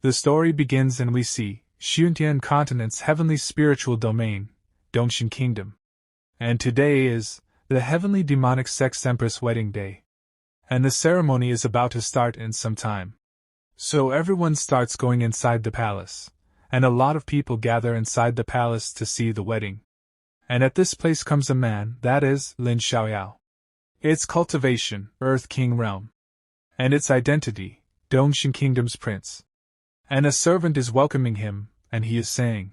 The story begins and we see Tian continent's heavenly spiritual domain, Dongshin Kingdom. And today is the heavenly demonic Sect's Empress wedding day. And the ceremony is about to start in some time. So everyone starts going inside the palace, and a lot of people gather inside the palace to see the wedding. And at this place comes a man, that is, Lin Xiaoyao. Its cultivation, Earth King realm. And its identity, Dongshin Kingdom's prince. And a servant is welcoming him, and he is saying,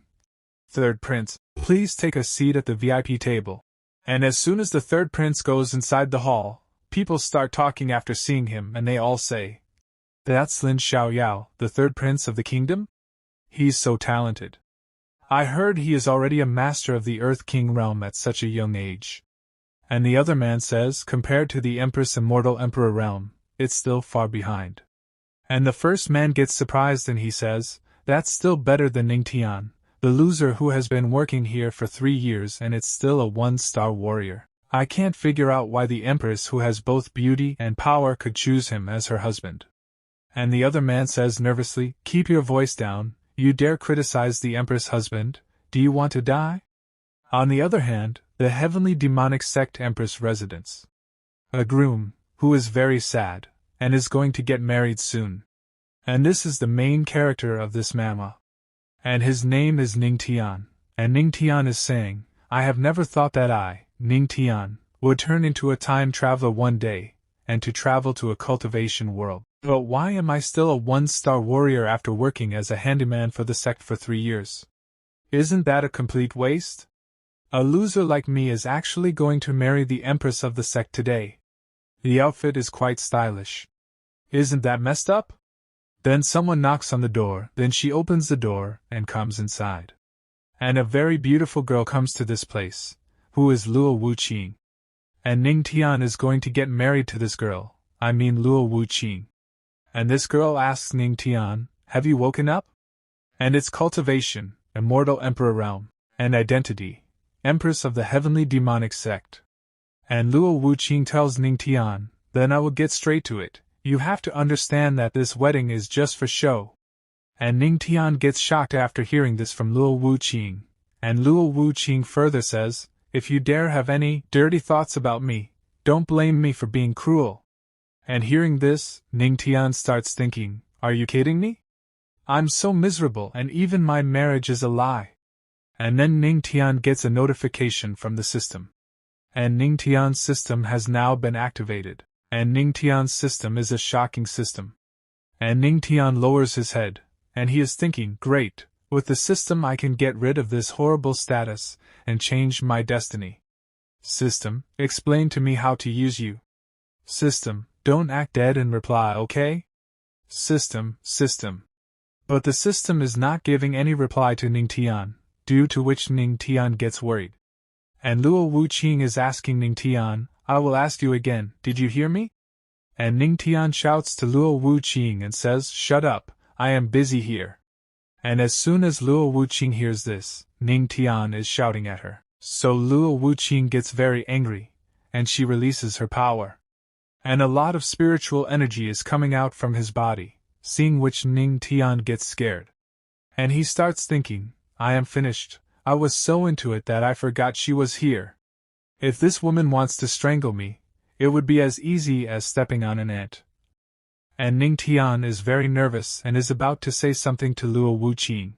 "Third prince, please take a seat at the VIP table." And as soon as the third prince goes inside the hall, people start talking after seeing him, and they all say, "That's Lin Xiaoyao, the third prince of the kingdom? He's so talented. I heard he is already a master of the Earth King realm at such a young age." And the other man says, compared to the Empress Immortal Emperor realm, it's still far behind. And the first man gets surprised and he says, "That's still better than Ning Tian, the loser who has been working here for 3 years and it's still a 1-star warrior. I can't figure out why the Empress who has both beauty and power could choose him as her husband." And the other man says nervously, "Keep your voice down, you dare criticize the Empress' husband, do you want to die?" On the other hand, the heavenly demonic Sect Empress residence. A groom, who is very sad, and is going to get married soon. And this is the main character of this manhwa. And his name is Ning Tian, and Ning Tian is saying, "I have never thought that I, Ning Tian, would turn into a time traveler one day, and to travel to a cultivation world. But why am I still a 1-star warrior after working as a handyman for the Sect for 3 years? Isn't that a complete waste? A loser like me is actually going to marry the Empress of the Sect today. The outfit is quite stylish. Isn't that messed up?" Then someone knocks on the door, then she opens the door and comes inside. And a very beautiful girl comes to this place, who is Luo Wuqing. And Ning Tian is going to get married to this girl, I mean Luo Wuqing. And this girl asks Ning Tian, "Have you woken up?" And it's cultivation, Immortal Emperor realm, and identity, Empress of the heavenly demonic sect. And Luo Wuqing tells Ning Tian, "Then I will get straight to it. You have to understand that this wedding is just for show." And Ning Tian gets shocked after hearing this from Luo Wuqing, and Luo Wuqing further says, "If you dare have any dirty thoughts about me, don't blame me for being cruel." And hearing this, Ning Tian starts thinking, "Are you kidding me? I'm so miserable and even my marriage is a lie." And then Ning Tian gets a notification from the system. And Ning Tian's system has now been activated. And Ning Tian's system is a shocking system. And Ning Tian lowers his head, and he is thinking, "Great, with the system I can get rid of this horrible status, and change my destiny. System, explain to me how to use you. System, don't act dead and reply, okay? System. But the system is not giving any reply to Ning Tian, due to which Ning Tian gets worried. And Luo Wuqing is asking Ning Tian, "I will ask you again, did you hear me?" And Ning Tian shouts to Luo Wuqing and says, "Shut up, I am busy here." And as soon as Luo Wuqing hears this, Ning Tian is shouting at her. So Luo Wuqing gets very angry, and she releases her power. And a lot of spiritual energy is coming out from his body, seeing which Ning Tian gets scared. And he starts thinking, "I am finished, I was so into it that I forgot she was here. If this woman wants to strangle me, it would be as easy as stepping on an ant." And Ning Tian is very nervous and is about to say something to Luo Wuqing.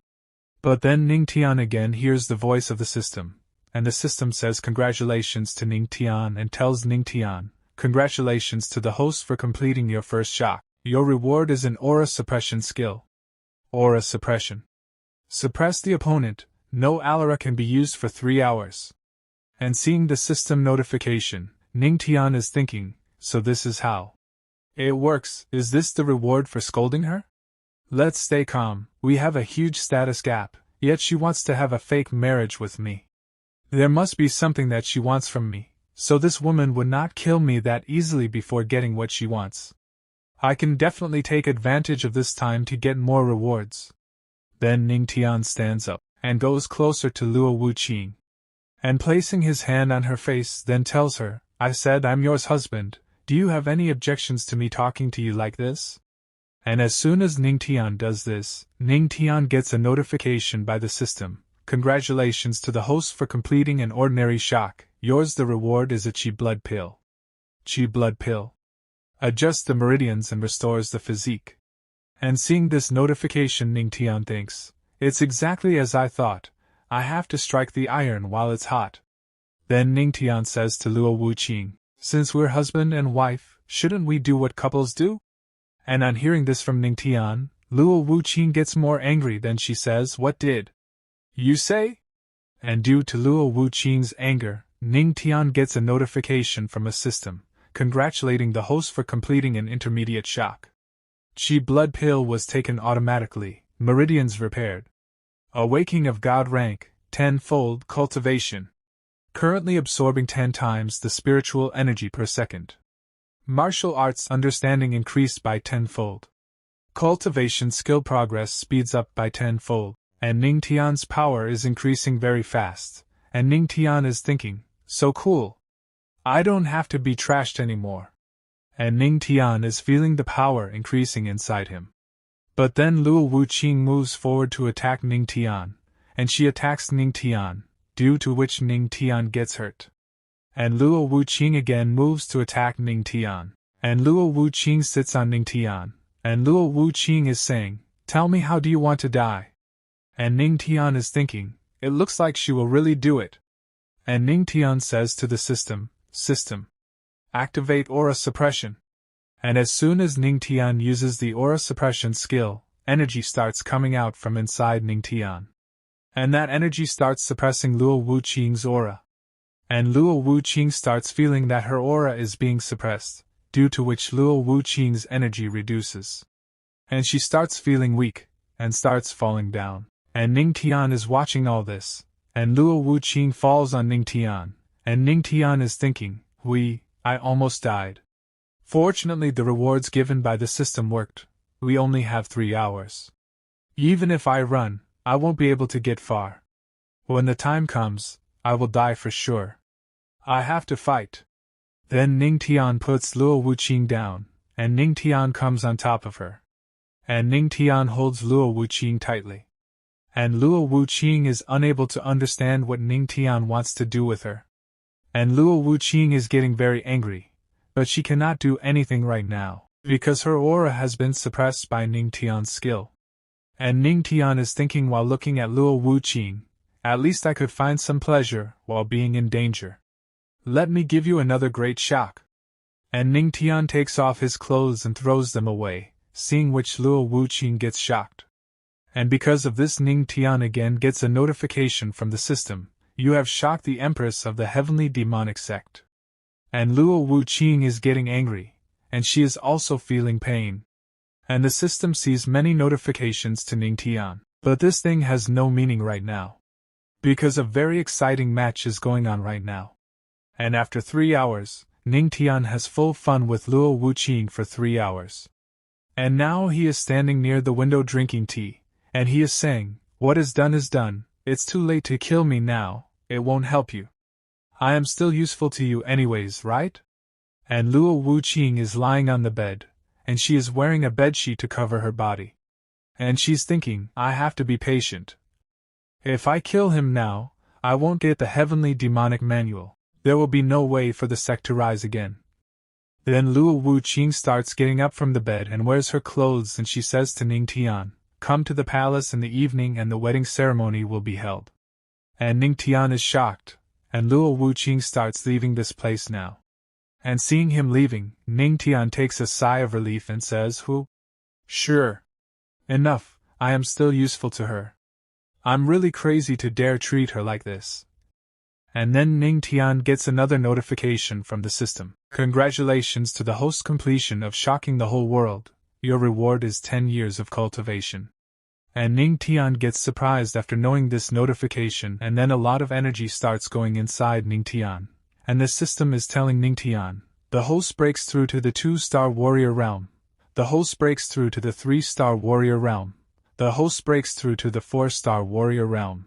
But then Ning Tian again hears the voice of the system, and the system says congratulations to Ning Tian and tells Ning Tian, "Congratulations to the host for completing your first shock. Your reward is an aura suppression skill." Aura suppression. Suppress the opponent, no aura can be used for 3 hours. And seeing the system notification, Ning Tian is thinking, so this is how it works. Is this the reward for scolding her? Let's stay calm, we have a huge status gap, yet she wants to have a fake marriage with me. There must be something that she wants from me, so this woman would not kill me that easily before getting what she wants. I can definitely take advantage of this time to get more rewards. Then Ning Tian stands up, and goes closer to Luo Wuqing. And placing his hand on her face then tells her, "I said I'm yours husband, do you have any objections to me talking to you like this?" And as soon as Ning Tian does this, Ning Tian gets a notification by the system. Congratulations to the host for completing an ordinary shock. Yours the reward is a Qi blood pill. Qi blood pill adjusts the meridians and restores the physique. And seeing this notification, Ning Tian thinks, it's exactly as I thought. I have to strike the iron while it's hot. Then Ning Tian says to Luo Wuqing, since we're husband and wife, shouldn't we do what couples do? And on hearing this from Ning Tian, Luo Wuqing gets more angry. Then she says, what did you say? And due to Luo Wuqing's anger, Ning Tian gets a notification from a system, congratulating the host for completing an intermediate shock. Qi blood pill was taken automatically, meridians repaired. Awakening of God rank, 10-fold cultivation. Currently absorbing 10 times the spiritual energy per second. Martial arts understanding increased by 10-fold. Cultivation skill progress speeds up by 10-fold, and Ning Tian's power is increasing very fast, and Ning Tian is thinking, so cool. I don't have to be trashed anymore. And Ning Tian is feeling the power increasing inside him. But then Luo Wuqing moves forward to attack Ning Tian, and she attacks Ning Tian, due to which Ning Tian gets hurt. And Luo Wuqing again moves to attack Ning Tian, and Luo Wuqing sits on Ning Tian, and Luo Wuqing is saying, tell me, how do you want to die? And Ning Tian is thinking, it looks like she will really do it. And Ning Tian says to the system, activate aura suppression. And as soon as Ning Tian uses the aura suppression skill, energy starts coming out from inside Ning Tian. And that energy starts suppressing Luo Wuqing's aura. And Luo Wuqing starts feeling that her aura is being suppressed, due to which Luo Wuqing's energy reduces. And she starts feeling weak, and starts falling down. And Ning Tian is watching all this, and Luo Wuqing falls on Ning Tian, and Ning Tian is thinking, I almost died. Fortunately, the rewards given by the system worked. We only have 3 hours. Even if I run, I won't be able to get far. When the time comes, I will die for sure. I have to fight. Then Ning Tian puts Luo Wuqing down, and Ning Tian comes on top of her. And Ning Tian holds Luo Wuqing tightly. And Luo Wuqing is unable to understand what Ning Tian wants to do with her. And Luo Wuqing is getting very angry, but she cannot do anything right now, because her aura has been suppressed by Ning Tian's skill. And Ning Tian is thinking while looking at Luo Wuqing, at least I could find some pleasure while being in danger. Let me give you another great shock. And Ning Tian takes off his clothes and throws them away, seeing which Luo Wuqing gets shocked. And because of this, Ning Tian again gets a notification from the system. You have shocked the Empress of the Heavenly Demonic Sect. And Luo Wuqing is getting angry, and she is also feeling pain. And the system sees many notifications to Ning Tian, but this thing has no meaning right now. Because a very exciting match is going on right now. And after 3 hours, Ning Tian has full fun with Luo Wuqing for 3 hours. And now he is standing near the window drinking tea, and he is saying, what is done is done, it's too late to kill me now. It won't help you. I am still useful to you anyways, right? And Luo Wuqing is lying on the bed, and she is wearing a bedsheet to cover her body. And she's thinking, I have to be patient. If I kill him now, I won't get the heavenly demonic manual. There will be no way for the sect to rise again. Then Luo Wuqing starts getting up from the bed and wears her clothes, and she says to Ning Tian, come to the palace in the evening and the wedding ceremony will be held. And Ning Tian is shocked, and Luo Wuqing starts leaving this place now. And seeing him leaving, Ning Tian takes a sigh of relief and says, Sure. Enough, I am still useful to her. I'm really crazy to dare treat her like this. And then Ning Tian gets another notification from the system. Congratulations to the host's completion of shocking the whole world. Your reward is 10 years of cultivation. And Ning Tian gets surprised after knowing this notification, and then a lot of energy starts going inside Ning Tian. And the system is telling Ning Tian, the host breaks through to the 2-star warrior realm. The host breaks through to the 3-star warrior realm. The host breaks through to the 4-star warrior realm.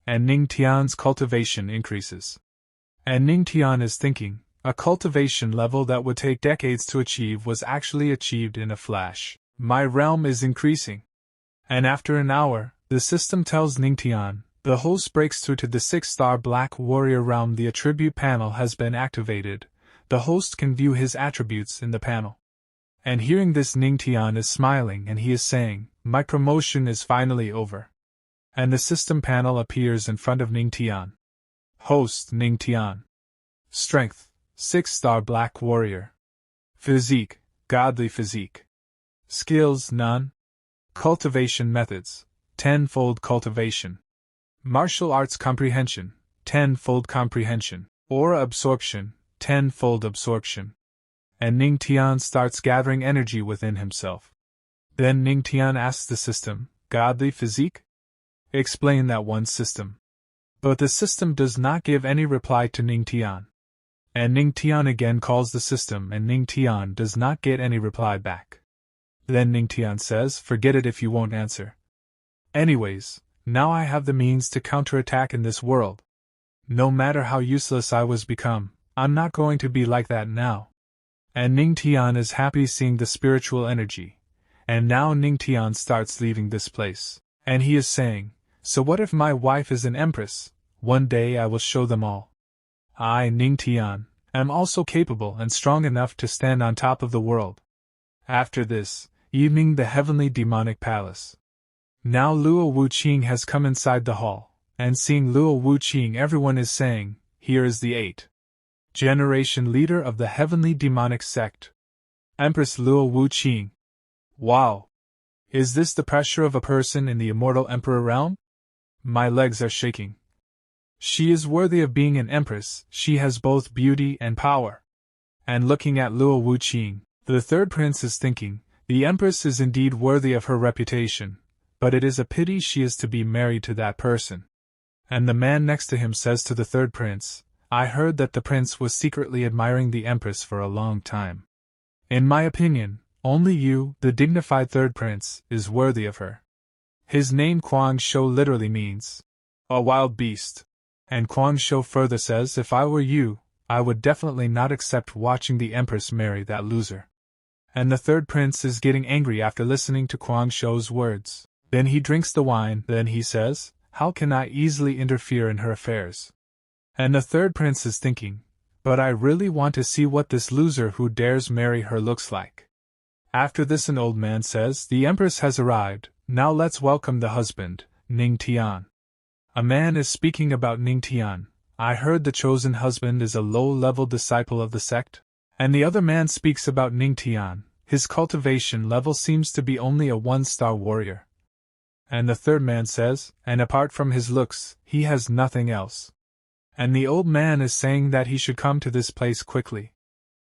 And Ning Tian's cultivation increases. And Ning Tian is thinking, a cultivation level that would take decades to achieve was actually achieved in a flash. My realm is increasing. And after an hour, the system tells Ning Tian, the host breaks through to the 6-star Black Warrior realm. The attribute panel has been activated. The host can view his attributes in the panel. And hearing this, Ning Tian is smiling and he is saying, my promotion is finally over. And the system panel appears in front of Ning Tian. Host Ning Tian. Strength, 6-star Black Warrior. Physique, godly physique. Skills, none. Cultivation methods, 10-fold cultivation. Martial arts comprehension, 10-fold comprehension. Aura absorption, 10-fold absorption. And Ning Tian starts gathering energy within himself. Then Ning Tian asks the system, godly physique? Explain that one, system. But the system does not give any reply to Ning Tian. And Ning Tian again calls the system and Ning Tian does not get any reply back. Then Ning Tian says, forget it if you won't answer. Anyways, now I have the means to counterattack in this world. No matter how useless I was become, I'm not going to be like that now. And Ning Tian is happy seeing the spiritual energy. And now Ning Tian starts leaving this place. And he is saying, so what if my wife is an empress? One day I will show them all. I, Ning Tian, am also capable and strong enough to stand on top of the world. After this, evening, the heavenly demonic palace. Now Luo Wuqing has come inside the hall, and seeing Luo Wuqing, everyone is saying, here is the 8th generation leader of the heavenly demonic sect. Empress Luo Wuqing. Wow! Is this the pressure of a person in the immortal emperor realm? My legs are shaking. She is worthy of being an empress, she has both beauty and power. And looking at Luo Wuqing, the third prince is thinking, the empress is indeed worthy of her reputation, but it is a pity she is to be married to that person. And the man next to him says to the third prince, I heard that the prince was secretly admiring the empress for a long time. In my opinion, only you, the dignified third prince, is worthy of her. His name Kuang Shou literally means a wild beast. And Kuang Shou further says, if I were you, I would definitely not accept watching the empress marry that loser. And the third prince is getting angry after listening to Kuang Shou's words. Then he drinks the wine, then he says, how can I easily interfere in her affairs? And the third prince is thinking, but I really want to see what this loser who dares marry her looks like. After this, an old man says, the empress has arrived, now let's welcome the husband, Ning Tian. A man is speaking about Ning Tian. I heard the chosen husband is a low-level disciple of the sect. And the other man speaks about Ning Tian. His cultivation level seems to be only a 1-star warrior. And the third man says, and apart from his looks, he has nothing else. And the old man is saying that he should come to this place quickly.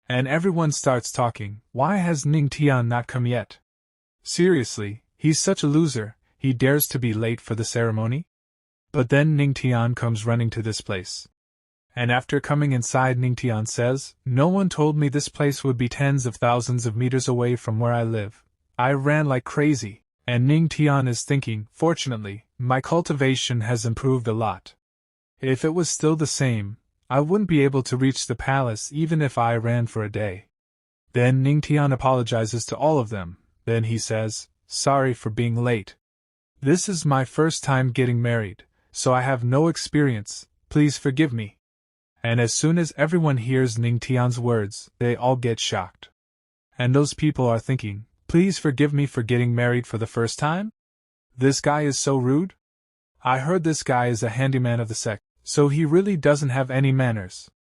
And everyone starts talking, why has Ning Tian not come yet? Seriously, he's such a loser, he dares to be late for the ceremony? But then Ning Tian comes running to this place. And after coming inside, Ning Tian says, no one told me this place would be tens of thousands of meters away from where I live. I ran like crazy. And Ning Tian is thinking, fortunately, my cultivation has improved a lot. If it was still the same, I wouldn't be able to reach the palace even if I ran for a day. Then Ning Tian apologizes to all of them. Then he says, sorry for being late. This is my first time getting married, so I have no experience, please forgive me. And as soon as everyone hears Ning Tian's words, they all get shocked. And those people are thinking, please forgive me for getting married for the first time? This guy is so rude? I heard this guy is a handyman of the sect, so he really doesn't have any manners.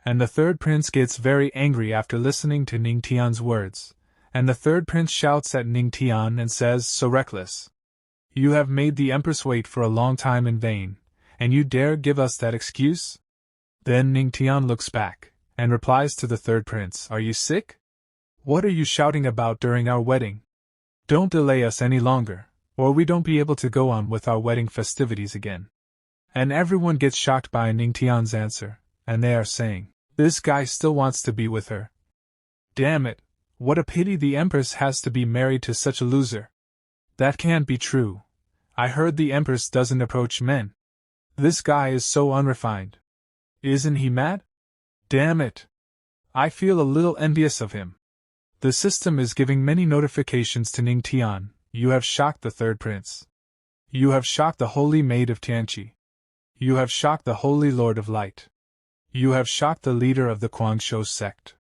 And the third prince gets very angry after listening to Ning Tian's words, and the third prince shouts at Ning Tian and says, so reckless. You have made the empress wait for a long time in vain, and you dare give us that excuse? Then Ning Tian looks back, and replies to the third prince, are you sick? What are you shouting about during our wedding? Don't delay us any longer, or we don't be able to go on with our wedding festivities again. And everyone gets shocked by Ning Tian's answer, and they are saying, this guy still wants to be with her. Damn it, what a pity the empress has to be married to such a loser. That can't be true. I heard the empress doesn't approach men. This guy is so unrefined. Isn't he mad? Damn it. I feel a little envious of him. The system is giving many notifications to Ning Tian. You have shocked the third prince. You have shocked the holy maid of Tianqi. You have shocked the holy lord of light. You have shocked the leader of the Guangzhou sect.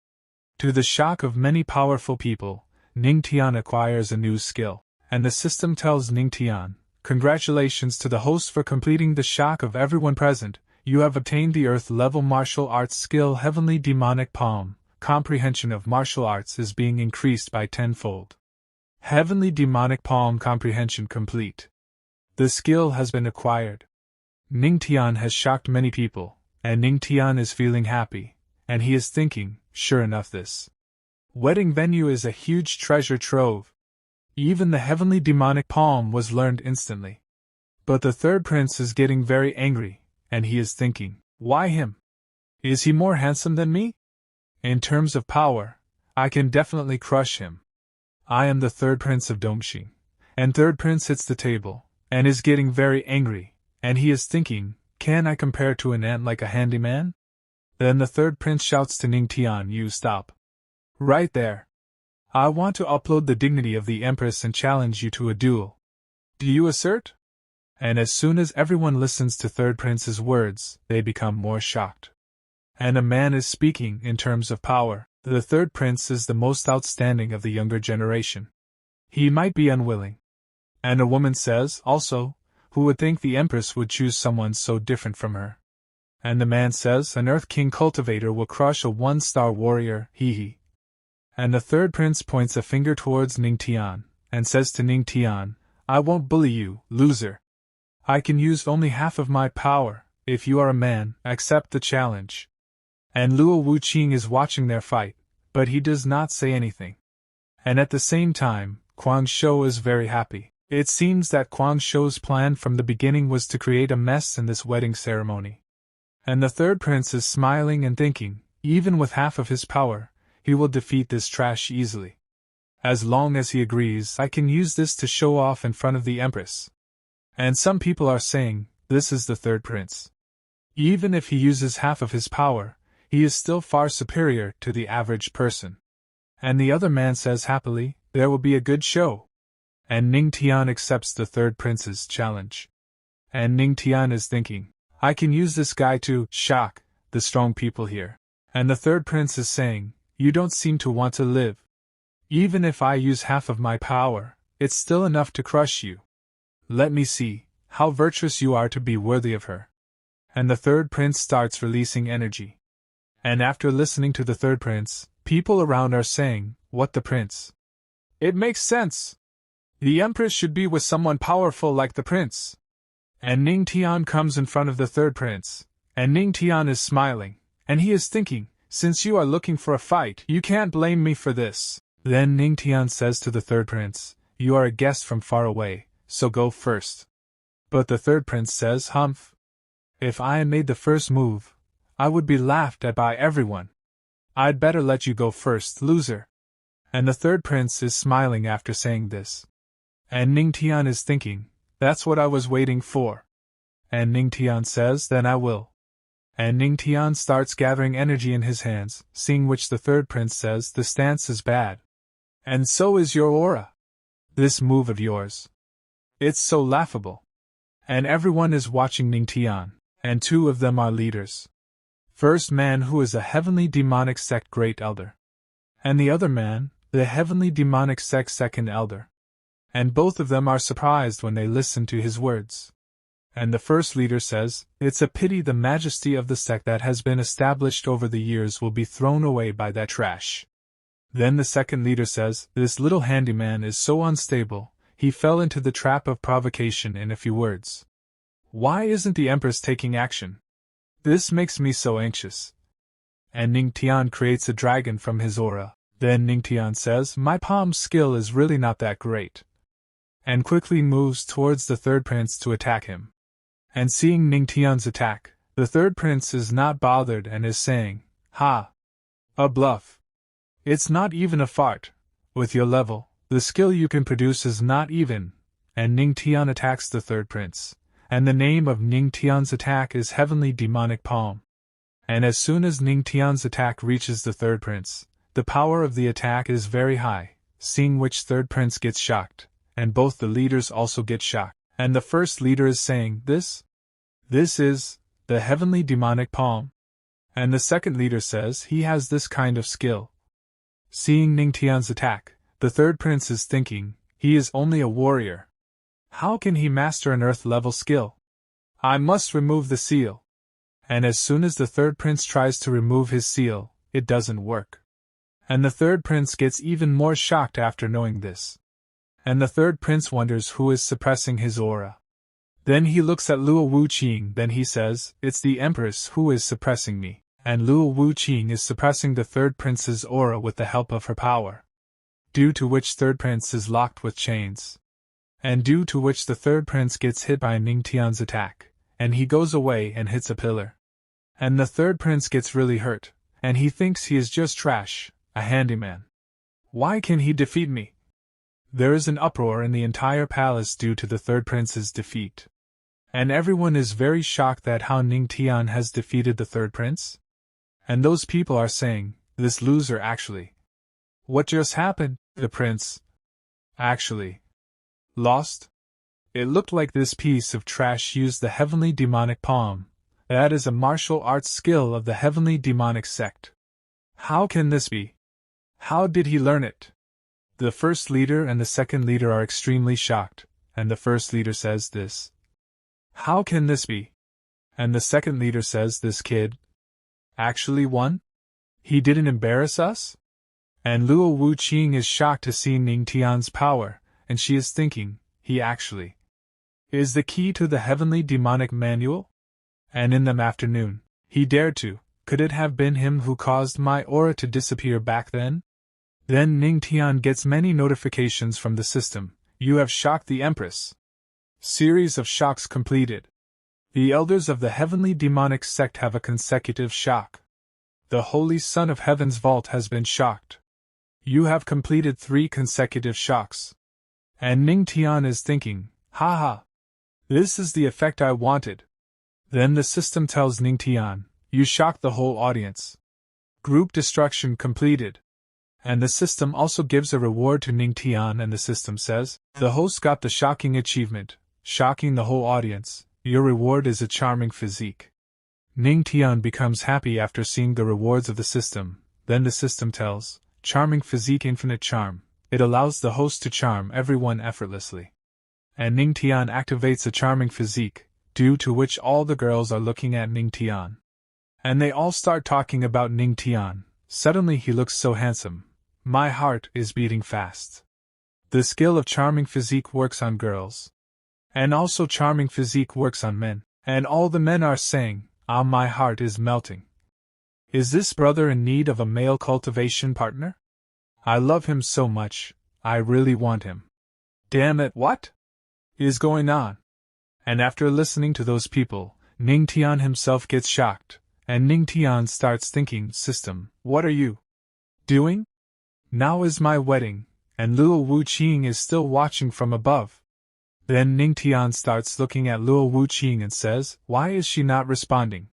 To the shock of many powerful people, Ning Tian acquires a new skill, and the system tells Ning Tian, "Congratulations to the host for completing the shock of everyone present. You have obtained the Earth-level martial arts skill Heavenly Demonic Palm. Comprehension of martial arts is being increased by tenfold. Heavenly Demonic Palm comprehension complete. The skill has been acquired." Ning Tian has shocked many people, and Ning Tian is feeling happy, and he is thinking, sure enough, this wedding venue is a huge treasure trove. Even the Heavenly Demonic Palm was learned instantly. But the third prince is getting very angry, and he is thinking, why him? Is he more handsome than me? In terms of power, I can definitely crush him. I am the third prince of Dongxing. And third prince hits the table, and is getting very angry, and he is thinking, can I compare to an ant like a handyman? Then the third prince shouts to Ning Tian, you stop. Right there. I want to uphold the dignity of the Empress and challenge you to a duel. Do you assert? And as soon as everyone listens to third prince's words, they become more shocked. And a man is speaking in terms of power. The third prince is the most outstanding of the younger generation. He might be unwilling. And a woman says, also, who would think the Empress would choose someone so different from her? And the man says, an Earth King cultivator will crush a one-star warrior, hee. And the third prince points a finger towards Ning Tian, and says to Ning Tian, I won't bully you, loser. I can use only half of my power. If you are a man, accept the challenge. And Luo Wuqing is watching their fight, but he does not say anything. And at the same time, Guangzhou is very happy. It seems that Guangzhou's plan from the beginning was to create a mess in this wedding ceremony. And the third prince is smiling and thinking, even with half of his power, he will defeat this trash easily. As long as he agrees, I can use this to show off in front of the Empress. And some people are saying, this is the third prince. Even if he uses half of his power, he is still far superior to the average person. And the other man says happily, there will be a good show. And Ning Tian accepts the third prince's challenge. And Ning Tian is thinking, I can use this guy to shock the strong people here. And the third prince is saying, you don't seem to want to live. Even if I use half of my power, it's still enough to crush you. Let me see how virtuous you are to be worthy of her. And the third prince starts releasing energy. And after listening to the third prince, people around are saying, what the prince? It makes sense. The Empress should be with someone powerful like the prince. And Ning Tian comes in front of the third prince, and Ning Tian is smiling, and he is thinking, since you are looking for a fight, you can't blame me for this. Then Ning Tian says to the third prince, you are a guest from far away, so go first. But the third prince says, humph. If I made the first move, I would be laughed at by everyone. I'd better let you go first, loser. And the third prince is smiling after saying this. And Ning Tian is thinking, that's what I was waiting for. And Ning Tian says, then I will. And Ning Tian starts gathering energy in his hands, seeing which the third prince says, the stance is bad. And so is your aura. This move of yours. It's so laughable. And everyone is watching Ning Tian, and two of them are leaders. First man who is a heavenly demonic sect great elder. And the other man, the heavenly demonic sect second elder. And both of them are surprised when they listen to his words. And the first leader says, it's a pity the majesty of the sect that has been established over the years will be thrown away by that trash. Then the second leader says, this little handyman is so unstable, he fell into the trap of provocation in a few words. Why isn't the Empress taking action? This makes me so anxious. And Ning Tian creates a dragon from his aura. Then Ning Tian says, my palm skill is really not that great. And quickly moves towards the third prince to attack him. And seeing Ning Tian's attack, the third prince is not bothered and is saying, ha! A bluff. It's not even a fart. With your level, the skill you can produce is not even. And Ning Tian attacks the third prince. And the name of Ning Tian's attack is Heavenly Demonic Palm. And as soon as Ning Tian's attack reaches the third prince, the power of the attack is very high, seeing which third prince gets shocked, and both the leaders also get shocked. And the first leader is saying, This is the heavenly demonic palm. And the second leader says he has this kind of skill. Seeing Ning Tian's attack, the third prince is thinking, he is only a warrior. How can he master an earth-level skill? I must remove the seal. And as soon as the third prince tries to remove his seal, it doesn't work. And the third prince gets even more shocked after knowing this. And the third prince wonders who is suppressing his aura. Then he looks at Luo Wuqing, then he says, It's the Empress who is suppressing me. And Luo Wuqing is suppressing the third prince's aura with the help of her power. Due to which third prince is locked with chains. And due to which the third prince gets hit by Ning Tian's attack, and he goes away and hits a pillar. And the third prince gets really hurt, and he thinks he is just trash, a handyman. Why can he defeat me? There is an uproar in the entire palace due to the third prince's defeat. And everyone is very shocked at how Ning Tian has defeated the third prince. And those people are saying, this loser actually. What just happened? The prince actually lost? It looked like this piece of trash used the heavenly demonic palm. That is a martial arts skill of the heavenly demonic sect. How can this be? How did he learn it? The first leader and the second leader are extremely shocked, and the first leader says this. How can this be? And the second leader says this kid actually won? He didn't embarrass us? And Luo Wuqing is shocked to see Ning Tian's power, and she is thinking, he actually is the key to the heavenly demonic manual? And in the afternoon, he dared to, could it have been him who caused my aura to disappear back then? Then Ning Tian gets many notifications from the system, you have shocked the Empress. Series of shocks completed. The elders of the heavenly demonic sect have a consecutive shock. The Holy Son of Heaven's vault has been shocked. You have completed 3 consecutive shocks. And Ning Tian is thinking, haha. This is the effect I wanted. Then the system tells Ning Tian, you shocked the whole audience. Group destruction completed. And the system also gives a reward to Ning Tian, and the system says, the host got the shocking achievement, shocking the whole audience. Your reward is a charming physique. Ning Tian becomes happy after seeing the rewards of the system. Then the system tells, charming physique, infinite charm. It allows the host to charm everyone effortlessly. And Ning Tian activates a charming physique, due to which all the girls are looking at Ning Tian. And they all start talking about Ning Tian. Suddenly he looks so handsome. My heart is beating fast. The skill of charming physique works on girls. And also charming physique works on men. And all the men are saying, ah, my heart is melting. Is this brother in need of a male cultivation partner? I love him so much, I really want him. Damn it, what is going on? And after listening to those people, Ning Tian himself gets shocked, and Ning Tian starts thinking, system, what are you doing? Now is my wedding, and Luo Wuqing is still watching from above. Then Ning Tian starts looking at Luo Wuqing and says, why is she not responding?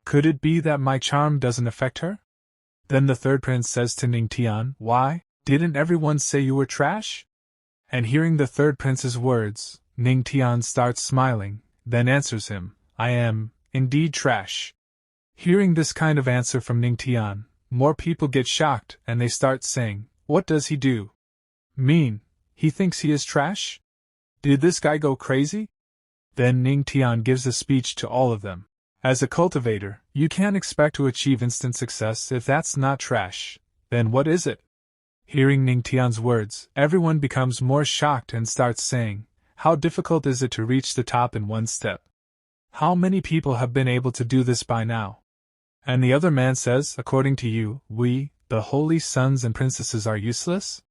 Could it be that my charm doesn't affect her? Then the third prince says to Ning Tian, why, didn't everyone say you were trash? And hearing the third prince's words, Ning Tian starts smiling, then answers him, I am, indeed trash. Hearing this kind of answer from Ning Tian, more people get shocked and they start saying, what does he do? Mean, he thinks he is trash? Did this guy go crazy? Then Ning Tian gives a speech to all of them. As a cultivator, you can't expect to achieve instant success if that's not trash. Then what is it? Hearing Ning Tian's words, everyone becomes more shocked and starts saying, how difficult is it to reach the top in one step? How many people have been able to do this by now? And the other man says, according to you, we, the holy sons and princesses, are useless?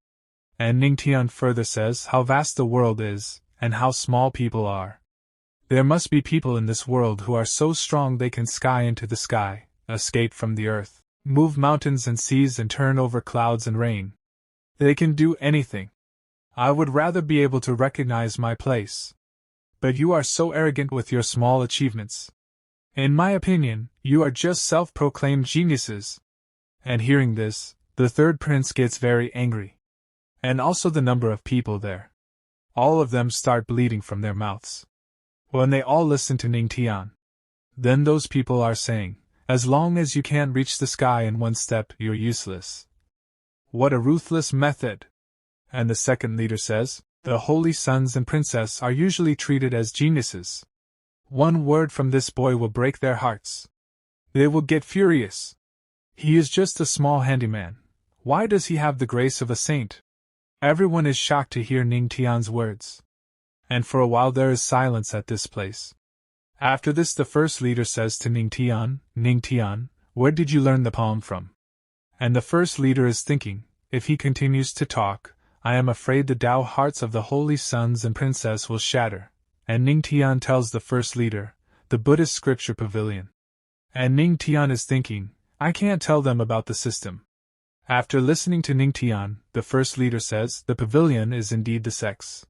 And Ning Tian further says how vast the world is, and how small people are. There must be people in this world who are so strong they can sky into the sky, escape from the earth, move mountains and seas and turn over clouds and rain. They can do anything. I would rather be able to recognize my place. But you are so arrogant with your small achievements. In my opinion, you are just self-proclaimed geniuses. And hearing this, the third prince gets very angry. And also the number of people there. All of them start bleeding from their mouths. When they all listen to Ning Tian. Then those people are saying, as long as you can't reach the sky in one step, you're useless. What a ruthless method! And the second leader says, the holy sons and princess are usually treated as geniuses. One word from this boy will break their hearts. They will get furious. He is just a small handyman. Why does he have the grace of a saint? Everyone is shocked to hear Ning Tian's words. And for a while there is silence at this place. After this the first leader says to Ning Tian, where did you learn the poem from? And the first leader is thinking, if he continues to talk, I am afraid the Tao hearts of the holy sons and princess will shatter. And Ning Tian tells the first leader, the Buddhist scripture pavilion. And Ning Tian is thinking, I can't tell them about the system. After listening to Ning Tian, the first leader says, the pavilion is indeed the Sect's.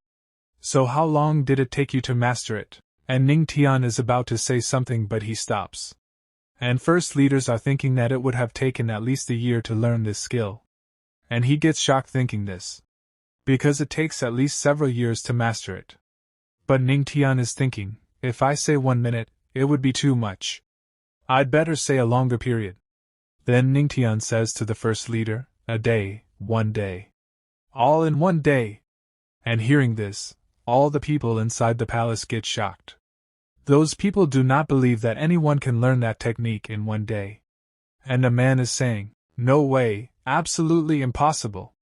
So how long did it take you to master it? And Ning Tian is about to say something but he stops. And first leaders are thinking that it would have taken at least a year to learn this skill. And he gets shocked thinking this. Because it takes at least several years to master it. But Ning Tian is thinking, if I say 1 minute, it would be too much. I'd better say a longer period. Then Ning Tian says to the first leader, a day, 1 day. All in 1 day. And hearing this, all the people inside the palace get shocked. Those people do not believe that anyone can learn that technique in 1 day. And a man is saying, no way, absolutely impossible.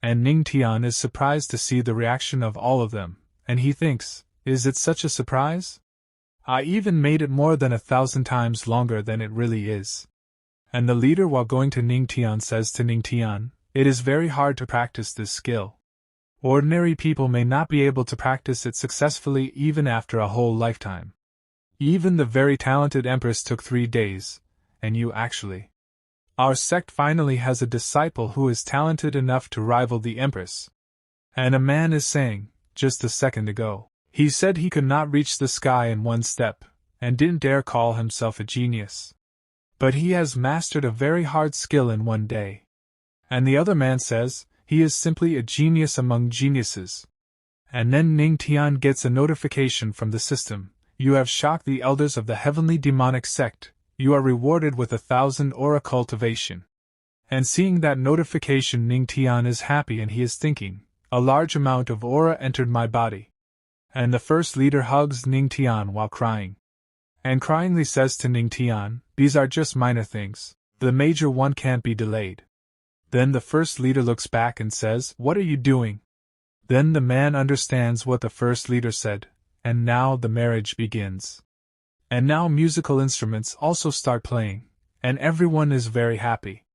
And Ning Tian is surprised to see the reaction of all of them, and he thinks, is it such a surprise? I even made it more than 1,000 times longer than it really is. And the leader while going to Ning Tian says to Ning Tian, it is very hard to practice this skill. Ordinary people may not be able to practice it successfully even after a whole lifetime. Even the very talented Empress took 3 days, and you actually. Our sect finally has a disciple who is talented enough to rival the Empress. And a man is saying, just a second ago, he said he could not reach the sky in 1 step, and didn't dare call himself a genius. But he has mastered a very hard skill in 1 day. And the other man says, he is simply a genius among geniuses. And then Ning Tian gets a notification from the system, you have shocked the elders of the heavenly demonic sect, you are rewarded with 1,000 aura cultivation. And seeing that notification Ning Tian is happy and he is thinking, a large amount of aura entered my body. And the first leader hugs Ning Tian while crying. And cryingly says to Ning Tian, these are just minor things, the major one can't be delayed. Then the first leader looks back and says, what are you doing? Then the man understands what the first leader said, and now the marriage begins. And now musical instruments also start playing, and everyone is very happy.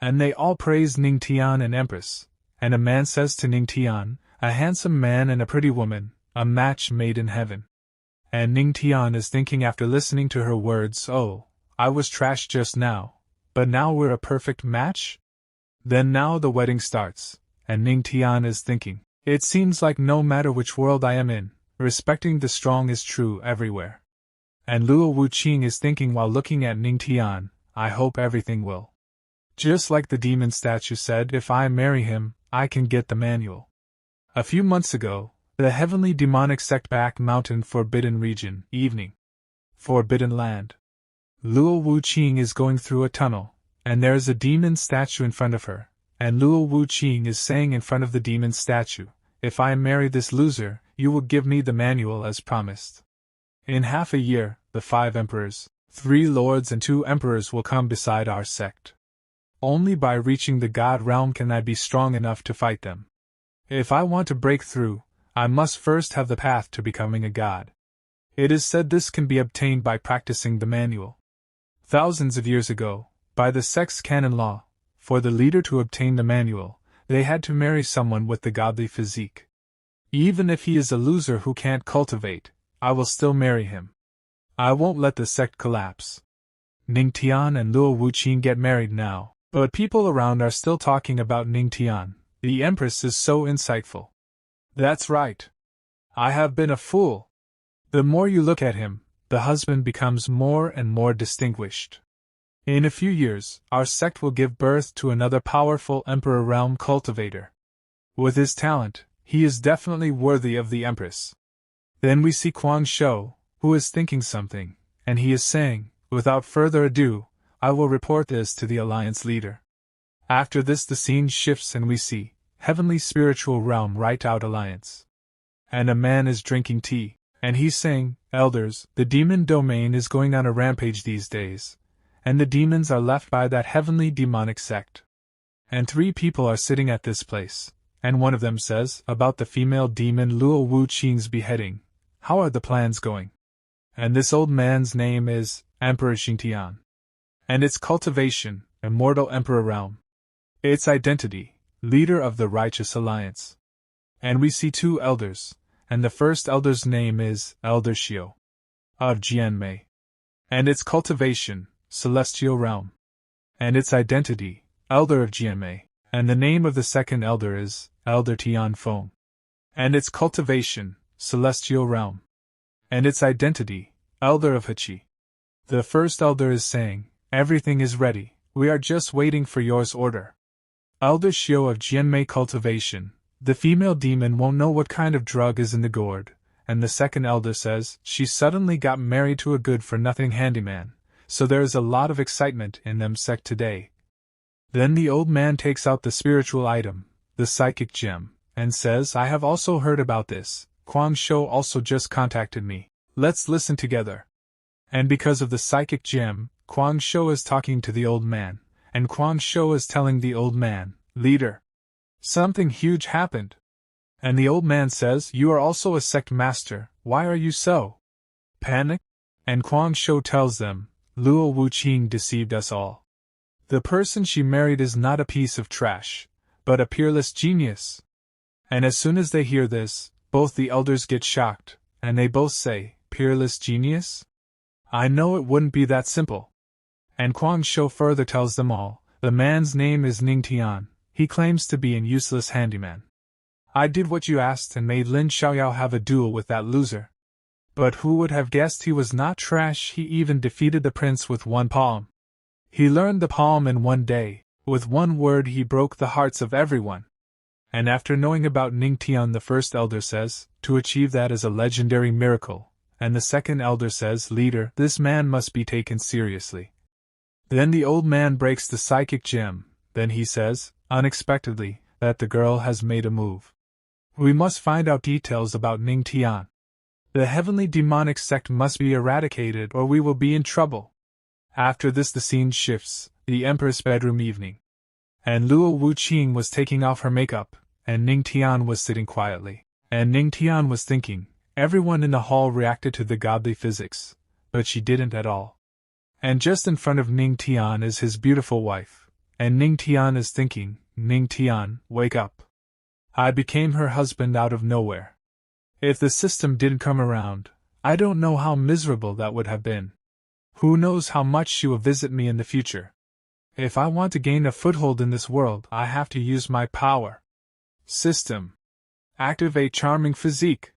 And they all praise Ning Tian and Empress, and a man says to Ning Tian, a handsome man and a pretty woman, a match made in heaven. And Ning Tian is thinking after listening to her words, oh, I was trashed just now, but now we're a perfect match? Then now the wedding starts, and Ning Tian is thinking, it seems like no matter which world I am in, respecting the strong is true everywhere. And Luo Wuqing is thinking while looking at Ning Tian, I hope everything will. Just like the demon statue said, if I marry him, I can get the manual. A few months ago, the heavenly demonic sect back mountain forbidden region, evening. Forbidden land. Luo Wuqing is going through a tunnel, and there is a demon statue in front of her, and Luo Wuqing is saying in front of the demon statue, if I marry this loser, you will give me the manual as promised. In half a year, the 5 emperors, 3 lords and 2 emperors will come beside our sect. Only by reaching the god realm can I be strong enough to fight them. If I want to break through, I must first have the path to becoming a god. It is said this can be obtained by practicing the manual. Thousands of years ago, by the sect's canon law, for the leader to obtain the manual, they had to marry someone with the godly physique. Even if he is a loser who can't cultivate, I will still marry him. I won't let the sect collapse. Ning Tian and Luo Wuqing get married now, but people around are still talking about Ning Tian. The Empress is so insightful. That's right. I have been a fool. The more you look at him, the husband becomes more and more distinguished. In a few years, our sect will give birth to another powerful Emperor Realm cultivator. With his talent, he is definitely worthy of the Empress. Then we see Kuang Shou, who is thinking something, and he is saying, without further ado, I will report this to the Alliance leader. After this the scene shifts and we see Heavenly Spiritual Realm write out Alliance. And a man is drinking tea, and he's saying, Elders, the demon domain is going on a rampage these days, and the demons are left by that heavenly demonic sect. And 3 people are sitting at this place, and one of them says, about the female demon Luo Wuqing's beheading, how are the plans going? And this old man's name is Emperor Ning Tian. And its cultivation, immortal Emperor Realm. Its identity, leader of the Righteous Alliance. And we see 2 elders, and the first elder's name is Elder Xiu of Jianmei. And its cultivation, Celestial Realm. And its identity, Elder of Jianmei. And the name of the second elder is Elder Tianfeng. And its cultivation, Celestial Realm. And its identity, Elder of Heqi. The first elder is saying, everything is ready, we are just waiting for yours order. Elder Xiu of Jianmei cultivation, the female demon won't know what kind of drug is in the gourd, and the second elder says, she suddenly got married to a good-for-nothing handyman, so there is a lot of excitement in them sect today. Then the old man takes out the spiritual item, the psychic gem, and says, I have also heard about this, Kuang Shou also just contacted me, let's listen together. And because of the psychic gem, Kuang Shou is talking to the old man, and Kuang Shou is telling the old man, Leader, something huge happened. And the old man says, you are also a sect master, why are you so panicked? And Kuang Shou tells them, Luo Wuqing deceived us all. The person she married is not a piece of trash, but a peerless genius. And as soon as they hear this, both the elders get shocked, and they both say, peerless genius? I know it wouldn't be that simple. And Kuang Shou further tells them all, the man's name is Ning Tian, he claims to be an useless handyman. I did what you asked and made Lin Xiaoyao have a duel with that loser. But who would have guessed he was not trash? He even defeated the prince with 1 palm. He learned the palm in 1 day, with 1 word he broke the hearts of everyone. And after knowing about Ning Tian, the first elder says, to achieve that is a legendary miracle, and the second elder says, Leader, this man must be taken seriously. Then the old man breaks the psychic gem, then he says, unexpectedly, that the girl has made a move. We must find out details about Ning Tian. The heavenly demonic sect must be eradicated or we will be in trouble. After this the scene shifts, the Empress' bedroom evening. And Luo Wuqing was taking off her makeup, and Ning Tian was sitting quietly. And Ning Tian was thinking, everyone in the hall reacted to the godly physics, but she didn't at all. And just in front of Ning Tian is his beautiful wife, and Ning Tian is thinking, Ning Tian, wake up. I became her husband out of nowhere. If the system didn't come around, I don't know how miserable that would have been. Who knows how much she will visit me in the future. If I want to gain a foothold in this world, I have to use my power. System. Activate charming physique.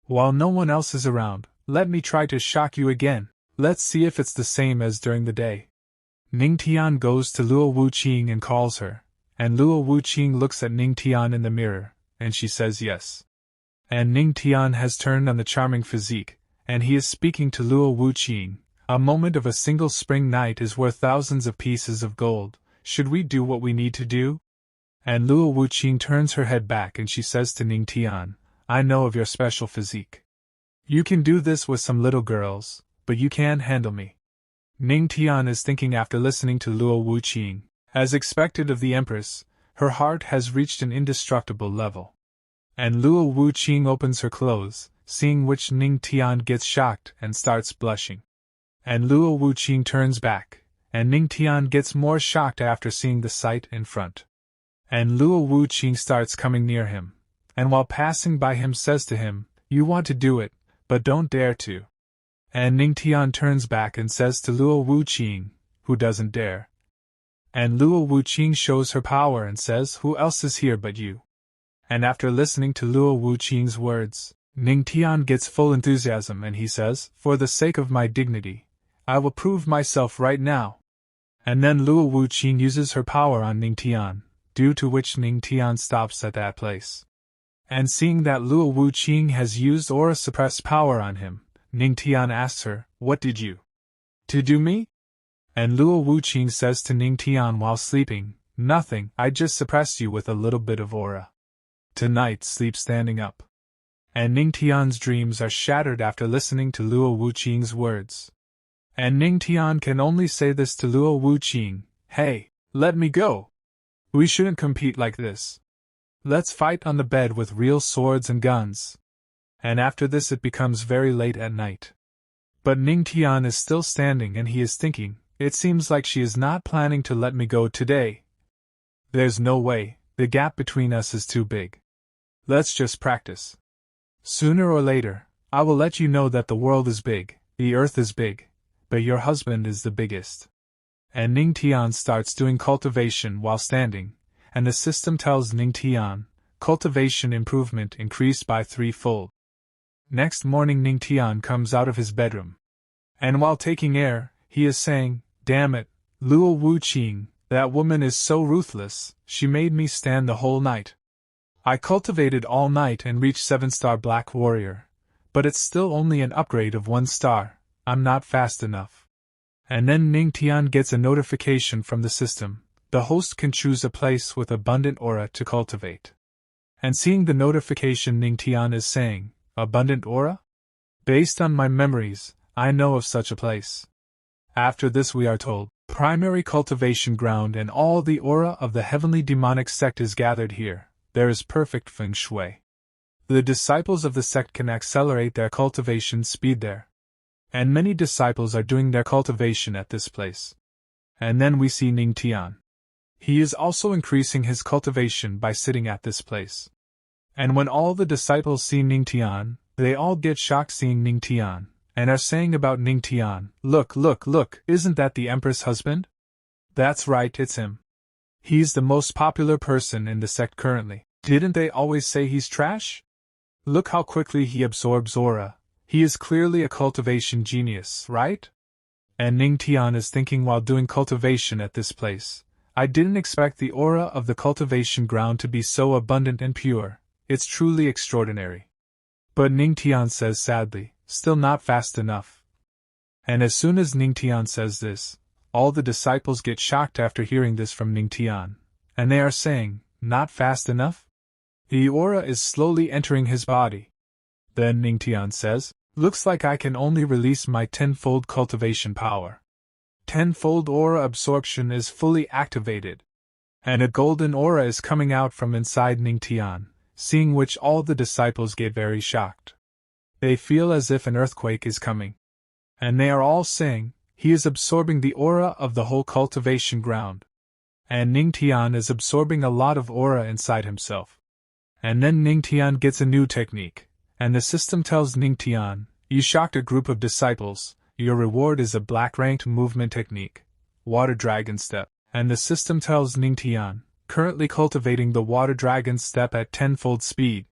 While no one else is around, let me try to shock you again. Let's see if it's the same as during the day. Ning Tian goes to Luo Wuqing and calls her, and Luo Wuqing looks at Ning Tian in the mirror, and she says yes. And Ning Tian has turned on the charming physique, and he is speaking to Luo Wuqing. A moment of a single spring night is worth thousands of pieces of gold. Should we do what we need to do? And Luo Wuqing turns her head back and she says to Ning Tian, I know of your special physique. You can do this with some little girls, but you can't handle me. Ning Tian is thinking after listening to Luo Wuqing. As expected of the Empress, her heart has reached an indestructible level. And Luo Wuqing opens her clothes, seeing which Ning Tian gets shocked and starts blushing. And Luo Wuqing turns back, and Ning Tian gets more shocked after seeing the sight in front. And Luo Wuqing starts coming near him, and while passing by him says to him, you want to do it, but don't dare to. And Ning Tian turns back and says to Luo Wuqing, who doesn't dare. And Luo Wuqing shows her power and says, who else is here but you? And after listening to Luo Wuqing's words, Ning Tian gets full enthusiasm and he says, for the sake of my dignity, I will prove myself right now. And then Luo Wuqing uses her power on Ning Tian, due to which Ning Tian stops at that place. And seeing that Luo Wuqing has used aura suppressed power on him, Ning Tian asks her, "What did you do me?" And Luo Wuqing says to Ning Tian while sleeping, "Nothing, I just suppressed you with a little bit of aura. Tonight sleep standing up." And Ning Tian's dreams are shattered after listening to Luo Wuqing's words. And Ning Tian can only say this to Luo Wuqing, "Hey, let me go. We shouldn't compete like this. Let's fight on the bed with real swords and guns." And after this it becomes very late at night. But Ning Tian is still standing and he is thinking, "It seems like she is not planning to let me go today. There's no way, the gap between us is too big. Let's just practice. Sooner or later, I will let you know that the world is big, the earth is big, but your husband is the biggest." And Ning Tian starts doing cultivation while standing, and the system tells Ning Tian, cultivation improvement increased by 3-fold. Next morning Ning Tian comes out of his bedroom. And while taking air, he is saying, "Damn it, Luo Wuqing, that woman is so ruthless, she made me stand the whole night. I cultivated all night and reached 7-star Black Warrior, but it's still only an upgrade of 1 star, I'm not fast enough." And then Ning Tian gets a notification from the system, the host can choose a place with abundant aura to cultivate. And seeing the notification Ning Tian is saying, "Abundant aura? Based on my memories, I know of such a place." After this we are told, primary cultivation ground and all the aura of the heavenly demonic sect is gathered here, there is perfect feng shui. The disciples of the sect can accelerate their cultivation speed there. And many disciples are doing their cultivation at this place. And then we see Ning Tian. He is also increasing his cultivation by sitting at this place. And when all the disciples see Ning Tian, they all get shocked seeing Ning Tian, and are saying about Ning Tian, "Look, look, look, isn't that the Empress husband? That's right, it's him. He's the most popular person in the sect currently. Didn't they always say he's trash? Look how quickly he absorbs aura. He is clearly a cultivation genius, right?" And Ning Tian is thinking while doing cultivation at this place, "I didn't expect the aura of the cultivation ground to be so abundant and pure, it's truly extraordinary." But Ning Tian says sadly, "Still not fast enough." And as soon as Ning Tian says this, all the disciples get shocked after hearing this from Ning Tian, and they are saying, "Not fast enough? The aura is slowly entering his body." Then Ning Tian says, "Looks like I can only release my 10-fold cultivation power. 10-fold aura absorption is fully activated." And a golden aura is coming out from inside Ning Tian, seeing which all the disciples get very shocked. They feel as if an earthquake is coming. And they are all saying, "He is absorbing the aura of the whole cultivation ground." And Ning Tian is absorbing a lot of aura inside himself. And then Ning Tian gets a new technique. And the system tells Ning Tian, "You shocked a group of disciples, your reward is a black-ranked movement technique, Water Dragon Step." And the system tells Ning Tian, currently cultivating the Water Dragon Step at 10-fold speed.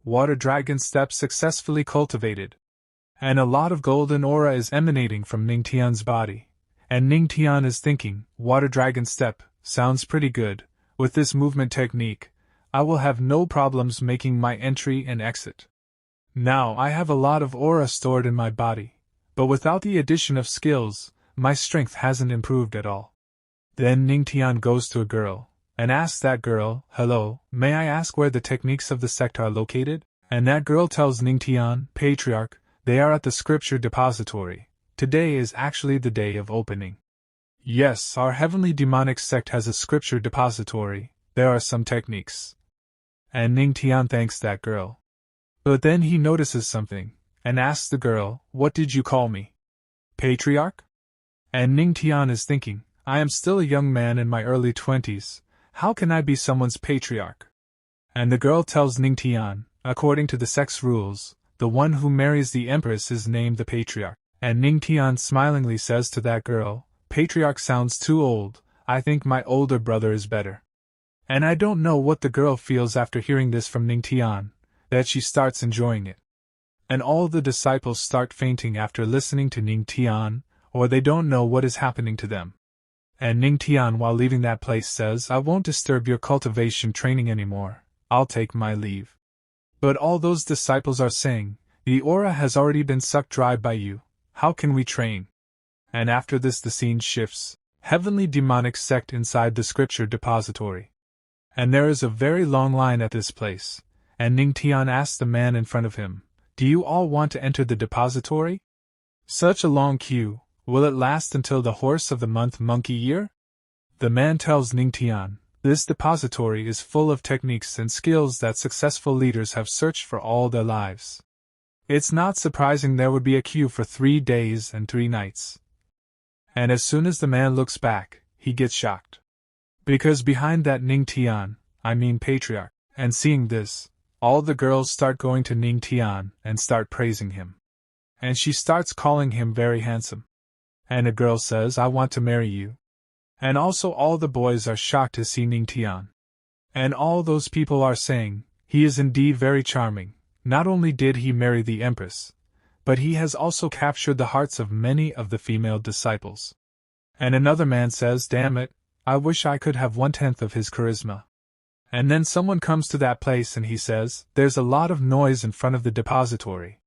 Water Dragon Step successfully cultivated. And a lot of golden aura is emanating from Ning Tian's body. And Ning Tian is thinking, Water Dragon Step, sounds pretty good. With this movement technique, I will have no problems making my entry and exit. Now I have a lot of aura stored in my body, but without the addition of skills, my strength hasn't improved at all. Then Ning Tian goes to a girl, and asks that girl, "Hello, may I ask where the techniques of the sect are located?" And that girl tells Ning Tian, "Patriarch, they are at the scripture depository. Today is actually the day of opening." Yes, our heavenly demonic sect has a scripture depository, there are some techniques. And Ning Tian thanks that girl. But then he notices something, and asks the girl, "What did you call me? Patriarch?" And Ning Tian is thinking, I am still a young man in my early 20s, how can I be someone's patriarch? And the girl tells Ning Tian, according to the sect's rules, the one who marries the empress is named the patriarch. And Ning Tian smilingly says to that girl, "Patriarch sounds too old, I think my older brother is better." And I don't know what the girl feels after hearing this from Ning Tian, that she starts enjoying it. And all the disciples start fainting after listening to Ning Tian, or they don't know what is happening to them. And Ning Tian, while leaving that place, says, I won't disturb your cultivation training anymore, I'll take my leave. But all those disciples are saying, the aura has already been sucked dry by you, how can we train? And after this the scene shifts, heavenly demonic sect inside the scripture depository. And there is a very long line at this place, and Ning Tian asks the man in front of him, do you all want to enter the depository? Such a long queue, will it last until the horse of the month monkey year? The man tells Ning Tian, this depository is full of techniques and skills that successful leaders have searched for all their lives. It's not surprising there would be a queue for 3 days and 3 nights. And as soon as the man looks back, he gets shocked. Because behind that Ning Tian, I mean patriarch, and seeing this, all the girls start going to Ning Tian and start praising him. And she starts calling him very handsome. And a girl says, I want to marry you. And also all the boys are shocked to see Ning Tian. And all those people are saying, he is indeed very charming. Not only did he marry the Empress, but he has also captured the hearts of many of the female disciples. And another man says, damn it, I wish I could have 1/10 of his charisma. And then someone comes to that place and he says, there's a lot of noise in front of the depository.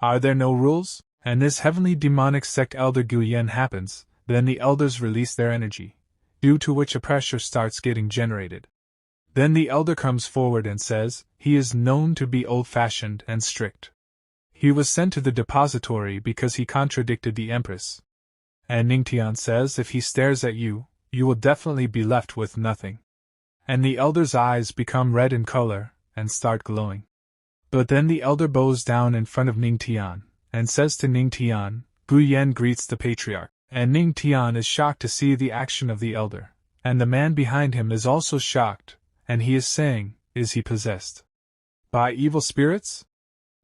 Are there no rules? And this heavenly demonic sect elder Guyen happens, then the elders release their energy, due to which a pressure starts getting generated. Then the elder comes forward and says, he is known to be old-fashioned and strict. He was sent to the depository because he contradicted the Empress. And Ning Tian says, if he stares at you, you will definitely be left with nothing. And the elder's eyes become red in color, and start glowing. But then the elder bows down in front of Ning Tian, and says to Ning Tian, Guyen greets the patriarch. And Ning Tian is shocked to see the action of the elder, and the man behind him is also shocked, and he is saying, is he possessed by evil spirits?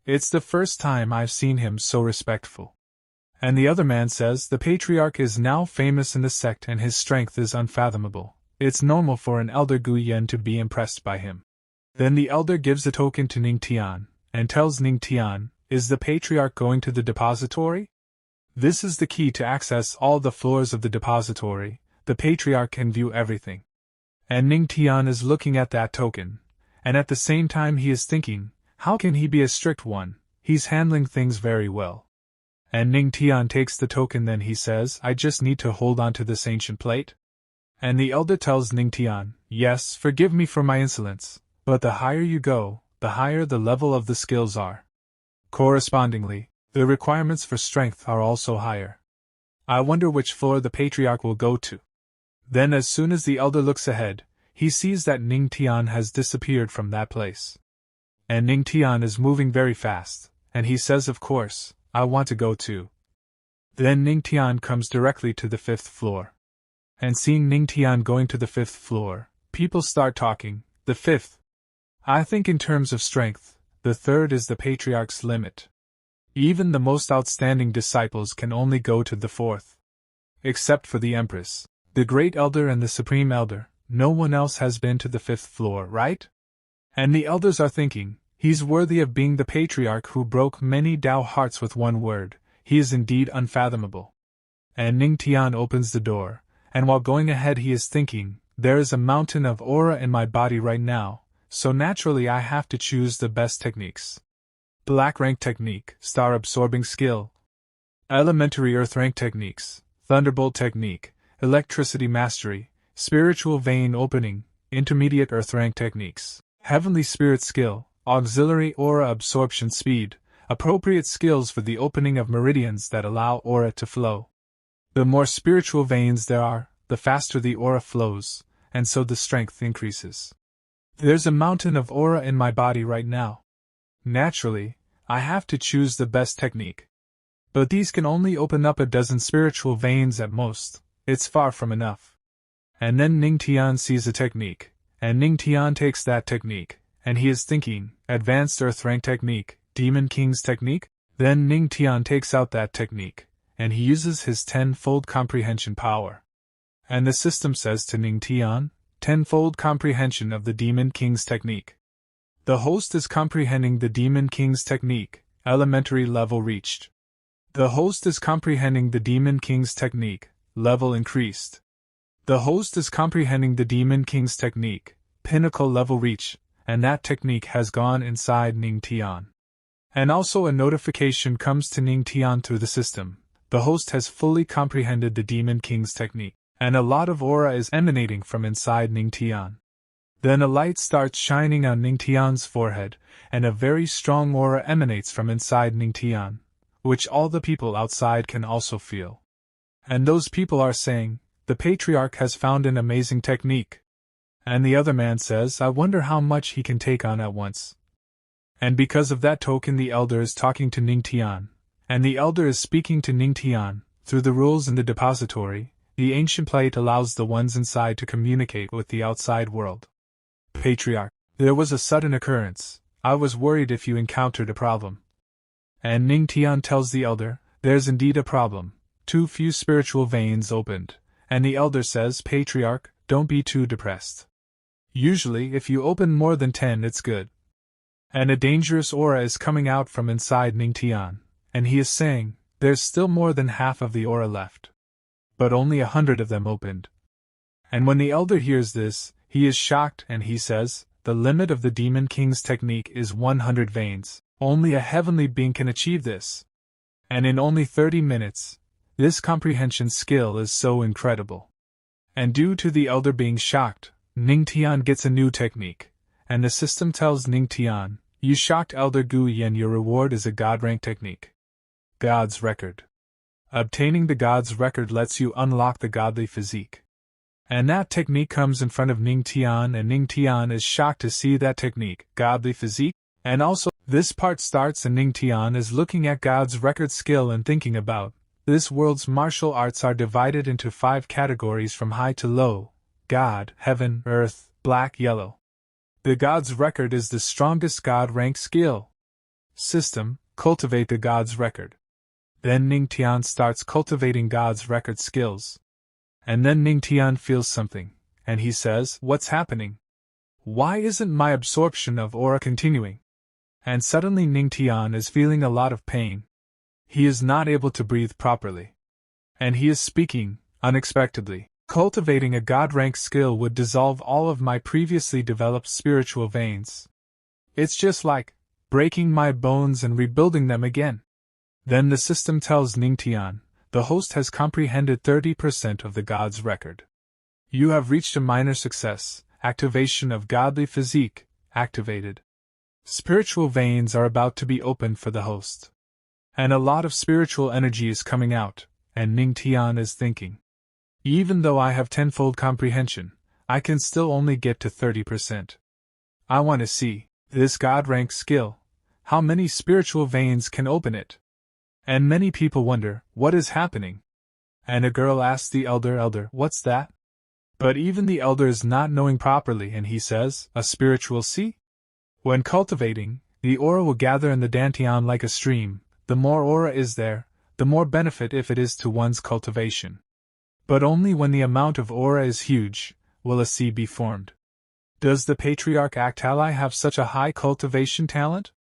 It's the first time I've seen him so respectful. And the other man says, the patriarch is now famous in the sect and his strength is unfathomable. It's normal for an elder Guyen to be impressed by him. Then the elder gives a token to Ning Tian, and tells Ning Tian, is the patriarch going to the depository? This is the key to access all the floors of the depository. The patriarch can view everything. And Ning Tian is looking at that token, and at the same time he is thinking, how can he be a strict one? He's handling things very well. And Ning Tian takes the token, then he says, I just need to hold on to this ancient plate. And the elder tells Ning Tian, yes, forgive me for my insolence, but the higher you go, the higher the level of the skills are. Correspondingly, the requirements for strength are also higher. I wonder which floor the patriarch will go to. Then as soon as the elder looks ahead, he sees that Ning Tian has disappeared from that place. And Ning Tian is moving very fast, and he says, of course, I want to go too. Then Ning Tian comes directly to the 5th floor. And seeing Ning Tian going to the 5th floor, people start talking, the 5th. I think in terms of strength, the 3rd is the patriarch's limit. Even the most outstanding disciples can only go to the 4th. Except for the Empress, the Great Elder and the Supreme Elder, no one else has been to the 5th floor, right? And the elders are thinking, he's worthy of being the patriarch who broke many Tao hearts with one word, he is indeed unfathomable. And Ning Tian opens the door, and while going ahead he is thinking, there is a mountain of aura in my body right now, so naturally I have to choose the best techniques. Black rank technique, star absorbing skill. Elementary earth rank techniques, thunderbolt technique, electricity mastery, spiritual vein opening, intermediate earth rank techniques, heavenly spirit skill, auxiliary aura absorption speed, appropriate skills for the opening of meridians that allow aura to flow. The more spiritual veins there are, the faster the aura flows, and so the strength increases. There's a mountain of aura in my body right now. Naturally, I have to choose the best technique. But these can only open up a dozen spiritual veins at most, it's far from enough. And then Ning Tian sees a technique, and Ning Tian takes that technique, and he is thinking, advanced earth rank technique, Demon King's technique? Then Ning Tian takes out that technique, and he uses his 10-fold comprehension power. And the system says to Ning Tian, 10-fold comprehension of the Demon King's technique. The host is comprehending the Demon King's technique, elementary level reached. The host is comprehending the Demon King's technique, level increased. The host is comprehending the Demon King's technique, pinnacle level reach, and that technique has gone inside Ning Tian. And also a notification comes to Ning Tian through the system. The host has fully comprehended the Demon King's technique, and a lot of aura is emanating from inside Ning Tian. Then a light starts shining on Ning Tian's forehead, and a very strong aura emanates from inside Ning Tian, which all the people outside can also feel. And those people are saying, the patriarch has found an amazing technique. And the other man says, I wonder how much he can take on at once. And because of that token, the elder is talking to Ning Tian, and the elder is speaking to Ning Tian. Through the rules in the depository, the ancient plate allows the ones inside to communicate with the outside world. Patriarch, there was a sudden occurrence. I was worried if you encountered a problem. And Ning Tian tells the elder, there's indeed a problem. Too few spiritual veins opened. And the elder says, Patriarch, don't be too depressed. Usually, if you open more than 10, it's good. And a dangerous aura is coming out from inside Ning Tian, and he is saying, there's still more than half of the aura left. But only 100 of them opened. And when the elder hears this, he is shocked and he says, the limit of the Demon King's technique is 100 veins. Only a heavenly being can achieve this. And in only 30 minutes, this comprehension skill is so incredible. And due to the elder being shocked, Ning Tian gets a new technique, and the system tells Ning Tian, you shocked Elder Gu Yen, your reward is a God rank technique. God's Record. Obtaining the God's Record lets you unlock the godly physique. And that technique comes in front of Ning Tian, and Ning Tian is shocked to see that technique, godly physique, and also, this part starts and Ning Tian is looking at God's Record skill and thinking about, this world's martial arts are divided into 5 categories from high to low, God, heaven, earth, black, yellow. The God's Record is the strongest God rank skill. System, cultivate the God's Record. Then Ning Tian starts cultivating God's Record skills. And then Ning Tian feels something, and he says, what's happening? Why isn't my absorption of aura continuing? And suddenly Ning Tian is feeling a lot of pain. He is not able to breathe properly. And he is speaking, unexpectedly. Cultivating a God-rank skill would dissolve all of my previously developed spiritual veins. It's just like breaking my bones and rebuilding them again. Then the system tells Ning Tian, the host has comprehended 30% of the God's Record. You have reached a minor success, activation of godly physique, activated. Spiritual veins are about to be opened for the host. And a lot of spiritual energy is coming out, and Ning Tian is thinking, even though I have tenfold comprehension, I can still only get to 30%. I want to see this God-rank skill. How many spiritual veins can open it? And many people wonder, what is happening? And a girl asks the elder, what's that? But even the elder is not knowing properly, and he says, a spiritual sea? When cultivating, the aura will gather in the dantian like a stream. The more aura is there, the more benefit if it is to one's cultivation. But only when the amount of aura is huge, will a sea be formed. Does the Patriarch Actali have such a high cultivation talent?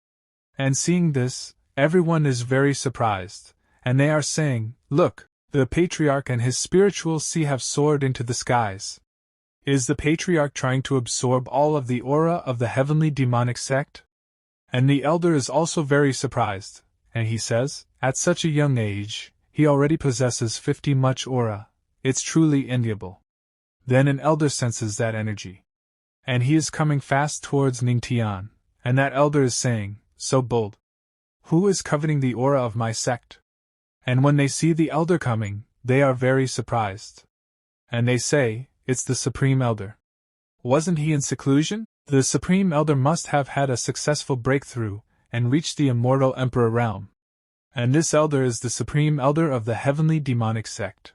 And seeing this, everyone is very surprised, and they are saying, look, the Patriarch and his spiritual sea have soared into the skies. Is the Patriarch trying to absorb all of the aura of the heavenly demonic sect? And the elder is also very surprised, and he says, at such a young age, he already possesses 50 much aura. It's truly enviable. Then an elder senses that energy. And he is coming fast towards Ning Tian, and that elder is saying, so bold. Who is coveting the aura of my sect? And when they see the elder coming, they are very surprised. And they say, it's the Supreme Elder. Wasn't he in seclusion? The Supreme Elder must have had a successful breakthrough, and reached the immortal Emperor realm. And this elder is the Supreme Elder of the heavenly demonic sect.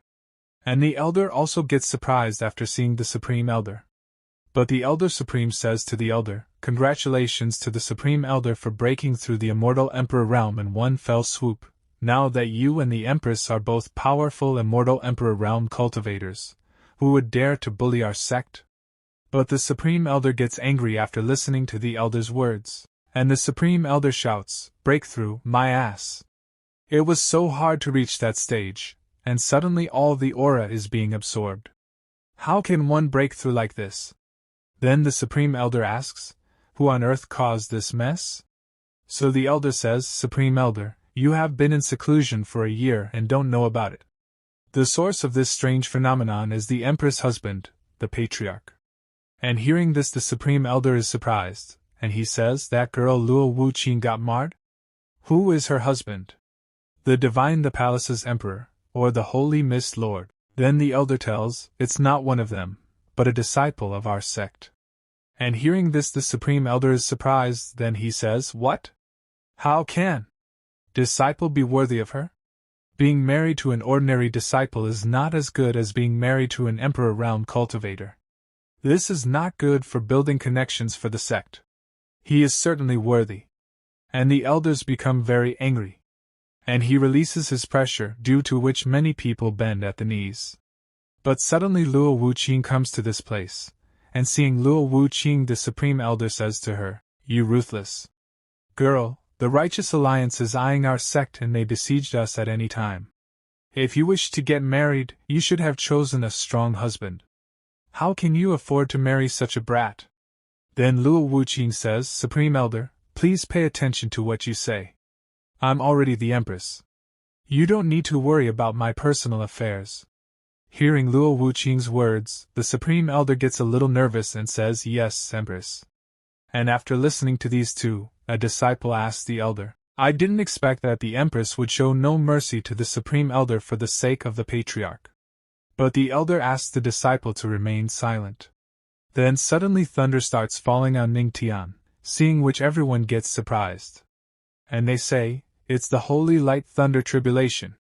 And the elder also gets surprised after seeing the Supreme Elder. But the Elder Supreme says to the elder, congratulations to the Supreme Elder for breaking through the immortal Emperor realm in one fell swoop. Now that you and the Empress are both powerful immortal Emperor realm cultivators, who would dare to bully our sect? But the Supreme Elder gets angry after listening to the elder's words, and the Supreme Elder shouts, breakthrough, my ass. It was so hard to reach that stage. And suddenly all the aura is being absorbed. How can one break through like this? Then the Supreme Elder asks, who on earth caused this mess? So the Elder says, Supreme Elder, you have been in seclusion for a year and don't know about it. The source of this strange phenomenon is the Empress' husband, the Patriarch. And hearing this, the Supreme Elder is surprised, and he says, that girl Luo Wuqing got marred? Who is her husband? The Divine, the Palace's Emperor, or the Holy Mist Lord? Then the Elder tells, it's not one of them, but a disciple of our sect. And hearing this, the Supreme Elder is surprised. Then he says, what? How can disciple be worthy of her? Being married to an ordinary disciple is not as good as being married to an emperor realm cultivator. This is not good for building connections for the sect. He is certainly worthy. And the elders become very angry. And he releases his pressure, due to which many people bend at the knees. But suddenly Luo Wuqing comes to this place, and seeing Luo Wuqing, the Supreme Elder says to her, you ruthless girl, the Righteous Alliance is eyeing our sect and may besiege us at any time. If you wish to get married, you should have chosen a strong husband. How can you afford to marry such a brat? Then Luo Wuqing says, Supreme Elder, please pay attention to what you say. I'm already the Empress. You don't need to worry about my personal affairs. Hearing Luo Wuqing's words, the Supreme Elder gets a little nervous and says, yes, Empress. And after listening to these two, a disciple asks the Elder, I didn't expect that the Empress would show no mercy to the Supreme Elder for the sake of the Patriarch. But the Elder asks the disciple to remain silent. Then suddenly thunder starts falling on Ning Tian, seeing which everyone gets surprised. And they say, it's the holy light thunder tribulation.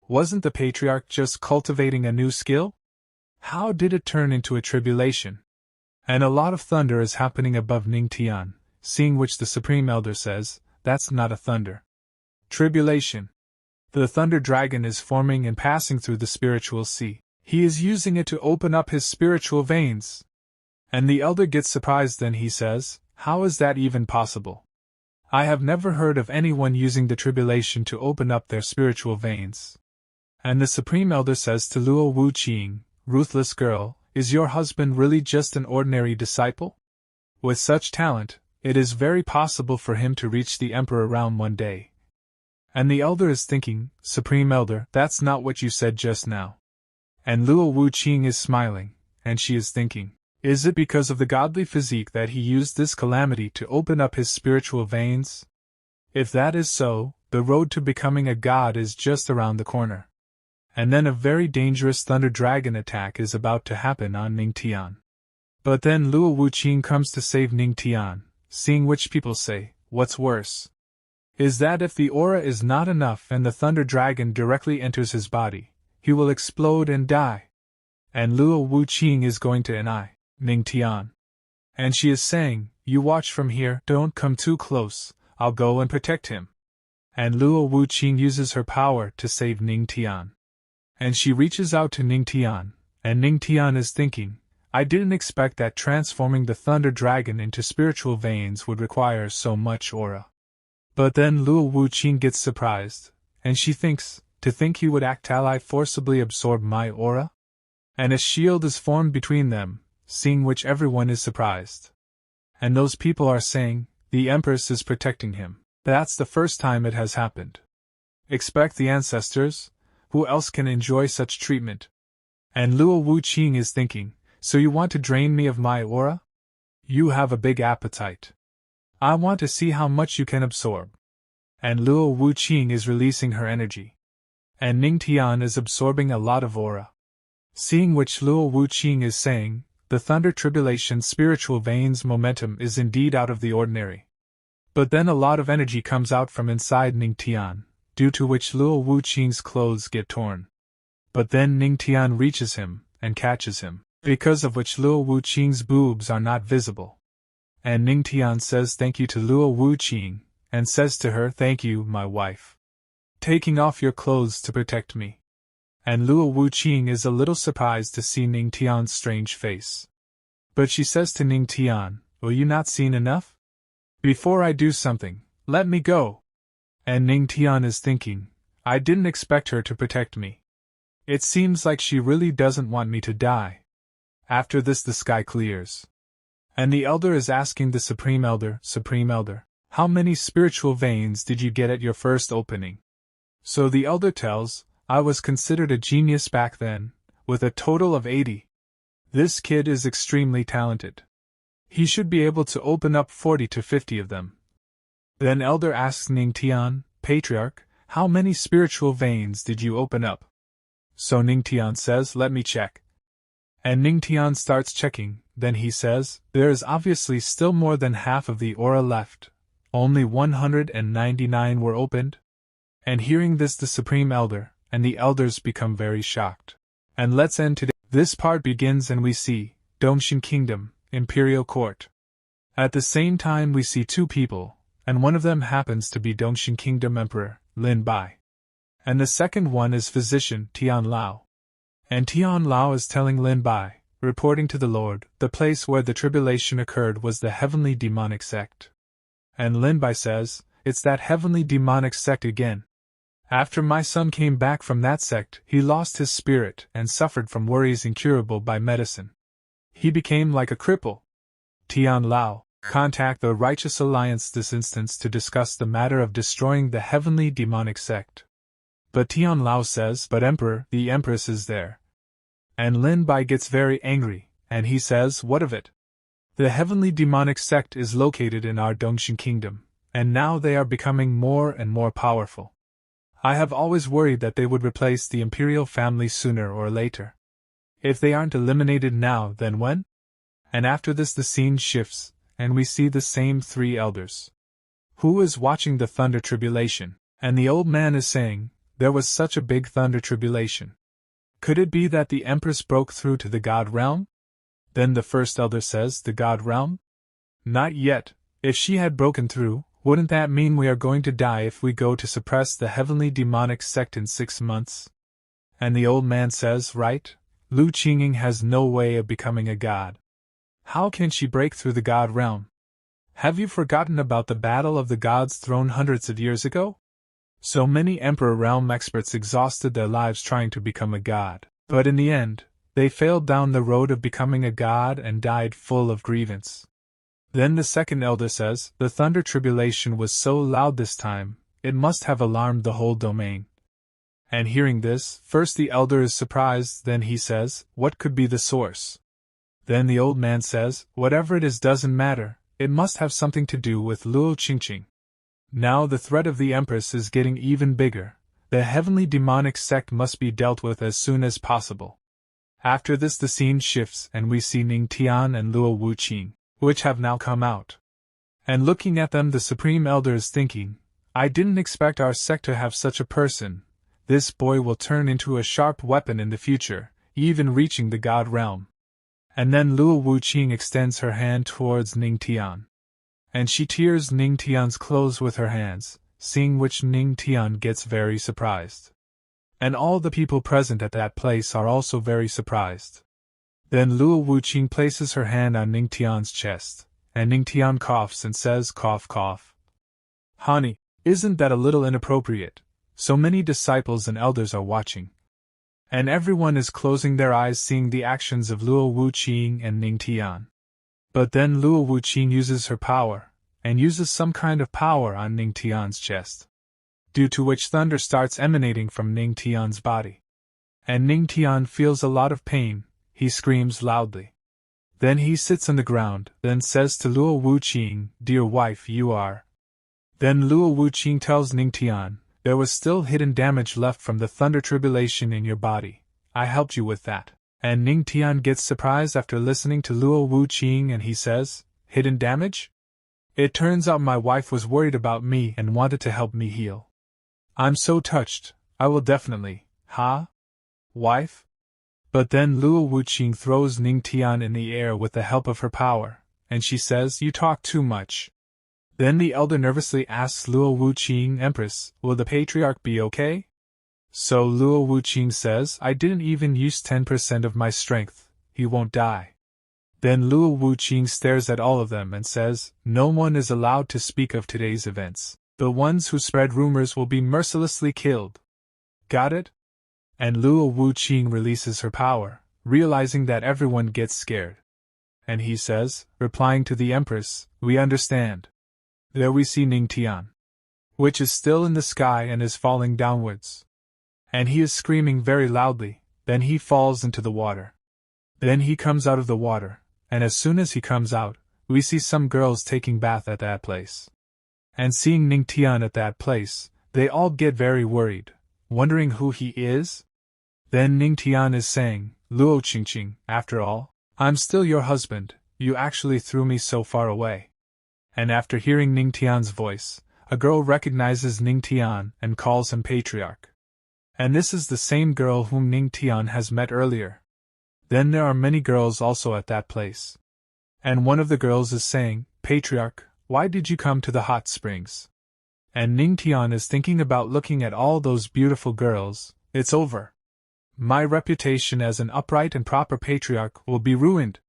Wasn't the Patriarch just cultivating a new skill? How did it turn into a tribulation? And a lot of thunder is happening above Ning Tian, seeing which the Supreme Elder says, that's not a thunder tribulation. The thunder dragon is forming and passing through the spiritual sea. He is using it to open up his spiritual veins. And the Elder gets surprised. Then he says, how is that even possible? I have never heard of anyone using the tribulation to open up their spiritual veins. And the Supreme Elder says to Luo Wuqing, ruthless girl, is your husband really just an ordinary disciple? With such talent, it is very possible for him to reach the Emperor realm one day. And the Elder is thinking, Supreme Elder, that's not what you said just now. And Luo Wuqing is smiling, and she is thinking, is it because of the godly physique that he used this calamity to open up his spiritual veins? If that is so, the road to becoming a god is just around the corner. And then a very dangerous thunder dragon attack is about to happen on Ning Tian. But then Luo Wuqing comes to save Ning Tian, seeing which people say, what's worse is that if the aura is not enough and the thunder dragon directly enters his body, he will explode and die. And Luo Wuqing is going to annihilate Ning Tian. And she is saying, you watch from here, don't come too close, I'll go and protect him. And Luo Wuqing uses her power to save Ning Tian. And she reaches out to Ning Tian, and Ning Tian is thinking, I didn't expect that transforming the thunder dragon into spiritual veins would require so much aura. But then Luo Wuqing gets surprised, and she thinks, to think he would actually forcibly absorb my aura? And a shield is formed between them, seeing which everyone is surprised. And those people are saying, the Empress is protecting him. That's the first time it has happened. Expect the ancestors? Who else can enjoy such treatment? And Luo Wuqing is thinking, so you want to drain me of my aura? You have a big appetite. I want to see how much you can absorb. And Luo Wuqing is releasing her energy. And Ning Tian is absorbing a lot of aura. Seeing which Luo Wuqing is saying, the thunder tribulation spiritual veins momentum is indeed out of the ordinary. But then a lot of energy comes out from inside Ning Tian, due to which Luo Wuqing's clothes get torn. But then Ning Tian reaches him, and catches him, because of which Luo Wuqing's boobs are not visible. And Ning Tian says thank you to Luo Wuqing, and says to her, thank you, my wife. Taking off your clothes to protect me. And Luo Wuqing is a little surprised to see Ning Tian's strange face. But she says to Ning Tian, will you not seen enough? Before I do something, let me go. And Ning Tian is thinking, I didn't expect her to protect me. It seems like she really doesn't want me to die. After this the sky clears. And the elder is asking the Supreme Elder, how many spiritual veins did you get at your first opening? So the elder tells, I was considered a genius back then, with a total of 80. This kid is extremely talented. He should be able to open up 40 to 50 of them. Then elder asks Ning Tian, patriarch, how many spiritual veins did you open up? So Ning Tian says, let me check. And Ning Tian starts checking, then he says, there is obviously still more than half of the aura left. Only 199 were opened. And hearing this the Supreme Elder, and the elders become very shocked. And let's end today. This part begins and we see, Dongshin Kingdom, Imperial Court. At the same time we see two people, and one of them happens to be Dongshin Kingdom Emperor, Lin Bai. And the second one is physician, Tian Lao. And Tian Lao is telling Lin Bai, reporting to the Lord, the place where the tribulation occurred was the heavenly demonic sect. And Lin Bai says, it's that heavenly demonic sect again. After my son came back from that sect, he lost his spirit and suffered from worries incurable by medicine. He became like a cripple. Tian Lao, contact the Righteous Alliance this instance to discuss the matter of destroying the heavenly demonic sect. But Tian Lao says, but Emperor, the Empress is there. And Lin Bai gets very angry, and he says, what of it? The heavenly demonic sect is located in our Dongshin Kingdom, and now they are becoming more and more powerful. I have always worried that they would replace the imperial family sooner or later. If they aren't eliminated now, then when? And after this the scene shifts, and we see the same three elders. Who is watching the thunder tribulation? And the old man is saying, there was such a big thunder tribulation. Could it be that the Empress broke through to the God realm? Then the first elder says, the God realm? Not yet. If she had broken through, wouldn't that mean we are going to die if we go to suppress the heavenly demonic sect in 6 months? And the old man says, right, Lu Qingying has no way of becoming a god. How can she break through the god realm? Have you forgotten about the battle of the gods thrown hundreds of years ago? So many Emperor Realm experts exhausted their lives trying to become a god, but in the end, they failed down the road of becoming a god and died full of grievance. Then the second elder says, the thunder tribulation was so loud this time, it must have alarmed the whole domain. And hearing this, first the elder is surprised, then he says, what could be the source? Then the old man says, whatever it is doesn't matter, it must have something to do with Luo Qingqing. Now the threat of the Empress is getting even bigger, the heavenly demonic sect must be dealt with as soon as possible. After this the scene shifts and we see Ning Tian and Luo Wuqing, which have now come out. And looking at them the Supreme Elder is thinking, I didn't expect our sect to have such a person. This boy will turn into a sharp weapon in the future, even reaching the God realm. And then Luo Wuqing extends her hand towards Ning Tian. And she tears Ning Tian's clothes with her hands, seeing which Ning Tian gets very surprised. And all the people present at that place are also very surprised. Then Luo Wuqing places her hand on Ning Tian's chest, and Ning Tian coughs and says, cough cough. Honey, isn't that a little inappropriate? So many disciples and elders are watching. And everyone is closing their eyes seeing the actions of Luo Wuqing and Ning Tian. But then Luo Wuqing uses her power, and uses some kind of power on Ning Tian's chest. Due to which thunder starts emanating from Ning Tian's body. And Ning Tian feels a lot of pain, he screams loudly. Then he sits on the ground, then says to Luo Wuqing, dear wife you are. Then Luo Wuqing tells Ning Tian, there was still hidden damage left from the thunder tribulation in your body, I helped you with that. And Ning Tian gets surprised after listening to Luo Wuqing and he says, hidden damage? It turns out my wife was worried about me and wanted to help me heal. I'm so touched, I will definitely, wife? But then Luo Wuqing throws Ning Tian in the air with the help of her power, and she says, you talk too much. Then the elder nervously asks Luo Wuqing, Empress, will the patriarch be okay? So Luo Wuqing says, I didn't even use 10% of my strength, he won't die. Then Luo Wuqing stares at all of them and says, no one is allowed to speak of today's events. The ones who spread rumors will be mercilessly killed. Got it? And Luo Wuqing releases her power, realizing that everyone gets scared. And he says, replying to the Empress, "We understand." There we see Ning Tian, which is still in the sky and is falling downwards. And he is screaming very loudly, then he falls into the water. Then he comes out of the water, and as soon as he comes out, we see some girls taking bath at that place. And seeing Ning Tian at that place, they all get very worried, wondering who he is. Then Ning Tian is saying, "Luo Qingqing, after all, I'm still your husband, you actually threw me so far away." And after hearing Ning Tian's voice, a girl recognizes Ning Tian and calls him Patriarch. And this is the same girl whom Ning Tian has met earlier. Then there are many girls also at that place. And one of the girls is saying, "Patriarch, why did you come to the hot springs?" And Ning Tian is thinking about looking at all those beautiful girls. It's over. My reputation as an upright and proper patriarch will be ruined.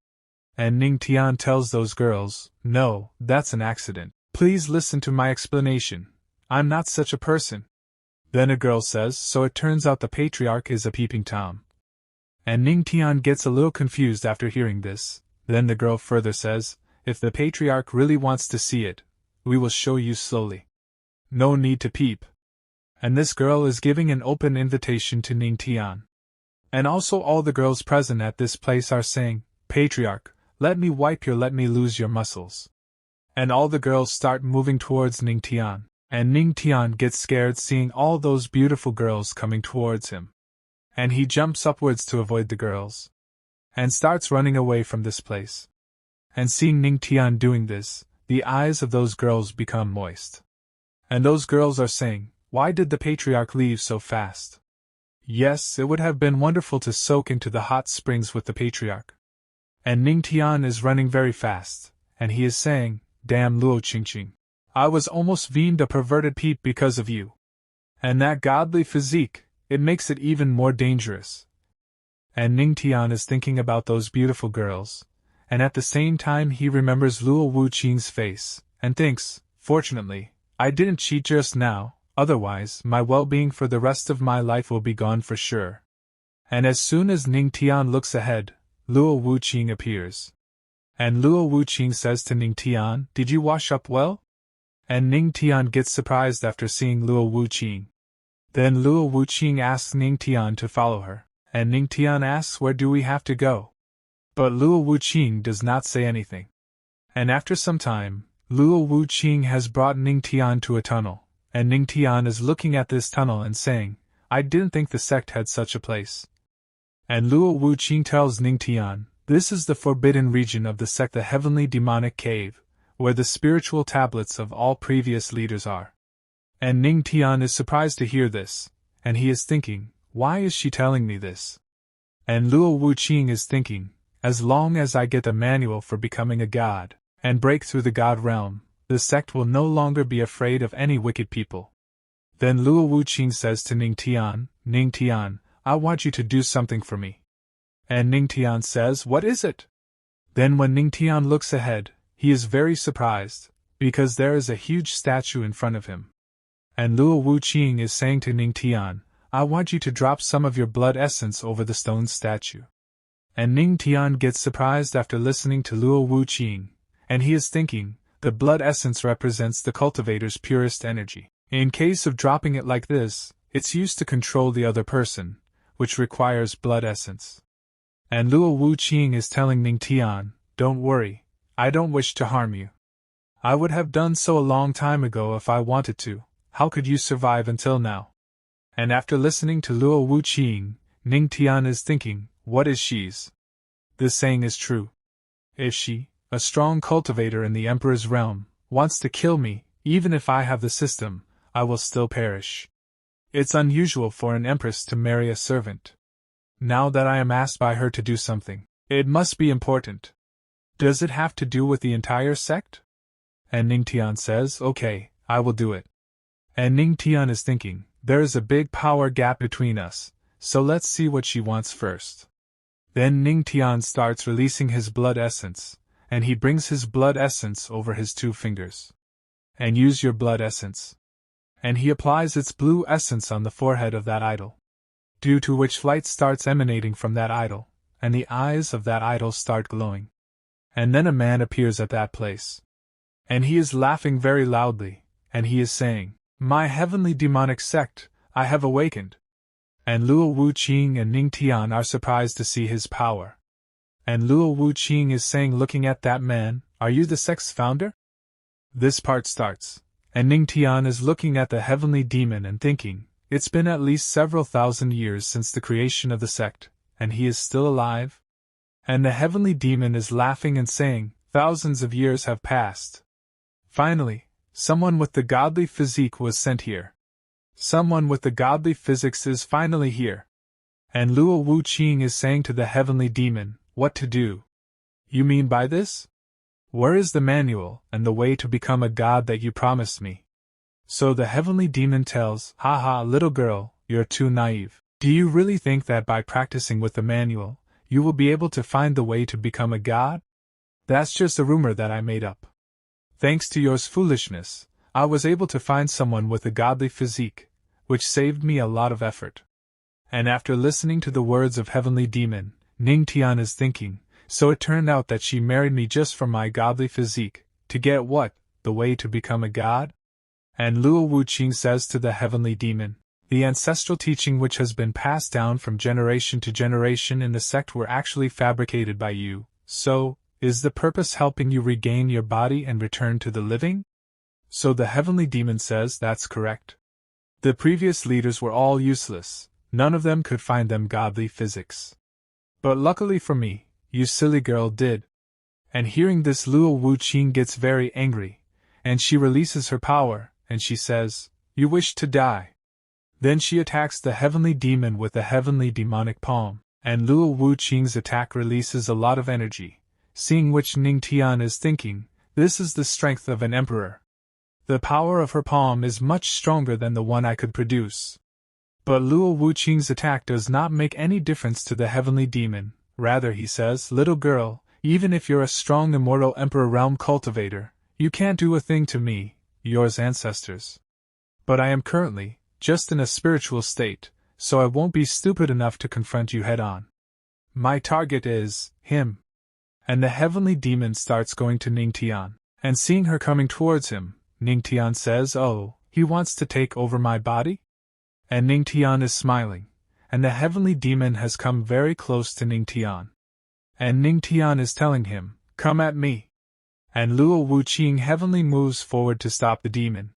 And Ning Tian tells those girls, "No, that's an accident. Please listen to my explanation. I'm not such a person." Then a girl says, "So it turns out the patriarch is a peeping Tom." And Ning Tian gets a little confused after hearing this. Then the girl further says, "If the patriarch really wants to see it, we will show you slowly. No need to peep." And this girl is giving an open invitation to Ning Tian. And also all the girls present at this place are saying, "Patriarch, let me lose your muscles." And all the girls start moving towards Ning Tian, and Ning Tian gets scared seeing all those beautiful girls coming towards him. And he jumps upwards to avoid the girls, and starts running away from this place. And seeing Ning Tian doing this, the eyes of those girls become moist. And those girls are saying, "Why did the patriarch leave so fast?" Yes, it would have been wonderful to soak into the hot springs with the patriarch. And Ning Tian is running very fast, and he is saying, "Damn Luo Qingqing, I was almost deemed a perverted peep because of you. And that godly physique, it makes it even more dangerous." And Ning Tian is thinking about those beautiful girls, and at the same time he remembers Luo Wuqing's face, and thinks, "Fortunately, I didn't cheat just now, otherwise my well-being for the rest of my life will be gone for sure." And as soon as Ning Tian looks ahead, Luo Wuqing appears. And Luo Wuqing says to Ning Tian, "Did you wash up well?" And Ning Tian gets surprised after seeing Luo Wuqing. Then Luo Wuqing asks Ning Tian to follow her, and Ning Tian asks, "Where do we have to go?" But Luo Wuqing does not say anything. And after some time, Luo Wuqing has brought Ning Tian to a tunnel, and Ning Tian is looking at this tunnel and saying, "I didn't think the sect had such a place." And Luo Wuqing tells Ning Tian, "This is the forbidden region of the sect, the heavenly demonic cave, where the spiritual tablets of all previous leaders are." And Ning Tian is surprised to hear this, and he is thinking, "Why is she telling me this?" And Luo Wuqing is thinking, "As long as I get the manual for becoming a god, and break through the god realm, the sect will no longer be afraid of any wicked people." Then Luo Wuqing says to Ning Tian, "Ning Tian, I want you to do something for me." And Ning Tian says, "What is it?" Then when Ning Tian looks ahead, he is very surprised, because there is a huge statue in front of him. And Luo Wuqing is saying to Ning Tian, "I want you to drop some of your blood essence over the stone statue." And Ning Tian gets surprised after listening to Luo Wuqing, and he is thinking, the blood essence represents the cultivator's purest energy. In case of dropping it like this, it's used to control the other person, which requires blood essence. And Luo Wuqing is telling Ning Tian, "Don't worry, I don't wish to harm you. I would have done so a long time ago if I wanted to. How could you survive until now?" And after listening to Luo Wuqing, Ning Tian is thinking, what is she's? This saying is true. If she, a strong cultivator in the Emperor's realm, wants to kill me, even if I have the system, I will still perish. It's unusual for an empress to marry a servant. Now that I am asked by her to do something, it must be important. Does it have to do with the entire sect? And Ning Tian says, "Okay, I will do it." And Ning Tian is thinking, there is a big power gap between us, so let's see what she wants first. Then Ning Tian starts releasing his blood essence, and he brings his blood essence over his 2 fingers. And use your blood essence. And he applies its blue essence on the forehead of that idol. Due to which light starts emanating from that idol, and the eyes of that idol start glowing. And then a man appears at that place. And he is laughing very loudly, and he is saying, "My heavenly demonic sect, I have awakened." And Luo Wuqing and Ning Tian are surprised to see his power. And Luo Wuqing is saying, looking at that man, "Are you the sect's founder?" This part starts, and Ning Tian is looking at the heavenly demon and thinking, it's been at least several thousand years since the creation of the sect, and he is still alive? And the heavenly demon is laughing and saying, thousands of years have passed. Finally, someone with the godly physique was sent here. Someone with the godly physics is finally here. And Luo Wuqing is saying to the heavenly demon, what to do? You mean by this? Where is the manual and the way to become a god that you promised me? So the heavenly demon tells, haha, little girl, you're too naive. Do you really think that by practicing with the manual, you will be able to find the way to become a god? That's just a rumor that I made up. Thanks to yours foolishness, I was able to find someone with a godly physique, which saved me a lot of effort. And after listening to the words of heavenly demon, Ning Tian is thinking, so it turned out that she married me just for my godly physique, to get what? The way to become a god? And Luo Wuqing says to the heavenly demon, the ancestral teaching which has been passed down from generation to generation in the sect were actually fabricated by you, so, is the purpose helping you regain your body and return to the living? So the heavenly demon says that's correct. The previous leaders were all useless, none of them could find them godly physics. But luckily for me, you silly girl did. And hearing this, Luo Wuqing gets very angry, and she releases her power, and she says, you wish to die. Then she attacks the heavenly demon with the heavenly demonic palm, and Luo Wuqing's attack releases a lot of energy, seeing which Ning Tian is thinking, this is the strength of an emperor. The power of her palm is much stronger than the one I could produce. But Luo Wuqing's attack does not make any difference to the heavenly demon, rather he says, little girl, even if you're a strong immortal emperor realm cultivator, you can't do a thing to me, yours ancestors. But I am currently, just in a spiritual state, so I won't be stupid enough to confront you head on. My target is, him. And the heavenly demon starts going to Ning Tian, and seeing her coming towards him, Ning Tian says, oh, he wants to take over my body? And Ning Tian is smiling, and the heavenly demon has come very close to Ning Tian. And Ning Tian is telling him, come at me. And Luo Wuqing heavenly moves forward to stop the demon.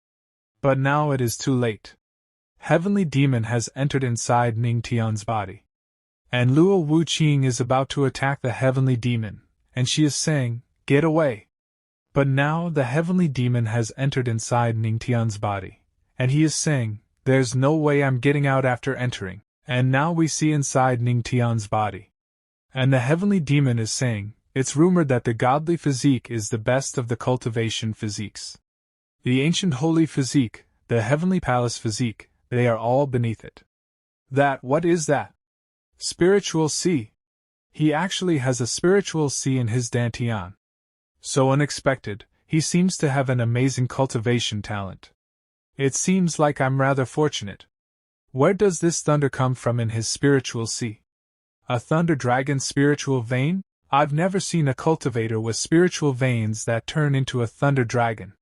But now it is too late. Heavenly demon has entered inside Ning Tian's body. And Luo Wuqing is about to attack the heavenly demon, and she is saying, get away. But now the heavenly demon has entered inside Ning Tian's body, and he is saying, there's no way I'm getting out after entering, and now we see inside Ning Tian's body. And the heavenly demon is saying, it's rumored that the godly physique is the best of the cultivation physiques. The ancient holy physique, the heavenly palace physique, they are all beneath it. What is that? Spiritual C. He actually has a spiritual C in his dantian. So unexpected, he seems to have an amazing cultivation talent. It seems like I'm rather fortunate. Where does this thunder come from in his spiritual C? A thunder dragon spiritual vein? I've never seen a cultivator with spiritual veins that turn into a thunder dragon.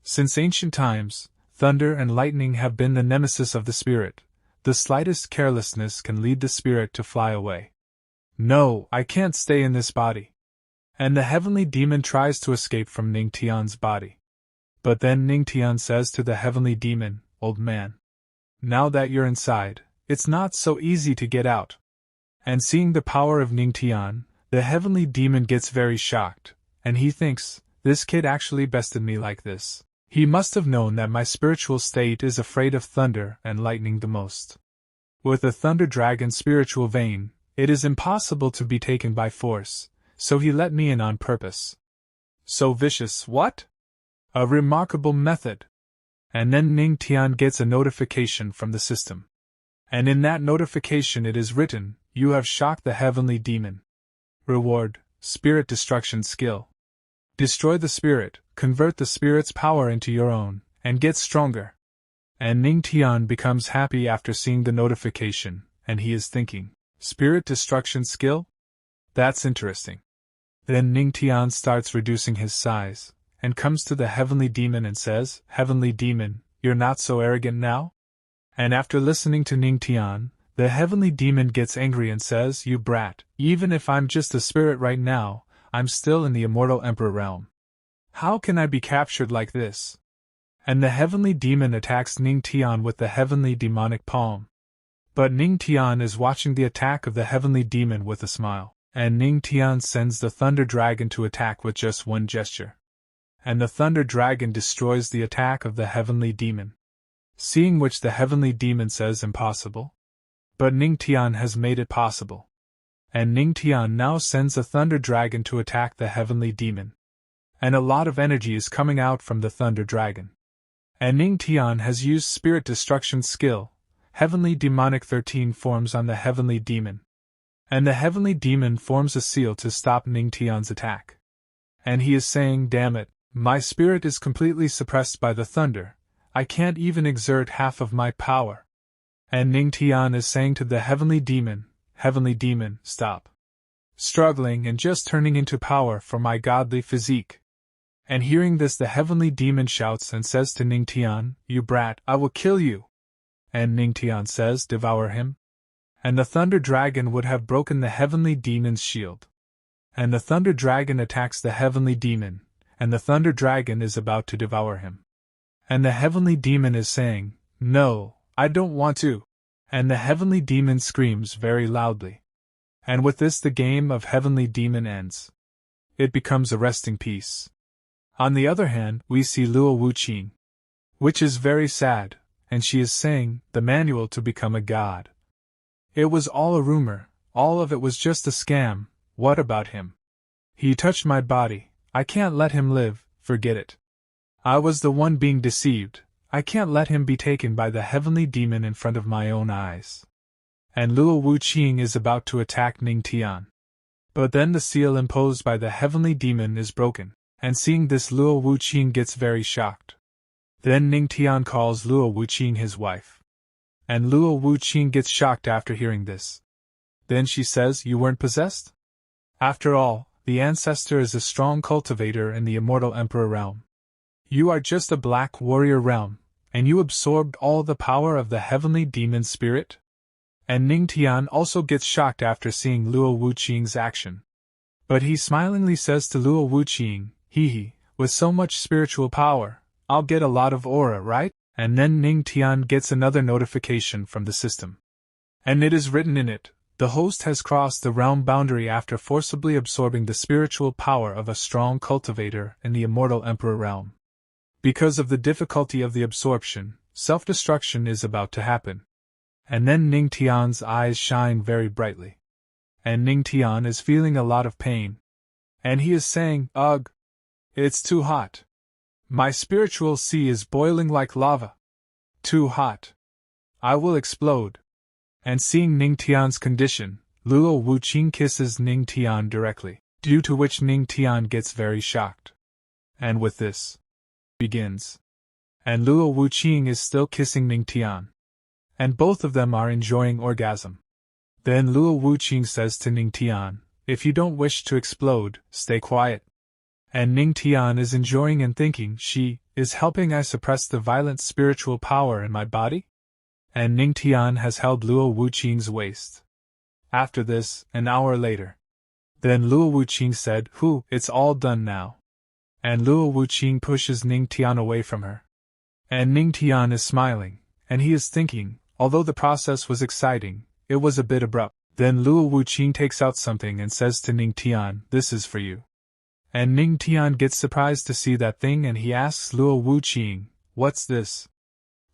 Since ancient times, thunder and lightning have been the nemesis of the spirit. The slightest carelessness can lead the spirit to fly away. No, I can't stay in this body. And the heavenly demon tries to escape from Ning Tian's body. But then Ning Tian says to the heavenly demon, old man, now that you're inside, it's not so easy to get out. And seeing the power of Ning Tian, the heavenly demon gets very shocked, and he thinks, this kid actually bested me like this. He must have known that my spiritual state is afraid of thunder and lightning the most. With a thunder dragon spiritual vein, it is impossible to be taken by force, so he let me in on purpose. So vicious, what? A remarkable method. And then Ning Tian gets a notification from the system. And in that notification it is written, you have shocked the heavenly demon. Reward, spirit destruction skill. Destroy the spirit, convert the spirit's power into your own, and get stronger. And Ning Tian becomes happy after seeing the notification, and he is thinking, spirit destruction skill? That's interesting. Then Ning Tian starts reducing his size, and comes to the heavenly demon and says, Heavenly demon, you're not so arrogant now? And after listening to Ning Tian, the heavenly demon gets angry and says, You brat, even if I'm just a spirit right now, I'm still in the immortal emperor realm. How can I be captured like this? And the heavenly demon attacks Ning Tian with the heavenly demonic palm. But Ning Tian is watching the attack of the heavenly demon with a smile, and Ning Tian sends the thunder dragon to attack with just one gesture. And the thunder dragon destroys the attack of the heavenly demon. Seeing which the heavenly demon says impossible. But Ning Tian has made it possible. And Ning Tian now sends a thunder dragon to attack the heavenly demon. And a lot of energy is coming out from the thunder dragon. And Ning Tian has used spirit destruction skill. Heavenly demonic 13 forms on the heavenly demon. And the heavenly demon forms a seal to stop Ning Tian's attack. And he is saying, Damn it, my spirit is completely suppressed by the thunder. I can't even exert half of my power. And Ning Tian is saying to the heavenly demon, stop struggling and just turning into power for my godly physique. And hearing this, the heavenly demon shouts and says to Ning Tian, You brat, I will kill you. And Ning Tian says, Devour him. And the thunder dragon would have broken the heavenly demon's shield. And the thunder dragon attacks the heavenly demon, and the thunder dragon is about to devour him. And the heavenly demon is saying, No, I don't want to. And the heavenly demon screams very loudly. And with this the game of heavenly demon ends. It becomes a resting peace. On the other hand, we see Luo Wuqing, which is very sad, and she is saying, the manual to become a god. It was all a rumor, all of it was just a scam. What about him? He touched my body, I can't let him live, forget it. I was the one being deceived, I can't let him be taken by the heavenly demon in front of my own eyes. And Luo Wuqing is about to attack Ning Tian. But then the seal imposed by the heavenly demon is broken, and seeing this Luo Wuqing gets very shocked. Then Ning Tian calls Luo Wuqing his wife. And Luo Wuqing gets shocked after hearing this. Then she says, You weren't possessed? After all, the ancestor is a strong cultivator in the immortal emperor realm. You are just a black warrior realm, and you absorbed all the power of the heavenly demon spirit? And Ning Tian also gets shocked after seeing Luo Wuqing's action. But he smilingly says to Luo Wuqing, with so much spiritual power, I'll get a lot of aura, right? And then Ning Tian gets another notification from the system. And it is written in it, the host has crossed the realm boundary after forcibly absorbing the spiritual power of a strong cultivator in the immortal emperor realm. Because of the difficulty of the absorption, self-destruction is about to happen. And then Ning Tian's eyes shine very brightly. And Ning Tian is feeling a lot of pain. And he is saying, Ugh! It's too hot. My spiritual sea is boiling like lava. Too hot. I will explode. And seeing Ning Tian's condition, Luo Wuqing kisses Ning Tian directly, due to which Ning Tian gets very shocked. And with this, begins. And Luo Wuqing is still kissing Ning Tian. And both of them are enjoying orgasm. Then Luo Wuqing says to Ning Tian, If you don't wish to explode, stay quiet. And Ning Tian is enjoying and thinking, She is helping I suppress the violent spiritual power in my body? And Ning Tian has held Luo Wuqing's waist. After this, an hour later. Then Luo Wuqing said, It's all done now. And Luo Wuqing pushes Ning Tian away from her. And Ning Tian is smiling, and he is thinking, although the process was exciting, it was a bit abrupt. Then Luo Wuqing takes out something and says to Ning Tian, This is for you. And Ning Tian gets surprised to see that thing and he asks Luo Wuqing, What's this?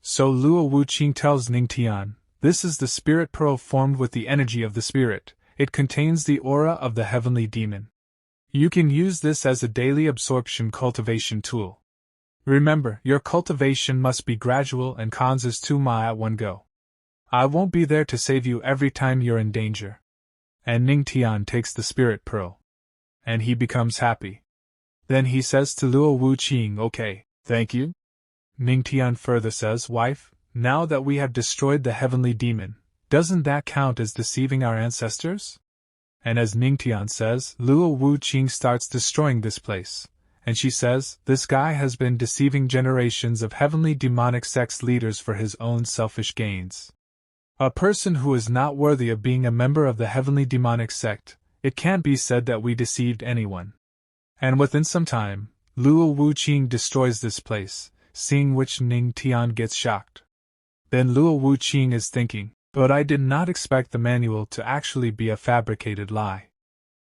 So Luo Wuqing tells Ning Tian, This is the spirit pearl formed with the energy of the spirit, it contains the aura of the heavenly demon. You can use this as a daily absorption cultivation tool. Remember, your cultivation must be gradual and cleanses 2 ma at one go. I won't be there to save you every time you're in danger. And Ning Tian takes the spirit pearl. And he becomes happy. Then he says to Luo Wuqing, Okay, thank you. Ning Tian further says, Wife, now that we have destroyed the heavenly demon, doesn't that count as deceiving our ancestors? And as Ning Tian says, Luo Wuqing starts destroying this place. And she says, this guy has been deceiving generations of heavenly demonic sex leaders for his own selfish gains. A person who is not worthy of being a member of the heavenly demonic sect, it can't be said that we deceived anyone. And within some time, Luo Wuqing destroys this place, seeing which Ning Tian gets shocked. Then Luo Wuqing is thinking, but I did not expect the manual to actually be a fabricated lie.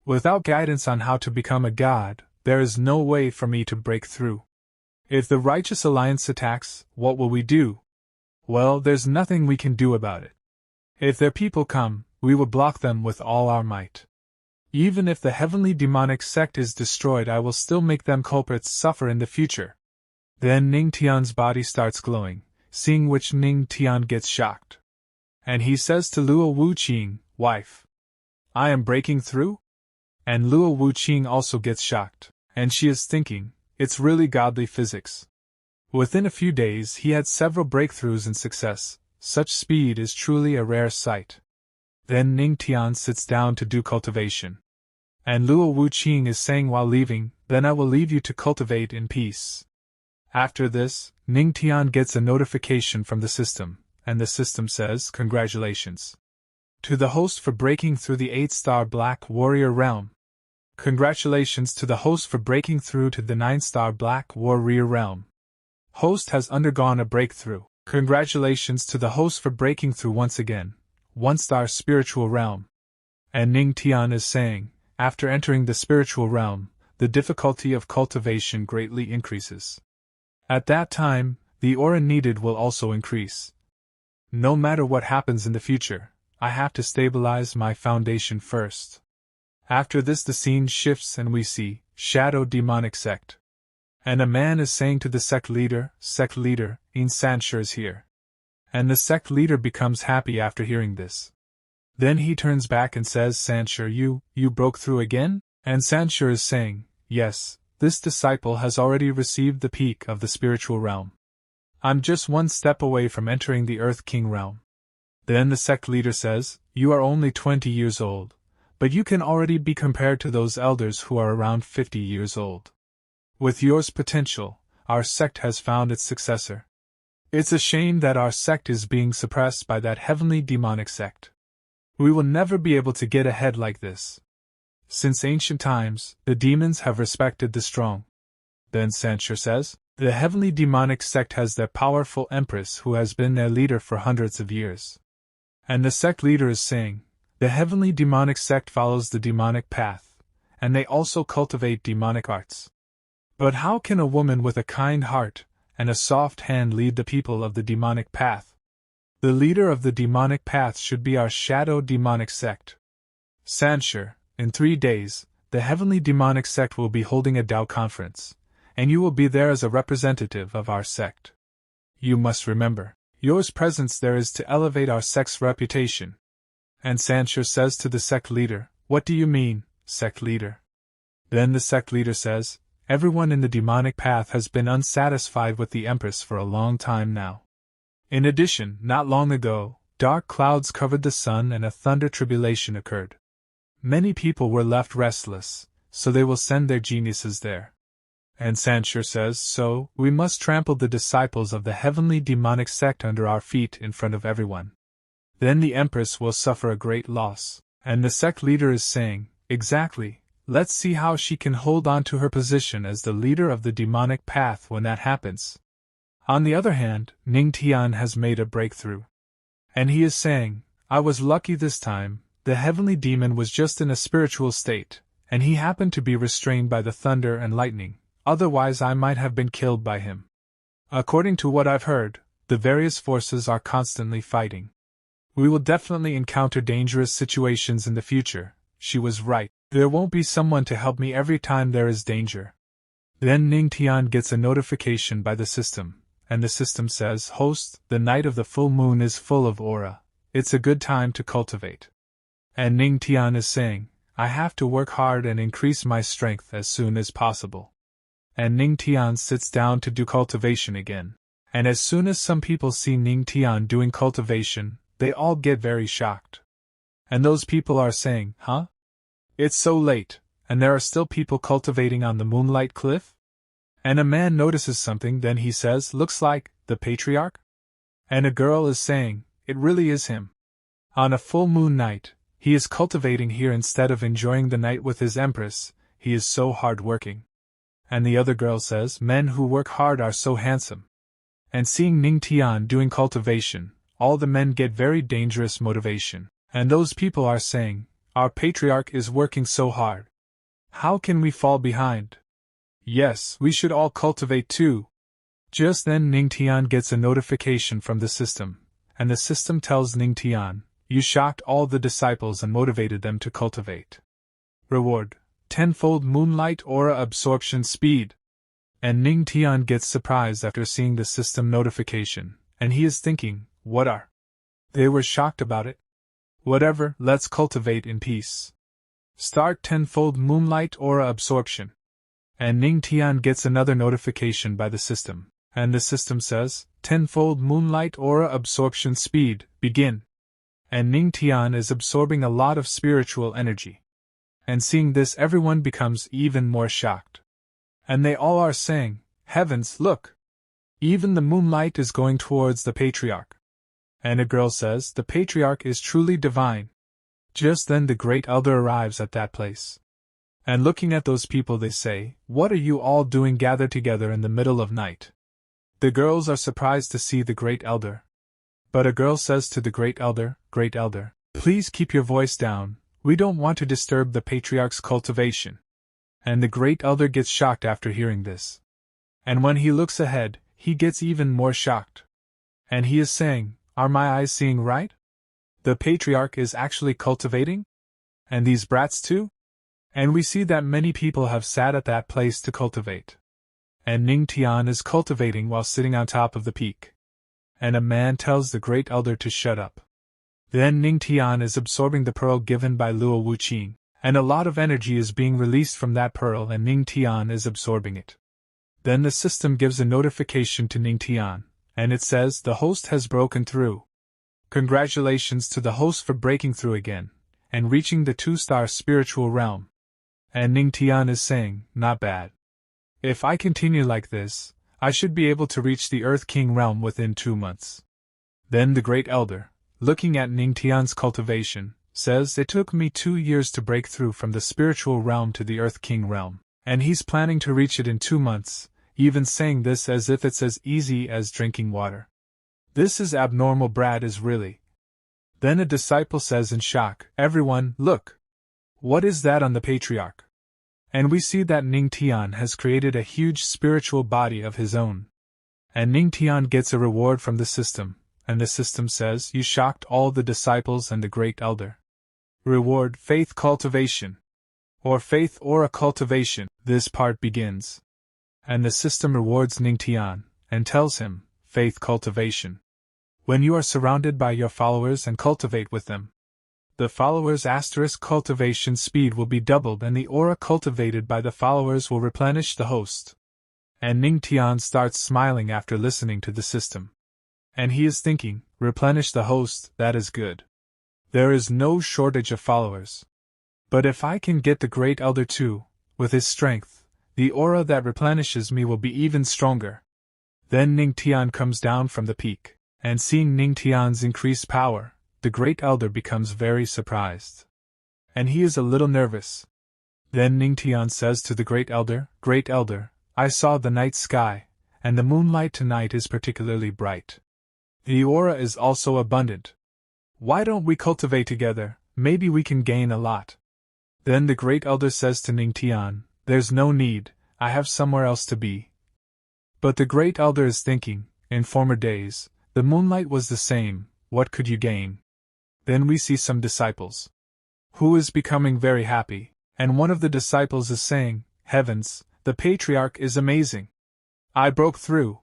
Without guidance on how to become a god, there is no way for me to break through. If the Righteous Alliance attacks, what will we do? Well, there's nothing we can do about it. If their people come, we will block them with all our might. Even if the heavenly demonic sect is destroyed, I will still make them culprits suffer in the future. Then Ning Tian's body starts glowing, seeing which Ning Tian gets shocked. And he says to Luo Wuqing, wife, I am breaking through? And Luo Wuqing also gets shocked, and she is thinking, it's really godly physics. Within a few days he had several breakthroughs and success. Such speed is truly a rare sight. Then Ning Tian sits down to do cultivation. And Luo Wuqing is saying while leaving, then I will leave you to cultivate in peace. After this, Ning Tian gets a notification from the system, and the system says, congratulations to the host for breaking through the 8-star Black Warrior realm. Congratulations to the host for breaking through to the 9-star Black Warrior realm. Host has undergone a breakthrough. Congratulations to the host for breaking through once again, 1-star spiritual realm. And Ning Tian is saying, after entering the spiritual realm, the difficulty of cultivation greatly increases. At that time, the aura needed will also increase. No matter what happens in the future, I have to stabilize my foundation first. After this the scene shifts and we see Shadow Demonic Sect. And a man is saying to the sect leader, Ancestor is here. And the sect leader becomes happy after hearing this. Then he turns back and says, Ancestor, you broke through again? And Ancestor is saying, yes, this disciple has already received the peak of the spiritual realm. I'm just one step away from entering the Earth King realm. Then the sect leader says, you are only 20 years old, but you can already be compared to those elders who are around 50 years old. With yours potential, our sect has found its successor. It's a shame that our sect is being suppressed by that heavenly demonic sect. We will never be able to get ahead like this. Since ancient times, the demons have respected the strong. Then Ancestor says, the heavenly demonic sect has their powerful empress who has been their leader for hundreds of years. And the sect leader is saying, the heavenly demonic sect follows the demonic path, and they also cultivate demonic arts. But how can a woman with a kind heart and a soft hand lead the people of the demonic path? The leader of the demonic path should be our shadow demonic sect. Ancestor, in 3 days, the heavenly demonic sect will be holding a Tao conference, and you will be there as a representative of our sect. You must remember, yours presence there is to elevate our sect's reputation. And Ancestor says to the sect leader, what do you mean, sect leader? Then the sect leader says, everyone in the demonic path has been unsatisfied with the Empress for a long time now. In addition, not long ago, dark clouds covered the sun and a thunder tribulation occurred. Many people were left restless, so they will send their geniuses there. And Ancestor says, so, we must trample the disciples of the heavenly demonic sect under our feet in front of everyone. Then the Empress will suffer a great loss, and the sect leader is saying, exactly. Let's see how she can hold on to her position as the leader of the demonic path when that happens. On the other hand, Ning Tian has made a breakthrough. And he is saying, I was lucky this time, the heavenly demon was just in a spiritual state, and he happened to be restrained by the thunder and lightning, otherwise I might have been killed by him. According to what I've heard, the various forces are constantly fighting. We will definitely encounter dangerous situations in the future. She was right. There won't be someone to help me every time there is danger. Then Ning Tian gets a notification by the system, and the system says, host, the night of the full moon is full of aura. It's a good time to cultivate. And Ning Tian is saying, I have to work hard and increase my strength as soon as possible. And Ning Tian sits down to do cultivation again. And as soon as some people see Ning Tian doing cultivation, they all get very shocked. And those people are saying, huh? It's so late, and there are still people cultivating on the Moonlight Cliff? And a man notices something, then he says, looks like the patriarch? And a girl is saying, it really is him. On a full moon night, he is cultivating here instead of enjoying the night with his empress, he is so hard-working. And the other girl says, men who work hard are so handsome. And seeing Ning Tian doing cultivation, all the men get very dangerous motivation. And those people are saying, our patriarch is working so hard. How can we fall behind? Yes, we should all cultivate too. Just then Ning Tian gets a notification from the system, and the system tells Ning Tian, you shocked all the disciples and motivated them to cultivate. Reward, tenfold moonlight aura absorption speed. And Ning Tian gets surprised after seeing the system notification, and he is thinking, what are? They were shocked about it. Whatever, let's cultivate in peace. Start tenfold moonlight aura absorption. And Ning Tian gets another notification by the system, and the system says, tenfold moonlight aura absorption speed, begin. And Ning Tian is absorbing a lot of spiritual energy. And seeing this, everyone becomes even more shocked. And they all are saying, heavens, look! Even the moonlight is going towards the patriarch. And a girl says, the patriarch is truly divine. Just then the great elder arrives at that place. And looking at those people they say, what are you all doing gathered together in the middle of night? The girls are surprised to see the great elder. But a girl says to the great elder, please keep your voice down, we don't want to disturb the patriarch's cultivation. And the great elder gets shocked after hearing this. And when he looks ahead, he gets even more shocked. And he is saying, are my eyes seeing right? The patriarch is actually cultivating? And these brats too? And we see that many people have sat at that place to cultivate. And Ning Tian is cultivating while sitting on top of the peak. And a man tells the great elder to shut up. Then Ning Tian is absorbing the pearl given by Luo Wuqing, and a lot of energy is being released from that pearl and Ning Tian is absorbing it. Then the system gives a notification to Ning Tian, and it says the host has broken through. Congratulations to the host for breaking through again, and reaching the 2-star spiritual realm. And Ning Tian is saying, not bad. If I continue like this, I should be able to reach the Earth King realm within 2 months. Then the great elder, looking at Ning Tian's cultivation, says it took me 2 years to break through from the spiritual realm to the Earth King realm, and he's planning to reach it in 2 months, even saying this as if it's as easy as drinking water. This is abnormal, Brad is really. Then a disciple says in shock, everyone, look! What is that on the patriarch? And we see that Ning Tian has created a huge spiritual body of his own. And Ning Tian gets a reward from the system, and the system says, you shocked all the disciples and the great elder. Reward, faith cultivation. Or faith aura cultivation, this part begins. And the system rewards Ning Tian, and tells him, faith cultivation. When you are surrounded by your followers and cultivate with them, the followers' cultivation speed will be doubled and the aura cultivated by the followers will replenish the host. And Ning Tian starts smiling after listening to the system. And he is thinking, replenish the host, that is good. There is no shortage of followers. But if I can get the great elder too, with his strength, the aura that replenishes me will be even stronger. Then Ning Tian comes down from the peak, and seeing Ning Tian's increased power, the great elder becomes very surprised. And he is a little nervous. Then Ning Tian says to the great elder, I saw the night sky, and the moonlight tonight is particularly bright. The aura is also abundant. Why don't we cultivate together, maybe we can gain a lot. Then the great elder says to Ning Tian, there's no need, I have somewhere else to be. But the great elder is thinking, in former days, the moonlight was the same, what could you gain? Then we see some disciples, who is becoming very happy, and one of the disciples is saying, heavens, the patriarch is amazing. I broke through.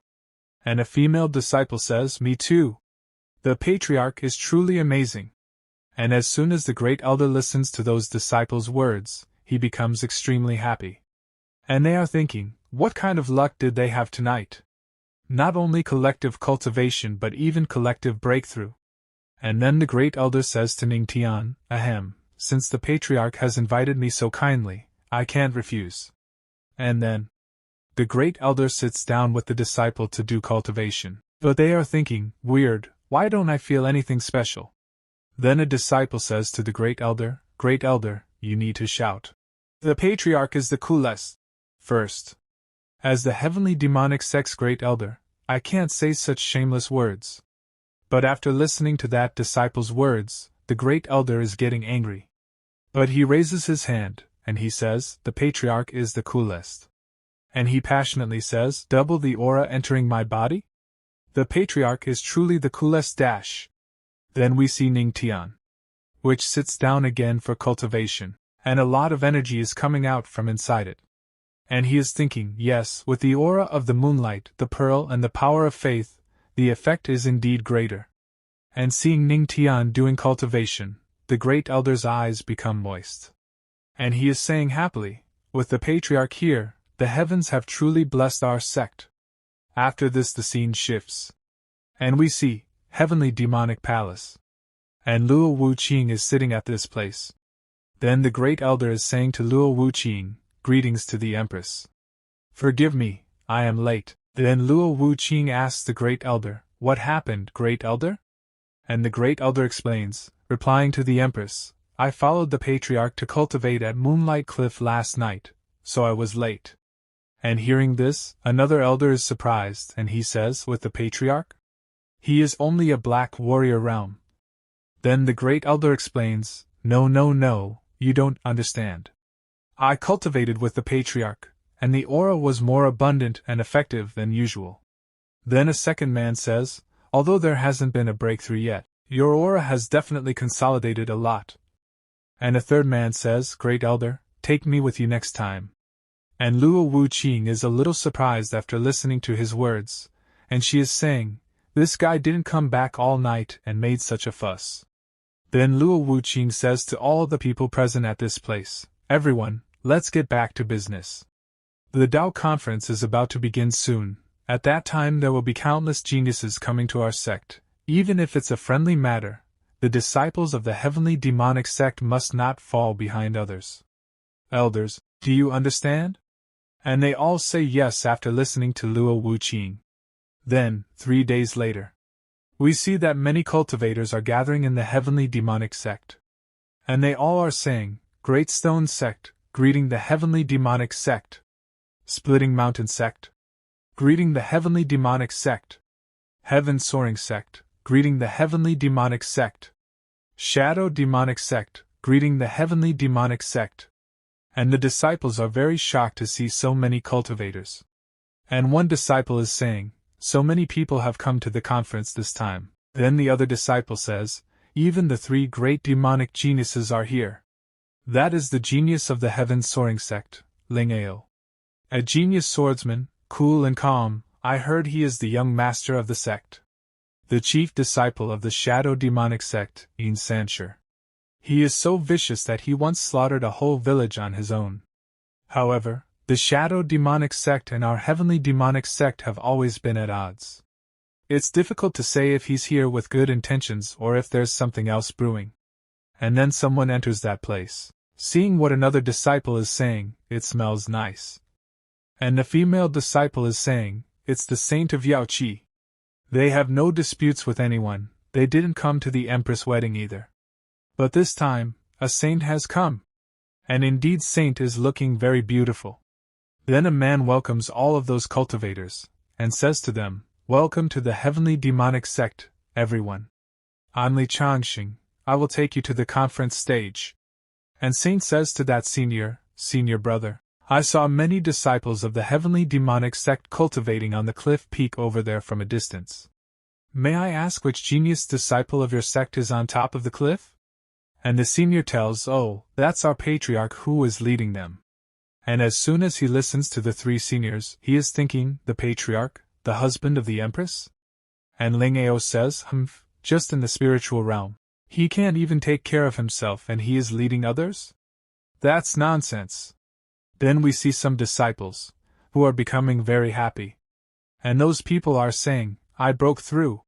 And a female disciple says, me too. The patriarch is truly amazing. And as soon as the great elder listens to those disciples' words, he becomes extremely happy. And they are thinking, what kind of luck did they have tonight? Not only collective cultivation but even collective breakthrough. And then the great elder says to Ning Tian, ahem, since the patriarch has invited me so kindly, I can't refuse. And then the great elder sits down with the disciple to do cultivation. But they are thinking, weird, why don't I feel anything special? Then a disciple says to the great elder, you need to shout. The patriarch is the coolest. First, as the heavenly demonic sect's great elder, I can't say such shameless words. But after listening to that disciple's words, the great elder is getting angry. But he raises his hand, and he says, the patriarch is the coolest. And he passionately says, double the aura entering my body? The patriarch is truly the coolest dash. Then we see Ning Tian, which sits down again for cultivation, and a lot of energy is coming out from inside it. And he is thinking, yes, with the aura of the moonlight, the pearl, and the power of faith, the effect is indeed greater. And seeing Ning Tian doing cultivation, the great elder's eyes become moist. And he is saying happily, with the patriarch here, the heavens have truly blessed our sect. After this the scene shifts, and we see heavenly demonic palace. And Luo Wuqing is sitting at this place. Then the great elder is saying to Luo Wuqing, greetings to the Empress. Forgive me, I am late. Then Luo Wuqing asks the great elder, what happened, great elder? And the great elder explains, replying to the Empress, I followed the patriarch to cultivate at Moonlight Cliff last night, so I was late. And hearing this, another elder is surprised, and he says, with the patriarch? He is only a black warrior realm. Then the great elder explains, no, you don't understand. I cultivated with the patriarch, and the aura was more abundant and effective than usual. Then a second man says, although there hasn't been a breakthrough yet, your aura has definitely consolidated a lot. And a third man says, great elder, take me with you next time. And Luo Wuqing is a little surprised after listening to his words, and she is saying, this guy didn't come back all night and made such a fuss. Then Luo Wuqing says to all the people present at this place, everyone, let's get back to business. The Tao conference is about to begin soon. At that time there will be countless geniuses coming to our sect. Even if it's a friendly matter, the disciples of the heavenly demonic sect must not fall behind others. Elders, do you understand? And they all say yes after listening to Luo Wuqing. Then, 3 days later, we see that many cultivators are gathering in the heavenly demonic sect. And they all are saying, Great Stone Sect, greeting the heavenly demonic sect. Splitting Mountain Sect, greeting the heavenly demonic sect. Heaven Soaring Sect, greeting the heavenly demonic sect. Shadow Demonic Sect, greeting the heavenly demonic sect. And the disciples are very shocked to see so many cultivators. And one disciple is saying, so many people have come to the conference this time. Then the other disciple says, even the 3 great demonic geniuses are here. That is the genius of the Heaven Soaring Sect, Ling Tian. A genius swordsman, cool and calm, I heard he is the young master of the sect. The chief disciple of the Shadow Demonic Sect, Yin Sanshur. He is so vicious that he once slaughtered a whole village on his own. However, the Shadow Demonic Sect and our Heavenly Demonic Sect have always been at odds. It's difficult to say if he's here with good intentions or if there's something else brewing. And then someone enters that place. Seeing what another disciple is saying, it smells nice. And the female disciple is saying, it's the saint of Yaoi. They have no disputes with anyone, they didn't come to the Empress wedding either. But this time, a saint has come. And indeed saint is looking very beautiful. Then a man welcomes all of those cultivators, and says to them, welcome to the heavenly demonic sect, everyone. I'm Li Changxing, I will take you to the conference stage. And saint says to that senior brother, I saw many disciples of the heavenly demonic sect cultivating on the cliff peak over there from a distance. May I ask which genius disciple of your sect is on top of the cliff? And the senior tells, oh, that's our patriarch who is leading them. And as soon as he listens to the 3 seniors, he is thinking, the patriarch, the husband of the Empress? And Ling Tian says, just in the spiritual realm. He can't even take care of himself and he is leading others? That's nonsense. Then we see some disciples, who are becoming very happy. And those people are saying, I broke through.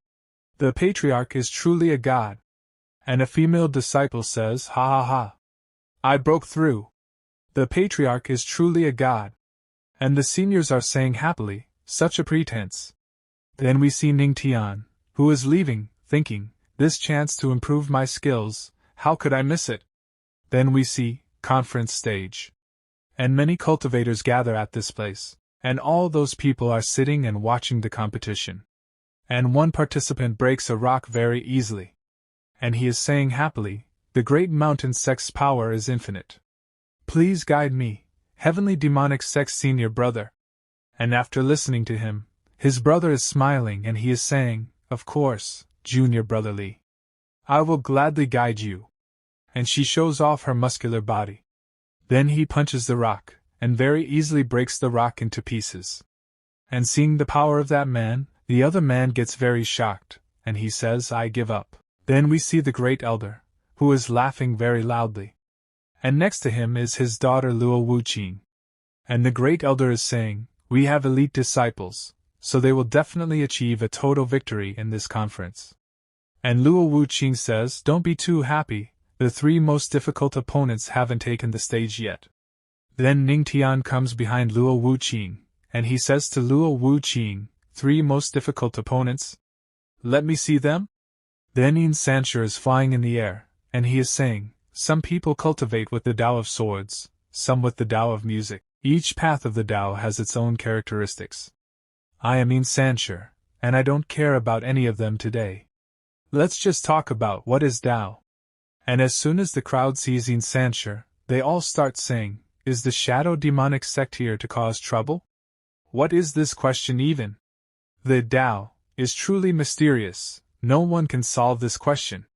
The patriarch is truly a god. And a female disciple says, ha ha ha, I broke through. The patriarch is truly a god. And the seniors are saying happily, such a pretense. Then we see Ning Tian, who is leaving, thinking, this chance to improve my skills, how could I miss it? Then we see, conference stage. And many cultivators gather at this place, and all those people are sitting and watching the competition. And one participant breaks a rock very easily. And he is saying happily, the great mountain sect's power is infinite. Please guide me, heavenly demonic sect senior brother. And after listening to him, his brother is smiling and he is saying, of course, junior brotherly. I will gladly guide you. And she shows off her muscular body. Then he punches the rock, and very easily breaks the rock into pieces. And seeing the power of that man, the other man gets very shocked, and he says, I give up. Then we see the great elder, who is laughing very loudly. And next to him is his daughter Luo Wuqing. And the great elder is saying, we have elite disciples, so they will definitely achieve a total victory in this conference. And Luo Wuqing says, don't be too happy, the 3 most difficult opponents haven't taken the stage yet. Then Ning Tian comes behind Luo Wuqing, and he says to Luo Wuqing, 3 most difficult opponents? Let me see them? Then Yin Sancher is flying in the air, and he is saying, some people cultivate with the Tao of swords, some with the Tao of music. Each path of the Tao has its own characteristics. I am Yin Sancher, and I don't care about any of them today. Let's just talk about what is Tao. And as soon as the crowd sees Yin Sancher, they all start saying, is the shadow demonic sect here to cause trouble? What is this question even? The Tao is truly mysterious, no one can solve this question.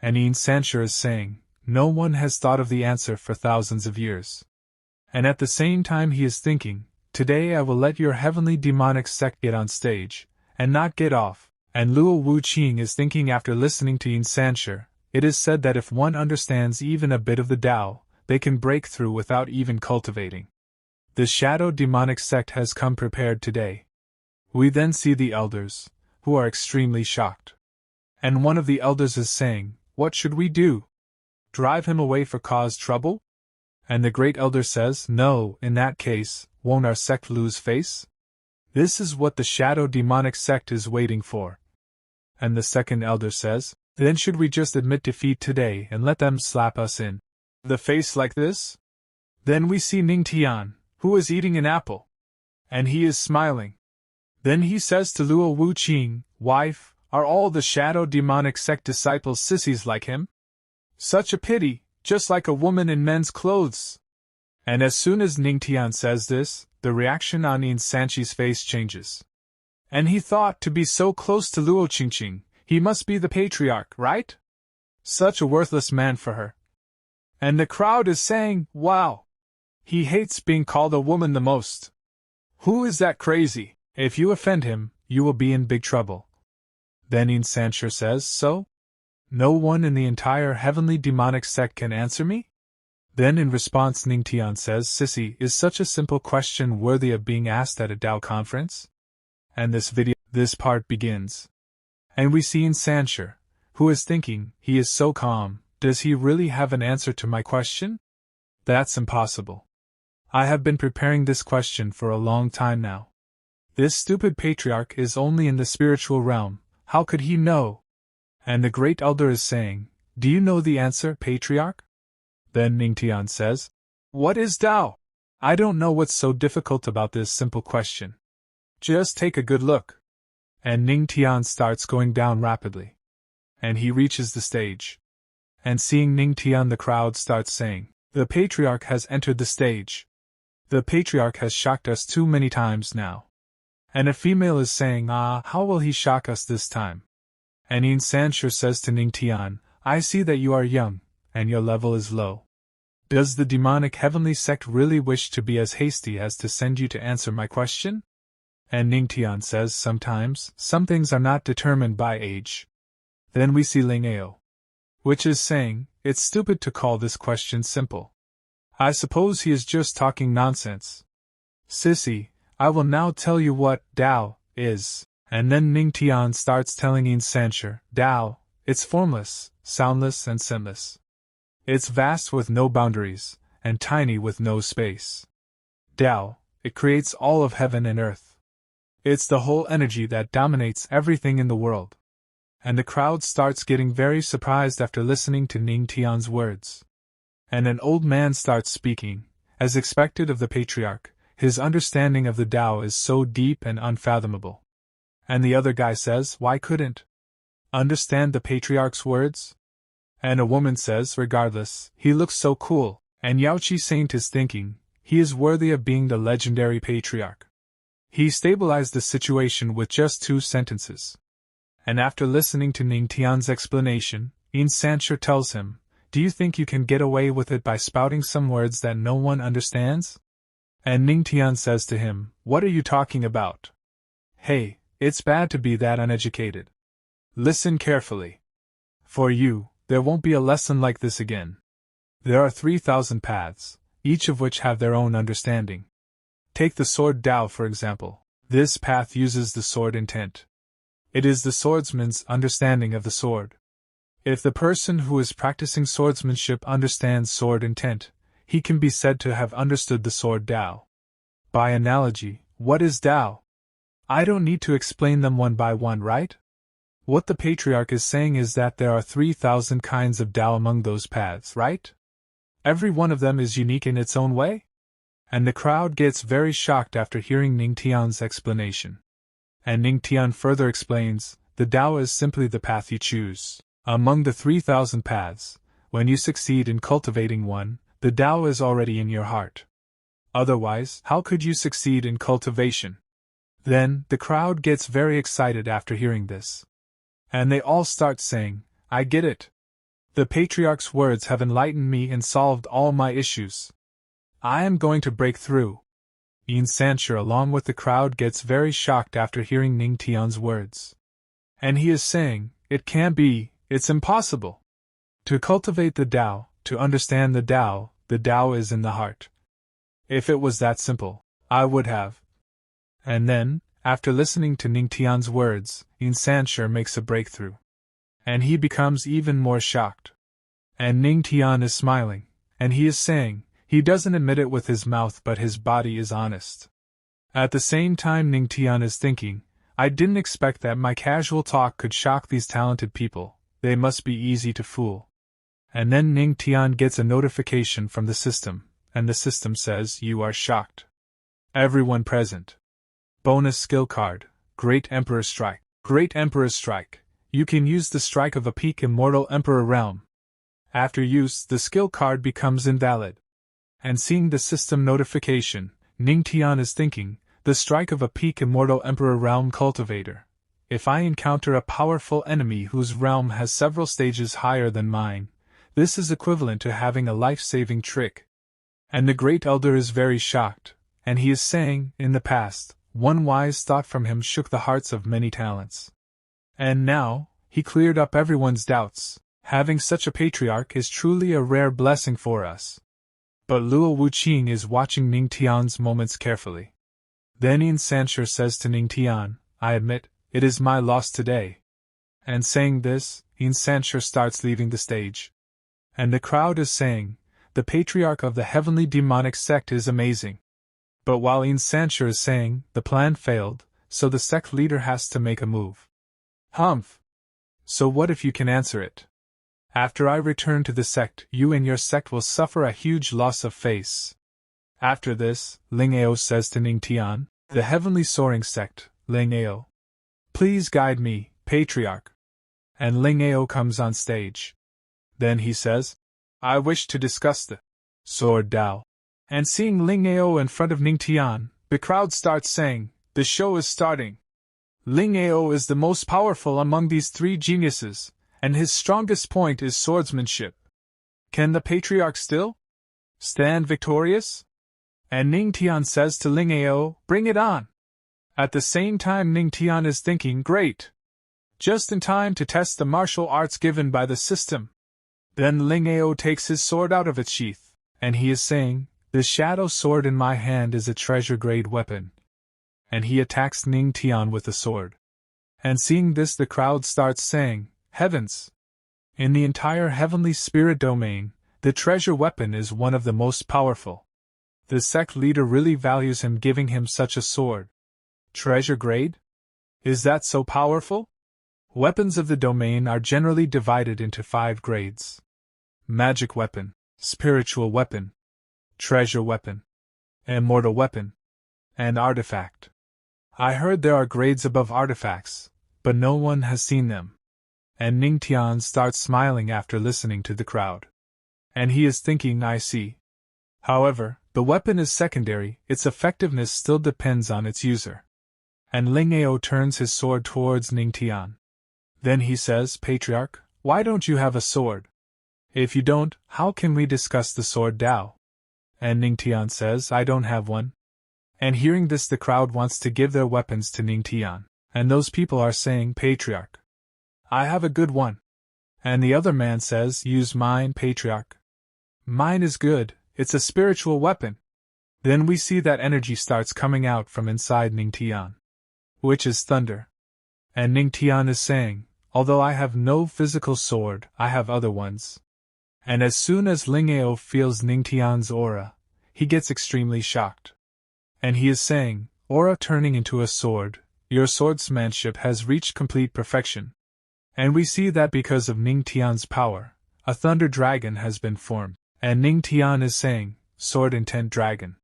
And Yin Sancher is saying, no one has thought of the answer for thousands of years. And at the same time he is thinking, today I will let your heavenly demonic sect get on stage, and not get off. And Luo Wuqing is thinking after listening to Yin Sancher, it is said that if one understands even a bit of the Tao, they can break through without even cultivating. The shadow demonic sect has come prepared today. We then see the elders, who are extremely shocked. And one of the elders is saying, what should we do? Drive him away for cause trouble? And the great elder says, no, in that case, won't our sect lose face? This is what the shadow demonic sect is waiting for. And the second elder says, then should we just admit defeat today and let them slap us in the face like this? Then we see Ning Tian, who is eating an apple. And he is smiling. Then he says to Luo Wuqing, wife, are all the shadow demonic sect disciples sissies like him? Such a pity, just like a woman in men's clothes. And as soon as Ning Tian says this, the reaction on Yin Sanchi's face changes. And he thought to be so close to Luo Qingqing, he must be the patriarch, right? Such a worthless man for her. And the crowd is saying, wow! He hates being called a woman the most. Who is that crazy? If you offend him, you will be in big trouble. Then Yin Sancher says, so? No one in the entire heavenly demonic sect can answer me? Then in response Ning Tian says, sissy, is such a simple question worthy of being asked at a Tao conference? And this part begins. And we see Yin Sancher, who is thinking, he is so calm, does he really have an answer to my question? That's impossible. I have been preparing this question for a long time now. This stupid patriarch is only in the spiritual realm, how could he know? And the great elder is saying, do you know the answer, patriarch? Then Ning Tian says, what is Tao? I don't know what's so difficult about this simple question. Just take a good look. And Ning Tian starts going down rapidly. And he reaches the stage. And seeing Ning Tian, the crowd starts saying, the patriarch has entered the stage. The patriarch has shocked us too many times now. And a female is saying, how will he shock us this time? And Yin Sancher says to Ning Tian, I see that you are young, and your level is low. Does the demonic heavenly sect really wish to be as hasty as to send you to answer my question? And Ning Tian says, sometimes, some things are not determined by age. Then we see Ling Ao, which is saying, it's stupid to call this question simple. I suppose he is just talking nonsense. Sissy, I will now tell you what Tao is. And then Ning Tian starts telling Yin Sancher, Tao, it's formless, soundless and sinless. It's vast with no boundaries, and tiny with no space. Tao, it creates all of heaven and earth. It's the whole energy that dominates everything in the world. And the crowd starts getting very surprised after listening to Ning Tian's words. And an old man starts speaking, as expected of the patriarch. His understanding of the Tao is so deep and unfathomable. And the other guy says, why couldn't understand the patriarch's words? And a woman says, regardless, he looks so cool, and Yaoi Saint is thinking, he is worthy of being the legendary patriarch. He stabilized the situation with just 2 sentences. And after listening to Ning Tian's explanation, ancestor tells him, do you think you can get away with it by spouting some words that no one understands? And Ning Tian says to him, what are you talking about? Hey, it's bad to be that uneducated. Listen carefully. For you, there won't be a lesson like this again. There are 3,000 paths, each of which have their own understanding. Take the sword Tao for example. This path uses the sword intent. It is the swordsman's understanding of the sword. If the person who is practicing swordsmanship understands sword intent, he can be said to have understood the sword Tao. By analogy, what is Tao? I don't need to explain them one by one, right? What the patriarch is saying is that there are 3,000 kinds of Tao among those paths, right? Every one of them is unique in its own way? And the crowd gets very shocked after hearing Ning Tian's explanation. And Ning Tian further explains, the Tao is simply the path you choose. Among the 3,000 paths, when you succeed in cultivating one, the Tao is already in your heart. Otherwise, how could you succeed in cultivation? Then, the crowd gets very excited after hearing this. And they all start saying, I get it. The patriarch's words have enlightened me and solved all my issues. I am going to break through. Ancestor along with the crowd gets very shocked after hearing Ning Tian's words. And he is saying, it can't be, it's impossible. To cultivate the Tao, to understand the Tao is in the heart. If it was that simple, I would have. And then, after listening to Ning Tian's words, ancestor makes a breakthrough. And he becomes even more shocked. And Ning Tian is smiling, and he is saying, he doesn't admit it with his mouth but his body is honest. At the same time Ning Tian is thinking, I didn't expect that my casual talk could shock these talented people, they must be easy to fool. And then Ning Tian gets a notification from the system, and the system says, you are shocked. Everyone present. Bonus skill card, Great Emperor Strike. Great Emperor Strike. You can use the strike of a peak immortal Emperor realm. After use, the skill card becomes invalid. And seeing the system notification, Ning Tian is thinking, the strike of a peak immortal Emperor realm cultivator. If I encounter a powerful enemy whose realm has several stages higher than mine, this is equivalent to having a life-saving trick. And the Great Elder is very shocked, and he is saying, in the past, one wise thought from him shook the hearts of many talents. And now, he cleared up everyone's doubts. Having such a patriarch is truly a rare blessing for us. But Luo Wuqing is watching Ning Tian's moments carefully. Then ancestor says to Ning Tian, I admit, it is my loss today. And saying this, ancestor starts leaving the stage. And the crowd is saying, the patriarch of the heavenly demonic sect is amazing. But while ancestor is saying, the plan failed, so the sect leader has to make a move. Humph! So what if you can answer it? After I return to the sect, you and your sect will suffer a huge loss of face. After this, Ling Ao says to Ning Tian, the heavenly soaring sect, Ling Ao. Please guide me, patriarch. And Ling Ao comes on stage. Then he says, I wish to discuss the sword Tao. And seeing Ling Ao in front of Ning Tian, the crowd starts saying, the show is starting. Ling Ao is the most powerful among these 3 geniuses, and his strongest point is swordsmanship. Can the patriarch still stand victorious? And Ning Tian says to Ling Ao, bring it on. At the same time Ning Tian is thinking, great. Just in time to test the martial arts given by the system. Then Ling Ao takes his sword out of its sheath, and he is saying, the shadow sword in my hand is a treasure-grade weapon. And he attacks Ning Tian with the sword. And seeing this the crowd starts saying, heavens! In the entire heavenly spirit domain, The treasure weapon is one of the most powerful. The sect leader really values him giving him such a sword. Treasure grade? Is that so powerful? Weapons of the domain are generally divided into 5 grades. Magic weapon, spiritual weapon, treasure weapon, immortal weapon, and artifact. I heard there are grades above artifacts, but no one has seen them. And Ning Tian starts smiling after listening to the crowd. And he is thinking, I see. However, the weapon is secondary, its effectiveness still depends on its user. And Ling Ao turns his sword towards Ning Tian. Then he says, Patriarch, why don't you have a sword? If you don't, how can we discuss the sword Dao? And Ning Tian says, I don't have one. And hearing this, the crowd wants to give their weapons to Ning Tian, and those people are saying, Patriarch, I have a good one. And the other man says, use mine, Patriarch. Mine is good, it's a spiritual weapon. Then we see that energy starts coming out from inside Ning Tian, which is thunder. And Ning Tian is saying, although I have no physical sword, I have other ones. And as soon as Ling Ao feels Ning Tian's aura, he gets extremely shocked. And he is saying, aura turning into a sword, your swordsmanship has reached complete perfection. And we see that because of Ning Tian's power, a thunder dragon has been formed. And Ning Tian is saying, sword intent dragon.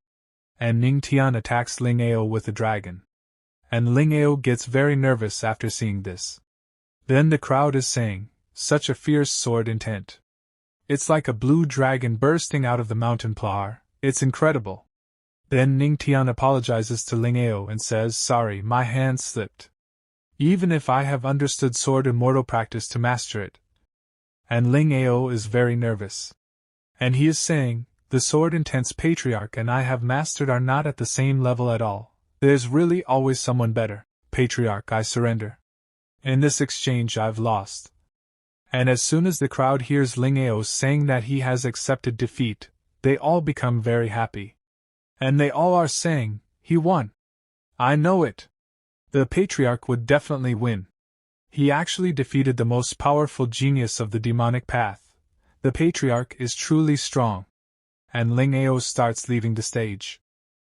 And Ning Tian attacks Ling Ao with the dragon. And Ling Ao gets very nervous after seeing this. Then the crowd is saying, such a fierce sword intent. It's like a blue dragon bursting out of the mountain floor, it's incredible. Then Ning Tian apologizes to Ling Ao and says, sorry, my hand slipped. Even if I have understood sword immortal practice to master it. And Ling Ao is very nervous. And he is saying, the sword intense Patriarch and I have mastered are not at the same level at all. There's really always someone better. Patriarch, I surrender. In this exchange I've lost. And as soon as the crowd hears Ling Ao saying that he has accepted defeat, they all become very happy. And they all are saying, he won. I know it. The Patriarch would definitely win. He actually defeated the most powerful genius of the demonic path. The Patriarch is truly strong. And Ling Ao starts leaving the stage.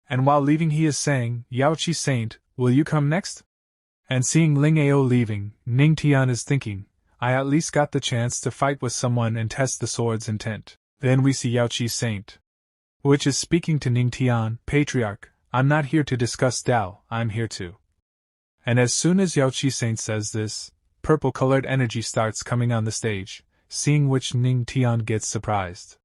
And while leaving he is saying, Yaoi Saint, will you come next? And seeing Ling Ao leaving, Ning Tian is thinking, I at least got the chance to fight with someone and test the sword's intent. Then we see Yaoi Saint, which is speaking to Ning Tian, Patriarch, I'm not here to discuss Dao, I'm here to. And as soon as Yaoi Saint says this, purple-colored energy starts coming on the stage, seeing which Ning Tian gets surprised.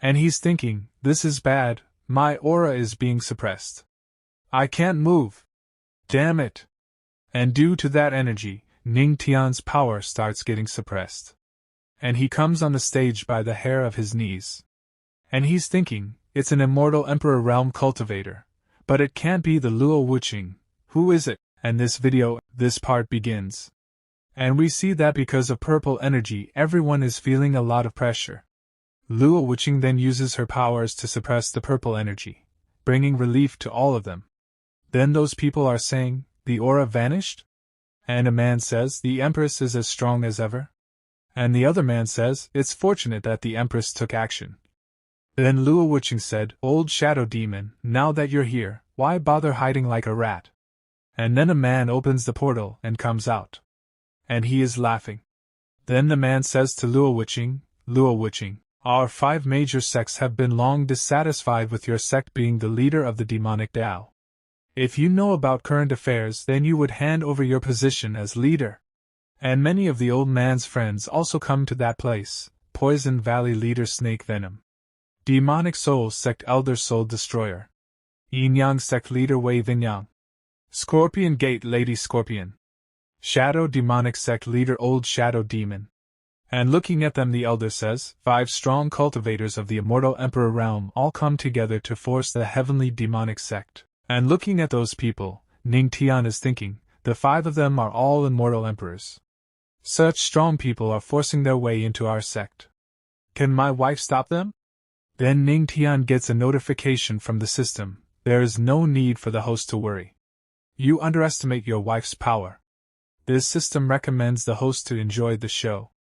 And he's thinking, this is bad, my aura is being suppressed. I can't move. Damn it. And due to that energy, Ning Tian's power starts getting suppressed. And he comes on the stage by the hair of his knees. And he's thinking, it's an immortal Emperor Realm cultivator. But it can't be the Luo Wuqing. Who is it? And this part begins. And we see that because of purple energy everyone is feeling a lot of pressure. Luo Wuqing then uses her powers to suppress the purple energy, bringing relief to all of them. Then those people are saying, the aura vanished? And a man says, the Empress is as strong as ever? And the other man says, it's fortunate that the Empress took action. Then Luo Wuqing said, old shadow demon, now that you're here, why bother hiding like a rat? And then a man opens the portal and comes out. And he is laughing. Then the man says to Luo Wuqing, our 5 major sects have been long dissatisfied with your sect being the leader of the demonic Dao. If you know about current affairs, then you would hand over your position as leader. And many of the old man's friends also come to that place. Poison Valley leader Snake Venom, Demonic Soul Sect Elder Soul Destroyer, Yin Yang Sect leader Wei Vinyang, Scorpion Gate Lady Scorpion, Shadow Demonic Sect leader Old Shadow Demon. And looking at them the elder says, 5 strong cultivators of the immortal Emperor Realm all come together to force the heavenly demonic sect. And looking at those people, Ning Tian is thinking, the 5 of them are all immortal emperors. Such strong people are forcing their way into our sect. Can my wife stop them? Then Ning Tian gets a notification from the system, there is no need for the host to worry. You underestimate your wife's power. This system recommends the host to enjoy the show.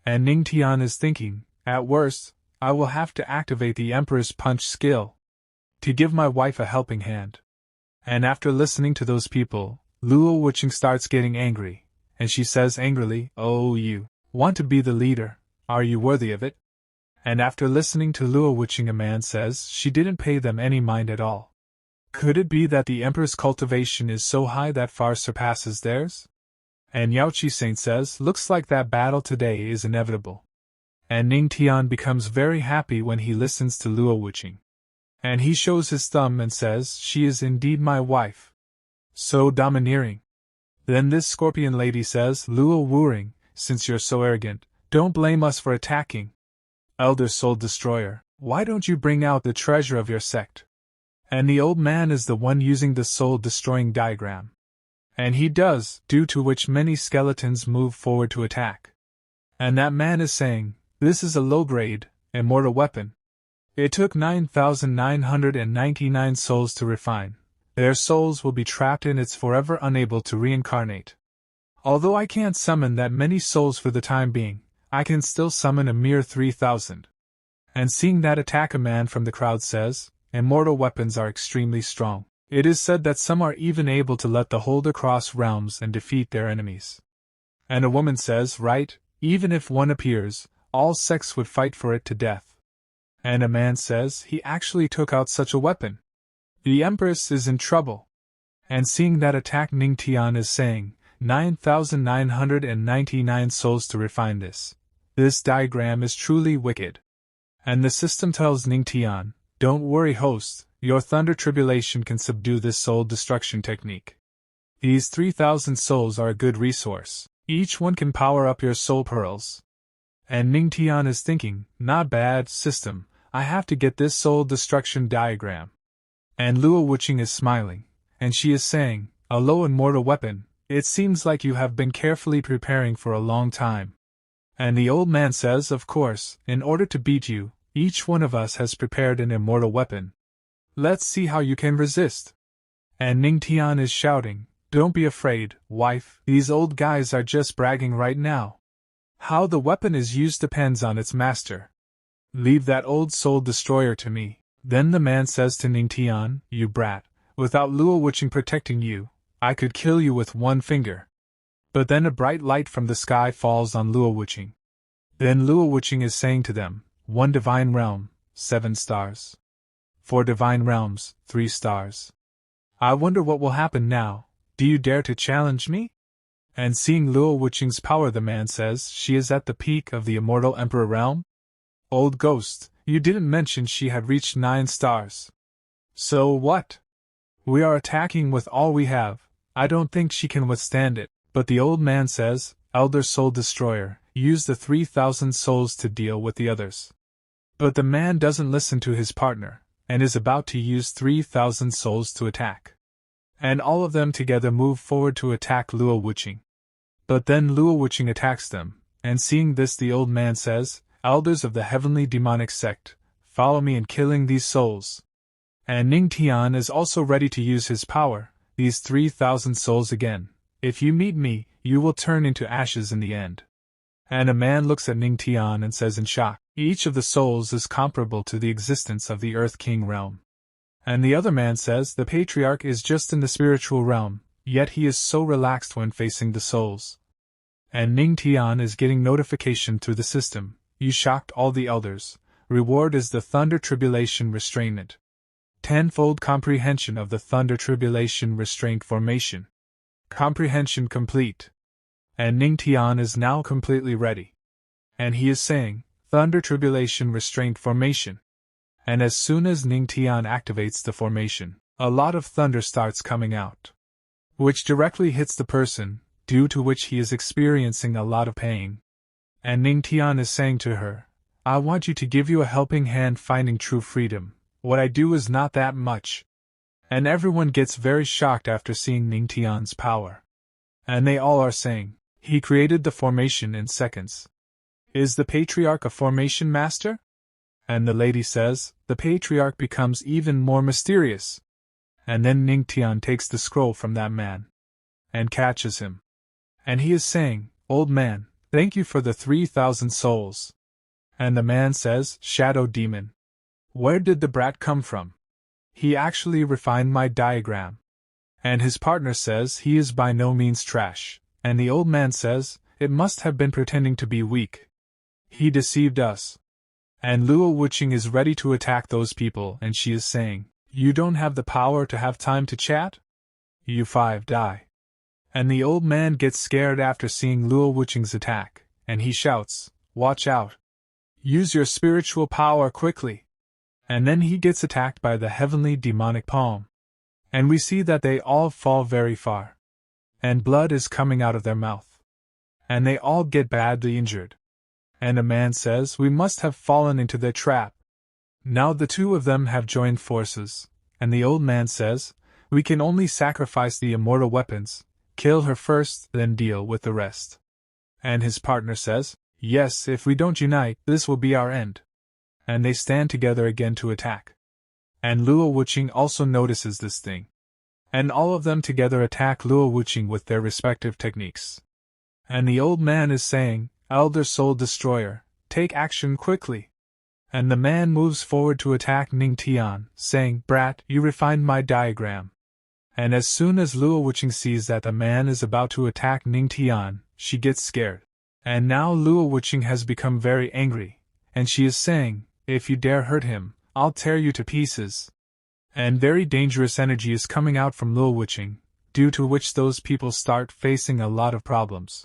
And Ning Tian is thinking, at worst, I will have to activate the Emperor's punch skill to give my wife a helping hand. And after listening to those people, Luo Wuqing starts getting angry, and she says angrily, "Oh, you want to be the leader, are you worthy of it?" And after listening to Luo Wuqing, a man says she didn't pay them any mind at all. Could it be that the Emperor's cultivation is so high that far surpasses theirs? And Yaoi Saint says, looks like that battle today is inevitable. And Ning Tian becomes very happy when he listens to Luo Wuqing. And he shows his thumb and says, she is indeed my wife. So domineering. Then this scorpion lady says, Luo Wuring, since you're so arrogant, don't blame us for attacking. Elder Soul Destroyer, why don't you bring out the treasure of your sect? And the old man is the one using the soul-destroying diagram. And he does, due to which many skeletons move forward to attack. And that man is saying, this is a low-grade, immortal weapon. It took 9,999 souls to refine. Their souls will be trapped in it forever, unable to reincarnate. Although I can't summon that many souls for the time being, I can still summon a mere 3,000. And seeing that attack, a man from the crowd says, immortal weapons are extremely strong. It is said that some are even able to let the hold across realms and defeat their enemies. And a woman says, right, even if one appears, all sects would fight for it to death. And a man says, he actually took out such a weapon. The Empress is in trouble. And seeing that attack, Ning Tian is saying, 9,999 souls to refine this. This diagram is truly wicked. And the system tells Ning Tian, don't worry host, your thunder tribulation can subdue this soul destruction technique. These 3,000 souls are a good resource. Each one can power up your soul pearls. And Ning Tian is thinking, not bad, system, I have to get this soul destruction diagram. And Luo Wuqing is smiling, and she is saying, a low immortal weapon, it seems like you have been carefully preparing for a long time. And the old man says, of course, in order to beat you, each one of us has prepared an immortal weapon. Let's see how you can resist. And Ning Tian is shouting, don't be afraid, wife, these old guys are just bragging right now. How the weapon is used depends on its master. Leave that old soul destroyer to me. Then the man says to Ning Tian, you brat, without Luo Wuqing protecting you, I could kill you with one finger. But then a bright light from the sky falls on Luo Wuqing. Then Luo Wuqing is saying to them, 1 divine realm, 7 stars. 4 divine realms, 3 stars. I wonder what will happen now, do you dare to challenge me? And seeing Luo Wuqing's power, the man says, she is at the peak of the immortal emperor realm? Old ghost, you didn't mention she had reached 9 stars. So what? We are attacking with all we have, I don't think she can withstand it, but the old man says, Elder Soul Destroyer, use the 3,000 souls to deal with the others. But the man doesn't listen to his partner, and is about to use 3,000 souls to attack. And all of them together move forward to attack Luo Wuqing. But then Luo Wuqing attacks them, and seeing this the old man says, Elders of the heavenly demonic sect, follow me in killing these souls. And Ning Tian is also ready to use his power, these 3,000 souls again. If you meet me, you will turn into ashes in the end. And a man looks at Ning Tian and says in shock, each of the souls is comparable to the existence of the Earth King realm. And the other man says the patriarch is just in the spiritual realm, yet he is so relaxed when facing the souls. And Ning Tian is getting notification through the system, you shocked all the elders, reward is the Thunder Tribulation Restrainment. 10-fold comprehension of the Thunder Tribulation Restraint Formation. Comprehension complete. And Ning Tian is now completely ready. And he is saying, Thunder Tribulation Restraint Formation. And as soon as Ning Tian activates the formation, a lot of thunder starts coming out, which directly hits the person, due to which he is experiencing a lot of pain. And Ning Tian is saying to her, I want you to give you a helping hand finding true freedom, what I do is not that much. And everyone gets very shocked after seeing Ning Tian's power. And they all are saying, he created the formation in seconds. Is the patriarch a formation master? And the lady says, the patriarch becomes even more mysterious. And then Ning Tian takes the scroll from that man. And catches him. And he is saying, old man, thank you for the 3,000 souls. And the man says, Shadow Demon. Where did the brat come from? He actually refined my diagram. And his partner says he is by no means trash, and the old man says, it must have been pretending to be weak. He deceived us. And Luo Wuqing is ready to attack those people, and she is saying, you don't have the power to have time to chat? You 5 die. And the old man gets scared after seeing Luo Wuqing's attack, and he shouts, watch out. Use your spiritual power quickly. And then he gets attacked by the heavenly demonic palm. And we see that they all fall very far. And blood is coming out of their mouth. And they all get badly injured. And a man says, we must have fallen into their trap. Now the two of them have joined forces, and the old man says, we can only sacrifice the immortal weapons, kill her first, then deal with the rest. And his partner says, yes, if we don't unite, this will be our end. And they stand together again to attack. And Luo Wuqing also notices this thing. And all of them together attack Luo Wuqing with their respective techniques. And the old man is saying, Elder Soul Destroyer, take action quickly. And the man moves forward to attack Ning Tian, saying, brat, you refined my diagram. And as soon as Luo Wuqing sees that the man is about to attack Ning Tian, she gets scared. And now Luo Wuqing has become very angry, and she is saying, if you dare hurt him, I'll tear you to pieces. And very dangerous energy is coming out from Luo Wuqing, due to which those people start facing a lot of problems.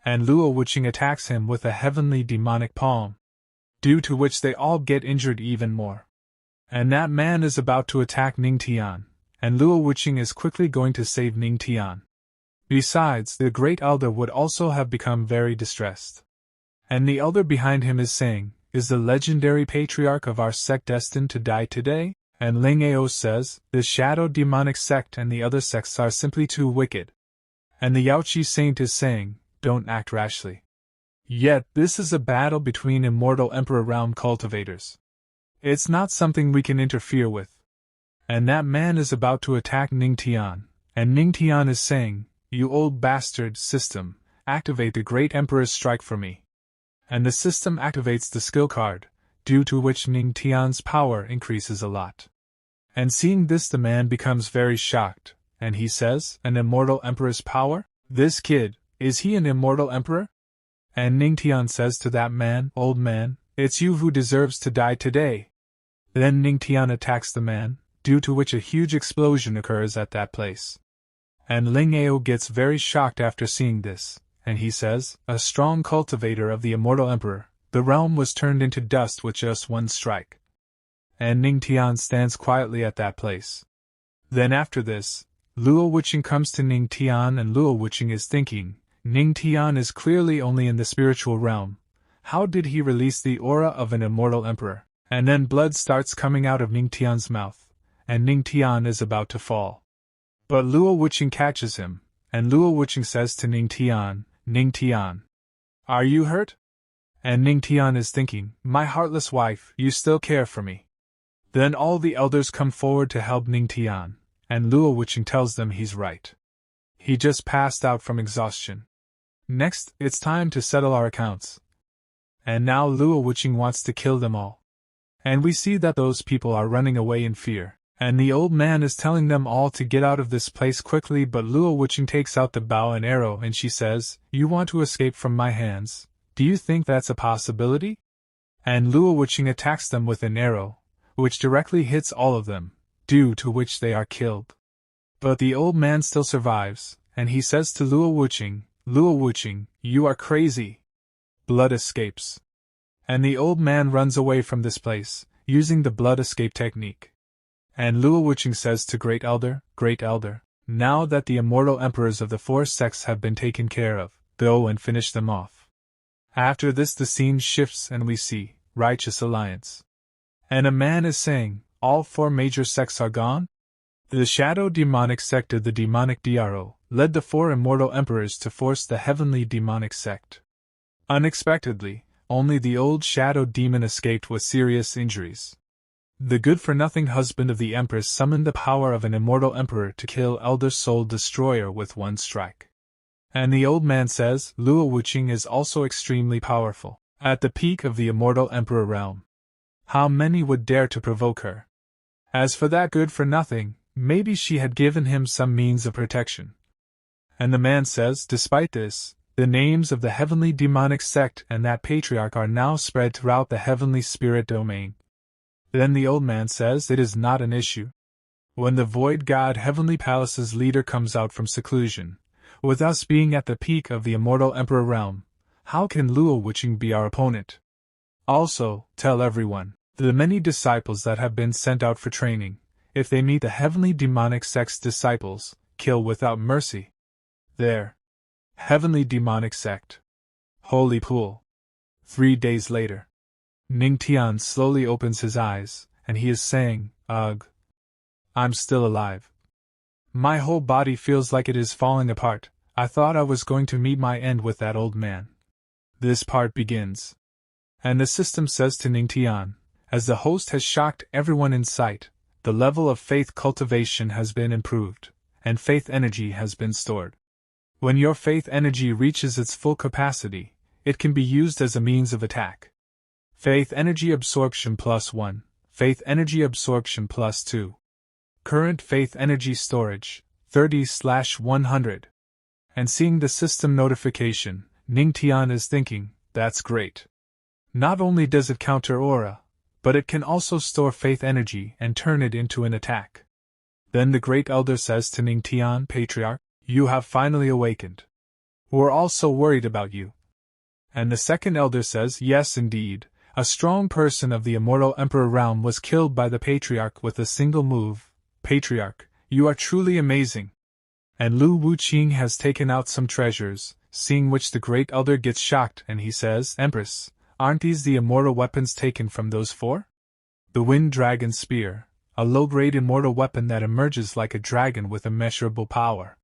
And Luo Wuqing attacks him with a heavenly demonic palm, due to which they all get injured even more. And that man is about to attack Ning Tian, and Luo Wuqing is quickly going to save Ning Tian. Besides, the great elder would also have become very distressed. And the elder behind him is saying, is the legendary patriarch of our sect destined to die today? And Ling Ao says, the shadow demonic sect and the other sects are simply too wicked. And the Yaoqi saint is saying, don't act rashly. Yet, this is a battle between immortal emperor realm cultivators. It's not something we can interfere with. And that man is about to attack Ning Tian, and Ning Tian is saying, you old bastard system, activate the great emperor's strike for me. And the system activates the skill card, due to which Ning Tian's power increases a lot. And seeing this, the man becomes very shocked, and he says, an immortal emperor's power? This kid, is he an immortal emperor? And Ning Tian says to that man, old man, it's you who deserves to die today. Then Ning Tian attacks the man, due to which a huge explosion occurs at that place. And Ling Ao gets very shocked after seeing this, and he says, a strong cultivator of the immortal emperor, the realm was turned into dust with just one strike. And Ning Tian stands quietly at that place. Then after this, Luo Wuqing comes to Ning Tian, and Luo Wuqing is thinking, Ning Tian is clearly only in the spiritual realm. How did he release the aura of an immortal emperor? And then blood starts coming out of Ning Tian's mouth, and Ning Tian is about to fall. But Luo Wuqing catches him, and Luo Wuqing says to Ning Tian, are you hurt? And Ning Tian is thinking, my heartless wife, you still care for me. Then all the elders come forward to help Ning Tian, and Luo Wuqing tells them he's right. He just passed out from exhaustion. Next, it's time to settle our accounts. And now Luo Wuqing wants to kill them all. And we see that those people are running away in fear, and the old man is telling them all to get out of this place quickly, but Luo Wuqing takes out the bow and arrow and she says, you want to escape from my hands? Do you think that's a possibility? And Luo Wuqing attacks them with an arrow, which directly hits all of them, due to which they are killed. But the old man still survives, and he says to Luo Wuqing, you are crazy. Blood escapes. And the old man runs away from this place, using the blood escape technique. And Luo Wuqing says to Great Elder, now that the immortal emperors of the 4 sects have been taken care of, go and finish them off. After this the scene shifts and we see, Righteous Alliance. And a man is saying, all 4 major sects are gone? The shadow demonic sect of the demonic Dro led the 4 immortal emperors to force the heavenly demonic sect. Unexpectedly, only the old shadow demon escaped with serious injuries. The good-for-nothing husband of the Empress summoned the power of an immortal emperor to kill Elder Soul Destroyer with one strike. And the old man says, Luo Wuqing is also extremely powerful. At the peak of the immortal emperor realm. How many would dare to provoke her? As for that good-for-nothing, maybe she had given him some means of protection. And the man says, despite this, the names of the heavenly demonic sect and that patriarch are now spread throughout the heavenly spirit domain. Then the old man says it is not an issue. When the void god heavenly palace's leader comes out from seclusion, with us being at the peak of the immortal emperor realm, how can Luo Wuqing be our opponent? Also, tell everyone, the many disciples that have been sent out for training, if they meet the heavenly demonic sect's disciples, kill without mercy. There. Heavenly demonic sect. Holy pool. 3 days later. Ning Tian slowly opens his eyes, and he is saying, ugh. I'm still alive. My whole body feels like it is falling apart. I thought I was going to meet my end with that old man. This part begins. And the system says to Ning Tian, as the host has shocked everyone in sight, the level of faith cultivation has been improved, and faith energy has been stored. When your faith energy reaches its full capacity, it can be used as a means of attack. Faith energy absorption +1, faith energy absorption +2. Current faith energy storage, 30/100. And seeing the system notification, Ning Tian is thinking, that's great. Not only does it counter aura, but it can also store faith energy and turn it into an attack. Then the Great Elder says to Ning Tian, Patriarch, you have finally awakened. We're all so worried about you. And the second Elder says, yes indeed, a strong person of the immortal Emperor realm was killed by the Patriarch with a single move. Patriarch, you are truly amazing. And Lu Wuqing has taken out some treasures, seeing which the Great Elder gets shocked and he says, Empress, aren't these the immortal weapons taken from those 4? The Wind Dragon Spear, a low-grade immortal weapon that emerges like a dragon with immeasurable power.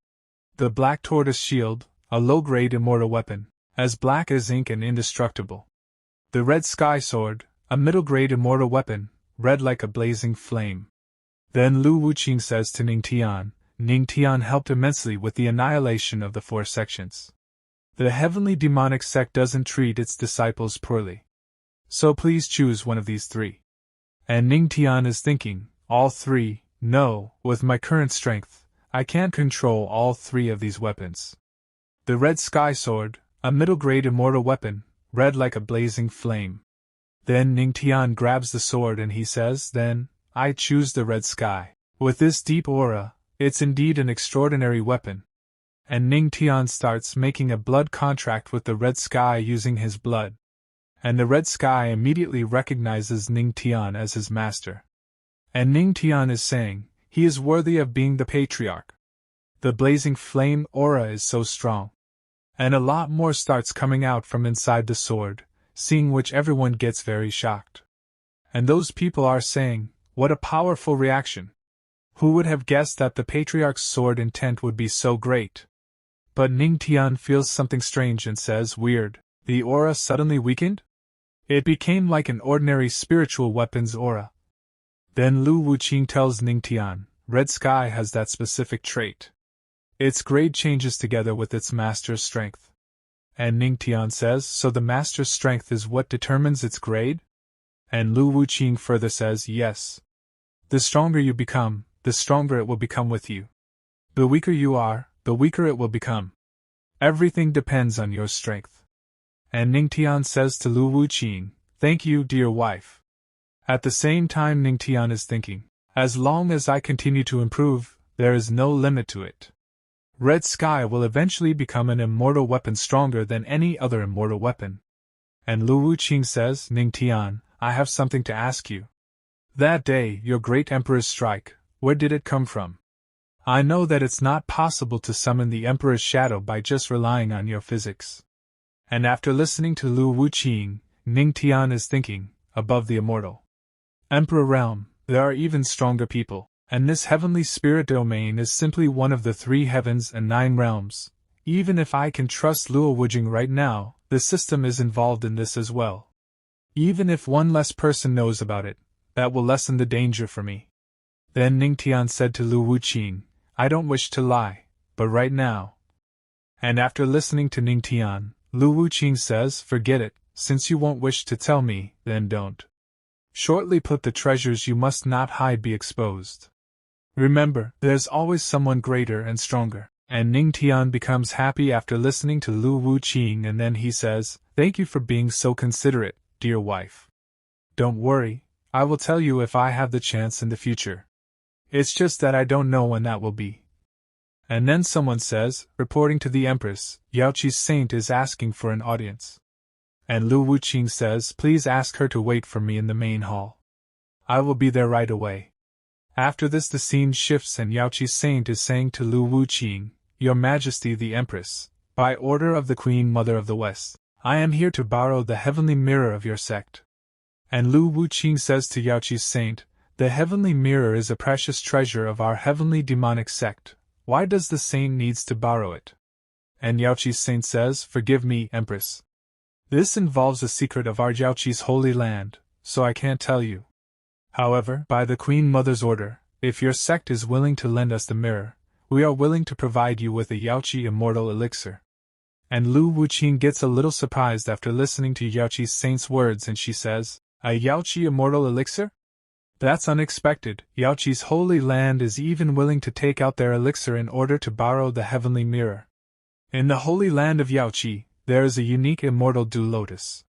The Black Tortoise Shield, a low-grade immortal weapon, as black as ink and indestructible. The Red Sky Sword, a middle-grade immortal weapon, red like a blazing flame. Then Lu Wuqing says to Ning Tian helped immensely with the annihilation of the 4 sections. The heavenly demonic sect doesn't treat its disciples poorly. So please choose one of these 3. And Ning Tian is thinking, all 3, no, with my current strength, I can't control all 3 of these weapons. The Red Sky Sword, a middle-grade immortal weapon, red like a blazing flame. Then Ning Tian grabs the sword and he says, then, I choose the Red Sky. With this deep aura, it's indeed an extraordinary weapon. And Ning Tian starts making a blood contract with the Red Sky using his blood. And the Red Sky immediately recognizes Ning Tian as his master. And Ning Tian is saying, he is worthy of being the Patriarch. The blazing flame aura is so strong. And a lot more starts coming out from inside the sword, seeing which everyone gets very shocked. And those people are saying, what a powerful reaction. Who would have guessed that the Patriarch's sword intent would be so great? But Ning Tian feels something strange and says, weird, the aura suddenly weakened? It became like an ordinary spiritual weapon's aura. Then Lu Wuqing tells Ning Tian, Red Sky has that specific trait. Its grade changes together with its master's strength. And Ning Tian says, so the master's strength is what determines its grade? And Lu Wuqing further says, yes. The stronger you become, the stronger it will become with you. The weaker you are, the weaker it will become. Everything depends on your strength. And Ning Tian says to Lu Wuqing, thank you, dear wife. At the same time Ning Tian is thinking, as long as I continue to improve, there is no limit to it. Red Sky will eventually become an immortal weapon stronger than any other immortal weapon. And Lu Wuqing says, Ning Tian, I have something to ask you. That day, your great Emperor's strike, where did it come from? I know that it's not possible to summon the Emperor's shadow by just relying on your physics. And after listening to Lu Wuqing, Ning Tian is thinking, above the immortal Emperor realm, there are even stronger people, and this heavenly spirit domain is simply one of the 3 heavens and 9 realms. Even if I can trust Luo Wuqing right now, the system is involved in this as well. Even if one less person knows about it, that will lessen the danger for me. Then Ning Tian said to Lu Wuqing, I don't wish to lie, but right now. And after listening to Ning Tian, Lu Wuqing says, forget it, since you won't wish to tell me, then don't. Shortly put, the treasures you must not hide be exposed. Remember, there's always someone greater and stronger. And Ning Tian becomes happy after listening to Lu Wuqing, and then he says, "Thank you for being so considerate, dear wife. Don't worry, I will tell you if I have the chance in the future. It's just that I don't know when that will be." And then someone says, reporting to the Empress, "Yaoqi's saint is asking for an audience." And Lu Wuqing says, "Please ask her to wait for me in the main hall. I will be there right away." After this, the scene shifts and Yaoqi's saint is saying to Lu Wuqing, "Your Majesty the Empress, by order of the Queen Mother of the West, I am here to borrow the heavenly mirror of your sect." And Lu Wuqing says to Yaoqi's saint, "The heavenly mirror is a precious treasure of our heavenly demonic sect. Why does the saint needs to borrow it?" And Yaoqi's saint says, "Forgive me, Empress. This involves a secret of our Yaoqi's holy land, so I can't tell you. However, by the Queen Mother's order, if your sect is willing to lend us the mirror, we are willing to provide you with a Yaoqi immortal elixir." And Lu Wuqing gets a little surprised after listening to Yaoqi's saint's words, and she says, "A Yaoqi immortal elixir? That's unexpected. Yaoqi's holy land is even willing to take out their elixir in order to borrow the heavenly mirror. In the holy land of Yaoqi, there is a unique immortal dew lotus.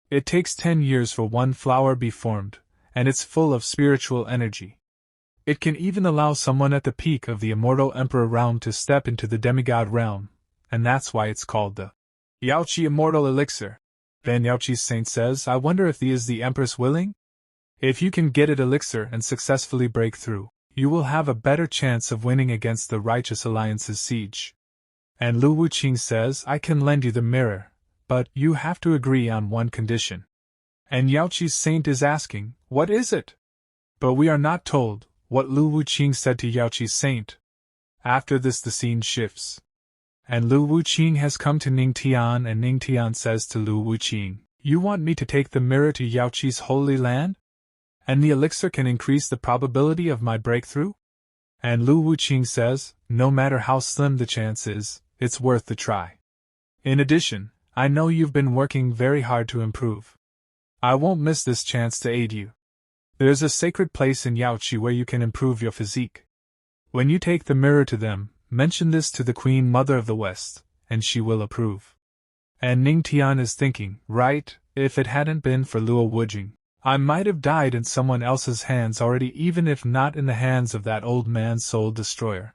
It takes 10 years for one flower be formed, and it's full of spiritual energy. It can even allow someone at the peak of the immortal emperor realm to step into the demigod realm, and that's why it's called the Yaoqi immortal elixir." Then Yaoqi's saint says, "I wonder if the Empress willing? If you can get it elixir and successfully break through, you will have a better chance of winning against the Righteous Alliance's siege." And Lu Wuqing says, "I can lend you the mirror, but you have to agree on one condition." And Yaoqi's saint is asking, "What is it?" But we are not told what Lu Wuqing said to Yaoqi's saint. After this, the scene shifts. And Lu Wuqing has come to Ning Tian, and Ning Tian says to Lu Wuqing, "You want me to take the mirror to Yaoqi's holy land? And the elixir can increase the probability of my breakthrough?" And Lu Wuqing says, "No matter how slim the chance is, it's worth the try. In addition, I know you've been working very hard to improve. I won't miss this chance to aid you. There's a sacred place in Yaoqi where you can improve your physique. When you take the mirror to them, mention this to the Queen Mother of the West, and she will approve." And Ning Tian is thinking, "Right, if it hadn't been for Luo Wujing, I might have died in someone else's hands already, even if not in the hands of that old man's soul destroyer.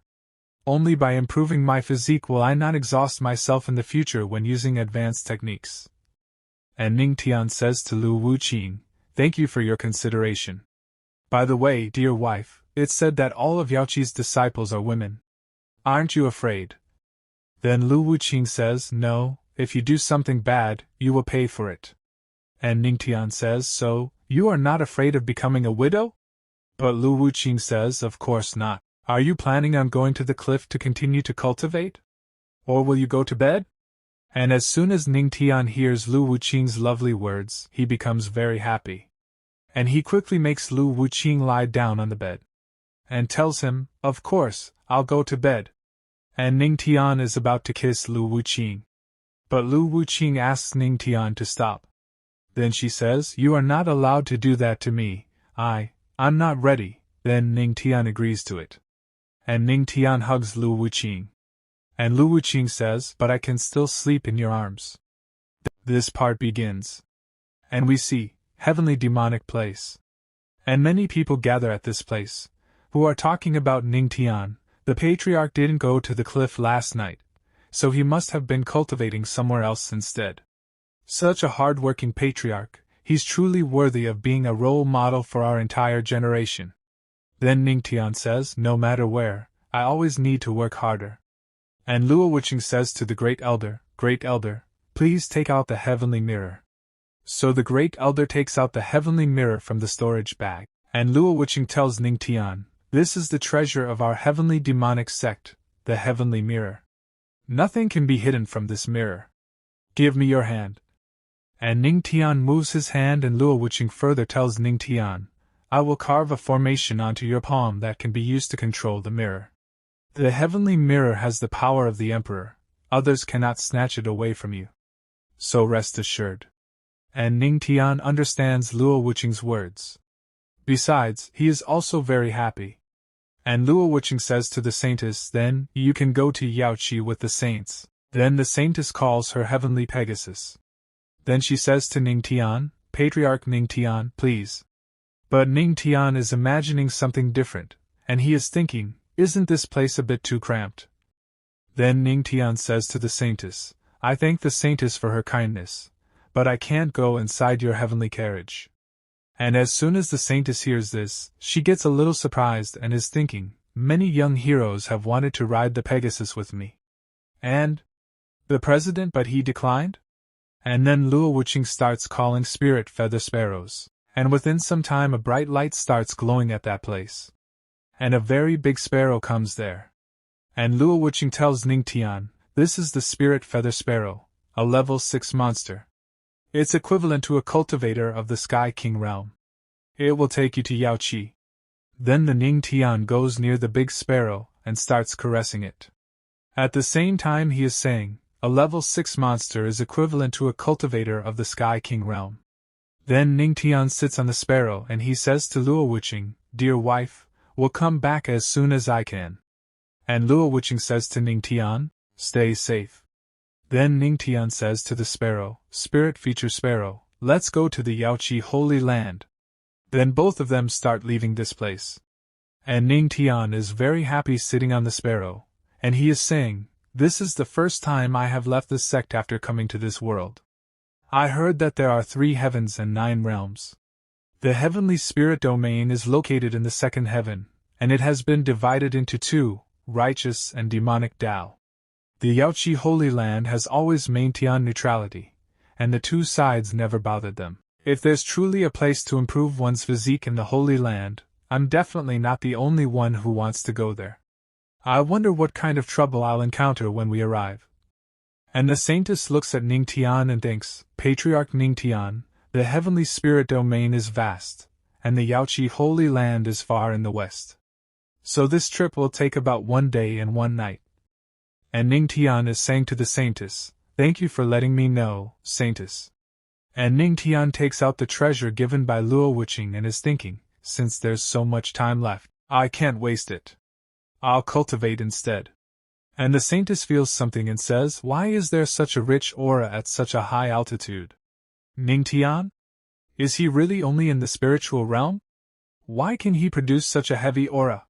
Only by improving my physique will I not exhaust myself in the future when using advanced techniques." And Ning Tian says to Lu Wuqing, "Thank you for your consideration. By the way, dear wife, it's said that all of Yaoqi's disciples are women. Aren't you afraid?" Then Lu Wuqing says, "No, if you do something bad, you will pay for it." And Ning Tian says, "So, you are not afraid of becoming a widow?" But Lu Wuqing says, "Of course not. Are you planning on going to the cliff to continue to cultivate? Or will you go to bed?" And as soon as Ning Tian hears Lu Wuqing's lovely words, he becomes very happy. And he quickly makes Lu Wuqing lie down on the bed. And tells him, "Of course, I'll go to bed." And Ning Tian is about to kiss Lu Wuqing. But Lu Wuqing asks Ning Tian to stop. Then she says, "You are not allowed to do that to me. I'm not ready." Then Ning Tian agrees to it. And Ning Tian hugs Lu Wuqing. And Lu Wuqing says, "But I can still sleep in your arms." This part begins. And we see, heavenly demonic place. And many people gather at this place, who are talking about Ning Tian. The patriarch didn't go to the cliff last night, so he must have been cultivating somewhere else instead. Such a hard-working patriarch, he's truly worthy of being a role model for our entire generation. Then Ning Tian says, "No matter where, I always need to work harder." And Luo Wuqing says to the Great Elder, "Great Elder, please take out the heavenly mirror." So the Great Elder takes out the heavenly mirror from the storage bag, and Luo Wuqing tells Ning Tian, "This is the treasure of our heavenly demonic sect, the heavenly mirror. Nothing can be hidden from this mirror. Give me your hand." And Ning Tian moves his hand, and Luo Wuqing further tells Ning Tian, "I will carve a formation onto your palm that can be used to control the mirror. The heavenly mirror has the power of the Emperor, others cannot snatch it away from you. So rest assured." And Ning Tian understands Luo Wuqing's words. Besides, he is also very happy. And Luo Wuqing says to the saintess, then, you can go to Yaoqi with the saints. Then the saintess calls her heavenly Pegasus. Then she says to Ning Tian, Patriarch Ning Tian, please. But Ning Tian is imagining something different, and he is thinking, isn't this place a bit too cramped? Then Ning Tian says to the saintess, I thank the saintess for her kindness, but I can't go inside your heavenly carriage. And as soon as the saintess hears this, she gets a little surprised and is thinking, many young heroes have wanted to ride the Pegasus with me. And the president, but he declined? And then Luo Wuqing starts calling spirit feather sparrows, and within some time a bright light starts glowing at that place. And a very big sparrow comes there. And Luo Wuqing tells Ning Tian, this is the spirit feather sparrow, a level 6 monster. It's equivalent to a cultivator of the Sky King realm. It will take you to Yaoqi. Then the Ning Tian goes near the big sparrow and starts caressing it. At the same time he is saying, a level 6 monster is equivalent to a cultivator of the Sky King realm. Then Ning Tian sits on the sparrow and he says to Luo Wuqing, dear wife, we'll come back as soon as I can. And Luo Wuqing says to Ning Tian, stay safe. Then Ning Tian says to the sparrow, spirit feature sparrow, let's go to the Yaoqi Holy Land. Then both of them start leaving this place. And Ning Tian is very happy sitting on the sparrow, and he is saying, this is the first time I have left the sect after coming to this world. I heard that there are 3 heavens and 9 realms. The heavenly spirit domain is located in the 2nd heaven, and it has been divided into 2, righteous and demonic Tao. The Yaoqi Holy Land has always maintained neutrality, and the 2 sides never bothered them. If there's truly a place to improve one's physique in the Holy Land, I'm definitely not the only one who wants to go there. I wonder what kind of trouble I'll encounter when we arrive. And the saintess looks at Ning Tian and thinks, Patriarch Ning Tian, the heavenly spirit domain is vast, and the Yaoqi Holy Land is far in the west. So this trip will take about 1 day and 1 night. And Ning Tian is saying to the saintess, thank you for letting me know, saintess. And Ning Tian takes out the treasure given by Luo Wuqing and is thinking, since there's so much time left, I can't waste it. I'll cultivate instead. And the saintess feels something and says, why is there such a rich aura at such a high altitude? Ning Tian? Is he really only in the spiritual realm? Why can he produce such a heavy aura?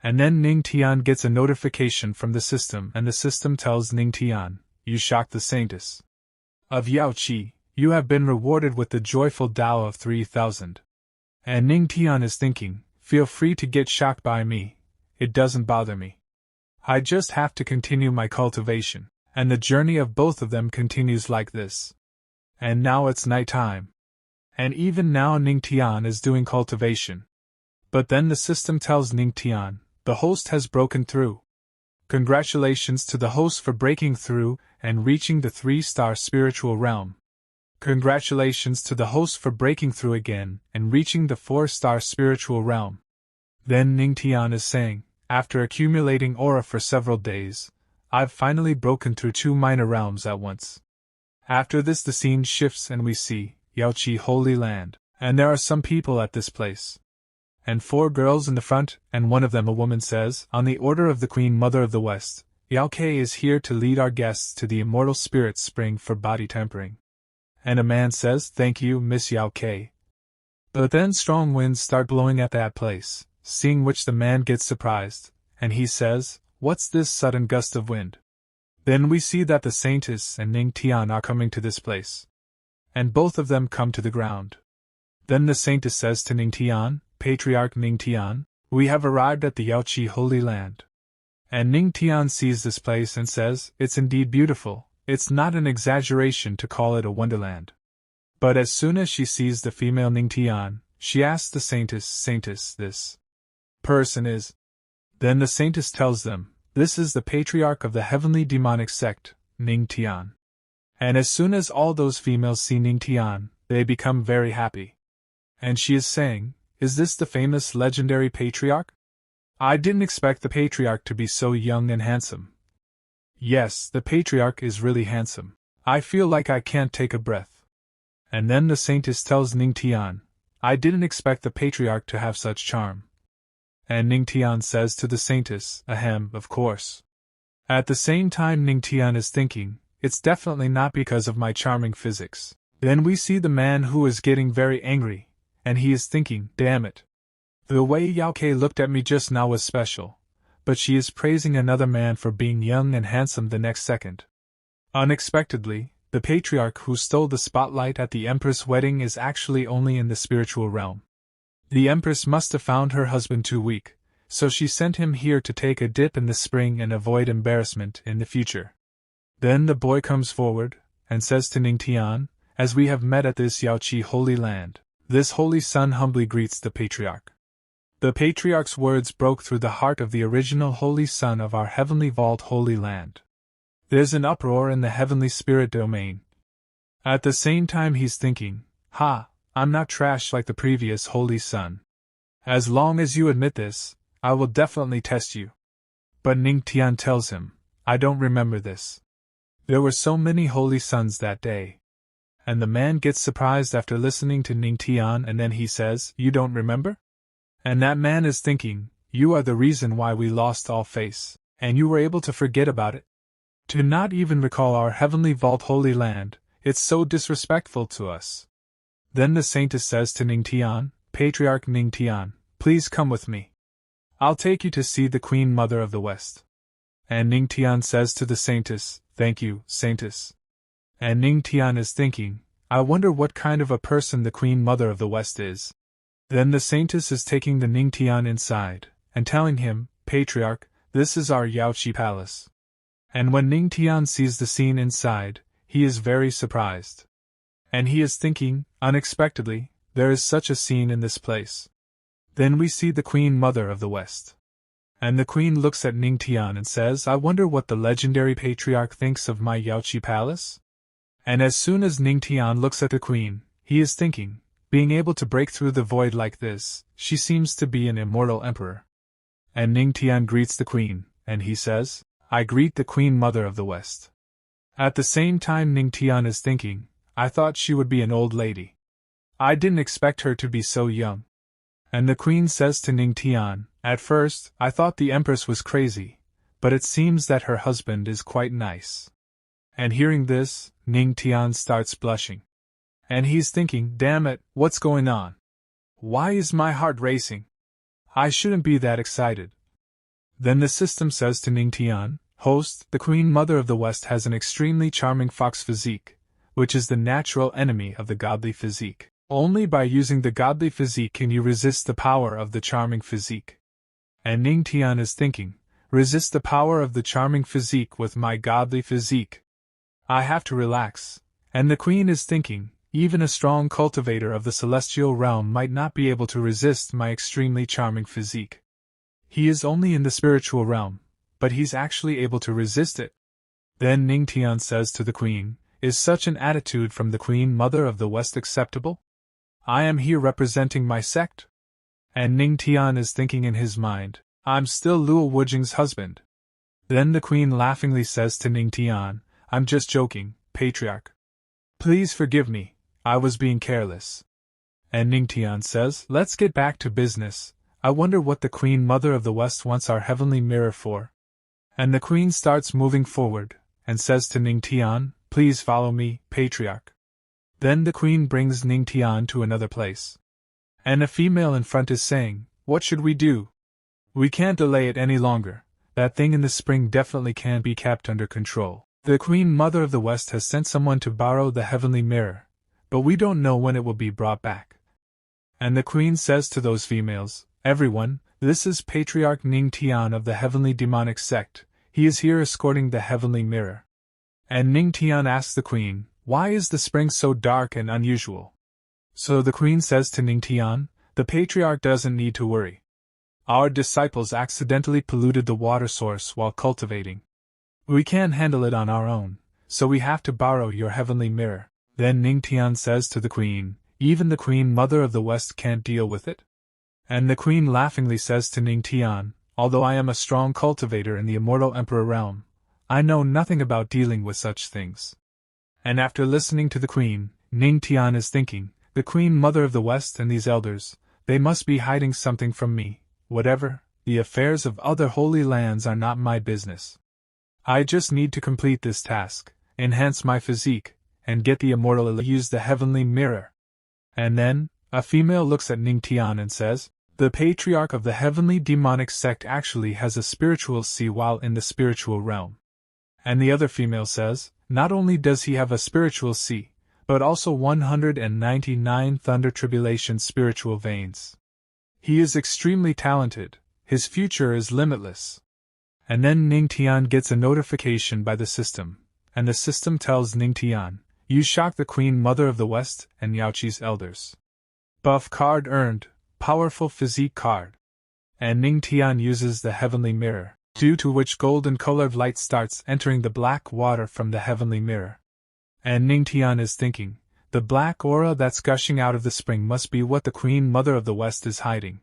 And then Ning Tian gets a notification from the system, and the system tells Ning Tian, you shocked the saintess of Yaoqi, you have been rewarded with the joyful Tao of 3,000. And Ning Tian is thinking, feel free to get shocked by me, it doesn't bother me. I just have to continue my cultivation, and the journey of both of them continues like this. And now it's night time. And even now Ning Tian is doing cultivation. But then the system tells Ning Tian, the host has broken through. Congratulations to the host for breaking through and reaching the 3-star spiritual realm. Congratulations to the host for breaking through again and reaching the 4-star spiritual realm. Then Ning Tian is saying, after accumulating aura for several days, I've finally broken through 2 minor realms at once. After this the scene shifts and we see Yaoqi Holy Land, and there are some people at this place. And 4 girls in the front, and one of them a woman says, on the order of the Queen Mother of the West, Yaoqi is here to lead our guests to the immortal spirit spring for body tempering. And a man says, thank you, Miss Yaoqi. But then strong winds start blowing at that place, seeing which the man gets surprised, and he says, what's this sudden gust of wind? Then we see that the saintess and Ning Tian are coming to this place. And both of them come to the ground. Then the saintess says to Ning Tian, Patriarch Ning Tian, we have arrived at the Yaoqi Holy Land. And Ning Tian sees this place and says, it's indeed beautiful, it's not an exaggeration to call it a wonderland. But as soon as she sees the female Ning Tian, she asks the saintess, this person is. Then the saintess tells them, this is the patriarch of the heavenly demonic sect, Ning Tian. And as soon as all those females see Ning Tian, they become very happy. And she is saying, is this the famous legendary patriarch? I didn't expect the patriarch to be so young and handsome. Yes, the patriarch is really handsome. I feel like I can't take a breath. And then the saintess tells Ning Tian, I didn't expect the patriarch to have such charm. And Ning Tian says to the saintess, ahem, of course. At the same time Ning Tian is thinking, it's definitely not because of my charming physics. Then we see the man who is getting very angry, and he is thinking, damn it. The way Yaoi looked at me just now was special, but she is praising another man for being young and handsome the next second. Unexpectedly, the patriarch who stole the spotlight at the Empress' wedding is actually only in the spiritual realm. The Empress must have found her husband too weak, so she sent him here to take a dip in the spring and avoid embarrassment in the future. Then the boy comes forward, and says to Ning Tian, as we have met at this Yaoi holy land, this holy son humbly greets the patriarch. The patriarch's words broke through the heart of the original holy son of our heavenly vault holy land. There's an uproar in the heavenly spirit domain. At the same time he's thinking, ha, I'm not trash like the previous holy son. As long as you admit this, I will definitely test you. But Ning Tian tells him, I don't remember this. There were so many holy sons that day. And the man gets surprised after listening to Ning Tian, and then he says, you don't remember? And that man is thinking, you are the reason why we lost all face, and you were able to forget about it. To not even recall our heavenly vault holy land, it's so disrespectful to us. Then the saintess says to Ning Tian, Patriarch Ning Tian, please come with me. I'll take you to see the Queen Mother of the West. And Ning Tian says to the saintess, thank you, saintess. And Ning Tian is thinking, I wonder what kind of a person the Queen Mother of the West is. Then the saintess is taking the Ning Tian inside, and telling him, Patriarch, this is our Yaoi palace. And when Ning Tian sees the scene inside, he is very surprised. And he is thinking, unexpectedly, there is such a scene in this place. Then we see the Queen Mother of the West. And the Queen looks at Ning Tian and says, I wonder what the legendary patriarch thinks of my Yaoi palace? And as soon as Ning Tian looks at the Queen, he is thinking, being able to break through the void like this, she seems to be an immortal emperor. And Ning Tian greets the Queen, and he says, I greet the Queen Mother of the West. At the same time Ning Tian is thinking, I thought she would be an old lady. I didn't expect her to be so young. And the Queen says to Ning Tian, at first, I thought the Empress was crazy, but it seems that her husband is quite nice. And hearing this, Ning Tian starts blushing. And he's thinking, damn it, what's going on? Why is my heart racing? I shouldn't be that excited. Then the system says to Ning Tian, host, the Queen Mother of the West has an extremely charming fox physique, which is the natural enemy of the godly physique. Only by using the godly physique can you resist the power of the charming physique. And Ning Tian is thinking, resist the power of the charming physique with my godly physique. I have to relax. And the Queen is thinking, even a strong cultivator of the celestial realm might not be able to resist my extremely charming physique. He is only in the spiritual realm, but he's actually able to resist it. Then Ning Tian says to the Queen, is such an attitude from the Queen Mother of the West acceptable? I am here representing my sect. And Ning Tian is thinking in his mind, I'm still Luo Wujing's husband. Then the Queen laughingly says to Ning Tian, I'm just joking, Patriarch. Please forgive me, I was being careless. And Ning Tian says, let's get back to business. I wonder what the Queen Mother of the West wants our heavenly mirror for. And the Queen starts moving forward, and says to Ning Tian, please follow me, Patriarch. Then the Queen brings Ning Tian to another place. And a female in front is saying, what should we do? We can't delay it any longer. That thing in the spring definitely can't be kept under control. The Queen Mother of the West has sent someone to borrow the heavenly mirror, but we don't know when it will be brought back. And the Queen says to those females, everyone, this is Patriarch Ning Tian of the heavenly demonic sect. He is here escorting the heavenly mirror. And Ning Tian asks the Queen, why is the spring so dark and unusual? So the Queen says to Ning Tian, the Patriarch doesn't need to worry. Our disciples accidentally polluted the water source while cultivating. We can't handle it on our own, so we have to borrow your heavenly mirror. Then Ning Tian says to the Queen, even the Queen Mother of the West can't deal with it? And the Queen laughingly says to Ning Tian, although I am a strong cultivator in the immortal emperor realm, I know nothing about dealing with such things. And after listening to the Queen, Ning Tian is thinking, the Queen Mother of the West and these elders, they must be hiding something from me. Whatever, the affairs of other holy lands are not my business. I just need to complete this task, enhance my physique, and get the immortal use the heavenly mirror. And then, a female looks at Ning Tian and says, the patriarch of the heavenly demonic sect actually has a spiritual sea while in the spiritual realm. And the other female says, not only does he have a spiritual sea, but also 199 thunder tribulation spiritual veins. He is extremely talented, his future is limitless. And then Ning Tian gets a notification by the system, and the system tells Ning Tian, you shocked the Queen Mother of the West and Yaoqi's elders. Buff card earned, powerful physique card. And Ning Tian uses the heavenly mirror, due to which golden-colored light starts entering the black water from the heavenly mirror. And Ning Tian is thinking, the black aura that's gushing out of the spring must be what the Queen Mother of the West is hiding.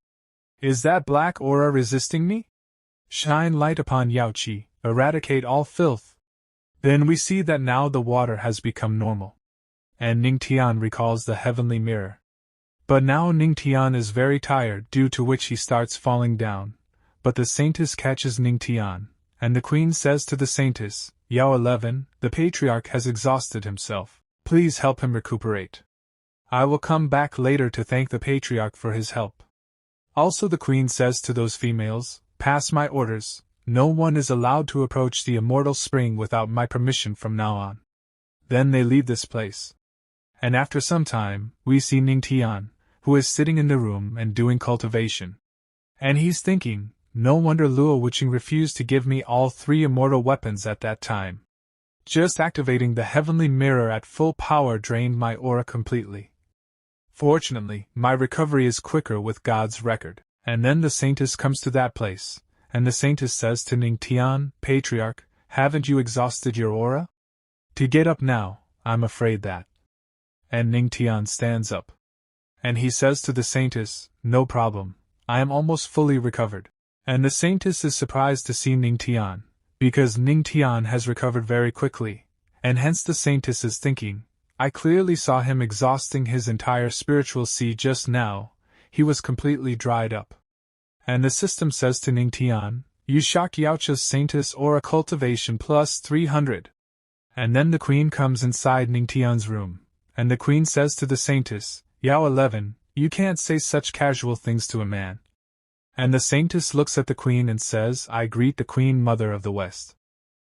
Is that black aura resisting me? Shine light upon Yaoqi, eradicate all filth. Then we see that now the water has become normal. And Ning Tian recalls the heavenly mirror. But now Ning Tian is very tired, due to which he starts falling down. But the saintess catches Ning Tian, and the queen says to the saintess, Yao 11, the patriarch has exhausted himself, please help him recuperate. I will come back later to thank the patriarch for his help. Also the queen says to those females, pass my orders, no one is allowed to approach the immortal spring without my permission from now on. Then they leave this place. And after some time, we see Ning Tian, who is sitting in the room and doing cultivation. And he's thinking, no wonder Luo Wuqing refused to give me all 3 immortal weapons at that time. Just activating the heavenly mirror at full power drained my aura completely. Fortunately, my recovery is quicker with God's record. And then the saintess comes to that place, and the saintess says to Ning Tian, patriarch, haven't you exhausted your aura? To get up now, I'm afraid that. And Ning Tian stands up. And he says to the saintess, no problem, I am almost fully recovered. And the saintess is surprised to see Ning Tian, because Ning Tian has recovered very quickly, and hence the saintess is thinking, I clearly saw him exhausting his entire spiritual sea just now, he was completely dried up. And the system says to Ning Tian, you shock Yaoqi's saintess aura cultivation plus 300. And then the queen comes inside Ning Tian's room, and the queen says to the saintess, Yao 11, you can't say such casual things to a man. And the saintess looks at the queen and says, I greet the Queen Mother of the West.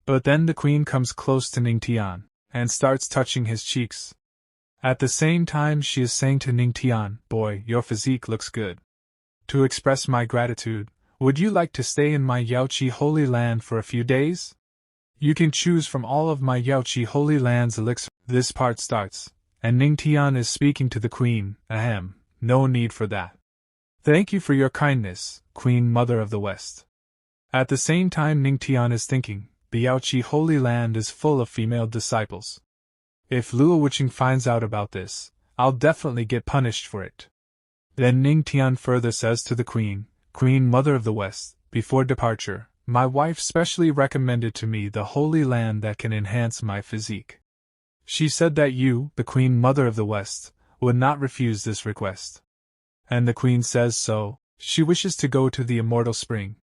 But then the queen comes close to Ning Tian, and starts touching his cheeks. At the same time she is saying to Ning Tian, boy, your physique looks good. To express my gratitude, would you like to stay in my Yaoqi Holy Land for a few days? You can choose from all of my Yaoqi Holy Land's elixir. This part starts, and Ning Tian is speaking to the queen, ahem, no need for that. Thank you for your kindness, Queen Mother of the West. At the same time Ning Tian is thinking, the Yaoqi Holy Land is full of female disciples. If Luo Wuqing finds out about this, I'll definitely get punished for it. Then Ning Tian further says to the Queen Mother of the West, before departure, my wife specially recommended to me the Holy Land that can enhance my physique. She said that you, the Queen Mother of the West, would not refuse this request. And the queen says so, she wishes to go to the immortal spring.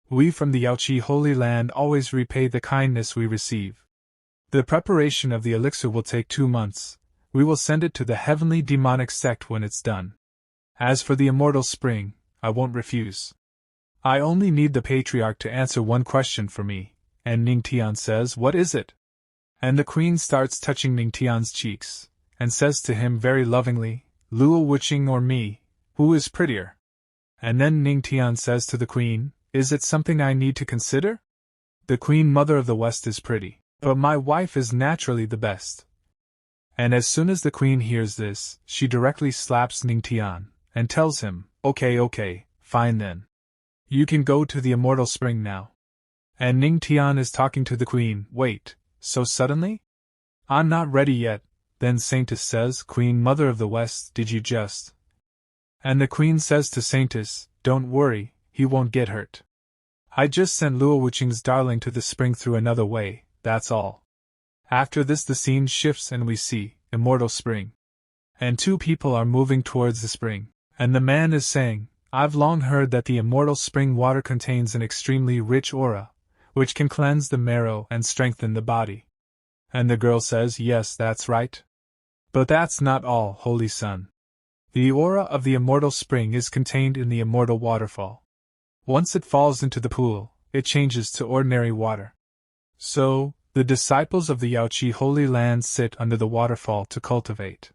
We from the Yaoqi Holy Land always repay the kindness we receive. The preparation of the elixir will take 2 months, we will send it to the heavenly demonic sect when it's done. As for the immortal spring, I won't refuse. I only need the patriarch to answer one question for me, and Ning Tian says, what is it? And the queen starts touching Ning Tian's cheeks, and says to him very lovingly, Luo Wuqing or me, who is prettier? And then Ning Tian says to the queen, is it something I need to consider? The Queen Mother of the West is pretty, but my wife is naturally the best. And as soon as the queen hears this, she directly slaps Ning Tian, and tells him, okay, fine then. You can go to the immortal spring now. And Ning Tian is talking to the queen, wait, so suddenly? I'm not ready yet. Then Saintess says, Queen Mother of the West, did you just? And the queen says to Saintess, don't worry, he won't get hurt. I just sent Luo Wuqing's darling to the spring through another way, that's all. After this the scene shifts and we see, immortal spring. and two people are moving towards the spring, and the man is saying, I've long heard that the immortal spring water contains an extremely rich aura, which can cleanse the marrow and strengthen the body. And the girl says, yes, that's right. But that's not all, holy son. The aura of the immortal spring is contained in the immortal waterfall. Once it falls into the pool, it changes to ordinary water. So, the disciples of the Yaoi Holy Land sit under the waterfall to cultivate.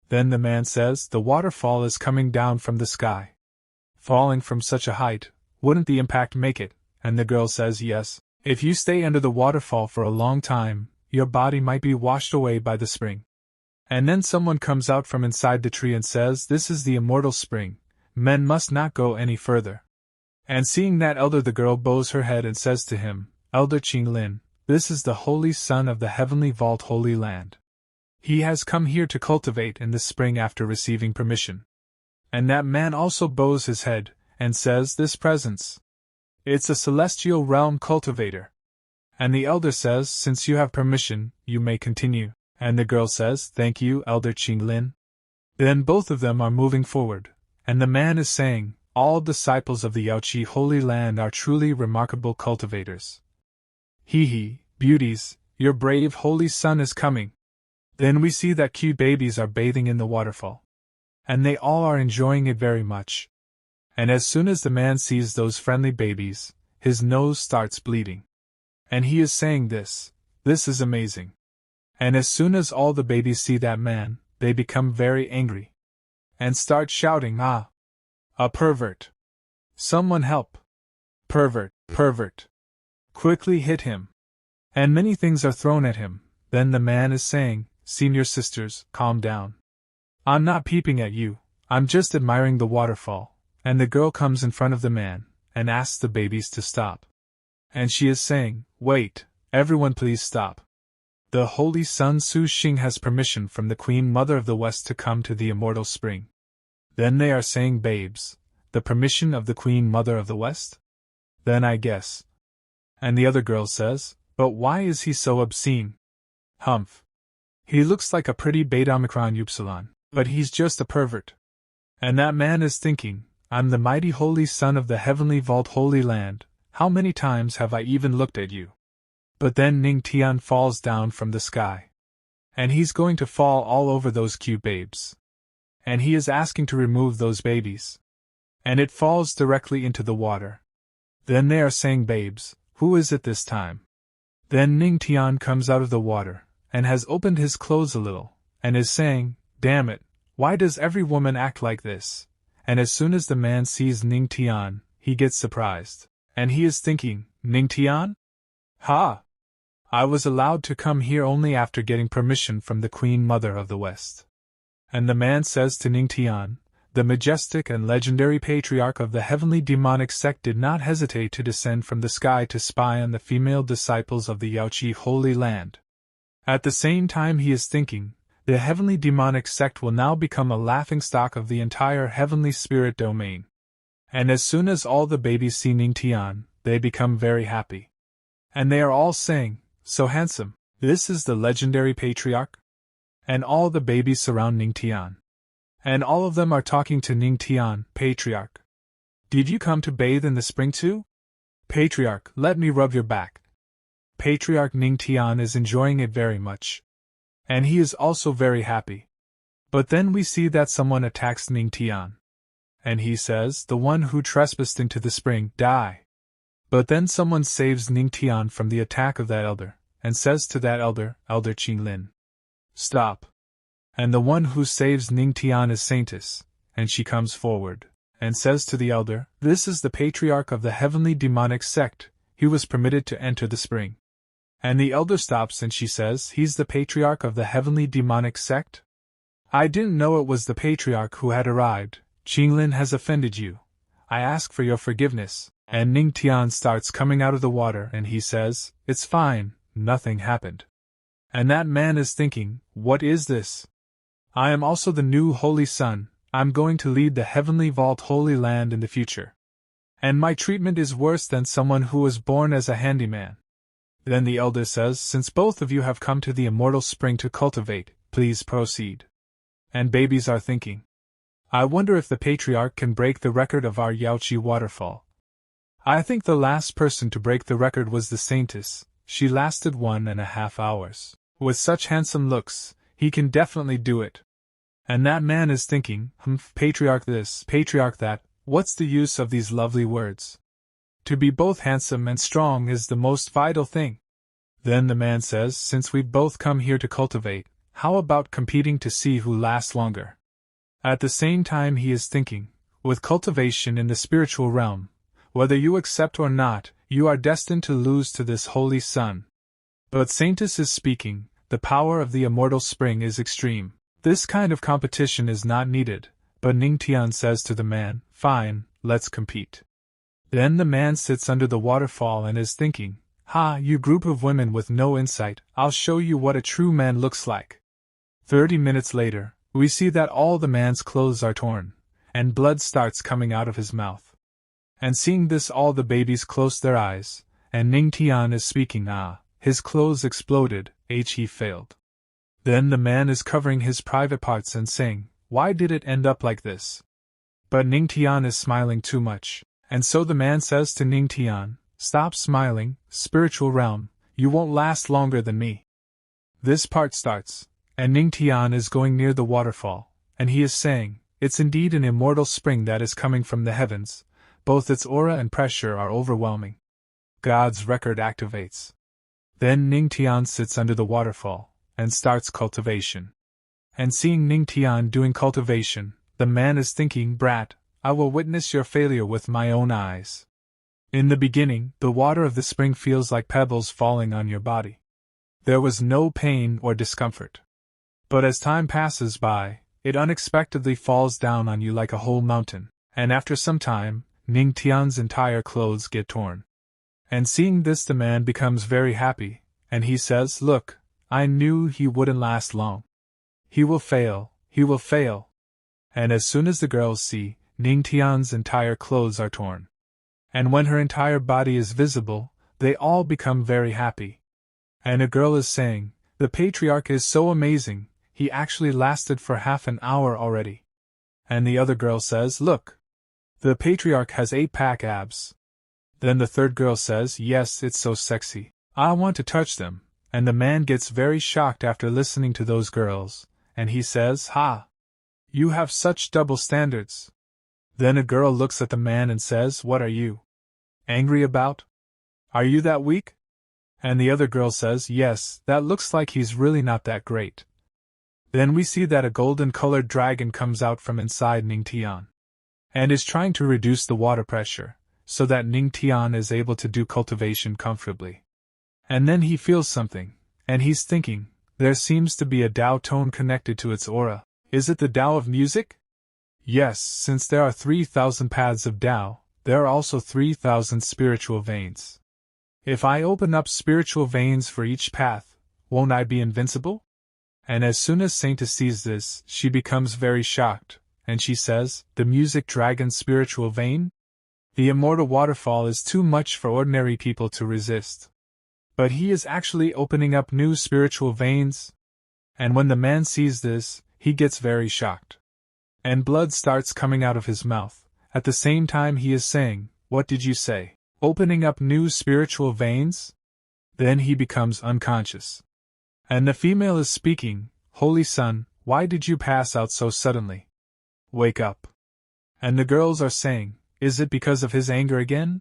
Then the man says, the waterfall is coming down from the sky. Falling from such a height, wouldn't the impact make it? And the girl says, yes, if you stay under the waterfall for a long time, your body might be washed away by the spring. And then someone comes out from inside the tree and says, this is the immortal spring, men must not go any further. And seeing that elder, the girl bows her head and says to him, Elder Qinglin, this is the holy son of the heavenly vault Holy Land. He has come here to cultivate in the spring after receiving permission. And that man also bows his head, and says, this presence. It's a celestial realm cultivator. And the elder says, since you have permission, you may continue. And the girl says, thank you, Elder Qinglin. Then both of them are moving forward, and the man is saying, all disciples of the Yaoi Holy Land are truly remarkable cultivators. Hee, beauties, your brave holy son is coming. Then we see that cute babies are bathing in the waterfall. And they all are enjoying it very much. And as soon as the man sees those friendly babies, his nose starts bleeding. And he is saying this is amazing. And as soon as all the babies see that man, they become very angry. And start shouting, ah! A pervert! Someone help! Pervert! Pervert! Quickly hit him! And many things are thrown at him. Then the man is saying, senior sisters, calm down. I'm not peeping at you, I'm just admiring the waterfall. And the girl comes in front of the man, and asks the babies to stop. And she is saying, wait, everyone please stop. The Holy Sun Su Xing has permission from the Queen Mother of the West to come to the immortal spring. Then they are saying, babes, the permission of the Queen Mother of the West? Then I guess. And the other girl says, but why is he so obscene? Humph. He looks like a pretty beta Omicron Upsilon, but he's just a pervert. And that man is thinking, I'm the mighty holy son of the heavenly vault Holy Land, how many times have I even looked at you? But then Ning Tian falls down from the sky. And he's going to fall all over those cute babes. And he is asking to remove those babies. And it falls directly into the water. Then they are saying, babes, who is it this time? Then Ning Tian comes out of the water, and has opened his clothes a little, and is saying, damn it, why does every woman act like this? And as soon as the man sees Ning Tian, he gets surprised, and he is thinking, Ning Tian? Ha! I was allowed to come here only after getting permission from the Queen Mother of the West. And the man says to Ning Tian, the majestic and legendary patriarch of the heavenly demonic sect did not hesitate to descend from the sky to spy on the female disciples of the Yaoi Holy Land. At the same time he is thinking, the heavenly demonic sect will now become a laughingstock of the entire heavenly spirit domain. And as soon as all the babies see Ning Tian, they become very happy. And they are all saying, so handsome, this is the legendary patriarch? And all the babies surround Ning Tian. And all of them are talking to Ning Tian, patriarch. Did you come to bathe in the spring too? Patriarch, let me rub your back. Patriarch Ning Tian is enjoying it very much. And he is also very happy. But then we see that someone attacks Ning Tian. And he says, the one who trespassed into the spring, die. But then someone saves Ning Tian from the attack of that elder, and says to that elder, Elder Qinglin, stop. And the one who saves Ning Tian is Saintess, and she comes forward, and says to the elder, this is the patriarch of the heavenly demonic sect, he was permitted to enter the spring. And the elder stops and she says, he's the patriarch of the heavenly demonic sect? I didn't know it was the patriarch who had arrived. Qinglin has offended you. I ask for your forgiveness. And Ning Tian starts coming out of the water and he says, it's fine, nothing happened. And that man is thinking, what is this? I am also the new holy son, I'm going to lead the heavenly vault Holy Land in the future. And my treatment is worse than someone who was born as a handyman. Then the elder says, since both of you have come to the immortal spring to cultivate, please proceed. And babies are thinking, I wonder if the patriarch can break the record of our Yaoi waterfall. I think the last person to break the record was the saintess. She lasted 1.5 hours. With such handsome looks, he can definitely do it. And that man is thinking, patriarch this, patriarch that, what's the use of these lovely words? To be both handsome and strong is the most vital thing. Then the man says, since we've both come here to cultivate, how about competing to see who lasts longer? At the same time he is thinking, with cultivation in the spiritual realm, whether you accept or not, you are destined to lose to this holy sun. But Saintess is speaking, the power of the immortal spring is extreme. This kind of competition is not needed, but Ning Tian says to the man, fine, let's compete. Then the man sits under the waterfall and is thinking, you group of women with no insight, I'll show you what a true man looks like. 30 minutes later, we see that all the man's clothes are torn, and blood starts coming out of his mouth. And seeing this all the babies close their eyes, and Ning Tian is speaking, his clothes exploded, he failed. Then the man is covering his private parts and saying, why did it end up like this? But Ning Tian is smiling too much, and so the man says to Ning Tian, stop smiling, spiritual realm, you won't last longer than me. This part starts, and Ning Tian is going near the waterfall, and he is saying, it's indeed an immortal spring that is coming from the heavens, both its aura and pressure are overwhelming. God's record activates. Then Ning Tian sits under the waterfall, and starts cultivation. And seeing Ning Tian doing cultivation, the man is thinking, brat, I will witness your failure with my own eyes. In the beginning, the water of the spring feels like pebbles falling on your body. There was no pain or discomfort. But as time passes by, it unexpectedly falls down on you like a whole mountain, and after some time, Ning Tian's entire clothes get torn. And seeing this the man becomes very happy, and he says, look, I knew he wouldn't last long. He will fail, he will fail. And as soon as the girls see, Ning Tian's entire clothes are torn. And when her entire body is visible, they all become very happy. And a girl is saying, the patriarch is so amazing, he actually lasted for half an hour already. And the other girl says, look, the patriarch has 8-pack abs. Then the third girl says, yes, it's so sexy, I want to touch them. And the man gets very shocked after listening to those girls, and he says, you have such double standards. Then a girl looks at the man and says, what are you angry about? Are you that weak? And the other girl says, yes, that looks like he's really not that great. Then we see that a golden-colored dragon comes out from inside Ning Tian, and is trying to reduce the water pressure, so that Ning Tian is able to do cultivation comfortably. And then he feels something, and he's thinking, there seems to be a Tao tone connected to its aura. Is it the Tao of music? Yes, since there are 3,000 paths of Tao, there are also 3,000 spiritual veins. If I open up spiritual veins for each path, won't I be invincible? And as soon as Saintess sees this, she becomes very shocked, and she says, the music dragon's spiritual vein? The immortal waterfall is too much for ordinary people to resist. But he is actually opening up new spiritual veins? And when the man sees this, he gets very shocked. And blood starts coming out of his mouth. At the same time he is saying, what did you say? Opening up new spiritual veins? Then he becomes unconscious. And the female is speaking, Holy Son, why did you pass out so suddenly? Wake up. And the girls are saying, is it because of his anger again?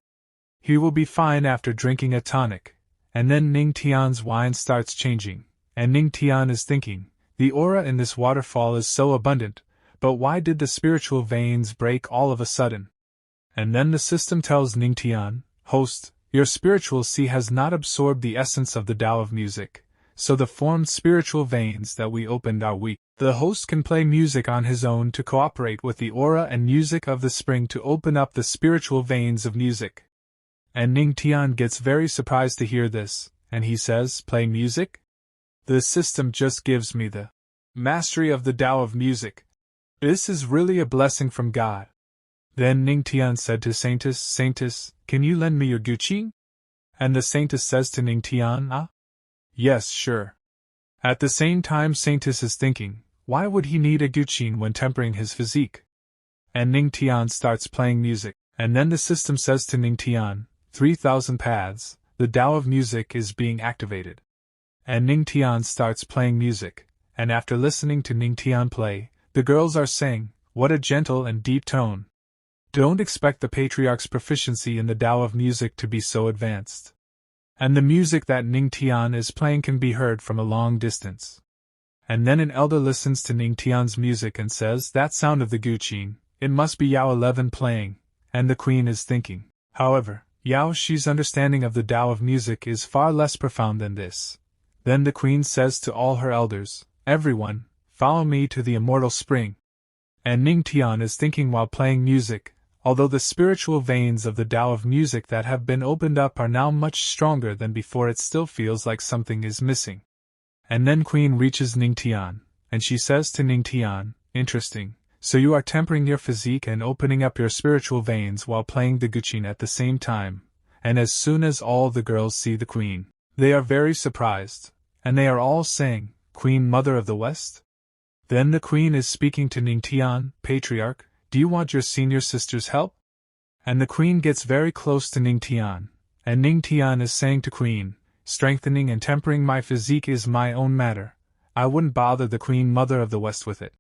He will be fine after drinking a tonic. And then Ning Tian's wine starts changing, and Ning Tian is thinking, the aura in this waterfall is so abundant, but why did the spiritual veins break all of a sudden? And then the system tells Ning Tian, host, your spiritual sea has not absorbed the essence of the Tao of music, so the formed spiritual veins that we opened are weak. The host can play music on his own to cooperate with the aura and music of the spring to open up the spiritual veins of music. And Ning Tian gets very surprised to hear this, and he says, play music? The system just gives me the mastery of the Tao of music. This is really a blessing from God. Then Ning Tian said to Saintess, Saintess, can you lend me your guqing? And the Saintess says to Ning Tian, yes, sure. At the same time Saintess is thinking, Why would he need a guqin when tempering his physique? And Ning Tian starts playing music, and then the system says to Ning Tian, 3,000 paths, the Tao of music is being activated. And Ning Tian starts playing music, and after listening to Ning Tian play, the girls are saying, what a gentle and deep tone. Don't expect the patriarch's proficiency in the Tao of music to be so advanced. And the music that Ning Tian is playing can be heard from a long distance. And then an elder listens to Ning Tian's music and says, that sound of the guqin, it must be Yao 11 playing, and the queen is thinking. However, Yao Shi's understanding of the Tao of music is far less profound than this. Then the queen says to all her elders, everyone, follow me to the immortal spring. And Ning Tian is thinking while playing music, although the spiritual veins of the Tao of music that have been opened up are now much stronger than before, it still feels like something is missing. And then queen reaches Ning Tian, and she says to Ning Tian, interesting, so you are tempering your physique and opening up your spiritual veins while playing the guqin at the same time. And as soon as all the girls see the queen, they are very surprised, and they are all saying, Queen Mother of the West? Then the queen is speaking to Ning Tian, Patriarch, do you want your senior sister's help? And the queen gets very close to Ning Tian, and Ning Tian is saying to queen, strengthening and tempering my physique is my own matter, I wouldn't bother the Queen Mother of the West with it.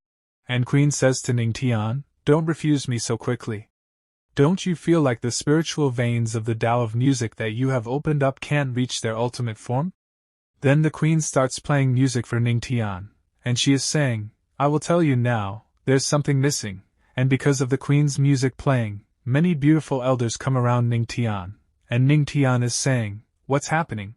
And queen says to Ning Tian, don't refuse me so quickly. Don't you feel like the spiritual veins of the Tao of music that you have opened up can't reach their ultimate form? Then the queen starts playing music for Ning Tian, and she is saying, I will tell you now, there's something missing, and because of the queen's music playing, many beautiful elders come around Ning Tian, and Ning Tian is saying, what's happening?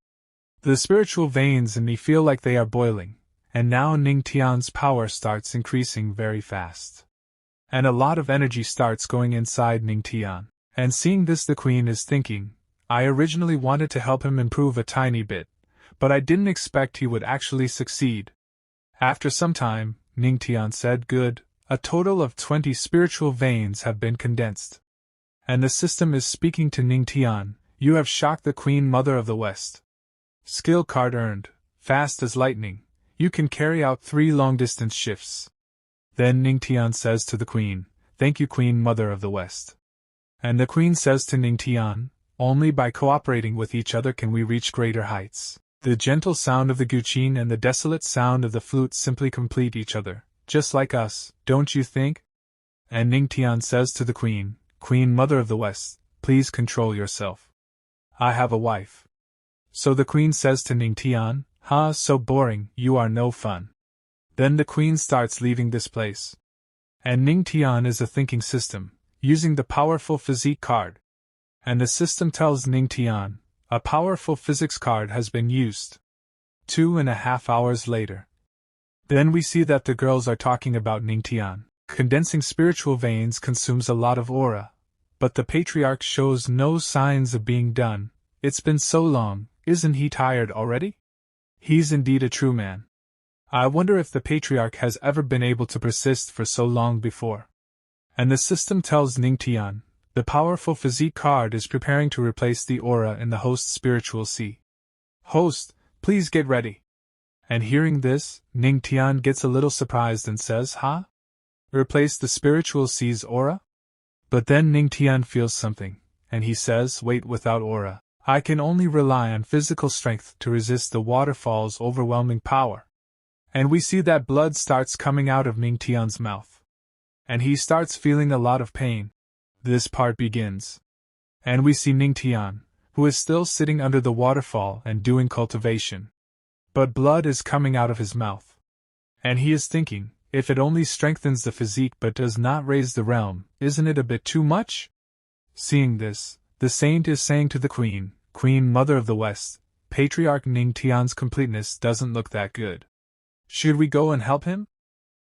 The spiritual veins in me feel like they are boiling, and now Ning Tian's power starts increasing very fast. And a lot of energy starts going inside Ning Tian, and seeing this the queen is thinking, I originally wanted to help him improve a tiny bit, but I didn't expect he would actually succeed. After some time, Ning Tian said, good, a total of 20 spiritual veins have been condensed. And the system is speaking to Ning Tian, you have shocked the Queen Mother of the West. Skill card earned, fast as lightning, you can carry out 3 long-distance shifts. Then Ning Tian says to the queen, thank you Queen Mother of the West. And the queen says to Ning Tian, only by cooperating with each other can we reach greater heights. The gentle sound of the guqin and the desolate sound of the flute simply complete each other, just like us, don't you think? And Ning Tian says to the queen, Queen Mother of the West, please control yourself. I have a wife. So the queen says to Ning Tian, so boring, you are no fun. Then the queen starts leaving this place. And Ning Tian is a thinking system, using the powerful physique card. And the system tells Ning Tian, a powerful physics card has been used. 2.5 hours later. Then we see that the girls are talking about Ning Tian. Condensing spiritual veins consumes a lot of aura, but the patriarch shows no signs of being done. It's been so long, isn't he tired already? He's indeed a true man. I wonder if the patriarch has ever been able to persist for so long before. And the system tells Ning Tian, the powerful physique card is preparing to replace the aura in the host's spiritual sea. Host, please get ready. And hearing this, Ning Tian gets a little surprised and says, Replace the spiritual sea's aura? But then Ning Tian feels something, and he says, wait, without aura, I can only rely on physical strength to resist the waterfall's overwhelming power. And we see that blood starts coming out of Ning Tian's mouth. And he starts feeling a lot of pain. This part begins. And we see Ning Tian, who is still sitting under the waterfall and doing cultivation. But blood is coming out of his mouth. And he is thinking, if it only strengthens the physique but does not raise the realm, isn't it a bit too much? Seeing this, the saint is saying to the queen, Queen Mother of the West, Patriarch Ning Tian's completeness doesn't look that good. Should we go and help him?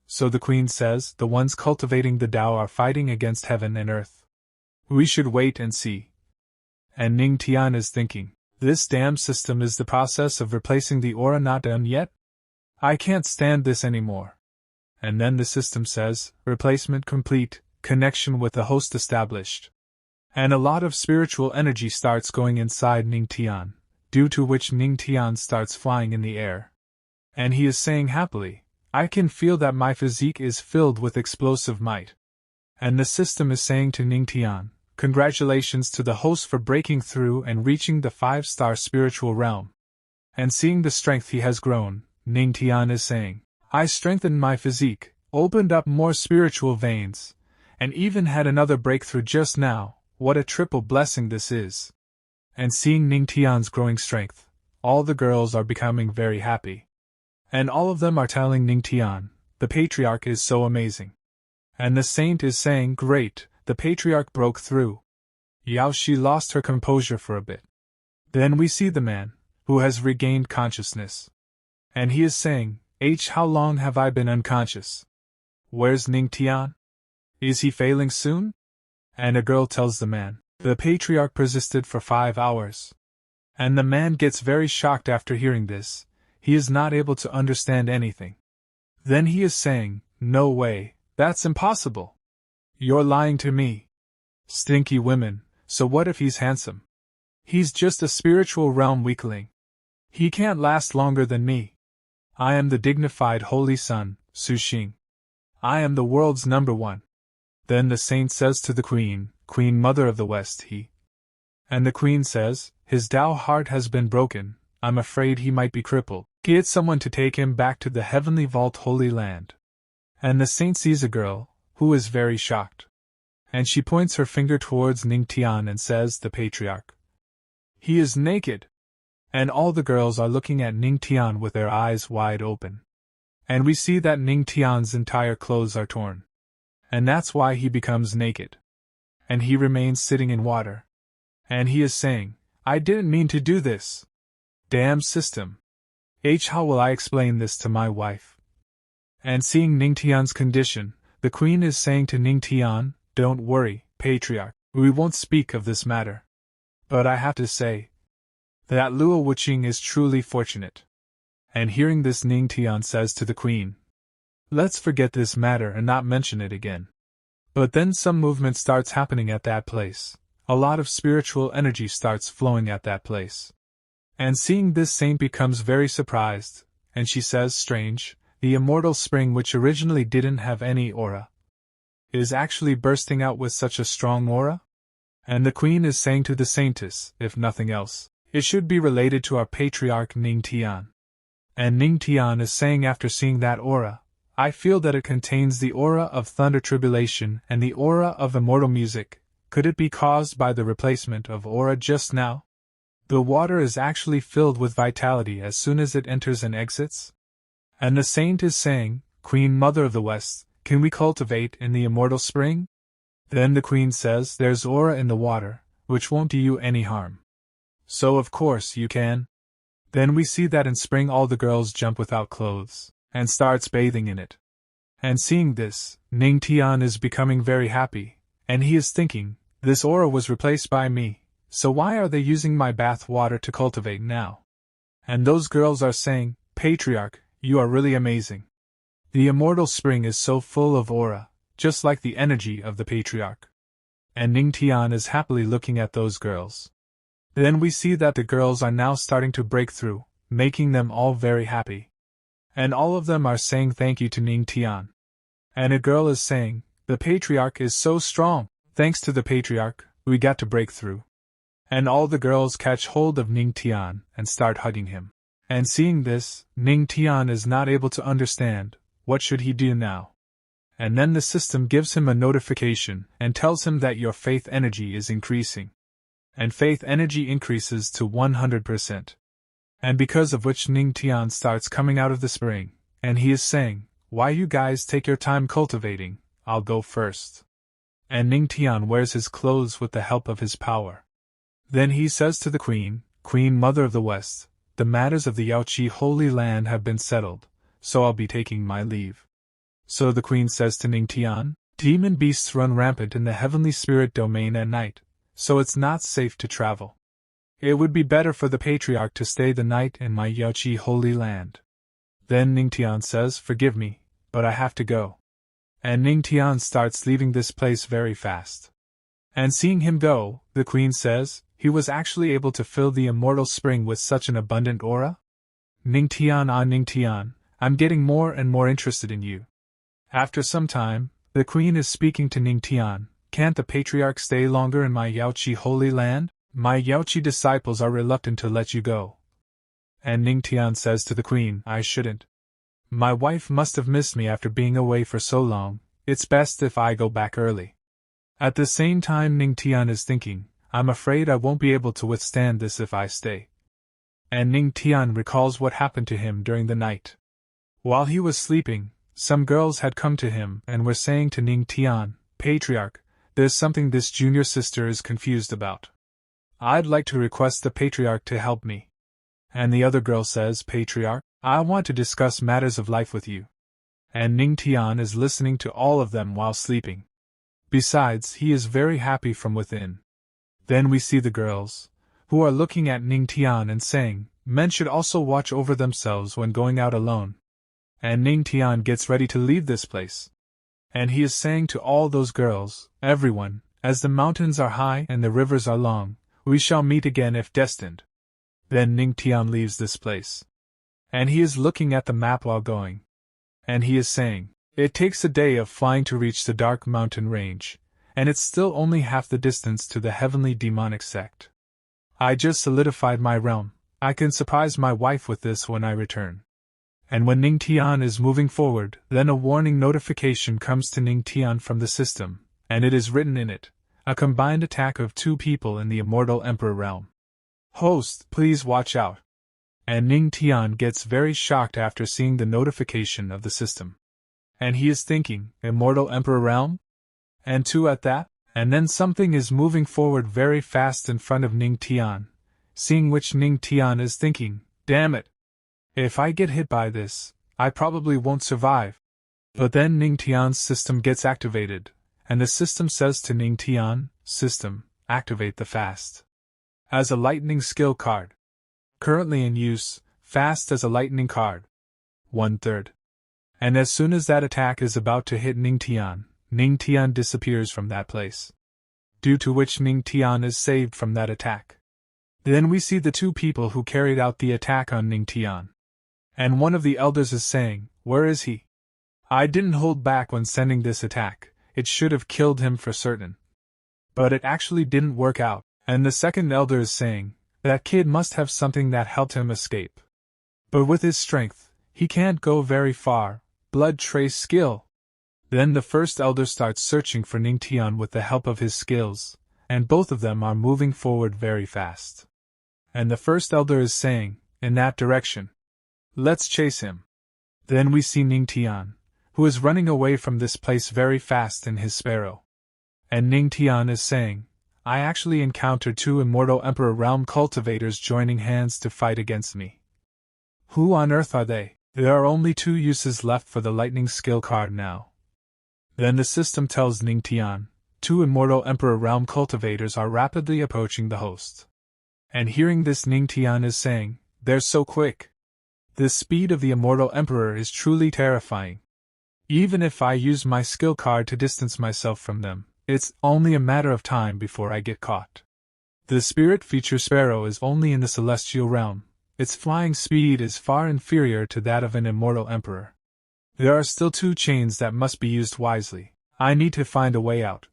So the queen says, the ones cultivating the Tao are fighting against heaven and earth. We should wait and see. And Ning Tian is thinking, this damn system is the process of replacing the aura not done yet? I can't stand this anymore. And then the system says, replacement complete, connection with the host established. And a lot of spiritual energy starts going inside Ning Tian, due to which Ning Tian starts flying in the air. And he is saying happily, I can feel that my physique is filled with explosive might. And the system is saying to Ning Tian, congratulations to the host for breaking through and reaching the 5-star spiritual realm. And seeing the strength he has grown, Ning Tian is saying, I strengthened my physique, opened up more spiritual veins, and even had another breakthrough just now. What a triple blessing this is. And seeing Ning Tian's growing strength, all the girls are becoming very happy. And all of them are telling Ning Tian, the patriarch is so amazing. And the saint is saying, great, the patriarch broke through. Yaoi lost her composure for a bit. Then we see the man, who has regained consciousness. And he is saying, how long have I been unconscious? Where's Ning Tian? Is he failing soon? And a girl tells the man, the patriarch persisted for 5 hours. And the man gets very shocked after hearing this. He is not able to understand anything. Then he is saying, no way, that's impossible. You're lying to me. Stinky women, so what if he's handsome? He's just a spiritual realm weakling. He can't last longer than me. I am the dignified holy son, Su Xing. I am the world's #1. Then the saint says to the queen, Queen Mother of the West, And the queen says, his Tao heart has been broken, I'm afraid he might be crippled. Get someone to take him back to the heavenly vault Holy Land. And the saint sees a girl, who is very shocked. And she points her finger towards Ning Tian and says, the patriarch. He is naked. And all the girls are looking at Ning Tian with their eyes wide open. And we see that Ning Tian's entire clothes are torn. And that's why he becomes naked. And he remains sitting in water. And he is saying, I didn't mean to do this. Damn system. How will I explain this to my wife? And seeing Ning Tian's condition, the queen is saying to Ning Tian, don't worry, patriarch, we won't speak of this matter. But I have to say that Luo Wuqing is truly fortunate. And hearing this, Ning Tian says to the queen, let's forget this matter and not mention it again. But then some movement starts happening at that place. A lot of spiritual energy starts flowing at that place. And seeing this, saint becomes very surprised, and she says, strange, the immortal spring which originally didn't have any aura is actually bursting out with such a strong aura? And the queen is saying to the saintess, if nothing else, it should be related to our patriarch Ning Tian. And Ning Tian is saying, after seeing that aura, I feel that it contains the aura of thunder tribulation and the aura of immortal music. Could it be caused by the replacement of aura just now? The water is actually filled with vitality as soon as it enters and exits. And the saint is saying, Queen Mother of the West, can we cultivate in the immortal spring? Then the queen says, there's aura in the water, which won't do you any harm. So of course you can. Then we see that in spring all the girls jump without clothes, and starts bathing in it. And seeing this, Ning Tian is becoming very happy, and he is thinking, this aura was replaced by me. So why are they using my bath water to cultivate now? And those girls are saying, Patriarch, you are really amazing. The immortal spring is so full of aura, just like the energy of the Patriarch. And Ning Tian is happily looking at those girls. Then we see that the girls are now starting to break through, making them all very happy. And all of them are saying thank you to Ning Tian. And a girl is saying, the Patriarch is so strong. Thanks to the Patriarch, we got to break through. And all the girls catch hold of Ning Tian and start hugging him. And seeing this, Ning Tian is not able to understand, what should he do now? And then the system gives him a notification and tells him that your faith energy is increasing. And faith energy increases to 100%. And because of which Ning Tian starts coming out of the spring, and he is saying, why you guys take your time cultivating, I'll go first. And Ning Tian wears his clothes with the help of his power. Then he says to the queen, Queen Mother of the West, the matters of the Yaoi Holy Land have been settled, so I'll be taking my leave. So the queen says to Ning Tian, demon beasts run rampant in the heavenly spirit domain at night, so it's not safe to travel. It would be better for the Patriarch to stay the night in my Yaoi Holy Land. Then Ning Tian says, forgive me, but I have to go. And Ning Tian starts leaving this place very fast. And seeing him go, the queen says, he was actually able to fill the immortal spring with such an abundant aura? Ning Tian, I'm getting more and more interested in you. After some time, the queen is speaking to Ning Tian. Can't the patriarch stay longer in my Yaoqi holy land? My Yaoqi disciples are reluctant to let you go. And Ning Tian says to the queen, I shouldn't. My wife must have missed me after being away for so long. It's best if I go back early. At the same time, Ning Tian is thinking, I'm afraid I won't be able to withstand this if I stay. And Ning Tian recalls what happened to him during the night. While he was sleeping, some girls had come to him and were saying to Ning Tian, Patriarch, there's something this junior sister is confused about. I'd like to request the Patriarch to help me. And the other girl says, Patriarch, I want to discuss matters of life with you. And Ning Tian is listening to all of them while sleeping. Besides, he is very happy from within. Then we see the girls, who are looking at Ning Tian and saying, men should also watch over themselves when going out alone. And Ning Tian gets ready to leave this place. And he is saying to all those girls, everyone, as the mountains are high and the rivers are long, we shall meet again if destined. Then Ning Tian leaves this place. And he is looking at the map while going. And he is saying, it takes a day of flying to reach the dark mountain range, and it's still only half the distance to the heavenly demonic sect. I just solidified my realm. I can surprise my wife with this when I return. And when Ning Tian is moving forward, then a warning notification comes to Ning Tian from the system, and it is written in it, a combined attack of 2 people in the Immortal Emperor realm. Host, please watch out. And Ning Tian gets very shocked after seeing the notification of the system. And he is thinking, Immortal Emperor realm? And 2 at that? And then something is moving forward very fast in front of Ning Tian, seeing which Ning Tian is thinking, damn it. If I get hit by this, I probably won't survive. But then Ning Tian's system gets activated, and the system says to Ning Tian, System, activate the fast. As a lightning skill card. Currently in use, fast as a lightning card. 1/3. And as soon as that attack is about to hit Ning Tian disappears from that place. Due to which Ning Tian is saved from that attack. Then we see the 2 people who carried out the attack on Ning Tian. And one of the elders is saying, where is he? I didn't hold back when sending this attack, it should have killed him for certain. But it actually didn't work out, and the second elder is saying, that kid must have something that helped him escape. But with his strength, he can't go very far, blood trace skill. Then the first elder starts searching for Ning Tian with the help of his skills, and both of them are moving forward very fast. And the first elder is saying, in that direction. Let's chase him. Then we see Ning Tian, who is running away from this place very fast in his sparrow. And Ning Tian is saying, I actually encountered 2 Immortal Emperor realm cultivators joining hands to fight against me. Who on earth are they? There are only 2 uses left for the lightning skill card now. Then the system tells Ning Tian, 2 Immortal Emperor realm cultivators are rapidly approaching the host. And hearing this, Ning Tian is saying, they're so quick. The speed of the Immortal Emperor is truly terrifying. Even if I use my skill card to distance myself from them, it's only a matter of time before I get caught. The spirit feature sparrow is only in the celestial realm. Its flying speed is far inferior to that of an Immortal Emperor. There are still 2 chains that must be used wisely. I need to find a way out.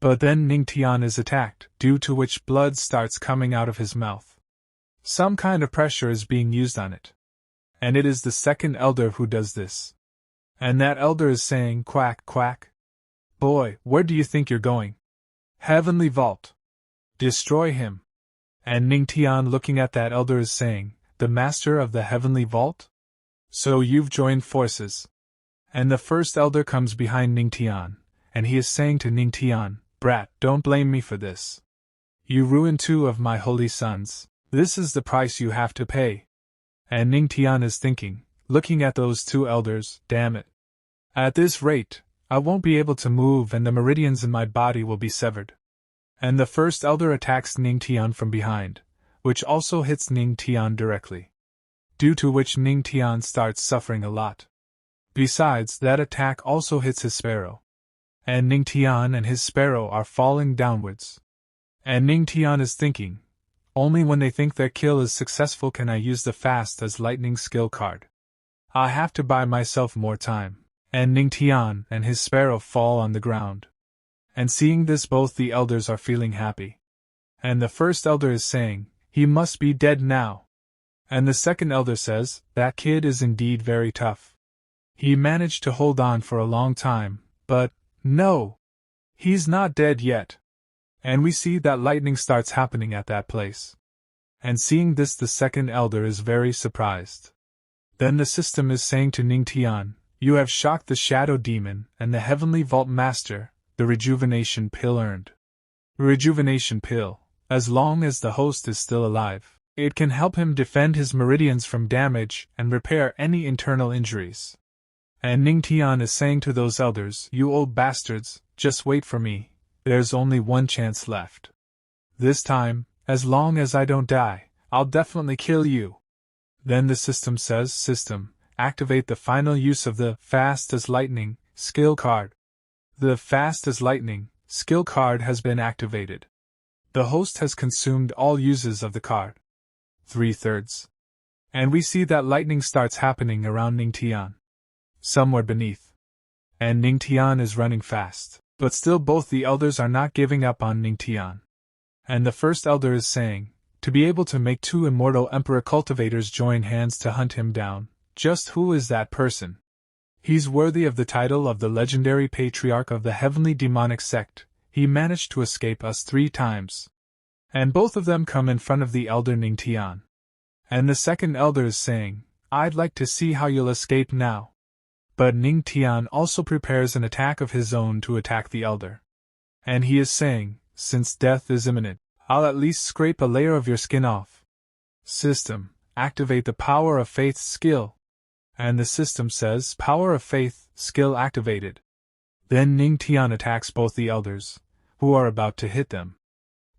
But then Ning Tian is attacked, due to which blood starts coming out of his mouth. Some kind of pressure is being used on it. And it is the second elder who does this. And that elder is saying, quack, quack. Boy, where do you think you're going? Heavenly Vault. Destroy him. And Ning Tian looking at that elder is saying, the master of the Heavenly Vault? So you've joined forces. And the first elder comes behind Ning Tian, and he is saying to Ning Tian, brat, don't blame me for this. You ruined 2 of my holy sons. This is the price you have to pay. And Ning Tian is thinking, looking at those 2 elders, damn it. At this rate, I won't be able to move and the meridians in my body will be severed. And the first elder attacks Ning Tian from behind, which also hits Ning Tian directly. Due to which Ning Tian starts suffering a lot. Besides, that attack also hits his sparrow. And Ning Tian and his sparrow are falling downwards. And Ning Tian is thinking, only when they think their kill is successful can I use the fast as lightning skill card. I have to buy myself more time. And Ning Tian and his sparrow fall on the ground. And seeing this, both the elders are feeling happy. And the first elder is saying, he must be dead now. And the second elder says, that kid is indeed very tough. He managed to hold on for a long time, but, no! He's not dead yet. And we see that lightning starts happening at that place. And seeing this, the second elder is very surprised. Then the system is saying to Ning Tian, you have shocked the Shadow Demon and the Heavenly Vault Master, the Rejuvenation Pill earned. Rejuvenation Pill, as long as the host is still alive, it can help him defend his meridians from damage and repair any internal injuries. And Ning Tian is saying to those elders, you old bastards, just wait for me, there's only one chance left. This time, as long as I don't die, I'll definitely kill you. Then the system says, system, activate the final use of the Fast as Lightning skill card. The Fast as Lightning skill card has been activated. The host has consumed all uses of the card. 3/3. And we see that lightning starts happening around Ning Tian. Somewhere beneath. And Ning Tian is running fast, but still both the elders are not giving up on Ning Tian. And the first elder is saying, to be able to make 2 immortal emperor cultivators join hands to hunt him down, just who is that person? He's worthy of the title of the legendary patriarch of the heavenly demonic sect. He managed to escape us 3 times. And both of them come in front of the elder Ning Tian. And the second elder is saying, I'd like to see how you'll escape now. But Ning Tian also prepares an attack of his own to attack the elder. And he is saying, since death is imminent, I'll at least scrape a layer of your skin off. System, activate the Power of Faith skill. And the system says, Power of Faith skill activated. Then Ning Tian attacks both the elders, who are about to hit them.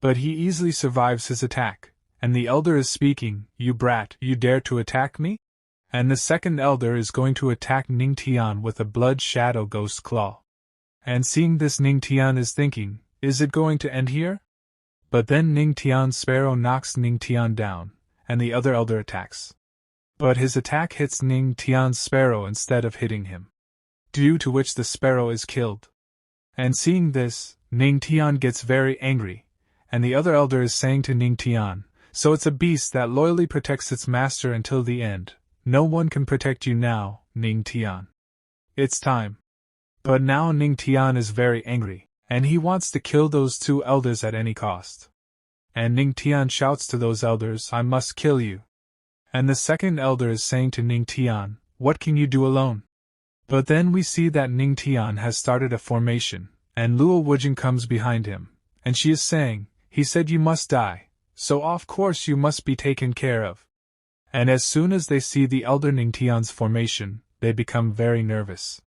But he easily survives his attack, and the elder is speaking, you brat, you dare to attack me? And the second elder is going to attack Ning Tian with a blood shadow ghost claw. And seeing this, Ning Tian is thinking, is it going to end here? But then Ning Tian's sparrow knocks Ning Tian down, and the other elder attacks. But his attack hits Ning Tian's sparrow instead of hitting him, due to which the sparrow is killed. And seeing this, Ning Tian gets very angry, and the other elder is saying to Ning Tian, so it's a beast that loyally protects its master until the end. No one can protect you now, Ning Tian. It's time. But now Ning Tian is very angry, and he wants to kill those 2 elders at any cost. And Ning Tian shouts to those elders, I must kill you. And the second elder is saying to Ning Tian, what can you do alone? But then we see that Ning Tian has started a formation, and Luo Wujing comes behind him, and she is saying, he said you must die, so of course you must be taken care of. And as soon as they see the elder Ning Tian's formation, they become very nervous.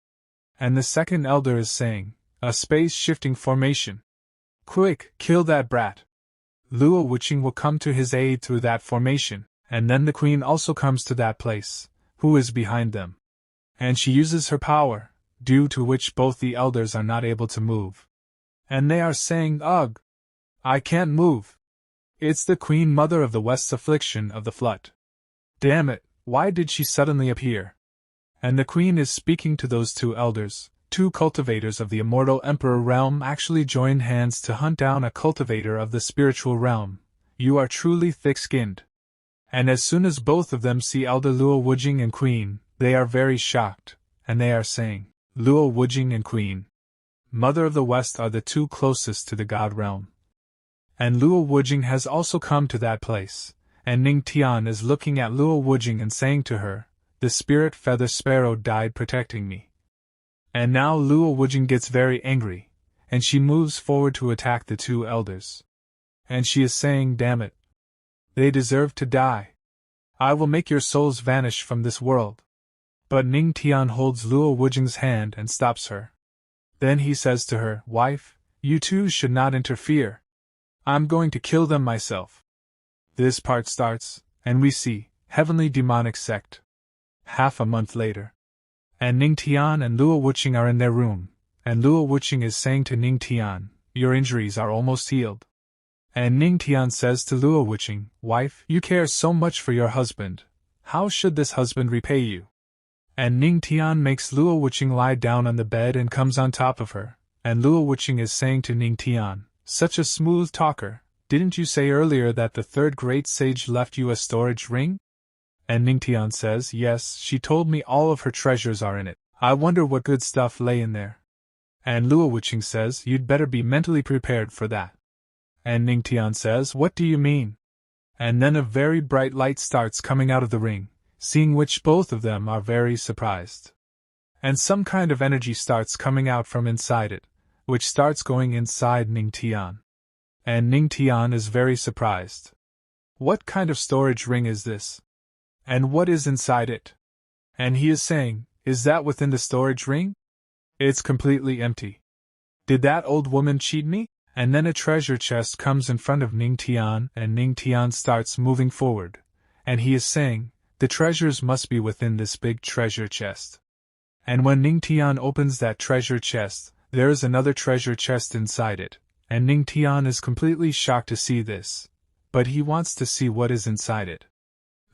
And the second elder is saying, a space-shifting formation. Quick, kill that brat. Luo Wuqing will come to his aid through that formation, and then the queen also comes to that place, who is behind them. And she uses her power, due to which both the elders are not able to move. And they are saying, ugh! I can't move. It's the Queen Mother of the West's affliction of the flood. Damn it, why did she suddenly appear? And the queen is speaking to those 2 elders, 2 cultivators of the immortal emperor realm actually join hands to hunt down a cultivator of the spiritual realm. You are truly thick-skinned. And as soon as both of them see elder Luo Wujing and queen, they are very shocked, and they are saying, Luo Wujing and queen, Mother of the West are the 2 closest to the god realm. And Luo Wujing has also come to that place. And Ning Tian is looking at Luo Wujing and saying to her, the spirit feather sparrow died protecting me. And now Luo Wujing gets very angry, and she moves forward to attack the 2 elders. And she is saying, damn it. They deserve to die. I will make your souls vanish from this world. But Ning Tian holds Luo Wujing's hand and stops her. Then he says to her, wife, you 2 should not interfere. I'm going to kill them myself. This part starts, and we see, Heavenly Demonic Sect. Half a month later. And Ning Tian and Luo Wuqing are in their room, and Luo Wuqing is saying to Ning Tian, your injuries are almost healed. And Ning Tian says to Luo Wuqing, wife, you care so much for your husband. How should this husband repay you? And Ning Tian makes Luo Wuqing lie down on the bed and comes on top of her, and Luo Wuqing is saying to Ning Tian, "Such a smooth talker, didn't you say earlier that the third great sage left you a storage ring?" And Ning Tian says, "Yes, she told me all of her treasures are in it. I wonder what good stuff lay in there." And Luo Wuqing says, "You'd better be mentally prepared for that." And Ning Tian says, "What do you mean?" And then a very bright light starts coming out of the ring, seeing which both of them are very surprised. And some kind of energy starts coming out from inside it, which starts going inside Ning Tian. And Ning Tian is very surprised. What kind of storage ring is this? And what is inside it? And he is saying, "Is that within the storage ring? It's completely empty. Did that old woman cheat me?" And then a treasure chest comes in front of Ning Tian, and Ning Tian starts moving forward, and he is saying, "The treasures must be within this big treasure chest." And when Ning Tian opens that treasure chest, there is another treasure chest inside it, and Ning Tian is completely shocked to see this, but he wants to see what is inside it.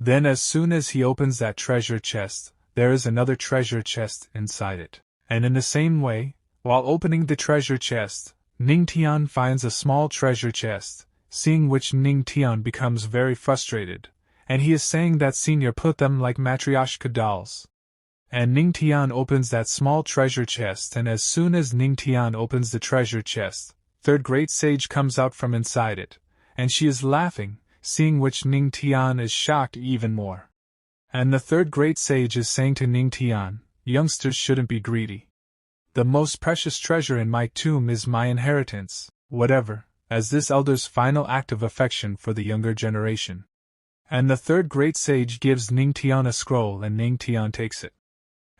Then as soon as he opens that treasure chest, there is another treasure chest inside it, and in the same way, while opening the treasure chest, Ning Tian finds a small treasure chest, seeing which Ning Tian becomes very frustrated, and he is saying that Senior put them like matryoshka dolls. And Ning Tian opens that small treasure chest, and as soon as Ning Tian opens the treasure chest, third great sage comes out from inside it, and she is laughing, seeing which Ning Tian is shocked even more. And the third great sage is saying to Ning Tian, "Youngsters shouldn't be greedy. The most precious treasure in my tomb is my inheritance, whatever, as this elder's final act of affection for the younger generation." And the third great sage gives Ning Tian a scroll, and Ning Tian takes it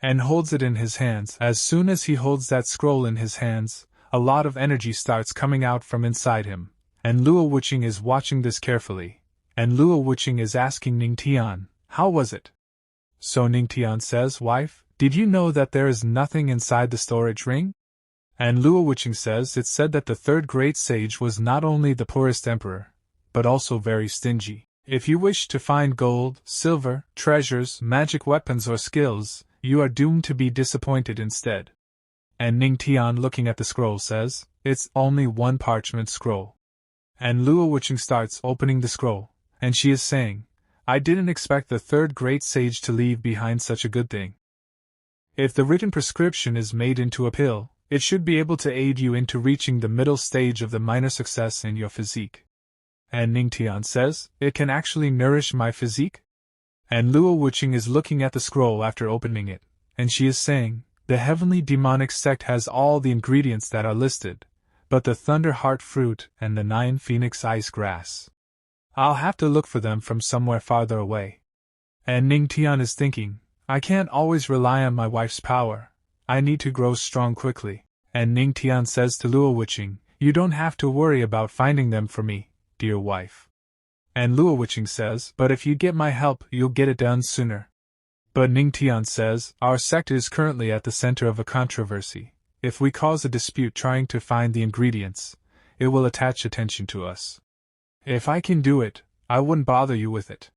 and holds it in his hands. As soon as he holds that scroll in his hands, a lot of energy starts coming out from inside him, and Luo Wuqing is watching this carefully, and Luo Wuqing is asking Ning Tian, "How was it?" So Ning Tian says, "Wife, did you know that there is nothing inside the storage ring?" And Luo Wuqing says, "It said that the third great sage was not only the poorest emperor, but also very stingy. If you wish to find gold, silver, treasures, magic weapons or skills, you are doomed to be disappointed instead." And Ning Tian, looking at the scroll, says, "It's only one parchment scroll." And Luo Wuqing starts opening the scroll, and she is saying, "I didn't expect the third great sage to leave behind such a good thing. If the written prescription is made into a pill, it should be able to aid you into reaching the middle stage of the minor success in your physique." And Ning Tian says, "It can actually nourish my physique?" And Luo Wuqing is looking at the scroll after opening it, and she is saying, "The heavenly demonic sect has all the ingredients that are listed, but the thunder heart fruit and the 9 phoenix ice grass, I'll have to look for them from somewhere farther away." And Ning Tian is thinking, "I can't always rely on my wife's power, I need to grow strong quickly." And Ning Tian says to Luo Wuqing, "You don't have to worry about finding them for me, dear wife." And Luo Wuqing says, "But if you get my help, you'll get it done sooner." But Ning Tian says, "Our sect is currently at the center of a controversy. If we cause a dispute trying to find the ingredients, it will attach attention to us. If I can do it, I wouldn't bother you with it."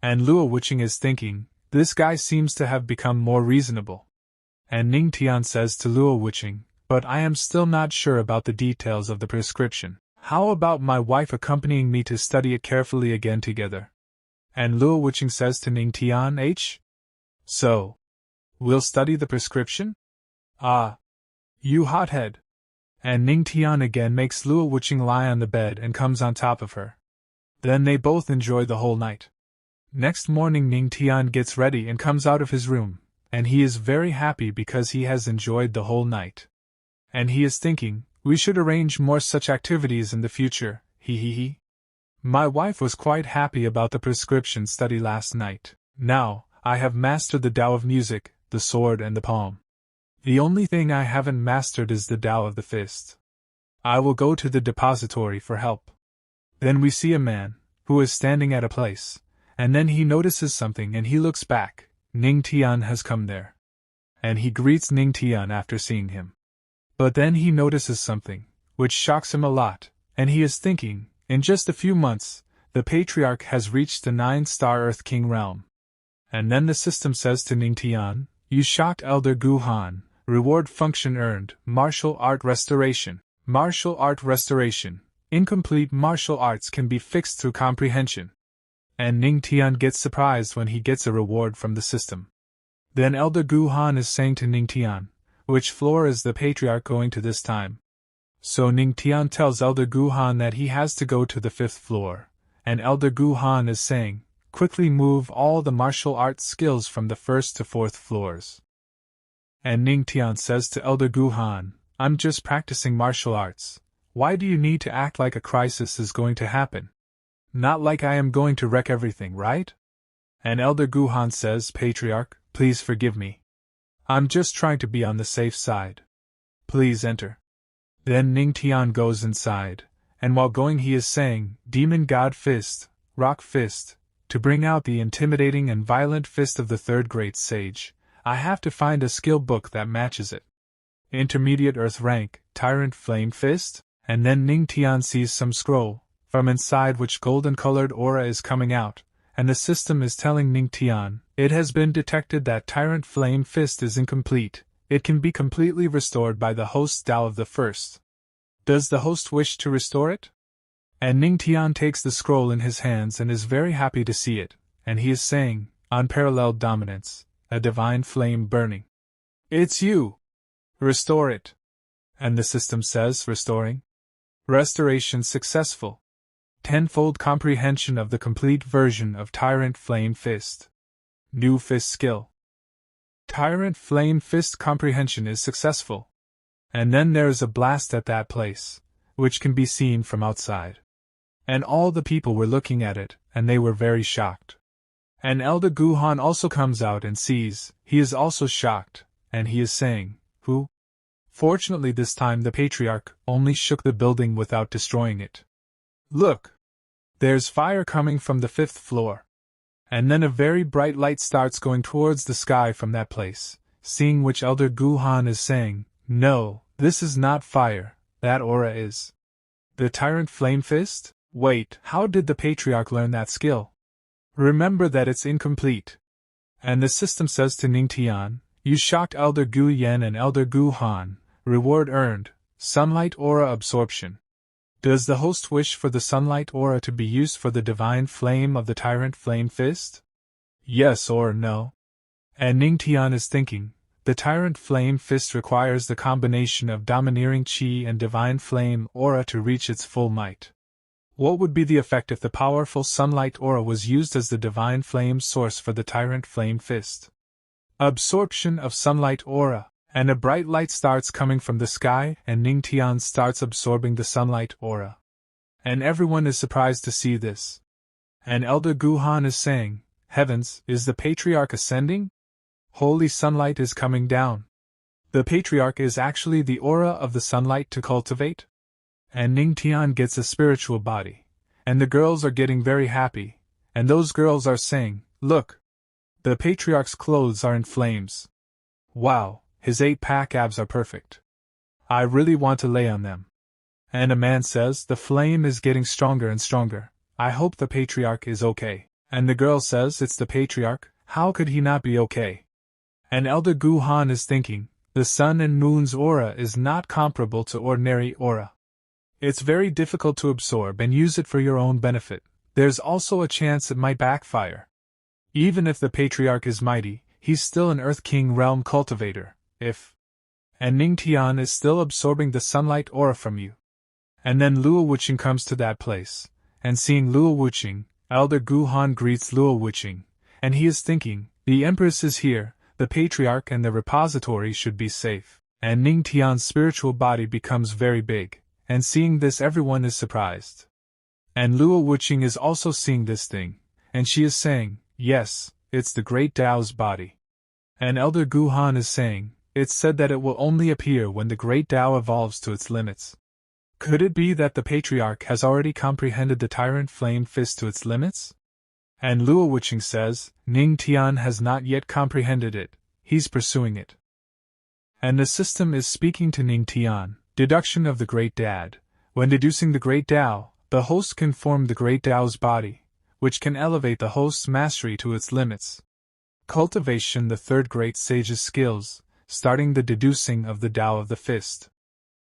And Luo Wuqing is thinking, this guy seems to have become more reasonable. And Ning Tian says to Luo Wuqing, "But I am still not sure about the details of the prescription. How about my wife accompanying me to study it carefully again together?" And Luo Wuqing says to Ning Tian, "So, we'll study the prescription? Ah, you hothead." And Ning Tian again makes Luo Wuqing lie on the bed and comes on top of her. Then they both enjoy the whole night. Next morning Ning Tian gets ready and comes out of his room, and he is very happy because he has enjoyed the whole night. And he is thinking, "We should arrange more such activities in the future, he. My wife was quite happy about the prescription study last night. Now, I have mastered the Tao of music, the sword and the palm. The only thing I haven't mastered is the Tao of the fist. I will go to the depository for help." Then we see a man, who is standing at a place, and then he notices something and he looks back. Ning Tian has come there. And he greets Ning Tian after seeing him. But then he notices something, which shocks him a lot, and he is thinking, in just a few months, the Patriarch has reached the 9-star Earth King realm. And then the system says to Ning Tian, You shocked Elder Guhan. Reward function earned. Martial art restoration. Martial art restoration. Incomplete martial arts can be fixed through comprehension. And Ning Tian gets surprised when he gets a reward from the system. Then Elder Guhan is saying to Ning Tian, which floor is the patriarch going to this time? So Ning Tian tells Elder Guhan that he has to go to the 5th floor, and Elder Guhan is saying, quickly move all the martial arts skills from the 1st to 4th floors. And Ning Tian says to Elder Guhan, I'm just practicing martial arts. Why do you need to act like a crisis is going to happen? Not like I am going to wreck everything, right? And Elder Guhan says, Patriarch, please forgive me. I'm just trying to be on the safe side. Please enter. Then Ning Tian goes inside, and while going he is saying, Demon God Fist, Rock Fist, to bring out the intimidating and violent fist of the 3rd Great Sage, I have to find a skill book that matches it. Intermediate Earth rank, Tyrant Flame Fist, and then Ning Tian sees some scroll, from inside which golden-colored aura is coming out, and the system is telling Ning Tian, it has been detected that Tyrant Flame Fist is incomplete. It can be completely restored by the host's Tao of the First. Does the host wish to restore it? And Ning Tian takes the scroll in his hands and is very happy to see it, and he is saying, Unparalleled dominance, a divine flame burning. It's you! Restore it! And the system says, restoring. Restoration successful. Tenfold comprehension of the complete version of Tyrant Flame Fist. New fist skill. Tyrant Flame Fist comprehension is successful. And then there is a blast at that place, which can be seen from outside. And all the people were looking at it, and they were very shocked. And Elder Guhan also comes out and sees, he is also shocked, and he is saying, Who? Fortunately this time the patriarch only shook the building without destroying it. Look! There's fire coming from the 5th floor. And then a very bright light starts going towards the sky from that place, seeing which Elder Guhan is saying, No, this is not fire, that aura is. The Tyrant Flame Fist? Wait, how did the Patriarch learn that skill? Remember that it's incomplete. And the system says to Ning Tian, You shocked Elder Gu Yen and Elder Guhan, reward earned, sunlight aura absorption. Does the host wish for the sunlight aura to be used for the divine flame of the Tyrant Flame Fist? Yes or no? And Ning Tian is thinking, the Tyrant Flame Fist requires the combination of domineering chi and divine flame aura to reach its full might. What would be the effect if the powerful sunlight aura was used as the divine flame source for the Tyrant Flame Fist? Absorption of sunlight aura. And a bright light starts coming from the sky, and Ning Tian starts absorbing the sunlight aura. And everyone is surprised to see this. And Elder Guhan is saying, Heavens, is the Patriarch ascending? Holy sunlight is coming down. The Patriarch is actually the aura of the sunlight to cultivate? And Ning Tian gets a spiritual body. And the girls are getting very happy, and those girls are saying, Look! The Patriarch's clothes are in flames. Wow! His 8-pack abs are perfect. I really want to lay on them. And a man says, the flame is getting stronger and stronger. I hope the Patriarch is okay. And the girl says, it's the Patriarch, how could he not be okay? And Elder Guhan is thinking, the sun and moon's aura is not comparable to ordinary aura. It's very difficult to absorb and use it for your own benefit. There's also a chance it might backfire. Even if the Patriarch is mighty, he's still an Earth King realm cultivator. And Ning Tian is still absorbing the sunlight aura from you. And then Luo Wuqing comes to that place, and seeing Luo Wuqing, Elder Guhan greets Luo Wuqing, and he is thinking, the Empress is here, the Patriarch and the repository should be safe. And Ning Tian's spiritual body becomes very big, and seeing this everyone is surprised. And Luo Wuqing is also seeing this thing, and she is saying, yes, it's the Great Tao's body. And Elder Guhan is saying, it's said that it will only appear when the Great Tao evolves to its limits. Could it be that the Patriarch has already comprehended the Tyrant Flame Fist to its limits? And Luo Wuqing says, Ning Tian has not yet comprehended it, he's pursuing it. And the system is speaking to Ning Tian, deduction of the Great Dad. When deducing the Great Tao, the host can form the Great Tao's body, which can elevate the host's mastery to its limits. Cultivation, the third great sage's skills, starting the deducing of the Tao of the Fist.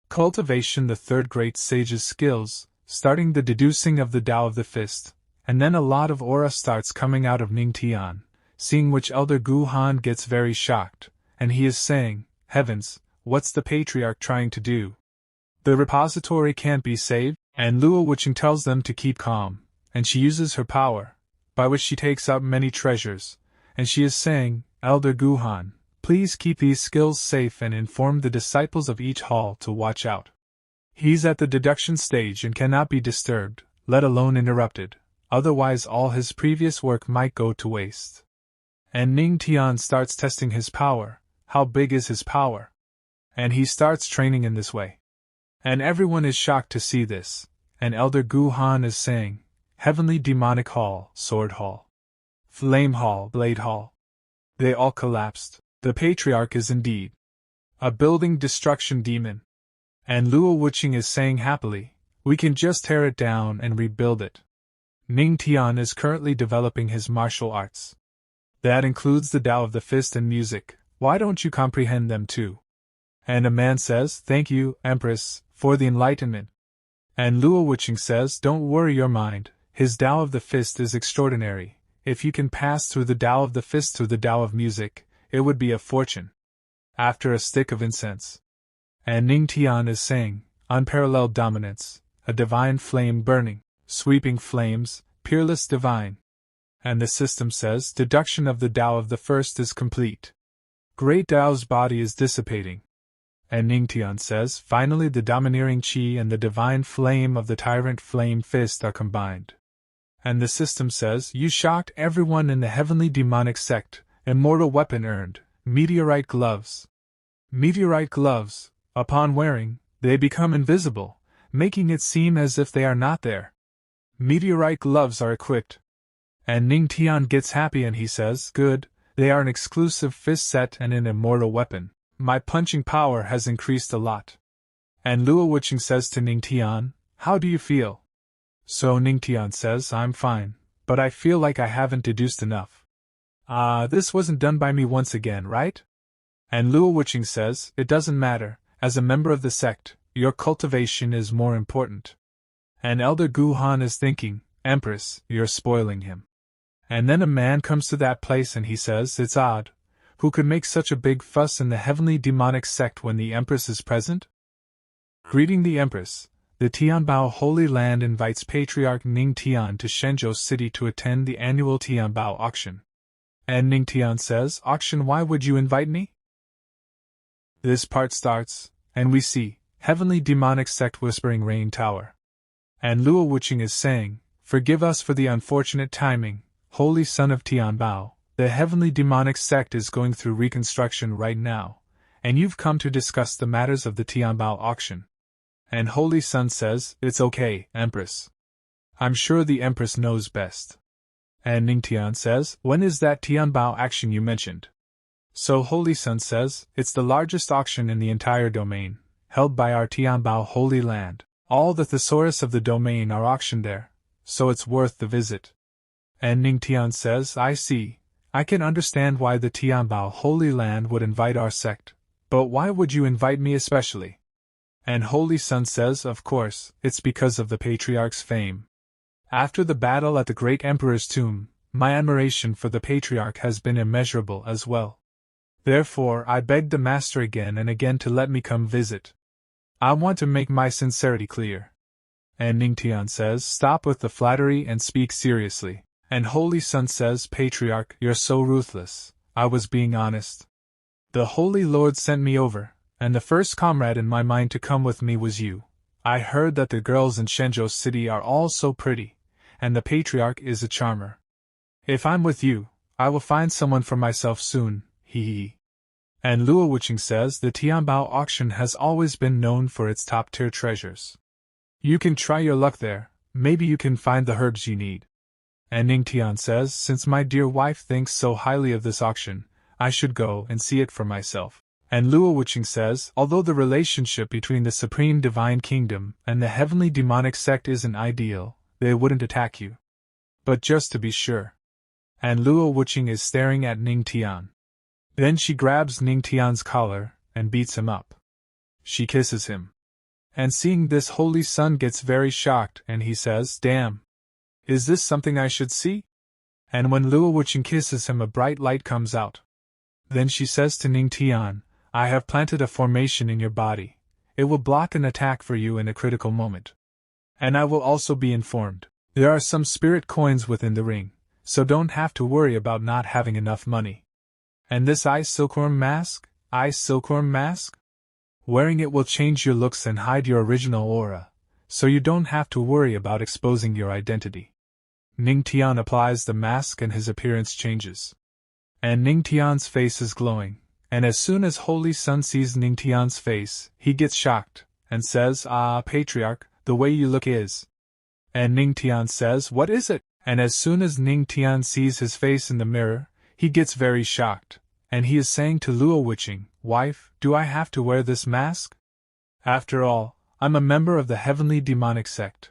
Cultivation, the third great sage's skills, starting the deducing of the Tao of the Fist, and then a lot of aura starts coming out of Ning Tian, seeing which Elder Gu Han gets very shocked, and he is saying, "Heavens, what's the Patriarch trying to do? The repository can't be saved," and Luo Wuching tells them to keep calm, and she uses her power, by which she takes out many treasures, and she is saying, "Elder Gu Han, please keep these skills safe and inform the disciples of each hall to watch out. He's at the deduction stage and cannot be disturbed, let alone interrupted, otherwise all his previous work might go to waste." And Ning Tian starts testing his power. How big is his power? And he starts training in this way. And everyone is shocked to see this, and Elder Gu Han is saying, "Heavenly Demonic Hall, Sword Hall, Flame Hall, Blade Hall." They all collapsed. The Patriarch is indeed a building destruction demon. And Luo Wuching is saying happily, "We can just tear it down and rebuild it." Ning Tian is currently developing his martial arts. That includes the Tao of the Fist and music. Why don't you comprehend them too? And a man says, "Thank you, Empress, for the enlightenment." And Luo Wuching says, "Don't worry your mind, his Tao of the Fist is extraordinary. If you can pass through the Tao of the Fist to the Tao of music, it would be a fortune." After a stick of incense. And Ning Tian is saying, "Unparalleled dominance, a divine flame burning, sweeping flames, peerless divine." And the system says, "Deduction of the Tao of the first is complete. Great Tao's body is dissipating." And Ning Tian says, "Finally the domineering qi and the divine flame of the tyrant flame fist are combined." And the system says, "You shocked everyone in the heavenly demonic sect, immortal weapon earned, meteorite gloves." Meteorite gloves, upon wearing, they become invisible, making it seem as if they are not there. Meteorite gloves are equipped. And Ning Tian gets happy and he says, "Good, they are an exclusive fist set and an immortal weapon. My punching power has increased a lot." And Luo Wuching says to Ning Tian, "How do you feel?" So Ning Tian says, "I'm fine, but I feel like I haven't deduced enough." This wasn't done by me once again, right? And Luo Wuching says, "It doesn't matter, as a member of the sect, your cultivation is more important." And Elder Gu Han is thinking, "Empress, you're spoiling him." And then a man comes to that place and he says, "It's odd. Who could make such a big fuss in the heavenly demonic sect when the Empress is present?" Greeting the Empress, the Tianbao Holy Land invites Patriarch Ning Tian to Shenzhou City to attend the annual Tianbao auction. And Ning Tian says, "Auction, why would you invite me?" This part starts, and we see heavenly demonic sect whispering Rain Tower. And Luo Wuching is saying, "Forgive us for the unfortunate timing, Holy Son of Tianbao. The heavenly demonic sect is going through reconstruction right now, and you've come to discuss the matters of the Tianbao auction." And Holy Son says, "It's okay, Empress. I'm sure the Empress knows best." And Ning Tian says, "When is that Tianbao auction you mentioned?" So Holy Son says, "It's the largest auction in the entire domain, held by our Tianbao Holy Land. All the thesaurus of the domain are auctioned there, so it's worth the visit." And Ning Tian says, "I see. I can understand why the Tianbao Holy Land would invite our sect, but why would you invite me especially?" And Holy Son says, "Of course, it's because of the Patriarch's fame. After the battle at the great Emperor's tomb, my admiration for the Patriarch has been immeasurable as well. Therefore, I begged the Master again and again to let me come visit. I want to make my sincerity clear." And Ning Tian says, "Stop with the flattery and speak seriously." And Holy Son says, "Patriarch, you're so ruthless. I was being honest. The Holy Lord sent me over, and the first comrade in my mind to come with me was you. I heard that the girls in Shenzhou City are all so pretty, and the Patriarch is a charmer. If I'm with you, I will find someone for myself soon, hee." And Luo Wuching says, "The Tianbao auction has always been known for its top-tier treasures. You can try your luck there, maybe you can find the herbs you need." And Ning Tian says, "Since my dear wife thinks so highly of this auction, I should go and see it for myself." And Luo Wuching says, "Although the relationship between the Supreme Divine Kingdom and the heavenly demonic sect isn't ideal, they wouldn't attack you. But just to be sure." and Luo Wuqing is staring at Ning Tian. Then she grabs Ning Tian's collar and beats him up. She kisses him. And seeing this, Holy Sun gets very shocked and he says, "Damn! Is this something I should see?" And when Luo Wuqing kisses him, a bright light comes out. Then she says to Ning Tian, "I have planted a formation in your body. It will block an attack for you in a critical moment. And I will also be informed. There are some spirit coins within the ring, so don't have to worry about not having enough money. And this ice silkworm mask? Wearing it will change your looks and hide your original aura, so you don't have to worry about exposing your identity." Ning Tian applies the mask and his appearance changes. And Ning Tian's face is glowing, and as soon as Holy Sun sees Ning Tian's face, he gets shocked, and says, "Ah, Patriarch, the way you look is..." And Ning Tian says, "What is it?" And as soon as Ning Tian sees his face in the mirror, he gets very shocked, and he is saying to Luo Wuqing, "Wife, do I have to wear this mask? After all, I'm a member of the heavenly demonic sect.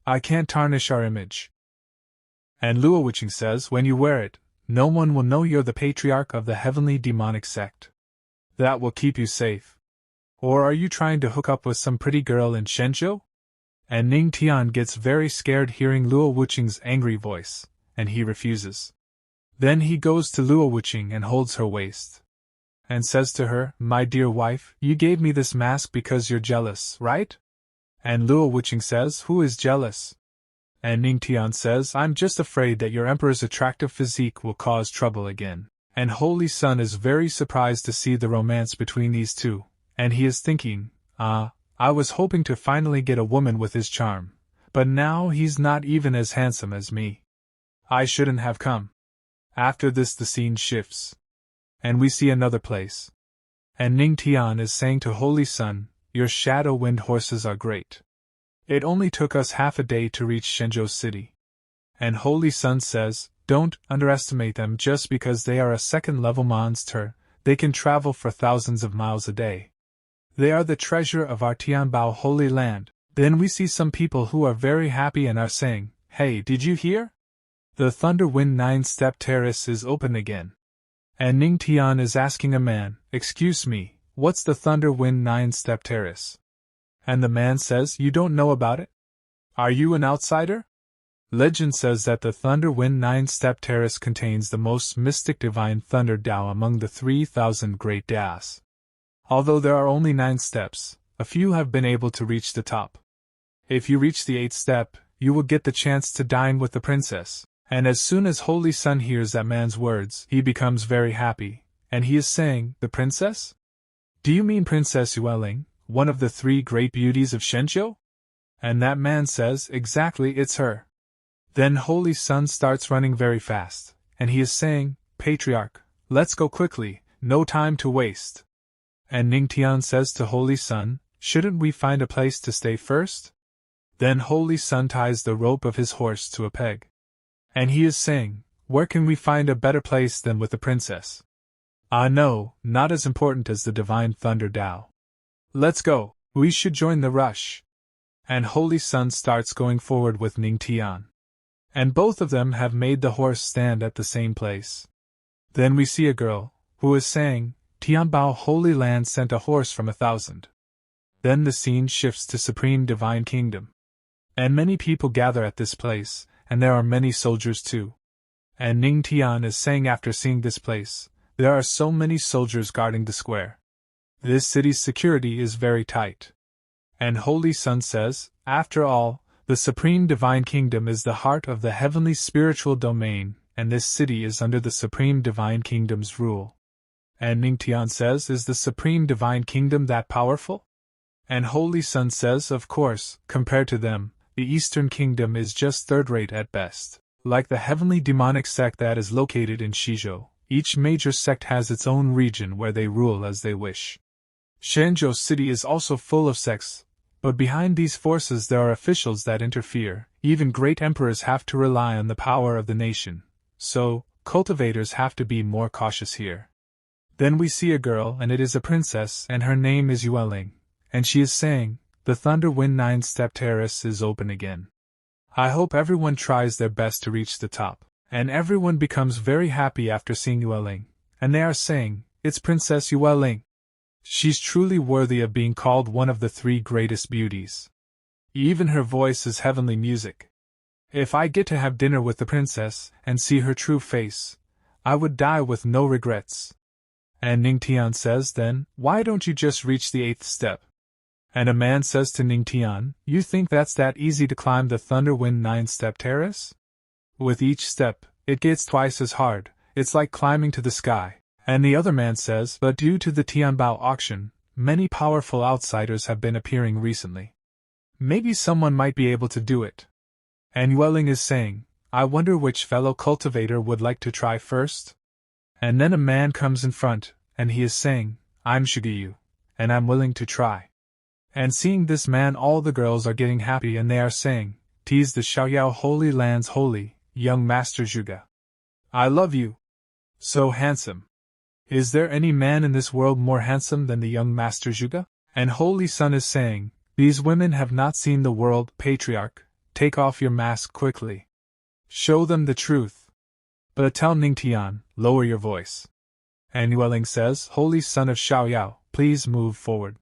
I can't tarnish our image." And Luo Wuqing says, "When you wear it, no one will know you're the patriarch of the heavenly demonic sect. That will keep you safe. Or are you trying to hook up with some pretty girl in Shenzhou?" And Ning Tian gets very scared hearing Luo Wuqing's angry voice, and he refuses. Then he goes to Luo Wuqing and holds her waist, and says to her, "My dear wife, you gave me this mask because you're jealous, right?" And Luo Wuqing says, "Who is jealous?" And Ning Tian says, "I'm just afraid that your emperor's attractive physique will cause trouble again." And Holy Sun is very surprised to see the romance between these two, and he is thinking, I was hoping to finally get a woman with his charm, but now he's not even as handsome as me. I shouldn't have come." After this the scene shifts, and we see another place. And Ning Tian is saying to Holy Sun, "Your shadow wind horses are great. It only took us half a day to reach Shenzhou City." And Holy Sun says, "Don't underestimate them. Just because they are a second-level monster, they can travel for thousands of miles a day. They are the treasure of our Tianbao Holy Land." Then we see some people who are very happy and are saying, "Hey, did you hear? The Thunder Wind 9-step terrace is open again." And Ning Tian is asking a man, "Excuse me, what's the Thunder Wind 9-step terrace?" And the man says, "You don't know about it? Are you an outsider?" Legend says that the Thunder Wind 9-step terrace contains the most mystic divine thunder Tao among the 3,000 great Taos. Although there are only 9 steps, a few have been able to reach the top. If you reach the 8th step, you will get the chance to dine with the princess. And as soon as Holy Sun hears that man's words, he becomes very happy, and he is saying, "The princess? Do you mean Princess Yueling, one of the 3 great beauties of Shenzhou?" And that man says, "Exactly, it's her." Then Holy Sun starts running very fast, and he is saying, "Patriarch, let's go quickly, no time to waste." And Ning Tian says to Holy Sun, "Shouldn't we find a place to stay first?" Then Holy Sun ties the rope of his horse to a peg. And he is saying, "Where can we find a better place than with the princess? Ah no, not as important as the divine thunder Tao. Let's go, we should join the rush." And Holy Sun starts going forward with Ning Tian. And both of them have made the horse stand at the same place. Then we see a girl, who is saying, "Tianbao Holy Land sent a horse from 1,000. Then the scene shifts to Supreme Divine Kingdom. And many people gather at this place, and there are many soldiers too. And Ning Tian is saying after seeing this place, "There are so many soldiers guarding the square. This city's security is very tight." And Holy Sun says, "After all, the Supreme Divine Kingdom is the heart of the heavenly spiritual domain, and this city is under the Supreme Divine Kingdom's rule." And Ning Tian says, "Is the Supreme Divine Kingdom that powerful?" And Holy Sun says, "Of course, compared to them, the Eastern Kingdom is just third-rate at best. Like the heavenly demonic sect that is located in Shizhou, each major sect has its own region where they rule as they wish. Shenzhou City is also full of sects, but behind these forces there are officials that interfere. Even great emperors have to rely on the power of the nation, so cultivators have to be more cautious here." Then we see a girl, and it is a princess, and her name is Yueling, and she is saying, "The Thunder Wind 9-step terrace is open again. I hope everyone tries their best to reach the top." And everyone becomes very happy after seeing Yueling, and they are saying, "It's Princess Yueling. She's truly worthy of being called one of the 3 greatest beauties. Even her voice is heavenly music. If I get to have dinner with the princess and see her true face, I would die with no regrets." And Ning Tian says then, "Why don't you just reach the 8th step?" And a man says to Ning Tian, "You think that's that easy to climb the Thunderwind 9-step terrace? With each step, it gets twice as hard, it's like climbing to the sky." And the other man says, "But due to the Tianbao auction, many powerful outsiders have been appearing recently. Maybe someone might be able to do it." And Yueling is saying, "I wonder which fellow cultivator would like to try first?" And then a man comes in front, and he is saying, "I'm Shugayu, and I'm willing to try." And seeing this man, all the girls are getting happy and they are saying, "'Tis the Xiaoyao Holy Land's holy, young Master Zhuge. I love you. So handsome. Is there any man in this world more handsome than the young Master Zhuge?" And Holy Sun is saying, "These women have not seen the world, Patriarch. Take off your mask quickly. Show them the truth. But tell Ning Tian, lower your voice." And Yueling says, "Holy Son of Xiaoyao, please move forward."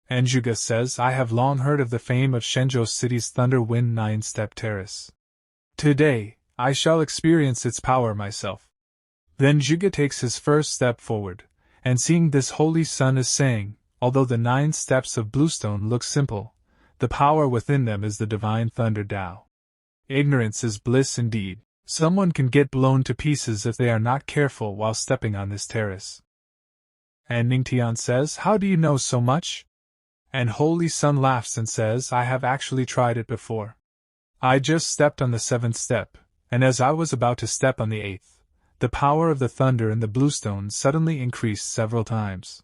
And Zhuge says, "I have long heard of the fame of Shenzhou City's Thunder Wind 9-step terrace. Today, I shall experience its power myself." Then Zhuge takes his first step forward, and seeing this Holy Sun is saying, "Although the 9 steps of Bluestone look simple, the power within them is the divine Thunder Tao. Ignorance is bliss indeed. Someone can get blown to pieces if they are not careful while stepping on this terrace." And Ning Tian says, "How do you know so much?" And Holy Sun laughs and says, "I have actually tried it before. I just stepped on the 7th step, and as I was about to step on the 8th, the power of the thunder in the bluestone suddenly increased several times.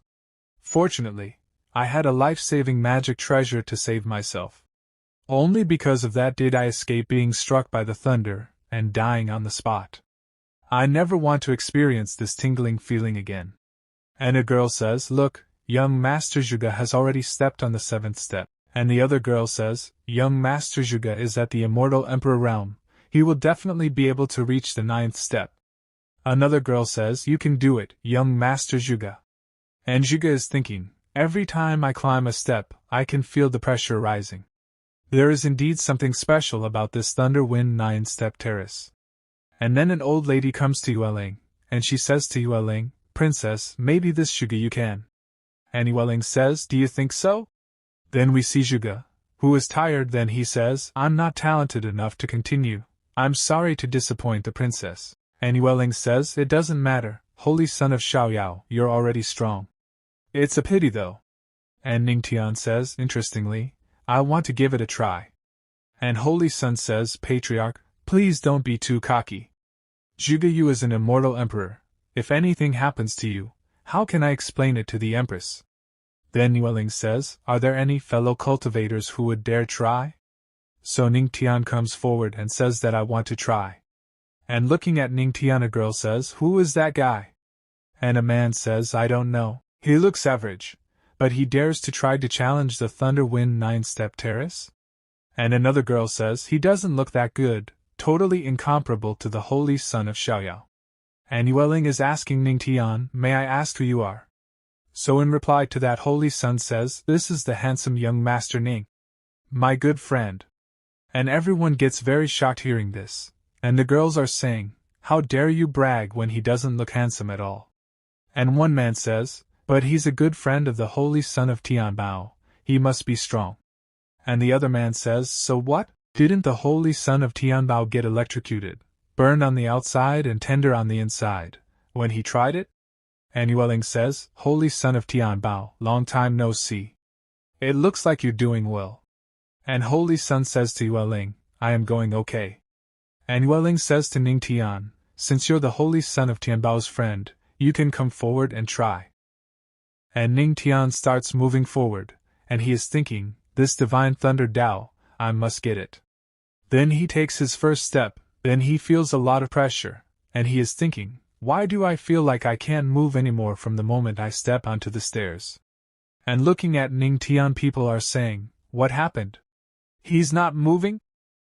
Fortunately, I had a life-saving magic treasure to save myself. Only because of that did I escape being struck by the thunder and dying on the spot. I never want to experience this tingling feeling again." And a girl says, "Look, young Master Zhuge has already stepped on the 7th step." And the other girl says, "Young Master Zhuge is at the Immortal Emperor realm. He will definitely be able to reach the 9th step." Another girl says, "You can do it, young Master Zhuge." And Zhuge is thinking, "Every time I climb a step, I can feel the pressure rising. There is indeed something special about this Thunder Wind 9-step terrace." And then an old lady comes to Yueling, and she says to Yueling, "Princess, maybe this Zhuge you can." And Yueling says, "Do you think so?" Then we see Zhuge, who is tired. Then he says, "I'm not talented enough to continue. I'm sorry to disappoint the princess." And Yueling says, "It doesn't matter, Holy Son of Xiaoyao, you're already strong. It's a pity though." And Ning Tian says, "Interestingly, I want to give it a try." And Holy Sun says, "Patriarch, please don't be too cocky. Zhuge Yu is an immortal emperor. If anything happens to you, how can I explain it to the Empress?" Then Yueling says, "Are there any fellow cultivators who would dare try?" So Ning Tian comes forward and says that I want to try. And looking at Ning Tian, a girl says, "Who is that guy?" And a man says, "I don't know. He looks average, but he dares to try to challenge the Thunder Wind 9-step terrace?" And another girl says, "He doesn't look that good, totally incomparable to the Holy Son of Xiaoyao." And Yueling is asking Ning Tian, "May I ask who you are?" So in reply to that, Holy Sun says, "This is the handsome young Master Ning. My good friend." And everyone gets very shocked hearing this, and the girls are saying, "How dare you brag when he doesn't look handsome at all?" And one man says, "But he's a good friend of the Holy Son of Tianbao, he must be strong." And the other man says, "So what? Didn't the Holy Son of Tianbao get electrocuted, burned on the outside and tender on the inside, when he tried it?" And Yueling says, "Holy Son of Tianbao, long time no see. It looks like you're doing well." And Holy Sun says to Yueling, "I am going okay." And Yueling says to Ning Tian, "Since you're the Holy Son of Tianbao's friend, you can come forward and try." And Ning Tian starts moving forward, and he is thinking, "This divine thunder Tao, I must get it." Then he takes his first step, then he feels a lot of pressure, and he is thinking, "Why do I feel like I can't move anymore from the moment I step onto the stairs?" And looking at Ning Tian, people are saying, "What happened? He's not moving?"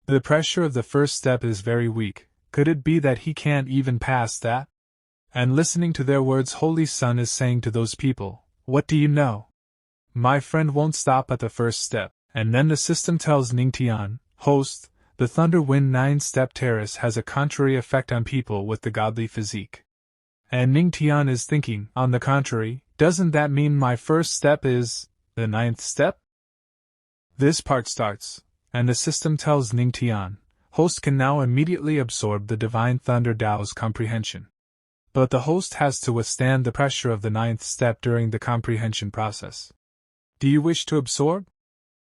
The pressure of the first step is very weak, Could it be that he can't even pass that? And listening to their words, Holy Sun is saying to those people, what do you know? My friend won't stop at the first step. And then the system tells Ning Tian, host, the Thunder Wind 9-step terrace has a contrary effect on people with the godly physique. And Ning Tian is thinking, on the contrary, doesn't that mean my first step is the 9th step? This part starts, and the system tells Ning Tian, host can now immediately absorb the Divine Thunder Tao's comprehension. But the host has to withstand the pressure of the 9th step during the comprehension process. Do you wish to absorb?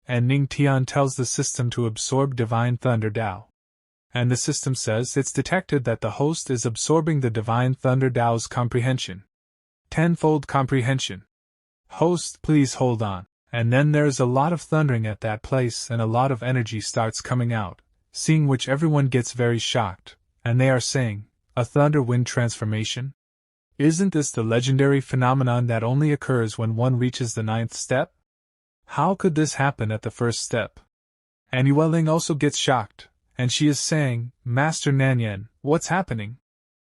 And Ning Tian tells the system to absorb Divine Thunder Tao. And the system says it's detected that the host is absorbing the Divine Thunder Tao's comprehension. Tenfold comprehension. Host, please hold on. And then there's a lot of thundering at that place and a lot of energy starts coming out, seeing which everyone gets very shocked, and they are saying, a thunder wind transformation? Isn't this the legendary phenomenon that only occurs when one reaches the 9th step? How could this happen at the first step? And Yueling also gets shocked, and she is saying, Master Nanyan, what's happening?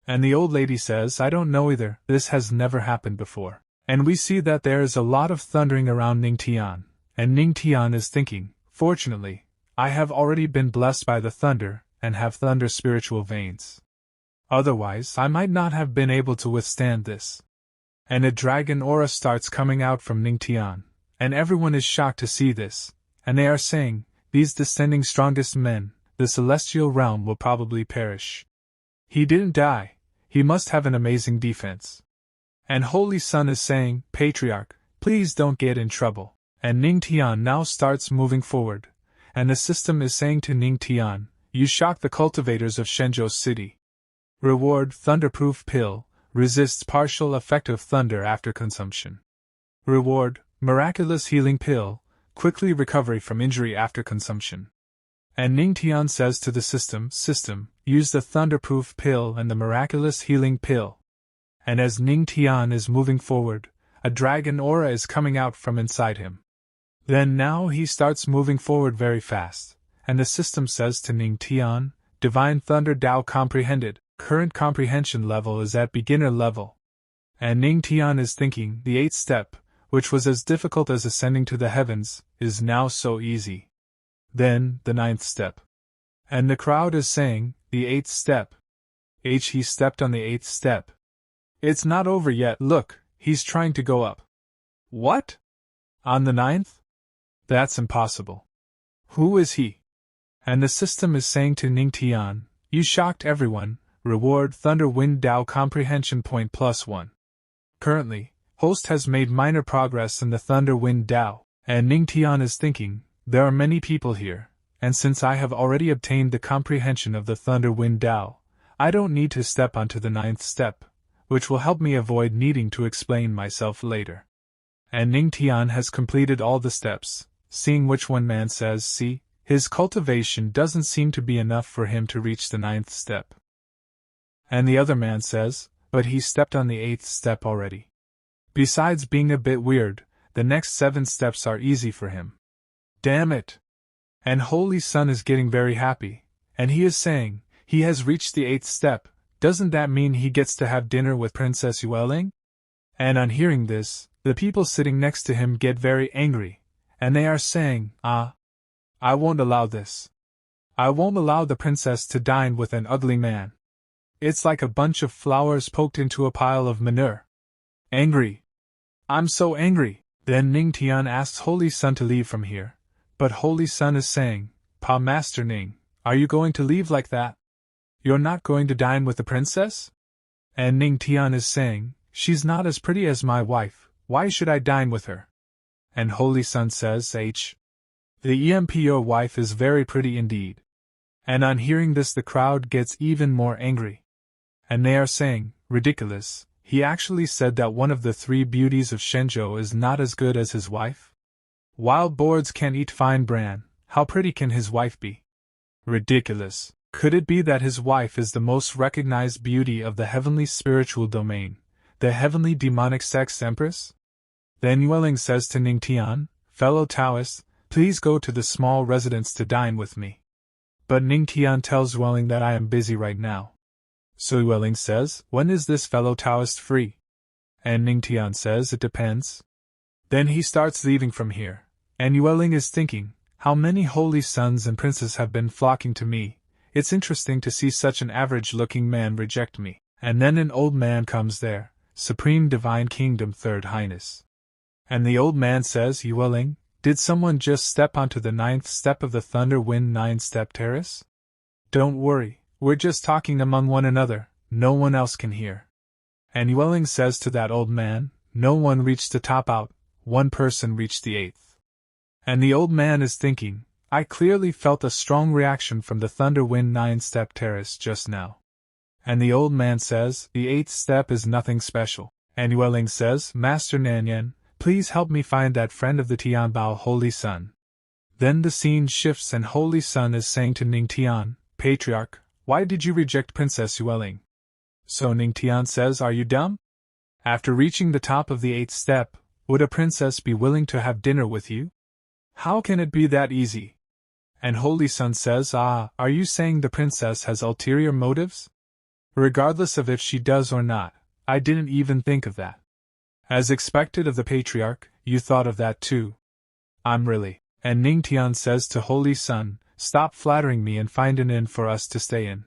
And the old lady says, I don't know either, this has never happened before. And we see that there is a lot of thundering around Ning Tian, and Ning Tian is thinking, fortunately, I have already been blessed by the thunder, and have thunder spiritual veins. Otherwise, I might not have been able to withstand this. And a dragon aura starts coming out from Ning Tian, and everyone is shocked to see this, and they are saying, these descending strongest men, the celestial realm will probably perish. He didn't die, he must have an amazing defense. And Holy Sun is saying, Patriarch, please don't get in trouble. And Ning Tian now starts moving forward, and the system is saying to Ning Tian, you shock the cultivators of Shenzhou City. Reward, Thunderproof Pill, resists partial effective thunder after consumption. Reward, Miraculous Healing Pill, quickly recovery from injury after consumption. And Ning Tian says to the system, use the Thunderproof Pill and the Miraculous Healing Pill. And as Ning Tian is moving forward, a dragon aura is coming out from inside him. Then now he starts moving forward very fast, and the system says to Ning Tian, Divine Thunder Tao comprehended, current comprehension level is at beginner level. And Ning Tian is thinking, the 8th step, which was as difficult as ascending to the heavens, is now so easy. Then, the 9th step. And the crowd is saying, the 8th step. He stepped on the 8th step. It's not over yet, look, he's trying to go up. What? On the 9th? That's impossible. Who is he? And the system is saying to Ning Tian, you shocked everyone, reward Thunder Wind Tao comprehension point +1. Currently, host has made minor progress in the Thunder Wind Tao, and Ning Tian is thinking, there are many people here, and since I have already obtained the comprehension of the Thunder Wind Tao, I don't need to step onto the 9th step, which will help me avoid needing to explain myself later. And Ning Tian has completed all the steps, seeing which one man says, see, his cultivation doesn't seem to be enough for him to reach the 9th step. And the other man says, but he stepped on the 8th step already. Besides being a bit weird, the next 7 steps are easy for him. Damn it! And Holy Sun is getting very happy, and he is saying, he has reached the 8th step, doesn't that mean he gets to have dinner with Princess Yueling? And on hearing this, the people sitting next to him get very angry, and they are saying, I won't allow this. I won't allow the princess to dine with an ugly man. It's like a bunch of flowers poked into a pile of manure. Angry. I'm so angry. Then Ning Tian asks Holy Sun to leave from here, but Holy Sun is saying, Pa Master Ning, are you going to leave like that? You're not going to dine with the princess? And Ning Tian is saying, she's not as pretty as my wife, why should I dine with her? And Holy Sun says, the EMPO wife is very pretty indeed. And on hearing this the crowd gets even more angry. And they are saying, ridiculous, he actually said that one of the 3 beauties of Shenzhou is not as good as his wife? Wild boars can't eat fine bran, how pretty can his wife be? Ridiculous. Could it be that his wife is the most recognized beauty of the heavenly spiritual domain, the heavenly demonic Sect's Empress? Then Yueling says to Ning Tian, fellow Taoist, please go to the small residence to dine with me. But Ning Tian tells Yueling that I am busy right now. So Yueling says, when is this fellow Taoist free? And Ning Tian says it depends. Then he starts leaving from here, and Yueling is thinking, how many holy sons and princes have been flocking to me. It's interesting to see such an average-looking man reject me. And then an old man comes there, Supreme Divine Kingdom Third Highness. And the old man says, Yueling, did someone just step onto the 9th step of the Thunder Wind 9-step terrace? Don't worry, we're just talking among one another, no one else can hear. And Yueling says to that old man, no one reached the top out, one person reached the 8th. And the old man is thinking, I clearly felt a strong reaction from the Thunder Wind 9-step terrace just now. And the old man says, the 8th step is nothing special. And Yueling says, Master Nanyan, please help me find that friend of the Tianbao Holy Sun. Then the scene shifts and Holy Sun is saying to Ning Tian, Patriarch, why did you reject Princess Yueling? So Ning Tian says, are you dumb? After reaching the top of the 8th step, would a princess be willing to have dinner with you? How can it be that easy? And Holy Sun says, are you saying the princess has ulterior motives? Regardless of if she does or not, I didn't even think of that. As expected of the Patriarch, you thought of that too. I'm really. And Ning Tian says to Holy Sun, stop flattering me and find an inn for us to stay in.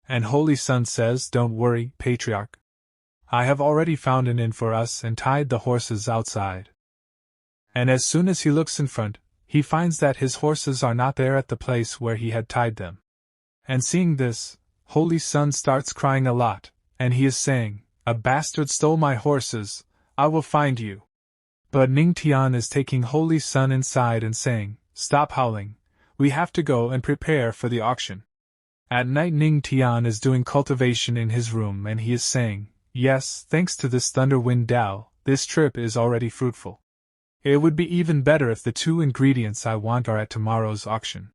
And Holy Sun says, don't worry, Patriarch. I have already found an inn for us and tied the horses outside. And as soon as he looks in front, he finds that his horses are not there at the place where he had tied them. And seeing this, Holy Sun starts crying a lot, and he is saying, a bastard stole my horses, I will find you. But Ning Tian is taking Holy Sun inside and saying, stop howling, we have to go and prepare for the auction. At night Ning Tian is doing cultivation in his room and he is saying, yes, thanks to this Thunder Wind Dao, this trip is already fruitful. It would be even better if the 2 ingredients I want are at tomorrow's auction.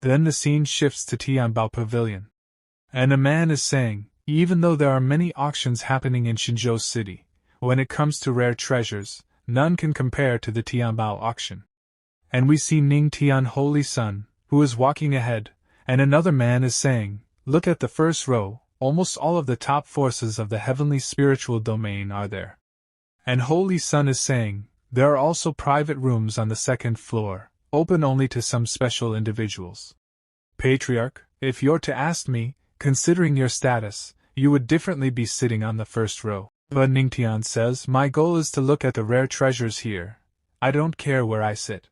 Then the scene shifts to Tianbao Pavilion. And a man is saying, even though there are many auctions happening in Xinzhou City, when it comes to rare treasures, none can compare to the Tianbao auction. And we see Ning Tian Holy Sun, who is walking ahead, and another man is saying, look at the first row, almost all of the top forces of the heavenly spiritual domain are there. And Holy Sun is saying, there are also private rooms on the 2nd floor, open only to some special individuals. Patriarch, if you're to ask me, considering your status, you would differently be sitting on the 1st row. But Ning Tian says, my goal is to look at the rare treasures here. I don't care where I sit.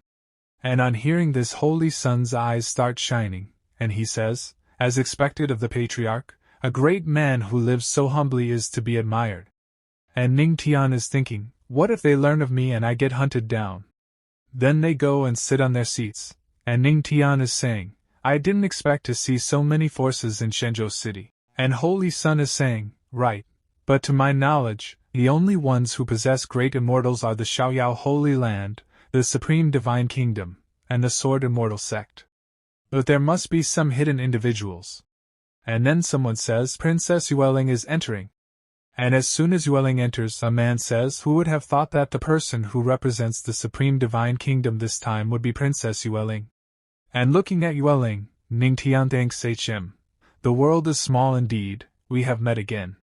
And on hearing this Holy Sun's eyes start shining, and he says, as expected of the Patriarch, a great man who lives so humbly is to be admired. And Ning Tian is thinking, what if they learn of me and I get hunted down? Then they go and sit on their seats, and Ning Tian is saying, I didn't expect to see so many forces in Shenzhou City. And Holy Sun is saying, right. But to my knowledge, the only ones who possess great immortals are the Xiaoyao Holy Land, the Supreme Divine Kingdom, and the Sword Immortal Sect. But there must be some hidden individuals. And then someone says Princess Yueling is entering. And as soon as Yueling enters, a man says, who would have thought that the person who represents the Supreme Divine Kingdom this time would be Princess Yueling? And looking at Yueling, Ning Tian thanks HM. The world is small indeed, we have met again.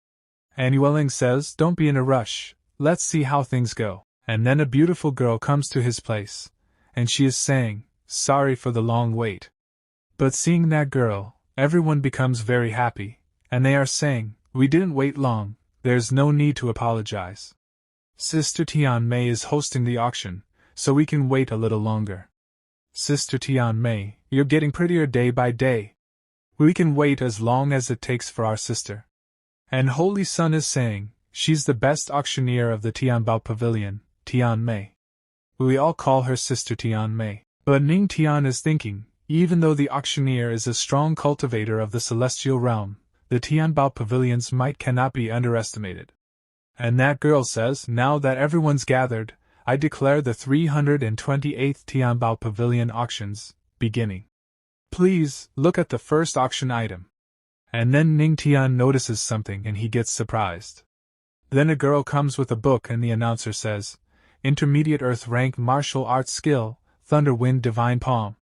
And Yueling says, don't be in a rush, let's see how things go. And then a beautiful girl comes to his place, and she is saying, sorry for the long wait. But seeing that girl, everyone becomes very happy, and they are saying, we didn't wait long, there's no need to apologize. Sister Tian Mei is hosting the auction, so we can wait a little longer. Sister Tian Mei, you're getting prettier day by day. We can wait as long as it takes for our sister. And Holy Sun is saying, she's the best auctioneer of the Tianbao Pavilion, Tian Mei. We all call her Sister Tian Mei. But Ning Tian is thinking, even though the auctioneer is a strong cultivator of the celestial realm, the Tianbao Pavilion's might cannot be underestimated. And that girl says, now that everyone's gathered, I declare the 328th Tianbao Pavilion auctions, beginning. Please, look at the first auction item. And then Ning Tian notices something and he gets surprised. Then a girl comes with a book and the announcer says, Intermediate Earth Rank Martial Arts Skill, Thunder Wind Divine Palm.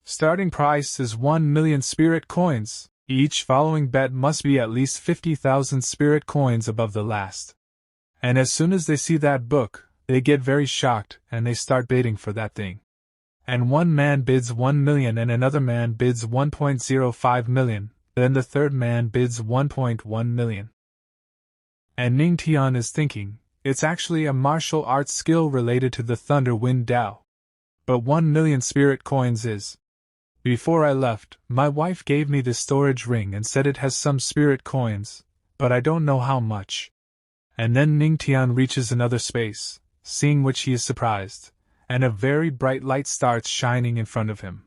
Starting price is 1 million spirit coins. Each following bet must be at least 50,000 spirit coins above the last. And as soon as they see that book, they get very shocked and they start bidding for that thing. And one man bids 1 million and another man bids 1.05 million, then the third man bids 1.1 million. And Ning Tian is thinking, it's actually a martial arts skill related to the Thunder Wind Dao. But 1 million spirit coins is. Before I left, my wife gave me this storage ring and said it has some spirit coins, but I don't know how much. And then Ning Tian reaches another space, seeing which he is surprised, and a very bright light starts shining in front of him.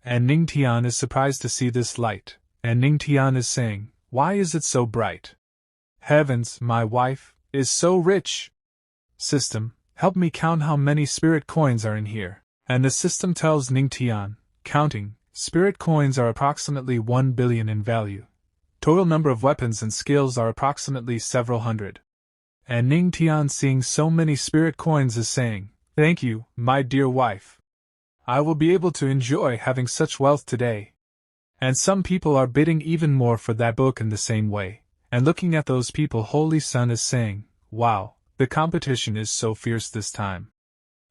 And Ning Tian is surprised to see this light, and Ning Tian is saying, why is it so bright? Heavens, my wife is so rich! System, help me count how many spirit coins are in here. And the system tells Ning Tian, counting, spirit coins are approximately 1 billion in value. Total number of weapons and skills are approximately several hundred. And Ning Tian, seeing so many spirit coins, is saying, thank you, my dear wife. I will be able to enjoy having such wealth today. And some people are bidding even more for that book in the same way, and looking at those people, Holy Sun is saying, wow, the competition is so fierce this time.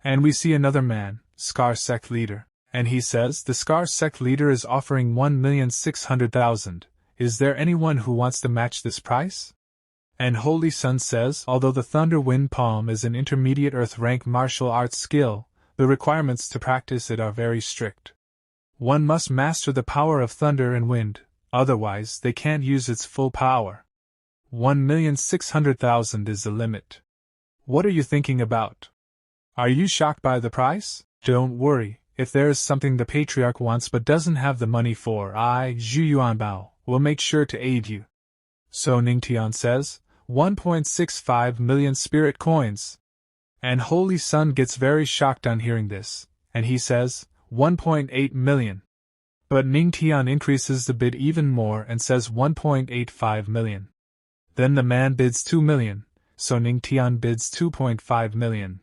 And we see another man, Scar Sect leader, and he says the Scar Sect leader is offering 1,600,000. Is there anyone who wants to match this price? And Holy Sun says, although the Thunder Wind Palm is an intermediate Earth rank martial arts skill, the requirements to practice it are very strict. One must master the power of thunder and wind, otherwise they can't use its full power. 1,600,000 is the limit. What are you thinking about? Are you shocked by the price? Don't worry, if there is something the Patriarch wants but doesn't have the money for, I, Zhu Yuanbao, will make sure to aid you. So Ning Tian says, 1.65 million spirit coins. And Holy Sun gets very shocked on hearing this, and he says, 1.8 million. But Ning Tian increases the bid even more and says 1.85 million. Then the man bids 2 million, so Ning Tian bids 2.5 million.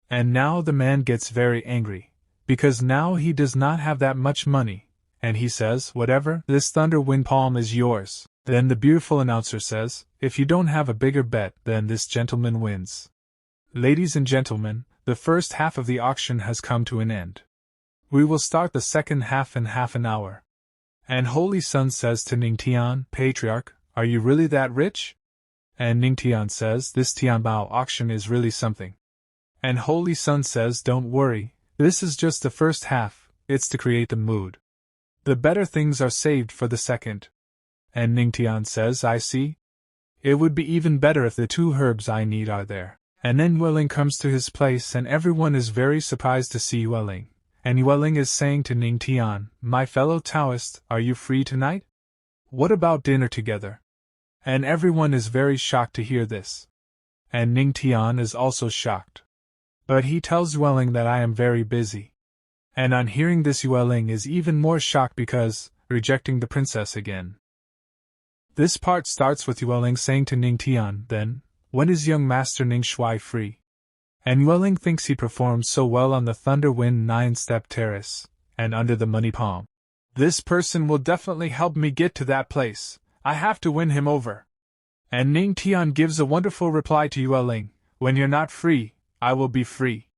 And now the man gets very angry, because now he does not have that much money, and he says, whatever, this Thunder Wind Palm is yours. Then the beautiful announcer says, if you don't have a bigger bet, then this gentleman wins. Ladies and gentlemen, the first half of the auction has come to an end. We will start the second half in half an hour. And Holy Sun says to Ning Tian, Patriarch, are you really that rich? And Ning Tian says, this Tianbao auction is really something. And Holy Sun says, don't worry, this is just the first half, it's to create the mood. The better things are saved for the second. And Ning Tian says, I see. It would be even better if the 2 herbs I need are there. And then Yueling comes to his place and everyone is very surprised to see Yueling. And Yueling is saying to Ning Tian, my fellow Taoist, are you free tonight? What about dinner together? And everyone is very shocked to hear this. And Ning Tian is also shocked. But he tells Yueling that I am very busy. And on hearing this, Yueling is even more shocked because, rejecting the princess again. This part starts with Yueling saying to Ning Tian, then, when is young Master Ning Shui free? And Yueling thinks he performed so well on the Thunder Wind 9-step terrace, and under the money palm. This person will definitely help me get to that place. I have to win him over. And Ning Tian gives a wonderful reply to Yueling, when you're not free, I will be free.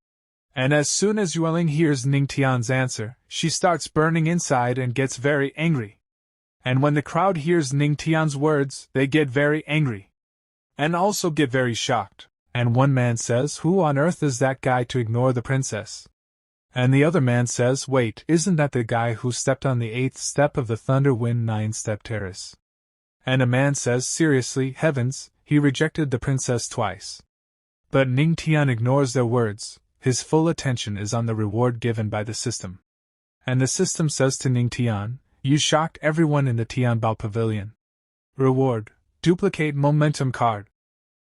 And as soon as Yueling hears Ning Tian's answer, she starts burning inside and gets very angry. And when the crowd hears Ning Tian's words, they get very angry. And also get very shocked. And one man says, who on earth is that guy to ignore the princess? And the other man says, wait, isn't that the guy who stepped on the 8th step of the Thunder Wind 9-step terrace? And a man says, seriously, heavens, he rejected the princess twice. But Ning Tian ignores their words, his full attention is on the reward given by the system. And the system says to Ning Tian, you shocked everyone in the Tianbao pavilion. Reward, duplicate momentum card.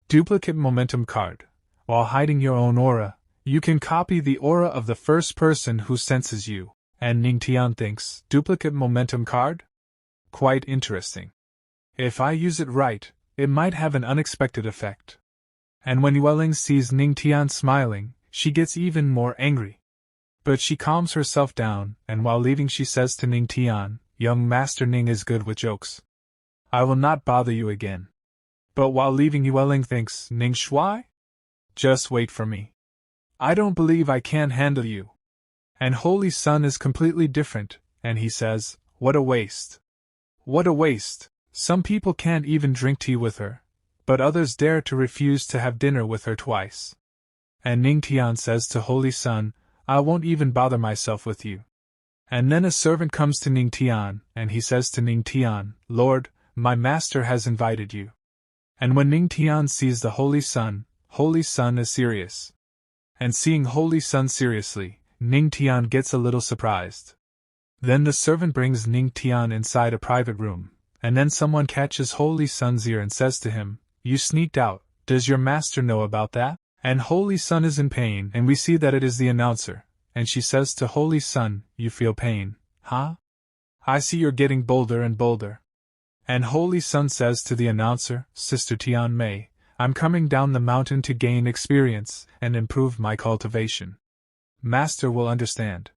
Duplicate momentum card. While hiding your own aura, you can copy the aura of the first person who senses you. And Ning Tian thinks, duplicate momentum card? Quite interesting. If I use it right, it might have an unexpected effect. And when Yueling sees Ning Tian smiling, she gets even more angry. But she calms herself down, and while leaving she says to Ning Tian, "Young Master Ning is good with jokes. I will not bother you again." But while leaving Yueling thinks, "Ning Shui? Just wait for me. I don't believe I can handle you." And Holy Sun is completely different, and he says, "What a waste. What a waste. Some people can't even drink tea with her, but others dare to refuse to have dinner with her twice." And Ning Tian says to Holy Sun, "I won't even bother myself with you." And then a servant comes to Ning Tian, and he says to Ning Tian, "Lord, my master has invited you." And when Ning Tian sees the Holy Sun is serious. And seeing Holy Sun seriously, Ning Tian gets a little surprised. Then the servant brings Ning Tian inside a private room, and then someone catches Holy Sun's ear and says to him, "You sneaked out, does your master know about that?" And Holy Sun is in pain, and we see that it is the announcer, and she says to Holy Sun, "You feel pain, huh? I see you're getting bolder and bolder." And Holy Sun says to the announcer, "Sister Tian Mei, I'm coming down the mountain to gain experience and improve my cultivation. Master will understand."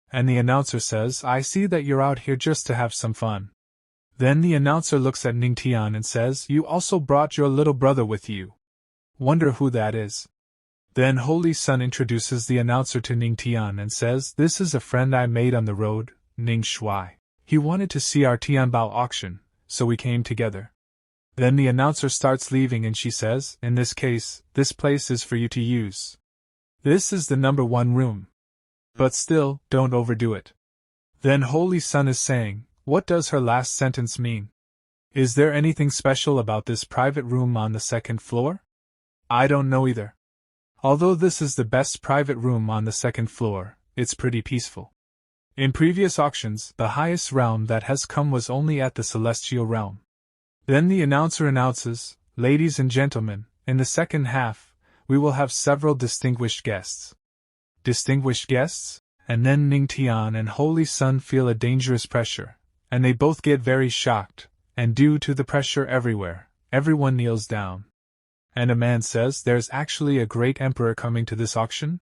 And the announcer says, "I see that you're out here just to have some fun." Then the announcer looks at Ning Tian and says, "You also brought your little brother with you. Wonder who that is." Then Holy Sun introduces the announcer to Ning Tian and says, "This is a friend I made on the road, Ning Shui. He wanted to see our Tianbao auction, so we came together." Then the announcer starts leaving and she says, "In this case, this place is for you to use. This is the number 1 room. But still, don't overdo it." Then Holy Sun is saying, what does her last sentence mean? Is there anything special about this private room on the 2nd floor? I don't know either. Although this is the best private room on the 2nd floor, it's pretty peaceful. In previous auctions, the highest realm that has come was only at the celestial realm. Then the announcer announces, "Ladies and gentlemen, in the second half, we will have several distinguished guests." Distinguished guests? And then Ning Tian and Holy Sun feel a dangerous pressure, and they both get very shocked, and due to the pressure everywhere, everyone kneels down. And a man says, "There's actually a great emperor coming to this auction?"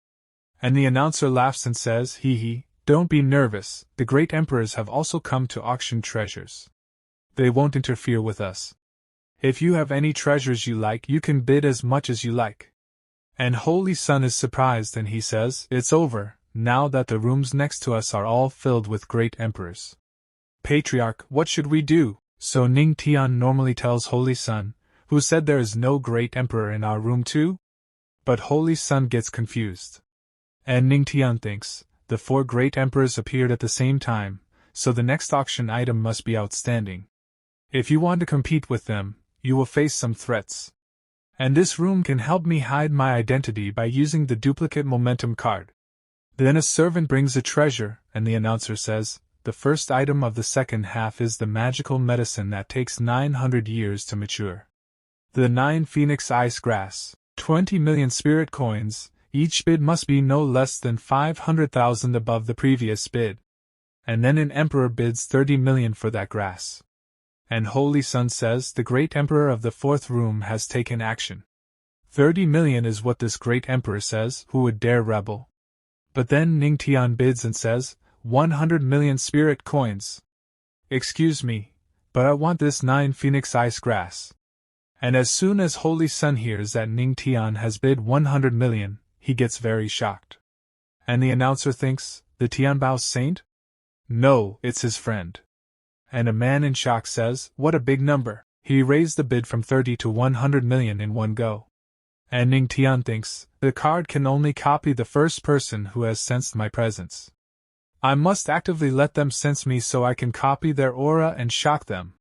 And the announcer laughs and says, "Hee, don't be nervous, the great emperors have also come to auction treasures. They won't interfere with us. If you have any treasures you like, you can bid as much as you like." And Holy Sun is surprised and he says, "It's over, now that the rooms next to us are all filled with great emperors. Patriarch, what should we do?" So Ning Tian normally tells Holy Sun, "Who said there is no great emperor in our room too?" But Holy Sun gets confused. And Ning Tian thinks, the 4 great emperors appeared at the same time, so the next auction item must be outstanding. If you want to compete with them, you will face some threats. And this room can help me hide my identity by using the duplicate momentum card. Then a servant brings a treasure, and the announcer says, "The first item of the second half is the magical medicine that takes 900 years to mature. The 9 Phoenix Ice Grass, 20 million spirit coins, each bid must be no less than 500,000 above the previous bid. And then an emperor bids 30 million for that grass." And Holy Sun says, "The great emperor of the 4th room has taken action. 30 million is what this great emperor says, who would dare rebel?" But then Ning Tian bids and says, 100 million spirit coins. "Excuse me, but I want this 9 Phoenix Ice Grass." And as soon as Holy Sun hears that Ning Tian has bid 100 million, he gets very shocked. And the announcer thinks, the Tianbao saint? No, it's his friend. And a man in shock says, "What a big number." He raised the bid from 30 to 100 million in one go. And Ning Tian thinks, the card can only copy the first person who has sensed my presence. I must actively let them sense me so I can copy their aura and shock them.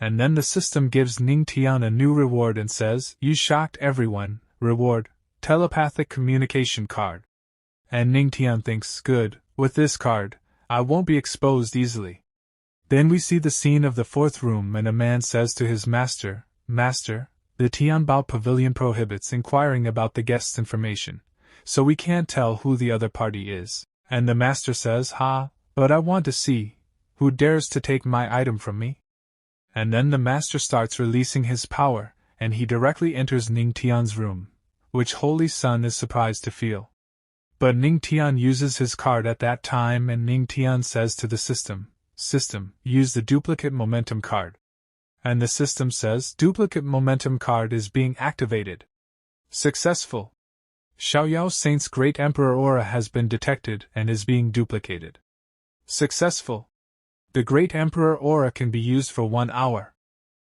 And then the system gives Ning Tian a new reward and says, "You shocked everyone, reward, telepathic communication card." And Ning Tian thinks, good, with this card, I won't be exposed easily. Then we see the scene of the 4th room and a man says to his master, "Master, the Tianbao Pavilion prohibits inquiring about the guest's information, so we can't tell who the other party is." And the master says, "Ha, but I want to see, who dares to take my item from me?" And then the master starts releasing his power, and he directly enters Ning Tian's room, which Holy Sun is surprised to feel. But Ning Tian uses his card at that time, and Ning Tian says to the system, use the duplicate momentum card. And the system says, duplicate momentum card is being activated. Successful. Xiaoyao Saint's Great Emperor aura has been detected and is being duplicated. Successful. The Great Emperor aura can be used for 1 hour.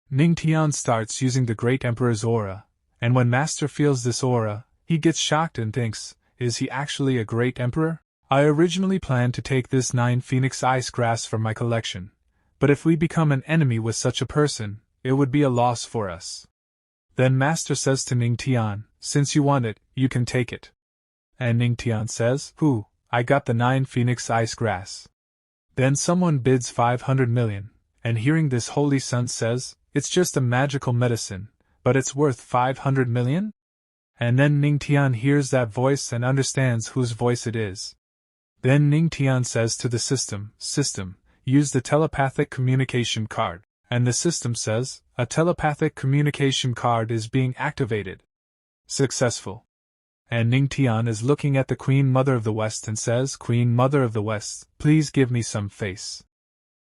Ning Tian starts using the Great Emperor's aura, and when Master feels this aura, he gets shocked and thinks, is he actually a Great Emperor? I originally planned to take this 9 Phoenix Ice Grass for my collection, but if we become an enemy with such a person, it would be a loss for us. Then Master says to Ning Tian, since you want it, you can take it. And Ning Tian says, I got the 9 Phoenix Ice Grass. Then someone bids 500 million, and hearing this Holy Sun says, it's just a magical medicine, but it's worth 500 million? And then Ning Tian hears that voice and understands whose voice it is. Then Ning Tian says to the system, use the telepathic communication card, and the system says, a telepathic communication card is being activated. Successful. And Ning Tian is looking at the Queen Mother of the West and says, Queen Mother of the West, please give me some face.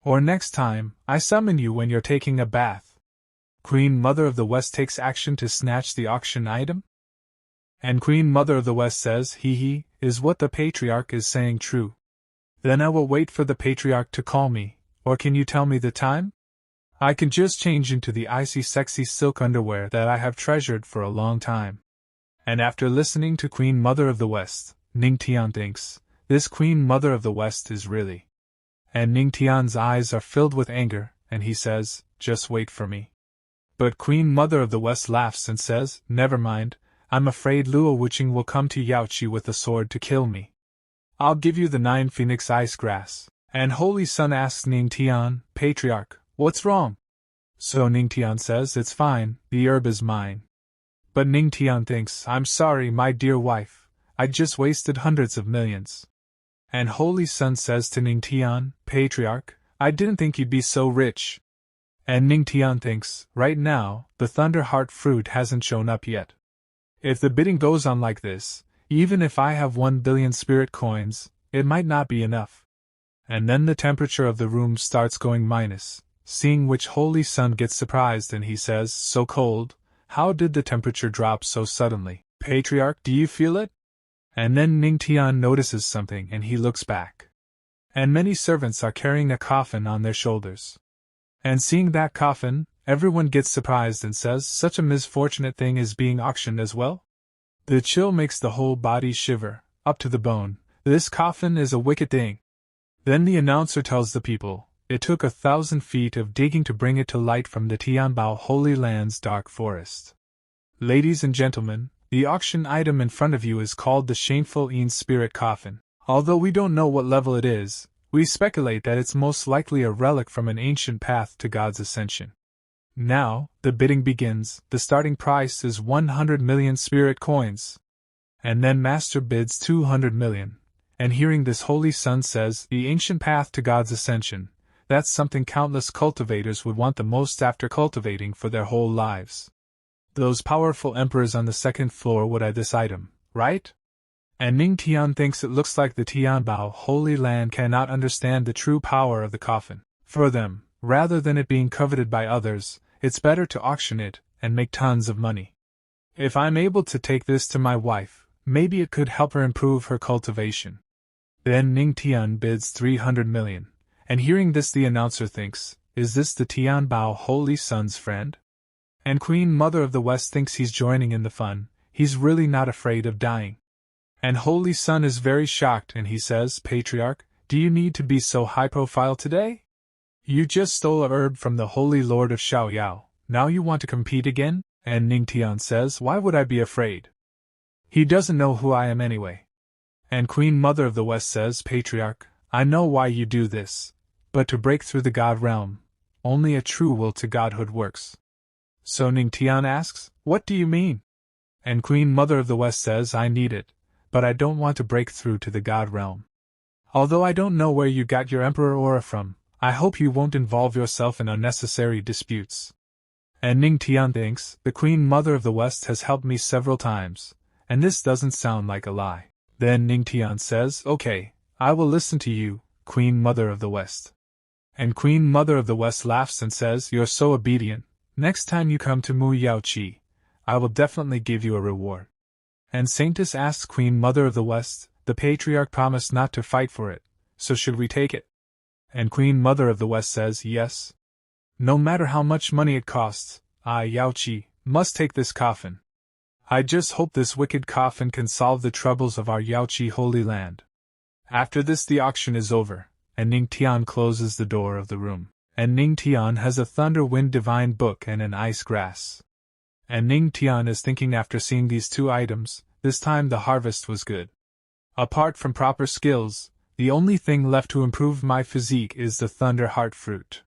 Or next time, I summon you when you're taking a bath. Queen Mother of the West takes action to snatch the auction item? And Queen Mother of the West says, is what the Patriarch is saying true? Then I will wait for the Patriarch to call me, or can you tell me the time? I can just change into the icy sexy silk underwear that I have treasured for a long time. And after listening to Queen Mother of the West, Ning Tian thinks, this Queen Mother of the West is really. And Ning Tian's eyes are filled with anger, and he says, just wait for me. But Queen Mother of the West laughs and says, never mind, I'm afraid Luo Wuqing will come to Yaoqi with a sword to kill me. I'll give you the 9 Phoenix Ice Grass. And Holy Sun asks Ning Tian, Patriarch, what's wrong? So Ning Tian says, it's fine, the herb is mine. But Ning Tian thinks, I'm sorry, my dear wife, I just wasted hundreds of millions. And Holy Sun says to Ning Tian, Patriarch, I didn't think you'd be so rich. And Ning Tian thinks, right now, the Thunder Heart fruit hasn't shown up yet. If the bidding goes on like this, even if I have 1 billion spirit coins, it might not be enough. And then the temperature of the room starts going minus, seeing which Holy Sun gets surprised and he says, so cold, how did the temperature drop so suddenly? Patriarch, do you feel it? And then Ning Tian notices something and he looks back. And many servants are carrying a coffin on their shoulders. And seeing that coffin, everyone gets surprised and says, such a misfortunate thing is being auctioned as well? The chill makes the whole body shiver, up to the bone. This coffin is a wicked thing. Then the announcer tells the people, it took 1,000 feet of digging to bring it to light from the Tianbao Holy Land's dark forest. Ladies and gentlemen, the auction item in front of you is called the Shameful Een Spirit Coffin. Although we don't know what level it is, we speculate that it's most likely a relic from an ancient path to God's ascension. Now, the bidding begins. The starting price is 100 million spirit coins. And then Master bids 200 million. And hearing this, Holy Sun says, the ancient path to God's ascension, that's something countless cultivators would want the most after cultivating for their whole lives. Those powerful emperors on the 2nd floor would have this item, right? And Ning Tian thinks it looks like the Tianbao Holy Land cannot understand the true power of the coffin. For them, rather than it being coveted by others, it's better to auction it and make tons of money. If I'm able to take this to my wife, maybe it could help her improve her cultivation. Then Ning Tian bids 300 million. And hearing this, the announcer thinks, is this the Tianbao Holy Sun's friend? And Queen Mother of the West thinks he's joining in the fun, he's really not afraid of dying. And Holy Sun is very shocked and he says, Patriarch, do you need to be so high profile today? You just stole a herb from the Holy Lord of Xiaoyao, now you want to compete again? And Ning Tian says, why would I be afraid? He doesn't know who I am anyway. And Queen Mother of the West says, Patriarch, I know why you do this, but to break through the God realm, only a true will to godhood works. So Ning Tian asks, what do you mean? And Queen Mother of the West says, I need it, but I don't want to break through to the God realm. Although I don't know where you got your Emperor aura from, I hope you won't involve yourself in unnecessary disputes. And Ning Tian thinks, the Queen Mother of the West has helped me several times, and this doesn't sound like a lie. Then Ning Tian says, "Okay, I will listen to you, Queen Mother of the West." And Queen Mother of the West laughs and says, "You're so obedient. Next time you come to Mu Yao Qi, I will definitely give you a reward." And Saintess asks Queen Mother of the West, "The patriarch promised not to fight for it, so should we take it?" And Queen Mother of the West says, "Yes. No matter how much money it costs, I, Yao Qi, must take this coffin. I just hope this wicked coffin can solve the troubles of our Yao Qi Holy Land." After this the auction is over, and Ning Tian closes the door of the room. And Ning Tian has a Thunder Wind Divine book and an ice grass. And Ning Tian is thinking after seeing these two items, this time the harvest was good. Apart from proper skills, the only thing left to improve my physique is the Thunder Heart fruit.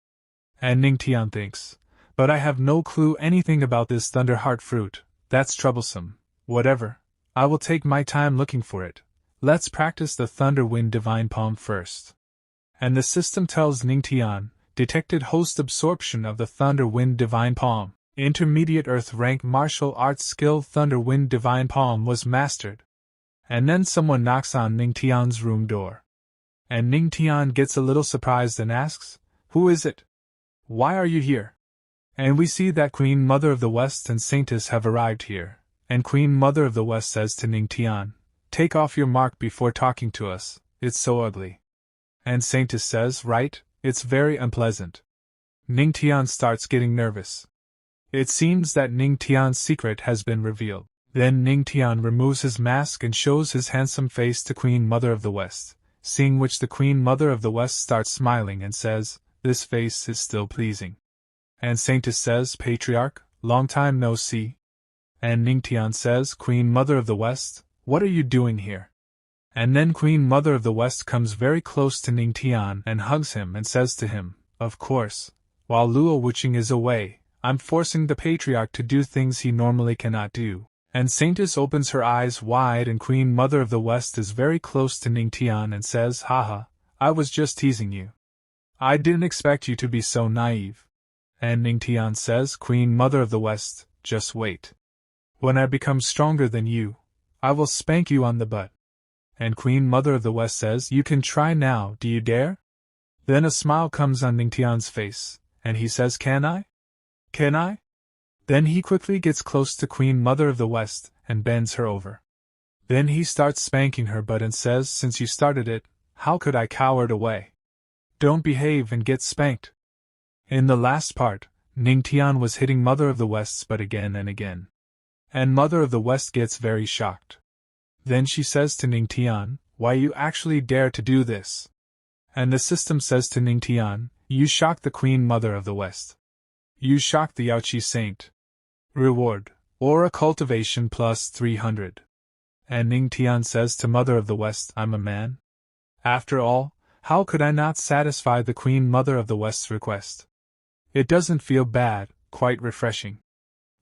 And Ning Tian thinks, but I have no clue anything about this Thunder Heart fruit, that's troublesome. Whatever, I will take my time looking for it. Let's practice the Thunder Wind Divine Palm first. And the system tells Ning Tian, detected host absorption of the Thunder Wind Divine Palm. Intermediate Earth rank martial arts skill Thunder Wind Divine Palm was mastered. And then someone knocks on Ning Tian's room door. And Ning Tian gets a little surprised and asks, "Who is it? Why are you here?" And we see that Queen Mother of the West and Saintess have arrived here. And Queen Mother of the West says to Ning Tian, "Take off your mark before talking to us, it's so ugly." And Saintess says, "Right, it's very unpleasant." Ning Tian starts getting nervous. It seems that Ning Tian's secret has been revealed. Then Ning Tian removes his mask and shows his handsome face to Queen Mother of the West, seeing which the Queen Mother of the West starts smiling and says, "This face is still pleasing." And Saintess says, "Patriarch, long time no see." And Ning Tian says, "Queen Mother of the West, what are you doing here?" And then Queen Mother of the West comes very close to Ning Tian and hugs him and says to him, "Of course, while Luo Wuqing is away, I'm forcing the Patriarch to do things he normally cannot do." And Saintess opens her eyes wide and Queen Mother of the West is very close to Ning Tian and says, "Haha, I was just teasing you. I didn't expect you to be so naive." And Ning Tian says, "Queen Mother of the West, just wait. When I become stronger than you, I will spank you on the butt." And Queen Mother of the West says, "You can try now, do you dare?" Then a smile comes on Ning Tian's face, and he says, "Can I? Can I?" Then he quickly gets close to Queen Mother of the West and bends her over. Then he starts spanking her butt and says, "Since you started it, how could I cower away? Don't behave and get spanked." In the last part, Ning Tian was hitting Mother of the West's butt again and again. And Mother of the West gets very shocked. Then she says to Ning Tian, "Why you actually dare to do this?" And the system says to Ning Tian, "You shocked the Queen Mother of the West. You shocked the Yaoqi Saint. Reward, Aura Cultivation plus 300. And Ning Tian says to Mother of the West, "I'm a man. After all, how could I not satisfy the Queen Mother of the West's request?" It doesn't feel bad, quite refreshing.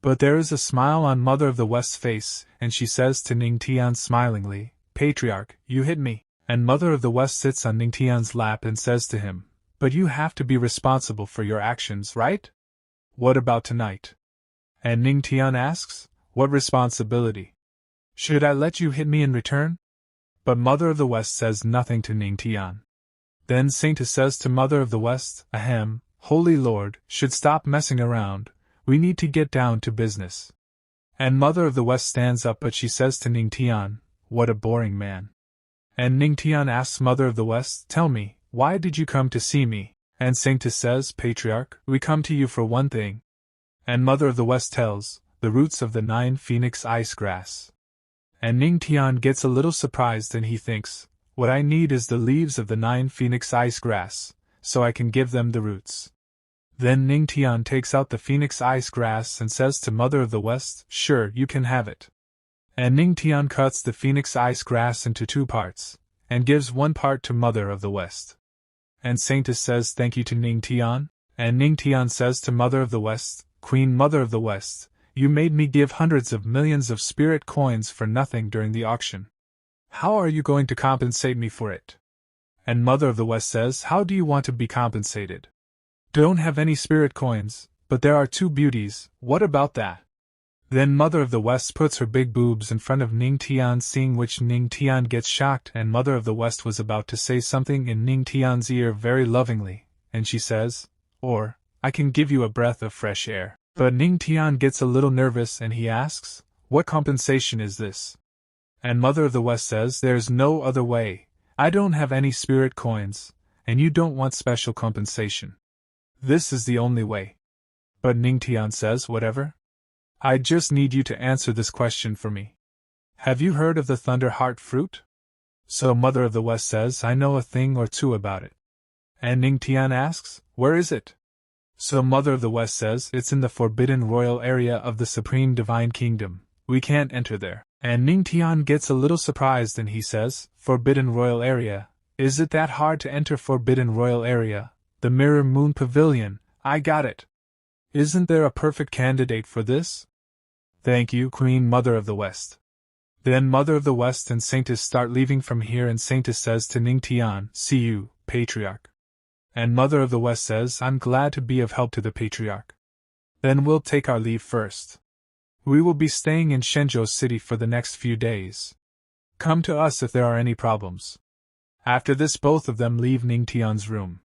But there is a smile on Mother of the West's face, and she says to Ning Tian smilingly, "Patriarch, you hit me." And Mother of the West sits on Ning Tian's lap and says to him, "But you have to be responsible for your actions, right? What about tonight?" And Ning Tian asks, "What responsibility? Should I let you hit me in return?" But Mother of the West says nothing to Ning Tian. Then Saintess says to Mother of the West, "Ahem, Holy Lord, should stop messing around, we need to get down to business." And Mother of the West stands up but she says to Ning Tian, "What a boring man." And Ning Tian asks Mother of the West, "Tell me, why did you come to see me?" And Saintess says, "Patriarch, we come to you for one thing." And Mother of the West tells, "The roots of the 9 Phoenix ice grass." And Ning Tian gets a little surprised and he thinks, "What I need is the leaves of the 9 Phoenix ice grass, so I can give them the roots." Then Ning Tian takes out the Phoenix ice grass and says to Mother of the West, "Sure, you can have it." And Ning Tian cuts the Phoenix ice grass into 2 parts, and gives 1 part to Mother of the West. And Saintess says thank you to Ning Tian, and Ning Tian says to Mother of the West, "Queen Mother of the West, you made me give hundreds of millions of spirit coins for nothing during the auction. How are you going to compensate me for it?" And Mother of the West says, "How do you want to be compensated? Don't have any spirit coins, but there are 2 beauties, what about that?" Then Mother of the West puts her big boobs in front of Ning Tian, seeing which Ning Tian gets shocked, and Mother of the West was about to say something in Ning Tian's ear very lovingly, and she says, "Or, I can give you a breath of fresh air." But Ning Tian gets a little nervous and he asks, "What compensation is this?" And Mother of the West says, "There's no other way. I don't have any spirit coins, and you don't want special compensation. This is the only way." But Ning Tian says, "Whatever. I just need you to answer this question for me. Have you heard of the Thunder Heart fruit?" So Mother of the West says, "I know a thing or two about it." And Ning Tian asks, "Where is it?" So Mother of the West says, "It's in the forbidden royal area of the Supreme Divine Kingdom. We can't enter there." And Ning Tian gets a little surprised and he says, "Forbidden royal area? Is it that hard to enter forbidden royal area? The Mirror Moon Pavilion, I got it. Isn't there a perfect candidate for this?" "Thank you, Queen Mother of the West." Then Mother of the West and Saintess start leaving from here, and Saintess says to Ning Tian, "See you, Patriarch." And Mother of the West says, "I'm glad to be of help to the Patriarch. Then we'll take our leave first. We will be staying in Shenzhou City for the next few days. Come to us if there are any problems." After this both of them leave Ning Tian's room.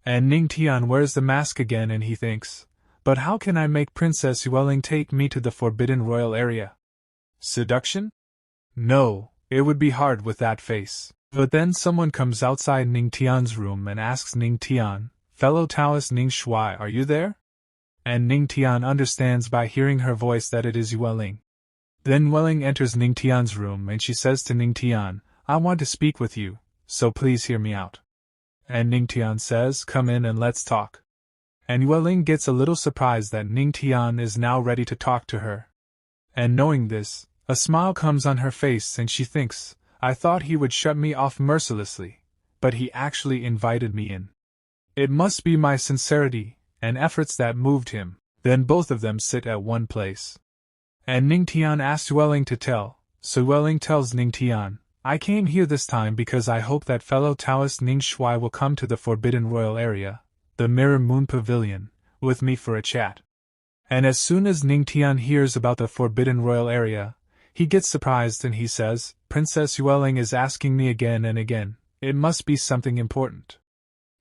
And Ning Tian wears the mask again and he thinks, "But how can I make Princess Yueling take me to the forbidden royal area? Seduction? No, it would be hard with that face." But then someone comes outside Ning Tian's room and asks Ning Tian, "Fellow Taoist Ning Shuai, are you there?" And Ning Tian understands by hearing her voice that it is Yueling. Then Yueling enters Ning Tian's room and she says to Ning Tian, "I want to speak with you, so please hear me out." And Ning Tian says, "Come in and let's talk." And Yueling gets a little surprised that Ning Tian is now ready to talk to her. And knowing this, a smile comes on her face and she thinks, "I thought he would shut me off mercilessly, but he actually invited me in. It must be my sincerity and efforts that moved him." Then both of them sit at one place. And Ning Tian asks Yueling to tell, so Yueling tells Ning Tian, "I came here this time because I hope that fellow Taoist Ning Shuai will come to the forbidden royal area, the Mirror Moon Pavilion, with me for a chat." And as soon as Ning Tian hears about the forbidden royal area, he gets surprised and he says, "Princess Yueling is asking me again and again. It must be something important.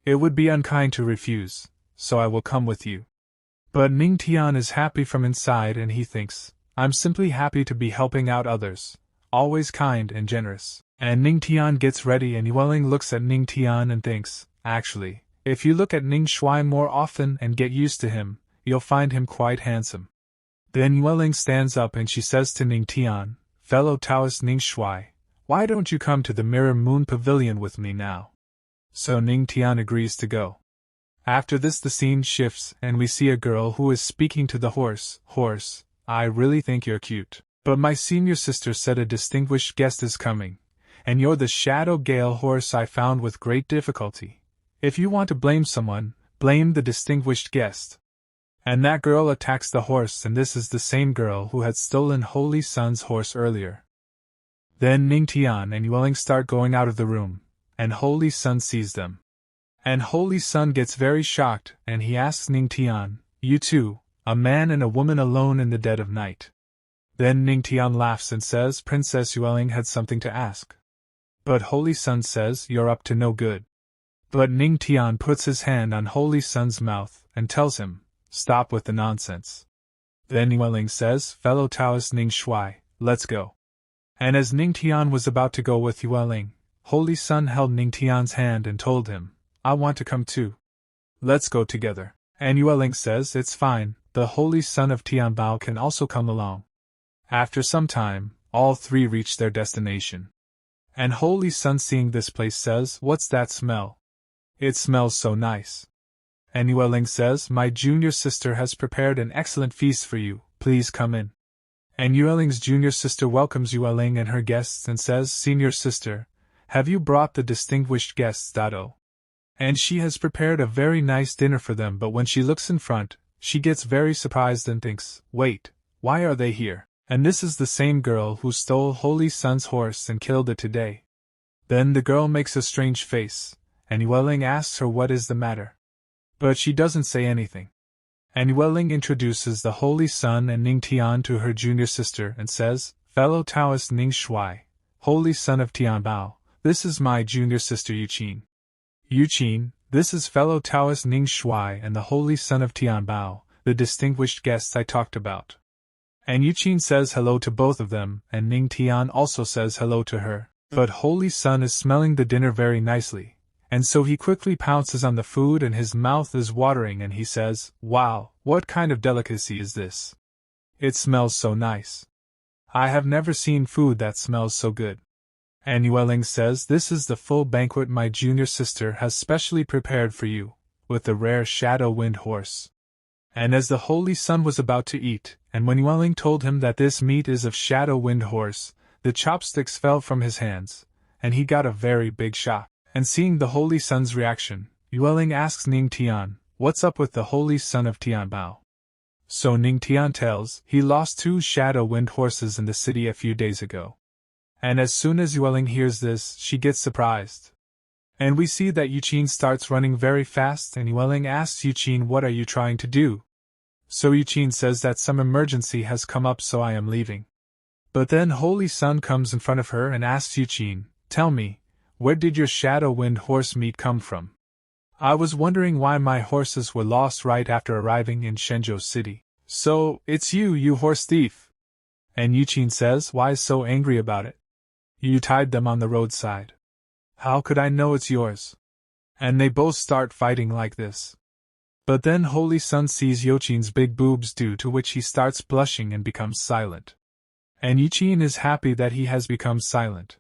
It would be unkind to refuse, so I will come with you." But Ning Tian is happy from inside and he thinks, "I'm simply happy to be helping out others, always kind and generous." And Ning Tian gets ready and Yueling looks at Ning Tian and thinks, "Actually, if you look at Ning Shuai more often and get used to him, you'll find him quite handsome." Then Yueling stands up and she says to Ning Tian, "Fellow Taoist Ning Shuai, why don't you come to the Mirror Moon Pavilion with me now?" So Ning Tian agrees to go. After this the scene shifts and we see a girl who is speaking to the horse. "Horse, I really think you're cute. But my senior sister said a distinguished guest is coming, and you're the shadow gale horse I found with great difficulty. If you want to blame someone, blame the distinguished guest." And that girl attacks the horse, and this is the same girl who had stolen Holy Sun's horse earlier. Then Ning Tian and Yueling start going out of the room, and Holy Sun sees them. And Holy Sun gets very shocked, and he asks Ning Tian, "You two, a man and a woman alone in the dead of night?" Then Ning Tian laughs and says Princess Yueling had something to ask. But Holy Sun says, "You're up to no good." But Ning Tian puts his hand on Holy Sun's mouth and tells him, "Stop with the nonsense." Then Yueling says, "Fellow Taoist Ning Shuai, let's go." And as Ning Tian was about to go with Yueling, Holy Sun held Ning Tian's hand and told him, "I want to come too. Let's go together." And Yueling says, "It's fine, the Holy Sun of Tianbao can also come along." After some time, all three reach their destination. And Holy Sun, seeing this place, says, "What's that smell? It smells so nice." And Yueling says, "My junior sister has prepared an excellent feast for you, please come in." And Yueling's junior sister welcomes Yueling and her guests and says, "Senior sister, have you brought the distinguished guests, Dado?" And she has prepared a very nice dinner for them, but when she looks in front, she gets very surprised and thinks, "Wait, why are they here? And this is the same girl who stole Holy Sun's horse and killed it today." Then the girl makes a strange face, and Yueling asks her what is the matter. But she doesn't say anything. And Yueling introduces the Holy Sun and Ning Tian to her junior sister and says, "Fellow Taoist Ning Shuai, Holy Son of Tianbao, this is my junior sister Yuqin. Yuqin, this is fellow Taoist Ning Shuai and the Holy Son of Tianbao, the distinguished guests I talked about." And Yuqin says hello to both of them, and Ning Tian also says hello to her. But Holy Sun is smelling the dinner very nicely, and so he quickly pounces on the food and his mouth is watering and he says, "Wow, what kind of delicacy is this? It smells so nice. I have never seen food that smells so good." And Yueling says, "This is the full banquet my junior sister has specially prepared for you, with the rare Shadow Wind horse." And as the Holy Sun was about to eat, and when Yueling told him that this meat is of Shadow Wind horse, the chopsticks fell from his hands, and he got a very big shock. And seeing the Holy Sun's reaction, Yueling asks Ning Tian, "What's up with the Holy Son of Tianbao?" So Ning Tian tells, he lost 2 Shadow Wind horses in the city a few days ago. And as soon as Yueling hears this, she gets surprised. And we see that Yuqin starts running very fast, and Yueling asks Yuqin, "What are you trying to do?" So Yuqin says that some emergency has come up, so I am leaving. But then Holy Sun comes in front of her and asks Yuqin, "Tell me, where did your Shadow Wind horse meat come from? I was wondering why my horses were lost right after arriving in Shenzhou City." "So, it's you, you horse thief!" And Yuqin says, "Why so angry about it? You tied them on the roadside. How could I know it's yours?" And they both start fighting like this. But then Holy Sun sees Yuqin's big boobs, due to which he starts blushing and becomes silent. And Yuqin is happy that he has become silent.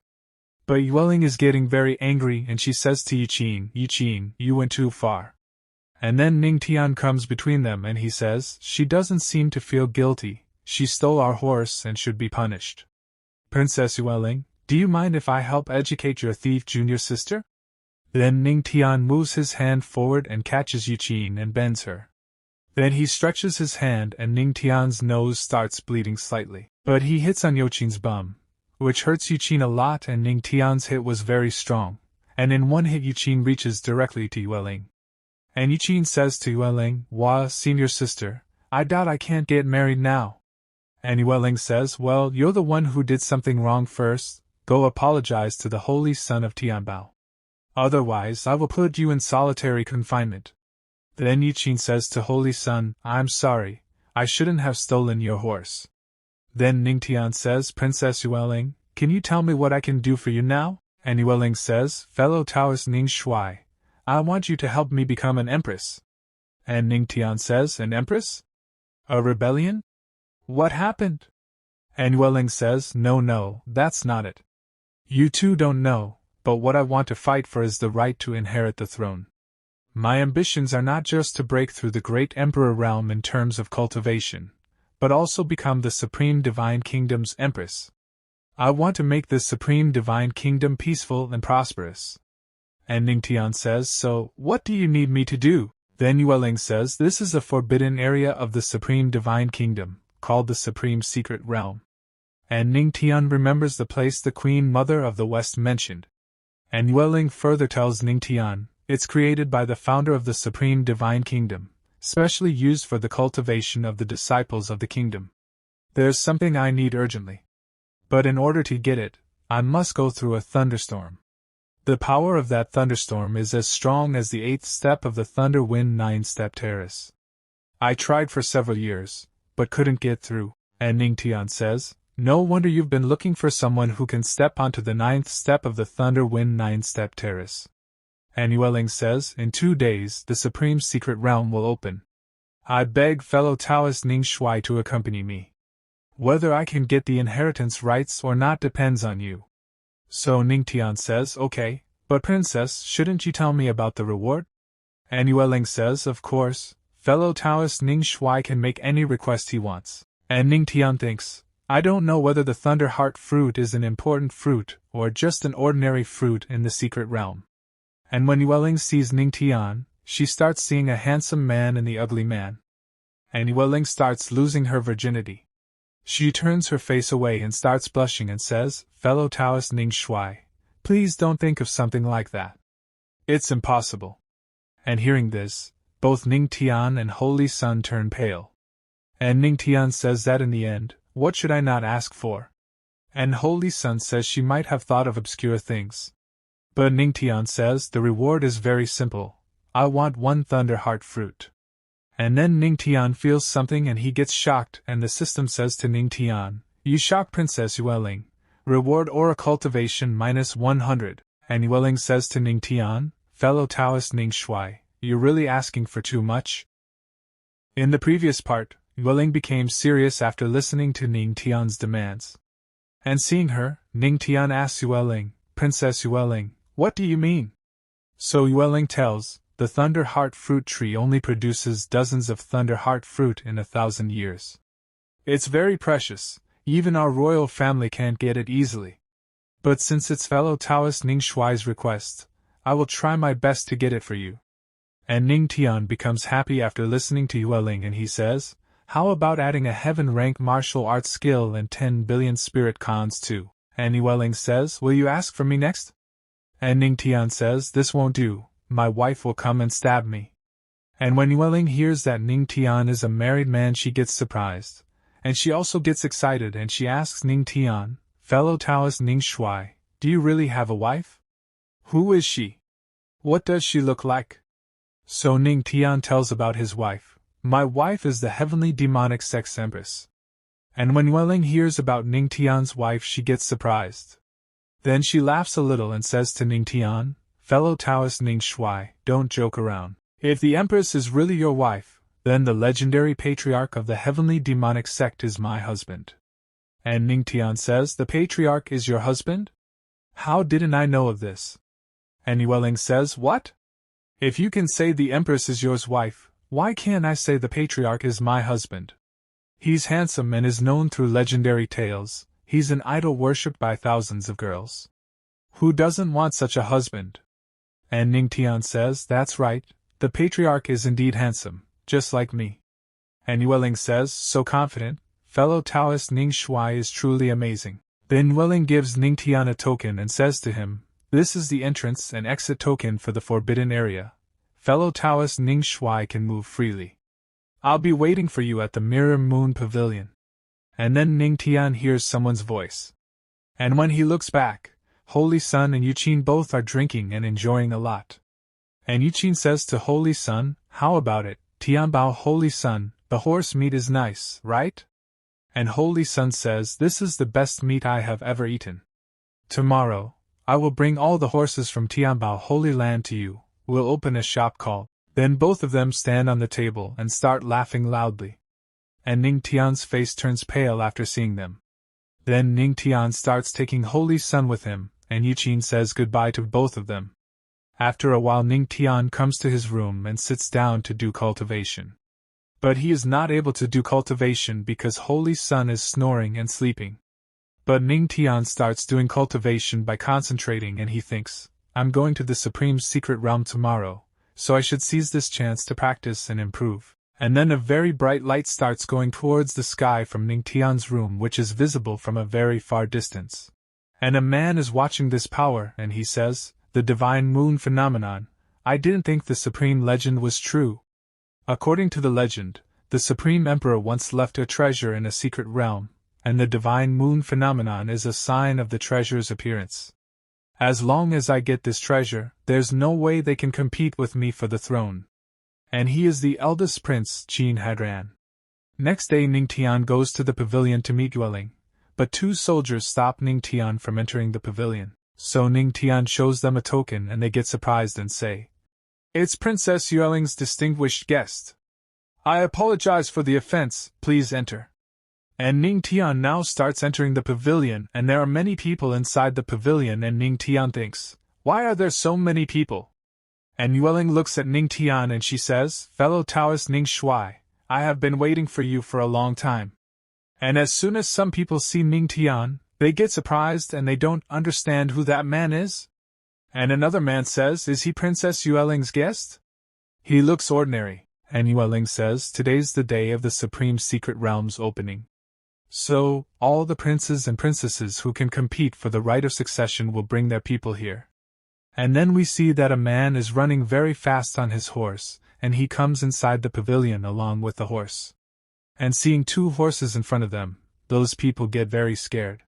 But Yueling is getting very angry and she says to Yuqin, "Yuqin, you went too far." And then Ning Tian comes between them and he says, "She doesn't seem to feel guilty, she stole our horse and should be punished. Princess Yueling, do you mind if I help educate your thief junior sister?" Then Ning Tian moves his hand forward and catches Yuqin and bends her. Then he stretches his hand and Ning Tian's nose starts bleeding slightly. But he hits on Yuqin's bum, which hurts Yuqin a lot, and Ning Tian's hit was very strong, and in one hit Yuqin reaches directly to Yueling. And Yuqin says to Yueling, "Wah, senior sister, I doubt I can't get married now." And Yueling says, "Well, you're the one who did something wrong first, go apologize to the Holy Son of Tianbao. Otherwise I will put you in solitary confinement." Then Yuqin says to Holy Sun, "I'm sorry, I shouldn't have stolen your horse." Then Ning Tian says, "Princess Yueling, can you tell me what I can do for you now?" And Yueling says, "Fellow Taoist Ning Shuai, I want you to help me become an empress." And Ning Tian says, "An empress? A rebellion? What happened?" And Yueling says, No, that's not it. You two don't know, but what I want to fight for is the right to inherit the throne. My ambitions are not just to break through the great emperor realm in terms of cultivation, but also become the Supreme Divine Kingdom's Empress. I want to make this Supreme Divine Kingdom peaceful and prosperous." And Ning Tian says, "So, what do you need me to do?" Then Yueling says, "This is a forbidden area of the Supreme Divine Kingdom, called the Supreme Secret Realm." And Ning Tian remembers the place the Queen Mother of the West mentioned. And Yueling further tells Ning Tian, "It's created by the founder of the Supreme Divine Kingdom, specially used for the cultivation of the disciples of the kingdom. There's something I need urgently. But in order to get it, I must go through a thunderstorm. The power of that thunderstorm is as strong as the 8th step of the Thunder Wind 9-step terrace. I tried for several years, but couldn't get through." And Ning Tian says, "No wonder you've been looking for someone who can step onto the 9th step of the Thunder Wind 9-step terrace." And Yueling says, "In 2 days the Supreme Secret Realm will open. I beg fellow Taoist Ning Shuai to accompany me. Whether I can get the inheritance rights or not depends on you." So Ning Tian says, "Okay, but princess, shouldn't you tell me about the reward?" And Yueling says, "Of course, fellow Taoist Ning Shuai can make any request he wants." And Ning Tian thinks, "I don't know whether the Thunder Heart fruit is an important fruit or just an ordinary fruit in the secret realm." And when Yueling sees Ning Tian, she starts seeing a handsome man and the ugly man. And Yueling starts losing her virginity. She turns her face away and starts blushing and says, "Fellow Taoist Ning Shuai, please don't think of something like that. It's impossible." And hearing this, both Ning Tian and Holy Sun turn pale. And Ning Tian says that in the end, what should I not ask for? And Holy Sun says she might have thought of obscure things. But Ning Tian says the reward is very simple. I want 1 thunder heart fruit. And then Ning Tian feels something and he gets shocked, and the system says to Ning Tian, you shock Princess Yueling. Reward aura cultivation -100. And Yueling says to Ning Tian, fellow Taoist Ning Shui, you're really asking for too much? In the previous part, Yueling became serious after listening to Ning Tian's demands. And seeing her, Ning Tian asks Yueling, Princess Yueling, what do you mean? So Yueling tells, the Thunder Heart fruit tree only produces dozens of Thunder Heart fruit in 1,000 years. It's very precious, even our royal family can't get it easily. But since it's fellow Taoist Ning Shui's request, I will try my best to get it for you. And Ning Tian becomes happy after listening to Yueling and he says, how about adding a heaven-rank martial arts skill and 10 billion spirit cons too? And Yueling says, will you ask for me next? And Ning Tian says, this won't do, my wife will come and stab me. And when Yueling hears that Ning Tian is a married man, she gets surprised. And she also gets excited and she asks Ning Tian, fellow Taoist Ning Shui, do you really have a wife? Who is she? What does she look like? So Ning Tian tells about his wife. My wife is the heavenly demonic Sect Empress. And when Yueling hears about Ning Tian's wife, she gets surprised. Then she laughs a little and says to Ning Tian, fellow Taoist Ning Shui, don't joke around. If the Empress is really your wife, then the legendary patriarch of the heavenly demonic sect is my husband. And Ning Tian says, the patriarch is your husband? How didn't I know of this? And Yueling says, what? If you can say the Empress is your wife, why can't I say the patriarch is my husband? He's handsome and is known through legendary tales. He's an idol worshipped by thousands of girls. Who doesn't want such a husband? And Ning Tian says, that's right, the patriarch is indeed handsome, just like me. And Yueling says, so confident, fellow Taoist Ning Shui is truly amazing. Then Yueling gives Ning Tian a token and says to him, this is the entrance and exit token for the forbidden area. Fellow Taoist Ning Shui can move freely. I'll be waiting for you at the Mirror Moon Pavilion. And then Ning Tian hears someone's voice. And when he looks back, Holy Sun and Yuqin both are drinking and enjoying a lot. And Yuqin says to Holy Sun, how about it, Tianbao Holy Sun, the horse meat is nice, right? And Holy Sun says, this is the best meat I have ever eaten. Tomorrow, I will bring all the horses from Tianbao Holy Land to you. We'll open a shop called. Then both of them stand on the table and start laughing loudly. And Ning Tian's face turns pale after seeing them. Then Ning Tian starts taking Holy Sun with him, and Yuqin says goodbye to both of them. After a while Ning Tian comes to his room and sits down to do cultivation. But he is not able to do cultivation because Holy Sun is snoring and sleeping. But Ning Tian starts doing cultivation by concentrating and he thinks, I'm going to the Supreme Secret Realm tomorrow, so I should seize this chance to practice and improve. And then a very bright light starts going towards the sky from Ning Tian's room, which is visible from a very far distance. And a man is watching this power and he says, the divine moon phenomenon, I didn't think the supreme legend was true. According to the legend, the Supreme Emperor once left a treasure in a secret realm, and the divine moon phenomenon is a sign of the treasure's appearance. As long as I get this treasure, there's no way they can compete with me for the throne. And he is the eldest prince, Qin Hadran. Next day Ning Tian goes to the pavilion to meet Yueling, but 2 soldiers stop Ning Tian from entering the pavilion. So Ning Tian shows them a token and they get surprised and say, it's Princess Yueling's distinguished guest. I apologize for the offense, please enter. And Ning Tian now starts entering the pavilion and there are many people inside the pavilion and Ning Tian thinks, why are there so many people? And Yueling looks at Ning Tian and she says, fellow Taoist Ning Shui, I have been waiting for you for a long time. And as soon as some people see Ning Tian, they get surprised and they don't understand who that man is. And another man says, is he Princess Yueling's guest? He looks ordinary, and Yueling says, today's the day of the Supreme Secret Realm's opening. So, all the princes and princesses who can compete for the right of succession will bring their people here. And then we see that a man is running very fast on his horse, and he comes inside the pavilion along with the horse. And seeing two horses in front of them, those people get very scared.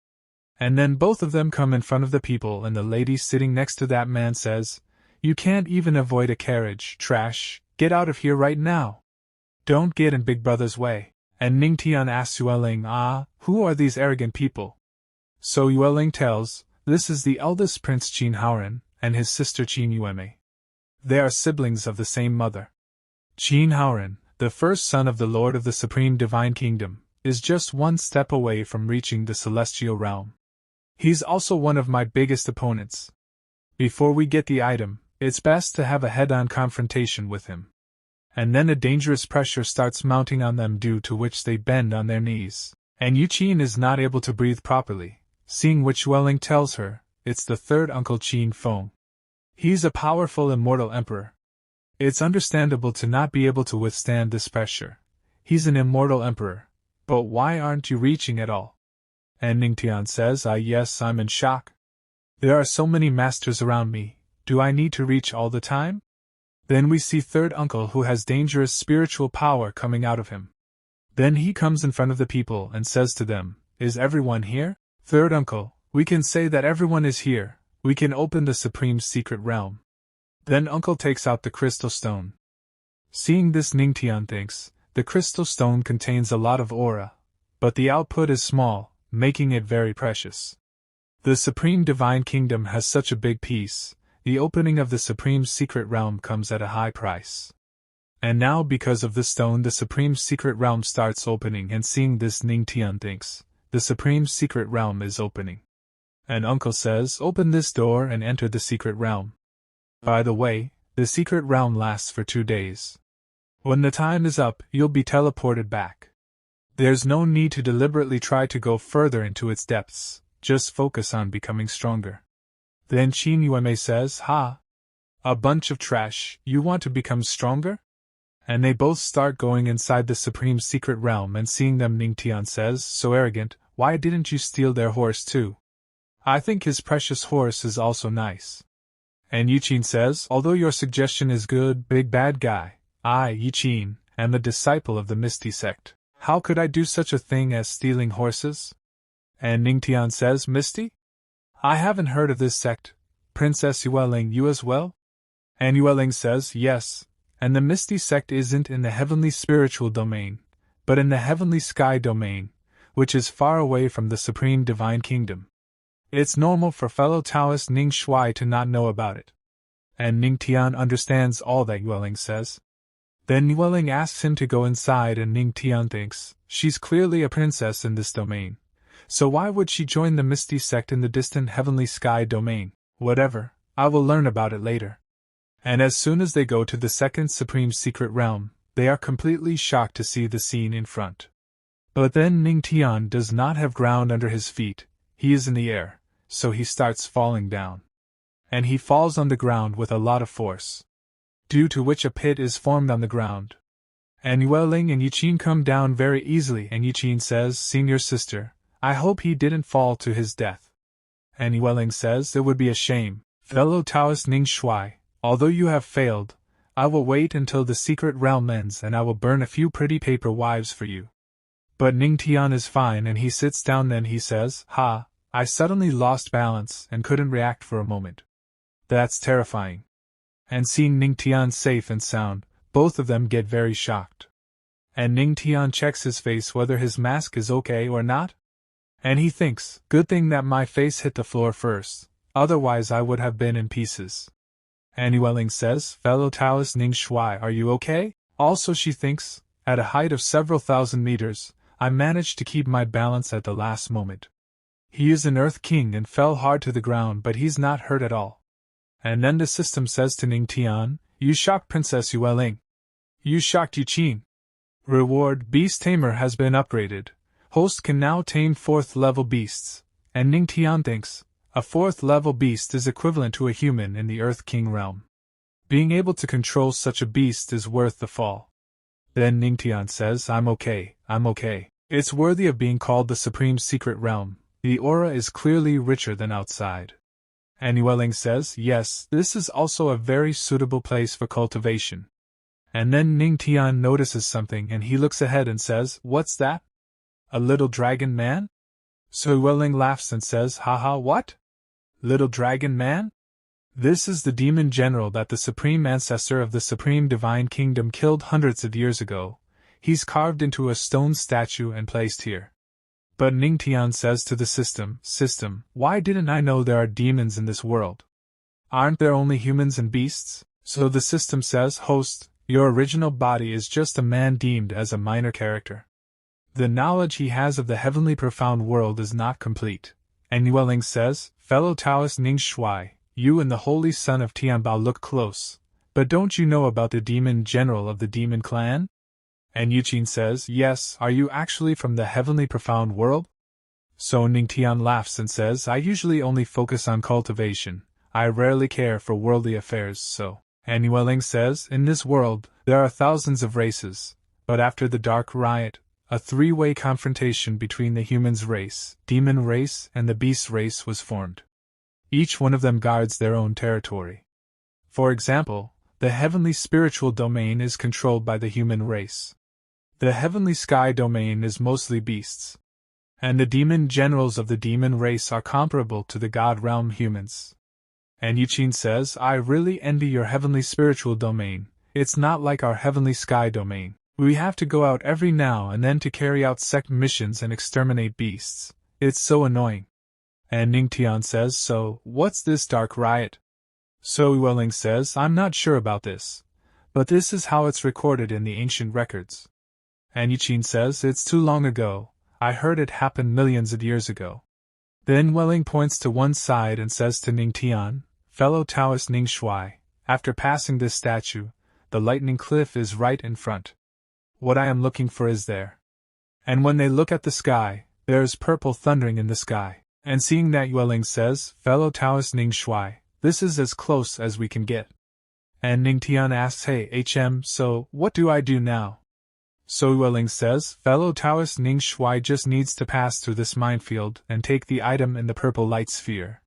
And then both of them come in front of the people, and the lady sitting next to that man says, "You can't even avoid a carriage, trash, get out of here right now. Don't get in Big Brother's way." And Ning Tian asks Yueling, who are these arrogant people? So Yueling tells, this is the eldest prince Qin Haoren, and his sister Qin Yueme. They are siblings of the same mother. Qin Haoren, the first son of the Lord of the Supreme Divine Kingdom, is just one step away from reaching the celestial realm. He's also one of my biggest opponents. Before we get the item, it's best to have a head-on confrontation with him. And then a dangerous pressure starts mounting on them, due to which they bend on their knees. And Yuqin is not able to breathe properly, seeing which Yueling tells her, it's the third uncle Qin Feng. He's a powerful immortal emperor. It's understandable to not be able to withstand this pressure. He's an immortal emperor, but why aren't you reaching at all? And Ning Tian says, yes, I'm in shock. There are so many masters around me, do I need to reach all the time? Then we see third uncle who has dangerous spiritual power coming out of him. Then he comes in front of the people and says to them, is everyone here? Third uncle, we can say that everyone is here, we can open the supreme secret realm. Then uncle takes out the crystal stone. Seeing this, Ning Tian thinks, the crystal stone contains a lot of aura, but the output is small, making it very precious. The Supreme Divine Kingdom has such a big piece, the opening of the Supreme Secret Realm comes at a high price. And now because of the stone the Supreme Secret Realm starts opening, and seeing this Ning Tian thinks, the Supreme Secret Realm is opening. And uncle says, open this door and enter the Secret Realm. By the way, the Secret Realm lasts for 2 days. When the time is up, you'll be teleported back. There's no need to deliberately try to go further into its depths, just focus on becoming stronger. Then Qin Yueme says, a bunch of trash, you want to become stronger? And they both start going inside the Supreme Secret Realm, and seeing them Ning Tian says, so arrogant, why didn't you steal their horse too? I think his precious horse is also nice. And Yuqin says, although your suggestion is good, big bad guy, I, Yuqin, am a disciple of the Misty Sect. How could I do such a thing as stealing horses? And Ning Tian says, Misty? I haven't heard of this sect. Princess Yueling, you as well? And Yueling says, yes, and the Misty Sect isn't in the heavenly spiritual domain, but in the heavenly sky domain, which is far away from the Supreme Divine Kingdom. It's normal for fellow Taoist Ning Shui to not know about it. And Ning Tian understands all that Yueling says. Then Yueling asks him to go inside, and Ning Tian thinks, she's clearly a princess in this domain. So why would she join the Misty Sect in the distant heavenly sky domain? Whatever, I will learn about it later. And as soon as they go to the second Supreme Secret Realm, they are completely shocked to see the scene in front. But then Ning Tian does not have ground under his feet, he is in the air, so he starts falling down. And he falls on the ground with a lot of force, due to which a pit is formed on the ground. And Yueling and Yuqin come down very easily, and Yuqin says, Senior sister, I hope he didn't fall to his death. And Yueling says, it would be a shame. Fellow Taoist Ning Shui, although you have failed, I will wait until the secret realm ends, and I will burn a few pretty paper wives for you. But Ning Tian is fine, and he sits down. Then he says, I suddenly lost balance and couldn't react for a moment. That's terrifying. And seeing Ning Tian safe and sound, both of them get very shocked. And Ning Tian checks his face whether his mask is okay or not. And he thinks, good thing that my face hit the floor first, otherwise I would have been in pieces. And Yueling says, fellow Taoist Ning Shui, are you okay? Also she thinks, at a height of several thousand meters, I managed to keep my balance at the last moment. He is an Earth King and fell hard to the ground, but he's not hurt at all. And then the system says to Ning Tian, you shocked Princess Yueling. You shocked Yuqin. Reward, Beast Tamer has been upgraded. Host can now tame 4th level beasts, and Ning Tian thinks, a 4th level beast is equivalent to a human in the Earth King realm. Being able to control such a beast is worth the fall. Then Ning Tian says, I'm okay. It's worthy of being called the Supreme Secret Realm, the aura is clearly richer than outside. And Yueling says, yes, this is also a very suitable place for cultivation. And then Ning Tian notices something and he looks ahead and says, what's that? A little dragon man? So Yueling laughs and says, haha, what? Little dragon man? This is the demon general that the supreme ancestor of the supreme divine kingdom killed hundreds of years ago. He's carved into a stone statue and placed here. But Ning Tian says to the system, why didn't I know there are demons in this world? Aren't there only humans and beasts? So the system says, host, your original body is just a man deemed as a minor character. The knowledge he has of the heavenly profound world is not complete. And Yueling says, fellow Taoist Ning Shuai, you and the holy son of Tianbao look close, but don't you know about the demon general of the demon clan? And Yuqin says, yes, are you actually from the heavenly profound world? So Ning Tian laughs and says, I usually only focus on cultivation, I rarely care for worldly affairs, so. And Yueling says, in this world, there are thousands of races, but after the Dark Riot, a three-way confrontation between the humans race, demon race, and the beast race was formed. Each one of them guards their own territory. For example, the heavenly spiritual domain is controlled by the human race. The heavenly sky domain is mostly beasts. And the demon generals of the demon race are comparable to the god realm humans. And Yuqin says, I really envy your heavenly spiritual domain, it's not like our heavenly sky domain. We have to go out every now and then to carry out sect missions and exterminate beasts. It's so annoying. And Ning Tian says, so, what's this dark riot? So Yueling says, I'm not sure about this, but this is how it's recorded in the ancient records. And Yuqin says, it's too long ago, I heard it happened millions of years ago. Then Yueling points to one side and says to Ning Tian, fellow Taoist Ning Shuai, after passing this statue, the lightning cliff is right in front. What I am looking for is there. And when they look at the sky, there is purple thundering in the sky. And seeing that, Yueling says, fellow Taoist Ning Shuai, this is as close as we can get. And Ning Tian asks, hey so, what do I do now? So Yueling says, fellow Taoist Ning Shuai just needs to pass through this minefield and take the item in the purple light sphere.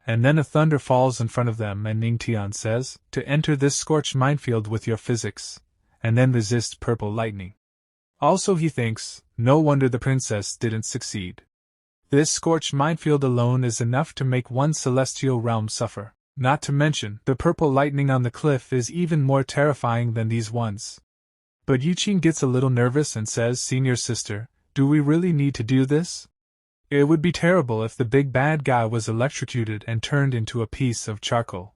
And then a thunder falls in front of them and Ning Tian says, to enter this scorched minefield with your physics, and then resist purple lightning. Also he thinks, no wonder the princess didn't succeed. This scorched minefield alone is enough to make one celestial realm suffer. Not to mention, the purple lightning on the cliff is even more terrifying than these ones. But Yuqin gets a little nervous and says, senior sister, do we really need to do this? It would be terrible if the big bad guy was electrocuted and turned into a piece of charcoal.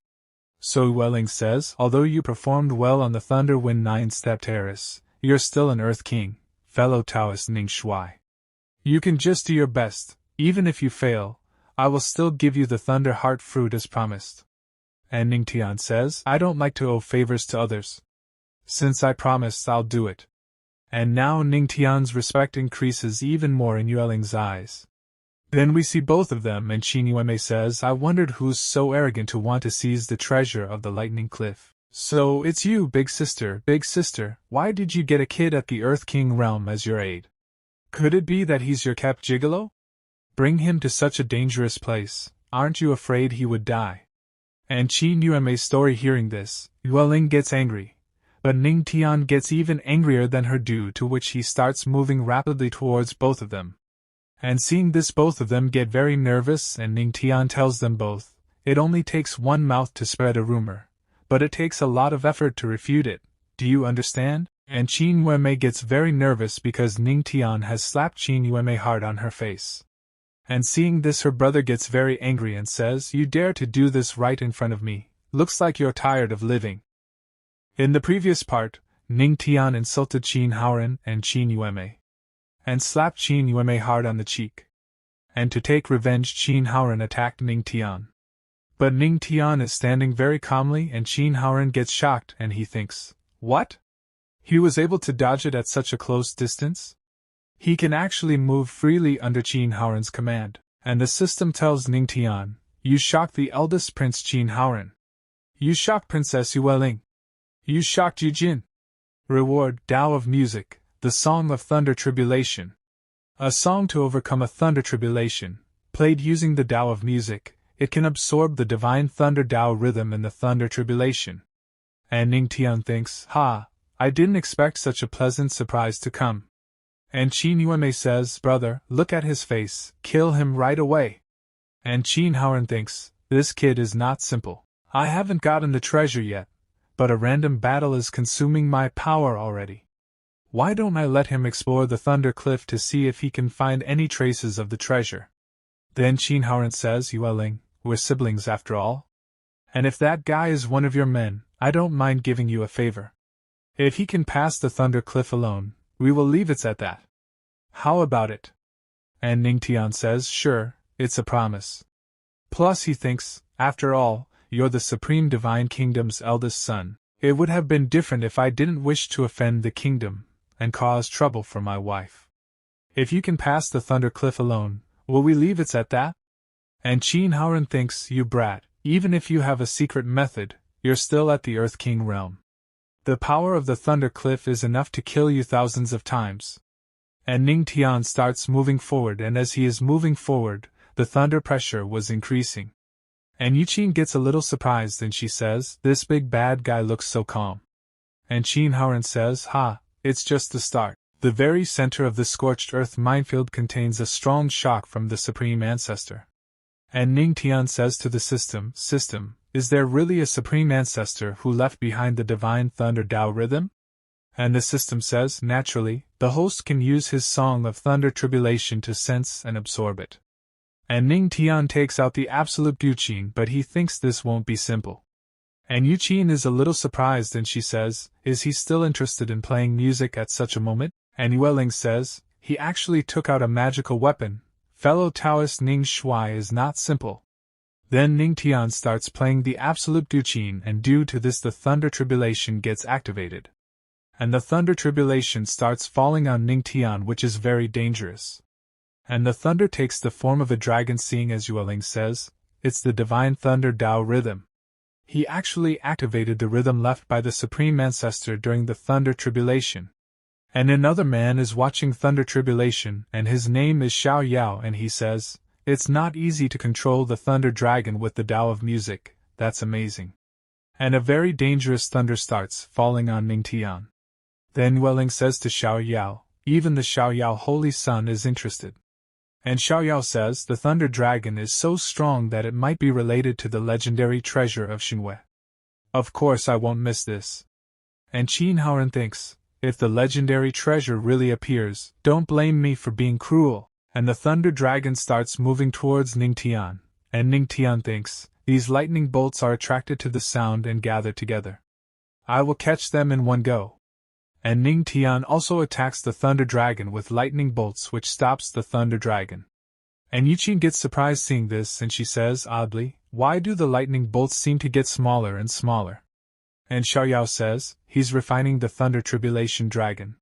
So Yueling says, although you performed well on the Thunder Wind 9-step terrace, you're still an Earth King, fellow Taoist Ning Shuai. You can just do your best, even if you fail, I will still give you the Thunder Heart fruit as promised. And Ning Tian says, I don't like to owe favors to others. Since I promised, I'll do it. And now Ning Tian's respect increases even more in Yueling's eyes. Then we see both of them and Qin Yueme says, I wondered who's so arrogant to want to seize the treasure of the lightning cliff. So it's you, big sister, why did you get a kid at the Earth King realm as your aide? Could it be that he's your kept gigolo? Bring him to such a dangerous place, aren't you afraid he would die? And Qin Yueme's story hearing this, Yueling gets angry. But Ning Tian gets even angrier than her due to which he starts moving rapidly towards both of them. And seeing this, both of them get very nervous and Ning Tian tells them both, it only takes one mouth to spread a rumor, but it takes a lot of effort to refute it, do you understand? And Qin Yueme gets very nervous because Ning Tian has slapped Qin Yueme hard on her face. And seeing this, her brother gets very angry and says, you dare to do this right in front of me, looks like you're tired of living. In the previous part, Ning Tian insulted Qin Haoren and Qin Yueme, and slapped Qin Yueme hard on the cheek. And to take revenge, Qin Haoren attacked Ning Tian. But Ning Tian is standing very calmly and Qin Haoren gets shocked and he thinks, what? He was able to dodge it at such a close distance? He can actually move freely under Qin Haoren's command. And the system tells Ning Tian, you shocked the eldest prince Qin Haoren. You shocked Princess Yueling. You shocked Yujin. Reward, Tao of Music, the Song of Thunder Tribulation. A song to overcome a thunder tribulation, played using the Tao of Music, it can absorb the divine thunder Tao rhythm in the thunder tribulation. And Ning Tian thinks, I didn't expect such a pleasant surprise to come. And Qin Yuanmei says, brother, look at his face, kill him right away. And Qin Haoren thinks, this kid is not simple. I haven't gotten the treasure yet, but a random battle is consuming my power already. Why don't I let him explore the Thunder Cliff to see if he can find any traces of the treasure? Then Qin Haoren says, Yueling, we're siblings after all. And if that guy is one of your men, I don't mind giving you a favor. If he can pass the Thunder Cliff alone, we will leave it at that. How about it? And Ning Tian says, sure, it's a promise. Plus he thinks, after all, you're the Supreme Divine Kingdom's eldest son. It would have been different if I didn't wish to offend the kingdom and cause trouble for my wife. If you can pass the Thunder Cliff alone, will we leave it at that? And Qin Haoren thinks, you brat, even if you have a secret method, you're still at the Earth King realm. The power of the Thunder Cliff is enough to kill you thousands of times. And Ning Tian starts moving forward, and as he is moving forward, the thunder pressure was increasing. And Yuqin gets a little surprised and she says, this big bad guy looks so calm. And Qin Haoren says, it's just the start. The very center of the scorched earth minefield contains a strong shock from the Supreme Ancestor. And Ning Tian says to the system, is there really a Supreme Ancestor who left behind the Divine Thunder Tao rhythm? And the system says, naturally, the host can use his Song of Thunder Tribulation to sense and absorb it. And Ning Tian takes out the absolute Yuqin, but he thinks this won't be simple. And Yuqin is a little surprised and she says, is he still interested in playing music at such a moment? And Yueling says, he actually took out a magical weapon. Fellow Taoist Ning Shui is not simple. Then Ning Tian starts playing the absolute Yuqin, and due to this the Thunder Tribulation gets activated. And the Thunder Tribulation starts falling on Ning Tian, which is very dangerous. And the thunder takes the form of a dragon, seeing as Yueling says, it's the Divine Thunder Tao rhythm. He actually activated the rhythm left by the Supreme Ancestor during the Thunder Tribulation. And another man is watching Thunder Tribulation, and his name is Xiao Yao, and he says, it's not easy to control the Thunder Dragon with the Tao of music, that's amazing. And a very dangerous thunder starts falling on Ning Tian. Then Yueling says to Xiao Yao, even the Xiao Yao Holy Son is interested. And Xiao Yao says the Thunder Dragon is so strong that it might be related to the legendary treasure of Xinhui. Of course I won't miss this. And Qin Haoren thinks, if the legendary treasure really appears, don't blame me for being cruel. And the Thunder Dragon starts moving towards Ning Tian, and Ning Tian thinks, these lightning bolts are attracted to the sound and gather together. I will catch them in one go. And Ning Tian also attacks the Thunder Dragon with lightning bolts, which stops the Thunder Dragon. And Yuqin gets surprised seeing this, and she says, oddly, why do the lightning bolts seem to get smaller and smaller? And Xiao Yao says, he's refining the Thunder Tribulation Dragon.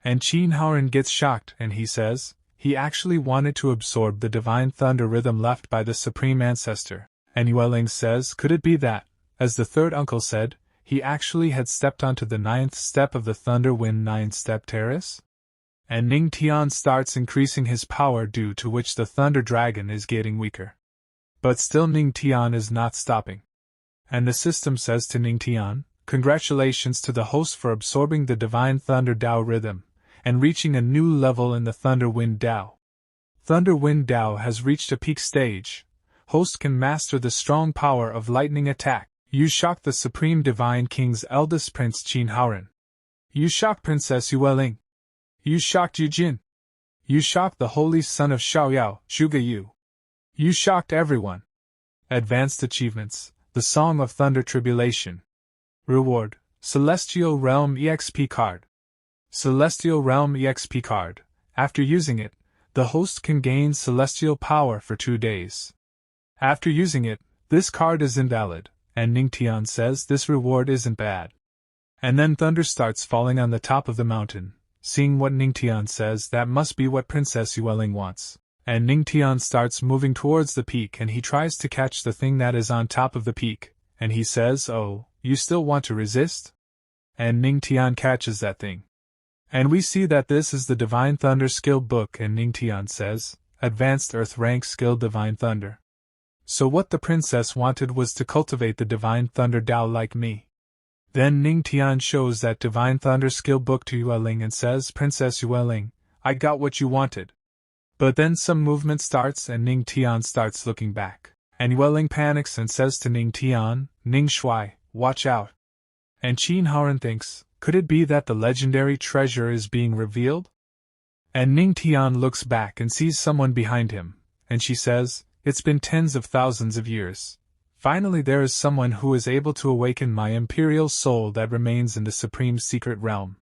And Qin Haoren gets shocked, and he says, he actually wanted to absorb the Divine Thunder rhythm left by the Supreme Ancestor. And Yueling says, could it be that, as the third uncle said, he actually had stepped onto the 9th step of the Thunder Wind 9-step terrace? And Ning Tian starts increasing his power, due to which the Thunder Dragon is getting weaker. But still Ning Tian is not stopping. And the system says to Ning Tian, congratulations to the host for absorbing the Divine Thunder Tao rhythm, and reaching a new level in the Thunder Wind Tao. Thunder Wind Tao has reached a peak stage. Host can master the strong power of lightning attack. You shocked the Supreme Divine King's eldest prince Qin Haoren. You shocked Princess Yueling. You shocked Yujin. You shocked the holy son of Xiao Yao, Zhuge Yu. You shocked everyone. Advanced achievements, the Song of Thunder Tribulation. Reward, Celestial Realm EXP card. Celestial Realm EXP card. After using it, the host can gain celestial power for 2 days. After using it, this card is invalid. And Ning Tian says this reward isn't bad. And then thunder starts falling on the top of the mountain. Seeing what Ning Tian says, that must be what Princess Yueling wants. And Ning Tian starts moving towards the peak, and he tries to catch the thing that is on top of the peak. And he says, oh, you still want to resist? And Ning Tian catches that thing. And we see that this is the Divine Thunder skill book, and Ning Tian says, Advanced Earth Rank Skill Divine Thunder. So what the princess wanted was to cultivate the divine thunder Dao like me. Then Ning Tian shows that divine thunder skill book to Yueling and says, Princess Yueling, I got what you wanted. But then some movement starts and Ning Tian starts looking back. And Yueling panics and says to Ning Tian, Ning Shui, watch out. And Qin Haoren thinks, could it be that the legendary treasure is being revealed? And Ning Tian looks back and sees someone behind him, and she says, it's been tens of thousands of years. Finally there is someone who is able to awaken my imperial soul that remains in the supreme secret realm.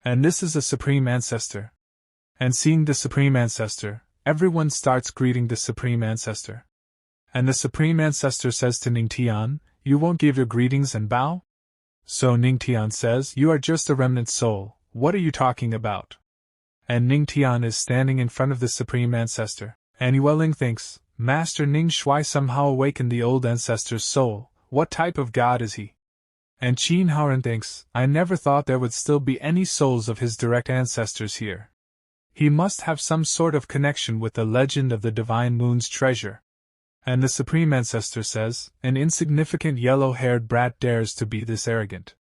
And this is a supreme ancestor. And seeing the supreme ancestor, everyone starts greeting the supreme ancestor. And the supreme ancestor says to Ning Tian, you won't give your greetings and bow? So Ning Tian says, you are just a remnant soul, what are you talking about? And Ning Tian is standing in front of the supreme ancestor, and Yueling thinks, Master Ning Shui somehow awakened the old ancestor's soul, what type of god is he? And Qin Haoren thinks, I never thought there would still be any souls of his direct ancestors here. He must have some sort of connection with the legend of the Divine Moon's treasure. And the Supreme Ancestor says, an insignificant yellow-haired brat dares to be this arrogant.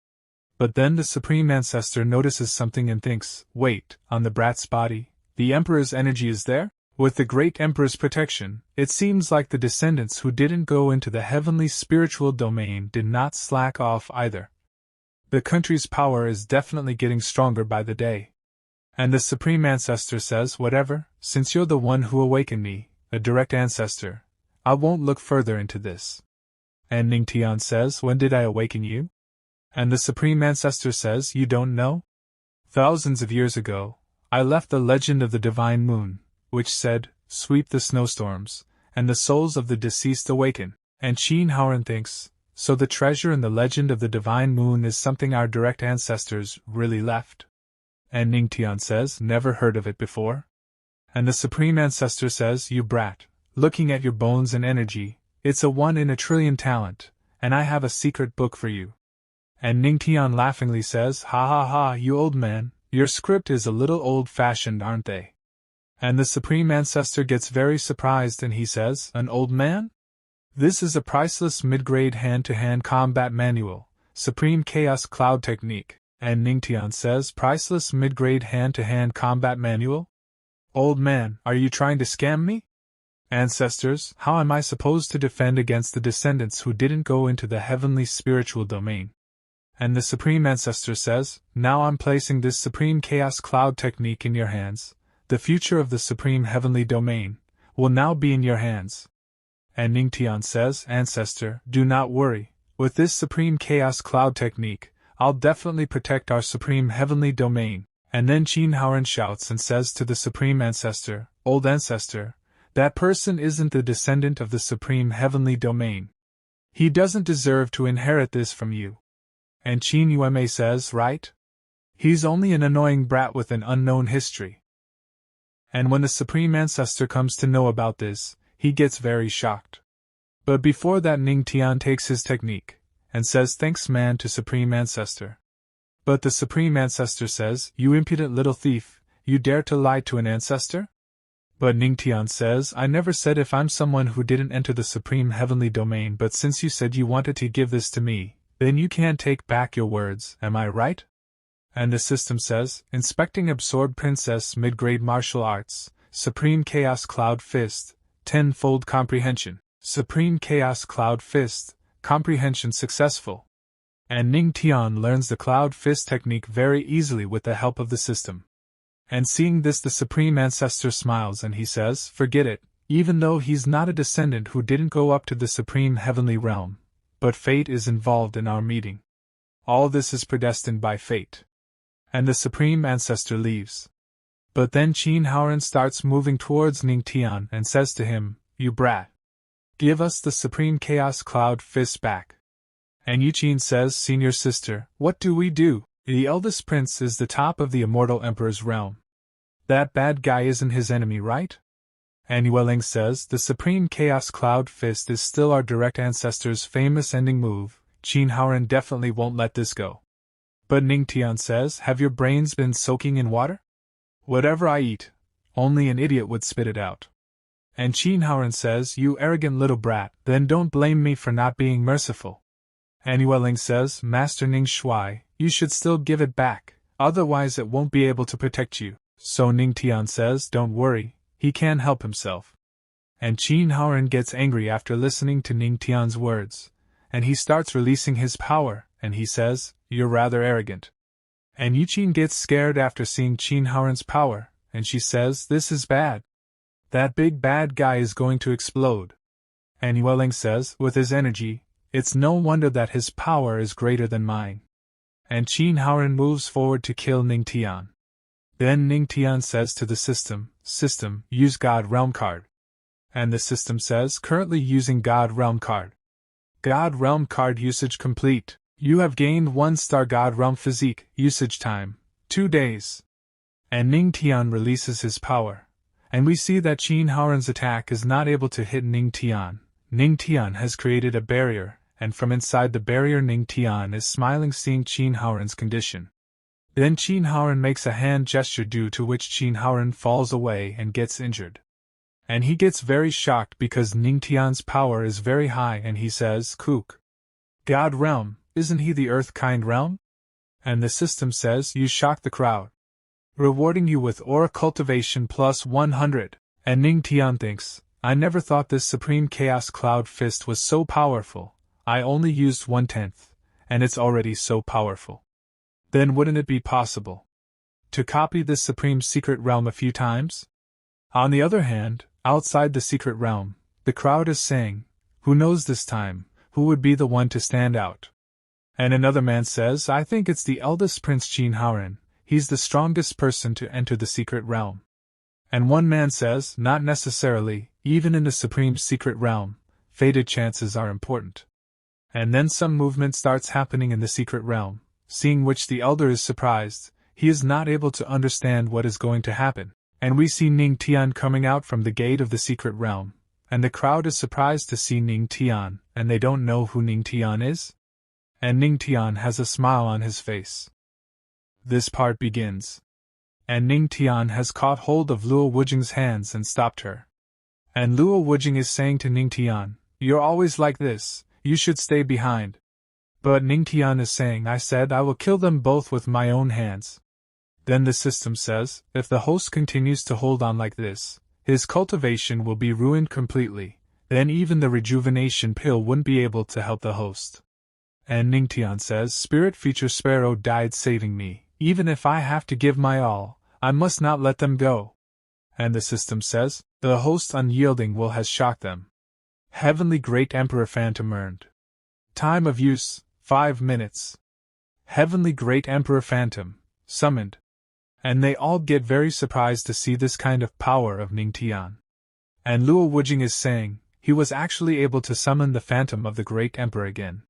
But then the Supreme Ancestor notices something and thinks, wait, on the brat's body, the Emperor's energy is there? With the great Emperor's protection, it seems like the descendants who didn't go into the heavenly spiritual domain did not slack off either. The country's power is definitely getting stronger by the day. And the Supreme Ancestor says, whatever, since you're the one who awakened me, a direct ancestor, I won't look further into this. And Ning Tian says, when did I awaken you? And the Supreme Ancestor says, you don't know? Thousands of years ago, I left the legend of the Divine Moon, which said, sweep the snowstorms, and the souls of the deceased awaken. And Qin Haoren thinks, so the treasure in the legend of the Divine Moon is something our direct ancestors really left? And Ning Tian says, never heard of it before. And the Supreme Ancestor says, you brat, looking at your bones and energy, it's a 1 in a trillion talent, and I have a secret book for you. And Ning Tian laughingly says, ha ha ha, you old man, your script is a little old-fashioned, aren't they? And the Supreme Ancestor gets very surprised and he says, an old man? This is a priceless mid-grade hand-to-hand combat manual, Supreme Chaos Cloud Technique. And Ning Tian says, priceless mid-grade hand-to-hand combat manual? Old man, are you trying to scam me? Ancestors, how am I supposed to defend against the descendants who didn't go into the heavenly spiritual domain? And the Supreme Ancestor says, now I'm placing this Supreme Chaos Cloud Technique in your hands. The future of the Supreme Heavenly Domain will now be in your hands. And Ning Tian says, Ancestor, do not worry. With this Supreme Chaos Cloud Technique, I'll definitely protect our Supreme Heavenly Domain. And then Qin Haoren shouts and says to the Supreme Ancestor, old ancestor, that person isn't the descendant of the Supreme Heavenly Domain. He doesn't deserve to inherit this from you. And Qin Yueme says, right? He's only an annoying brat with an unknown history. And when the Supreme Ancestor comes to know about this, he gets very shocked. But before that Ning Tian takes his technique, and says thanks man to Supreme Ancestor. But the Supreme Ancestor says, you impudent little thief, you dare to lie to an ancestor? But Ning Tian says, I never said if I'm someone who didn't enter the Supreme Heavenly Domain, but since you said you wanted to give this to me, then you can't take back your words, am I right? And the system says, inspecting absorbed princess mid-grade martial arts, Supreme Chaos Cloud Fist, 10-fold comprehension, Supreme Chaos Cloud Fist, comprehension successful. And Ning Tian learns the Cloud Fist technique very easily with the help of the system. And seeing this the Supreme Ancestor smiles and he says, forget it, even though he's not a descendant who didn't go up to the Supreme Heavenly Realm, but fate is involved in our meeting. All this is predestined by fate. And the Supreme Ancestor leaves. But then Qin Haoren starts moving towards Ning Tian and says to him, you brat. Give us the Supreme Chaos Cloud Fist back. And Yuqin says, Senior sister, what do we do? The eldest prince is the top of the immortal emperor's realm. That bad guy isn't his enemy, right? And Yueling says, the Supreme Chaos Cloud Fist is still our direct ancestor's famous ending move. Qin Haoren definitely won't let this go. But Ning Tian says, have your brains been soaking in water? Whatever I eat, only an idiot would spit it out. And Qin Haoren says, "You arrogant little brat, then don't blame me for not being merciful." And Yueling says, "Master Ning Shui, you should still give it back, otherwise it won't be able to protect you." So Ning Tian says, "Don't worry, he can't help himself." And Qin Haoren gets angry after listening to Ning Tian's words, and he starts releasing his power, and he says, "You're rather arrogant." And Yuqin gets scared after seeing Qin Haoren's power, and she says, "This is bad. That big bad guy is going to explode." And Yueling says, "With his energy, it's no wonder that his power is greater than mine." And Qin Haoren moves forward to kill Ning Tian. Then Ning Tian says to the system, "Use God Realm card." And the system says, "Currently using God Realm card." God Realm card usage complete. You have gained 1-star God Realm physique, usage time, 2 days. And Ning Tian releases his power. And we see that Qin Haoren's attack is not able to hit Ning Tian. Ning Tian has created a barrier, and from inside the barrier Ning Tian is smiling seeing Qin Haoren's condition. Then Qin Haoren makes a hand gesture due to which Qin Haoren falls away and gets injured. And he gets very shocked because Ning Tian's power is very high and he says, "Kook. God Realm, isn't he the Earth-kind realm?" And the system says, "You shock the crowd. Rewarding you with Aura Cultivation plus 100. And Ning Tian thinks, "I never thought this Supreme Chaos Cloud Fist was so powerful. I only used 1/10, and it's already so powerful. Then wouldn't it be possible to copy this Supreme Secret Realm a few times?" On the other hand, outside the Secret Realm, the crowd is saying, "Who knows this time, who would be the one to stand out?" And another man says, "I think it's the eldest Prince Qin Haoren, he's the strongest person to enter the Secret Realm." And one man says, "Not necessarily, even in the Supreme Secret Realm, fated chances are important." And then some movement starts happening in the Secret Realm, seeing which the elder is surprised. He is not able to understand what is going to happen. And we see Ning Tian coming out from the gate of the Secret Realm, and the crowd is surprised to see Ning Tian, and they don't know who Ning Tian is. And Ning Tian has a smile on his face. This part begins. And Ning Tian has caught hold of Luo Wujing's hands and stopped her. And Luo Wujing is saying to Ning Tian, "You're always like this, you should stay behind." But Ning Tian is saying, "I said I will kill them both with my own hands." Then the system says, "If the host continues to hold on like this, his cultivation will be ruined completely, then even the rejuvenation pill wouldn't be able to help the host." And Ning Tian says, "Spirit Feature Sparrow died saving me, even if I have to give my all, I must not let them go." And the system says, "The host's unyielding will has shocked them." Heavenly Great Emperor Phantom earned. Time of use, 5 minutes. Heavenly Great Emperor Phantom, summoned. And they all get very surprised to see this kind of power of Ning Tian. And Luo Wujing is saying, he was actually able to summon the phantom of the Great Emperor again.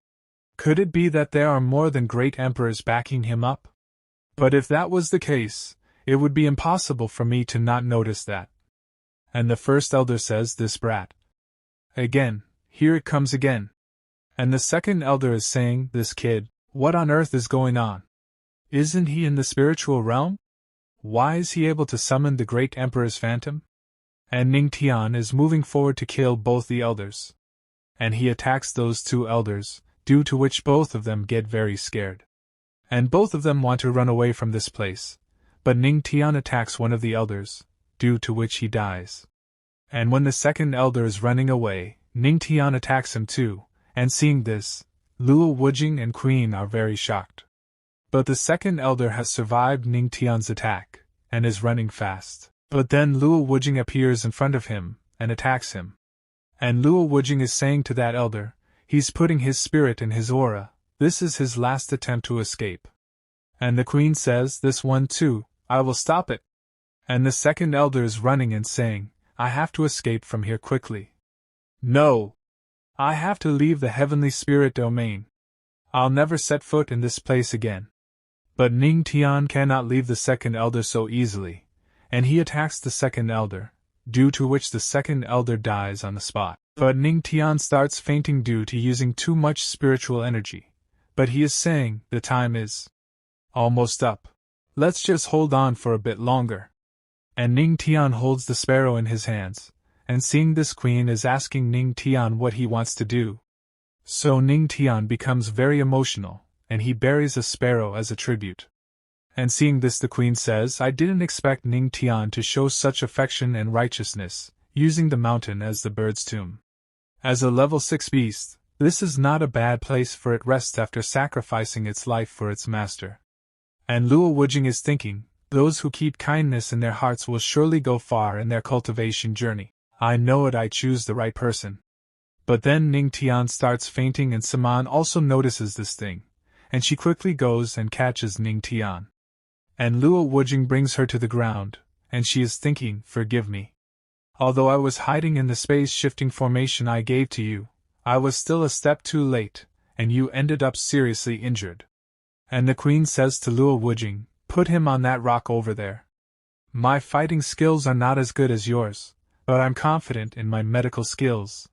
Could it be that there are more than great emperors backing him up? But if that was the case, it would be impossible for me to not notice that. And the first elder says, "This brat. Again, here it comes again." And the second elder is saying, "This kid, what on earth is going on? Isn't he in the spiritual realm? Why is he able to summon the great emperor's phantom?" And Ning Tian is moving forward to kill both the elders. And he attacks those 2 elders, due to which both of them get very scared. And both of them want to run away from this place, but Ning Tian attacks one of the elders, due to which he dies. And when the second elder is running away, Ning Tian attacks him too, and seeing this, Luo Wujing and Queen are very shocked. But the second elder has survived Ning Tian's attack, and is running fast. But then Luo Wujing appears in front of him, and attacks him. And Luo Wujing is saying to that elder, he's putting his spirit in his aura, this is his last attempt to escape. And the queen says, "This one too, I will stop it." And the second elder is running and saying, "I have to escape from here quickly. No! I have to leave the heavenly spirit domain. I'll never set foot in this place again." But Ning Tian cannot leave the second elder so easily, and he attacks the second elder, due to which the second elder dies on the spot. But Ning Tian starts fainting due to using too much spiritual energy. But he is saying, "The time is almost up. Let's just hold on for a bit longer." And Ning Tian holds the sparrow in his hands, and seeing this queen is asking Ning Tian what he wants to do. So Ning Tian becomes very emotional, and he buries a sparrow as a tribute. And seeing this the queen says, I didn't expect Ning Tian to show such affection and righteousness, using the mountain as the bird's tomb. As a level 6 beast, this is not a bad place for it rests after sacrificing its life for its master. And Luo Wujing is thinking, those who keep kindness in their hearts will surely go far in their cultivation journey. I know it, I choose the right person. But then Ning Tian starts fainting and Saman also notices this thing, and she quickly goes and catches Ning Tian. And Luo Wujing brings her to the ground, and she is thinking, forgive me. Although I was hiding in the space-shifting formation I gave to you, I was still a step too late, and you ended up seriously injured. And the queen says to Luo Wujing, put him on that rock over there. My fighting skills are not as good as yours, but I'm confident in my medical skills.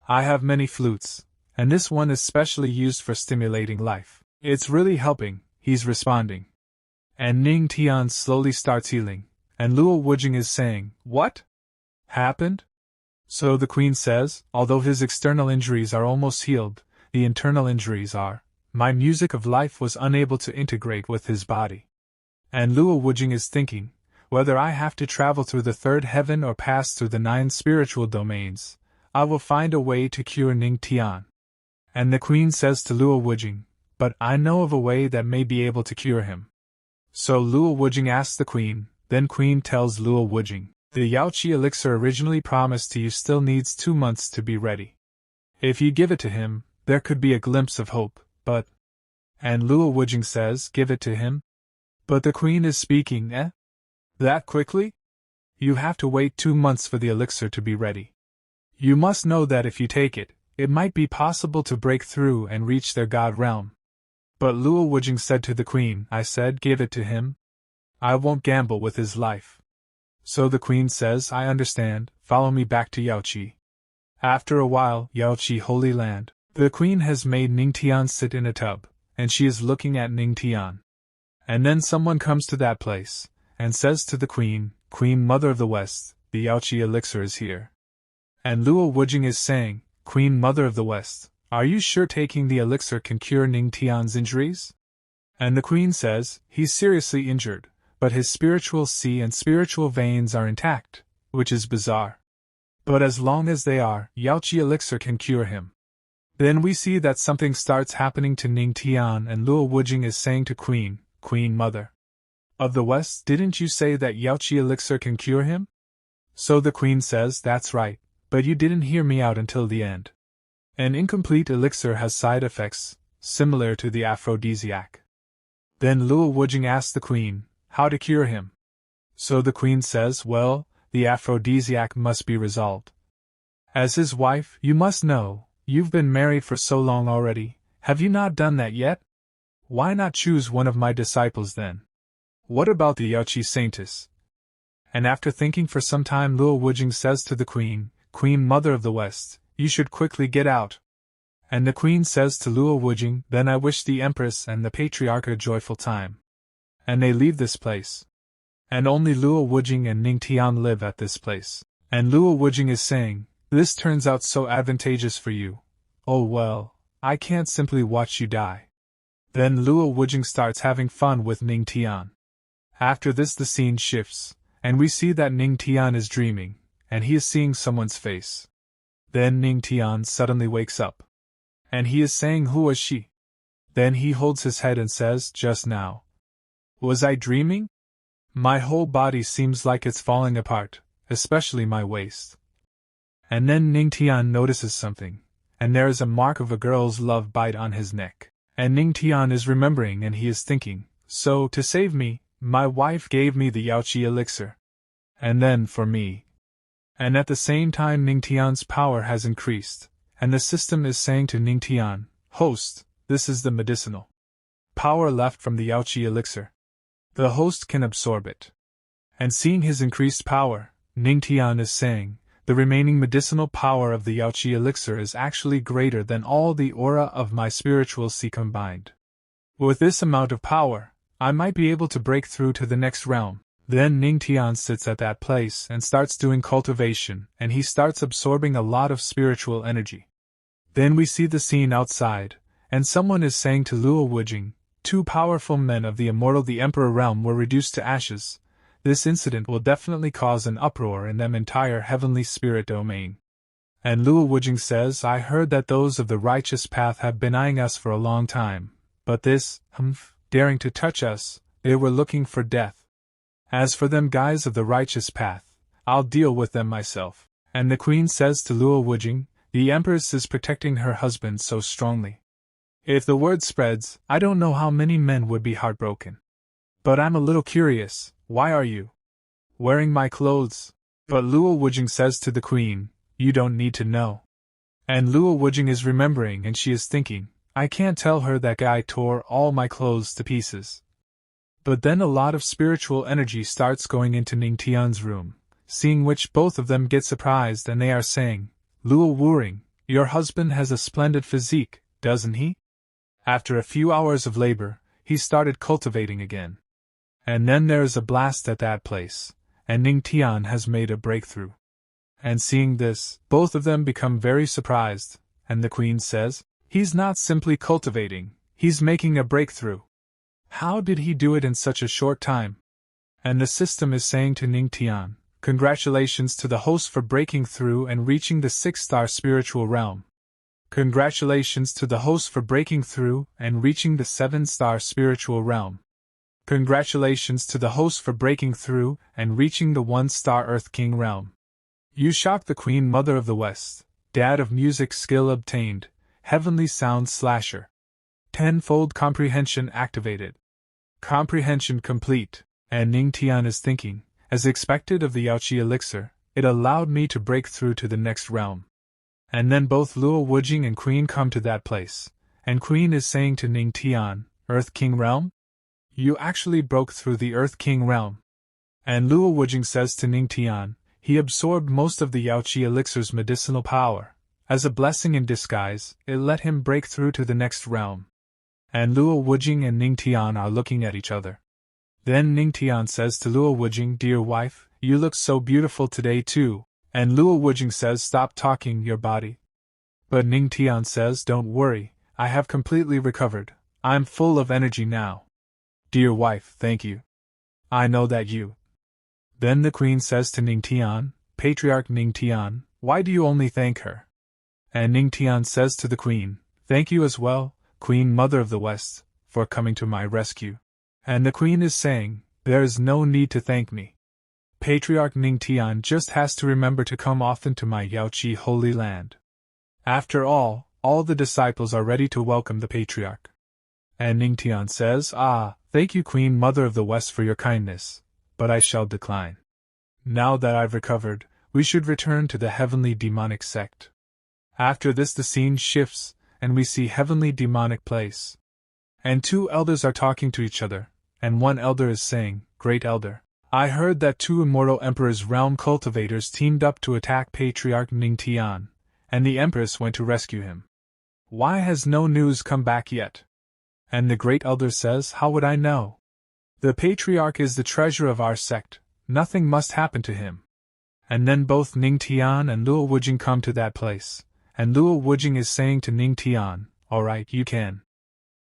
I have many flutes, and this one is specially used for stimulating life. It's really helping, he's responding. And Ning Tian slowly starts healing, and Luo Wujing is saying, what happened? So the queen says, although his external injuries are almost healed, the internal injuries are. My music of life was unable to integrate with his body. And Luo Wujing is thinking, whether I have to travel through the third heaven or pass through the 9 spiritual domains, I will find a way to cure Ning Tian. And the queen says to Luo Wujing, but I know of a way that may be able to cure him. So Luo Wujing asks the queen, then queen tells Luo Wujing, the Yaoi elixir originally promised to you still needs 2 months to be ready. If you give it to him, there could be a glimpse of hope, but... And Luo Wujing says, give it to him? But the queen is speaking, That quickly? You have to wait 2 months for the elixir to be ready. You must know that if you take it, it might be possible to break through and reach their god realm. But Luo Wujing said to the queen, I said give it to him. I won't gamble with his life. So the queen says, I understand, follow me back to Yaoi. After a while, Yaoi Holy Land, the queen has made Ning Tian sit in a tub, and she is looking at Ning Tian. And then someone comes to that place, and says to the queen, Queen Mother of the West, the Yaoi elixir is here. And Luo Wujing is saying, Queen Mother of the West, are you sure taking the elixir can cure Ning Tian's injuries? And the queen says, he's seriously injured, but his spiritual sea and spiritual veins are intact, which is bizarre. But as long as they are, Yaoi elixir can cure him. Then we see that something starts happening to Ning Tian and Luo Wujing is saying to Queen Mother of the West, didn't you say that Yaoi elixir can cure him? So the queen says, that's right, but you didn't hear me out until the end. An incomplete elixir has side effects, similar to the aphrodisiac. Then Luo Wujing asks the queen, how to cure him? So the queen says, well, the aphrodisiac must be resolved. As his wife, you must know, you've been married for so long already, have you not done that yet? Why not choose one of my disciples then? What about the Yaoi saintess? And after thinking for some time Luo Wujing says to the Queen Mother of the West, you should quickly get out. And the queen says to Luo Wujing, then I wish the Empress and the Patriarch a joyful time. And they leave this place. And only Luo Wujing and Ning Tian live at this place. And Luo Wujing is saying, this turns out so advantageous for you. Oh well, I can't simply watch you die. Then Luo Wujing starts having fun with Ning Tian. After this the scene shifts, and we see that Ning Tian is dreaming, and he is seeing someone's face. Then Ning Tian suddenly wakes up. And he is saying, who was she? Then he holds his head and says, just now. Was I dreaming? My whole body seems like it's falling apart, especially my waist. And then Ning Tian notices something, and there is a mark of a girl's love bite on his neck. And Ning Tian is remembering and he is thinking, so, to save me, my wife gave me the Yaoi elixir. And then for me. And at the same time Ning Tian's power has increased, and the system is saying to Ning Tian, host, this is the medicinal power left from the Yaoi elixir. The host can absorb it. And seeing his increased power, Ning Tian is saying, the remaining medicinal power of the Yaoi elixir is actually greater than all the aura of my spiritual sea combined. With this amount of power, I might be able to break through to the next realm. Then Ning Tian sits at that place and starts doing cultivation, and he starts absorbing a lot of spiritual energy. Then we see the scene outside, and someone is saying to Luo Wujing, two powerful men of the immortal the Emperor realm were reduced to ashes. This incident will definitely cause an uproar in them entire heavenly spirit domain. And Luo Wujing says, I heard that those of the righteous path have been eyeing us for a long time, but this, daring to touch us, they were looking for death. As for them guys of the righteous path, I'll deal with them myself. And the queen says to Luo Wujing, the empress is protecting her husband so strongly. If the word spreads, I don't know how many men would be heartbroken. But I'm a little curious, why are you wearing my clothes? But Luo Wujing says to the queen, you don't need to know. And Luo Wujing is remembering and she is thinking, I can't tell her that guy tore all my clothes to pieces. But then a lot of spiritual energy starts going into Ning Tian's room, seeing which both of them get surprised and they are saying, Luo Wujing, your husband has a splendid physique, doesn't he? After a few hours of labor, he started cultivating again. And then there is a blast at that place, and Ning Tian has made a breakthrough. And seeing this, both of them become very surprised, and the queen says, he's not simply cultivating, he's making a breakthrough. How did he do it in such a short time? And the system is saying to Ning Tian, congratulations to the host for breaking through and reaching the 6-star spiritual realm. Congratulations to the host for breaking through and reaching the 7-star spiritual realm. Congratulations to the host for breaking through and reaching the 1-star Earth King realm. You shocked the Queen Mother of the West, Dad of music skill obtained, heavenly sound slasher. Tenfold comprehension activated. Comprehension complete, and Ning Tian is thinking, as expected of the Yaoi elixir, it allowed me to break through to the next realm. And then both Luo Wujing and Queen come to that place, and Queen is saying to Ning Tian, Earth King realm? You actually broke through the Earth King realm. And Luo Wujing says to Ning Tian, he absorbed most of the Yaoi elixir's medicinal power. As a blessing in disguise, it let him break through to the next realm. And Luo Wujing and Ning Tian are looking at each other. Then Ning Tian says to Luo Wujing, dear wife, you look so beautiful today too. And Luo Wujing says, stop talking your body. But Ning Tian says, don't worry, I have completely recovered, I'm full of energy now. Dear wife, thank you. I know that you. Then the queen says to Ning Tian, Patriarch Ning Tian, why do you only thank her? And Ning Tian says to the queen, thank you as well, Queen Mother of the West, for coming to my rescue. And the queen is saying, there is no need to thank me. Patriarch Ning Tian just has to remember to come often to my Yaoi holy land. After all the disciples are ready to welcome the patriarch. And Ning Tian says, thank you Queen Mother of the West for your kindness, but I shall decline. Now that I've recovered, we should return to the heavenly demonic sect. After this the scene shifts, and we see heavenly demonic place. And two elders are talking to each other, and one elder is saying, Great Elder, I heard that 2 immortal Emperor's realm cultivators teamed up to attack Patriarch Ning Tian, and the Empress went to rescue him. Why has no news come back yet? And the Great Elder says, how would I know? The Patriarch is the treasure of our sect, nothing must happen to him. And then both Ning Tian and Luo Wujing come to that place, and Luo Wujing is saying to Ning Tian, alright, you can.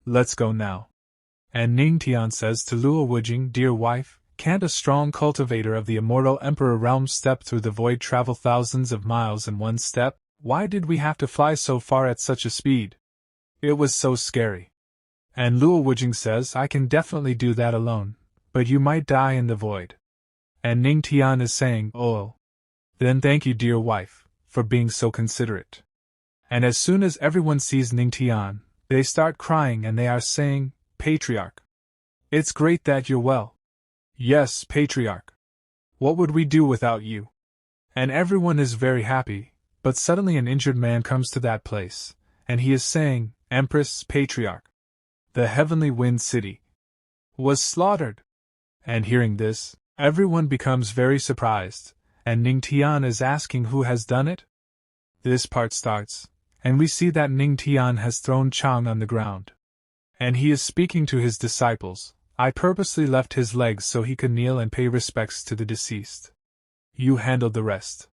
Let's go now. And Ning Tian says to Luo Wujing, dear wife, can't a strong cultivator of the immortal Emperor realm step through the void travel thousands of miles in one step? Why did we have to fly so far at such a speed? It was so scary. And Luo Wujing says, I can definitely do that alone, but you might die in the void. And Ning Tian is saying, oh. Then thank you dear wife, for being so considerate. And as soon as everyone sees Ning Tian, they start crying and they are saying, Patriarch. It's great that you're well. Yes, Patriarch. What would we do without you? And everyone is very happy, but suddenly an injured man comes to that place, and he is saying, Empress Patriarch. The heavenly wind city was slaughtered. And hearing this, everyone becomes very surprised, and Ning Tian is asking who has done it? This part starts, and we see that Ning Tian has thrown Chang on the ground. And he is speaking to his disciples, I purposely left his legs so he could kneel and pay respects to the deceased. You handled the rest.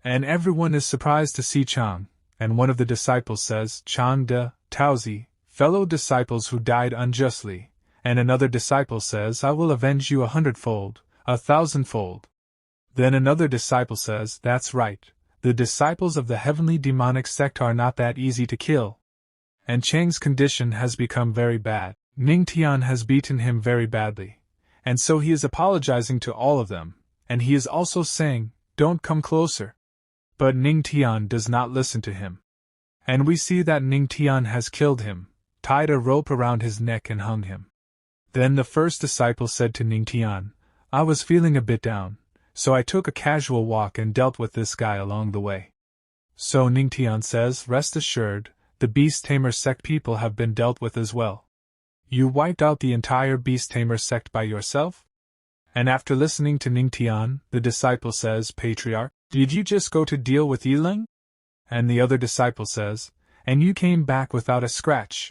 And everyone is surprised to see Chang, and one of the disciples says, Chang de, Taozi, fellow disciples who died unjustly, and another disciple says, I will avenge you 100-fold, 1,000-fold. Then another disciple says, that's right, the disciples of the heavenly demonic sect are not that easy to kill. And Chang's condition has become very bad. Ning Tian has beaten him very badly, and so he is apologizing to all of them, and he is also saying, don't come closer. But Ning Tian does not listen to him. And we see that Ning Tian has killed him, tied a rope around his neck and hung him. Then the first disciple said to Ning Tian, I was feeling a bit down, so I took a casual walk and dealt with this guy along the way. So Ning Tian says, rest assured, the Beast Tamer sect people have been dealt with as well. You wiped out the entire Beast Tamer sect by yourself? And after listening to Ning Tian, the disciple says, Patriarch, did you just go to deal with Yiling? And the other disciple says, and you came back without a scratch.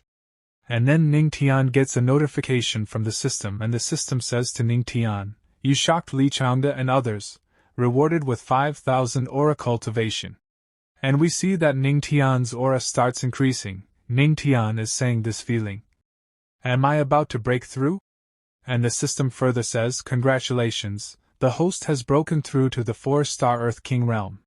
And then Ning Tian gets a notification from the system, and the system says to Ning Tian, you shocked Li Changde and others, rewarded with 5,000 aura cultivation. And we see that Ning Tian's aura starts increasing. Ning Tian is saying this feeling. Am I about to break through? And the system further says, congratulations, the host has broken through to the 4-star Earth King realm.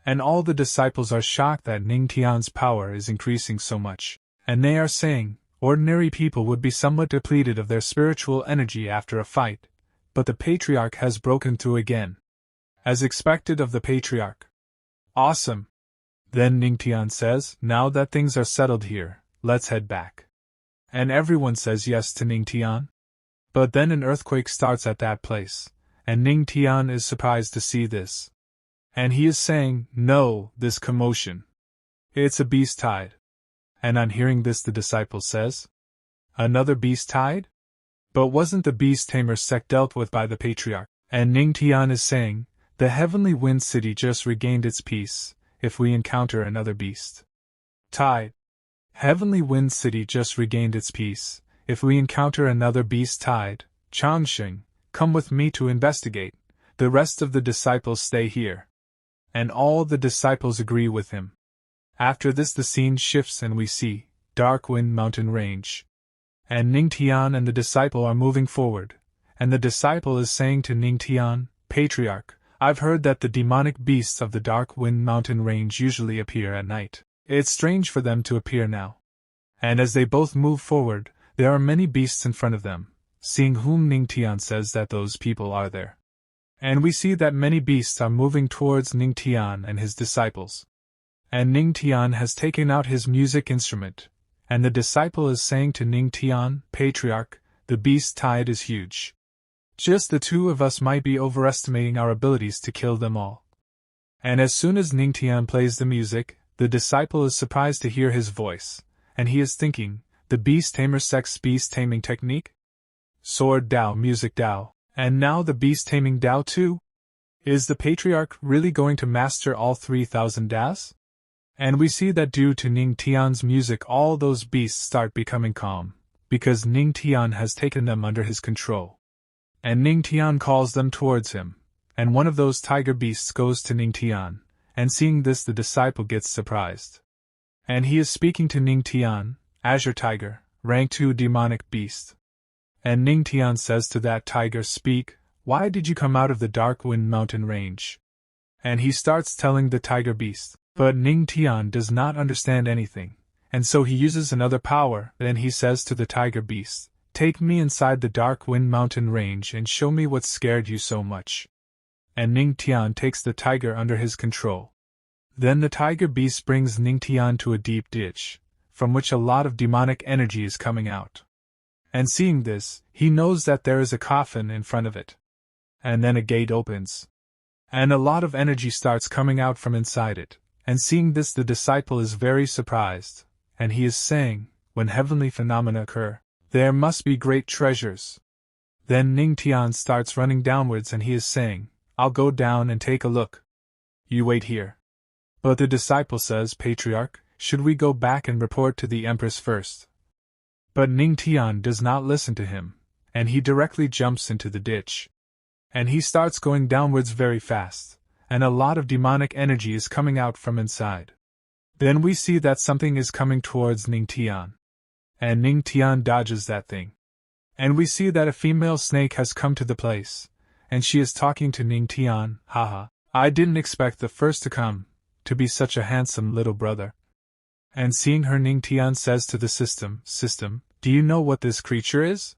And all the disciples are shocked that Ning Tian's power is increasing so much, and they are saying, ordinary people would be somewhat depleted of their spiritual energy after a fight, but the Patriarch has broken through again. As expected of the Patriarch. Awesome! Then Ning Tian says, now that things are settled here, let's head back. And everyone says yes to Ning Tian. But then an earthquake starts at that place, and Ning Tian is surprised to see this. And he is saying, no, this commotion. It's a beast tide. And on hearing this the disciple says, another beast tide? But wasn't the Beast Tamer sect dealt with by the Patriarch? And Ning Tian is saying, the Heavenly Wind City just regained its peace, if we encounter another beast tide. Heavenly Wind City just regained its peace, if we encounter another beast tide. Changxing, come with me to investigate, the rest of the disciples stay here. And all the disciples agree with him. After this the scene shifts and we see Dark Wind Mountain Range. And Ning Tian and the disciple are moving forward, and the disciple is saying to Ning Tian, Patriarch, I've heard that the demonic beasts of the Dark Wind Mountain Range usually appear at night. It's strange for them to appear now. And as they both move forward, there are many beasts in front of them, seeing whom Ning Tian says that those people are there. And we see that many beasts are moving towards Ning Tian and his disciples. And Ning Tian has taken out his music instrument, and the disciple is saying to Ning Tian, Patriarch, the beast tide is huge. Just the two of us might be overestimating our abilities to kill them all. And as soon as Ning Tian plays the music, the disciple is surprised to hear his voice, and he is thinking, the Beast Tamer sect's beast taming technique? Sword Dao, music Dao, and now the beast taming Dao too? Is the Patriarch really going to master all 3,000 Daos? And we see that due to Ning Tian's music all those beasts start becoming calm, because Ning Tian has taken them under his control. And Ning Tian calls them towards him, and one of those tiger beasts goes to Ning Tian, and seeing this the disciple gets surprised. And he is speaking to Ning Tian, Azure Tiger, rank 2 demonic beast. And Ning Tian says to that tiger, speak, why did you come out of the Dark Wind Mountain Range? And he starts telling the tiger beast, but Ning Tian does not understand anything, and so he uses another power. Then he says to the tiger beast, take me inside the Dark Wind Mountain Range and show me what scared you so much. And Ning Tian takes the tiger under his control. Then the tiger beast brings Ning Tian to a deep ditch, from which a lot of demonic energy is coming out. And seeing this, he knows that there is a coffin in front of it. And then a gate opens. And a lot of energy starts coming out from inside it, and seeing this the disciple is very surprised, and he is saying, when heavenly phenomena occur, there must be great treasures. Then Ning Tian starts running downwards and he is saying, I'll go down and take a look. You wait here. But the disciple says, Patriarch, should we go back and report to the Empress first? But Ning Tian does not listen to him, and he directly jumps into the ditch. And he starts going downwards very fast, and a lot of demonic energy is coming out from inside. Then we see that something is coming towards Ning Tian. And Ning Tian dodges that thing. And we see that a female snake has come to the place, and she is talking to Ning Tian. Haha, I didn't expect the first to come, to be such a handsome little brother. And seeing her, Ning Tian says to the system, do you know what this creature is?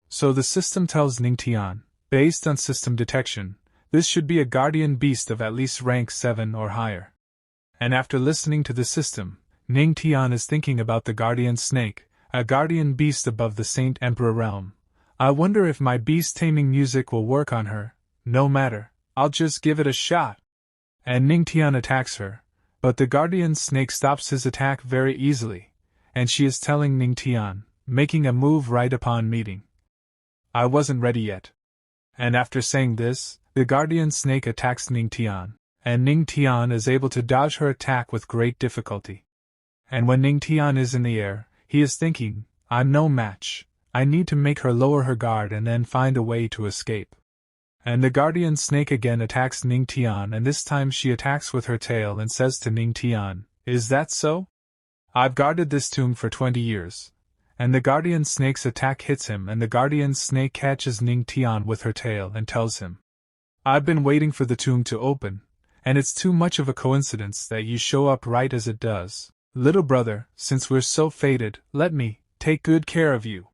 So the system tells Ning Tian, based on system detection, this should be a guardian beast of at least rank 7 or higher. And after listening to the system, Ning Tian is thinking about the guardian snake, a guardian beast above the Saint Emperor realm. I wonder if my beast taming music will work on her. No matter, I'll just give it a shot. And Ning Tian attacks her, but the guardian snake stops his attack very easily, and she is telling Ning Tian, making a move right upon meeting. I wasn't ready yet. And after saying this, the guardian snake attacks Ning Tian, and Ning Tian is able to dodge her attack with great difficulty. And when Ning Tian is in the air, he is thinking, I'm no match, I need to make her lower her guard and then find a way to escape. And the guardian snake again attacks Ning Tian, and this time she attacks with her tail and says to Ning Tian, is that so? I've guarded this tomb for 20 years. And the guardian snake's attack hits him, and the guardian snake catches Ning Tian with her tail and tells him, I've been waiting for the tomb to open, and it's too much of a coincidence that you show up right as it does. Little brother, since we're so fated, let me take good care of you.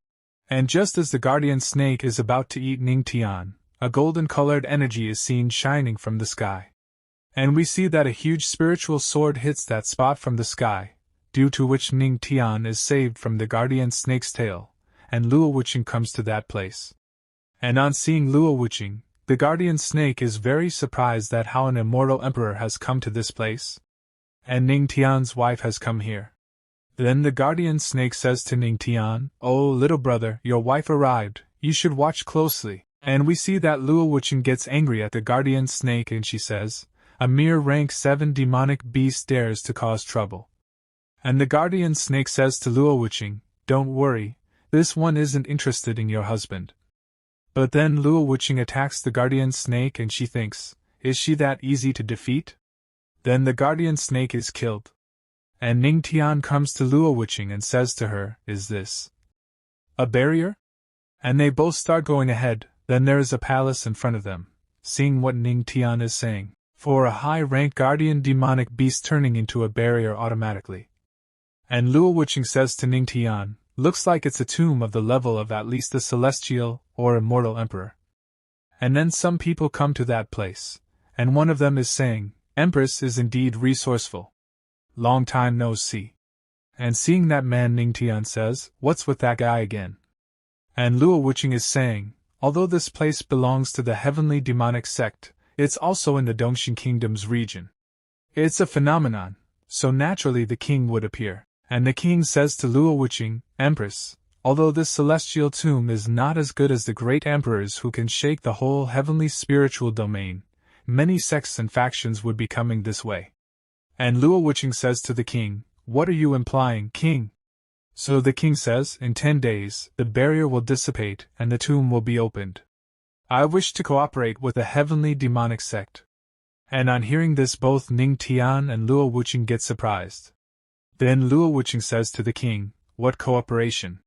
And just as the guardian snake is about to eat Ning Tian, a golden-colored energy is seen shining from the sky. And we see that a huge spiritual sword hits that spot from the sky, due to which Ning Tian is saved from the guardian snake's tail, and Luo Wuqing comes to that place. And on seeing Luo Wuqing, the guardian snake is very surprised that how an immortal emperor has come to this place. And Ning Tian's wife has come here. Then the guardian snake says to Ning Tian, oh little brother, your wife arrived, you should watch closely. And we see that Luo Wuqing gets angry at the guardian snake and she says, a mere rank 7 demonic beast dares to cause trouble. And the guardian snake says to Luo Wuqing, don't worry, this one isn't interested in your husband. But then Luo Wuqing attacks the guardian snake and she thinks, is she that easy to defeat? Then the guardian snake is killed. And Ning Tian comes to Luo Wuqing and says to her, is this a barrier? And they both start going ahead. Then there is a palace in front of them, seeing what Ning Tian is saying, for a high-ranked guardian demonic beast turning into a barrier automatically. And Luo Wuqing says to Ning Tian, looks like it's a tomb of the level of at least the celestial or immortal emperor. And then some people come to that place, and one of them is saying, Empress is indeed resourceful. Long time no see. And seeing that man, Ning Tian says, what's with that guy again? And Luo Wuqing is saying, although this place belongs to the heavenly demonic sect, it's also in the Dongxing Kingdom's region. It's a phenomenon, so naturally the king would appear. And the king says to Luo Wuqing, Empress, although this celestial tomb is not as good as the great emperors who can shake the whole heavenly spiritual domain, many sects and factions would be coming this way. And Luo Wuqing says to the king, what are you implying, king? So the king says, in 10 days, the barrier will dissipate and the tomb will be opened. I wish to cooperate with the heavenly demonic sect. And on hearing this, both Ning Tian and Luo Wuqing get surprised. Then Luo Wuqing says to the king, what cooperation?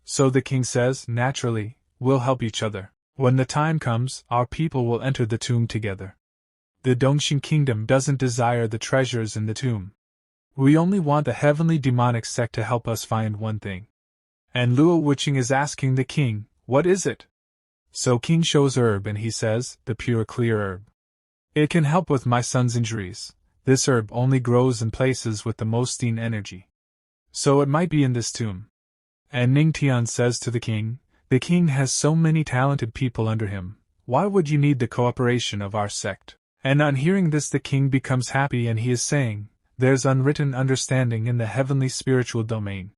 So the king says, naturally, we'll help each other. When the time comes, our people will enter the tomb together. The Dongxing Kingdom doesn't desire the treasures in the tomb. We only want the heavenly demonic sect to help us find one thing. And Luo Wuqing is asking the king, what is it? So king shows herb and he says, the pure clear herb. It can help with my son's injuries. This herb only grows in places with the most energy. So it might be in this tomb. And Ning Tian says to the king has so many talented people under him, why would you need the cooperation of our sect? And on hearing this the king becomes happy and he is saying, there's unwritten understanding in the heavenly spiritual domain.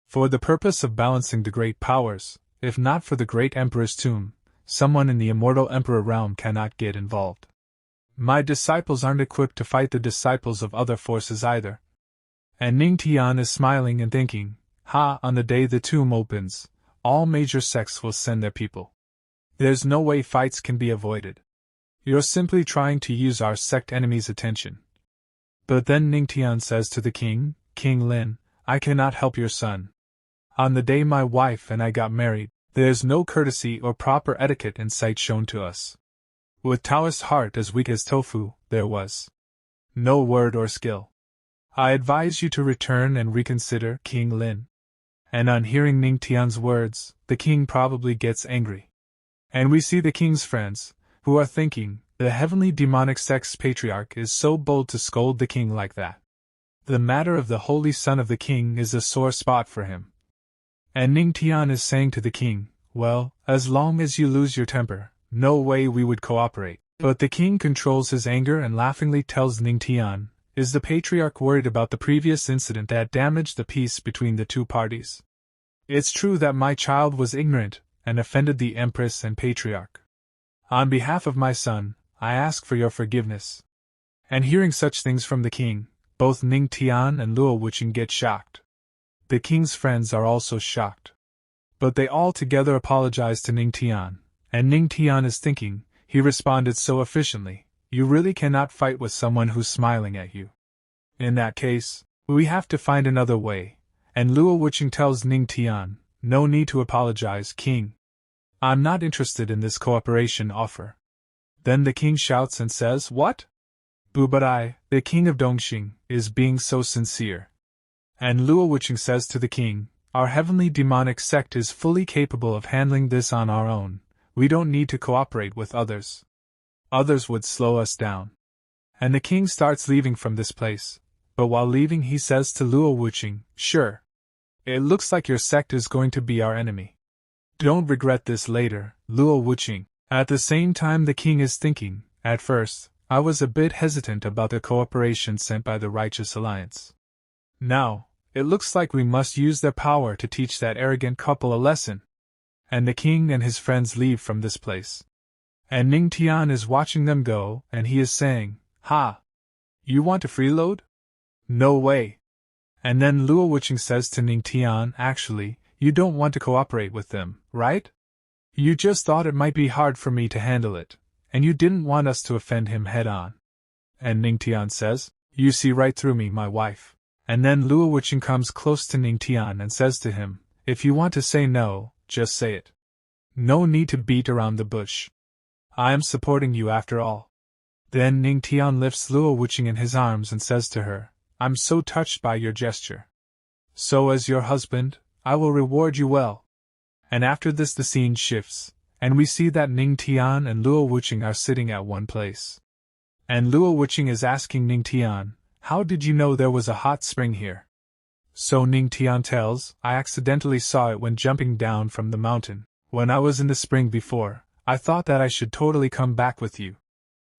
For the purpose of balancing the great powers, if not for the great emperor's tomb, someone in the immortal emperor realm cannot get involved. My disciples aren't equipped to fight the disciples of other forces either. And Ning Tian is smiling and thinking, on the day the tomb opens, all major sects will send their people. There's no way fights can be avoided. You're simply trying to use our sect enemy's attention. But then Ning Tian says to the king, King Lin, I cannot help your son. On the day my wife and I got married, there's no courtesy or proper etiquette in sight shown to us. With Taoist heart as weak as tofu, there was no word or skill. I advise you to return and reconsider, King Lin. And on hearing Ning Tian's words, the king probably gets angry. And we see the king's friends, who are thinking, the heavenly demonic sect's patriarch is so bold to scold the king like that. The matter of the holy son of the king is a sore spot for him. And Ning Tian is saying to the king, well, as long as you lose your temper, no way we would cooperate. But the king controls his anger and laughingly tells Ning Tian, is the patriarch worried about the previous incident that damaged the peace between the two parties? It's true that my child was ignorant and offended the empress and patriarch. On behalf of my son, I ask for your forgiveness. And hearing such things from the king, both Ning Tian and Luo Wuqing get shocked. The king's friends are also shocked. But they all together apologize to Ning Tian, and Ning Tian is thinking, he responded so efficiently, you really cannot fight with someone who's smiling at you. In that case, we have to find another way, and Luo Wuqing tells Ning Tian, no need to apologize, king. I'm not interested in this cooperation offer. Then the king shouts and says, what? But I, the king of Dongxing, is being so sincere. And Luo Wuqing says to the king, our heavenly demonic sect is fully capable of handling this on our own. We don't need to cooperate with others. Others would slow us down. And the king starts leaving from this place, but while leaving he says to Luo Wuqing, sure. It looks like your sect is going to be our enemy. Don't regret this later, Luo Wuqing. At the same time the king is thinking, at first, I was a bit hesitant about the cooperation sent by the Righteous Alliance. Now, it looks like we must use their power to teach that arrogant couple a lesson. And the king and his friends leave from this place. And Ning Tian is watching them go, and he is saying, ha! You want to freeload? No way! And then Luo Wuqing says to Ning Tian, actually, you don't want to cooperate with them, right? You just thought it might be hard for me to handle it, and you didn't want us to offend him head-on. And Ning Tian says, you see right through me, my wife. And then Luo Wuqing comes close to Ning Tian and says to him, if you want to say no, just say it. No need to beat around the bush. I am supporting you after all. Then Ning Tian lifts Luo Wuqing in his arms and says to her, I'm so touched by your gesture. So as your husband, I will reward you well. And after this the scene shifts, and we see that Ning Tian and Luo Wuqing are sitting at one place. And Luo Wuqing is asking Ning Tian, how did you know there was a hot spring here? So Ning Tian tells, I accidentally saw it when jumping down from the mountain. When I was in the spring before, I thought that I should totally come back with you.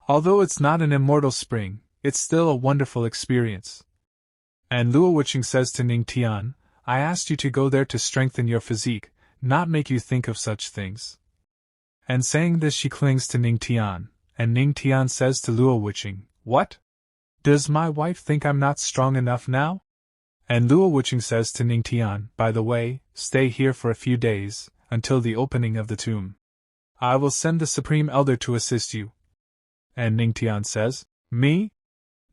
Although it's not an immortal spring, it's still a wonderful experience. And Luo Wuqing says to Ning Tian, I asked you to go there to strengthen your physique, not make you think of such things. And saying this she clings to Ning Tian, and Ning Tian says to Luo Wuqing, what? Does my wife think I'm not strong enough now? And Luo Wuqing says to Ning Tian, by the way, stay here for a few days, until the opening of the tomb. I will send the Supreme Elder to assist you. And Ning Tian says, me?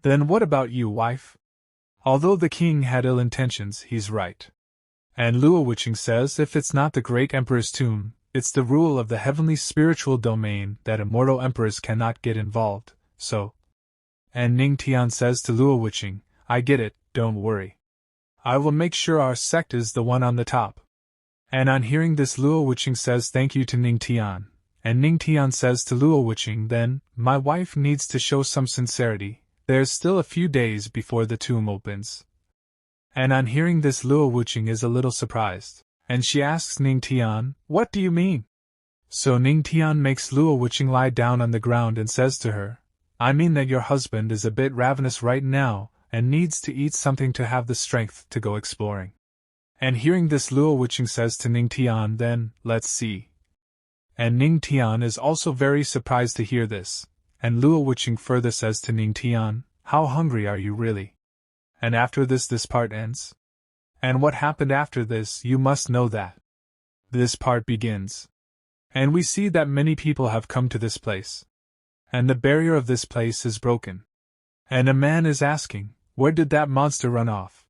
Then what about you, wife? Although the king had ill intentions, he's right. And Luo Wuqing says if it's not the great emperor's tomb, it's the rule of the heavenly spiritual domain that immortal emperors cannot get involved, so. And Ning Tian says to Luo Wuqing, I get it, don't worry. I will make sure our sect is the one on the top. And on hearing this Luo Wuqing says thank you to Ning Tian, and Ning Tian says to Luo Wuqing then, my wife needs to show some sincerity, there's still a few days before the tomb opens. And on hearing this Luo Wuqing is a little surprised, and she asks Ning Tian, what do you mean? So Ning Tian makes Luo Wuqing lie down on the ground and says to her, I mean that your husband is a bit ravenous right now, and needs to eat something to have the strength to go exploring. And hearing this Luo Wuqing says to Ning Tian then, let's see. And Ning Tian is also very surprised to hear this, and Luo Wuqing further says to Ning Tian, how hungry are you really? And after this part ends. And what happened after this you must know that. this part begins. And we see that many people have come to this place. And the barrier of this place is broken. And a man is asking, where did that monster run off?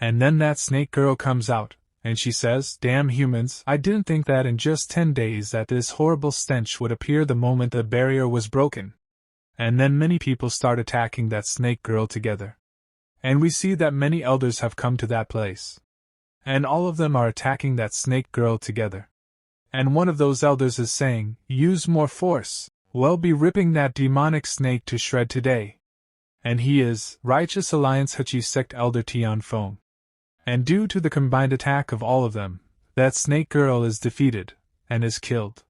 And then that snake girl comes out, and she says, damn humans, I didn't think that in just 10 days that this horrible stench would appear the moment the barrier was broken. And then many people start attacking that snake girl together. And we see that many elders have come to that place. And all of them are attacking that snake girl together. And one of those elders is saying, use more force, we'll be ripping that demonic snake to shred today. And he is, Righteous Alliance Hachi Sect Elder Tianxuan. And due to the combined attack of all of them, that snake girl is defeated, and is killed.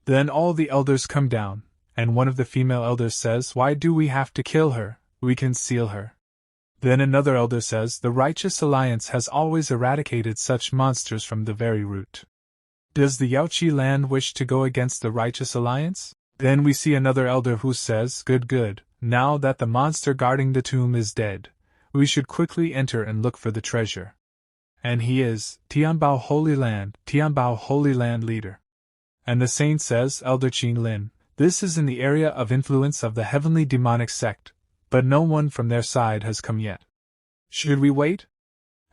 Then all the elders come down, and one of the female elders says, why do we have to kill her, we can seal her. Then another elder says, the Righteous Alliance has always eradicated such monsters from the very root. Does the Yaoi land wish to go against the Righteous Alliance? Then we see another elder who says, good, now that the monster guarding the tomb is dead, we should quickly enter and look for the treasure. And he is, Tianbao Holy Land leader. And the saint says, Elder Qing Lin, this is in the area of influence of the heavenly demonic sect, but no one from their side has come yet. Should we wait?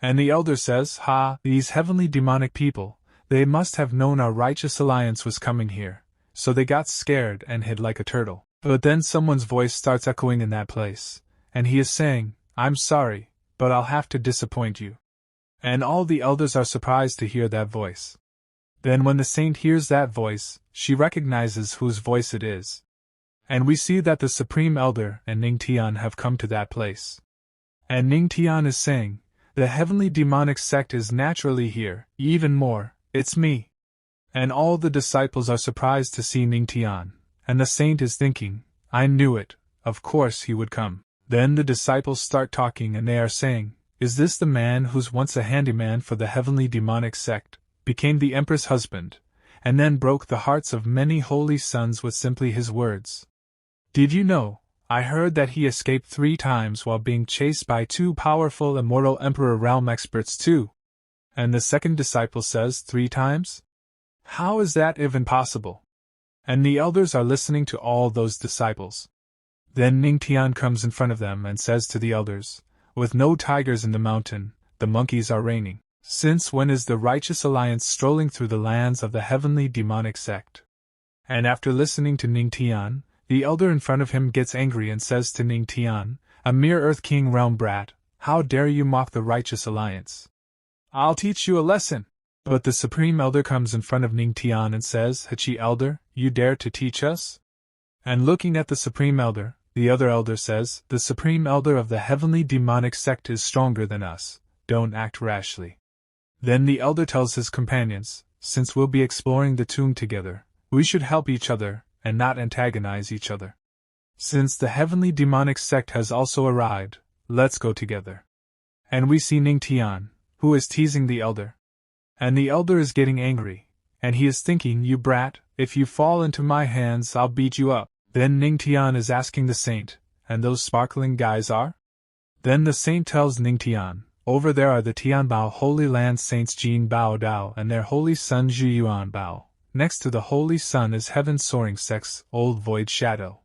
And the elder says, these heavenly demonic people, they must have known our Righteous Alliance was coming here, so they got scared and hid like a turtle. But then someone's voice starts echoing in that place, and he is saying, I'm sorry, but I'll have to disappoint you. And all the elders are surprised to hear that voice. Then when the saint hears that voice, she recognizes whose voice it is. And we see that the Supreme Elder and Ning Tian have come to that place. And Ning Tian is saying, the heavenly demonic sect is naturally here, even more, it's me. And all the disciples are surprised to see Ning Tian, and the saint is thinking, I knew it, of course he would come. Then the disciples start talking and they are saying, is this the man who's once a handyman for the heavenly demonic sect, became the empress husband, and then broke the hearts of many holy sons with simply his words? Did you know, I heard that he escaped 3 times while being chased by 2 powerful immortal emperor realm experts too. And the second disciple says 3 times? How is that even possible? And the elders are listening to all those disciples. Then Ning Tian comes in front of them and says to the elders, with no tigers in the mountain, the monkeys are reigning. Since when is the Righteous Alliance strolling through the lands of the heavenly demonic sect? And after listening to Ning Tian, the elder in front of him gets angry and says to Ning Tian, a mere Earth King realm brat, how dare you mock the Righteous Alliance? I'll teach you a lesson. But the Supreme Elder comes in front of Ning Tian and says, Hachi Elder, you dare to teach us? And looking at the Supreme Elder, the other elder says, the Supreme Elder of the heavenly demonic sect is stronger than us, don't act rashly. Then the elder tells his companions, since we'll be exploring the tomb together, we should help each other, and not antagonize each other. Since the heavenly demonic sect has also arrived, let's go together. And we see Ning Tian, who is teasing the elder. And the elder is getting angry, and he is thinking, you brat, if you fall into my hands I'll beat you up. Then Ning Tian is asking the saint, and those sparkling guys are? Then the saint tells Ning Tian, over there are the Tianbao Holy Land Saints Jin Bao Dao and their holy son Zhu Yuan Bao. Next to the holy sun is Heaven Soaring Sect's old void shadow.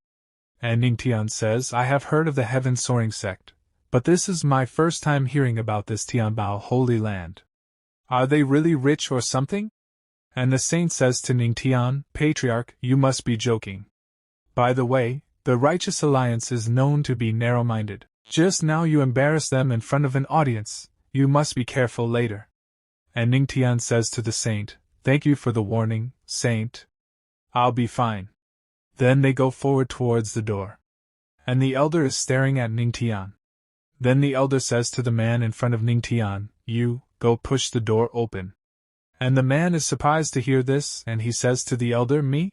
And Ning Tian says, I have heard of the Heaven Soaring Sect, but this is my first time hearing about this Tianbao Holy Land. Are they really rich or something? And the saint says to Ning Tian, Patriarch, you must be joking. By the way, the Righteous Alliance is known to be narrow-minded. Just now you embarrass them in front of an audience, you must be careful later. And Ning Tian says to the saint, thank you for the warning, saint. I'll be fine. Then they go forward towards the door. And the elder is staring at Ning Tian. Then the elder says to the man in front of Ning Tian, you, go push the door open. And the man is surprised to hear this, and he says to the elder, me?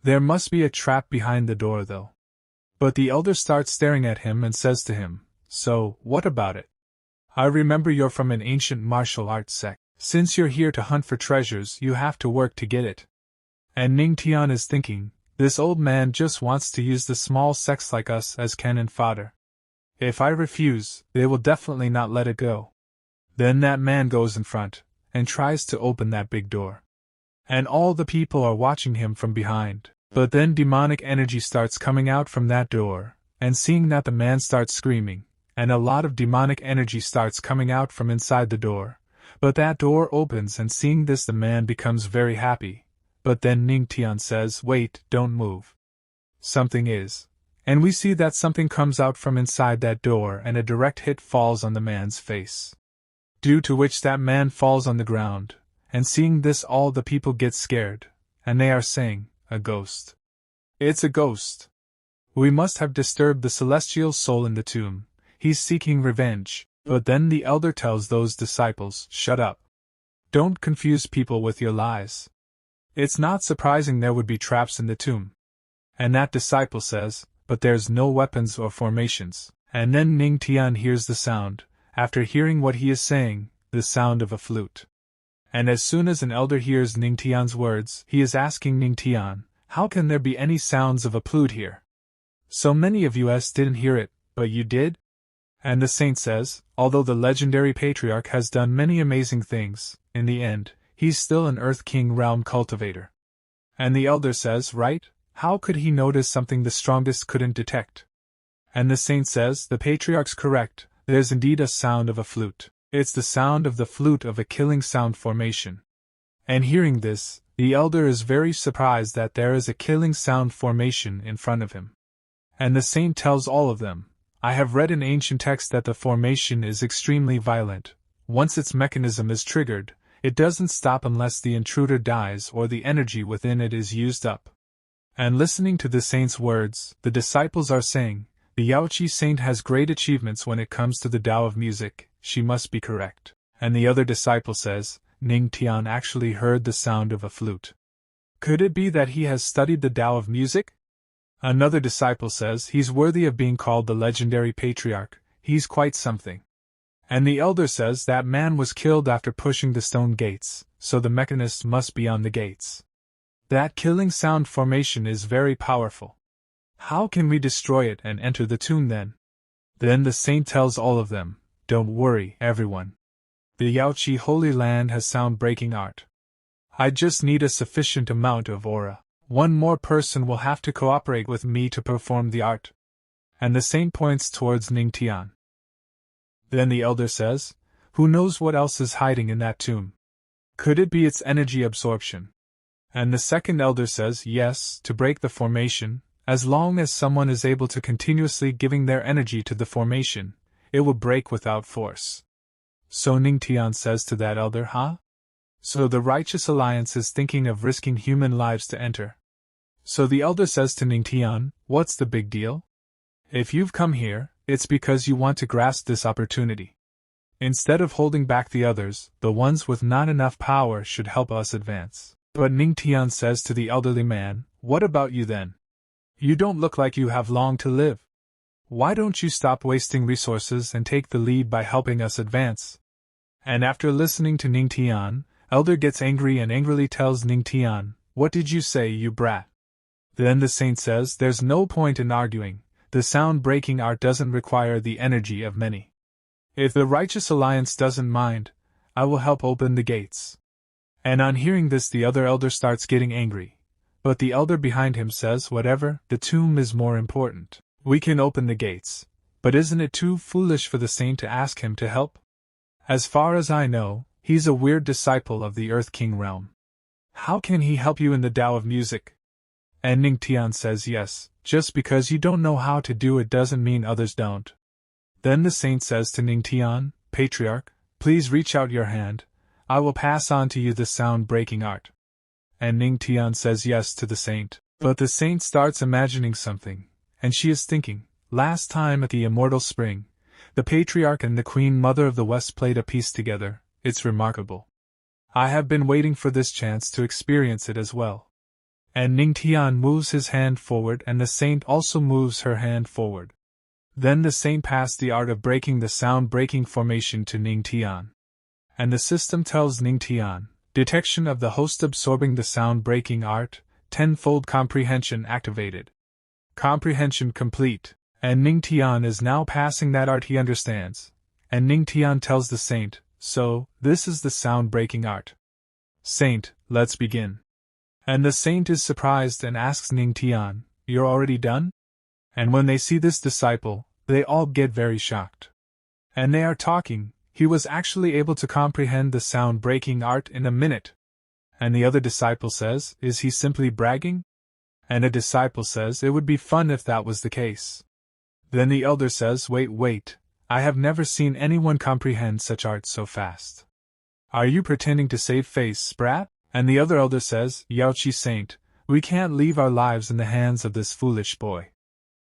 There must be a trap behind the door though. But the elder starts staring at him and says to him, so, what about it? I remember you're from an ancient martial arts sect. Since you're here to hunt for treasures, you have to work to get it. And Ning Tian is thinking, this old man just wants to use the small sects like us as cannon fodder. If I refuse, they will definitely not let it go. Then that man goes in front, and tries to open that big door. And all the people are watching him from behind. But then demonic energy starts coming out from that door, and seeing that the man starts screaming, and a lot of demonic energy starts coming out from inside the door. But that door opens, and seeing this the man becomes very happy. But then Ning Tian says, "Wait, don't move. Something is." And we see that something comes out from inside that door and a direct hit falls on the man's face. Due to which that man falls on the ground, and seeing this all the people get scared, and they are saying, "A ghost. It's a ghost. We must have disturbed the celestial soul in the tomb. He's seeking revenge." But then the elder tells those disciples, "Shut up. Don't confuse people with your lies. It's not surprising there would be traps in the tomb." And that disciple says, "But there's no weapons or formations." And then Ning Tian hears the sound, after hearing what he is saying, the sound of a flute. And as soon as an elder hears Ning Tian's words, he is asking Ning Tian, "How can there be any sounds of a flute here? So many of us didn't hear it, but you did?" And the saint says, although the legendary patriarch has done many amazing things, in the end, he's still an Earth King realm cultivator. And the elder says, "Right? How could he notice something the strongest couldn't detect?" And the saint says, "The patriarch's correct, there's indeed a sound of a flute. It's the sound of the flute of a killing sound formation." And hearing this, the elder is very surprised that there is a killing sound formation in front of him. And the saint tells all of them, "I have read in ancient texts that the formation is extremely violent. Once its mechanism is triggered, it doesn't stop unless the intruder dies or the energy within it is used up." And listening to the saint's words, the disciples are saying, "The Yaoi saint has great achievements when it comes to the Tao of music, she must be correct." And the other disciple says, "Ning Tian actually heard the sound of a flute. Could it be that he has studied the Tao of music?" Another disciple says, "He's worthy of being called the legendary patriarch, he's quite something." And the elder says that man was killed after pushing the stone gates, so the mechanist must be on the gates. That killing sound formation is very powerful. How can we destroy it and enter the tomb then? Then the saint tells all of them, "Don't worry, everyone. The Yaoi Holy Land has sound-breaking art. I just need a sufficient amount of aura. One more person will have to cooperate with me to perform the art." And the saint points towards Ning Tian. Then the elder says, "Who knows what else is hiding in that tomb? Could it be its energy absorption?" And the second elder says, "Yes, to break the formation, as long as someone is able to continuously giving their energy to the formation, it will break without force." So Ning Tian says to that elder, "Huh? So the Righteous Alliance is thinking of risking human lives to enter?" So the elder says to Ning Tian, "What's the big deal? If you've come here, it's because you want to grasp this opportunity. Instead of holding back the others, the ones with not enough power should help us advance." But Ning Tian says to the elderly man, "What about you then? You don't look like you have long to live. Why don't you stop wasting resources and take the lead by helping us advance?" And after listening to Ning Tian, elder gets angry and angrily tells Ning Tian, "What did you say, you brat?" Then the saint says, "There's no point in arguing, the sound-breaking art doesn't require the energy of many. If the Righteous Alliance doesn't mind, I will help open the gates." And on hearing this the other elder starts getting angry. But the elder behind him says, "Whatever, the tomb is more important. We can open the gates, but isn't it too foolish for the saint to ask him to help? As far as I know, he's a weird disciple of the Earth King realm. How can he help you in the Tao of music?" And Ning Tian says, "Yes, just because you don't know how to do it doesn't mean others don't." Then the saint says to Ning Tian, "Patriarch, please reach out your hand. I will pass on to you the sound-breaking art." And Ning Tian says yes to the saint. But the saint starts imagining something, and she is thinking, "Last time at the Immortal Spring, the Patriarch and the Queen Mother of the West played a piece together. It's remarkable. I have been waiting for this chance to experience it as well." And Ning Tian moves his hand forward and the saint also moves her hand forward. Then the saint passed the art of breaking the sound-breaking formation to Ning Tian. And the system tells Ning Tian, "Detection of the host absorbing the sound-breaking art, tenfold comprehension activated. Comprehension complete." And Ning Tian is now passing that art he understands. And Ning Tian tells the saint, "So, this is the sound-breaking art." "Saint, let's begin. And the saint is surprised and asks Ning Tian, you're already done? And when they see this disciple, they all get very shocked. And they are talking, he was actually able to comprehend the sound-breaking art in a minute. And the other disciple says, is he simply bragging? And a disciple says it would be fun if that was the case. Then the elder says, wait, I have never seen anyone comprehend such art so fast. Are you pretending to save face, sprat? And the other elder says, Yaoi saint, we can't leave our lives in the hands of this foolish boy.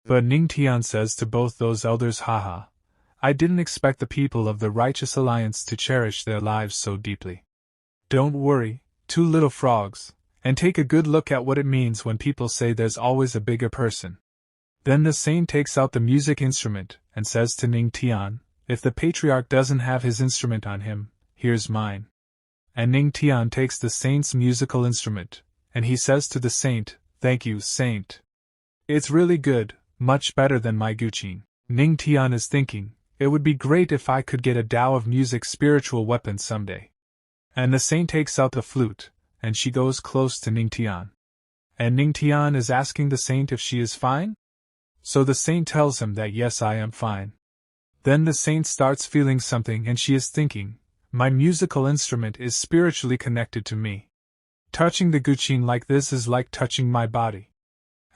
But Ning Tian says to both those elders, haha, I didn't expect the people of the Righteous Alliance to cherish their lives so deeply. Don't worry, two little frogs, and take a good look at what it means when people say there's always a bigger person. Then the saint takes out the music instrument and says to Ning Tian, if the patriarch doesn't have his instrument on him, here's mine. And Ning Tian takes the saint's musical instrument, and he says to the saint, thank you, saint. It's really good, much better than my guqin. Ning Tian is thinking, it would be great if I could get a Tao of music spiritual weapon someday. And the saint takes out the flute, and she goes close to Ning Tian. And Ning Tian is asking the saint if she is fine? So the saint tells him that yes, I am fine. Then the saint starts feeling something and she is thinking, my musical instrument is spiritually connected to me. Touching the guqin like this is like touching my body.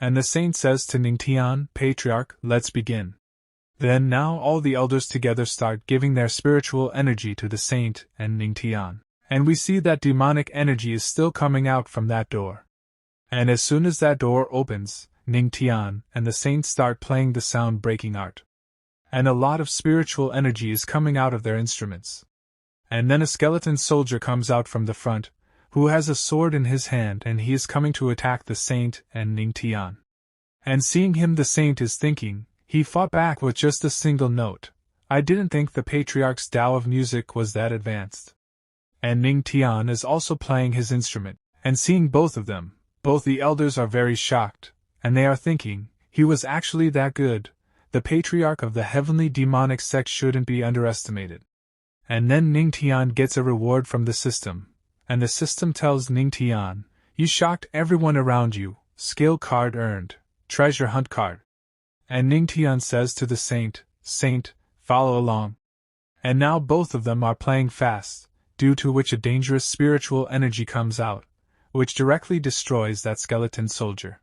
And the saint says to Ning Tian, patriarch, let's begin. Then now all the elders together start giving their spiritual energy to the saint and Ning Tian. And we see that demonic energy is still coming out from that door. And as soon as that door opens, Ning Tian and the saint start playing the sound-breaking art. And a lot of spiritual energy is coming out of their instruments. And then a skeleton soldier comes out from the front, who has a sword in his hand, and he is coming to attack the saint and Ning Tian. And seeing him, the saint is thinking, he fought back with just a single note. I didn't think the patriarch's Tao of music was that advanced. And Ning Tian is also playing his instrument, and seeing both of them, both the elders are very shocked, and they are thinking, he was actually that good. The patriarch of the heavenly demonic sect shouldn't be underestimated. And then Ning Tian gets a reward from the system, and the system tells Ning Tian, you shocked everyone around you, skill card earned, treasure hunt card. And Ning Tian says to the saint, saint, follow along. And now both of them are playing fast, due to which a dangerous spiritual energy comes out, which directly destroys that skeleton soldier.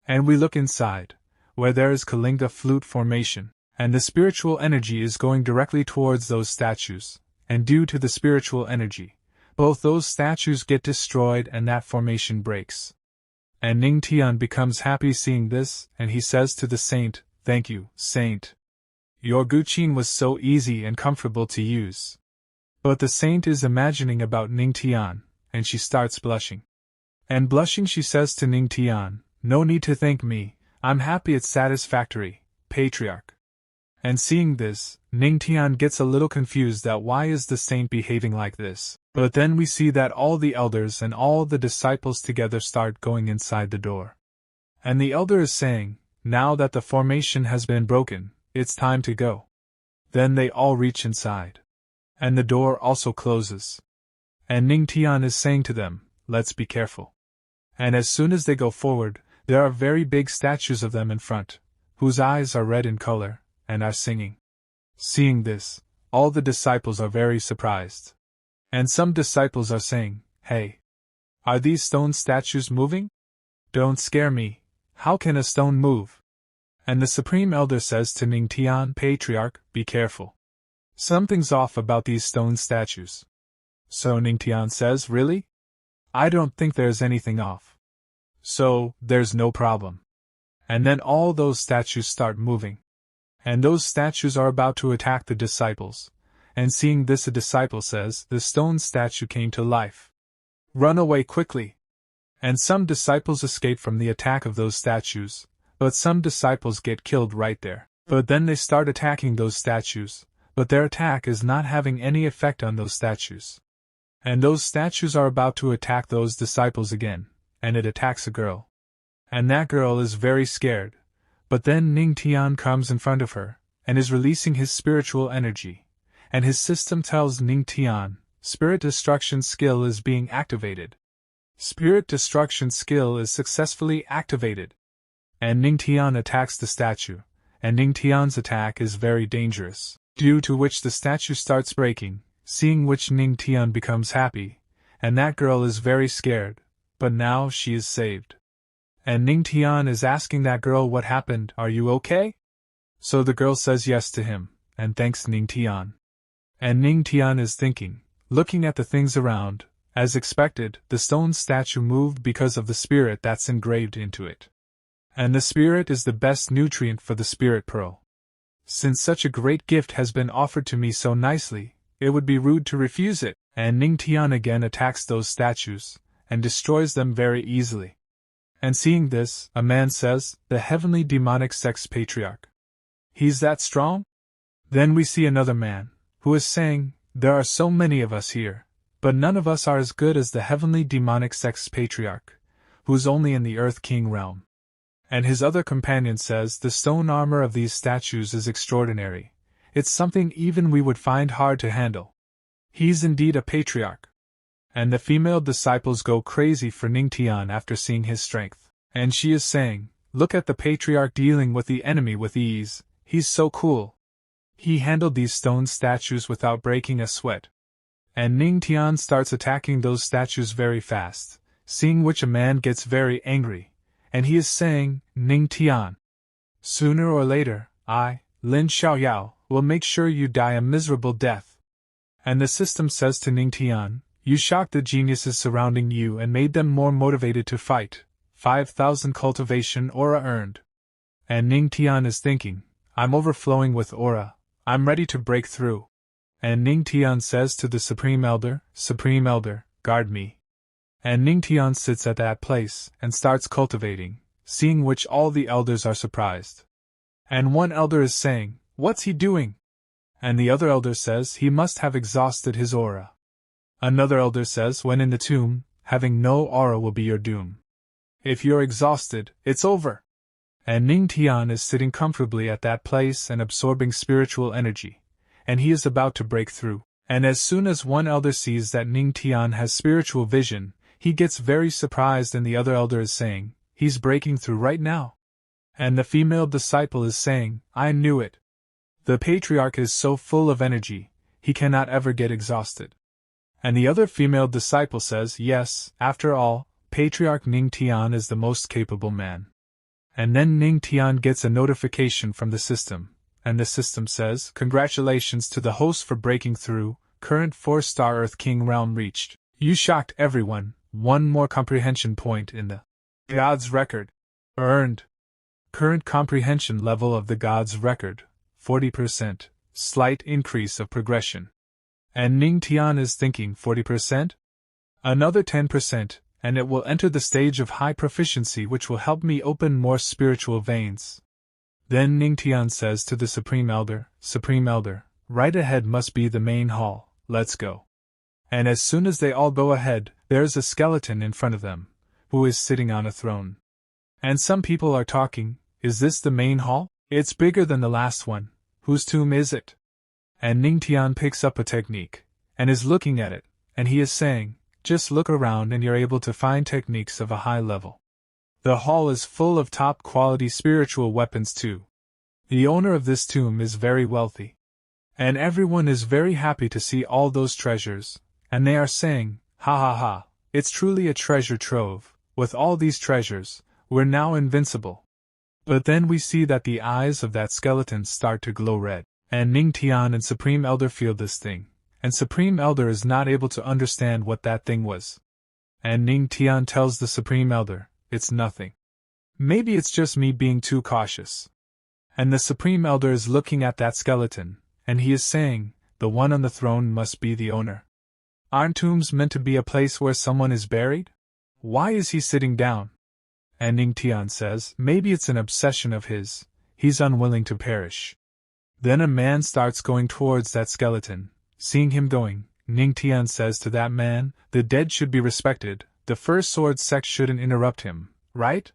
And we look inside, where there is Kalinga flute formation, and the spiritual energy is going directly towards those statues, and due to the spiritual energy, both those statues get destroyed and that formation breaks. And Ning Tian becomes happy seeing this, and he says to the saint, thank you, saint. Your guqin was so easy and comfortable to use. But the saint is imagining about Ning Tian, and she starts blushing. And blushing she says to Ning Tian, no need to thank me, I'm happy it's satisfactory, patriarch. And seeing this, Ning Tian gets a little confused that why is the saint behaving like this. But then we see that all the elders and all the disciples together start going inside the door. And the elder is saying, now that the formation has been broken, it's time to go. Then they all reach inside. And the door also closes. And Ning Tian is saying to them, let's be careful. And as soon as they go forward, there are very big statues of them in front, whose eyes are red in color, and are singing. Seeing this, all the disciples are very surprised. And some disciples are saying, hey, are these stone statues moving? Don't scare me, how can a stone move? And the Supreme Elder says to Ning Tian, patriarch, be careful. Something's off about these stone statues. So Ning Tian says, really? I don't think there's anything off. So, there's no problem. And then all those statues start moving. And those statues are about to attack the disciples. And seeing this, a disciple says, the stone statue came to life. Run away quickly. And some disciples escape from the attack of those statues, but some disciples get killed right there. But then they start attacking those statues, but their attack is not having any effect on those statues. And those statues are about to attack those disciples again, and it attacks a girl. And that girl is very scared, but then Ning Tian comes in front of her, and is releasing his spiritual energy, and his system tells Ning Tian, spirit destruction skill is being activated. Spirit destruction skill is successfully activated. And Ning Tian attacks the statue, and Ning Tian's attack is very dangerous, due to which the statue starts breaking, seeing which Ning Tian becomes happy, and that girl is very scared, but now she is saved. And Ning Tian is asking that girl what happened, are you okay? So the girl says yes to him, and thanks Ning Tian. And Ning Tian is thinking, looking at the things around, as expected, the stone statue moved because of the spirit that's engraved into it. And the spirit is the best nutrient for the spirit pearl. Since such a great gift has been offered to me so nicely, it would be rude to refuse it, and Ning Tian again attacks those statues, and destroys them very easily. And seeing this, a man says, the heavenly demonic sex patriarch. He's that strong? Then we see another man, who is saying, there are so many of us here, but none of us are as good as the heavenly demonic sex patriarch, who's only in the Earth King realm. And his other companion says the stone armor of these statues is extraordinary. It's something even we would find hard to handle. He's indeed a patriarch. And the female disciples go crazy for Ning Tian after seeing his strength. And she is saying, look at the patriarch dealing with the enemy with ease, he's so cool. He handled these stone statues without breaking a sweat. And Ning Tian starts attacking those statues very fast, seeing which a man gets very angry. And he is saying, Ning Tian, sooner or later, I, Lin Xiaoyao, will make sure you die a miserable death. And the system says to Ning Tian, you shocked the geniuses surrounding you and made them more motivated to fight. 5,000 cultivation aura earned. And Ning Tian is thinking, I'm overflowing with aura, I'm ready to break through. And Ning Tian says to the Supreme Elder, guard me. And Ning Tian sits at that place and starts cultivating, seeing which all the elders are surprised. And one elder is saying, what's he doing? And the other elder says he must have exhausted his aura. Another elder says when in the tomb, having no aura will be your doom. If you're exhausted, it's over. And Ning Tian is sitting comfortably at that place and absorbing spiritual energy, and he is about to break through. And as soon as one elder sees that Ning Tian has spiritual vision, he gets very surprised and the other elder is saying, he's breaking through right now. And the female disciple is saying, I knew it. The patriarch is so full of energy, he cannot ever get exhausted. And the other female disciple says, yes, after all, Patriarch Ning Tian is the most capable man. And then Ning Tian gets a notification from the system, and the system says, congratulations to the host for breaking through, current 4-star Earth King realm reached. You shocked everyone, one more comprehension point in the God's record. Earned. Current comprehension level of the God's record, 40%, slight increase of progression. And Ning Tian is thinking 40%? Another 10%, and it will enter the stage of high proficiency which will help me open more spiritual veins. Then Ning Tian says to the Supreme Elder, right ahead must be the main hall, let's go. And as soon as they all go ahead, there's a skeleton in front of them, who is sitting on a throne. And some people are talking, is this the main hall? It's bigger than the last one, whose tomb is it? And Ning Tian picks up a technique, and is looking at it, and he is saying, just look around and you're able to find techniques of a high level. The hall is full of top-quality spiritual weapons too. The owner of this tomb is very wealthy. And everyone is very happy to see all those treasures, and they are saying, ha ha ha, it's truly a treasure trove, with all these treasures, we're now invincible. But then we see that the eyes of that skeleton start to glow red, and Ning Tian and Supreme Elder feel this thing, and Supreme Elder is not able to understand what that thing was. And Ning Tian tells the Supreme Elder, it's nothing. Maybe it's just me being too cautious. And the Supreme Elder is looking at that skeleton, and he is saying, the one on the throne must be the owner. Aren't tombs meant to be a place where someone is buried? Why is he sitting down? And Ning Tian says, maybe it's an obsession of his, he's unwilling to perish. Then a man starts going towards that skeleton. Seeing him going, Ning Tian says to that man, the dead should be respected, the first sword sect shouldn't interrupt him, right?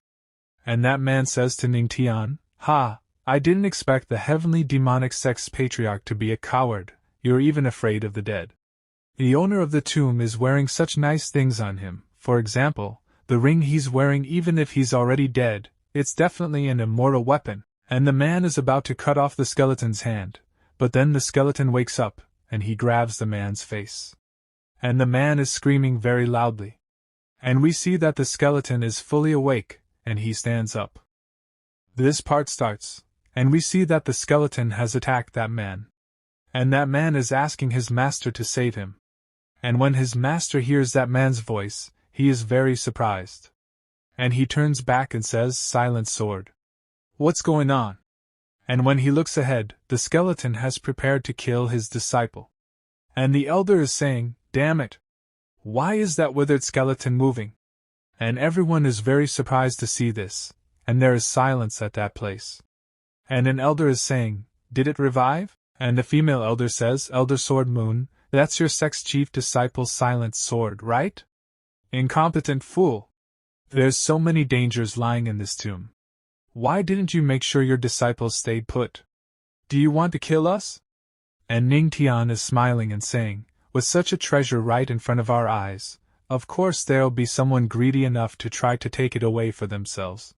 And that man says to Ning Tian, ha, I didn't expect the heavenly demonic sex patriarch to be a coward, you're even afraid of the dead. The owner of the tomb is wearing such nice things on him, for example, the ring he's wearing, even if he's already dead, it's definitely an immortal weapon, and the man is about to cut off the skeleton's hand, but then the skeleton wakes up, and he grabs the man's face. And the man is screaming very loudly. And we see that the skeleton is fully awake, and he stands up. This part starts, and we see that the skeleton has attacked that man. And that man is asking his master to save him. And when his master hears that man's voice, he is very surprised. And he turns back and says, "Silent sword. What's going on?" And when he looks ahead, the skeleton has prepared to kill his disciple. And the elder is saying, "Damn it! Why is that withered skeleton moving?" And everyone is very surprised to see this, and there is silence at that place. And an elder is saying, "Did it revive?" And the female elder says, "Elder Sword Moon, that's your sect's chief disciple Silent Sword, right? Incompetent fool! There's so many dangers lying in this tomb. Why didn't you make sure your disciples stayed put? Do you want to kill us?" And Ning Tian is smiling and saying, "With such a treasure right in front of our eyes, of course there'll be someone greedy enough to try to take it away for themselves."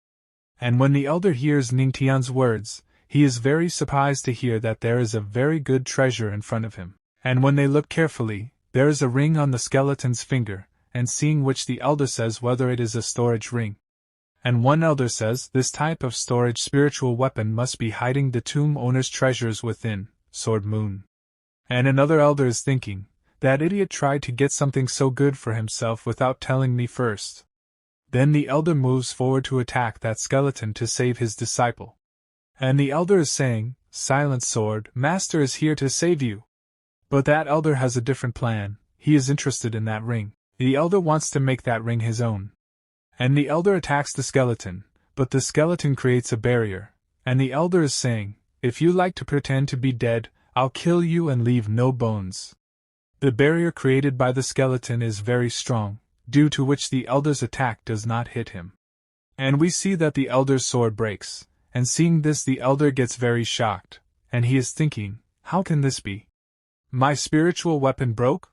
And when the elder hears Ning Tian's words, he is very surprised to hear that there is a very good treasure in front of him. And when they look carefully, there is a ring on the skeleton's finger, and seeing which the elder says whether it is a storage ring. And one elder says this type of storage spiritual weapon must be hiding the tomb owner's treasures within, Sword Moon. And another elder is thinking, that idiot tried to get something so good for himself without telling me first. Then the elder moves forward to attack that skeleton to save his disciple. And the elder is saying, "Silent Sword, Master is here to save you." But that elder has a different plan. He is interested in that ring. The elder wants to make that ring his own. And the elder attacks the skeleton, but the skeleton creates a barrier, and the elder is saying, "If you like to pretend to be dead, I'll kill you and leave no bones." The barrier created by the skeleton is very strong, due to which the elder's attack does not hit him. And we see that the elder's sword breaks. And seeing this, the elder gets very shocked, and he is thinking, "How can this be? My spiritual weapon broke?"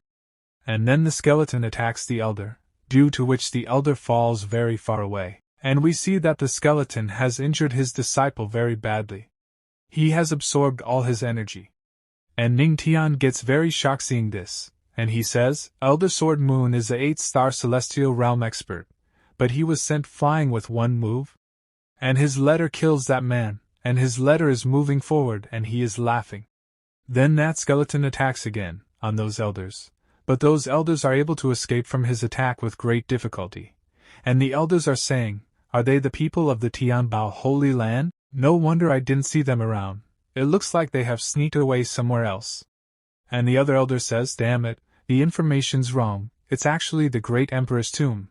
And then the skeleton attacks the elder, due to which the elder falls very far away, and we see that the skeleton has injured his disciple very badly. He has absorbed all his energy. And Ning Tian gets very shocked seeing this, and he says, "Elder Sword Moon is a 8-star celestial realm expert, but he was sent flying with one move? And his letter kills that man, and his letter is moving forward and he is laughing." Then that skeleton attacks again, on those elders, but those elders are able to escape from his attack with great difficulty. And the elders are saying, "Are they the people of the Tianbao Holy Land? No wonder I didn't see them around. It looks like they have sneaked away somewhere else." And the other elder says, "Damn it, the information's wrong, it's actually the great emperor's tomb."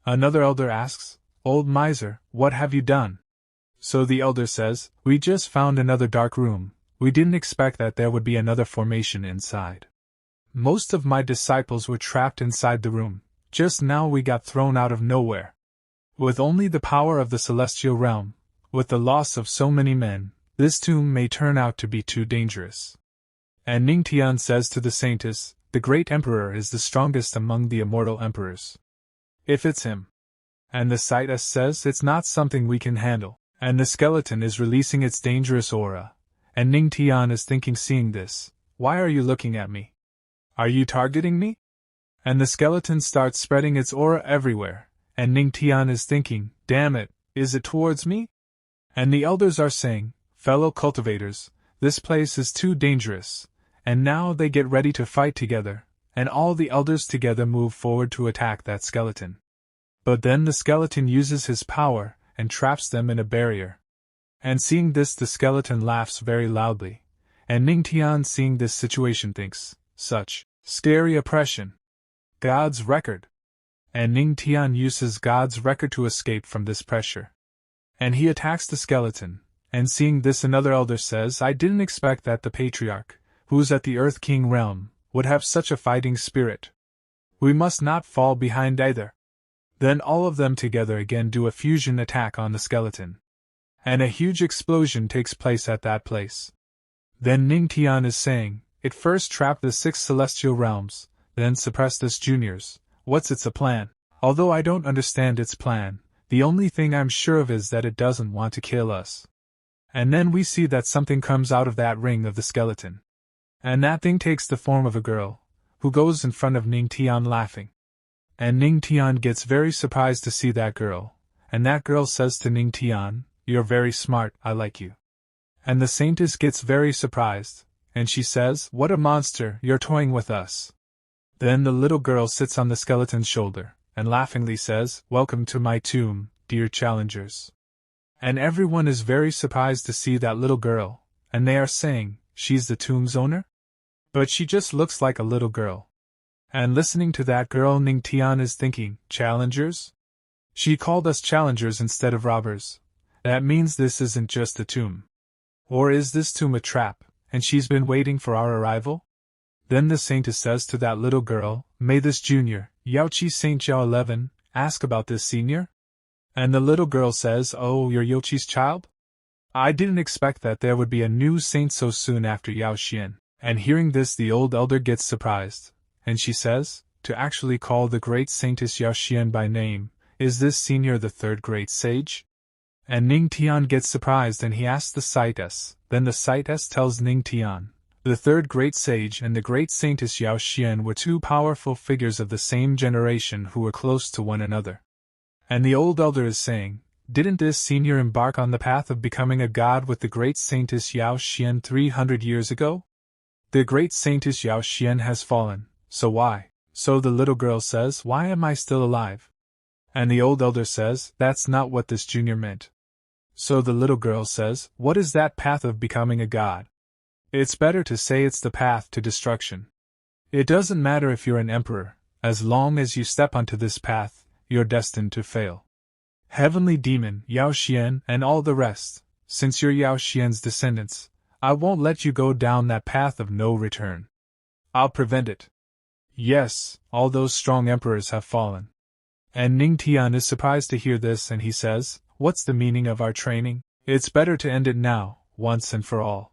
Another elder asks, "Old miser, what have you done?" So the elder says, "We just found another dark room. We didn't expect that there would be another formation inside. Most of my disciples were trapped inside the room. Just now we got thrown out of nowhere. With only the power of the celestial realm, with the loss of so many men, this tomb may turn out to be too dangerous." And Ning Tian says to the saintess, "The great emperor is the strongest among the immortal emperors. If it's him." And the saintess says, "It's not something we can handle." And the skeleton is releasing its dangerous aura. And Ning Tian is thinking, seeing this, "Why are you looking at me? Are you targeting me?" And the skeleton starts spreading its aura everywhere, and Ning Tian is thinking, "Damn it, is it towards me?" And the elders are saying, "Fellow cultivators, this place is too dangerous," and now they get ready to fight together, and all the elders together move forward to attack that skeleton. But then the skeleton uses his power, and traps them in a barrier. And seeing this, the skeleton laughs very loudly, and Ning Tian, seeing this situation, thinks, "Such scary oppression. God's record." And Ning Tian uses God's record to escape from this pressure. And he attacks the skeleton, and seeing this, another elder says, "I didn't expect that the patriarch, who's at the Earth King realm, would have such a fighting spirit. We must not fall behind either." Then all of them together again do a fusion attack on the skeleton. And a huge explosion takes place at that place. Then Ning Tian is saying, "It first trapped the 6 celestial realms, then suppressed us juniors. What's its a plan? Although I don't understand its plan, the only thing I'm sure of is that it doesn't want to kill us. And then we see that something comes out of that ring of the skeleton. And that thing takes the form of a girl, who goes in front of Ning Tian laughing. And Ning Tian gets very surprised to see that girl, and that girl says to Ning Tian, "You're very smart, I like you." And the saintess gets very surprised, and she says, "What a monster, you're toying with us." Then the little girl sits on the skeleton's shoulder, and laughingly says, "Welcome to my tomb, dear challengers." And everyone is very surprised to see that little girl, and they are saying, "She's the tomb's owner?" But she just looks like a little girl. And listening to that girl, Ning Tian is thinking, "Challengers? She called us challengers instead of robbers. That means this isn't just a tomb. Or is this tomb a trap, and she's been waiting for our arrival?" Then the saintess says to that little girl, "May this junior, Yaoqi Saint Jiao 11, ask about this senior?" And the little girl says, "Oh, you're Yaoqi's child? I didn't expect that there would be a new saint so soon after Yao Xian." And hearing this, the old elder gets surprised, and she says, "To actually call the great saintess Yao Xian by name, is this senior the third great sage?" And Ning Tian gets surprised and he asks the saintess. Then the saintess tells Ning Tian, "The third great sage and the great saintess Yao Xian were two powerful figures of the same generation who were close to one another." And the old elder is saying, "Didn't this senior embark on the path of becoming a god with the great saintess Yao Xian 300 years ago? The great saintess Yao Xian has fallen, so why?" So the little girl says, "Why am I still alive?" And the old elder says, "That's not what this junior meant." So the little girl says, "What is that path of becoming a god?" It's better to say it's the path to destruction. It doesn't matter if you're an emperor, as long as you step onto this path, you're destined to fail. Heavenly demon, Yao Xian, and all the rest, since you're Yao Xian's descendants, I won't let you go down that path of no return. I'll prevent it. Yes, all those strong emperors have fallen. And Ning Tian is surprised to hear this, and he says, "What's the meaning of our training? It's better to end it now, once and for all."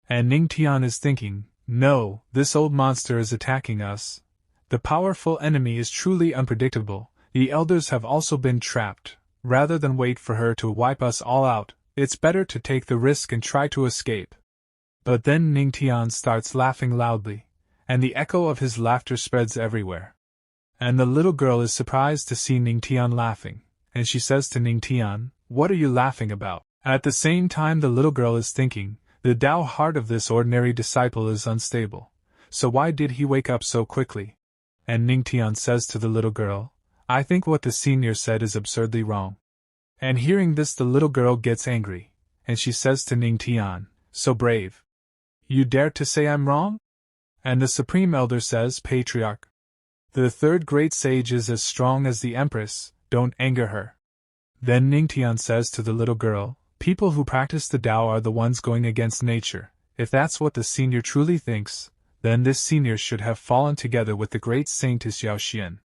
And Ning Tian is thinking, "No, this old monster is attacking us. The powerful enemy is truly unpredictable. The elders have also been trapped. Rather than wait for her to wipe us all out, it's better to take the risk and try to escape." But then Ning Tian starts laughing loudly, and the echo of his laughter spreads everywhere. And the little girl is surprised to see Ning Tian laughing, and she says to Ning Tian, "What are you laughing about?" At the same time, the little girl is thinking, the Tao heart of this ordinary disciple is unstable, so why did he wake up so quickly? And Ning Tian says to the little girl, "I think what the senior said is absurdly wrong." And hearing this, the little girl gets angry, and she says to Ning Tian, "So brave. You dare to say I'm wrong?" And the Supreme Elder says, "Patriarch, the third great sage is as strong as the Empress, don't anger her." Then Ning Tian says to the little girl, "People who practice the Tao are the ones going against nature. If that's what the senior truly thinks, then this senior should have fallen together with the great saintess Yao Xian.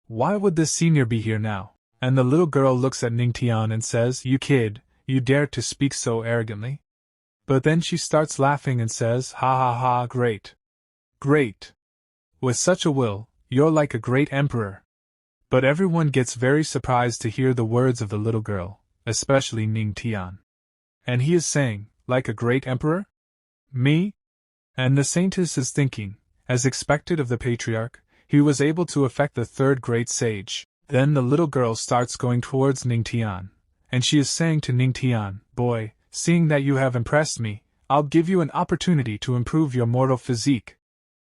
Why would this senior be here now?" And the little girl looks at Ning Tian and says, "You kid, you dare to speak so arrogantly?" But then she starts laughing and says, "Ha ha ha, great. Great. With such a will, you're like a great emperor." But everyone gets very surprised to hear the words of the little girl, especially Ning Tian. And he is saying, "Like a great emperor? Me?" And the saintess is thinking, as expected of the patriarch, he was able to affect the third great sage. Then the little girl starts going towards Ning Tian, and she is saying to Ning Tian, "Boy, seeing that you have impressed me, I'll give you an opportunity to improve your mortal physique."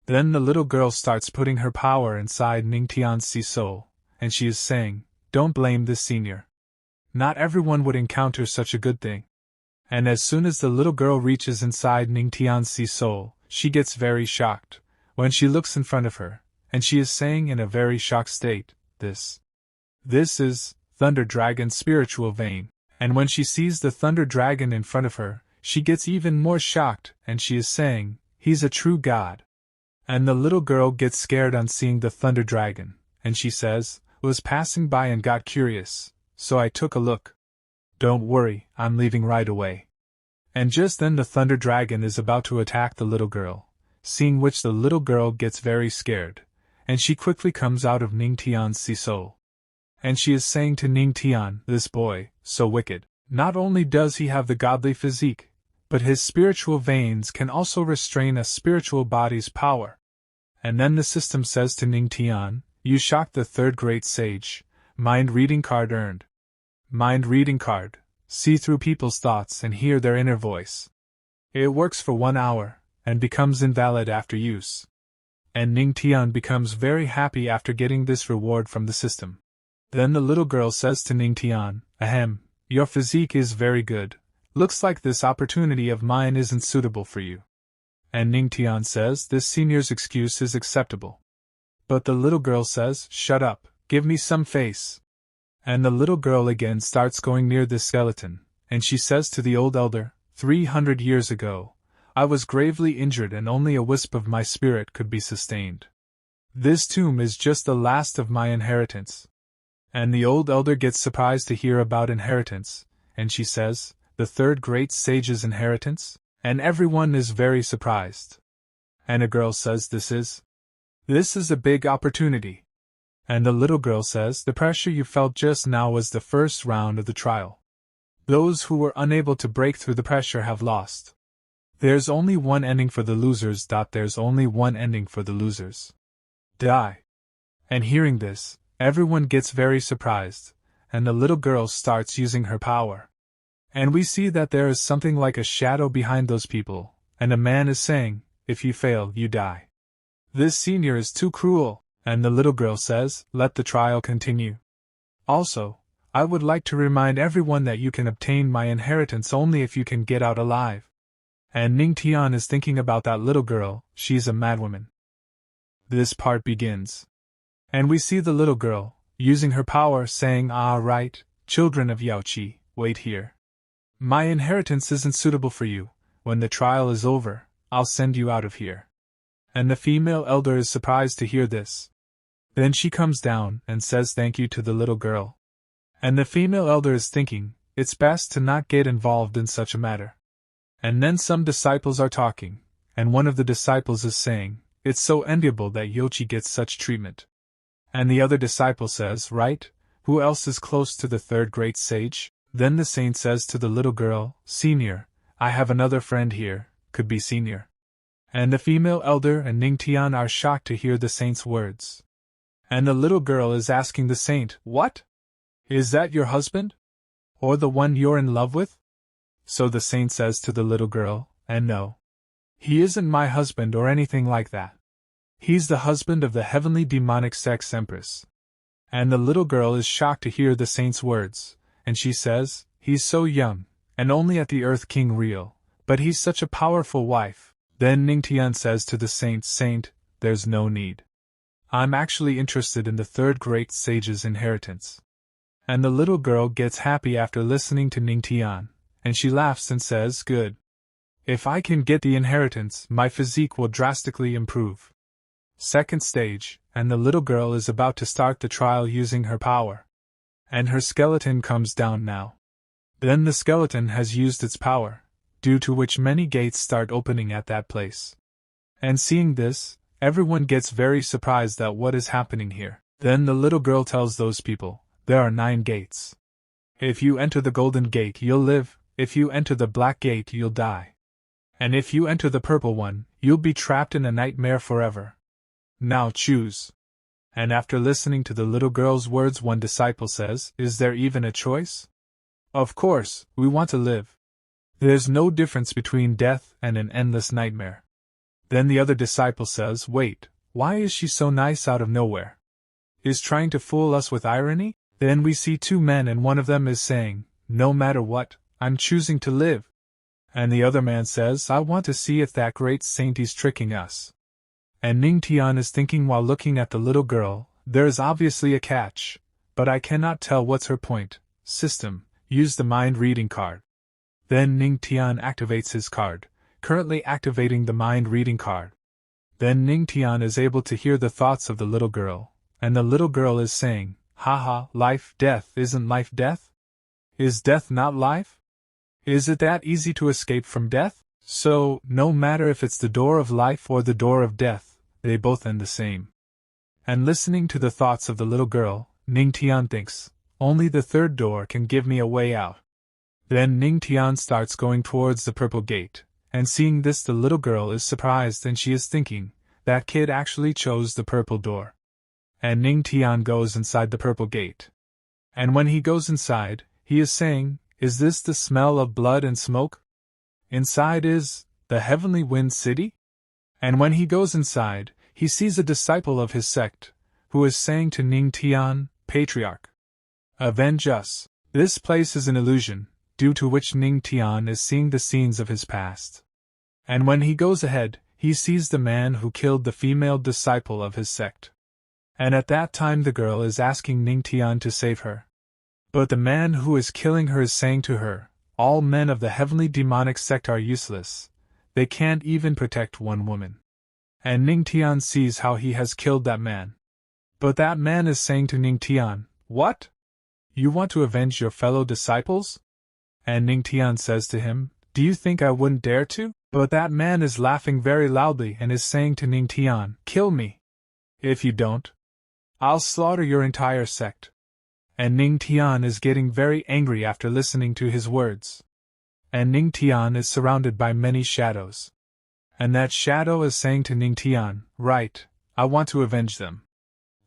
Then the little girl starts putting her power inside Ning Tian's sea soul, and she is saying, "Don't blame this senior. Not everyone would encounter such a good thing." And as soon as the little girl reaches inside Ning Tian's sea soul, she gets very shocked, when she looks in front of her, and she is saying in a very shocked state, This is Thunder Dragon's spiritual vein." And when she sees the Thunder Dragon in front of her, she gets even more shocked, and she is saying, "He's a true god." And the little girl gets scared on seeing the Thunder Dragon, and she says, "Was passing by and got curious, so I took a look. Don't worry, I'm leaving right away." And just then the Thunder Dragon is about to attack the little girl, seeing which the little girl gets very scared, and she quickly comes out of Ning Tian's sea soul. And she is saying to Ning Tian, this boy, so wicked. Not only does he have the godly physique, but his spiritual veins can also restrain a spiritual body's power. And then the system says to Ning Tian, you shocked the third great sage. Mind reading card earned. Mind reading card. See through people's thoughts and hear their inner voice. It works for 1 hour, and becomes invalid after use. And Ning Tian becomes very happy after getting this reward from the system. Then the little girl says to Ning Tian, ahem, your physique is very good. Looks like this opportunity of mine isn't suitable for you. And Ning Tian says this senior's excuse is acceptable. But the little girl says, shut up, give me some face. And the little girl again starts going near this skeleton, and she says to the old elder, 300 years ago, I was gravely injured and only a wisp of my spirit could be sustained. This tomb is just the last of my inheritance. And the old elder gets surprised to hear about inheritance, and she says, the third great sage's inheritance? And everyone is very surprised. And a girl says this is a big opportunity. And the little girl says the pressure you felt just now was the first round of the trial. Those who were unable to break through the pressure have lost. There's only one ending for the losers. There's only one ending for the losers. Die. And hearing this, everyone gets very surprised, and the little girl starts using her power. And we see that there is something like a shadow behind those people, and a man is saying, if you fail, you die. This senior is too cruel, and the little girl says, let the trial continue. Also, I would like to remind everyone that you can obtain my inheritance only if you can get out alive. And Ning Tian is thinking about that little girl, she's a madwoman. This part begins. And we see the little girl, using her power, saying, ah right, children of Yaoi, wait here. My inheritance isn't suitable for you. When the trial is over, I'll send you out of here. And the female elder is surprised to hear this. Then she comes down and says thank you to the little girl. And the female elder is thinking, it's best to not get involved in such a matter. And then some disciples are talking, and one of the disciples is saying, it's so enviable that Yaoi gets such treatment. And the other disciple says, right, who else is close to the third great sage? Then the saint says to the little girl, senior, I have another friend here, could be senior. And the female elder and Ning Tian are shocked to hear the saint's words. And the little girl is asking the saint, what? Is that your husband? Or the one you're in love with? So the saint says to the little girl, and no. He isn't my husband or anything like that. He's the husband of the heavenly demonic Sect's Empress. And the little girl is shocked to hear the saint's words, and she says, he's so young, and only at the Earth King real, but he's such a powerful wife. Then Ning Tian says to the saint, there's no need. I'm actually interested in the third great sage's inheritance. And the little girl gets happy after listening to Ning Tian, and she laughs and says, good. If I can get the inheritance, my physique will drastically improve. Second stage, and the little girl is about to start the trial using her power. And her skeleton comes down now. Then the skeleton has used its power, due to which many gates start opening at that place. And seeing this, everyone gets very surprised at what is happening here. Then the little girl tells those people, there are 9 gates. If you enter the golden gate, you'll live. If you enter the black gate, you'll die. And if you enter the purple one, you'll be trapped in a nightmare forever. Now choose. And after listening to the little girl's words, one disciple says, is there even a choice? Of course, we want to live. There's no difference between death and an endless nightmare. Then the other disciple says, wait, why is she so nice out of nowhere? Is trying to fool us with irony? Then we see 2 men and one of them is saying, no matter what, I'm choosing to live. And the other man says, I want to see if that great saint is tricking us. And Ning Tian is thinking while looking at the little girl, there is obviously a catch, but I cannot tell what's her point. System, use the mind reading card. Then Ning Tian activates his card, currently activating the mind reading card. Then Ning Tian is able to hear the thoughts of the little girl, and the little girl is saying, haha, life, death, isn't life death? Is death not life? Is it that easy to escape from death? So, no matter if it's the door of life or the door of death, they both end the same. And listening to the thoughts of the little girl, Ning Tian thinks, only the third door can give me a way out. Then Ning Tian starts going towards the purple gate, and seeing this the little girl is surprised and she is thinking, that kid actually chose the purple door. And Ning Tian goes inside the purple gate. And when he goes inside, he is saying, is this the smell of blood and smoke? Inside is the heavenly wind city? And when he goes inside, he sees a disciple of his sect, who is saying to Ning Tian, Patriarch, avenge us. This place is an illusion, due to which Ning Tian is seeing the scenes of his past. And when he goes ahead, he sees the man who killed the female disciple of his sect. And at that time the girl is asking Ning Tian to save her. But the man who is killing her is saying to her, all men of the heavenly demonic sect are useless. They can't even protect one woman. And Ning Tian sees how he has killed that man. But that man is saying to Ning Tian, what? You want to avenge your fellow disciples? And Ning Tian says to him, do you think I wouldn't dare to? But that man is laughing very loudly and is saying to Ning Tian, kill me. If you don't, I'll slaughter your entire sect. And Ning Tian is getting very angry after listening to his words. And Ning Tian is surrounded by many shadows. And that shadow is saying to Ning Tian, right, I want to avenge them.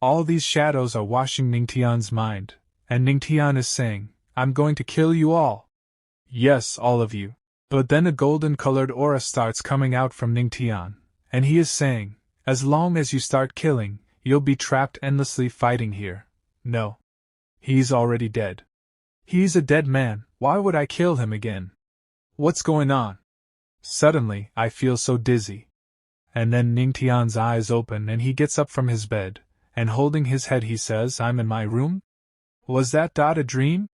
All these shadows are washing Ning Tian's mind, and Ning Tian is saying, I'm going to kill you all. Yes, all of you. But then a golden-colored aura starts coming out from Ning Tian, and he is saying, as long as you start killing, you'll be trapped endlessly fighting here. No. He's already dead. He's a dead man, why would I kill him again? What's going on? Suddenly, I feel so dizzy. And then Ning Tian's eyes open and he gets up from his bed, and holding his head he says, I'm in my room? Was that a dream?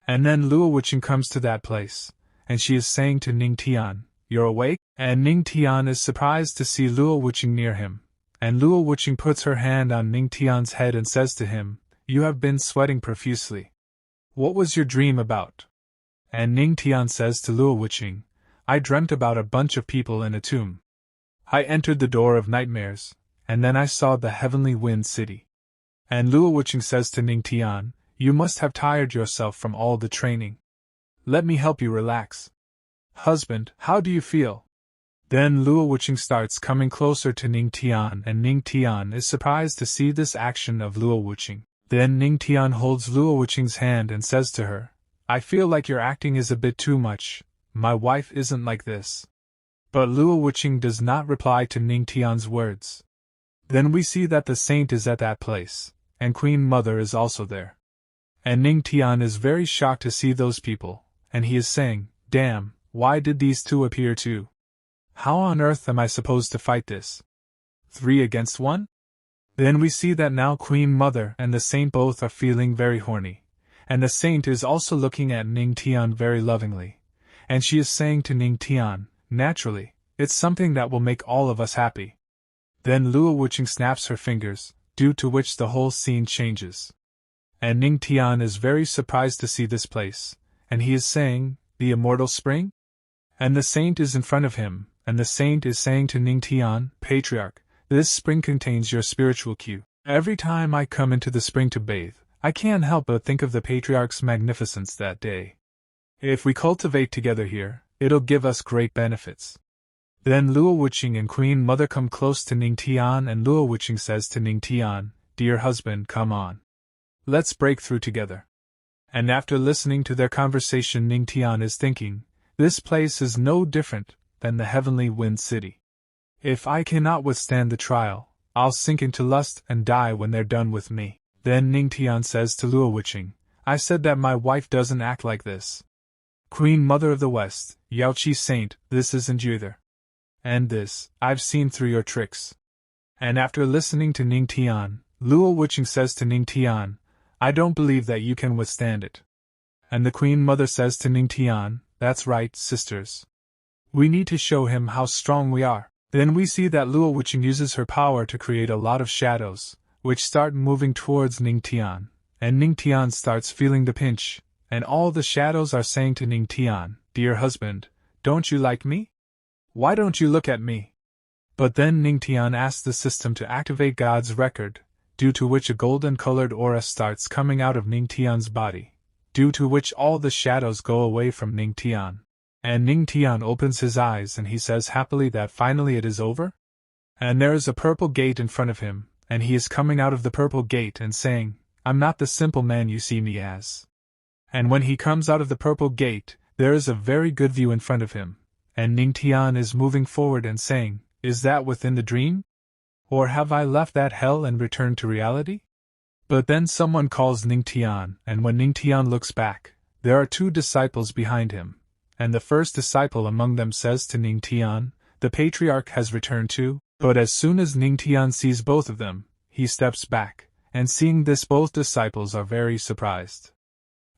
And then Luo Wuqing comes to that place, and she is saying to Ning Tian, you're awake? And Ning Tian is surprised to see Luo Wuqing near him, and Luo Wuqing puts her hand on Ning Tian's head and says to him, you have been sweating profusely. What was your dream about? And Ning Tian says to Luo Wuqing, I dreamt about a bunch of people in a tomb. I entered the door of nightmares, and then I saw the heavenly wind city. And Luo Wuqing says to Ning Tian, you must have tired yourself from all the training. Let me help you relax. Husband, how do you feel? Then Luo Wuqing starts coming closer to Ning Tian, and Ning Tian is surprised to see this action of Luo Wuqing. Then Ning Tian holds Luo Wuqing's hand and says to her, I feel like your acting is a bit too much, my wife isn't like this. But Luo Wuqing does not reply to Ning Tian's words. Then we see that the saint is at that place, and Queen Mother is also there. And Ning Tian is very shocked to see those people, and he is saying, damn, why did these two appear too? How on earth am I supposed to fight this? 3 against 1? Then we see that now Queen Mother and the saint both are feeling very horny, and the saint is also looking at Ning Tian very lovingly, and she is saying to Ning Tian, naturally, it's something that will make all of us happy. Then Luo Wuqing snaps her fingers, due to which the whole scene changes. And Ning Tian is very surprised to see this place, and he is saying, the immortal spring? And the saint is in front of him, and the saint is saying to Ning Tian, Patriarch, this spring contains your spiritual cue. Every time I come into the spring to bathe, I can't help but think of the Patriarch's magnificence that day. If we cultivate together here, it'll give us great benefits. Then Luo Wuqing and Queen Mother come close to Ning Tian, and Luo Wuqing says to Ning Tian, dear husband, come on. Let's break through together. And after listening to their conversation, Ning Tian is thinking, this place is no different than the heavenly wind city. If I cannot withstand the trial, I'll sink into lust and die when they're done with me. Then Ning Tian says to Luo Wuqing, I said that my wife doesn't act like this. Queen Mother of the West, Yaoi Saint, this isn't you either. And this, I've seen through your tricks. And after listening to Ning Tian, Luo Wuqing says to Ning Tian, I don't believe that you can withstand it. And the Queen Mother says to Ning Tian, that's right, sisters. We need to show him how strong we are. Then we see that Luo Wuqing uses her power to create a lot of shadows, which start moving towards Ning Tian, and Ning Tian starts feeling the pinch, and all the shadows are saying to Ning Tian, dear husband, don't you like me? Why don't you look at me? But then Ning Tian asks the system to activate God's record, due to which a golden-colored aura starts coming out of Ning Tian's body, due to which all the shadows go away from Ning Tian. And Ning Tian opens his eyes and he says happily that finally it is over? And there is a purple gate in front of him, and he is coming out of the purple gate and saying, "I'm not the simple man you see me as." And when he comes out of the purple gate, there is a very good view in front of him, and Ning Tian is moving forward and saying, "Is that within the dream? Or have I left that hell and returned to reality?" But then someone calls Ning Tian, and when Ning Tian looks back, there are two disciples behind him, and the first disciple among them says to Ning Tian, "The patriarch has returned too." But as soon as Ning Tian sees both of them, he steps back, and seeing this both disciples are very surprised.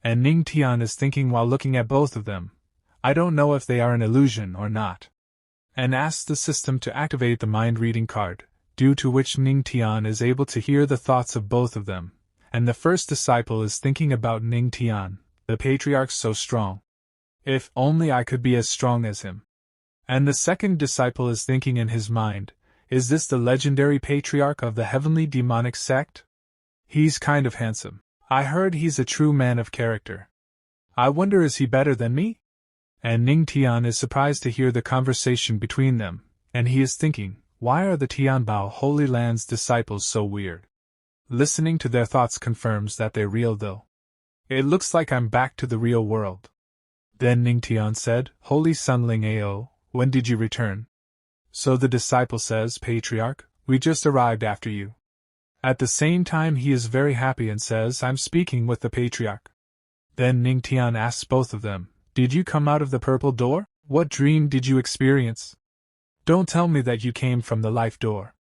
And Ning Tian is thinking while looking at both of them, "I don't know if they are an illusion or not," and asks the system to activate the mind-reading card, due to which Ning Tian is able to hear the thoughts of both of them, and the first disciple is thinking about Ning Tian, "The patriarch's so strong. If only I could be as strong as him." And the second disciple is thinking in his mind, "Is this the legendary patriarch of the heavenly demonic sect? He's kind of handsome. I heard he's a true man of character. I wonder is he better than me?" And Ning Tian is surprised to hear the conversation between them, and he is thinking, why are the Tianbao Holy Land's disciples so weird? Listening to their thoughts confirms that they're real though. "It looks like I'm back to the real world." Then Ning Tian said, "Holy Sun Ling Ao, when did you return?" So the disciple says, "Patriarch, we just arrived after you." At the same time he is very happy and says, "I'm speaking with the patriarch." Then Ning Tian asks both of them, "Did you come out of the purple door? What dream did you experience? Don't tell me that you came from the life door."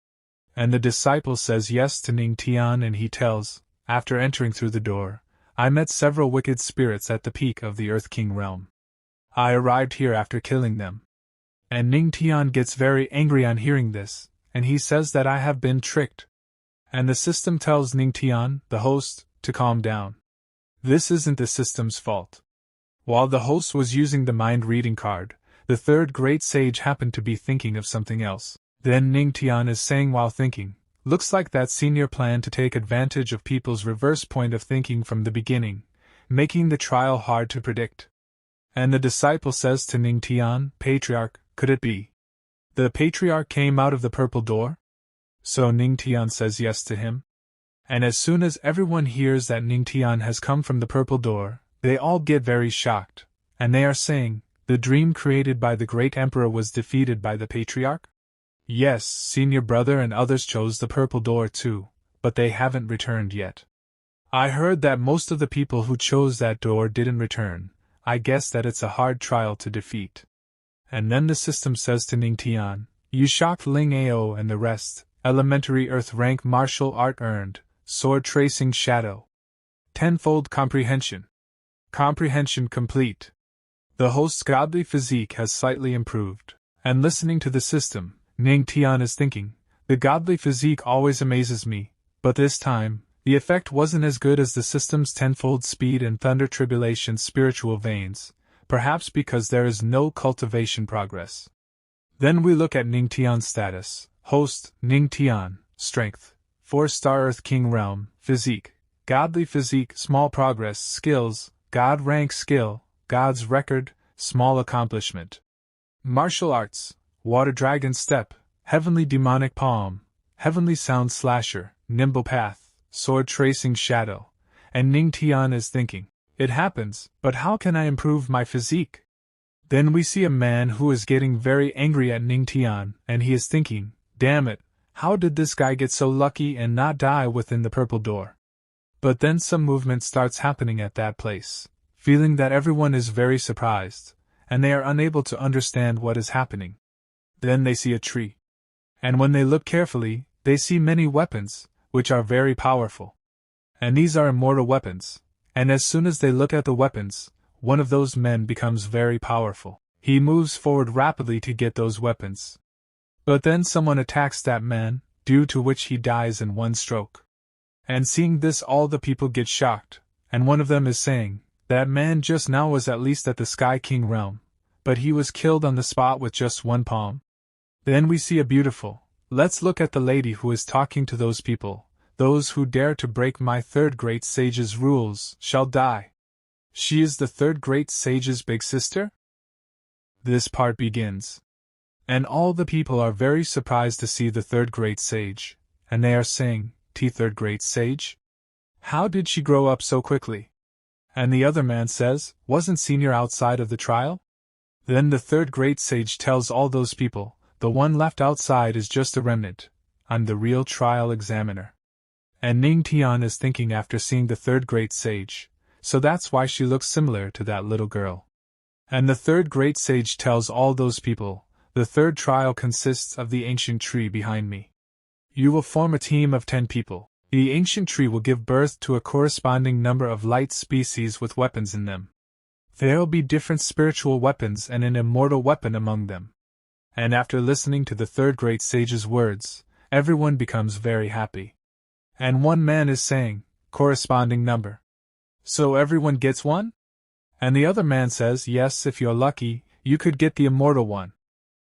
And the disciple says yes to Ning Tian and he tells, "After entering through the door, I met several wicked spirits at the peak of the Earth King realm. I arrived here after killing them." And Ning Tian gets very angry on hearing this, and he says that I have been tricked. And the system tells Ning Tian, the host, to calm down. This isn't the system's fault. While the host was using the mind-reading card, the third great sage happened to be thinking of something else. Then Ning Tian is saying while thinking, "Looks like that senior planned to take advantage of people's reverse point of thinking from the beginning, making the trial hard to predict." And the disciple says to Ning Tian, "Patriarch, could it be the patriarch came out of the purple door?" So Ning Tian says yes to him. And as soon as everyone hears that Ning Tian has come from the purple door, they all get very shocked, and they are saying, "The dream created by the great emperor was defeated by the patriarch?" Yes, senior brother and others chose the purple door too, but they haven't returned yet. I heard that most of the people who chose that door didn't return. I guess that it's a hard trial to defeat. And then the system says to Ning Tian, "You shocked Ling Ao and the rest, elementary earth rank martial art earned, sword tracing shadow. Tenfold comprehension. Comprehension complete." The host's godly physique has slightly improved, and listening to the system, Ning Tian is thinking, "The godly physique always amazes me, but this time, the effect wasn't as good as the system's tenfold speed and thunder tribulation spiritual veins, perhaps because there is no cultivation progress." Then we look at Ning Tian's status. Host, Ning Tian, strength, 4-star Earth King realm, physique, godly physique, small progress, skills, god rank skill, god's record, small accomplishment. Martial arts, water dragon step, heavenly demonic palm, heavenly sound slasher, nimble path, sword tracing shadow. And Ning Tian is thinking, "It happens, but how can I improve my physique?" Then we see a man who is getting very angry at Ning Tian, and he is thinking, "Damn it, how did this guy get so lucky and not die within the purple door?" But then some movement starts happening at that place, feeling that everyone is very surprised, and they are unable to understand what is happening. Then they see a tree. And when they look carefully, they see many weapons, which are very powerful. And these are immortal weapons, and as soon as they look at the weapons, one of those men becomes very powerful. He moves forward rapidly to get those weapons. But then someone attacks that man, due to which he dies in one stroke. And seeing this, all the people get shocked, and one of them is saying, "That man just now was at least at the Sky King realm, but he was killed on the spot with just one palm." Then we see a beautiful, let's look at the lady who is talking to those people, Those who dare to break my third great sage's rules shall die. She is the third great sage's big sister? This part begins. And all the people are very surprised to see the third great sage, and they are saying, Third great sage? How did she grow up so quickly? And the other man says, wasn't senior outside of the trial? Then the third great sage tells all those people, the one left outside is just a remnant. I'm the real trial examiner. And Ning Tian is thinking after seeing the third great sage, so that's why she looks similar to that little girl. And the third great sage tells all those people, the third trial consists of the ancient tree behind me. You will form a team of 10 people. The ancient tree will give birth to a corresponding number of light species with weapons in them. There will be different spiritual weapons and an immortal weapon among them. And after listening to the third great sage's words, everyone becomes very happy. And one man is saying, corresponding number. So everyone gets one? And the other man says, yes, if you're lucky, you could get the immortal one.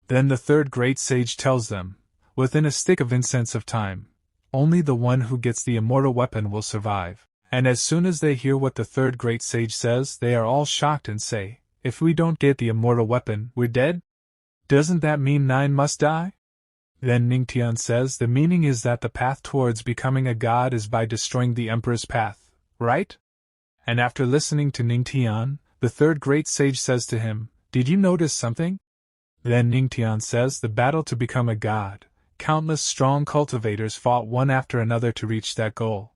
Then the third great sage tells them, within a stick of incense of time, only the one who gets the immortal weapon will survive. And as soon as they hear what the third great sage says, they are all shocked and say, if we don't get the immortal weapon, we're dead? Doesn't that mean 9 must die? Then Ning Tian says the meaning is that the path towards becoming a god is by destroying the emperor's path, right? And after listening to Ning Tian, the third great sage says to him, did you notice something? Then Ning Tian says the battle to become a god, countless strong cultivators fought one after another to reach that goal.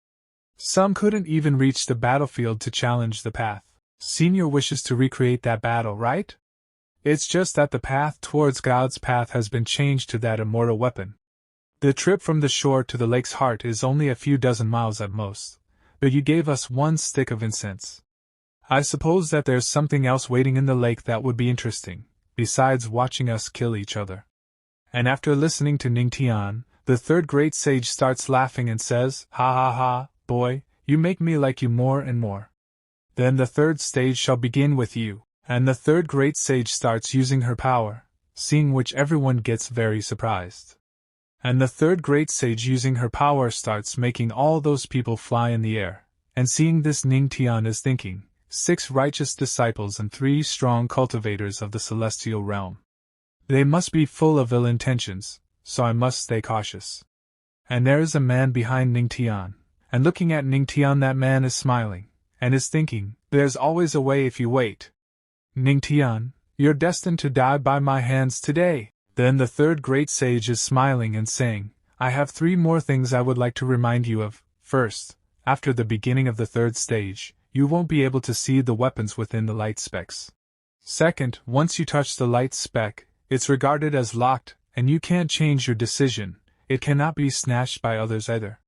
Some couldn't even reach the battlefield to challenge the path. Senior wishes to recreate that battle, right? It's just that the path towards God's path has been changed to that immortal weapon. The trip from the shore to the lake's heart is only a few dozen miles at most, but you gave us 1 stick of incense. I suppose that there's something else waiting in the lake that would be interesting, besides watching us kill each other. And after listening to Ning Tian, the third great sage starts laughing and says, ha ha ha, boy, you make me like you more and more. Then the third stage shall begin with you. And the third great sage starts using her power, seeing which everyone gets very surprised. And the third great sage using her power starts making all those people fly in the air, and seeing this Ning Tian is thinking, 6 righteous disciples and 3 strong cultivators of the celestial realm. They must be full of ill intentions, so I must stay cautious. And there is a man behind Ning Tian, and looking at Ning Tian that man is smiling, and is thinking, there's always a way if you wait. Ning Tian, you're destined to die by my hands today. Then the third great sage is smiling and saying, I have 3 more things I would like to remind you of. First, after the beginning of the third stage, you won't be able to see the weapons within the light specks. Second, once you touch the light speck, it's regarded as locked, and you can't change your decision. It cannot be snatched by others either.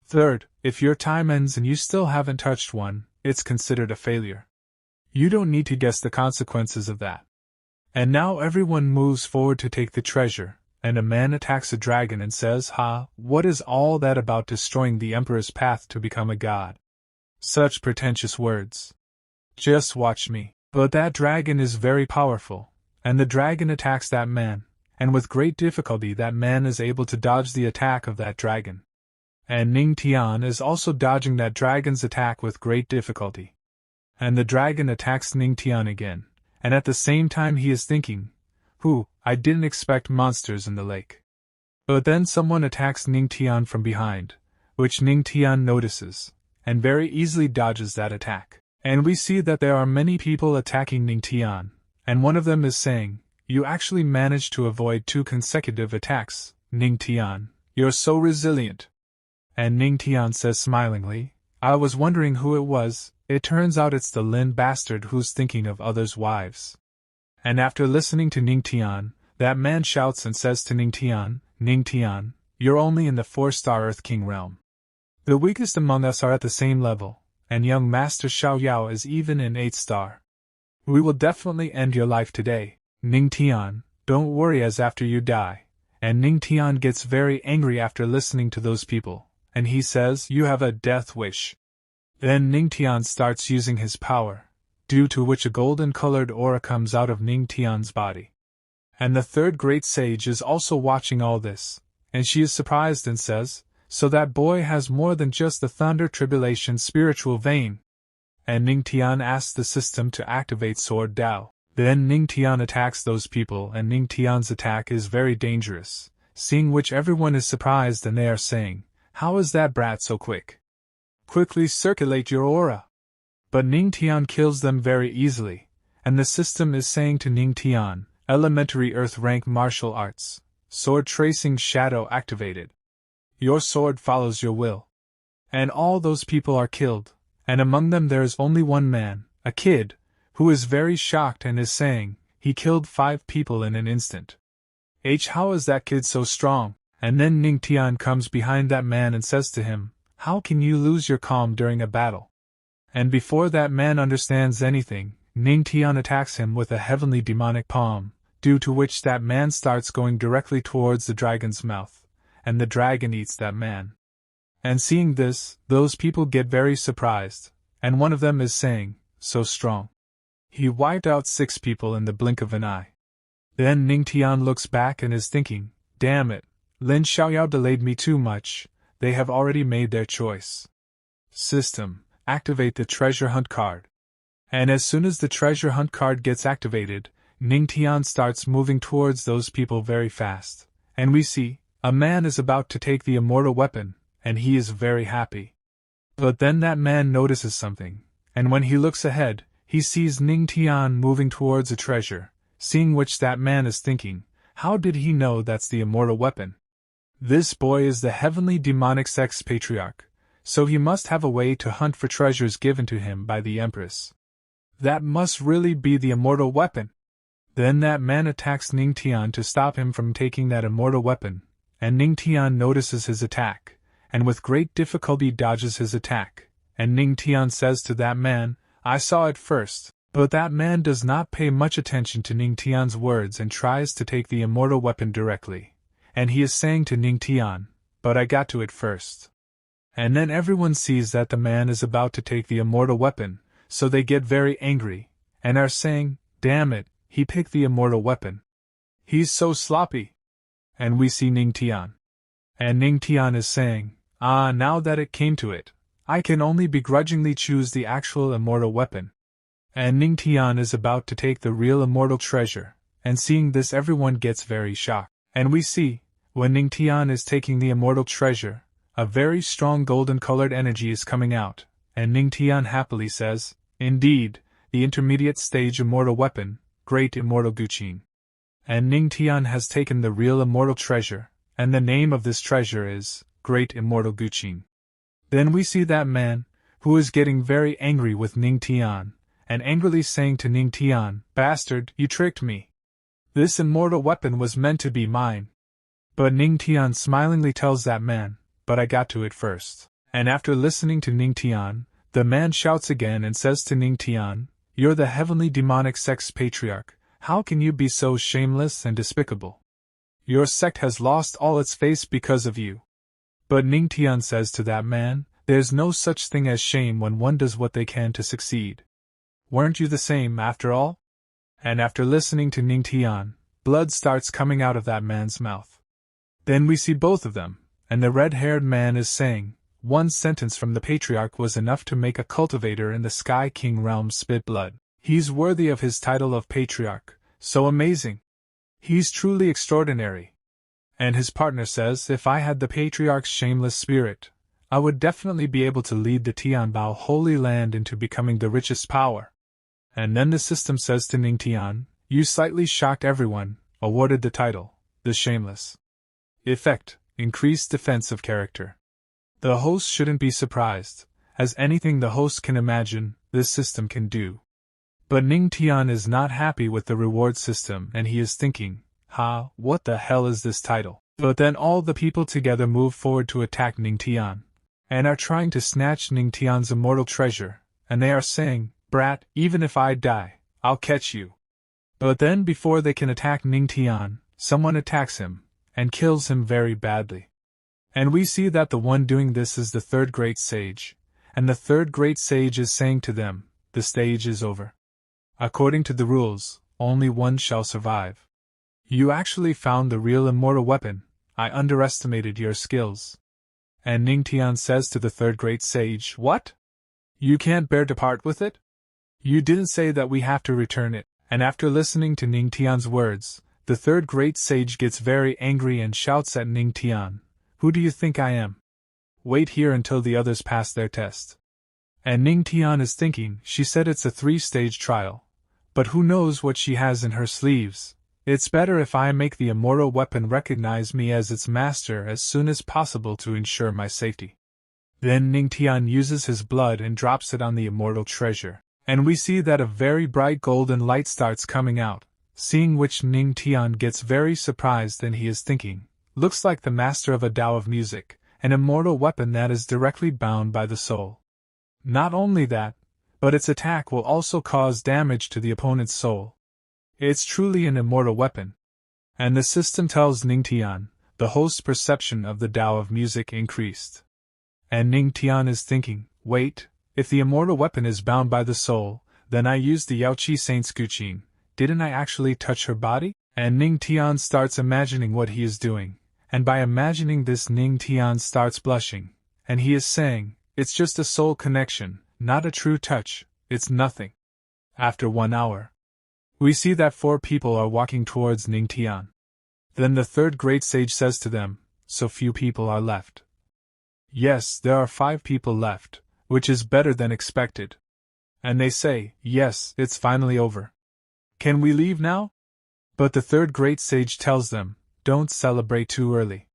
Third, if your time ends and you still haven't touched one, it's considered a failure. You don't need to guess the consequences of that. And now everyone moves forward to take the treasure, and a man attacks a dragon and says, ha, what is all that about destroying the emperor's path to become a god? Such pretentious words. Just watch me. But that dragon is very powerful, and the dragon attacks that man, and with great difficulty that man is able to dodge the attack of that dragon. And Ning Tian is also dodging that dragon's attack with great difficulty. And the dragon attacks Ning Tian again, and at the same time he is thinking, I didn't expect monsters in the lake. But then someone attacks Ning Tian from behind, which Ning Tian notices, and very easily dodges that attack. And we see that there are many people attacking Ning Tian, and one of them is saying, you actually managed to avoid 2 consecutive attacks, Ning Tian, you're so resilient. And Ning Tian says smilingly, I was wondering who it was. It turns out it's the Lin bastard who's thinking of others' wives. And after listening to Ning Tian, that man shouts and says to Ning Tian, you're only in the 4-star Earth King realm. The weakest among us are at the same level, and young Master Xiao Yao is even in 8-star. We will definitely end your life today, Ning Tian, don't worry as after you die. And Ning Tian gets very angry after listening to those people, and he says, you have a death wish. Then Ning Tian starts using his power, due to which a golden-colored aura comes out of Ning Tian's body. And the third great sage is also watching all this, and she is surprised and says, So that boy has more than just the thunder tribulation spiritual vein. And Ning Tian asks the system to activate Sword Dao. Then Ning Tian attacks those people, and Ning Tian's attack is very dangerous, seeing which everyone is surprised and they are saying, "How is that brat so quick? Quickly circulate your aura." But Ning Tian kills them very easily, and the system is saying to Ning Tian, "Elementary Earth rank martial arts, sword tracing shadow activated. Your sword follows your will." And all those people are killed, and among them there is only one man, a kid, who is very shocked and is saying, "He killed 5 people in an instant. How is that kid so strong?" And then Ning Tian comes behind that man and says to him, "How can you lose your calm during a battle?" And before that man understands anything, Ning Tian attacks him with a heavenly demonic palm, due to which that man starts going directly towards the dragon's mouth, and the dragon eats that man. And seeing this, those people get very surprised, and one of them is saying, "So strong. He wiped out 6 people in the blink of an eye." Then Ning Tian looks back and is thinking, "Damn it, Lin Xiaoyao delayed me too much, they have already made their choice." System, activate the treasure hunt card. And as soon as the treasure hunt card gets activated, Ning Tian starts moving towards those people very fast, and we see, a man is about to take the immortal weapon, and he is very happy. But then that man notices something, and when he looks ahead, he sees Ning Tian moving towards a treasure, seeing which that man is thinking, "How did he know that's the immortal weapon? This boy is the heavenly demonic Sect's patriarch, so he must have a way to hunt for treasures given to him by the Empress. That must really be the immortal weapon." Then that man attacks Ning Tian to stop him from taking that immortal weapon, and Ning Tian notices his attack, and with great difficulty dodges his attack, and Ning Tian says to that man, "I saw it first." But that man does not pay much attention to Ning Tian's words and tries to take the immortal weapon directly, and he is saying to Ning Tian, "But I got to it first." And then everyone sees that the man is about to take the immortal weapon, so they get very angry, and are saying, "Damn it, he picked the immortal weapon. He's so sloppy." And we see Ning Tian. And Ning Tian is saying, Now that it came to it, I can only begrudgingly choose the actual immortal weapon." And Ning Tian is about to take the real immortal treasure, and seeing this everyone gets very shocked. And we see, when Ning Tian is taking the immortal treasure, a very strong golden-colored energy is coming out, and Ning Tian happily says, "Indeed, the intermediate stage immortal weapon, Great Immortal Guqin." And Ning Tian has taken the real immortal treasure, and the name of this treasure is Great Immortal Guqin. Then we see that man, who is getting very angry with Ning Tian, and angrily saying to Ning Tian, "Bastard, you tricked me. This immortal weapon was meant to be mine." But Ning Tian smilingly tells that man, "But I got to it first." And after listening to Ning Tian, the man shouts again and says to Ning Tian, "You're the heavenly demonic Sect's patriarch, how can you be so shameless and despicable? Your sect has lost all its face because of you." But Ning Tian says to that man, "There's no such thing as shame when one does what they can to succeed. Weren't you the same after all?" And after listening to Ning Tian, blood starts coming out of that man's mouth. Then we see both of them, and the red-haired man is saying, "One sentence from the patriarch was enough to make a cultivator in the Sky King realm spit blood. He's worthy of his title of patriarch, so amazing. He's truly extraordinary." And his partner says, "If I had the patriarch's shameless spirit, I would definitely be able to lead the Tianbao Holy Land into becoming the richest power." And then the system says to Ning Tian, "You slightly shocked everyone, awarded the title, the Shameless." Effect, increased defensive character. The host shouldn't be surprised, as anything the host can imagine, this system can do. But Ning Tian is not happy with the reward system and he is thinking, what the hell is this title? But then all the people together move forward to attack Ning Tian, and are trying to snatch Ning Tian's immortal treasure, and they are saying, "Brat, even if I die, I'll catch you." But then before they can attack Ning Tian, someone attacks him, and kills him very badly. And we see that the one doing this is the third great sage, and the third great sage is saying to them, "The stage is over. According to the rules, only one shall survive. You actually found the real immortal weapon, I underestimated your skills." And Ning Tian says to the third great sage, "What? You can't bear to part with it? You didn't say that we have to return it." And after listening to Ning Tian's words, the third great sage gets very angry and shouts at Ning Tian, "Who do you think I am? Wait here until the others pass their test." And Ning Tian is thinking, she said it's a 3-stage trial. But who knows what she has in her sleeves? It's better if I make the immortal weapon recognize me as its master as soon as possible to ensure my safety. Then Ning Tian uses his blood and drops it on the immortal treasure, and we see that a very bright golden light starts coming out, seeing which Ning Tian gets very surprised and he is thinking, looks like the master of a Tao of music, an immortal weapon that is directly bound by the soul. Not only that, but its attack will also cause damage to the opponent's soul. It's truly an immortal weapon. And the system tells Ning Tian, the host's perception of the Tao of music increased. And Ning Tian is thinking, wait, if the immortal weapon is bound by the soul, then I used the Yaoi Saint's Guqin, didn't I actually touch her body? And Ning Tian starts imagining what he is doing, and by imagining this Ning Tian starts blushing, and he is saying, it's just a soul connection, not a true touch, it's nothing. After 1 hour, we see that 4 people are walking towards Ning Tian. Then the third great sage says to them, so few people are left. Yes, there are 5 people left, which is better than expected. And they say, yes, it's finally over. Can we leave now? But the third great sage tells them, don't celebrate too early.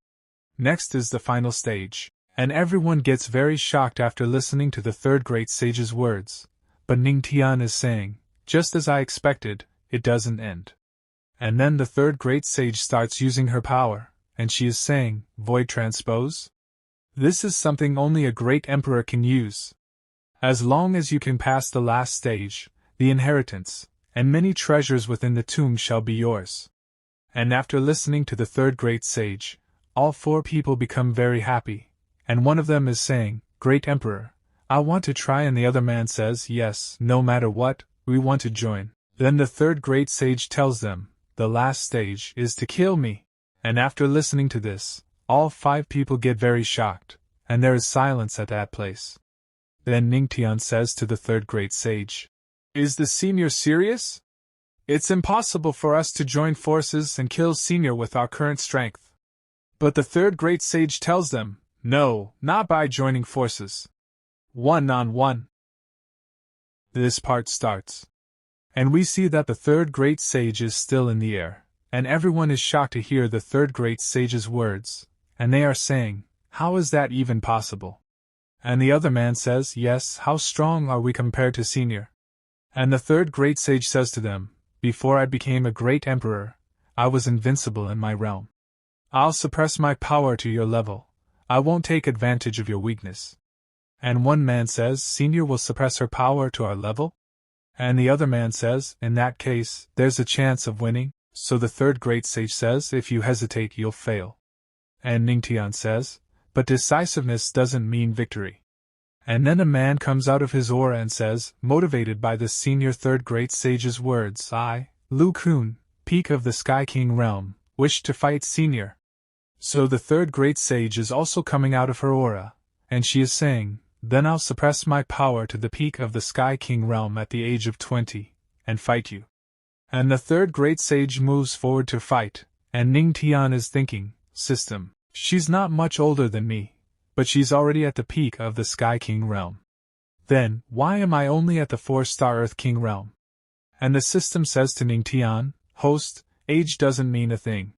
Next is the final stage, and everyone gets very shocked after listening to the third great sage's words. But Ning Tian is saying, just as I expected, it doesn't end. And then the third great sage starts using her power, and she is saying, void transpose? This is something only a great emperor can use. As long as you can pass the last stage, the inheritance, and many treasures within the tomb shall be yours. And after listening to the third great sage, all 4 people become very happy, and one of them is saying, Great Emperor, I want to try, and the other man says, yes, no matter what, we want to join. Then the third great sage tells them, the last stage is to kill me. And after listening to this, all 5 people get very shocked, and there is silence at that place. Then Ning Tian says to the third great sage, is the senior serious? It's impossible for us to join forces and kill senior with our current strength. But the third great sage tells them, no, not by joining forces. 1-on-1. This part starts. And we see that the third great sage is still in the air, and everyone is shocked to hear the third great sage's words, and they are saying, how is that even possible? And the other man says, yes, how strong are we compared to senior? And the third great sage says to them, before I became a great emperor, I was invincible in my realm. I'll suppress my power to your level. I won't take advantage of your weakness. And one man says, senior will suppress her power to our level? And the other man says, in that case, there's a chance of winning. So the third great sage says, if you hesitate, you'll fail. And Ning Tian says, but decisiveness doesn't mean victory. And then a man comes out of his aura and says, motivated by the senior third great sage's words, I, Lu Kun, peak of the Sky King realm, wish to fight senior. So the third great sage is also coming out of her aura, and she is saying, then I'll suppress my power to the peak of the Sky King realm at the age of 20, and fight you. And the third great sage moves forward to fight, and Ning Tian is thinking, system, she's not much older than me, but she's already at the peak of the Sky King realm. Then, why am I only at the 4-star Earth King realm? And the system says to Ning Tian, host, age doesn't mean a thing.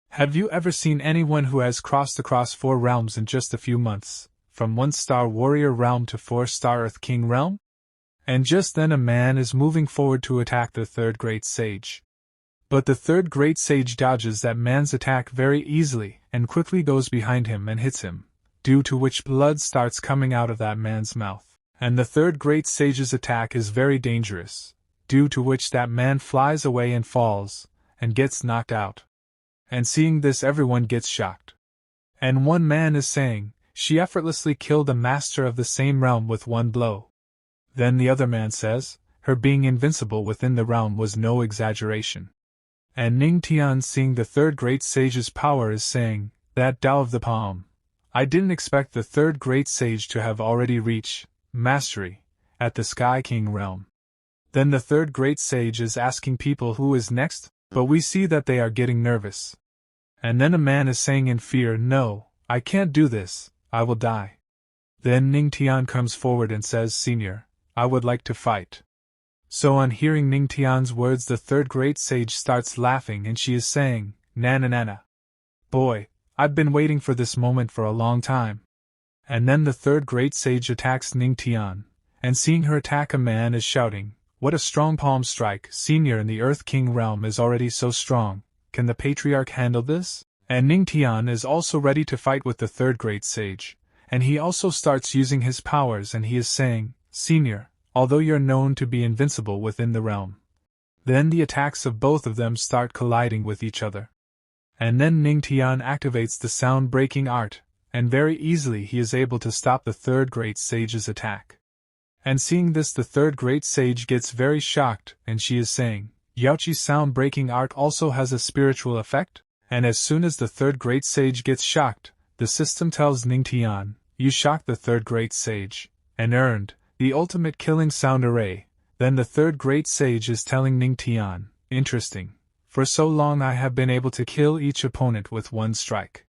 Have you ever seen anyone who has crossed across 4 realms in just a few months, from 1-star warrior realm to 4-star Earth King realm? And just then a man is moving forward to attack the third great sage. But the third great sage dodges that man's attack very easily and quickly goes behind him and hits him, due to which blood starts coming out of that man's mouth. And the third great sage's attack is very dangerous, due to which that man flies away and falls, and gets knocked out. And seeing this, everyone gets shocked. And one man is saying, she effortlessly killed a master of the same realm with 1 blow. Then the other man says, her being invincible within the realm was no exaggeration. And Ning Tian, seeing the third great sage's power, is saying, that Tao of the palm, I didn't expect the third great sage to have already reached mastery at the Sky King realm. Then the third great sage is asking people who is next, but we see that they are getting nervous. And then a man is saying in fear, "No, I can't do this, I will die." Then Ning Tian comes forward and says, "Senior, I would like to fight." So on hearing Ning Tian's words, the third great sage starts laughing and she is saying, "Nana nana. Boy, I've been waiting for this moment for a long time." And then the third great sage attacks Ning Tian, and seeing her attack, a man is shouting, "What a strong palm strike! Senior in the Earth King realm is already so strong, can the patriarch handle this?" And Ning Tian is also ready to fight with the third great sage, and he also starts using his powers and he is saying, "Senior, although you're known to be invincible within the realm." Then the attacks of both of them start colliding with each other. And then Ning Tian activates the sound-breaking art, and very easily he is able to stop the third great sage's attack. And seeing this, the third great sage gets very shocked, and she is saying, "Yaoqi's sound-breaking art also has a spiritual effect?" And as soon as the third great sage gets shocked, the system tells Ning Tian, "You shocked the third great sage, and earned the ultimate killing sound array." Then the third great sage is telling Ning Tian, "Interesting. For so long I have been able to kill each opponent with one strike.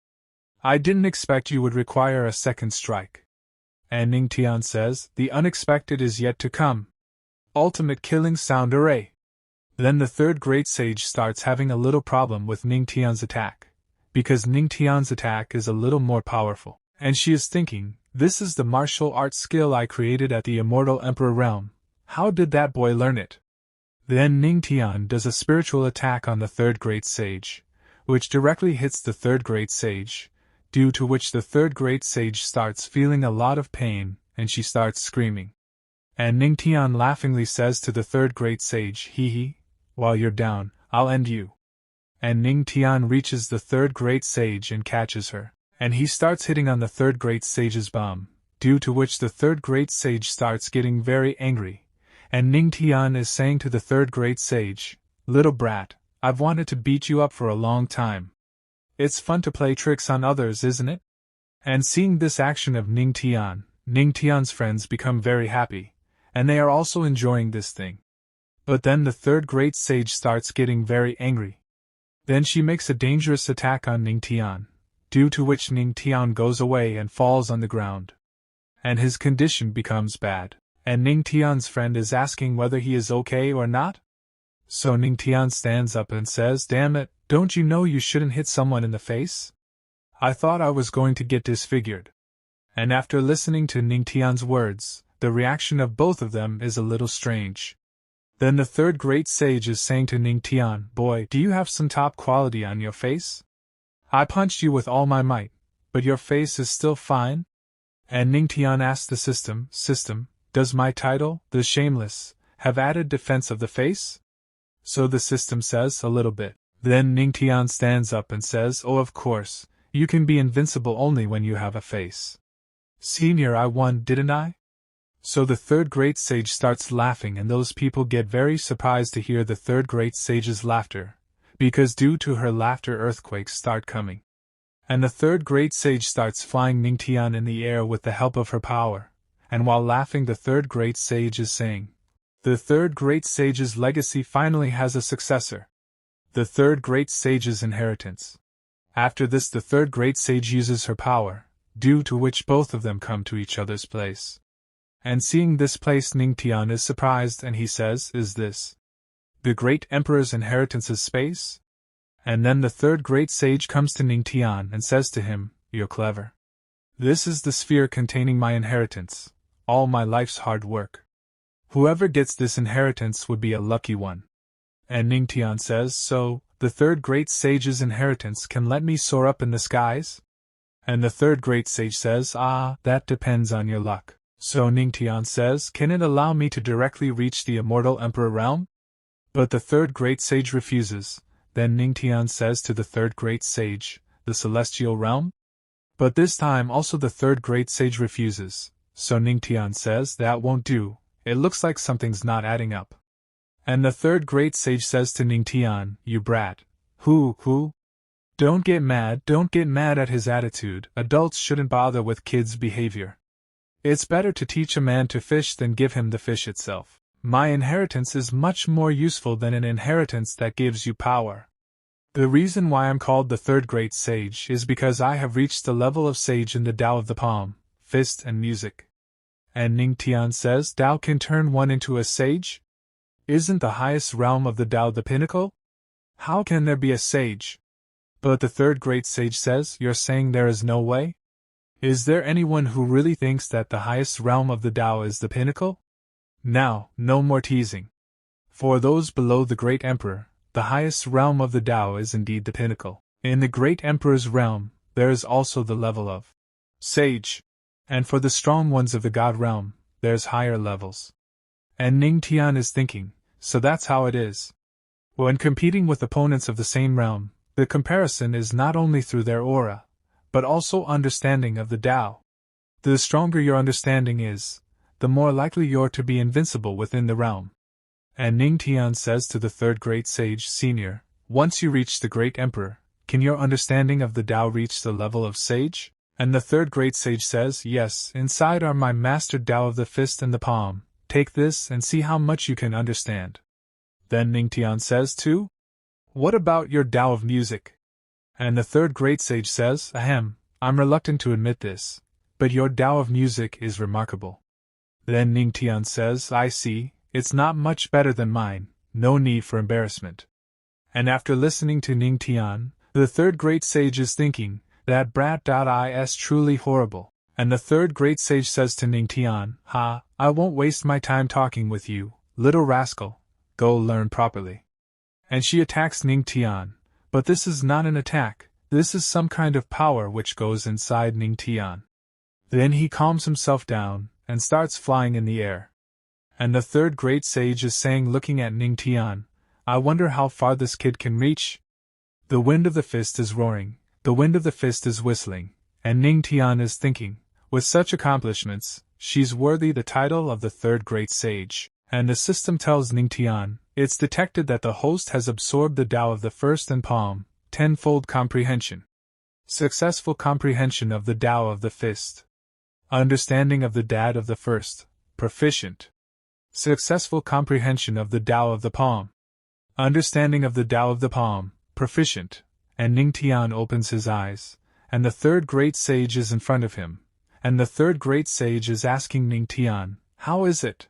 I didn't expect you would require a second strike." And Ning Tian says, "The unexpected is yet to come. Ultimate killing sound array." Then the third great sage starts having a little problem with Ning Tian's attack, because Ning Tian's attack is a little more powerful, and she is thinking, "This is the martial arts skill I created at the Immortal Emperor realm. How did that boy learn it?" Then Ning Tian does a spiritual attack on the third great sage, which directly hits the third great sage, due to which the third great sage starts feeling a lot of pain, and she starts screaming. And Ning Tian laughingly says to the third great sage, "Hee hee, while you're down, I'll end you." And Ning Tian reaches the third great sage and catches her, and he starts hitting on the third great sage's bum, due to which the third great sage starts getting very angry, and Ning Tian is saying to the third great sage, "Little brat, I've wanted to beat you up for a long time. It's fun to play tricks on others, isn't it?" And seeing this action of Ning Tian's friends become very happy, and they are also enjoying this thing. But then the third great sage starts getting very angry. Then she makes a dangerous attack on Ning Tian, due to which Ning Tian goes away and falls on the ground. And his condition becomes bad, and Ning Tian's friend is asking whether he is okay or not. So Ning Tian stands up and says, "Damn it, don't you know you shouldn't hit someone in the face? I thought I was going to get disfigured." And after listening to Ning Tian's words, the reaction of both of them is a little strange. Then the third great sage is saying to Ning Tian, "Boy, do you have some top quality on your face? I punched you with all my might, but your face is still fine?" And Ning Tian asks the system, "Does my title, the Shameless, have added defense of the face?" So the system says, "A little bit." Then Ning Tian stands up and says, "Oh, of course, you can be invincible only when you have a face. Senior, I won, didn't I?" So the third great sage starts laughing, and those people get very surprised to hear the third great sage's laughter, because due to her laughter earthquakes start coming. And the third great sage starts flying Ning Tian in the air with the help of her power, and while laughing the third great sage is saying, "The third great sage's legacy finally has a successor. The third great sage's inheritance." After this the third great sage uses her power, due to which both of them come to each other's place. And seeing this place, Ning Tian is surprised and he says, "Is this the great emperor's inheritance's space?" And then the third great sage comes to Ning Tian and says to him, "You're clever. This is the sphere containing my inheritance, all my life's hard work. Whoever gets this inheritance would be a lucky one." And Ning Tian says, "So, the third great sage's inheritance can let me soar up in the skies?" And the third great sage says, "Ah, that depends on your luck." So Ning Tian says, "Can it allow me to directly reach the Immortal Emperor realm?" But the third great sage refuses. Then Ning Tian says to the third great sage, "The Celestial realm?" But this time also the third great sage refuses. So Ning Tian says, "That won't do, it looks like something's not adding up." And the third great sage says to Ning Tian, "You brat. Who? Don't get mad at his attitude. Adults shouldn't bother with kids' behavior. It's better to teach a man to fish than give him the fish itself. My inheritance is much more useful than an inheritance that gives you power. The reason why I'm called the third great sage is because I have reached the level of sage in the Tao of the palm, fist and music. And Ning Tian says Tao can turn one into a sage? Isn't the highest realm of the Tao the pinnacle? How can there be a sage? But the third great sage says, you're saying there is no way? Is there anyone who really thinks that the highest realm of the Tao is the pinnacle? Now, no more teasing. For those below the great emperor, the highest realm of the Tao is indeed the pinnacle. In the great emperor's realm, there is also the level of sage. And for the strong ones of the god realm, there's higher levels. And Ning Tian is thinking, so that's how it is. When competing with opponents of the same realm, the comparison is not only through their aura, but also understanding of the Tao. The stronger your understanding is, the more likely you're to be invincible within the realm. And Ning Tian says to the third great sage senior, once you reach the great emperor, can your understanding of the Tao reach the level of sage? And the third great sage says, yes, inside are my master Tao of the fist and the palm, take this and see how much you can understand. Then Ning Tian says too, what about your Tao of music? And the third great sage says, ahem, I'm reluctant to admit this, but your Tao of music is remarkable. Then Ning Tian says, I see, it's not much better than mine, no need for embarrassment. And after listening to Ning Tian, the third great sage is thinking, that brat is truly horrible. And the third great sage says to Ning Tian, I won't waste my time talking with you, little rascal, go learn properly. And she attacks Ning Tian, but this is not an attack, this is some kind of power which goes inside Ning Tian. Then he calms himself down, and starts flying in the air. And the third great sage is saying, looking at Ning Tian, I wonder how far this kid can reach. The wind of the fist is roaring, the wind of the fist is whistling, and Ning Tian is thinking, with such accomplishments, she's worthy the title of the third great sage. And the system tells Ning Tian, it's detected that the host has absorbed the Tao of the first and palm, tenfold comprehension. Successful comprehension of the Tao of the fist. Understanding of the Tao of the first, proficient. Successful comprehension of the Tao of the palm. Understanding of the Tao of the palm, proficient. And Ning Tian opens his eyes, and the third great sage is in front of him, and the third great sage is asking Ning Tian, how is it?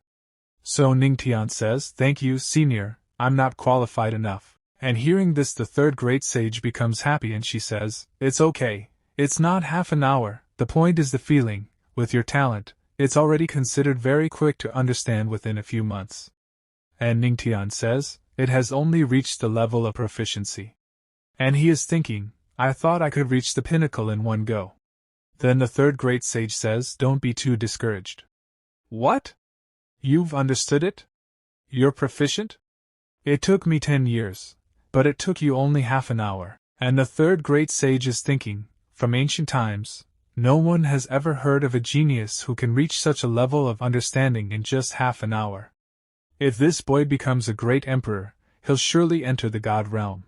So Ning Tian says, thank you, senior, I'm not qualified enough. And hearing this, the third great sage becomes happy and she says, it's okay, it's not half an hour, the point is the feeling, with your talent, it's already considered very quick to understand within a few months. And Ning Tian says, it has only reached the level of proficiency. And he is thinking, I thought I could reach the pinnacle in one go. Then the third great sage says, don't be too discouraged. What? You've understood it? You're proficient? It took me 10 years, but it took you only half an hour. And the third great sage is thinking, from ancient times, no one has ever heard of a genius who can reach such a level of understanding in just half an hour. If this boy becomes a great emperor, he'll surely enter the god realm.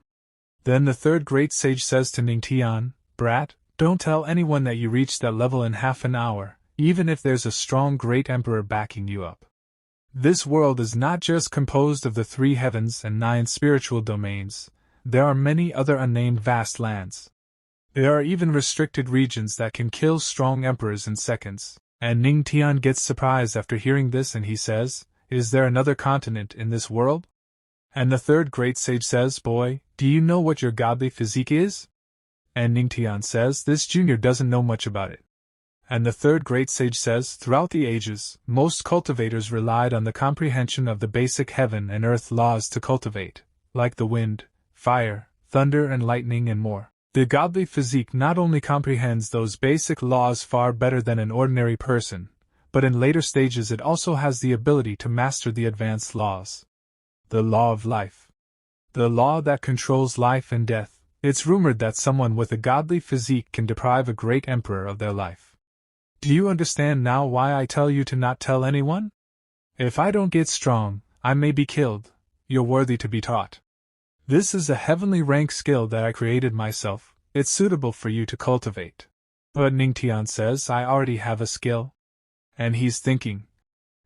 Then the third great sage says to Ning Tian, brat, don't tell anyone that you reached that level in half an hour, even if there's a strong great emperor backing you up. This world is not just composed of the 3 heavens and 9 spiritual domains, there are many other unnamed vast lands. There are even restricted regions that can kill strong emperors in seconds. And Ning Tian gets surprised after hearing this and he says, is there another continent in this world? And the third great sage says, boy, do you know what your godly physique is? And Ning Tian says, this junior doesn't know much about it. And the third great sage says, throughout the ages, most cultivators relied on the comprehension of the basic heaven and earth laws to cultivate, like the wind, fire, thunder and lightning and more. The godly physique not only comprehends those basic laws far better than an ordinary person, but in later stages it also has the ability to master the advanced laws. The law of life. The law that controls life and death. It's rumored that someone with a godly physique can deprive a great emperor of their life. Do you understand now why I tell you to not tell anyone? If I don't get strong, I may be killed. You're worthy to be taught. This is a heavenly rank skill that I created myself, It's suitable for you to cultivate. But Ning Tian says, I already have a skill. And he's thinking,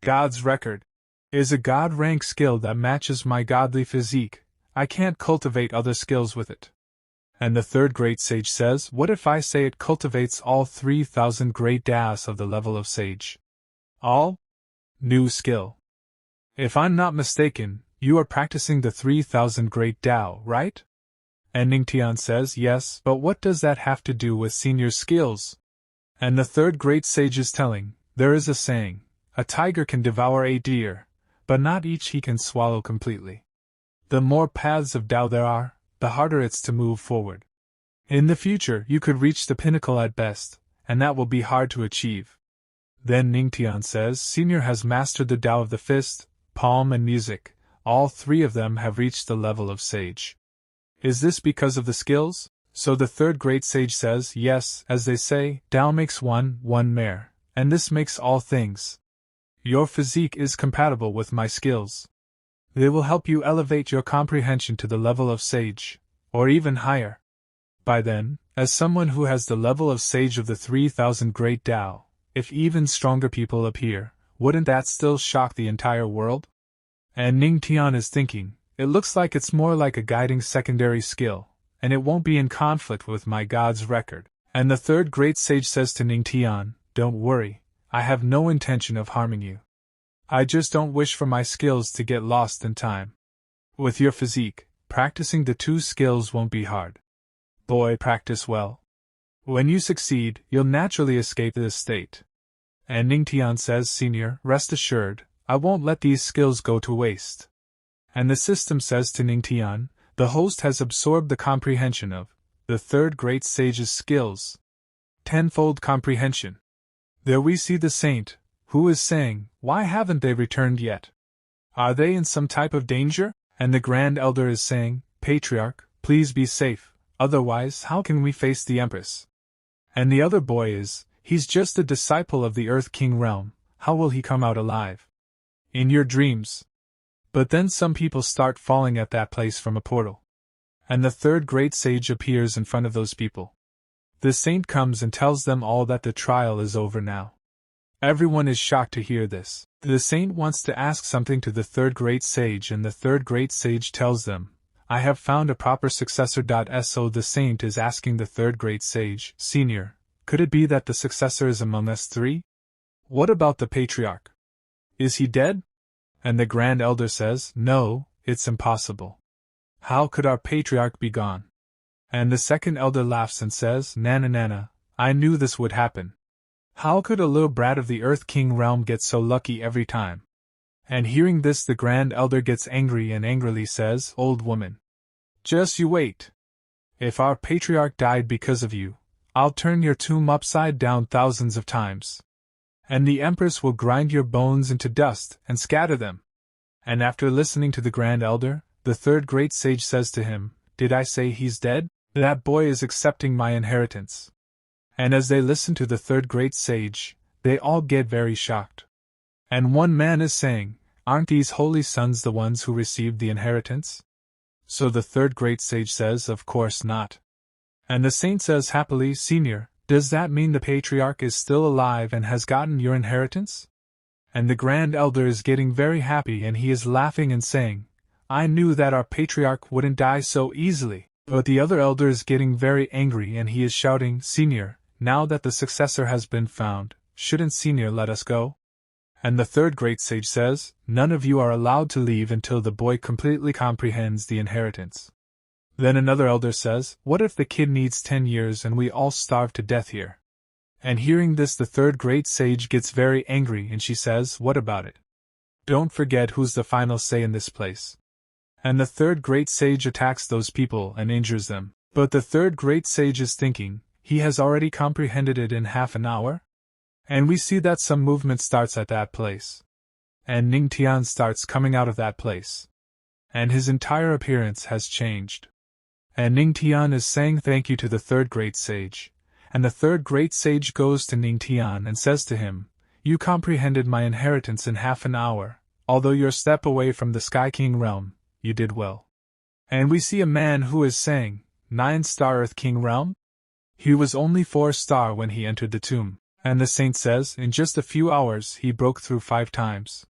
God's record is a god rank skill that matches my godly physique. I can't cultivate other skills with it. And the third great sage says, what if I say it cultivates all 3,000 great das of the level of sage? All? New skill. If I'm not mistaken, you are practicing the 3,000 great Tao, right? And Ning Tian says, yes, but what does that have to do with senior skills? And the third great sage is telling, there is a saying, a tiger can devour a deer, but not each he can swallow completely. The more paths of Tao there are, the harder it's to move forward. In the future, you could reach the pinnacle at best, and that will be hard to achieve. Then Ning Tian says, Senior has mastered the Tao of the fist, palm and music. All three of them have reached the level of sage. Is this because of the skills? So the third great sage says, yes, as they say, Tao makes one mere, and this makes all things. Your physique is compatible with my skills. They will help you elevate your comprehension to the level of sage, or even higher. By then, as someone who has the level of sage of the 3,000 great Tao, if even stronger people appear, wouldn't that still shock the entire world? And Ning Tian is thinking, it looks like it's more like a guiding secondary skill, and it won't be in conflict with my god's record. And the third great sage says to Ning Tian, don't worry, I have no intention of harming you. I just don't wish for my skills to get lost in time. With your physique, practicing the two skills won't be hard. Boy, practice well. When you succeed, you'll naturally escape this state. And Ning Tian says, Senior, rest assured, I won't let these skills go to waste. And the system says to Ning Tian, the host has absorbed the comprehension of the third great sage's skills. Tenfold comprehension. There we see the saint, who is saying, why haven't they returned yet? Are they in some type of danger? And the Grand Elder is saying, Patriarch, please be safe, otherwise how can we face the Empress? And the other boy is, he's just a disciple of the Earth King realm, how will he come out alive? In your dreams. But then some people start falling at that place from a portal. And the third great sage appears in front of those people. The saint comes and tells them all that the trial is over now. Everyone is shocked to hear this. The saint wants to ask something to the third great sage, and the third great sage tells them, I have found a proper successor. So the saint is asking the third great sage, Senior, could it be that the successor is among us three? What about the patriarch? Is he dead? And the Grand Elder says, no, it's impossible. How could our patriarch be gone? And the second elder laughs and says, Nana, I knew this would happen. How could a little brat of the Earth King realm get so lucky every time? And hearing this, the Grand Elder gets angry and angrily says, Old woman, just you wait. If our patriarch died because of you, I'll turn your tomb upside down thousands of times. And the Empress will grind your bones into dust and scatter them. And after listening to the Grand Elder, the third great sage says to him, Did I say he's dead? That boy is accepting my inheritance. And as they listen to the third great sage, they all get very shocked. And one man is saying, Aren't these holy sons the ones who received the inheritance? So the third great sage says, Of course not. And the saint says happily, Senior, does that mean the patriarch is still alive and has gotten your inheritance? And the Grand Elder is getting very happy and he is laughing and saying, I knew that our patriarch wouldn't die so easily. But the other elder is getting very angry and he is shouting, Senior, now that the successor has been found, shouldn't Senior let us go? And the third great sage says, None of you are allowed to leave until the boy completely comprehends the inheritance. Then another elder says, What if the kid needs 10 years and we all starve to death here? And hearing this, the third great sage gets very angry and she says, What about it? Don't forget who's the final say in this place. And the third great sage attacks those people and injures them. But the third great sage is thinking, he has already comprehended it in half an hour? And we see that some movement starts at that place. And Ning Tian starts coming out of that place. And his entire appearance has changed. And Ning Tian is saying thank you to the third great sage. And the third great sage goes to Ning Tian and says to him, You comprehended my inheritance in half an hour, although you're a step away from the Sky King realm, you did well. And we see a man who is saying, 9-star Earth King realm? He was only 4-star when he entered the tomb, and the saint says in just a few hours he broke through 5 times.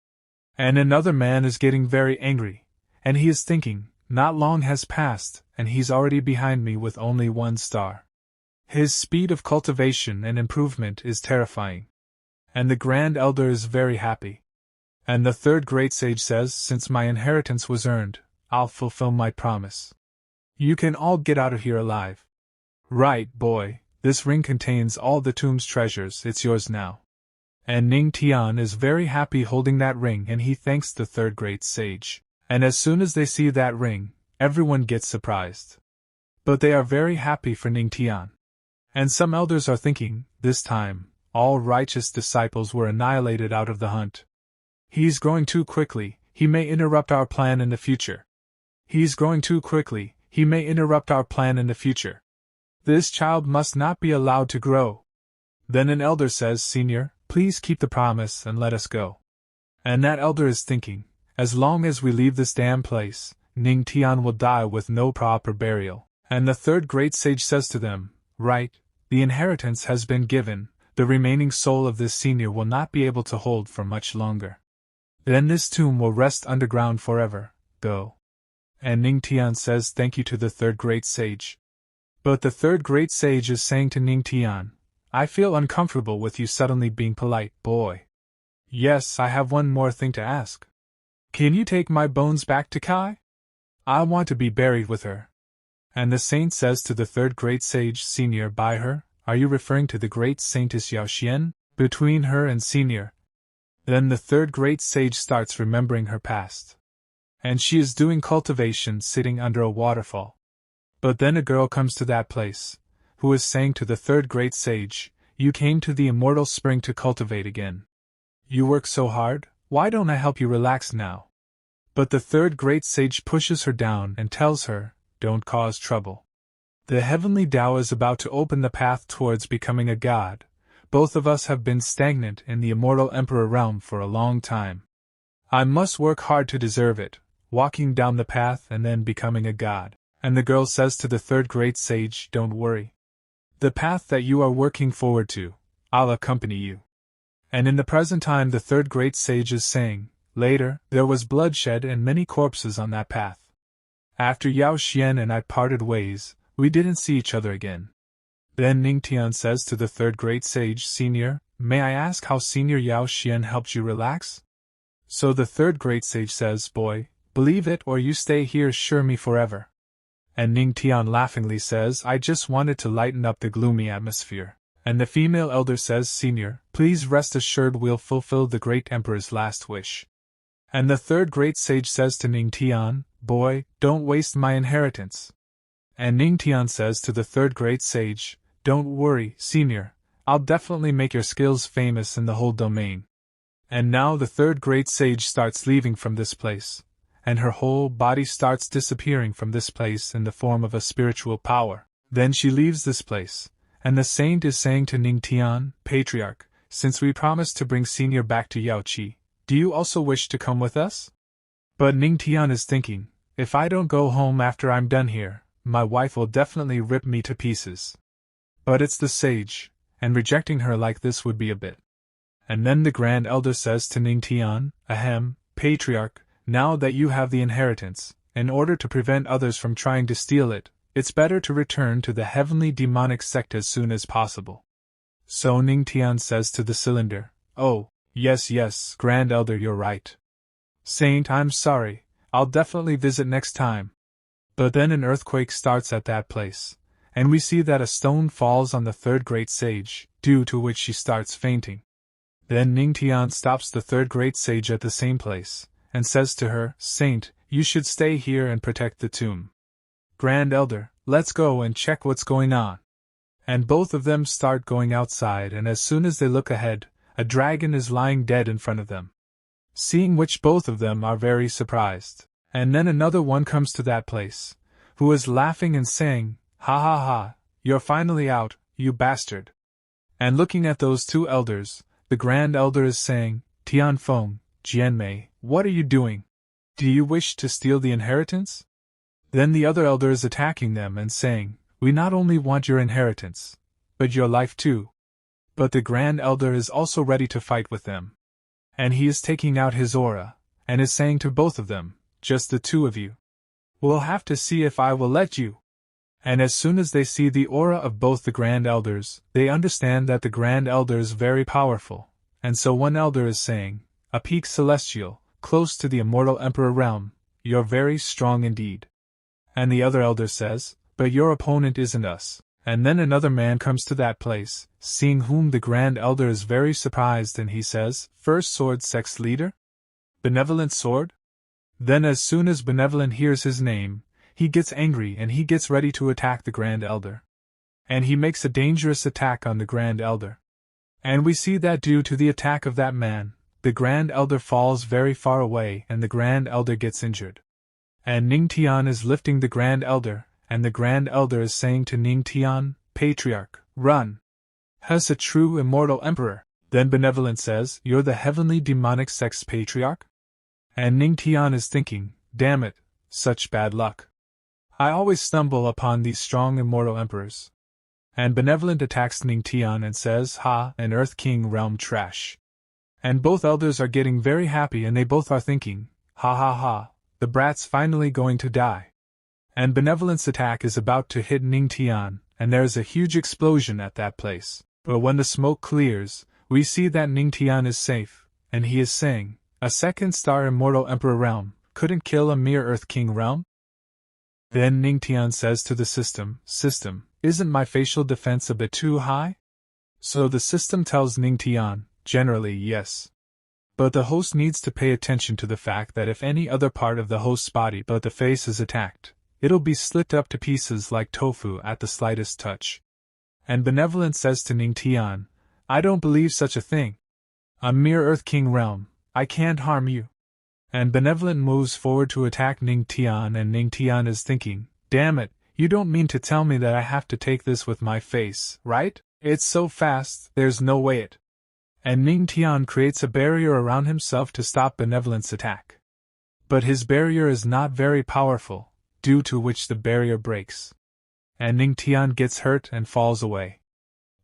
And another man is getting very angry, and he is thinking, not long has passed, and he's already behind me with only 1 star. His speed of cultivation and improvement is terrifying. And the Grand Elder is very happy. And the third great sage says, since my inheritance was earned, I'll fulfill my promise. You can all get out of here alive. Right, boy, this ring contains all the tomb's treasures, it's yours now. And Ning Tian is very happy holding that ring, and he thanks the third great sage. And as soon as they see that ring, everyone gets surprised. But they are very happy for Ning Tian. And some elders are thinking, this time, all righteous disciples were annihilated out of the hunt. He's growing too quickly, he may interrupt our plan in the future. He's growing too quickly, he may interrupt our plan in the future. This child must not be allowed to grow. Then an elder says, Senior, please keep the promise and let us go. And that elder is thinking, as long as we leave this damn place, Ning Tian will die with no proper burial. And the third great sage says to them, right, the inheritance has been given, the remaining soul of this senior will not be able to hold for much longer. Then this tomb will rest underground forever, go. And Ning Tian says thank you to the third great sage. But the third great sage is saying to Ning Tian, I feel uncomfortable with you suddenly being polite, boy. Yes, I have one more thing to ask. Can you take my bones back to Kai? I want to be buried with her. And the saint says to the third great sage, Senior, by her, are you referring to the great saintess Yaoxian? Between her and Senior. Then the third great sage starts remembering her past. And she is doing cultivation sitting under a waterfall. But then a girl comes to that place, who is saying to the third great sage, you came to the immortal spring to cultivate again. You work so hard, why don't I help you relax now? But the third great sage pushes her down and tells her, don't cause trouble. The heavenly Tao is about to open the path towards becoming a god. Both of us have been stagnant in the immortal emperor realm for a long time. I must work hard to deserve it, walking down the path and then becoming a god. And the girl says to the third great sage, don't worry. The path that you are working forward to, I'll accompany you. And in the present time the third great sage is saying, later, there was bloodshed and many corpses on that path. After Yao Xian and I parted ways, we didn't see each other again. Then Ning Tian says to the third great sage, Senior, may I ask how Senior Yao Xian helped you relax? So the third great sage says, boy, believe it or you stay here sure me forever. And Ning Tian laughingly says, I just wanted to lighten up the gloomy atmosphere. And the female elder says, Senior, please rest assured we'll fulfill the great emperor's last wish. And the third great sage says to Ning Tian, boy, don't waste my inheritance. And Ning Tian says to the third great sage, don't worry, Senior, I'll definitely make your skills famous in the whole domain. And now the third great sage starts leaving from this place, and her whole body starts disappearing from this place in the form of a spiritual power. Then she leaves this place, and the saint is saying to Ning Tian, Patriarch, since we promised to bring Senior back to Yaoqi, do you also wish to come with us? But Ning Tian is thinking, if I don't go home after I'm done here, my wife will definitely rip me to pieces. But it's the sage, and rejecting her like this would be a bit. And then the Grand Elder says to Ning Tian, Ahem, Patriarch, now that you have the inheritance, in order to prevent others from trying to steal it, it's better to return to the heavenly demonic sect as soon as possible. So Ning Tian says to the cylinder, oh, yes, Grand Elder, you're right. Saint, I'm sorry, I'll definitely visit next time. But then an earthquake starts at that place, and we see that a stone falls on the third great sage, due to which she starts fainting. Then Ning Tian stops the third great sage at the same place, and says to her, Saint, you should stay here and protect the tomb. Grand Elder, let's go and check what's going on. And both of them start going outside, and as soon as they look ahead, a dragon is lying dead in front of them. Seeing which both of them are very surprised. And then another one comes to that place, who is laughing and saying, ha ha ha, you're finally out, you bastard. And looking at those two elders, the Grand Elder is saying, Tianfeng, Jianmei, what are you doing? Do you wish to steal the inheritance? Then the other elder is attacking them and saying, we not only want your inheritance, but your life too. But the Grand Elder is also ready to fight with them. And he is taking out his aura, and is saying to both of them, just the two of you. We'll have to see if I will let you. And as soon as they see the aura of both the Grand Elders, they understand that the Grand Elder is very powerful, and so one Elder is saying, a peak celestial, close to the immortal Emperor realm, you're very strong indeed. And the other Elder says, but your opponent isn't us. And then another man comes to that place, seeing whom the Grand Elder is very surprised, and he says, First Sword Sect's leader? Benevolent Sword? Then as soon as Benevolent hears his name, he gets angry and he gets ready to attack the Grand Elder. And he makes a dangerous attack on the Grand Elder. And we see that due to the attack of that man, the Grand Elder falls very far away and the Grand Elder gets injured. And Ning Tian is lifting the Grand Elder, and the Grand Elder is saying to Ning Tian, Patriarch, run! Has a true immortal emperor. Then Benevolent says, you're the heavenly demonic Sect's Patriarch? And Ning Tian is thinking, damn it, such bad luck. I always stumble upon these strong immortal emperors. And Benevolent attacks Ning Tian and says, ha, an Earth King realm trash. And both elders are getting very happy and they both are thinking, ha ha ha, the brat's finally going to die. And Benevolent's attack is about to hit Ning Tian, and there is a huge explosion at that place. But when the smoke clears, we see that Ning Tian is safe, and he is saying, a second-star immortal emperor realm couldn't kill a mere Earth King realm? Then Ning Tian says to the system, isn't my facial defense a bit too high? So the system tells Ning Tian, generally yes. But the host needs to pay attention to the fact that if any other part of the host's body but the face is attacked, it'll be slit up to pieces like tofu at the slightest touch. And Benevolent says to Ning Tian, I don't believe such a thing. A mere Earth King realm, I can't harm you. And Benevolent moves forward to attack Ning Tian, and Ning Tian is thinking, damn it, you don't mean to tell me that I have to take this with my face, right? It's so fast, there's no way it. And Ning Tian creates a barrier around himself to stop Benevolent's attack. But his barrier is not very powerful, due to which the barrier breaks. And Ning Tian gets hurt and falls away.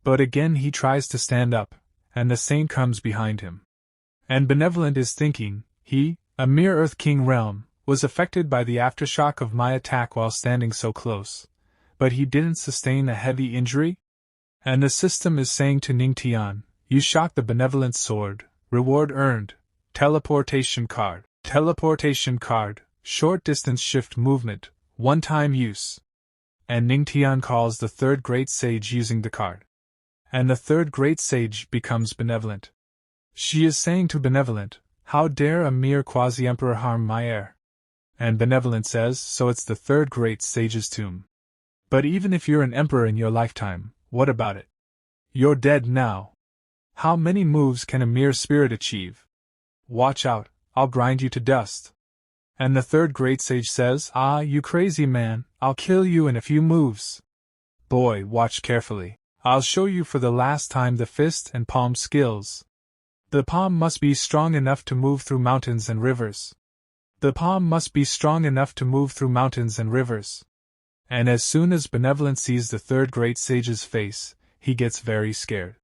But again he tries to stand up, and the saint comes behind him. And Benevolent is thinking, he, a mere Earth King realm, was affected by the aftershock of my attack while standing so close. But he didn't sustain a heavy injury? And the system is saying to Ning Tian, you shot the Benevolent sword, reward earned, teleportation card, short distance shift movement, one-time use. And Ning Tian calls the third great sage using the card. And the third great sage becomes Benevolent. She is saying to Benevolent, how dare a mere quasi-emperor harm my heir? And Benevolent says, so it's the third great sage's tomb. But even if you're an emperor in your lifetime, what about it? You're dead now. How many moves can a mere spirit achieve? Watch out, I'll grind you to dust. And the third great sage says, ah, you crazy man, I'll kill you in a few moves. Boy, watch carefully. I'll show you for the last time the fist and palm skills. The palm must be strong enough to move through mountains and rivers. The palm must be strong enough to move through mountains and rivers. And as soon as Benevolent sees the third great sage's face, he gets very scared.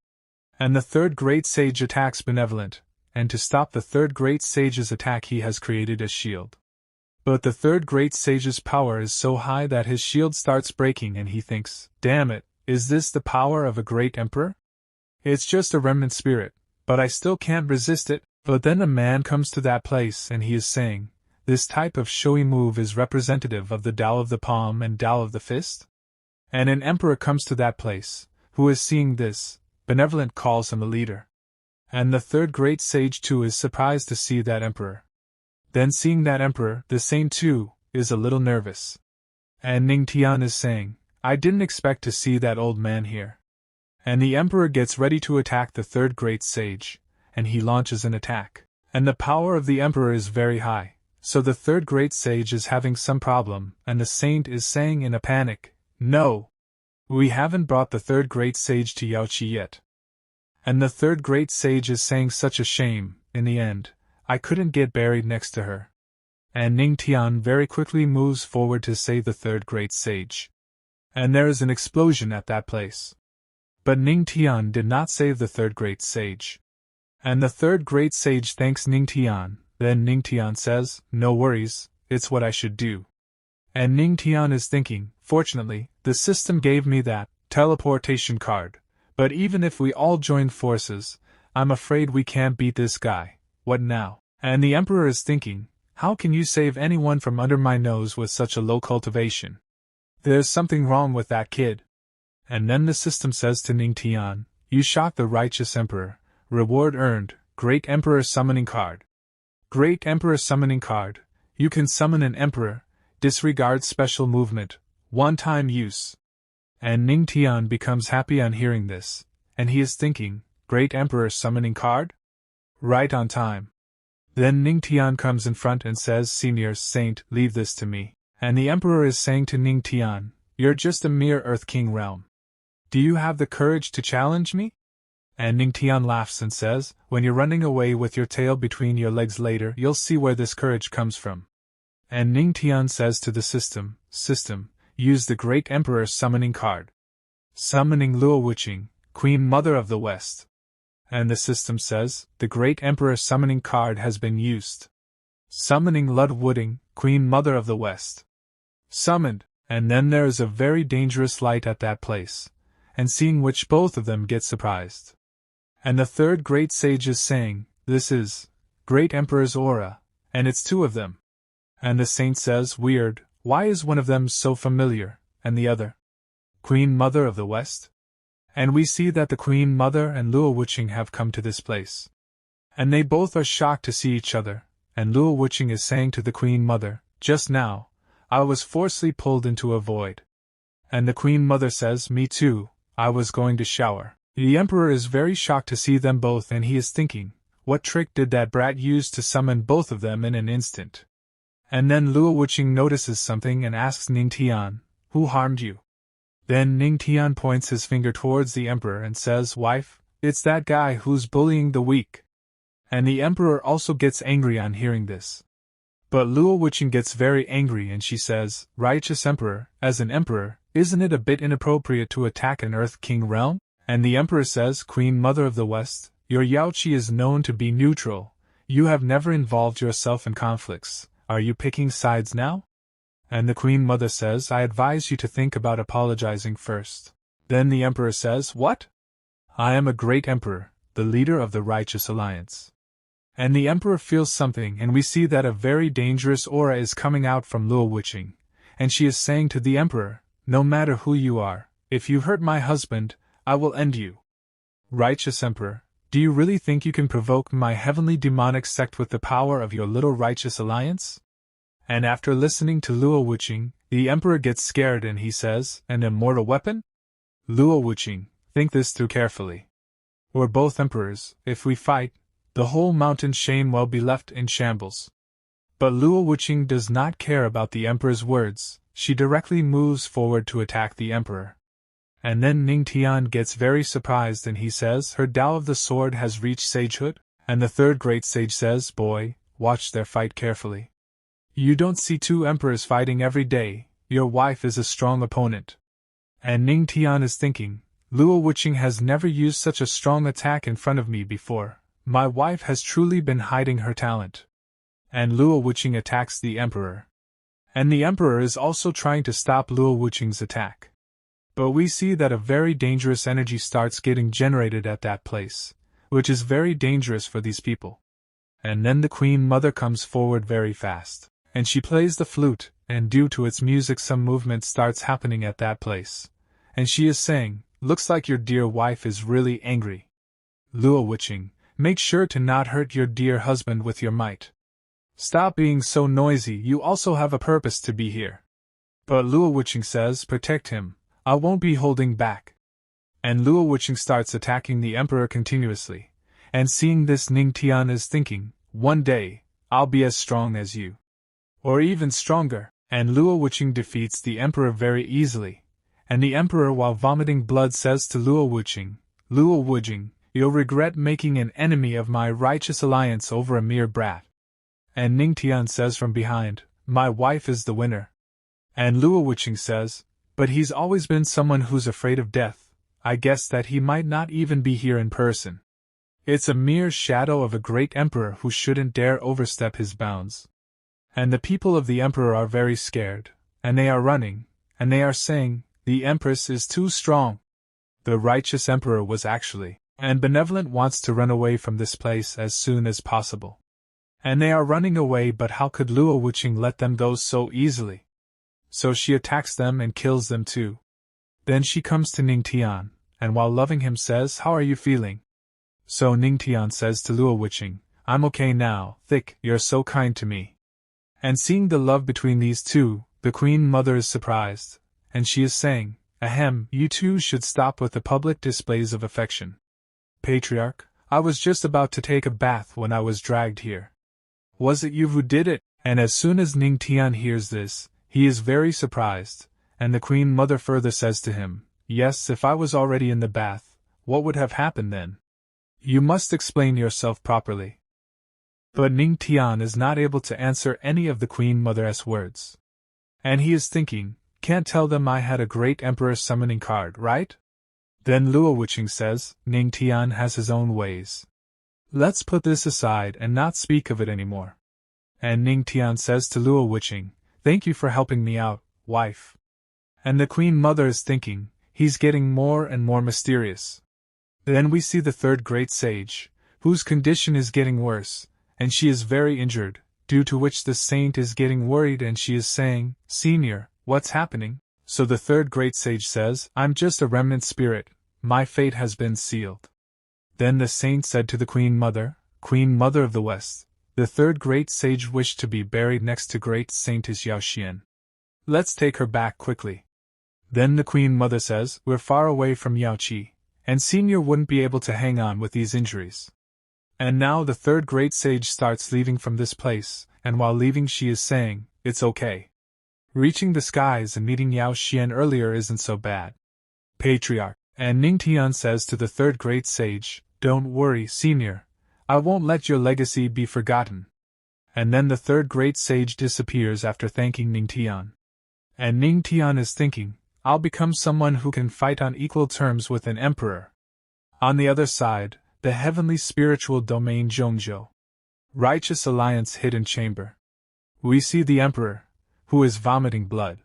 And the third great sage attacks Benevolent, and to stop the third great sage's attack he has created a shield. But the third great sage's power is so high that his shield starts breaking and he thinks, damn it, is this the power of a great emperor? It's just a remnant spirit, but I still can't resist it. But then a man comes to that place and he is saying, this type of showy move is representative of the Tao of the palm and Tao of the fist? And an emperor comes to that place, who is seeing this. Benevolent calls him a leader. And the third great sage too is surprised to see that emperor. Then seeing that emperor, the saint too, is a little nervous. And Ning Tian is saying, I didn't expect to see that old man here. And the emperor gets ready to attack the third great sage, and he launches an attack. And the power of the emperor is very high, so the third great sage is having some problem, and the saint is saying in a panic, no! We haven't brought the third great sage to Yaoi yet. And the third great sage is saying such a shame, in the end, I couldn't get buried next to her. And Ning Tian very quickly moves forward to save the third great sage. and there is an explosion at that place. But Ning Tian did not save the third great sage. And the third great sage thanks Ning Tian. Then Ning Tian says, "No worries, it's what I should do." And Ning Tian is thinking, fortunately, the system gave me that teleportation card, but even if we all join forces, I'm afraid we can't beat this guy. What now? And the Emperor is thinking, how can you save anyone from under my nose with such a low cultivation? There's something wrong with that kid. And then the system says to Ning Tian, you shocked the righteous Emperor. Reward earned, Great Emperor Summoning Card. Great Emperor Summoning Card. You can summon an Emperor, disregard special movement, one-time use. And Ning Tian becomes happy on hearing this, and he is thinking, Great Emperor Summoning Card? Right on time. Then Ning Tian comes in front and says, Senior Saint, leave this to me. And the Emperor is saying to Ning Tian, you're just a mere Earth King realm. Do you have the courage to challenge me? And Ning Tian laughs and says, when you're running away with your tail between your legs later, you'll see where this courage comes from. And Ning Tian says to the system, use the Great Emperor Summoning Card. Summoning Luo Wuqing, Queen Mother of the West. And the system says, the Great Emperor Summoning Card has been used. Summoning Lud Wuqing, Queen Mother of the West. Summoned, and then there is a very dangerous light at that place, and seeing which both of them get surprised. And the third great sage is saying, this is Great Emperor's aura, and it's two of them. And the saint says, weird, why is one of them so familiar, and the other? Queen Mother of the West? And we see that the Queen Mother and Luo Wuqing have come to this place. And they both are shocked to see each other, and Luo Wuqing is saying to the Queen Mother, just now, I was forcibly pulled into a void. And the Queen Mother says, me too, I was going to shower. The Emperor is very shocked to see them both, and he is thinking, what trick did that brat use to summon both of them in an instant? And then Luo Wuqing notices something and asks Ning Tian, who harmed you? Then Ning Tian points his finger towards the Emperor and says, wife, it's that guy who's bullying the weak. And the Emperor also gets angry on hearing this. But Luo Wuqing gets very angry and she says, righteous Emperor, as an Emperor, isn't it a bit inappropriate to attack an Earth King realm? And the Emperor says, Queen Mother of the West, your Yaoi is known to be neutral. You have never involved yourself in conflicts. Are you picking sides now? And the Queen Mother says, I advise you to think about apologizing first. Then the Emperor says, what? I am a great Emperor, the leader of the Righteous Alliance. And the Emperor feels something, and we see that a very dangerous aura is coming out from Luo Wuqing, and she is saying to the Emperor, no matter who you are, if you hurt my husband, I will end you. Righteous Emperor, do you really think you can provoke my heavenly demonic sect with the power of your little righteous alliance? And after listening to Luo Wuqing, the Emperor gets scared and he says, an immortal weapon? Luo Wuqing, think this through carefully. We're both emperors. If we fight, the whole mountain chain will be left in shambles. But Luo Wuqing does not care about the Emperor's words. She directly moves forward to attack the Emperor. And then Ning Tian gets very surprised and he says, her Tao of the sword has reached sagehood? And the third great sage says, boy, watch their fight carefully. You don't see two emperors fighting every day. Your wife is a strong opponent. And Ning Tian is thinking, Luo Wuqing has never used such a strong attack in front of me before. My wife has truly been hiding her talent. And Luo Wuqing attacks the Emperor. And the Emperor is also trying to stop Luo Wuqing's attack. But we see that a very dangerous energy starts getting generated at that place, which is very dangerous for these people. And then the Queen Mother comes forward very fast, and she plays the flute, and due to its music some movement starts happening at that place. And she is saying, looks like your dear wife is really angry. Luo Wuqing, make sure to not hurt your dear husband with your might. Stop being so noisy, you also have a purpose to be here. But Luo Wuqing says, protect him. I won't be holding back. And Luo Wuqing starts attacking the Emperor continuously. And seeing this, Ning Tian is thinking, one day, I'll be as strong as you. Or even stronger. And Luo Wuqing defeats the Emperor very easily. And the Emperor, while vomiting blood, says to Luo Wuqing, you'll regret making an enemy of my righteous alliance over a mere brat. And Ning Tian says from behind, my wife is the winner. And Luo Wuqing says, But he's always been someone who's afraid of death. I guess that he might not even be here in person. It's a mere shadow of a great emperor who shouldn't dare overstep his bounds. And the people of the emperor are very scared, and they are running, and they are saying, the empress is too strong. The righteous emperor was actually, and benevolent wants to run away from this place as soon as possible. And they are running away, but how could Luo Wuqing let them go so easily? So she attacks them and kills them too. Then she comes to Ning Tian, and while loving him says, how are you feeling? So Ning Tian says to Luo Wuqing, I'm okay now, Thick, you're so kind to me. And seeing the love between these two, the Queen Mother is surprised, and she is saying, ahem, you two should stop with the public displays of affection. Patriarch, I was just about to take a bath when I was dragged here. Was it you who did it? And as soon as Ning Tian hears this, he is very surprised, and the Queen Mother further says to him, yes, if I was already in the bath, what would have happened then? You must explain yourself properly. But Ning Tian is not able to answer any of the Queen Mother's words. And he is thinking, can't tell them I had a great emperor summoning card, right? Then Luo Wuqing says, Ning Tian has his own ways. Let's put this aside and not speak of it anymore. And Ning Tian says to Luo Wuqing, thank you for helping me out, wife. And the Queen Mother is thinking, he's getting more and more mysterious. Then we see the third great sage, whose condition is getting worse, and she is very injured, due to which the saint is getting worried and she is saying, Senior, what's happening? So the third great sage says, I'm just a remnant spirit, my fate has been sealed. Then the saint said to the Queen Mother of the West, the third great sage wished to be buried next to great Saintess Yaoxian. Let's take her back quickly. Then the Queen Mother says, we're far away from Yaoqi, and Senior wouldn't be able to hang on with these injuries. And now the third great sage starts leaving from this place, and while leaving she is saying, it's okay. Reaching the skies and meeting Yao Xian earlier isn't so bad. Patriarch. And Ning Tian says to the third great sage, don't worry, Senior, I won't let your legacy be forgotten. And then the third great sage disappears after thanking Ning Tian. And Ning Tian is thinking, I'll become someone who can fight on equal terms with an emperor. On the other side, the heavenly spiritual domain Zhongzhou. Righteous Alliance Hidden Chamber. We see the emperor, who is vomiting blood.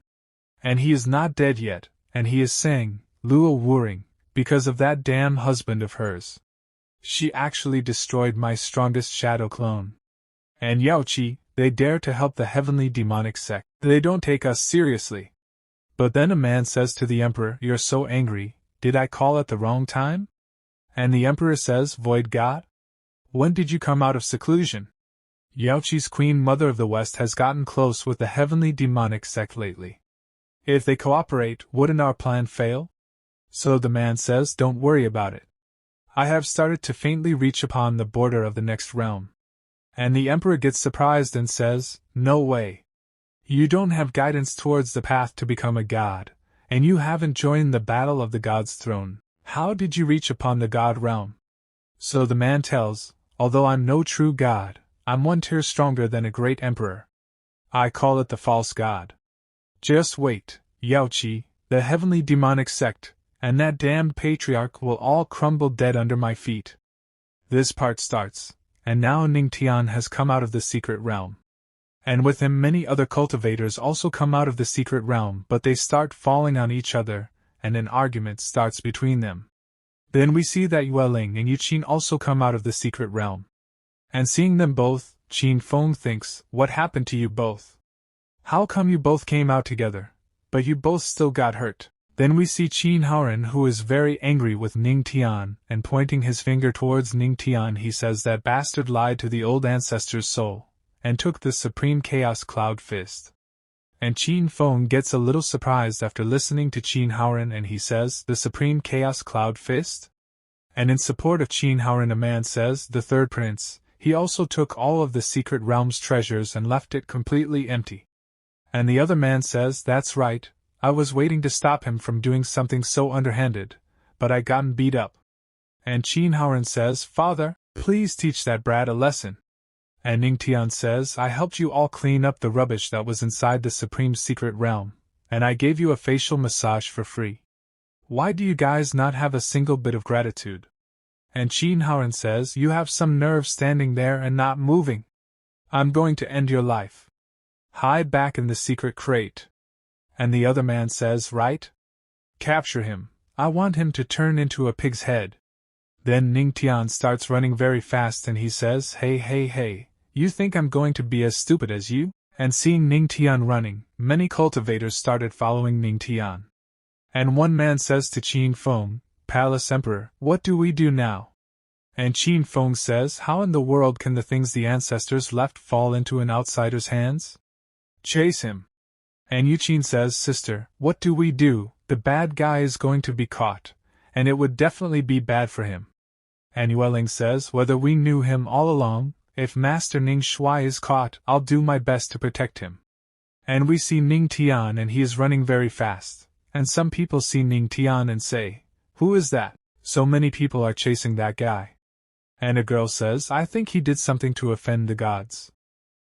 And he is not dead yet, and he is saying, Luo Wuqing, because of that damn husband of hers. She actually destroyed my strongest shadow clone. And Yaoqi, they dare to help the heavenly demonic sect. They don't take us seriously. But then a man says to the emperor, you're so angry, did I call at the wrong time? And the emperor says, Void God? When did you come out of seclusion? Yaoqi's Queen Mother of the West has gotten close with the heavenly demonic sect lately. If they cooperate, wouldn't our plan fail? So the man says, don't worry about it. I have started to faintly reach upon the border of the next realm. And the emperor gets surprised and says, no way. You don't have guidance towards the path to become a god, and you haven't joined the battle of the god's throne. How did you reach upon the god realm? So the man tells, although I'm no true god, I'm one tier stronger than a great emperor. I call it the false god. Just wait, Yaoqi, the heavenly demonic sect, and that damned patriarch will all crumble dead under my feet. This part starts, and now Ning Tian has come out of the secret realm. And with him many other cultivators also come out of the secret realm, but they start falling on each other, and an argument starts between them. Then we see that Yueling and Yuqin also come out of the secret realm. And seeing them both, Qin Feng thinks, what happened to you both? How come you both came out together, but you both still got hurt? Then we see Qin Haoren, who is very angry with Ning Tian, and pointing his finger towards Ning Tian he says that bastard lied to the old ancestor's soul, and took the supreme chaos cloud fist. And Qin Feng gets a little surprised after listening to Qin Haoren and he says, the supreme chaos cloud fist? And in support of Qin Haoren a man says, the third prince, he also took all of the secret realm's treasures and left it completely empty. And the other man says, that's right, I was waiting to stop him from doing something so underhanded, but I gotten beat up. And Qin Haoren says, Father, please teach that brat a lesson. And Ning Tian says, I helped you all clean up the rubbish that was inside the supreme secret realm, And I gave you a facial massage for free. Why do you guys not have a single bit of gratitude? And Qin Haoren says, you have some nerve standing there and not moving. I'm going to end your life. Hide back in the secret crate. And the other man says, right? Capture him. I want him to turn into a pig's head. Then Ning Tian starts running very fast and he says, hey, you think I'm going to be as stupid as you? And seeing Ning Tian running, many cultivators started following Ning Tian. And one man says to Qin Feng, Palace Emperor, what do we do now? And Qin Feng says, how in the world can the things the ancestors left fall into an outsider's hands? Chase him. And Yuqin says, sister, what do we do? The bad guy is going to be caught, and it would definitely be bad for him. And Yueling says, whether we knew him all along, if Master Ning Shui is caught, I'll do my best to protect him. And we see Ning Tian and he is running very fast, and some people see Ning Tian and say, who is that? So many people are chasing that guy. And a girl says, I think he did something to offend the gods.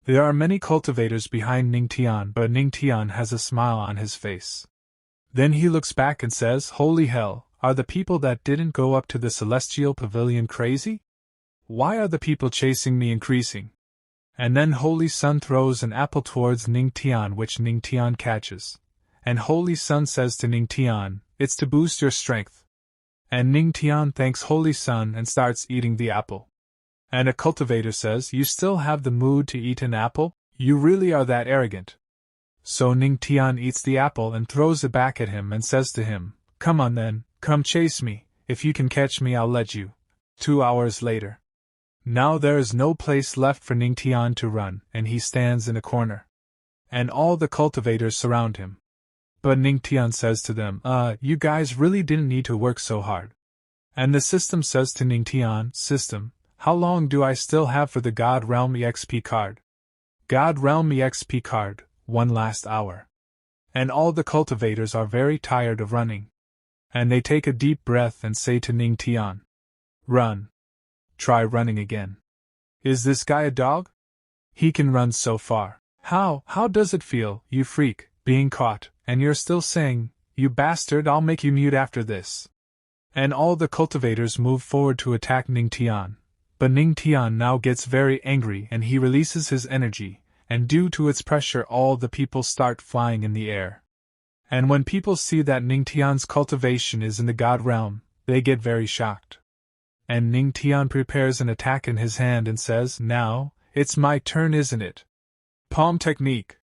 There are many cultivators behind Ning Tian, but Ning Tian has a smile on his face. Then he looks back and says, holy hell, are the people that didn't go up to the celestial pavilion crazy? Why are the people chasing me increasing? And then Holy Sun throws an apple towards Ning Tian, which Ning Tian catches. And Holy Sun says to Ning Tian, it's to boost your strength. And Ning Tian thanks Holy Sun and starts eating the apple. And a cultivator says, you still have the mood to eat an apple? You really are that arrogant. So Ning Tian eats the apple and throws it back at him and says to him, come on then, come chase me, if you can catch me I'll let you. 2 hours later. Now there is no place left for Ning Tian to run, and he stands in a corner. And all the cultivators surround him. But Ning Tian says to them, you guys really didn't need to work so hard. And the system says to Ning Tian, system, how long do I still have for the God Realm EXP card? God Realm EXP card, 1 last hour. And all the cultivators are very tired of running. And they take a deep breath and say to Ning Tian, run. Try running again. Is this guy a dog? He can run so far. How does it feel, you freak, being caught, and you're still saying, you bastard, I'll make you mute after this. And all the cultivators move forward to attack Ning Tian. But Ning Tian now gets very angry and he releases his energy, and due to its pressure all the people start flying in the air. And when people see that Ning Tian's cultivation is in the God realm, they get very shocked. And Ning Tian prepares an attack in his hand and says, now, it's my turn, isn't it? Palm technique.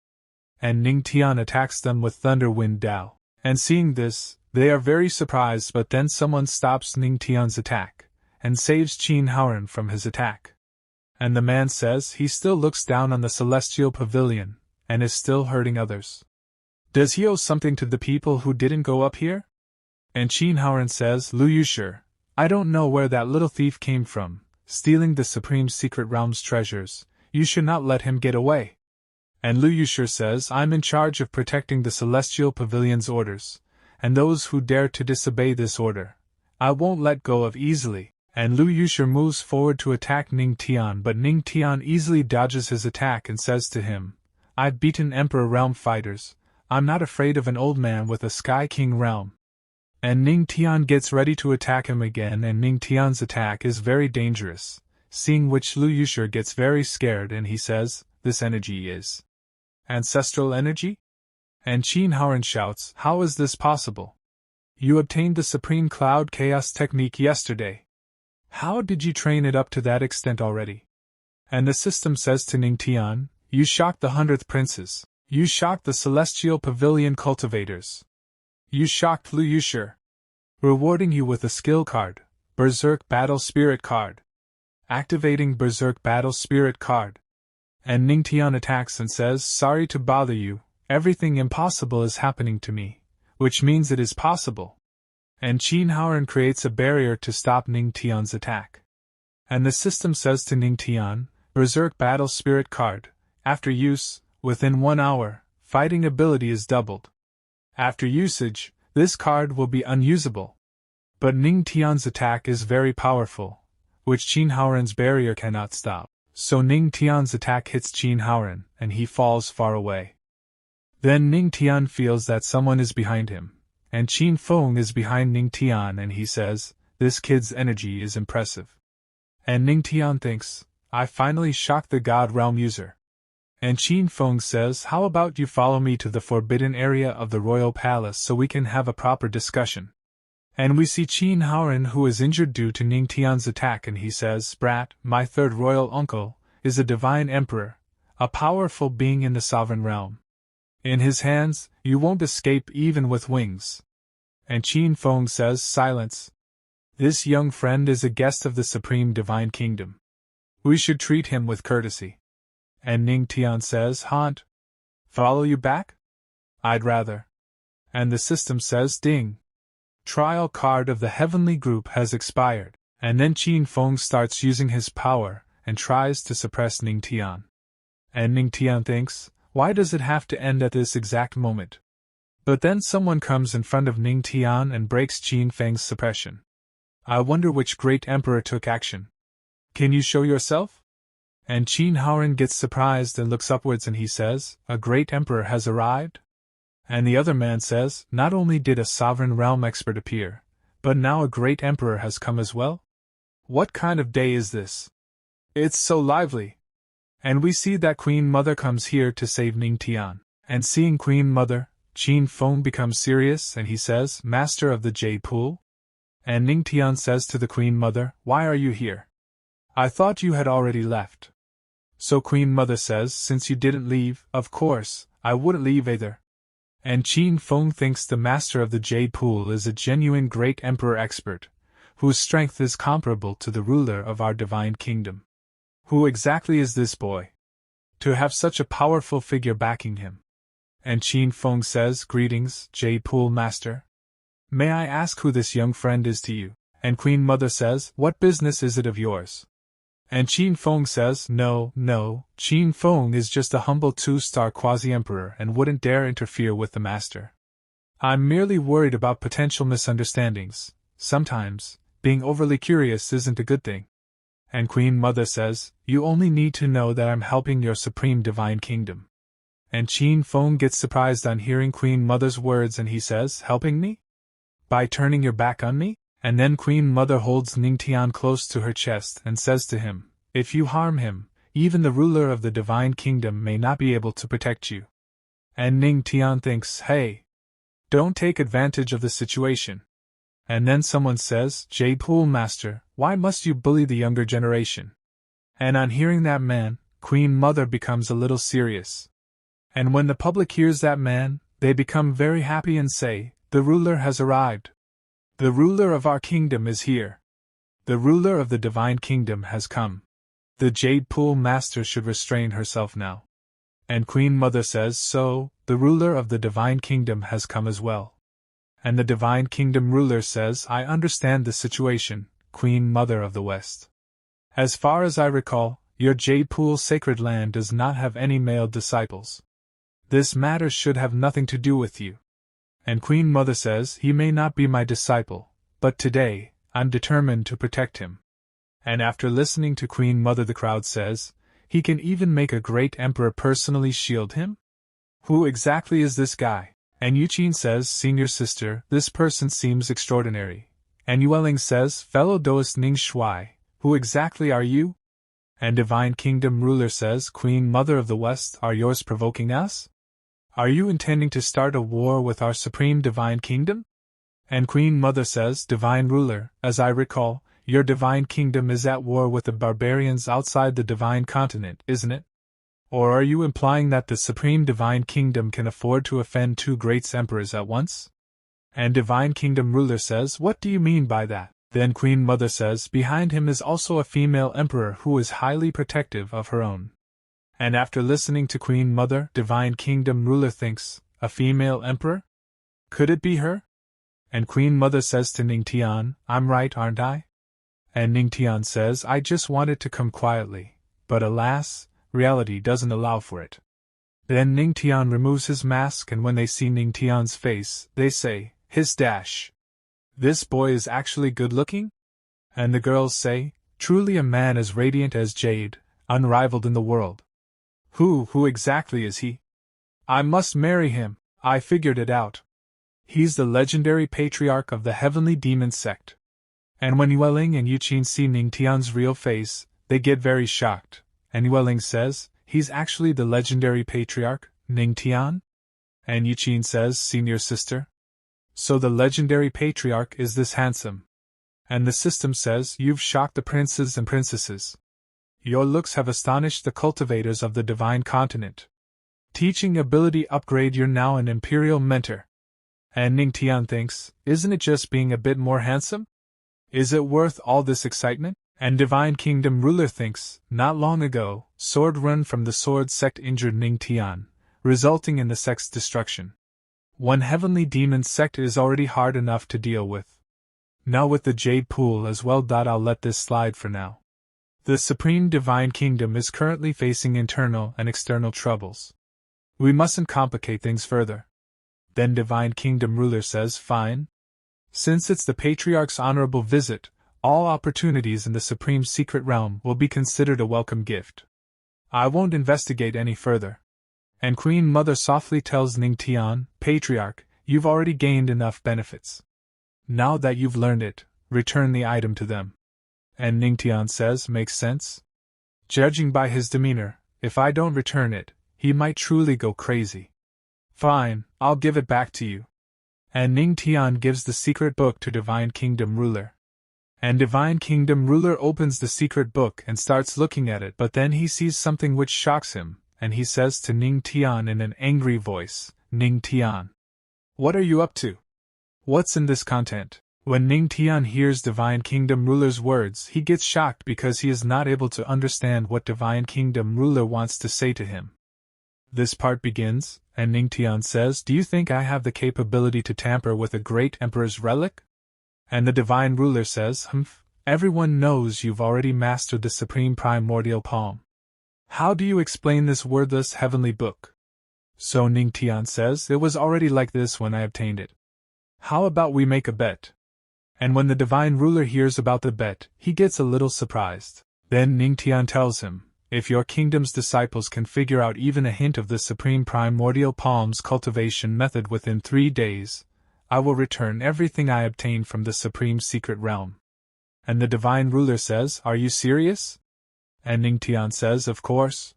And Ning Tian attacks them with Thunder Wind Dao. And seeing this, they are very surprised, but then someone stops Ning Tian's attack and saves Qin Haoren from his attack. And the man says he still looks down on the celestial pavilion and is still hurting others. Does he owe something to the people who didn't go up here? And Qin Haoren says, Lu Yusher, I don't know where that little thief came from, stealing the Supreme Secret Realm's treasures. You should not let him get away. And Lu Yusher says, I'm in charge of protecting the celestial pavilion's orders, and those who dare to disobey this order, I won't let go of easily. And Lu Yusher moves forward to attack Ning Tian, but Ning Tian easily dodges his attack and says to him, I've beaten Emperor Realm fighters, I'm not afraid of an old man with a Sky King realm. And Ning Tian gets ready to attack him again, and Ning Tian's attack is very dangerous, seeing which Lu Yusher gets very scared and he says, this energy is ancestral energy? And Qin Haoren shouts, how is this possible? You obtained the Supreme Cloud Chaos technique yesterday. How did you train it up to that extent already? And the system says to Ning Tian, you shocked the 100th princes. You shocked the Celestial Pavilion cultivators. You shocked Lu Yusher. Rewarding you with a skill card, Berserk Battle Spirit card. Activating Berserk Battle Spirit card. And Ning Tian attacks and says, sorry to bother you, everything impossible is happening to me, which means it is possible. And Qin Haoren creates a barrier to stop Ning Tian's attack. And the system says to Ning Tian, Berserk Battle Spirit card, after use, within 1 hour, fighting ability is doubled. After usage, this card will be unusable. But Ning Tian's attack is very powerful, which Qin Haoren's barrier cannot stop. So Ning Tian's attack hits Qin Haoren, and he falls far away. Then Ning Tian feels that someone is behind him, and Qin Feng is behind Ning Tian, and he says, "This kid's energy is impressive." And Ning Tian thinks, "I finally shocked the God Realm user." And Qin Feng says, "How about you follow me to the forbidden area of the royal palace so we can have a proper discussion?" And we see Qin Haoren, who is injured due to Ning Tian's attack, and he says, "Brat, my third royal uncle, is a divine emperor, a powerful being in the sovereign realm. In his hands, you won't escape even with wings." And Qin Feng says, "Silence. This young friend is a guest of the Supreme Divine Kingdom. We should treat him with courtesy." And Ning Tian says, "Haunt. Follow you back? I'd rather." And the system says, "Ding. Trial card of the heavenly group has expired." And then Qin Feng starts using his power and tries to suppress Ning Tian. And Ning Tian thinks, why does it have to end at this exact moment? But then someone comes in front of Ning Tian and breaks Qin Feng's suppression. I wonder which great emperor took action. Can you show yourself? And Qin Haoren gets surprised and looks upwards, and he says, "A great emperor has arrived?" And the other man says, "Not only did a sovereign realm expert appear, but now a great emperor has come as well? What kind of day is this? It's so lively." And we see that Queen Mother comes here to save Ning Tian. And seeing Queen Mother, Qin Feng becomes serious, and he says, "Master of the Jade Pool?" And Ning Tian says to the Queen Mother, "Why are you here? I thought you had already left." So Queen Mother says, "Since you didn't leave, of course, I wouldn't leave either." And Qin Feng thinks the Master of the Jade Pool is a genuine great emperor expert, whose strength is comparable to the ruler of our divine kingdom. Who exactly is this boy? To have such a powerful figure backing him. And Qin Feng says, "Greetings, Jade Pool Master. May I ask who this young friend is to you?" And Queen Mother says, "What business is it of yours?" And Qin Feng says, No, Qin Feng is just a humble 2-star quasi-emperor and wouldn't dare interfere with the master. I'm merely worried about potential misunderstandings. Sometimes, being overly curious isn't a good thing." And Queen Mother says, "You only need to know that I'm helping your supreme divine kingdom." And Qin Feng gets surprised on hearing Queen Mother's words, and he says, "Helping me? By turning your back on me?" And then Queen Mother holds Ning Tian close to her chest and says to him, "If you harm him, even the ruler of the divine kingdom may not be able to protect you." And Ning Tian thinks, "Hey, don't take advantage of the situation." And then someone says, "Jade Pool Master, why must you bully the younger generation?" And on hearing that man, Queen Mother becomes a little serious. And when the public hears that man, they become very happy and say, "The ruler has arrived. The ruler of our kingdom is here. The ruler of the divine kingdom has come." The Jade Pool Master should restrain herself now. And Queen Mother says, "So, the ruler of the divine kingdom has come as well." And the divine kingdom ruler says, "I understand the situation, Queen Mother of the West. As far as I recall, your Jade Pool sacred land does not have any male disciples. This matter should have nothing to do with you." And Queen Mother says, "He may not be my disciple, but today, I'm determined to protect him." And after listening to Queen Mother, the crowd says, "He can even make a great emperor personally shield him? Who exactly is this guy?" And Yuqin says, "Senior sister, this person seems extraordinary." And Yueling says, "Fellow Doist Ning Shui, who exactly are you?" And Divine Kingdom ruler says, "Queen Mother of the West, are yours provoking us? Are you intending to start a war with our supreme divine kingdom?" And Queen Mother says, "Divine ruler, as I recall, your divine kingdom is at war with the barbarians outside the divine continent, isn't it? Or are you implying that the supreme divine kingdom can afford to offend two great emperors at once?" And Divine Kingdom ruler says, "What do you mean by that?" Then Queen Mother says, "Behind him is also a female emperor who is highly protective of her own." And after listening to Queen Mother, Divine Kingdom ruler thinks, "A female emperor? Could it be her?" And Queen Mother says to Ning Tian, "I'm right, aren't I?" And Ning Tian says, "I just wanted to come quietly, but alas, reality doesn't allow for it." Then Ning Tian removes his mask, and when they see Ning Tian's face, they say, "His dash. This boy is actually good-looking?" And the girls say, "Truly a man as radiant as jade, unrivaled in the world. Who exactly is he?" I must marry him, I figured it out. He's the legendary patriarch of the heavenly demon sect. And when Yueling and Yuqin see Ning Tian's real face, they get very shocked, and Yueling says, he's actually the legendary patriarch, Ning Tian? And Yuqin says, senior sister? So the legendary patriarch is this handsome. And the system says, you've shocked the princes and princesses. Your looks have astonished the cultivators of the divine continent. Teaching ability upgrade, you're now an imperial mentor. And Ning Tian thinks, isn't it just being a bit more handsome? Is it worth all this excitement? And Divine Kingdom ruler thinks, not long ago, sword run from the sword sect injured Ning Tian, resulting in the sect's destruction. One heavenly demon sect is already hard enough to deal with. Now with the Jade Pool as well. I'll let this slide for now. The Supreme Divine Kingdom is currently facing internal and external troubles. We mustn't complicate things further. Then Divine Kingdom ruler says, fine. Since it's the Patriarch's honorable visit, all opportunities in the Supreme Secret Realm will be considered a welcome gift. I won't investigate any further. And Queen Mother softly tells Ning Tian, Patriarch, you've already gained enough benefits. Now that you've learned it, return the item to them. And Ning Tian says, makes sense? Judging by his demeanor, if I don't return it, he might truly go crazy. Fine, I'll give it back to you. And Ning Tian gives the secret book to Divine Kingdom ruler. And Divine Kingdom ruler opens the secret book and starts looking at it, but then he sees something which shocks him, and he says to Ning Tian in an angry voice, Ning Tian, what are you up to? What's in this content? When Ning Tian hears Divine Kingdom ruler's words, he gets shocked because he is not able to understand what Divine Kingdom ruler wants to say to him. This part begins, and Ning Tian says, do you think I have the capability to tamper with a great emperor's relic? And the divine ruler says, everyone knows you've already mastered the supreme primordial palm. How do you explain this wordless heavenly book? So Ning Tian says, it was already like this when I obtained it. How about we make a bet? And when the divine ruler hears about the bet, he gets a little surprised. Then Ning Tian tells him, if your kingdom's disciples can figure out even a hint of the supreme primordial palm's cultivation method within 3 days, I will return everything I obtained from the supreme secret realm. And the divine ruler says, are you serious? And Ning Tian says, of course.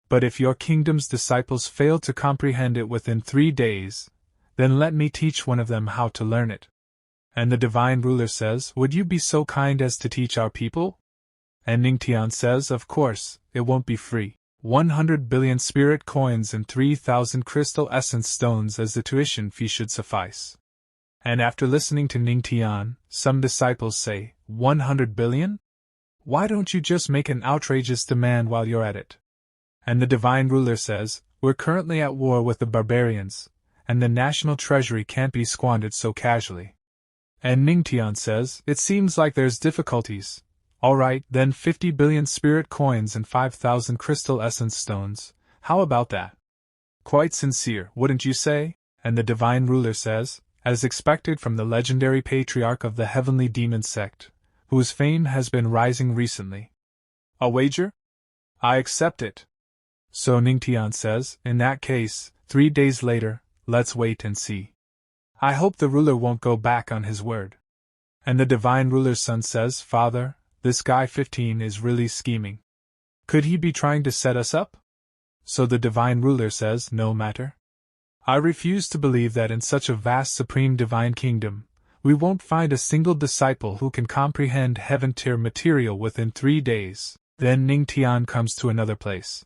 But if your kingdom's disciples fail to comprehend it within 3 days, then let me teach one of them how to learn it. And the divine ruler says, would you be so kind as to teach our people? And Ning Tian says, of course, it won't be free. 100 billion spirit coins and 3,000 crystal essence stones as the tuition fee should suffice. And after listening to Ning Tian, some disciples say, 100 billion? Why don't you just make an outrageous demand while you're at it? And the divine ruler says, we're currently at war with the barbarians, and the national treasury can't be squandered so casually. And Ning Tian says, it seems like there's difficulties. Alright, then 50 billion spirit coins and 5,000 crystal essence stones, how about that? Quite sincere, wouldn't you say? And the divine ruler says, as expected from the legendary patriarch of the heavenly demon sect, whose fame has been rising recently. A wager? I accept it. So Ning Tian says, in that case, 3 days later, let's wait and see. I hope the ruler won't go back on his word. And the divine ruler's son says, Father, this guy 15 is really scheming. Could he be trying to set us up? So the divine ruler says, no matter. I refuse to believe that in such a vast supreme divine kingdom, we won't find a single disciple who can comprehend heaven-tier material within 3 days. Then Ning Tian comes to another place.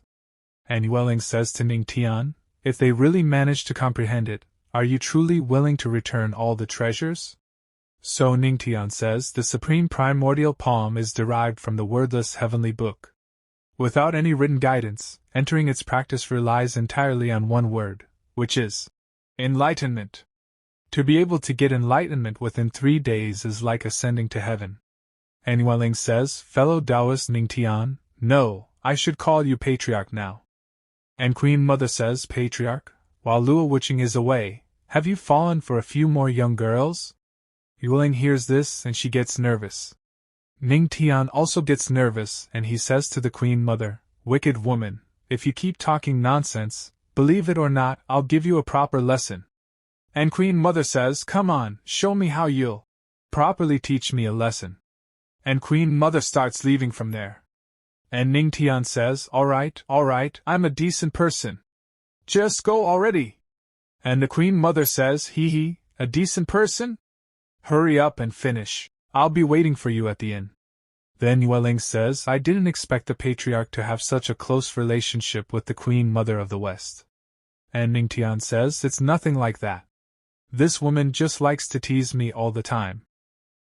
And Yueling says to Ning Tian, if they really manage to comprehend it, are you truly willing to return all the treasures? So Ning Tian says the supreme primordial palm is derived from the wordless heavenly book. Without any written guidance, entering its practice relies entirely on one word, which is enlightenment. To be able to get enlightenment within 3 days is like ascending to heaven. And Yueling says, fellow Taoist Ning Tian, no, I should call you Patriarch now. And Queen Mother says, Patriarch, while Luo Wuching is away, have you fallen for a few more young girls? Yueling hears this and she gets nervous. Ning Tian also gets nervous and he says to the Queen Mother, wicked woman, if you keep talking nonsense, Believe it or not, I'll give you a proper lesson. And Queen Mother says, come on, show me how you'll properly teach me a lesson. And Queen Mother starts leaving from there. And Ning Tian says, alright, I'm a decent person. Just go already. And the Queen Mother says, hee, a decent person? Hurry up and finish. I'll be waiting for you at the inn. Then Yueling says, I didn't expect the patriarch to have such a close relationship with the Queen Mother of the West. And Ning Tian says, it's nothing like that. This woman just likes to tease me all the time.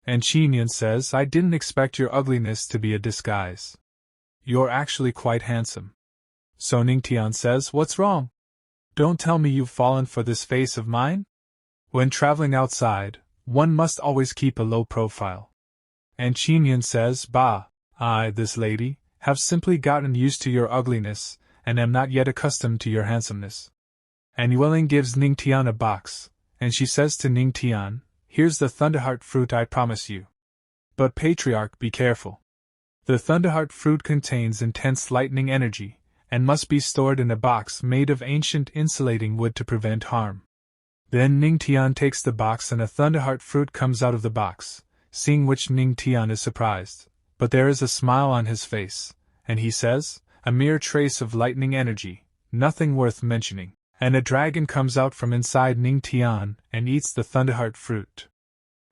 And Qinyan says, I didn't expect your ugliness to be a disguise. You're actually quite handsome. So Ning Tian says, what's wrong? Don't tell me you've fallen for this face of mine? When traveling outside, one must always keep a low profile. And Qinyan says, bah, I, this lady, have simply gotten used to your ugliness, and am not yet accustomed to your handsomeness. And Yueling gives Ning Tian a box, and she says to Ning Tian, here's the Thunderheart fruit I promise you. But Patriarch, be careful. The Thunderheart fruit contains intense lightning energy, and must be stored in a box made of ancient insulating wood to prevent harm. Then Ning Tian takes the box and a Thunderheart fruit comes out of the box, seeing which Ning Tian is surprised, but there is a smile on his face, and he says, a mere trace of lightning energy, nothing worth mentioning. And a dragon comes out from inside Ning Tian and eats the Thunderheart fruit.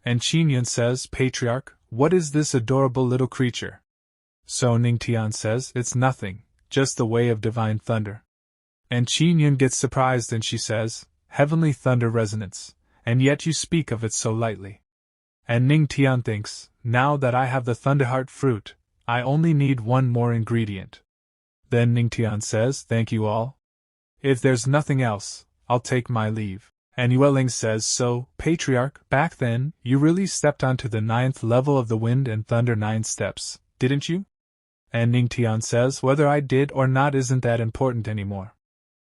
And Qinyan says, Patriarch, what is this adorable little creature? So Ning Tian says, it's nothing, just the way of divine thunder. And Qinyan gets surprised and she says, heavenly thunder resonance, and yet you speak of it so lightly. And Ning Tian thinks, now that I have the Thunderheart fruit, I only need one more ingredient. Then Ning Tian says, thank you all. If there's nothing else, I'll take my leave. And Yueling says, so, Patriarch, back then, you really stepped onto the 9th level of the Wind and Thunder 9 steps, didn't you? And Ning Tian says, whether I did or not isn't that important anymore.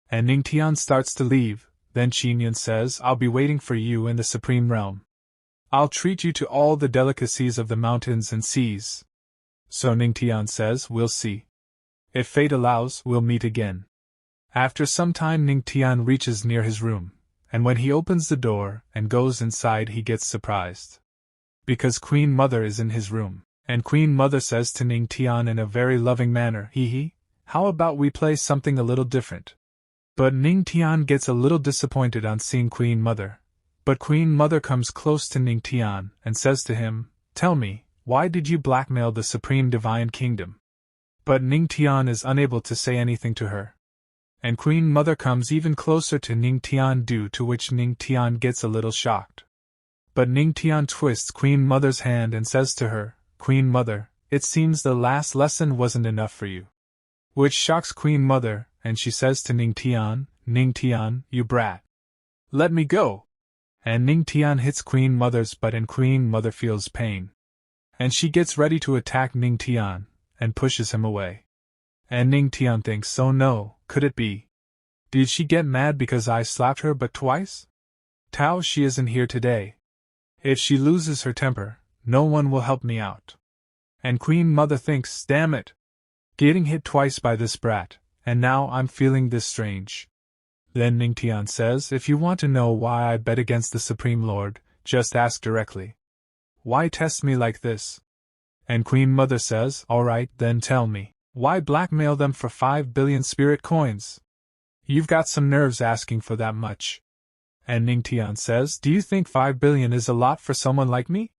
And Ning Tian starts to leave, then Qinyan says, I'll be waiting for you in the Supreme Realm. I'll treat you to all the delicacies of the mountains and seas. So Ning Tian says, we'll see. If fate allows, we'll meet again. After some time Ning Tian reaches near his room, and when he opens the door and goes inside he gets surprised. Because Queen Mother is in his room, and Queen Mother says to Ning Tian in a very loving manner, hee, how about we play something a little different? But Ning Tian gets a little disappointed on seeing Queen Mother. But Queen Mother comes close to Ning Tian and says to him, tell me, why did you blackmail the Supreme Divine Kingdom? But Ning Tian is unable to say anything to her. And Queen Mother comes even closer to Ning Tian, due to which Ning Tian gets a little shocked. But Ning Tian twists Queen Mother's hand and says to her, Queen Mother, it seems the last lesson wasn't enough for you. Which shocks Queen Mother, and she says to Ning Tian, you brat. Let me go. And Ning Tian hits Queen Mother's butt and Queen Mother feels pain. And she gets ready to attack Ning Tian, and pushes him away. And Ning Tian thinks, oh no, could it be? Did she get mad because I slapped her but twice? Tao, she isn't here today. If she loses her temper, no one will help me out. And Queen Mother thinks, damn it. Getting hit twice by this brat, and now I'm feeling this strange. Then Ning Tian says, if you want to know why I bet against the Supreme Lord, just ask directly. Why test me like this? And Queen Mother says, alright, then tell me. Why blackmail them for 5 billion spirit coins? You've got some nerves asking for that much. And Ning Tian says, do you think 5 billion is a lot for someone like me?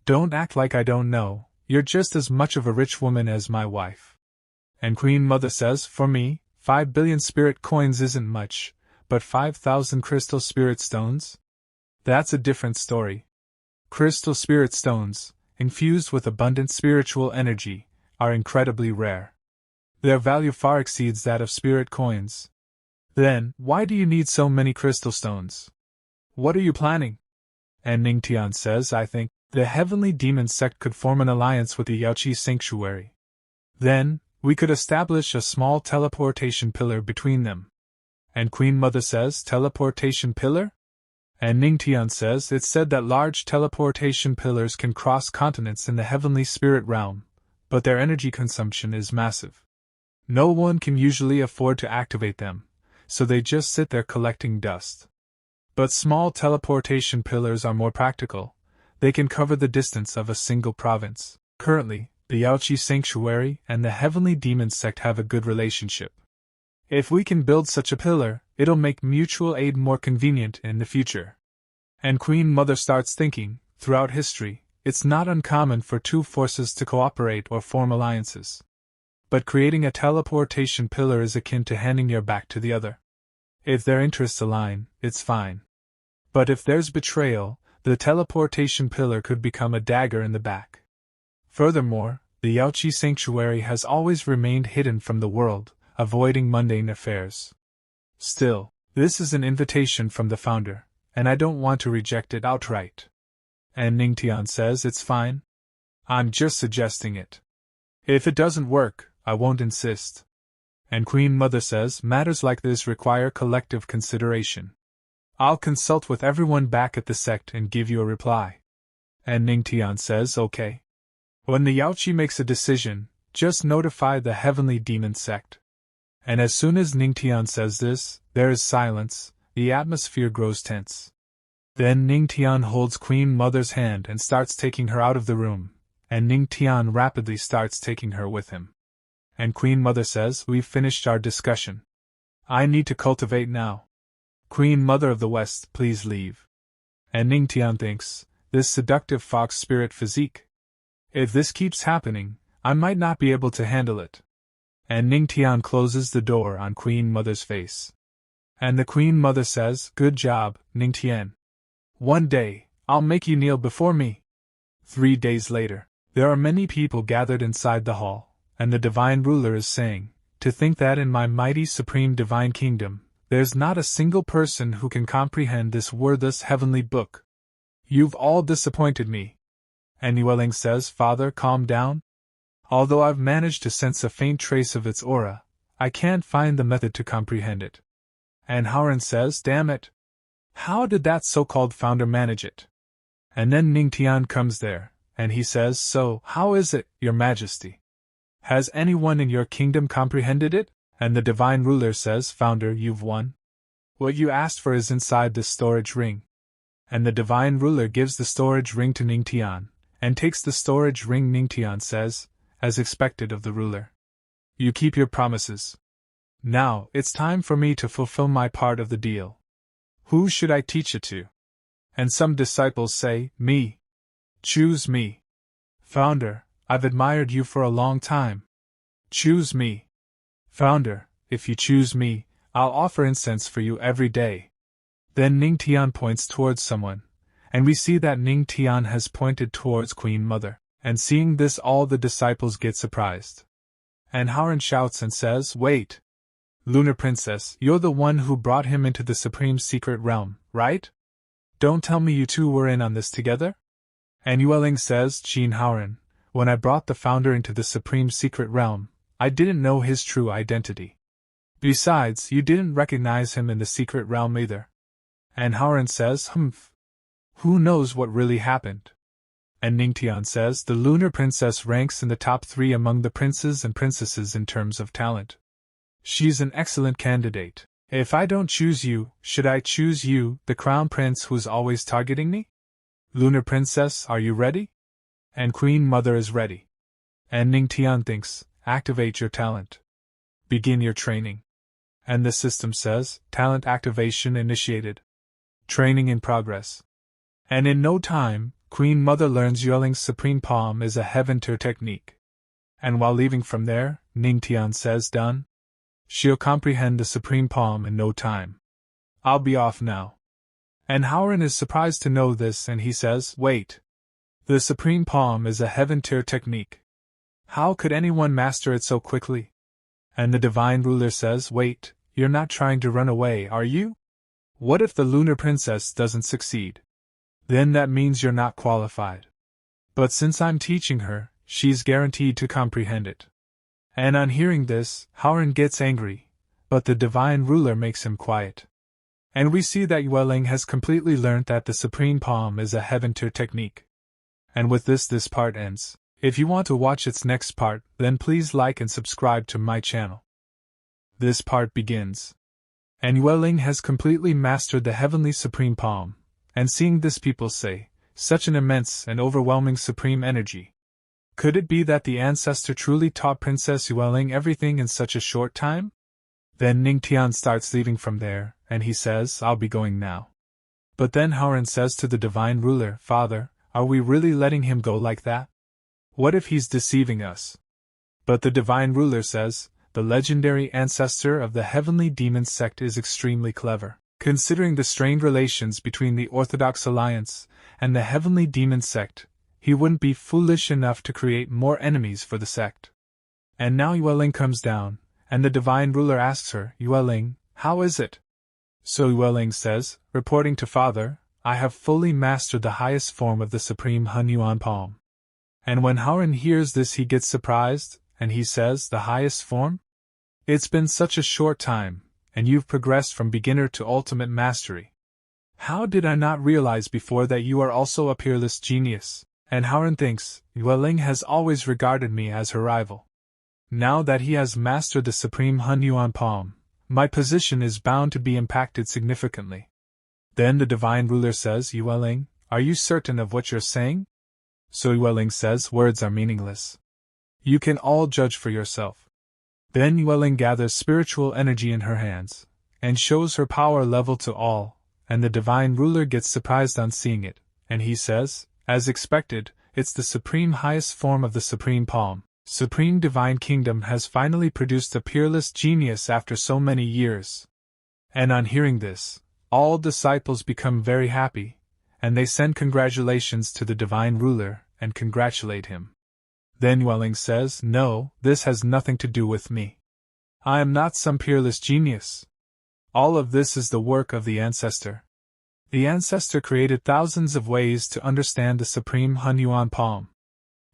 Don't act like I don't know, you're just as much of a rich woman as my wife. And Queen Mother says, for me, 5 billion spirit coins isn't much, but 5,000 crystal spirit stones? That's a different story. Crystal spirit stones, infused with abundant spiritual energy, are incredibly rare. Their value far exceeds that of spirit coins. Then, why do you need so many crystal stones? What are you planning? And Ning Tian says, I think the heavenly demon sect could form an alliance with the Yaoi sanctuary. Then, we could establish a small teleportation pillar between them. And Queen Mother says, teleportation pillar? And Ning Tian says, it's said that large teleportation pillars can cross continents in the heavenly spirit realm, but their energy consumption is massive. No one can usually afford to activate them, so they just sit there collecting dust. But small teleportation pillars are more practical. They can cover the distance of a single province. Currently, the Yaoi Sanctuary and the Heavenly Demon Sect have a good relationship. If we can build such a pillar, it'll make mutual aid more convenient in the future. And Queen Mother starts thinking, throughout history, it's not uncommon for two forces to cooperate or form alliances. But creating a teleportation pillar is akin to handing your back to the other. If their interests align, it's fine. But if there's betrayal, the teleportation pillar could become a dagger in the back. Furthermore, the Yaoi Sanctuary has always remained hidden from the world, avoiding mundane affairs. Still, this is an invitation from the founder, and I don't want to reject it outright. And Ning Tian says it's fine. I'm just suggesting it. If it doesn't work, I won't insist. And Queen Mother says matters like this require collective consideration. I'll consult with everyone back at the sect and give you a reply. And Ning Tian says okay. When the Yaoi makes a decision, just notify the Heavenly Demon Sect. And as soon as Ning Tian says this, there is silence, the atmosphere grows tense. Then Ning Tian holds Queen Mother's hand and starts taking her out of the room, and Ning Tian rapidly starts taking her with him. And Queen Mother says, we've finished our discussion. I need to cultivate now. Queen Mother of the West, please leave. And Ning Tian thinks, this seductive fox spirit physique. If this keeps happening, I might not be able to handle it. And Ning Tian closes the door on Queen Mother's face. And the Queen Mother says, good job, Ning Tian. One day, I'll make you kneel before me. 3 days later, there are many people gathered inside the hall, and the Divine Ruler is saying, to think that in my mighty supreme divine kingdom, there's not a single person who can comprehend this worthless heavenly book. You've all disappointed me. And Yueling says, Father, calm down. Although I've managed to sense a faint trace of its aura, I can't find the method to comprehend it. And Howren says, damn it. How did that so-called founder manage it? And then Ning Tian comes there, and he says, so, how is it, Your Majesty? Has anyone in your kingdom comprehended it? And the Divine Ruler says, Founder, you've won. What you asked for is inside the storage ring. And the Divine Ruler gives the storage ring to Ning Tian, and takes the storage ring. Ning Tian says, as expected of the ruler. You keep your promises. Now, it's time for me to fulfill my part of the deal. Who should I teach it to? And some disciples say, me. Choose me. Founder, I've admired you for a long time. Choose me. Founder, if you choose me, I'll offer incense for you every day. Then Ning Tian points towards someone, and we see that Ning Tian has pointed towards Queen Mother, and seeing this all the disciples get surprised. And Howren shouts and says, wait. Lunar Princess, you're the one who brought him into the Supreme Secret Realm, right? Don't tell me you two were in on this together? And Yueling says, Qin Howren, when I brought the founder into the Supreme Secret Realm, I didn't know his true identity. Besides, you didn't recognize him in the Secret Realm either. And Howren says, humph. Who knows what really happened? And Ning Tian says, the Lunar Princess ranks in the top 3 among the princes and princesses in terms of talent. She's an excellent candidate. If I don't choose you, should I choose you, the Crown Prince who's always targeting me? Lunar Princess, are you ready? And Queen Mother is ready. And Ning Tian thinks, activate your talent. Begin your training. And the system says, talent activation initiated. Training in progress. And in no time, Queen Mother learns Yueling's Supreme Palm is a Heaven-Tier technique. And while leaving from there, Ning Tian says, done. She'll comprehend the Supreme Palm in no time. I'll be off now. And Howren is surprised to know this, and he says, wait. The Supreme Palm is a Heaven-Tier technique. How could anyone master it so quickly? And the Divine Ruler says, wait, you're not trying to run away, are you? What if the Lunar Princess doesn't succeed? Then that means you're not qualified. But since I'm teaching her, she's guaranteed to comprehend it. And on hearing this, Howren gets angry, but the Divine Ruler makes him quiet. And we see that Yueling has completely learnt that the Supreme Palm is a Heaven-Tier technique. And with this part ends. If you want to watch its next part, then please like and subscribe to my channel. This part begins. And Yueling has completely mastered the heavenly supreme palm, and seeing this people say, such an immense and overwhelming supreme energy. Could it be that the ancestor truly taught Princess Yueling everything in such a short time? Then Ning Tian starts leaving from there, and he says, I'll be going now. But then Hauran says to the divine ruler, Father, are we really letting him go like that? What if he's deceiving us? But the divine ruler says, the legendary ancestor of the heavenly demon sect is extremely clever. Considering the strained relations between the Orthodox Alliance and the heavenly demon sect, he wouldn't be foolish enough to create more enemies for the sect. And now Yueling comes down, and the divine ruler asks her, Yueling, how is it? So Yueling says, reporting to Father, I have fully mastered the highest form of the supreme Hunyuan palm. And when Hauran hears this he gets surprised, and he says, the highest form? It's been such a short time, and you've progressed from beginner to ultimate mastery. How did I not realize before that you are also a peerless genius? And Hauran thinks, Yueling has always regarded me as her rival. Now that he has mastered the supreme Hunyuan palm, my position is bound to be impacted significantly. Then the divine ruler says, Yueling, are you certain of what you're saying? So Yueling says, words are meaningless. You can all judge for yourself. Then Yueling gathers spiritual energy in her hands, and shows her power level to all, and the divine ruler gets surprised on seeing it, and he says, as expected, it's the supreme highest form of the supreme palm. Supreme Divine Kingdom has finally produced a peerless genius after so many years. And on hearing this, all disciples become very happy, and they send congratulations to the divine ruler and congratulate him. Then Yueling says, no, this has nothing to do with me. I am not some peerless genius. All of this is the work of the ancestor. The ancestor created thousands of ways to understand the supreme Hunyuan palm.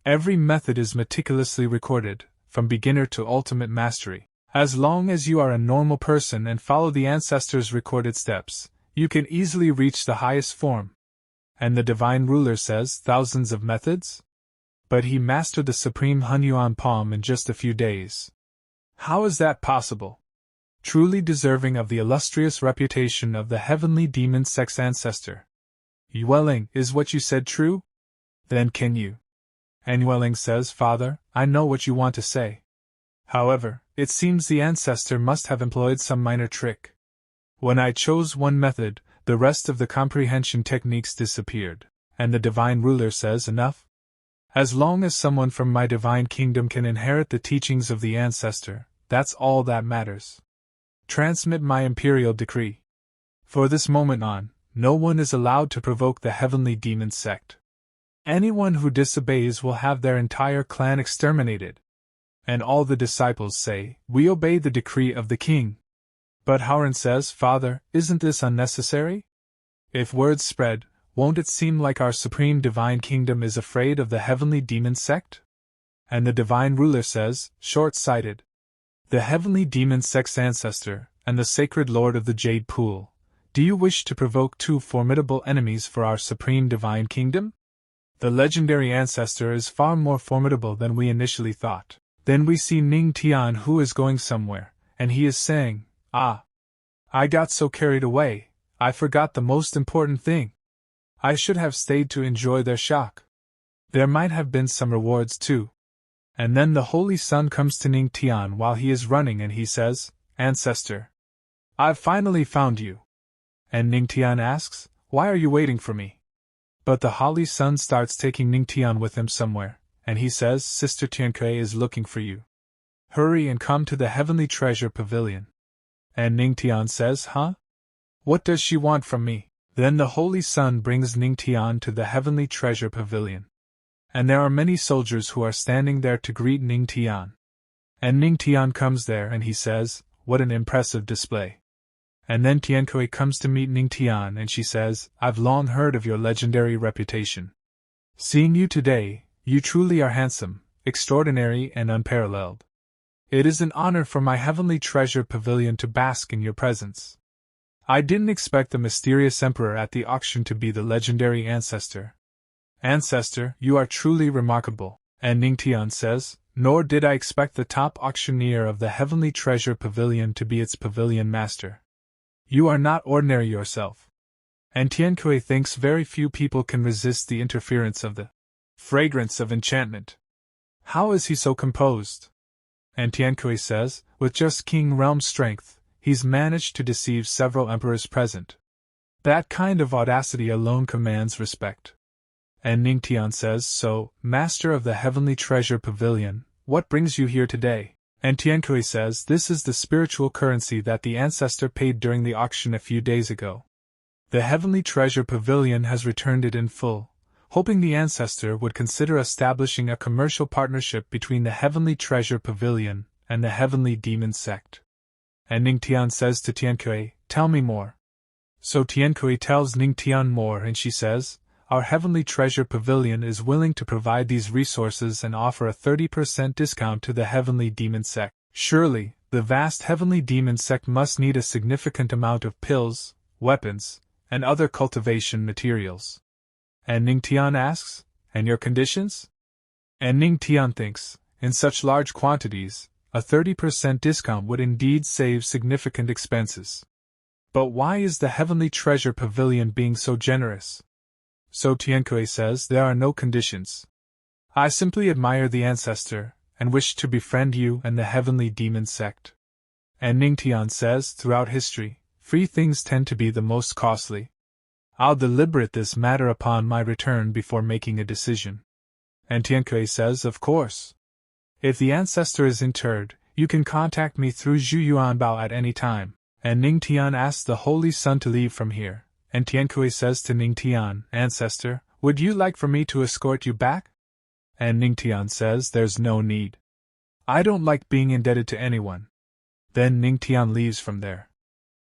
Every method is meticulously recorded, from beginner to ultimate mastery. As long as you are a normal person and follow the ancestor's recorded steps, you can easily reach the highest form. And the divine ruler says, thousands of methods? But he mastered the supreme Hunyuan palm in just a few days. How is that possible? Truly deserving of the illustrious reputation of the heavenly demon sect's ancestor. Yueling, is what you said true? Then can you? And Yueling says, Father, I know what you want to say. However, it seems the ancestor must have employed some minor trick. When I chose one method, the rest of the comprehension techniques disappeared, and the divine ruler says, enough? As long as someone from my divine kingdom can inherit the teachings of the ancestor, that's all that matters. Transmit my imperial decree. For this moment on, no one is allowed to provoke the heavenly demon sect. Anyone who disobeys will have their entire clan exterminated. And all the disciples say, we obey the decree of the king. But Hauran says, Father, isn't this unnecessary? If words spread, won't it seem like our supreme divine kingdom is afraid of the heavenly demon sect? And the divine ruler says, short-sighted. The heavenly demon sect's ancestor, and the sacred lord of the Jade Pool, do you wish to provoke two formidable enemies for our supreme divine kingdom? The legendary ancestor is far more formidable than we initially thought. Then we see Ning Tian, who is going somewhere, and he is saying, I got so carried away, I forgot the most important thing. I should have stayed to enjoy their shock. There might have been some rewards too. And then the Holy Sun comes to Ning Tian while he is running and he says, Ancestor, I've finally found you. And Ning Tian asks, why are you waiting for me? But the Holy Sun starts taking Ning Tian with him somewhere, and he says, Sister Tianxuan is looking for you. Hurry and come to the Heavenly Treasure Pavilion. And Ning Tian says, huh? What does she want from me? Then the Holy Sun brings Ning Tian to the Heavenly Treasure Pavilion. And there are many soldiers who are standing there to greet Ning Tian. And Ning Tian comes there and he says, what an impressive display. And then Tianxuan comes to meet Ning Tian and she says, I've long heard of your legendary reputation. Seeing you today, you truly are handsome, extraordinary and unparalleled. It is an honor for my Heavenly Treasure Pavilion to bask in your presence. I didn't expect the mysterious emperor at the auction to be the legendary ancestor. Ancestor, you are truly remarkable. And Ning Tian says, nor did I expect the top auctioneer of the Heavenly Treasure Pavilion to be its pavilion master. You are not ordinary yourself. And Tianxuan thinks very few people can resist the interference of the fragrance of enchantment. How is he so composed? And Tianxuan says, with just king realm strength, he's managed to deceive several emperors present. That kind of audacity alone commands respect. And Ning Tian says, so, master of the heavenly treasure pavilion, what brings you here today? And Tianxuan says, this is the spiritual currency that the ancestor paid during the auction a few days ago. The heavenly treasure pavilion has returned it in full, hoping the ancestor would consider establishing a commercial partnership between the heavenly treasure pavilion and the heavenly demon sect. And Ning Tian says to Tianxuan, tell me more. So Tianxuan tells Ning Tian more and she says, our heavenly treasure pavilion is willing to provide these resources and offer a 30% discount to the heavenly demon sect. Surely, the vast heavenly demon sect must need a significant amount of pills, weapons, and other cultivation materials. And Ning Tian asks, and your conditions? And Ning Tian thinks, in such large quantities, a 30% discount would indeed save significant expenses. But why is the heavenly treasure pavilion being so generous? So Tianxuan says there are no conditions. I simply admire the ancestor, and wish to befriend you and the heavenly demon sect. And Ning Tian says, throughout history, free things tend to be the most costly. I'll deliberate this matter upon my return before making a decision. And Tianxuan says, of course. If the ancestor is interred, you can contact me through Zhu Yuanbao at any time. And Ning Tian asks the Holy Sun to leave from here. And Tianxuan says to Ning Tian, ancestor, would you like for me to escort you back? And Ning Tian says, there's no need. I don't like being indebted to anyone. Then Ning Tian leaves from there.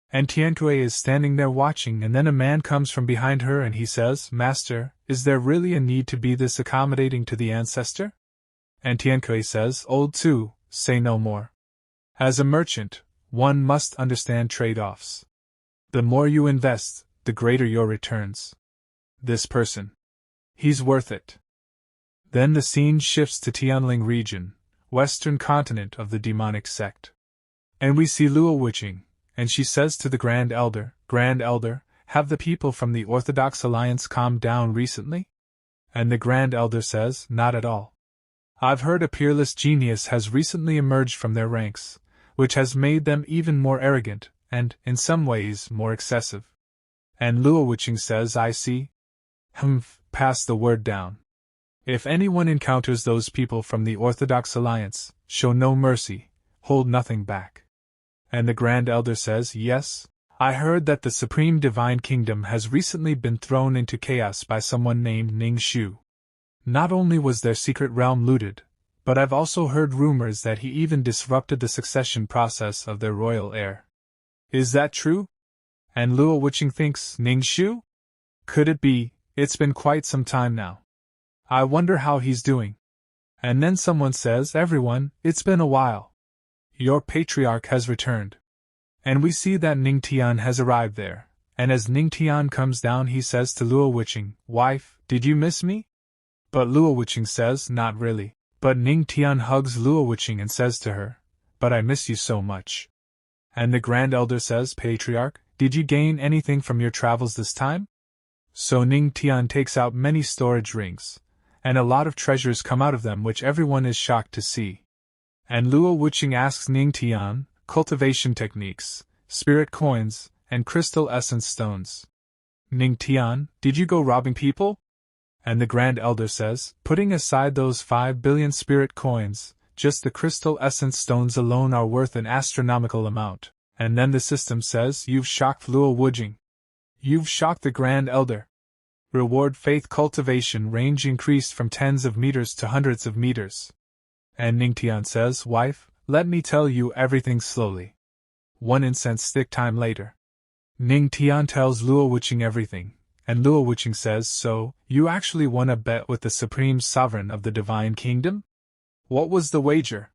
And Tianxuan is standing there watching, and then a man comes from behind her and he says, Master, is there really a need to be this accommodating to the ancestor? And Tianxuan says, Old Tzu, say no more. As a merchant, one must understand trade-offs. The more you invest, the greater your returns. This person. He's worth it. Then the scene shifts to Tianling region, western continent of the demonic sect. And we see Luo witching, and she says to the Grand Elder, have the people from the Orthodox Alliance calmed down recently? And the Grand Elder says, not at all. I've heard a peerless genius has recently emerged from their ranks, which has made them even more arrogant, and, in some ways, more excessive. And Luo witching says, I see. Pass the word down. If anyone encounters those people from the Orthodox Alliance, show no mercy, hold nothing back. And the Grand Elder says, yes, I heard that the Supreme Divine Kingdom has recently been thrown into chaos by someone named Ning Shu. Not only was their secret realm looted, but I've also heard rumors that he even disrupted the succession process of their royal heir. Is that true? And Luo witching thinks, Ning Shu? Could it be? It's been quite some time now. I wonder how he's doing. And then someone says, everyone, it's been a while. Your patriarch has returned. And we see that Ning Tian has arrived there, and as Ning Tian comes down he says to Luo witching, Wife, did you miss me? But Luo witching says, not really. But Ning Tian hugs Luo witching and says to her, but I miss you so much. And the Grand Elder says, Patriarch, did you gain anything from your travels this time? So Ning Tian takes out many storage rings, and a lot of treasures come out of them which everyone is shocked to see. And Luo witching asks Ning Tian, cultivation techniques, spirit coins, and crystal essence stones. Ning Tian, did you go robbing people? And the Grand Elder says, putting aside those 5 billion spirit coins, just the crystal essence stones alone are worth an astronomical amount. And then the system says, you've shocked Luo witching. You've shocked the Grand Elder. Reward faith cultivation range increased from tens of meters to hundreds of meters. And Ning Tian says, Wife, let me tell you everything slowly. 1 incense stick time later. Ning Tian tells Luo witching everything, and Luo witching says, so, you actually won a bet with the Supreme Sovereign of the Divine Kingdom? What was the wager?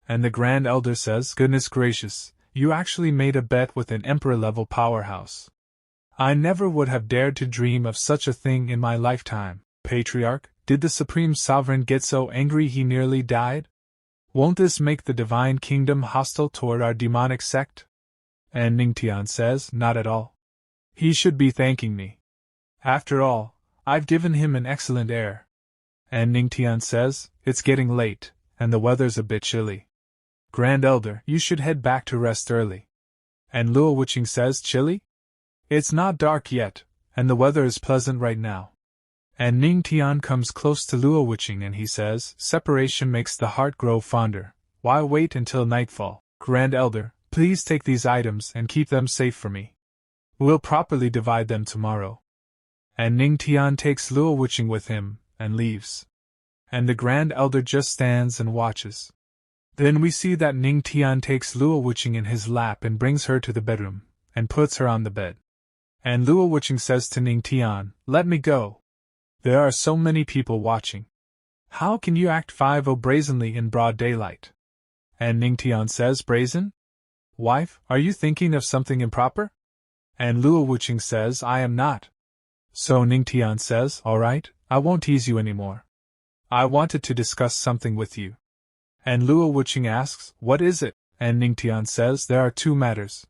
And the Grand Elder says, goodness gracious, you actually made a bet with an emperor-level powerhouse. I never would have dared to dream of such a thing in my lifetime. Patriarch, did the Supreme Sovereign get so angry he nearly died? Won't this make the Divine Kingdom hostile toward our demonic sect? And Ning Tian says, not at all. He should be thanking me. After all, I've given him an excellent heir. And Ning Tian says, it's getting late, and the weather's a bit chilly. Grand Elder, you should head back to rest early. And Luo Wuqing says, chilly? It's not dark yet, and the weather is pleasant right now. And Ning Tian comes close to Luo Wuqing and he says, separation makes the heart grow fonder. Why wait until nightfall? Grand Elder, please take these items and keep them safe for me. We'll properly divide them tomorrow. And Ning Tian takes Luo Wuqing with him, and leaves. And the Grand Elder just stands and watches. Then we see that Ning Tian takes Luo Wuqing in his lap and brings her to the bedroom, and puts her on the bed. And Luo Wuqing says to Ning Tian, let me go. There are so many people watching. How can you act 5-0 brazenly in broad daylight? And Ning Tian says, brazen? Wife, are you thinking of something improper? And Luo Wuqing says, I am not. So Ning Tian says, all right, I won't tease you anymore. I wanted to discuss something with you. And Luo Wuqing asks, what is it? And Ning Tian says, there are two matters.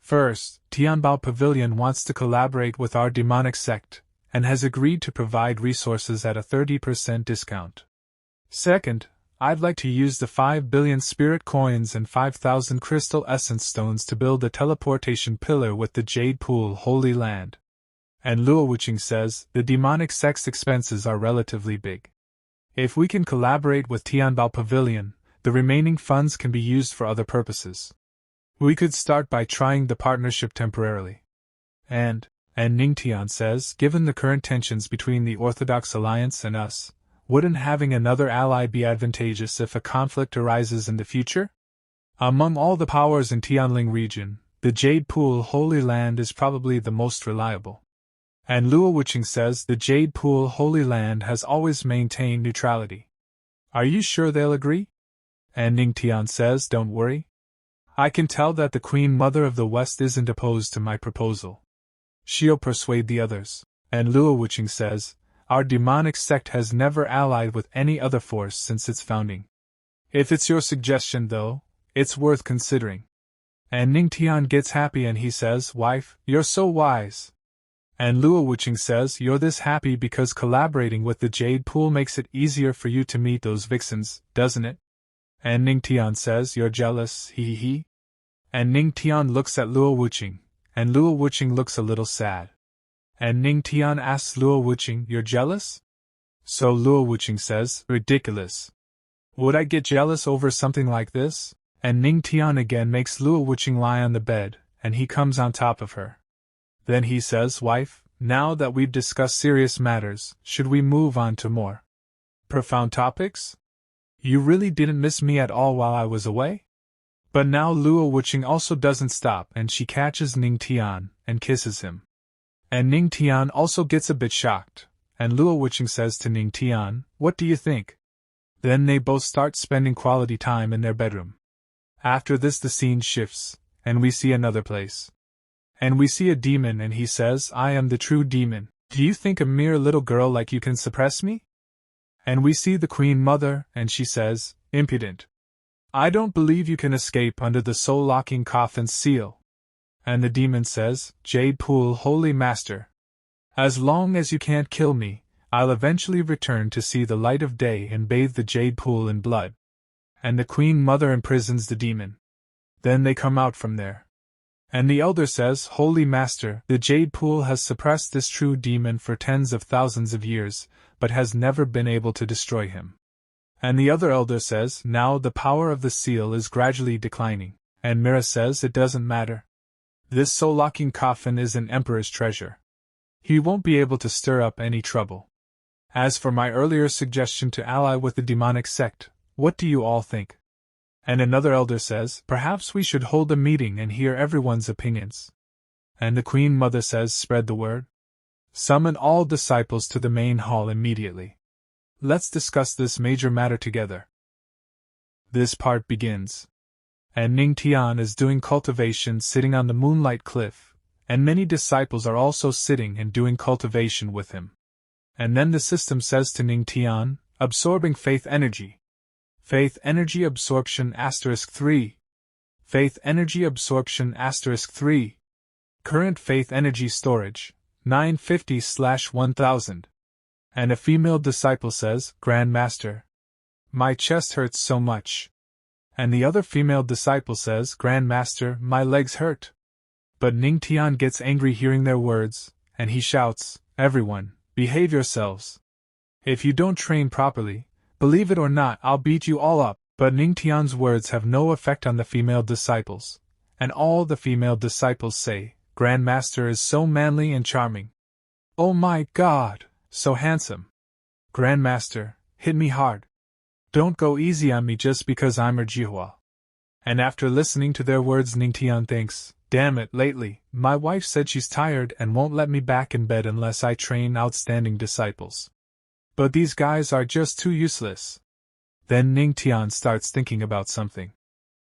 First, Tianbao Pavilion wants to collaborate with our demonic sect, and has agreed to provide resources at a 30% discount. Second, I'd like to use the 5 billion spirit coins and 5,000 crystal essence stones to build a teleportation pillar with the Jade Pool Holy Land. And Luo Wuqing says, the demonic sect's expenses are relatively big. If we can collaborate with Tianbao Pavilion, the remaining funds can be used for other purposes. We could start by trying the partnership temporarily. And Ning Tian says, given the current tensions between the Orthodox Alliance and us, wouldn't having another ally be advantageous if a conflict arises in the future? Among all the powers in Tianling region, the Jade Pool Holy Land is probably the most reliable. And Luo Wuqing says the Jade Pool Holy Land has always maintained neutrality. Are you sure they'll agree? And Ning Tian says, don't worry. I can tell that the Queen Mother of the West isn't opposed to my proposal. She'll persuade the others. And Luo Wuqing says, our demonic sect has never allied with any other force since its founding. If it's your suggestion, though, it's worth considering. And Ning Tian gets happy and he says, wife, you're so wise. And Luo Wuqing says, you're this happy because collaborating with the Jade Pool makes it easier for you to meet those vixens, doesn't it? And Ning Tian says, you're jealous, hee hee. And Ning Tian looks at Luo Wuqing, and Luo Wuqing looks a little sad. And Ning Tian asks Luo Wuqing, you're jealous? So Luo Wuqing says, ridiculous. Would I get jealous over something like this? And Ning Tian again makes Luo Wuqing lie on the bed, and he comes on top of her. Then he says, wife, now that we've discussed serious matters, should we move on to more profound topics? You really didn't miss me at all while I was away? But now Luo Wuqing also doesn't stop and she catches Ning Tian and kisses him. And Ning Tian also gets a bit shocked, and Luo Wuqing says to Ning Tian, what do you think? Then they both start spending quality time in their bedroom. After this the scene shifts, and we see another place. And we see a demon and he says, I am the true demon. Do you think a mere little girl like you can suppress me? And we see the Queen Mother, and she says, impudent. I don't believe you can escape under the soul-locking coffin's seal. And the demon says, Jade Pool Holy Master. As long as you can't kill me, I'll eventually return to see the light of day and bathe the Jade Pool in blood. And the Queen Mother imprisons the demon. Then they come out from there. And the elder says, Holy Master, the Jade Pool has suppressed this true demon for tens of thousands of years, but has never been able to destroy him. And the other elder says, now the power of the seal is gradually declining. And Mira says, it doesn't matter. This soul-locking coffin is an emperor's treasure. He won't be able to stir up any trouble. As for my earlier suggestion to ally with the demonic sect, what do you all think? And another elder says, perhaps we should hold a meeting and hear everyone's opinions. And the Queen Mother says, spread the word. Summon all disciples to the main hall immediately. Let's discuss this major matter together. This part begins. And Ning Tian is doing cultivation sitting on the moonlight cliff, and many disciples are also sitting and doing cultivation with him. And then the system says to Ning Tian, absorbing faith energy. Faith energy absorption *3. Faith Energy Absorption *3. Current Faith Energy Storage, 950/1000. And a female disciple says, Grand Master, my chest hurts so much. And the other female disciple says, Grand Master, my legs hurt. But Ning Tian gets angry hearing their words, and he shouts, Everyone, behave yourselves. If you don't train properly, believe it or not, I'll beat you all up. But Ning Tian's words have no effect on the female disciples, and all the female disciples say, Grand Master is so manly and charming. Oh my God, so handsome. Grand Master, hit me hard. Don't go easy on me just because I'm her Jihua. And after listening to their words, Ning Tian thinks, damn it, lately, my wife said she's tired and won't let me back in bed unless I train outstanding disciples. But these guys are just too useless. Then Ning Tian starts thinking about something.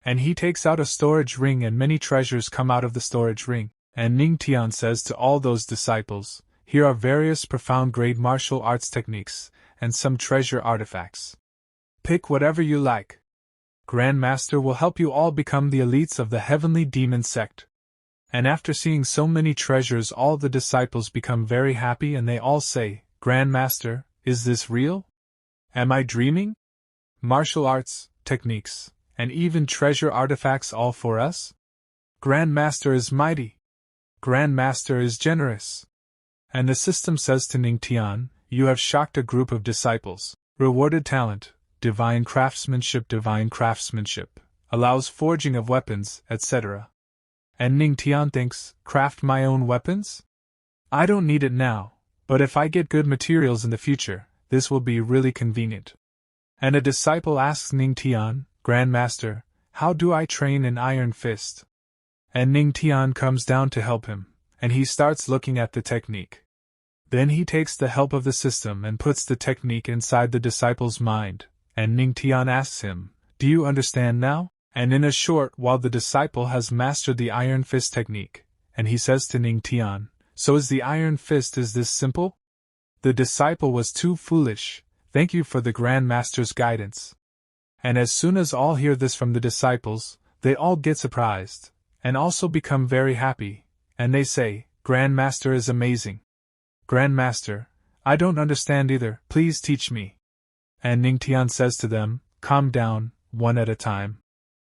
And he takes out a storage ring and many treasures come out of the storage ring, and Ning Tian says to all those disciples, here are various profound grade martial arts techniques, and some treasure artifacts. Pick whatever you like. Grand Master will help you all become the elites of the heavenly demon sect. And after seeing so many treasures, all the disciples become very happy and they all say, Grand Master, is this real? Am I dreaming? Martial arts, techniques, and even treasure artifacts all for us? Grand Master is mighty. Grand Master is generous. And the system says to Ning Tian, you have shocked a group of disciples. Rewarded talent, divine craftsmanship, allows forging of weapons, etc. And Ning Tian thinks, craft my own weapons? I don't need it now, but if I get good materials in the future, this will be really convenient. And a disciple asks Ning Tian, Grand Master, how do I train an iron fist? And Ning Tian comes down to help him, and he starts looking at the technique. Then he takes the help of the system and puts the technique inside the disciple's mind, and Ning Tian asks him, do you understand now? And in a short while the disciple has mastered the iron fist technique, and he says to Ning Tian, so is the iron fist is this simple? The disciple was too foolish. Thank you for the Grand Master's guidance. And as soon as all hear this from the disciples, they all get surprised, and also become very happy, and they say, Grand Master is amazing. Grand Master, I don't understand either, please teach me. And Ning Tian says to them, calm down, one at a time.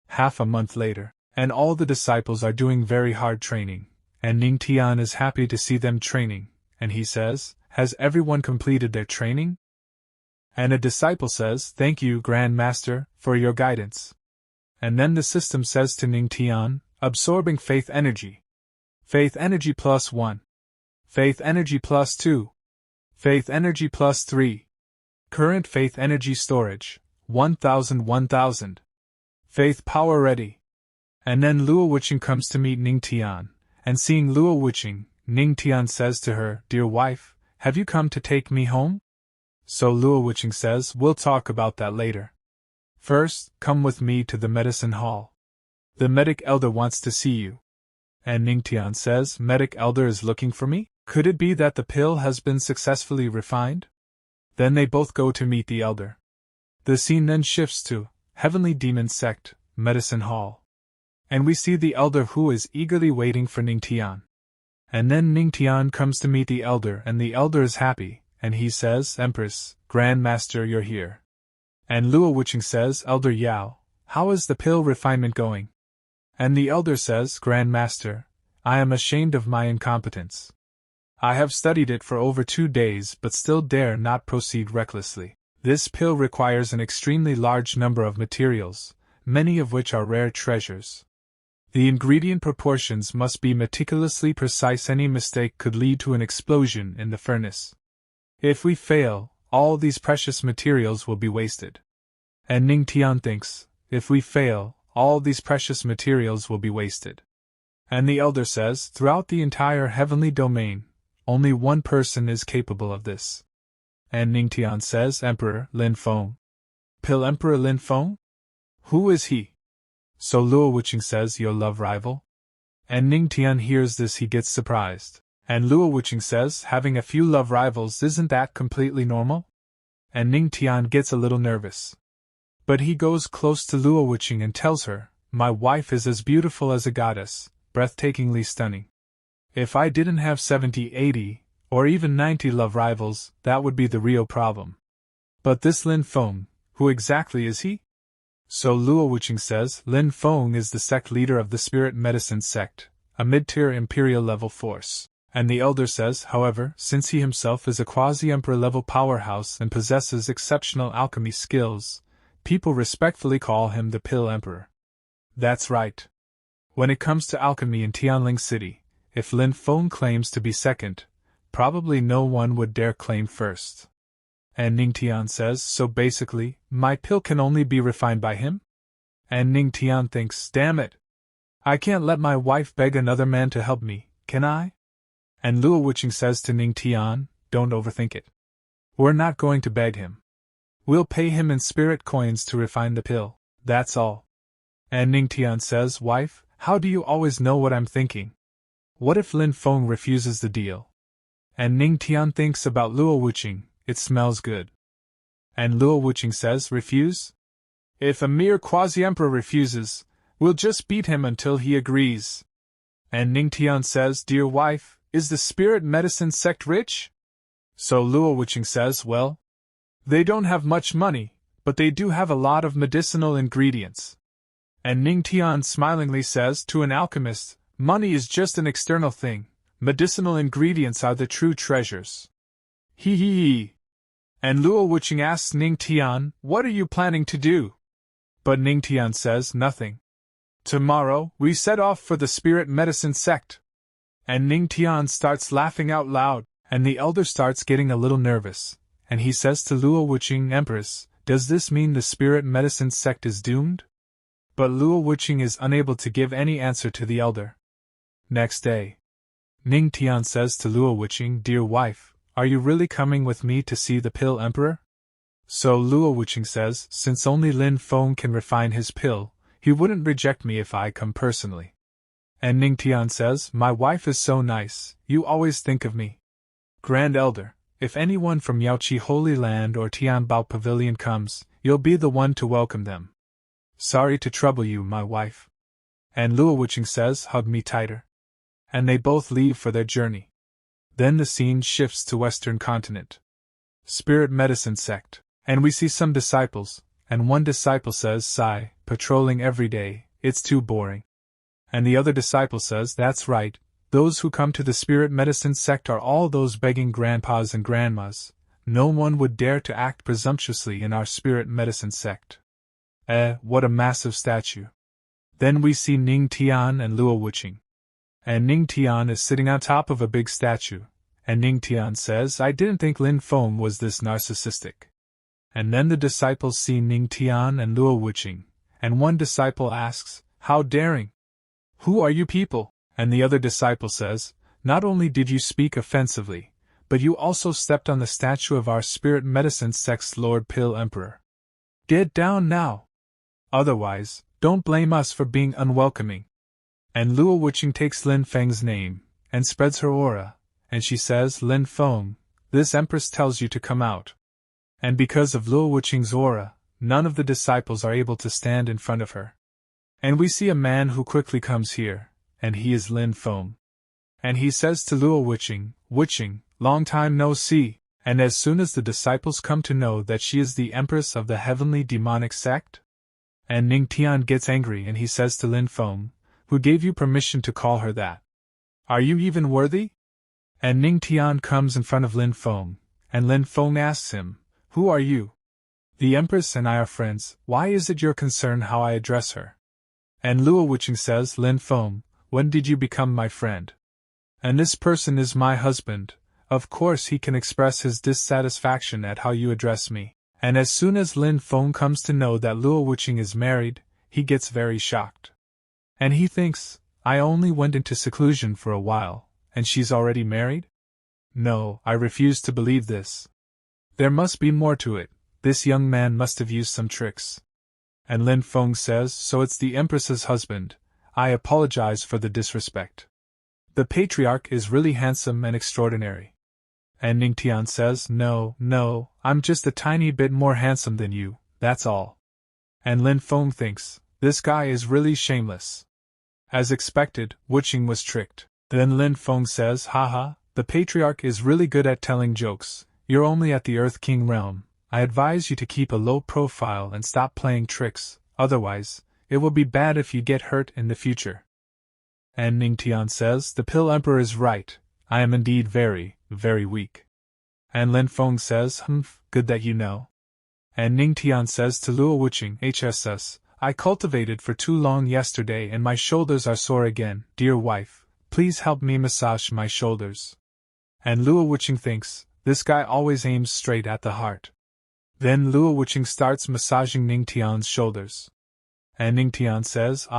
Half a month later, and all the disciples are doing very hard training, and Ning Tian is happy to see them training, and he says, has everyone completed their training? And a disciple says, thank you, Grand Master, for your guidance. And then the system says to Ning Tian, absorbing faith energy. Faith energy +1. Faith energy +2. Faith energy +3. Current faith energy storage, 1000. Faith power ready. And then Luo Wuqing comes to meet Ning Tian, and seeing Luo Wuqing, Ning Tian says to her, dear wife, have you come to take me home? So Luo Wuqing says, we'll talk about that later. First, come with me to the medicine hall. The medic elder wants to see you. And Ning Tian says, medic elder is looking for me? Could it be that the pill has been successfully refined? Then they both go to meet the elder. The scene then shifts to Heavenly Demon Sect, Medicine Hall. And we see the elder who is eagerly waiting for Ning Tian. And then Ning Tian comes to meet the elder and the elder is happy. And he says, Empress, Grand Master, you're here. And Luo Wuqing says, Elder Yao, how is the pill refinement going? And the elder says, Grand Master, I am ashamed of my incompetence. I have studied it for over 2 days but still dare not proceed recklessly. This pill requires an extremely large number of materials, many of which are rare treasures. The ingredient proportions must be meticulously precise. Any mistake could lead to an explosion in the furnace. If we fail, all these precious materials will be wasted. And Ning Tian thinks, if we fail, all these precious materials will be wasted. And the elder says, throughout the entire heavenly domain, only one person is capable of this. And Ning Tian says, Emperor Lin Feng. Pill Emperor Lin Feng? Who is he? So Luo Wuqing says, your love rival? And Ning Tian hears this, he gets surprised. And Luo Wuqing says, having a few love rivals, isn't that completely normal? And Ning Tian gets a little nervous. But he goes close to Luo Wuqing and tells her, my wife is as beautiful as a goddess, breathtakingly stunning. If I didn't have 70, 80, or even 90 love rivals, that would be the real problem. But this Lin Feng, who exactly is he? So Luo Wuqing says Lin Feng is the sect leader of the Spirit Medicine Sect, a mid-tier imperial level force. And the elder says, however, since he himself is a quasi-emperor level powerhouse and possesses exceptional alchemy skills, people respectfully call him the Pill Emperor. That's right. When it comes to alchemy in Tianling City, if Lin Feng claims to be second, probably no one would dare claim first. And Ning Tian says, so basically, my pill can only be refined by him? And Ning Tian thinks, damn it! I can't let my wife beg another man to help me, can I? And Luo Wuqing says to Ning Tian, don't overthink it. We're not going to beg him. We'll pay him in spirit coins to refine the pill, that's all. And Ning Tian says, wife, how do you always know what I'm thinking? What if Lin Feng refuses the deal? And Ning Tian thinks about Luo Wuqing, it smells good. And Luo Wuqing says, refuse? If a mere quasi-emperor refuses, we'll just beat him until he agrees. And Ning Tian says, dear wife, is the Spirit Medicine Sect rich? So Luo Wuqing says, well, they don't have much money, but they do have a lot of medicinal ingredients. And Ning Tian smilingly says, to an alchemist, money is just an external thing, medicinal ingredients are the true treasures. Hee hee hee. And Luo Wuqing asks Ning Tian, what are you planning to do? But Ning Tian says, nothing. Tomorrow, we set off for the Spirit Medicine Sect. And Ning Tian starts laughing out loud, and the elder starts getting a little nervous, and he says to Luo Wuqing, Empress, does this mean the Spirit Medicine Sect is doomed? But Luo Wuqing is unable to give any answer to the elder. Next day, Ning Tian says to Luo Wuqing, dear wife, are you really coming with me to see the Pill Emperor? So Luo Wuqing says, since only Lin Feng can refine his pill, he wouldn't reject me if I come personally. And Ning Tian says, my wife is so nice, you always think of me. Grand Elder, if anyone from Yaoqi Holy Land or Tianbao Pavilion comes, you'll be the one to welcome them. Sorry to trouble you, my wife. And Luo Wuqing says, hug me tighter. And they both leave for their journey. Then the scene shifts to Western Continent. Spirit Medicine Sect. And we see some disciples, and one disciple says, sigh, patrolling every day, it's too boring. And the other disciple says, that's right, those who come to the Spirit Medicine Sect are all those begging grandpas and grandmas. No one would dare to act presumptuously in our Spirit Medicine Sect. What a massive statue. Then we see Ning Tian and Luo Wuqing. And Ning Tian is sitting on top of a big statue, and Ning Tian says, I didn't think Lin Feng was this narcissistic. And then the disciples see Ning Tian and Luo Wuqing, and one disciple asks, how daring! Who are you people? And the other disciple says, not only did you speak offensively, but you also stepped on the statue of our Spirit Medicine Sect's Lord Pill Emperor. Get down now! Otherwise, don't blame us for being unwelcoming. And Luo Wuqing takes Lin Feng's name, and spreads her aura, and she says, Lin Feng, this Empress tells you to come out. And because of Luo Wuqing's aura, none of the disciples are able to stand in front of her. And we see a man who quickly comes here, and he is Lin Feng. And he says to Luo Wuqing, Wuqing, long time no see, and as soon as the disciples come to know that she is the Empress of the Heavenly Demonic Sect? And Ning Tian gets angry and he says to Lin Feng, who gave you permission to call her that? Are you even worthy? And Ning Tian comes in front of Lin Feng, and Lin Feng asks him, who are you? The Empress and I are friends, why is it your concern how I address her? And Luo Wuqing says, Lin Feng, when did you become my friend? And this person is my husband, of course he can express his dissatisfaction at how you address me. And as soon as Lin Feng comes to know that Luo Wuqing is married, he gets very shocked. And he thinks, I only went into seclusion for a while, and she's already married? No, I refuse to believe this. There must be more to it, this young man must have used some tricks. And Lin Feng says, so it's the Empress's husband, I apologize for the disrespect. The patriarch is really handsome and extraordinary. And Ning Tian says, no, I'm just a tiny bit more handsome than you, that's all. And Lin Feng thinks, This guy is really shameless. As expected, Wuqing was tricked. Then Lin Feng says, haha, the patriarch is really good at telling jokes. You're only at the Earth King realm. I advise you to keep a low profile and stop playing tricks, otherwise, it will be bad if you get hurt in the future. And Ning Tian says, the Pill Emperor is right, I am indeed very, very weak. And Lin Feng says, good that you know. And Ning Tian says to Luo Wuqing, HSS, I cultivated for too long yesterday and my shoulders are sore again. Dear wife, please help me massage my shoulders. And Luo Wuqing thinks, this guy always aims straight at the heart. Then Luo Wuqing starts massaging Ning Tian's shoulders. And Ning Tian says,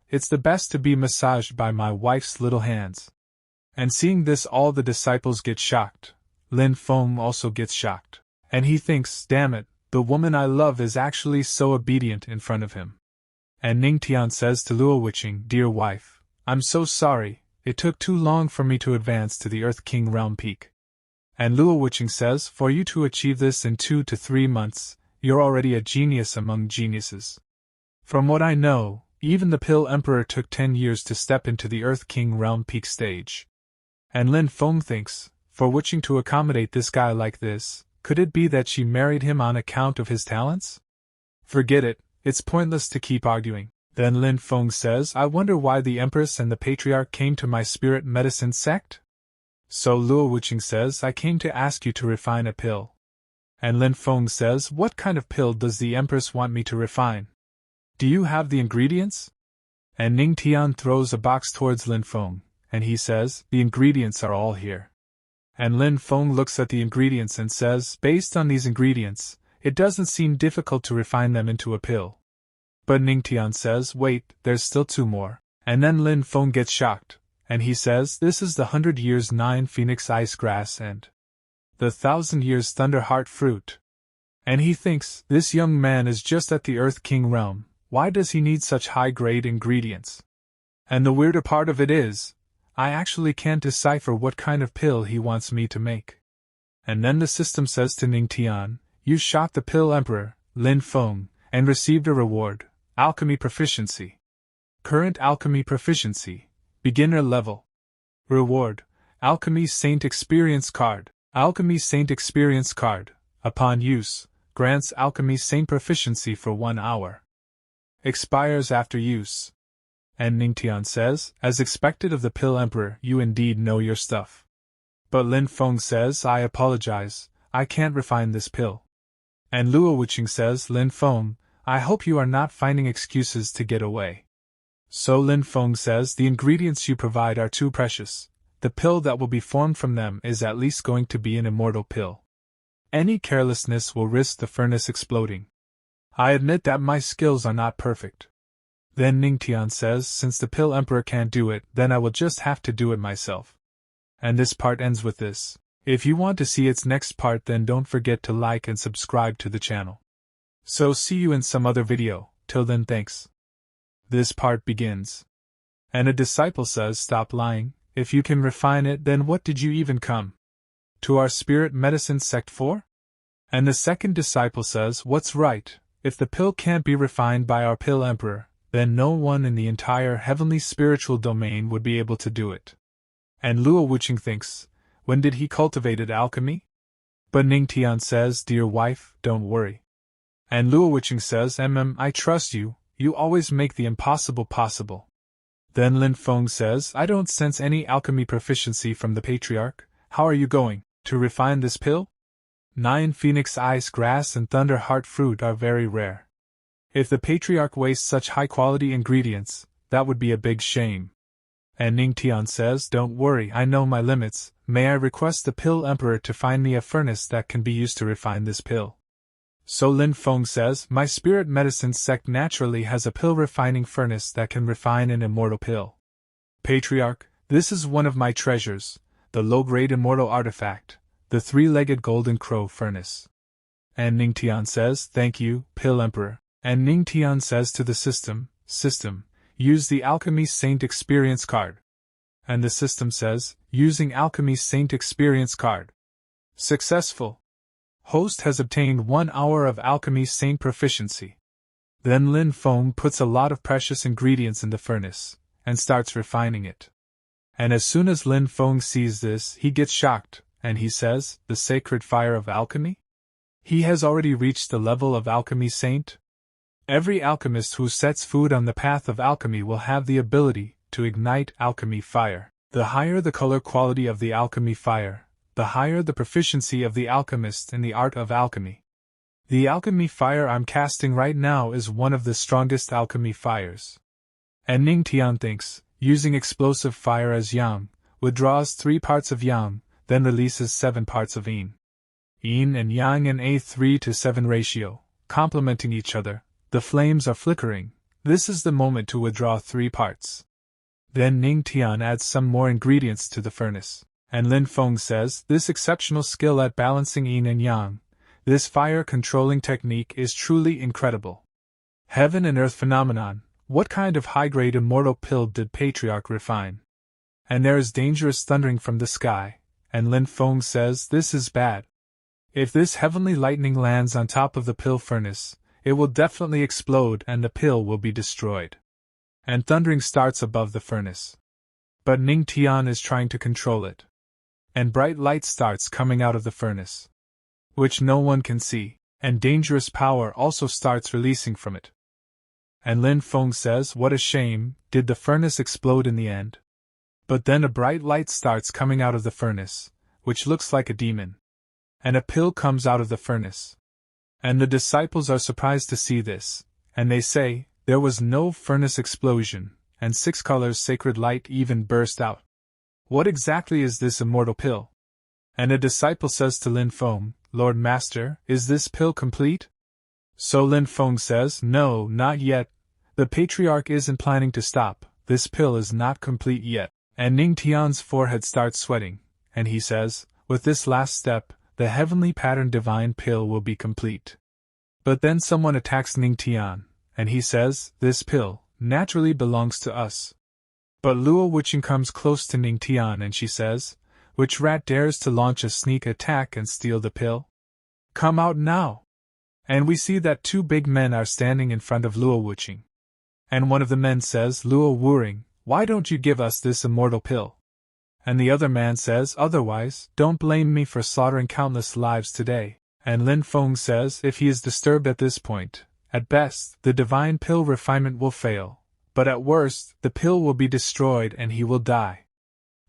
it's the best to be massaged by my wife's little hands. And seeing this, all the disciples get shocked. Lin Feng also gets shocked. And he thinks, damn it, the woman I love is actually so obedient in front of him. And Ning Tian says to Luo Wuqing, dear wife, I'm so sorry, it took too long for me to advance to the Earth King realm peak. And Luo Wuqing says, for you to achieve this in 2 to 3 months, you're already a genius among geniuses. From what I know, even the Pill Emperor took 10 years to step into the Earth King realm peak stage. And Lin Feng thinks, for Wuqing to accommodate this guy like this, could it be that she married him on account of his talents? Forget it, it's pointless to keep arguing. Then Lin Feng says, I wonder why the Empress and the Patriarch came to my spirit medicine sect? So Luo Wuqing says, I came to ask you to refine a pill. And Lin Feng says, what kind of pill does the Empress want me to refine? Do you have the ingredients? And Ning Tian throws a box towards Lin Feng, and he says, the ingredients are all here. And Lin Feng looks at the ingredients and says, based on these ingredients, it doesn't seem difficult to refine them into a pill. But Ning Tian says, wait, there's still 2 more. And then Lin Feng gets shocked, and he says, this is the 100 years 9 phoenix ice grass and the 1000 years thunder heart fruit. And he thinks, this young man is just at the Earth King realm, why does he need such high-grade ingredients? And the weirder part of it is, I actually can't decipher what kind of pill he wants me to make. And then the system says to Ning Tian, you shot the Pill Emperor, Lin Feng, and received a reward, Alchemy Proficiency. Current Alchemy Proficiency, Beginner Level. Reward, Alchemy Saint Experience Card. Alchemy Saint Experience Card, upon use, grants Alchemy Saint Proficiency for 1 hour. Expires after use. And Ning Tian says, as expected of the Pill Emperor, you indeed know your stuff. But Lin Feng says, I apologize, I can't refine this pill. And Luo Wuqing says, Lin Feng, I hope you are not finding excuses to get away. So Lin Feng says, the ingredients you provide are too precious. The pill that will be formed from them is at least going to be an immortal pill. Any carelessness will risk the furnace exploding. I admit that my skills are not perfect. Then Ning Tian says, since the Pill Emperor can't do it, then I will just have to do it myself. And this part ends with this. If you want to see its next part, then don't forget to like and subscribe to the channel. So see you in some other video, till then thanks. This part begins. And a disciple says, stop lying, if you can refine it, then what did you even come to our spirit medicine sect for? And the second disciple says, what's right, if the pill can't be refined by our Pill Emperor, then no one in the entire heavenly spiritual domain would be able to do it. And Luo Wuqing thinks, when did he cultivated alchemy? But Ning Tian says, dear wife, don't worry. And Luo Wuqing says, I trust you, you always make the impossible possible. Then Lin Feng says, I don't sense any alchemy proficiency from the Patriarch, how are you going to refine this pill? 9 phoenix ice grass and thunder heart fruit are very rare. If the Patriarch wastes such high-quality ingredients, that would be a big shame. And Ning Tian says, don't worry, I know my limits, may I request the Pill Emperor to find me a furnace that can be used to refine this pill. So Lin Feng says, my spirit medicine sect naturally has a pill refining furnace that can refine an immortal pill. Patriarch, this is one of my treasures, the low-grade immortal artifact, the 3-legged golden crow furnace. And Ning Tian says, thank you, Pill Emperor. And Ning Tian says to the system, use the Alchemy Saint Experience Card. And the system says, using Alchemy Saint Experience Card. Successful. Host has obtained 1 hour of Alchemy Saint Proficiency. Then Lin Feng puts a lot of precious ingredients in the furnace, and starts refining it. And as soon as Lin Feng sees this, he gets shocked, and he says, "The sacred fire of alchemy? He has already reached the level of alchemy saint?" Every alchemist who sets foot on the path of alchemy will have the ability to ignite alchemy fire. The higher the color quality of the alchemy fire, the higher the proficiency of the alchemist in the art of alchemy. The alchemy fire I'm casting right now is one of the strongest alchemy fires. And Ning Tian thinks, using explosive fire as yang, withdraws 3 parts of yang, then releases 7 parts of yin. Yin and yang in a 3:7 ratio, complementing each other. The flames are flickering. This is the moment to withdraw 3 parts. Then Ning Tian adds some more ingredients to the furnace, and Lin Feng says, "This exceptional skill at balancing yin and yang, this fire controlling technique is truly incredible. Heaven and earth phenomenon, what kind of high-grade immortal pill did Patriarch refine?" And there is dangerous thundering from the sky, and Lin Feng says, "This is bad. If this heavenly lightning lands on top of the pill furnace, it will definitely explode and the pill will be destroyed." And thundering starts above the furnace. But Ning Tian is trying to control it. And bright light starts coming out of the furnace, which no one can see, and dangerous power also starts releasing from it. And Lin Feng says, "What a shame, did the furnace explode in the end?" But then a bright light starts coming out of the furnace, which looks like a demon. And a pill comes out of the furnace. And the disciples are surprised to see this, and they say, "There was no furnace explosion, and 6 colors sacred light even burst out. What exactly is this immortal pill?" And a disciple says to Lin Feng, "Lord Master, is this pill complete?" So Lin Feng says, "No, not yet. The Patriarch isn't planning to stop, this pill is not complete yet." And Ning Tian's forehead starts sweating, and he says, "With this last step, the heavenly pattern divine pill will be complete." But then someone attacks Ning Tian, and he says, "This pill, naturally belongs to us." But Luo Wuqing comes close to Ning Tian and she says, "Which rat dares to launch a sneak attack and steal the pill? Come out now!" And we see that 2 big men are standing in front of Luo Wuqing. And one of the men says, "Luo Wuring, why don't you give us this immortal pill?" And the other man says, "Otherwise, don't blame me for slaughtering countless lives today." And Lin Feng says, "If he is disturbed at this point, at best, the divine pill refinement will fail, but at worst, the pill will be destroyed and he will die."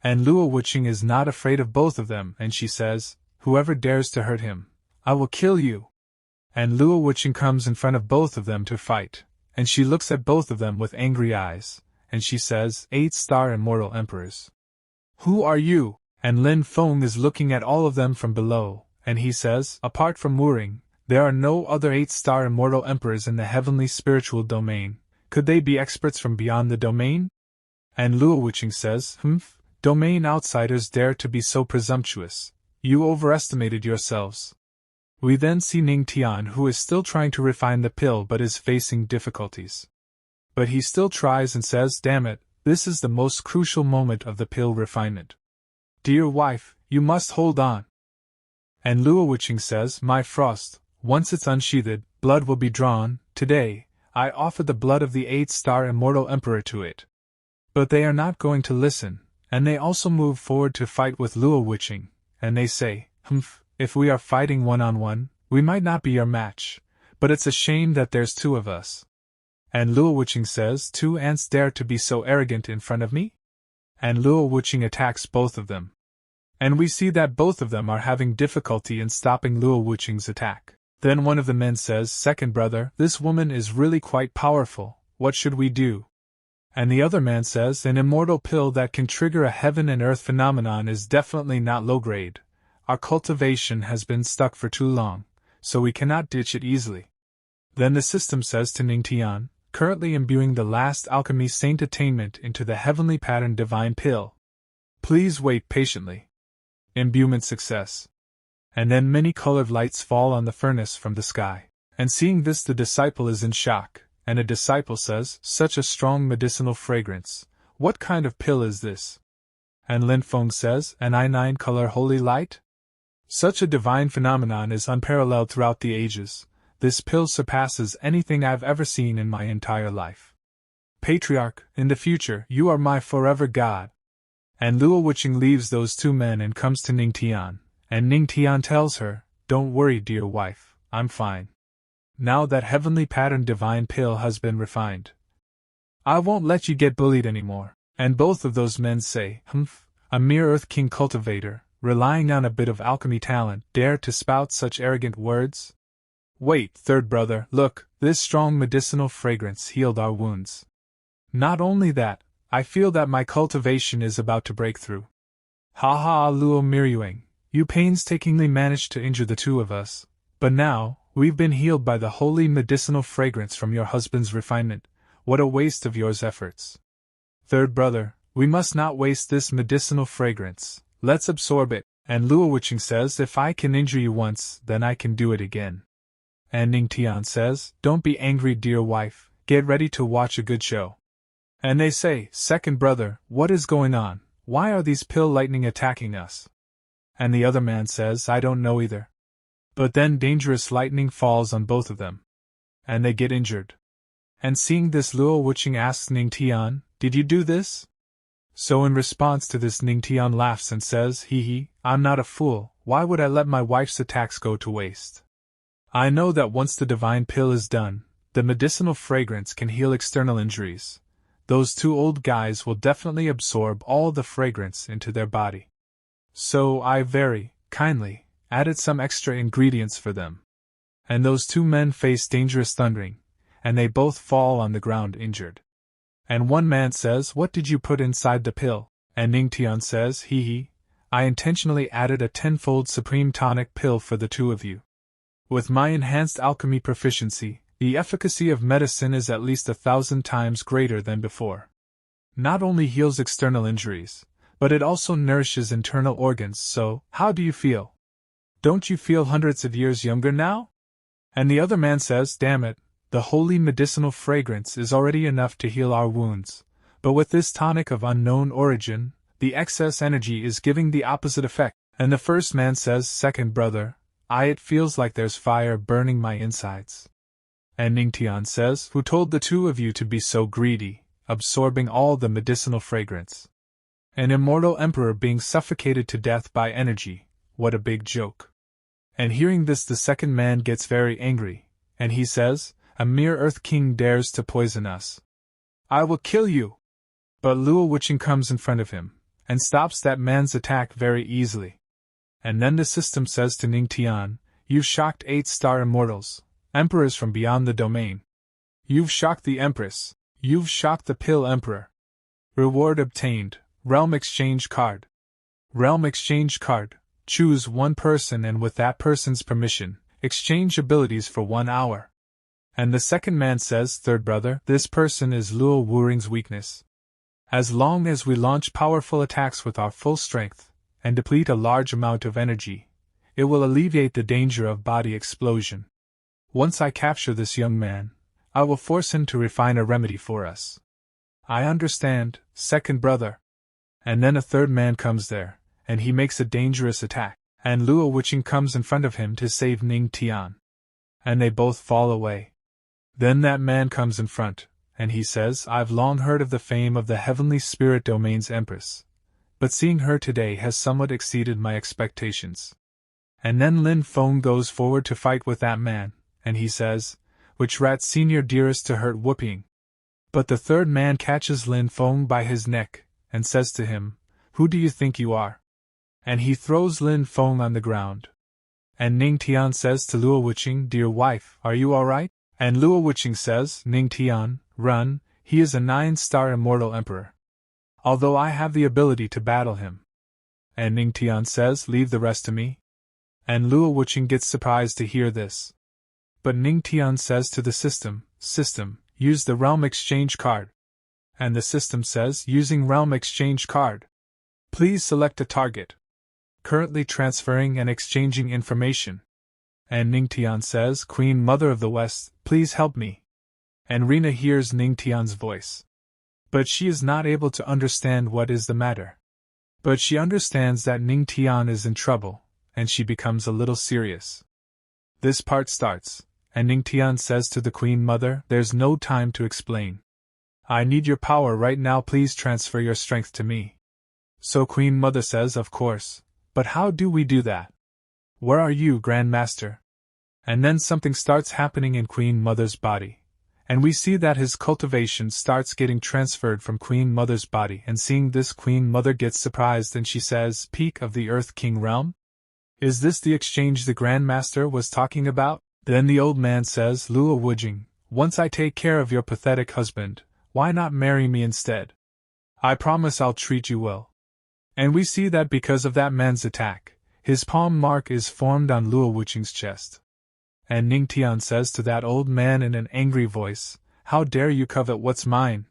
And Luo Wuqing is not afraid of both of them, and she says, "Whoever dares to hurt him, I will kill you." And Luo Wuqing comes in front of both of them to fight, and she looks at both of them with angry eyes, and she says, 8-star immortal emperors. Who are you?" And Lin Feng is looking at all of them from below, and he says, "Apart from Wuring, there are no other 8-star immortal emperors in the heavenly spiritual domain. Could they be experts from beyond the domain?" And Luo Wuqing says, Domain outsiders dare to be so presumptuous. You overestimated yourselves." We then see Ning Tian, who is still trying to refine the pill but is facing difficulties. But he still tries and says, "Damn it, this is the most crucial moment of the pill refinement. Dear wife, you must hold on." And Luo Wuqing says, "My frost, once it's unsheathed, blood will be drawn. Today, I offer the blood of the 8-star immortal emperor to it." But they are not going to listen, and they also move forward to fight with Luo Wuqing, and they say, If we are fighting one-on-one, we might not be your match, but it's a shame that there's 2 of us." And Luo Wuqing says, "2 ants dare to be so arrogant in front of me?" And Luo Wuqing attacks both of them. And we see that both of them are having difficulty in stopping Luo Wuqing's attack. Then one of the men says, "Second brother, this woman is really quite powerful, what should we do?" And the other man says, "An immortal pill that can trigger a heaven and earth phenomenon is definitely not low grade. Our cultivation has been stuck for too long, so we cannot ditch it easily." Then the system says to Ning Tian, currently imbuing the last alchemy saint attainment into the heavenly pattern divine pill, "Please wait patiently." Imbuement success. And then many colored lights fall on the furnace from the sky. And seeing this, the disciple is in shock, and a disciple says, "Such a strong medicinal fragrance. What kind of pill is this?" And Lin Feng says, "An I9 color holy light? Such a divine phenomenon is unparalleled throughout the ages. this pill surpasses anything I've ever seen in my entire life. Patriarch, in the future, you are my forever god. And Luo Wuqing leaves those two men and comes to Ning Tian, and Ning Tian tells her, don't worry, dear wife, I'm fine. Now that heavenly pattern divine pill has been refined, I won't let you get bullied anymore. And both of those men say, humph, a mere Earth King cultivator, relying on a bit of alchemy talent, dare to spout such arrogant words? Wait, third brother, look, this strong medicinal fragrance healed our wounds. Not only that, I feel that my cultivation is about to break through. Ha ha, Luo Miryuing, you painstakingly managed to injure the two of us, but now, we've been healed by the holy medicinal fragrance from your husband's refinement. What a waste of yours efforts. Third brother, we must not waste this medicinal fragrance, let's absorb it, and Luo Wuqing says if I can injure you once, then I can do it again. And Ning Tian says, don't be angry, dear wife, get ready to watch a good show. And they say, second brother, what is going on, why are these pill lightning attacking us? And the other man says, I don't know either. But then dangerous lightning falls on both of them. And they get injured. And seeing this, Luo Wuqing asks Ning Tian, did you do this? So in response to this, Ning Tian laughs and says, hee, I'm not a fool, why would I let my wife's attacks go to waste? I know that once the divine pill is done, the medicinal fragrance can heal external injuries. Those two old guys will definitely absorb all the fragrance into their body. So I very kindly added some extra ingredients for them. And those two men face dangerous thundering, and they both fall on the ground injured. And one man says, what did you put inside the pill? And Ning Tian says, hee, I intentionally added a tenfold supreme tonic pill for the two of you. With my enhanced alchemy proficiency, the efficacy of medicine is at least 1,000 times greater than before. Not only heals external injuries, but it also nourishes internal organs, so, how do you feel? Don't you feel hundreds of years younger now? And the other man says, damn it, the holy medicinal fragrance is already enough to heal our wounds, but with this tonic of unknown origin, the excess energy is giving the opposite effect. And the first man says, second brother, it feels like there's fire burning my insides. And Ning Tian says, who told the two of you to be so greedy, absorbing all the medicinal fragrance? An immortal emperor being suffocated to death by energy, what a big joke. And hearing this, the second man gets very angry, and he says, a mere Earth King dares to poison us. I will kill you! But Luo Wuqing comes in front of him, and stops that man's attack very easily. And then the system says to Ning Tian, you've shocked 8-star immortals, emperors from beyond the domain. You've shocked the Empress, you've shocked the Pill Emperor. Reward obtained, Realm Exchange Card. Realm Exchange Card, choose one person and with that person's permission, exchange abilities for 1 hour. And the second man says, third brother, this person is Luo Wuring's weakness. As long as we launch powerful attacks with our full strength, and deplete a large amount of energy, it will alleviate the danger of body explosion. Once I capture this young man, I will force him to refine a remedy for us. I understand, second brother. And then a third man comes there, and he makes a dangerous attack, and Luo Wuqing comes in front of him to save Ning Tian. And they both fall away. Then that man comes in front, and he says, I've long heard of the fame of the heavenly spirit domain's empress, but seeing her today has somewhat exceeded my expectations. And then Lin Feng goes forward to fight with that man, and he says, which rat senior dearest to hurt whooping? But the third man catches Lin Feng by his neck, and says to him, who do you think you are? And he throws Lin Feng on the ground. And Ning Tian says to Luo Wuqing, dear wife, are you all right? And Luo Wuqing says, Ning Tian, run, he is a 9-star immortal emperor. Although I have the ability to battle him. And Ning Tian says, leave the rest to me. And Luo Wuqing gets surprised to hear this. But Ning Tian says to the system, use the Realm Exchange Card. And the system says, using Realm Exchange Card. Please select a target. Currently transferring and exchanging information. And Ning Tian says, Queen Mother of the West, please help me. And Rina hears Ning Tian's voice. But she is not able to understand what is the matter. But she understands that Ning Tian is in trouble, and she becomes a little serious. This part starts, and Ning Tian says to the Queen Mother, "There's no time to explain. I need your power right now, please transfer your strength to me." So Queen Mother says, "Of course, but how do we do that? Where are you, Grand Master?" And then something starts happening in Queen Mother's body, and we see that his cultivation starts getting transferred from Queen Mother's body, and seeing this, Queen Mother gets surprised and she says, "Peak of the Earth King realm? Is this the exchange the Grand Master was talking about?" Then the old man says, "Luo Wujing, once I take care of your pathetic husband, why not marry me instead? I promise I'll treat you well." And we see that because of that man's attack, his palm mark is formed on Luo Wujing's chest. And Ning Tian says to that old man in an angry voice, "How dare you covet what's mine?"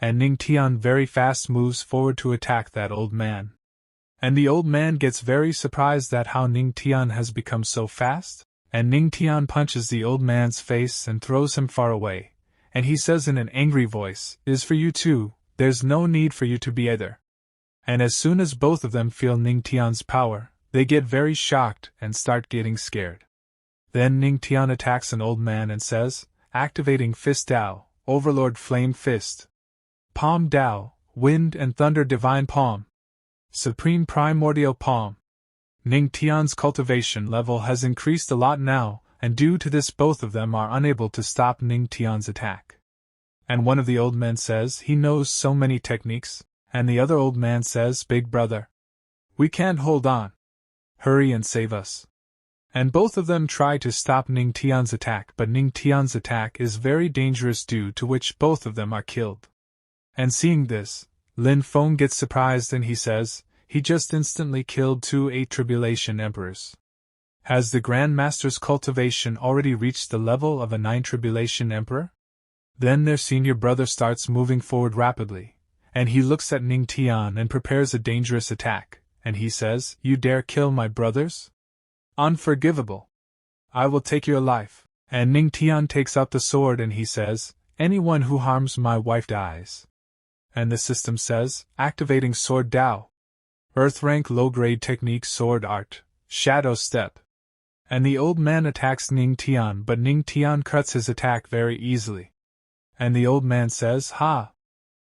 And Ning Tian very fast moves forward to attack that old man. And the old man gets very surprised at how Ning Tian has become so fast, and Ning Tian punches the old man's face and throws him far away, and he says in an angry voice, "Is for you too, there's no need for you to be either." And as soon as both of them feel Ning Tian's power, they get very shocked and start getting scared. Then Ning Tian attacks an old man and says, "Activating Fist Dao, Overlord Flame Fist. Palm Dao, Wind and Thunder Divine Palm. Supreme Primordial Palm." Ning Tian's cultivation level has increased a lot now, and due to this both of them are unable to stop Ning Tian's attack. And one of the old men says he knows so many techniques, and the other old man says, "Big brother, we can't hold on. Hurry and save us." And both of them try to stop Ning Tian's attack, but Ning Tian's attack is very dangerous, due to which both of them are killed. And seeing this, Lin Feng gets surprised and he says, he just instantly killed 8 Tribulation Emperors. Has the Grand Master's cultivation already reached the level of a 9 Tribulation Emperor? Then their senior brother starts moving forward rapidly, and he looks at Ning Tian and prepares a dangerous attack, and he says, "You dare kill my brothers? Unforgivable. I will take your life." And Ning Tian takes out the sword and he says, "Anyone who harms my wife dies." And the system says, "Activating Sword Dao. Earth Rank Low Grade Technique Sword Art, Shadow Step." And the old man attacks Ning Tian, but Ning Tian cuts his attack very easily. And the old man says, "Ha!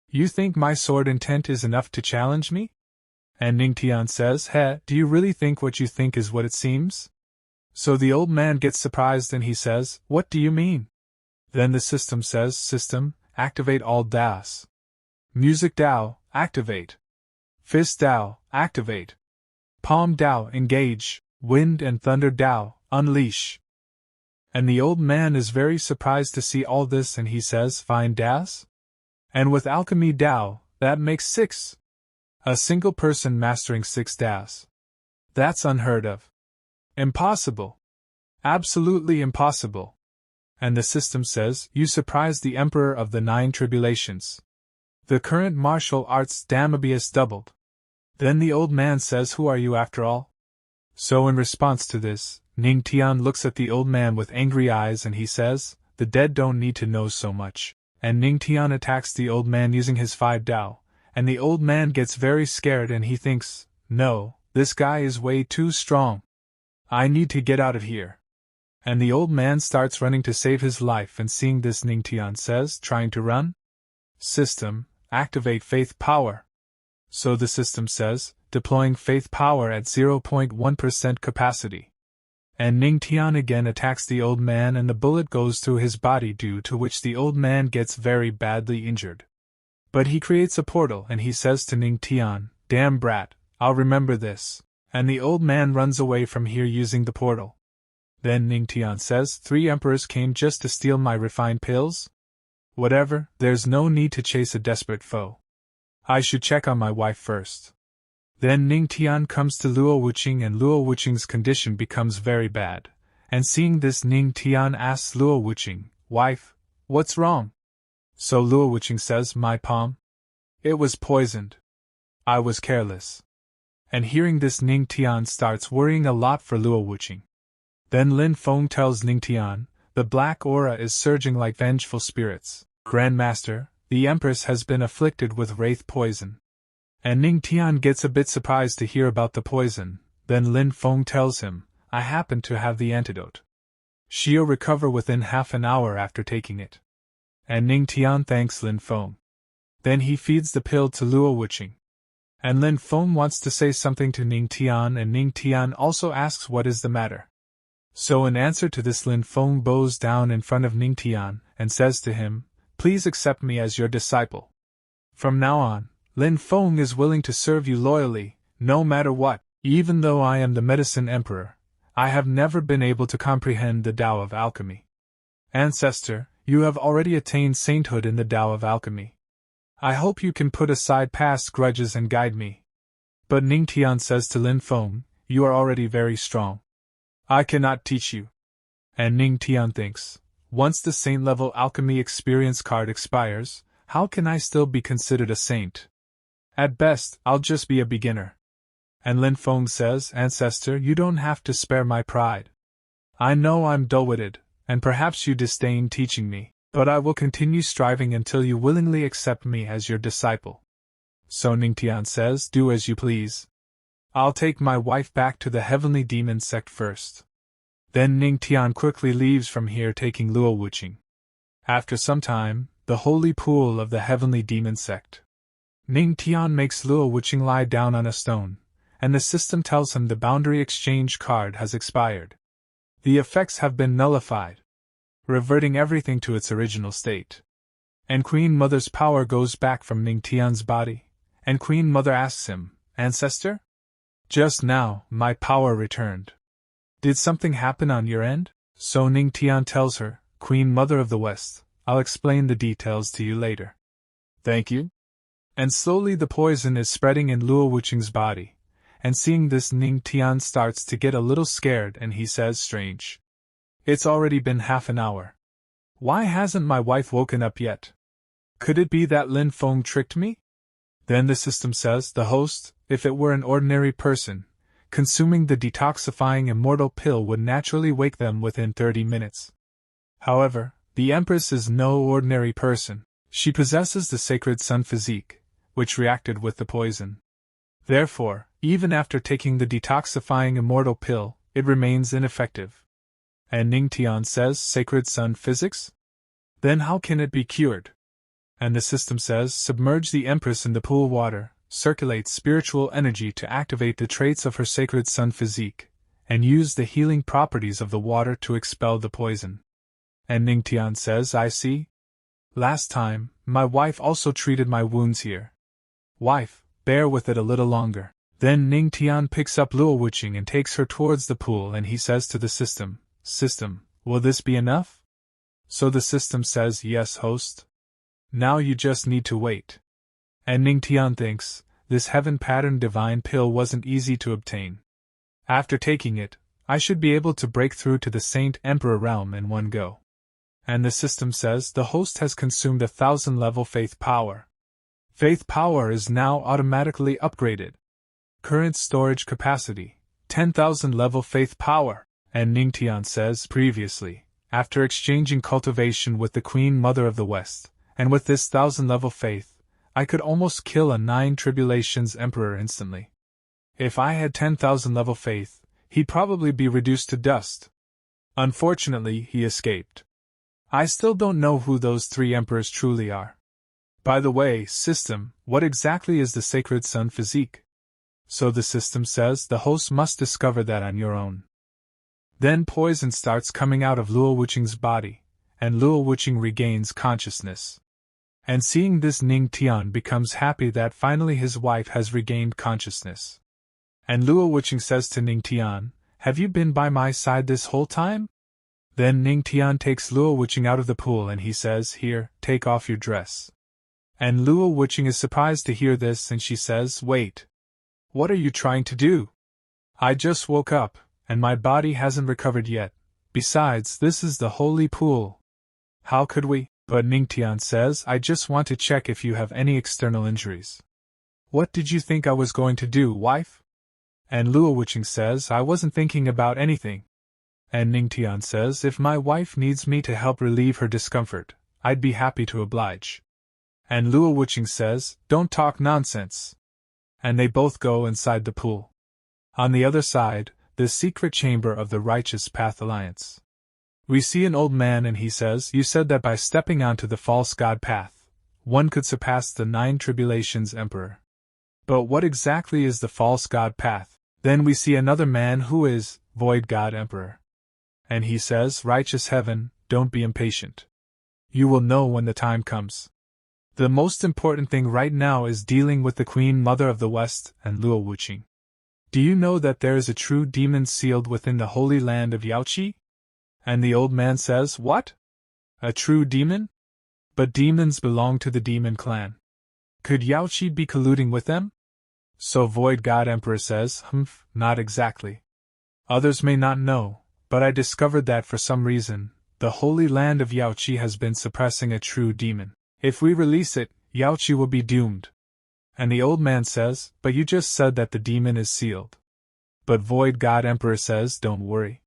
You think my sword intent is enough to challenge me?" And Ning Tian says, "Heh, do you really think what you think is what it seems?" So the old man gets surprised and he says, "What do you mean?" Then the system says, "System, activate all Daos. Music Dao, activate. Fist Dao, activate. Palm Dao, engage. Wind and Thunder Dao, unleash." And the old man is very surprised to see all this and he says, "Fine Daos? And with Alchemy Dao, that makes 6. A single person mastering 6 Daos. That's unheard of. Impossible. Absolutely impossible." And the system says, "You surprised the Emperor of the 9 Tribulations. The current martial arts Damabius doubled." Then the old man says, "Who are you after all?" So in response to this, Ning Tian looks at the old man with angry eyes and he says, "The dead don't need to know so much." And Ning Tian attacks the old man using his 5 Dao, and the old man gets very scared and he thinks, "No, this guy is way too strong. I need to get out of here." And the old man starts running to save his life, and seeing this, Ning Tian says, "Trying to run? System, activate faith power." So the system says, "Deploying faith power at 0.1% capacity." And Ning Tian again attacks the old man and the bullet goes through his body, due to which the old man gets very badly injured. But he creates a portal and he says to Ning Tian, "Damn brat, I'll remember this." And the old man runs away from here using the portal. Then Ning Tian says, 3 emperors came just to steal my refined pills? Whatever, there's no need to chase a desperate foe. I should check on my wife first. Then Ning Tian comes to Luo Wuqing and Luo Wuqing's condition becomes very bad. And seeing this, Ning Tian asks Luo Wuqing, "Wife, what's wrong?" So Luo Wuqing says, "My palm? It was poisoned. I was careless." And hearing this, Ning Tian starts worrying a lot for Luo Wuqing. Then Lin Feng tells Ning Tian, "The black aura is surging like vengeful spirits. Grandmaster, the Empress has been afflicted with wraith poison." And Ning Tian gets a bit surprised to hear about the poison. Then Lin Feng tells him, "I happen to have the antidote." She'll recover within half an hour after taking it. And Ning Tian thanks Lin Feng. Then he feeds the pill to Luo Wuqing. And Lin Feng wants to say something to Ning Tian, and Ning Tian also asks what is the matter. So in answer to this, Lin Feng bows down in front of Ning Tian and says to him, "Please accept me as your disciple. From now on, Lin Feng is willing to serve you loyally, no matter what. Even though I am the medicine emperor, I have never been able to comprehend the Tao of alchemy. Ancestor, you have already attained sainthood in the Tao of alchemy. I hope you can put aside past grudges and guide me." But Ning Tian says to Lin Feng, "You are already very strong. I cannot teach you." And Ning Tian thinks, once the saint-level alchemy experience card expires, how can I still be considered a saint? At best, I'll just be a beginner. And Lin Feng says, "Ancestor, you don't have to spare my pride. I know I'm dull-witted, and perhaps you disdain teaching me, but I will continue striving until you willingly accept me as your disciple." So Ning Tian says, "Do as you please. I'll take my wife back to the heavenly demon sect first." Then Ning Tian quickly leaves from here, taking Luo Wuqing. After some time, the holy pool of the heavenly demon sect. Ning Tian makes Luo Wuqing lie down on a stone, and the system tells him the boundary exchange card has expired. The effects have been nullified, reverting everything to its original state. And Queen Mother's power goes back from Ning Tian's body, and Queen Mother asks him, "Ancestor? Just now, my power returned. Did something happen on your end?" So Ning Tian tells her, "Queen Mother of the West, I'll explain the details to you later." "Thank you." And slowly the poison is spreading in Luo Wuqing's body. And seeing this, Ning Tian starts to get a little scared, and he says, "Strange. It's already been half an hour. Why hasn't my wife woken up yet? Could it be that Lin Feng tricked me?" Then the system says, "The host, if it were an ordinary person, consuming the detoxifying immortal pill would naturally wake them within 30 minutes. However, the Empress is no ordinary person. She possesses the sacred sun physique, which reacted with the poison. Therefore, even after taking the detoxifying immortal pill, it remains ineffective." And Ning Tian says, "Sacred sun physics? Then how can it be cured?" And the system says, "Submerge the Empress in the pool water, circulate spiritual energy to activate the traits of her sacred sun physique, and use the healing properties of the water to expel the poison." And Ning Tian says, "I see. Last time, my wife also treated my wounds here. Wife, bear with it a little longer." Then Ning Tian picks up Luo Wuqing and takes her towards the pool, and he says to the system, "System, will this be enough?" So the system says, "Yes, host. Now you just need to wait." And Ning Tian thinks, this heaven-patterned divine pill wasn't easy to obtain. After taking it, I should be able to break through to the Saint Emperor realm in one go. And the system says, "The host has consumed 1,000-level faith power. Faith power is now automatically upgraded. Current storage capacity, 10,000 level faith power." And Ning Tian says, "Previously, after exchanging cultivation with the Queen Mother of the West, and with this 1,000-level faith, I could almost kill a 9 Tribulations Emperor instantly. If I had 10,000 level faith, he'd probably be reduced to dust. Unfortunately, he escaped. I still don't know who those 3 emperors truly are. By the way, system, what exactly is the sacred sun physique?" So the system says, "The host must discover that on your own." Then poison starts coming out of Luo Wuqing's body, and Luo Wuqing regains consciousness. And seeing this, Ning Tian becomes happy that finally his wife has regained consciousness. And Luo Wuqing says to Ning Tian, "Have you been by my side this whole time?" Then Ning Tian takes Luo Wuqing out of the pool, and he says, "Here, take off your dress." And Luo Wuqing is surprised to hear this, and she says, "Wait. What are you trying to do? I just woke up, and my body hasn't recovered yet. Besides, this is the holy pool. How could we?" But Ning Tian says, "I just want to check if you have any external injuries." "What did you think I was going to do, wife?" And Luo Wuqing says, "I wasn't thinking about anything." And Ning Tian says, "If my wife needs me to help relieve her discomfort, I'd be happy to oblige." And Luo Wuqing says, "Don't talk nonsense." And they both go inside the pool. On the other side, the secret chamber of the Righteous Path Alliance. We see an old man and he says, "You said that by stepping onto the false god path, one could surpass the 9 Tribulations Emperor. But what exactly is the false god path?" Then we see another man who is Void God Emperor. And he says, "Righteous heaven, don't be impatient. You will know when the time comes. The most important thing right now is dealing with the Queen Mother of the West and Luo Wuqing. Do you know that there is a true demon sealed within the holy land of Yaoi?" And the old man says, "What? A true demon? But demons belong to the demon clan. Could Yaoi be colluding with them?" So Void God Emperor says, "Not exactly. Others may not know, but I discovered that for some reason, the holy land of Yaoi has been suppressing a true demon. If we release it, Yaoi will be doomed." And the old man says, "But you just said that the demon is sealed." But Void God Emperor says, "Don't worry.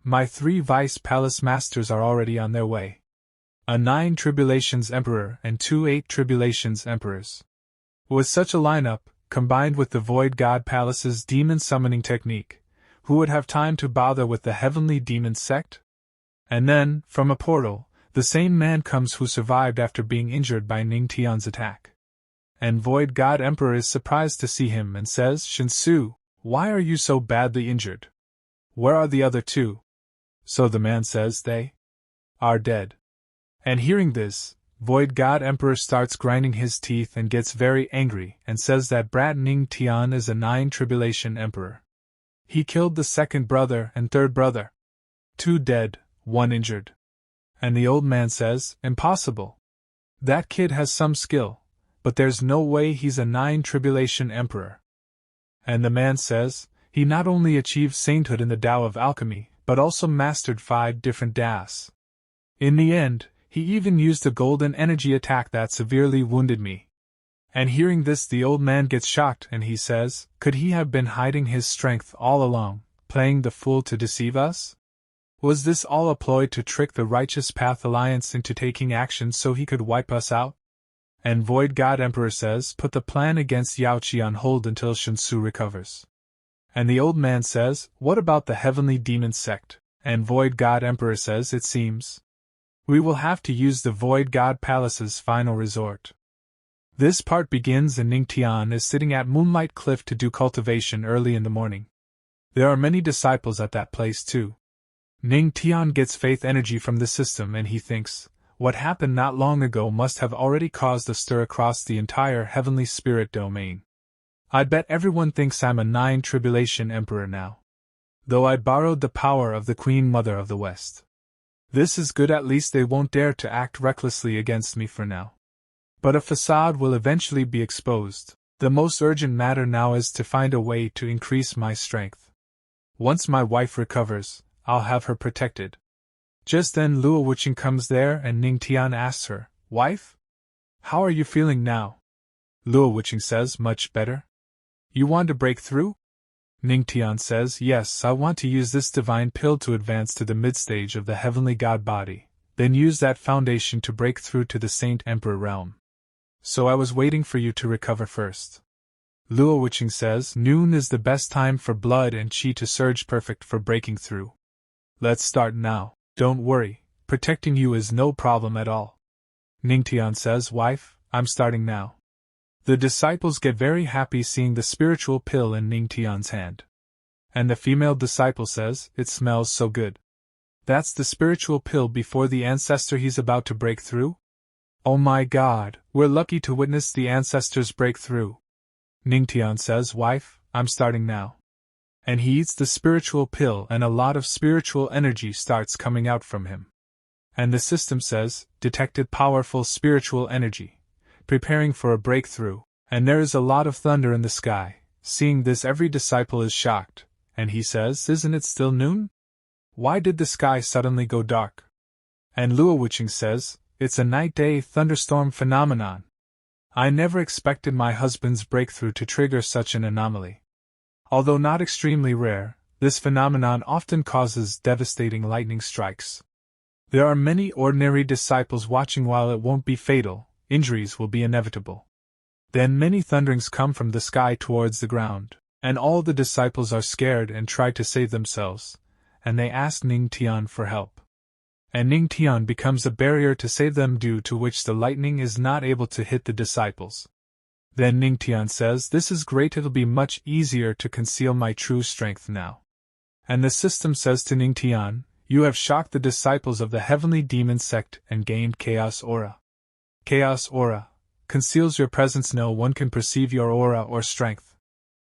My 3 vice palace masters are already on their way. A 9 Tribulations Emperor and 2 8 Tribulations Emperors. With such a lineup, combined with the Void God Palace's demon summoning technique, who would have time to bother with the heavenly demon sect?" And then, from a portal, the same man comes who survived after being injured by Ning Tian's attack. And Void God Emperor is surprised to see him and says, "Shinsu, why are you so badly injured? Where are the other 2? So the man says, "They are dead." And hearing this, Void God Emperor starts grinding his teeth and gets very angry and says that brat Ning Tian is a 9 Tribulation Emperor. He killed the 2nd brother and 3rd brother. 2 dead, 1 injured. And the old man says, "Impossible. That kid has some skill, but there's no way he's a 9 Tribulation Emperor." And the man says, "He not only achieved sainthood in the Tao of Alchemy, but also mastered 5 different Das. In the end, he even used a golden energy attack that severely wounded me." And hearing this, the old man gets shocked and he says, "Could he have been hiding his strength all along, playing the fool to deceive us? Was this all a ploy to trick the Righteous Path Alliance into taking action so he could wipe us out?" And Void God Emperor says, "Put the plan against Yaoi on hold until Shinsu recovers." And the old man says, "What about the Heavenly Demon Sect?" And Void God Emperor says, "It seems we will have to use the Void God Palace's final resort." This part begins and Ning Tian is sitting at Moonlight Cliff to do cultivation early in the morning. There are many disciples at that place too. Ning Tian gets faith energy from the system and he thinks, what happened not long ago must have already caused a stir across the entire heavenly spirit domain. I bet everyone thinks I'm a 9 Tribulation Emperor now. Though I borrowed the power of the Queen Mother of the West. This is good, at least they won't dare to act recklessly against me for now. But a facade will eventually be exposed. The most urgent matter now is to find a way to increase my strength. Once my wife recovers, I'll have her protected. Just then Luo Wuqing comes there and Ning Tian asks her, "Wife? How are you feeling now?" Luo Wuqing says, "Much better." "You want to break through?" Ning Tian says, "Yes, I want to use this divine pill to advance to the midstage of the heavenly god body, then use that foundation to break through to the Saint Emperor realm. So I was waiting for you to recover first." Luo Wuqing says, "Noon is the best time for blood and chi to surge, perfect for breaking through. Let's start now. Don't worry, protecting you is no problem at all." Ning Tian says, "Wife, I'm starting now." The disciples get very happy seeing the spiritual pill in Ning Tian's hand. And the female disciple says, "It smells so good. That's the spiritual pill before the ancestor he's about to break through? Oh my god, we're lucky to witness the ancestor's breakthrough." Ning Tian says, "Wife, I'm starting now." And he eats the spiritual pill and a lot of spiritual energy starts coming out from him. And the system says, "Detected powerful spiritual energy. Preparing for a breakthrough," and there is a lot of thunder in the sky. Seeing this, every disciple is shocked, and he says, "Isn't it still noon? Why did the sky suddenly go dark?" And Luo Wuqing says, "It's a night-day thunderstorm phenomenon. I never expected my husband's breakthrough to trigger such an anomaly. Although not extremely rare, this phenomenon often causes devastating lightning strikes. There are many ordinary disciples watching. While it won't be fatal, injuries will be inevitable. Then many thunderings come from the sky towards the ground, and all the disciples are scared and try to save themselves, and they ask Ning Tian for help. and Ning Tian becomes a barrier to save them, due to which the lightning is not able to hit the disciples. Then Ning Tian says, "This is great, it'll be much easier to conceal my true strength now." And the system says to Ning Tian, "You have shocked the disciples of the heavenly demon sect and gained chaos aura. Chaos aura conceals your presence, no one can perceive your aura or strength."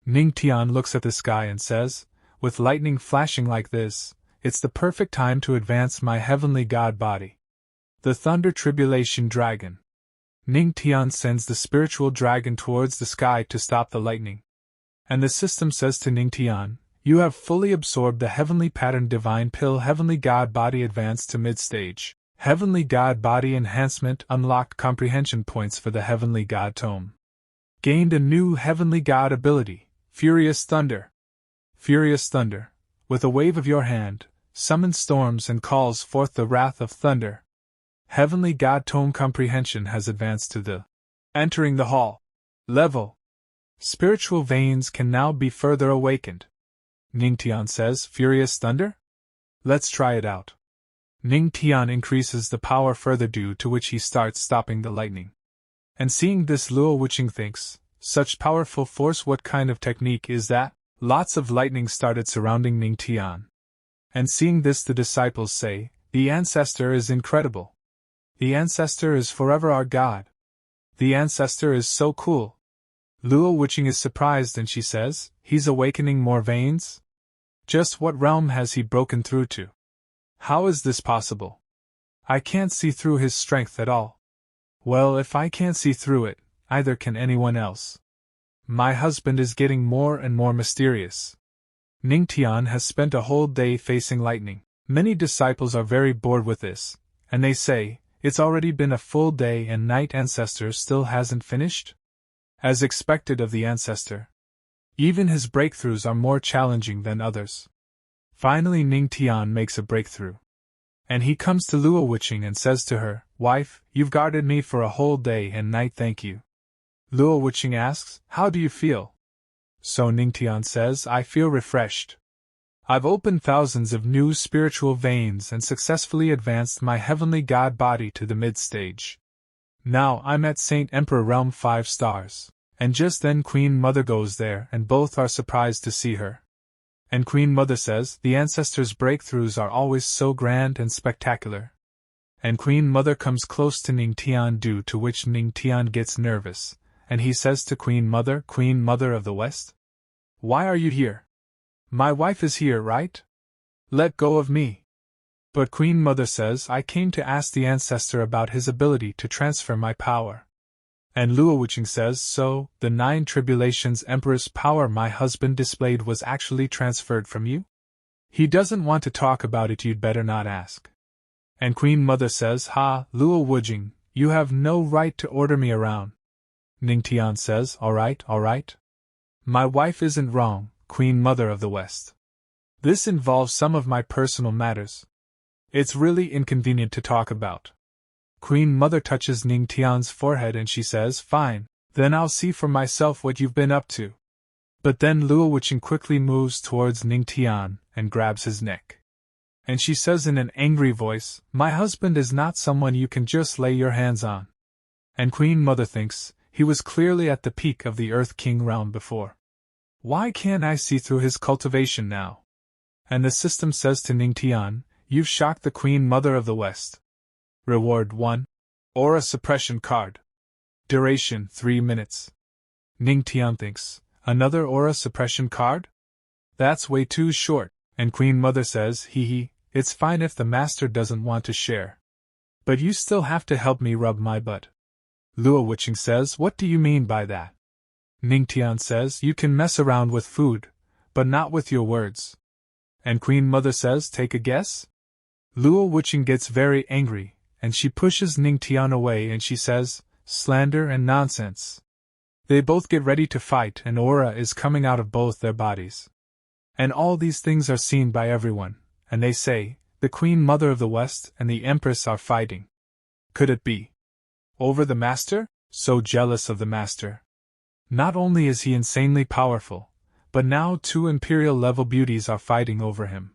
Ning Tian looks at the sky and says, "With lightning flashing like this, it's the perfect time to advance my heavenly god body." The Thunder Tribulation Dragon. Ning Tian sends the spiritual dragon towards the sky to stop the lightning. And the system says to Ning Tian, "You have fully absorbed the heavenly pattern divine pill heavenly god body, advanced to mid-stage. Heavenly god body enhancement, unlocked comprehension points for the heavenly god tome. Gained a new heavenly god ability, Furious Thunder. Furious Thunder, with a wave of your hand, summons storms and calls forth the wrath of thunder. Heavenly god tome comprehension has advanced to the entering the hall level. Spiritual veins can now be further awakened." Ning Tian says, "Furious Thunder? Let's try it out." Ning Tian increases the power further, due to which he starts stopping the lightning. And seeing this, Luo Wuqing thinks, "Such powerful force, what kind of technique is that?" Lots of lightning started surrounding Ning Tian. And seeing this, the disciples say, "The ancestor is incredible. The ancestor is forever our god. The ancestor is so cool." Luo Wuqing is surprised and she says, "He's awakening more veins? Just what realm has he broken through to? How is this possible? I can't see through his strength at all." "Well, if I can't see through it, either can anyone else. My husband is getting more and more mysterious." Ning Tian has spent a whole day facing lightning. Many disciples are very bored with this, and they say, "It's already been a full day and night, ancestor still hasn't finished?" As expected of the ancestor, even his breakthroughs are more challenging than others. Finally Ning Tian makes a breakthrough. And he comes to Luo Wuqing and says to her, "Wife, you've guarded me for a whole day and night, thank you." Luo Wuqing asks, "How do you feel?" So Ning Tian says, "I feel refreshed. I've opened thousands of new spiritual veins and successfully advanced my heavenly god body to the mid-stage. Now I'm at Saint Emperor Realm 5 stars. And just then Queen Mother goes there and both are surprised to see her. And Queen Mother says, "The ancestors' breakthroughs are always so grand and spectacular." And Queen Mother comes close to Ning Tian, due to which Ning Tian gets nervous, and he says to Queen Mother of the West, "Why are you here? My wife is here, right? Let go of me." But Queen Mother says, "I came to ask the ancestor about his ability to transfer my power." And Luo Wuqing says, "So, the 9 Tribulations Emperor's power my husband displayed was actually transferred from you? He doesn't want to talk about it, you'd better not ask." And Queen Mother says, "Ha, Luo Wuqing, you have no right to order me around." Ning Tian says, all right. My wife isn't wrong, Queen Mother of the West. This involves some of my personal matters. It's really inconvenient to talk about." Queen Mother touches Ning Tian's forehead and she says, "Fine, then I'll see for myself what you've been up to." But then Luo Wuqing quickly moves towards Ning Tian and grabs his neck. And she says in an angry voice, "My husband is not someone you can just lay your hands on." And Queen Mother thinks, he was clearly at the peak of the Earth King realm before. Why can't I see through his cultivation now? And the system says to Ning Tian, "You've shocked the Queen Mother of the West. Reward 1. Aura Suppression Card. Duration 3 minutes. Ning Tian thinks, another Aura Suppression Card? That's way too short, and Queen Mother says, hee, it's fine if the Master doesn't want to share. But you still have to help me rub my butt. Luo Wuqing says, what do you mean by that? Ning Tian says, you can mess around with food, but not with your words. And Queen Mother says, take a guess? Luo Wuqing gets very angry, and she pushes Ning Tian away and she says, slander and nonsense. They both get ready to fight and aura is coming out of both their bodies. And all these things are seen by everyone, and they say, the Queen Mother of the West and the Empress are fighting. Could it be over the Master? So jealous of the Master. Not only is he insanely powerful, but now 2 Imperial-level beauties are fighting over him.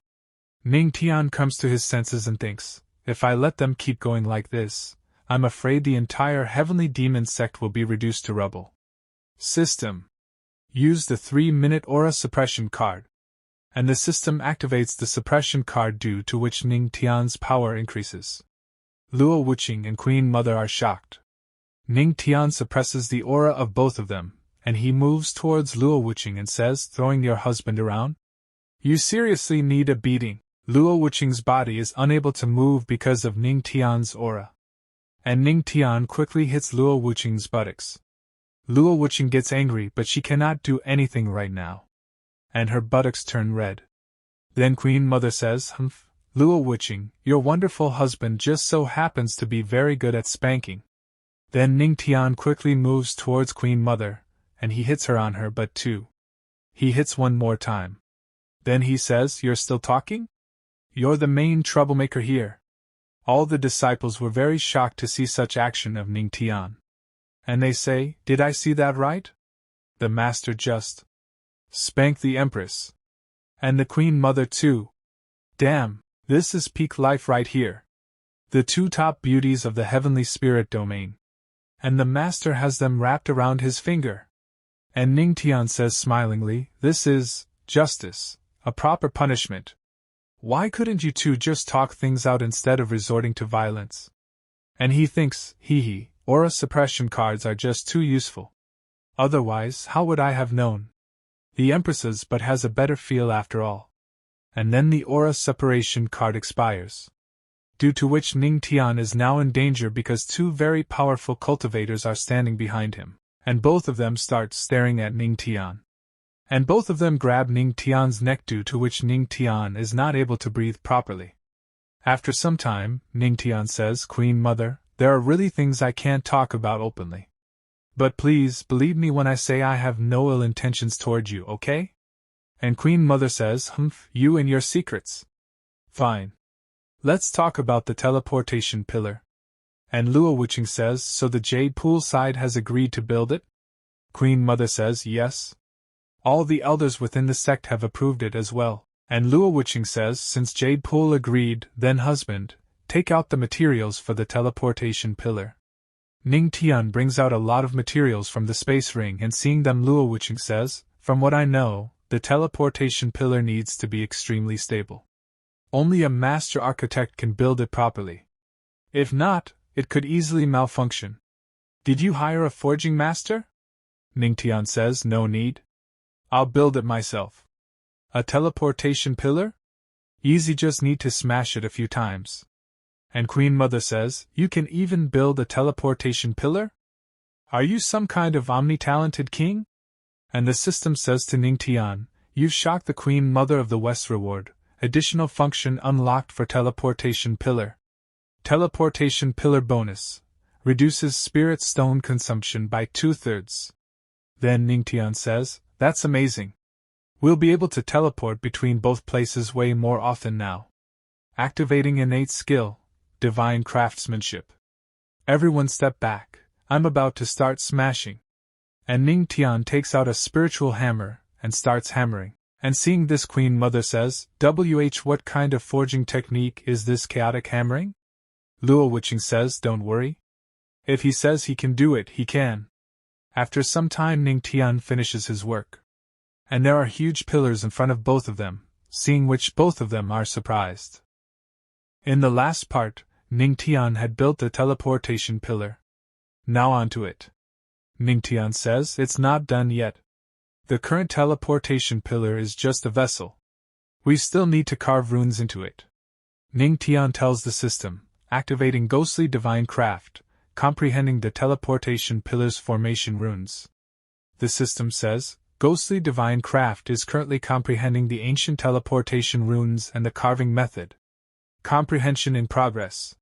Ning Tian comes to his senses and thinks, if I let them keep going like this, I'm afraid the entire heavenly demon sect will be reduced to rubble. System. Use the 3-minute aura suppression card. And the system activates the suppression card, due to which Ning Tian's power increases. Luo Wuqing and Queen Mother are shocked. Ning Tian suppresses the aura of both of them, and he moves towards Luo Wuqing and says, throwing your husband around? You seriously need a beating. Luo Wuqing's body is unable to move because of Ning Tian's aura. And Ning Tian quickly hits Luo Wuqing's buttocks. Luo Wuqing gets angry, but she cannot do anything right now. And her buttocks turn red. Then Queen Mother says, Humph, Luo Wuqing, your wonderful husband just so happens to be very good at spanking. Then Ning Tian quickly moves towards Queen Mother, and he hits her on her butt too. He hits one more time. Then he says, You're still talking? You're the main troublemaker here. All the disciples were very shocked to see such action of Ning Tian. And they say, Did I see that right? The master just spanked the Empress. And the Queen Mother too. Damn, this is peak life right here. The two top beauties of the heavenly spirit domain. And the master has them wrapped around his finger. And Ning Tian says smilingly, This is justice, a proper punishment. Why couldn't you two just talk things out instead of resorting to violence? And he thinks, hee, aura suppression cards are just too useful. Otherwise, how would I have known? The Empress's but has a better feel after all. And then the aura separation card expires. Due to which Ning Tian is now in danger because two very powerful cultivators are standing behind him, and both of them start staring at Ning Tian. And both of them grab Ning Tian's neck, due to which Ning Tian is not able to breathe properly. After some time, Ning Tian says, Queen Mother, there are really things I can't talk about openly. But please believe me when I say I have no ill intentions toward you, okay? And Queen Mother says, Humph, you and your secrets. Fine. Let's talk about the teleportation pillar. And Luo Wuqing says, So the Jade Pool side has agreed to build it? Queen Mother says, Yes. All the elders within the sect have approved it as well. And Luo Wuqing says, Since Jade Pool agreed, then husband, take out the materials for the teleportation pillar. Ning Tian brings out a lot of materials from the space ring, and seeing them, Luo Wuqing says, From what I know, the teleportation pillar needs to be extremely stable. Only a master architect can build it properly. If not, it could easily malfunction. Did you hire a forging master? Ning Tian says, No need. I'll build it myself. A teleportation pillar? Easy, just need to smash it a few times. And Queen Mother says, You can even build a teleportation pillar? Are you some kind of omni-talented king? And the system says to Ning Tian, You've shocked the Queen Mother of the West. Reward, additional function unlocked for teleportation pillar. Teleportation pillar bonus, reduces spirit stone consumption by 2/3. Then Ning Tian says, That's amazing. We'll be able to teleport between both places way more often now. Activating innate skill, divine craftsmanship. Everyone step back, I'm about to start smashing. And Ning Tian takes out a spiritual hammer, and starts hammering. And seeing this, Queen Mother says, What kind of forging technique is this chaotic hammering? Luo Wuqing says, Don't worry. If he says he can do it, he can. After some time, Ning Tian finishes his work. And there are huge pillars in front of both of them, seeing which both of them are surprised. In the last part, Ning Tian had built the teleportation pillar. Now onto it. Ning Tian says, It's not done yet. The current teleportation pillar is just a vessel. We still need to carve runes into it. Ning Tian tells the system, activating ghostly divine craft, comprehending the teleportation pillar's formation runes. The system says, Ghostly divine craft is currently comprehending the ancient teleportation runes and the carving method. Comprehension in progress.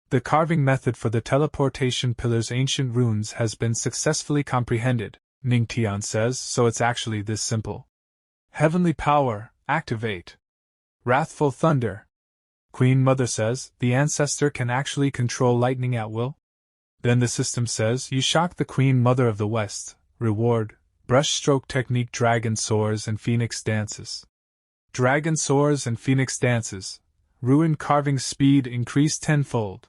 The carving method for the teleportation pillar's ancient runes has been successfully comprehended, Ning Tian says, so it's actually this simple. Heavenly power, activate. Wrathful thunder. Queen Mother says, the ancestor can actually control lightning at will? Then the system says, You shock the Queen Mother of the West. Reward, brushstroke technique, dragon soars and phoenix dances. Dragon soars and phoenix dances. rune carving speed increased tenfold.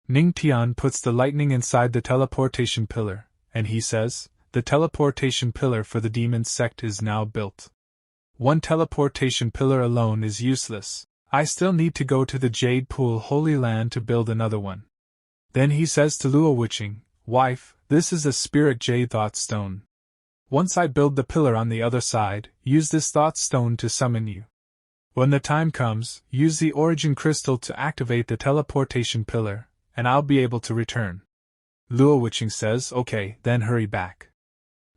Ning Tian puts the lightning inside the teleportation pillar, and he says, the teleportation pillar for the demon sect is now built. One teleportation pillar alone is useless. I still need to go to the Jade Pool Holy Land to build another one. Then he says to Luo Witching, wife, this is a spirit jade thought stone. Once I build the pillar on the other side, use this thought stone to summon you. When the time comes, use the origin crystal to activate the teleportation pillar, and I'll be able to return. Luo Witching says, okay, then hurry back.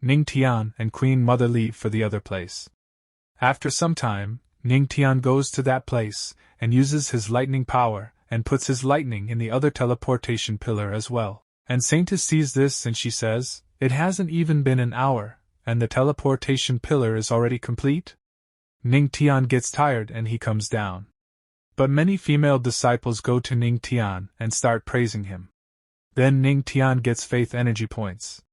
Ning Tian and Queen Mother leave for the other place. After some time, Ning Tian goes to that place, and uses his lightning power, and puts his lightning in the other teleportation pillar as well. And Saintess sees this and she says, it hasn't even been an hour, and the teleportation pillar is already complete? Ning Tian gets tired and he comes down. But many female disciples go to Ning Tian and start praising him. Then Ning Tian gets faith energy points.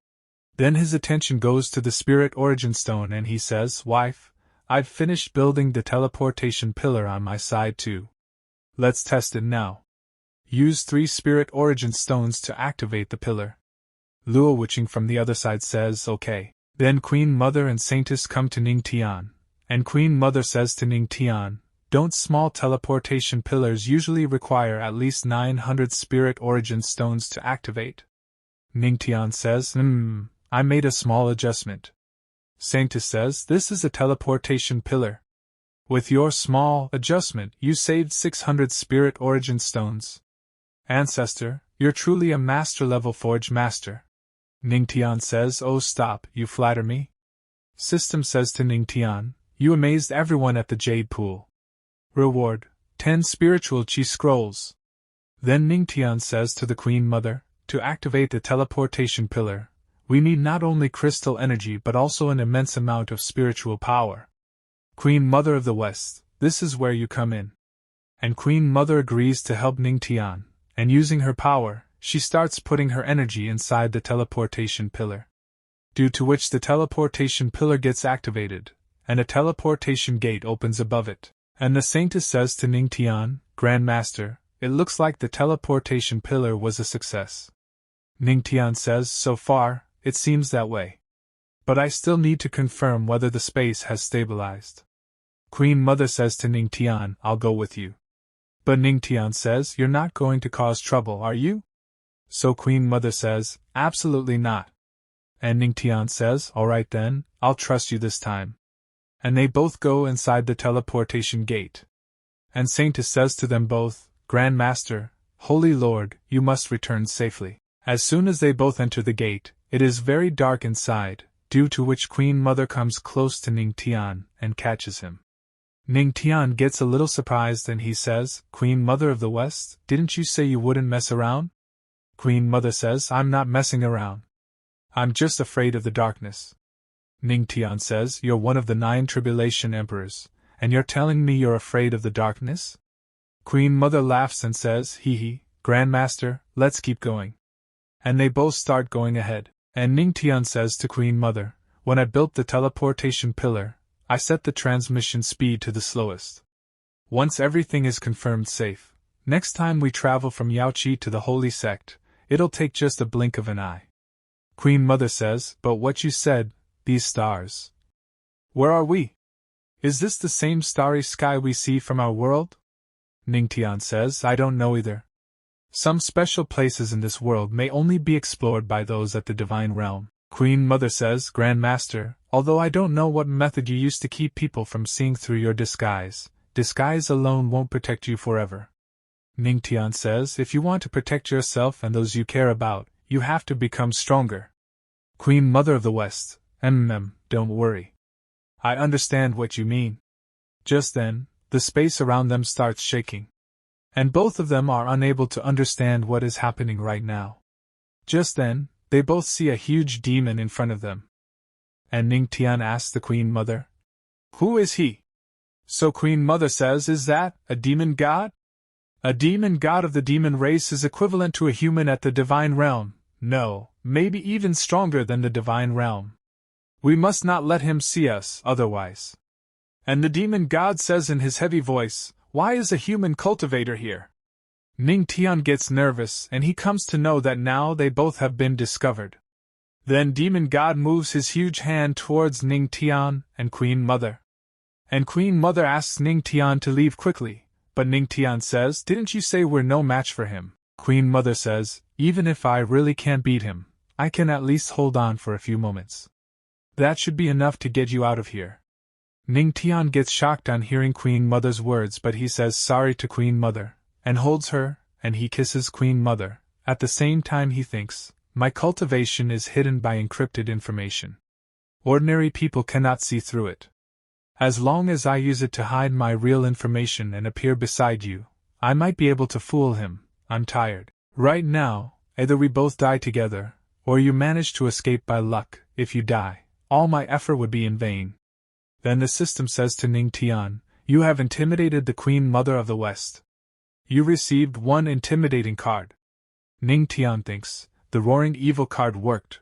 Then his attention goes to the spirit origin stone and he says, wife, I've finished building the teleportation pillar on my side too. Let's test it now. Use 3 spirit origin stones to activate the pillar. Luo Witching from the other side says, okay. Then Queen Mother and Saintess come to Ning Tian, and Queen Mother says to Ning Tian, don't small teleportation pillars usually require at least 900 spirit origin stones to activate? Ning Tian says, I made a small adjustment. Saintess says, this is a teleportation pillar. With your small adjustment, you saved 600 spirit origin stones. Ancestor, you're truly a master-level forge master. Ning Tian says, oh stop, you flatter me? System says to Ning Tian, you amazed everyone at the Jade Pool. Reward, 10 spiritual chi scrolls. Then Ning Tian says to the Queen Mother, to activate the teleportation pillar, we need not only crystal energy but also an immense amount of spiritual power. Queen Mother of the West, this is where you come in. And Queen Mother agrees to help Ning Tian, and using her power, she starts putting her energy inside the teleportation pillar. Due to which the teleportation pillar gets activated, and a teleportation gate opens above it, and the Saintess says to Ning Tian, Grand Master, it looks like the teleportation pillar was a success. Ning Tian says, so far, it seems that way. But I still need to confirm whether the space has stabilized. Queen Mother says to Ning Tian, I'll go with you. But Ning Tian says, you're not going to cause trouble, are you? So Queen Mother says, absolutely not. And Ning Tian says, alright then, I'll trust you this time. And they both go inside the teleportation gate. And Saintess says to them both, Grand Master, Holy Lord, you must return safely. As soon as they both enter the gate, it is very dark inside, due to which Queen Mother comes close to Ning Tian and catches him. Ning Tian gets a little surprised and he says, Queen Mother of the West, didn't you say you wouldn't mess around? Queen Mother says, I'm not messing around. I'm just afraid of the darkness. Ning Tian says, you're one of the 9 Tribulation Emperors, and you're telling me you're afraid of the darkness? Queen Mother laughs and says, hee hee, Grand Master, let's keep going. And they both start going ahead, and Ning Tian says to Queen Mother, when I built the teleportation pillar, I set the transmission speed to the slowest. Once everything is confirmed safe, next time we travel from Yaoi to the Holy Sect, it'll take just a blink of an eye. Queen Mother says, but what you said, these stars. Where are we? Is this the same starry sky we see from our world? Ning Tian says, I don't know either. Some special places in this world may only be explored by those at the divine realm. Queen Mother says, Grand Master, although I don't know what method you used to keep people from seeing through your disguise, disguise alone won't protect you forever. Ning Tian says, if you want to protect yourself and those you care about, you have to become stronger. Queen Mother of the West, don't worry. I understand what you mean. Just then, the space around them starts shaking. And both of them are unable to understand what is happening right now. Just then, they both see a huge demon in front of them. And Ning Tian asks the Queen Mother, who is he? So Queen Mother says, is that a demon god? A demon god of the demon race is equivalent to a human at the divine realm. No, maybe even stronger than the divine realm. We must not let him see us, otherwise. And the demon god says in his heavy voice, Why is a human cultivator here? Ning Tian gets nervous and he comes to know that now they both have been discovered. Then Demon God moves his huge hand towards Ning Tian and Queen Mother. And Queen Mother asks Ning Tian to leave quickly, but Ning Tian says, "Didn't you say we're no match for him?" Queen Mother says, "Even if I really can't beat him, I can at least hold on for a few moments. That should be enough to get you out of here." Ning Tian gets shocked on hearing Queen Mother's words, but he says sorry to Queen Mother, and holds her, and he kisses Queen Mother. At the same time he thinks, my cultivation is hidden by encrypted information. Ordinary people cannot see through it. As long as I use it to hide my real information and appear beside you, I might be able to fool him. I'm tired. Right now, either we both die together, or you manage to escape by luck. If you die, all my effort would be in vain. Then the system says to Ning Tian, "You have intimidated the Queen Mother of the West. You received 1 intimidating card." Ning Tian thinks, the roaring evil card worked.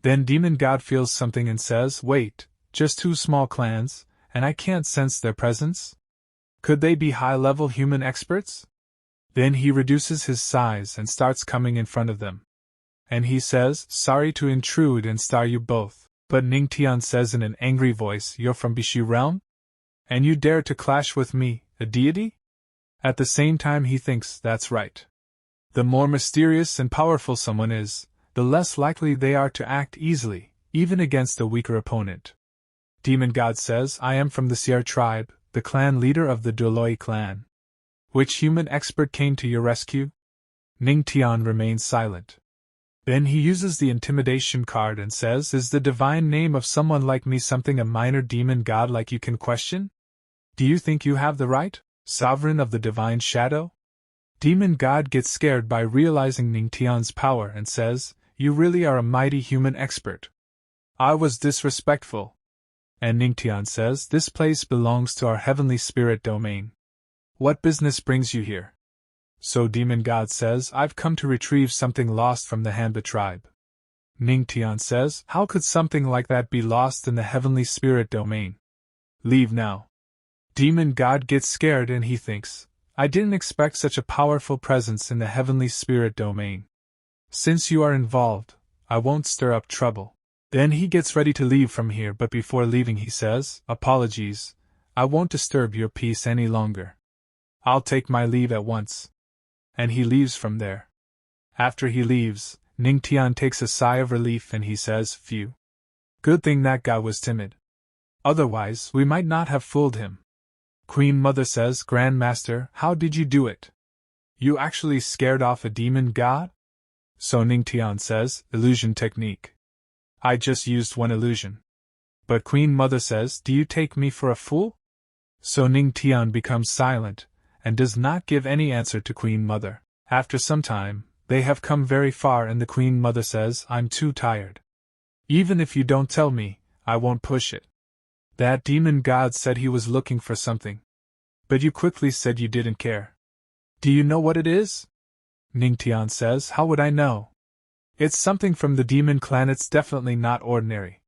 Then Demon God feels something and says, "Wait, just 2 small clans, and I can't sense their presence? Could they be high-level human experts?" Then he reduces his size and starts coming in front of them. And he says, "Sorry to intrude and star you both. But Ning Tian says in an angry voice, "You're from Bishu realm? And you dare to clash with me, a deity?" At the same time he thinks, that's right. The more mysterious and powerful someone is, the less likely they are to act easily, even against a weaker opponent. Demon God says, "I am from the Sierra tribe, the clan leader of the Yaoi clan. Which human expert came to your rescue?" Ning Tian remains silent. Then he uses the intimidation card and says, "Is the divine name of someone like me something a minor demon god like you can question? Do you think you have the right, sovereign of the divine shadow?" Demon God gets scared by realizing Ning Tian's power and says, "You really are a mighty human expert. I was disrespectful." And Ning Tian says, "This place belongs to our heavenly spirit domain. What business brings you here?" So Demon God says, "I've come to retrieve something lost from the Hanba tribe." Ning Tian says, "How could something like that be lost in the heavenly spirit domain? Leave now." Demon God gets scared and he thinks, I didn't expect such a powerful presence in the heavenly spirit domain. Since you are involved, I won't stir up trouble. Then he gets ready to leave from here, but before leaving he says, "Apologies, I won't disturb your peace any longer. I'll take my leave at once." And he leaves from there. After he leaves, Ning Tian takes a sigh of relief and he says, "Phew. Good thing that guy was timid. Otherwise, we might not have fooled him." Queen Mother says, "Grandmaster, how did you do it? You actually scared off a demon god?" So Ning Tian says, "Illusion technique. I just used 1 illusion." But Queen Mother says, "Do you take me for a fool?" So Ning Tian becomes silent, and does not give any answer to Queen Mother. After some time, they have come very far and the Queen Mother says, "I'm too tired. Even if you don't tell me, I won't push it. That demon god said he was looking for something. But you quickly said you didn't care. Do you know what it is?" Ning Tian says, "How would I know? It's something from the demon clan. It's definitely not ordinary.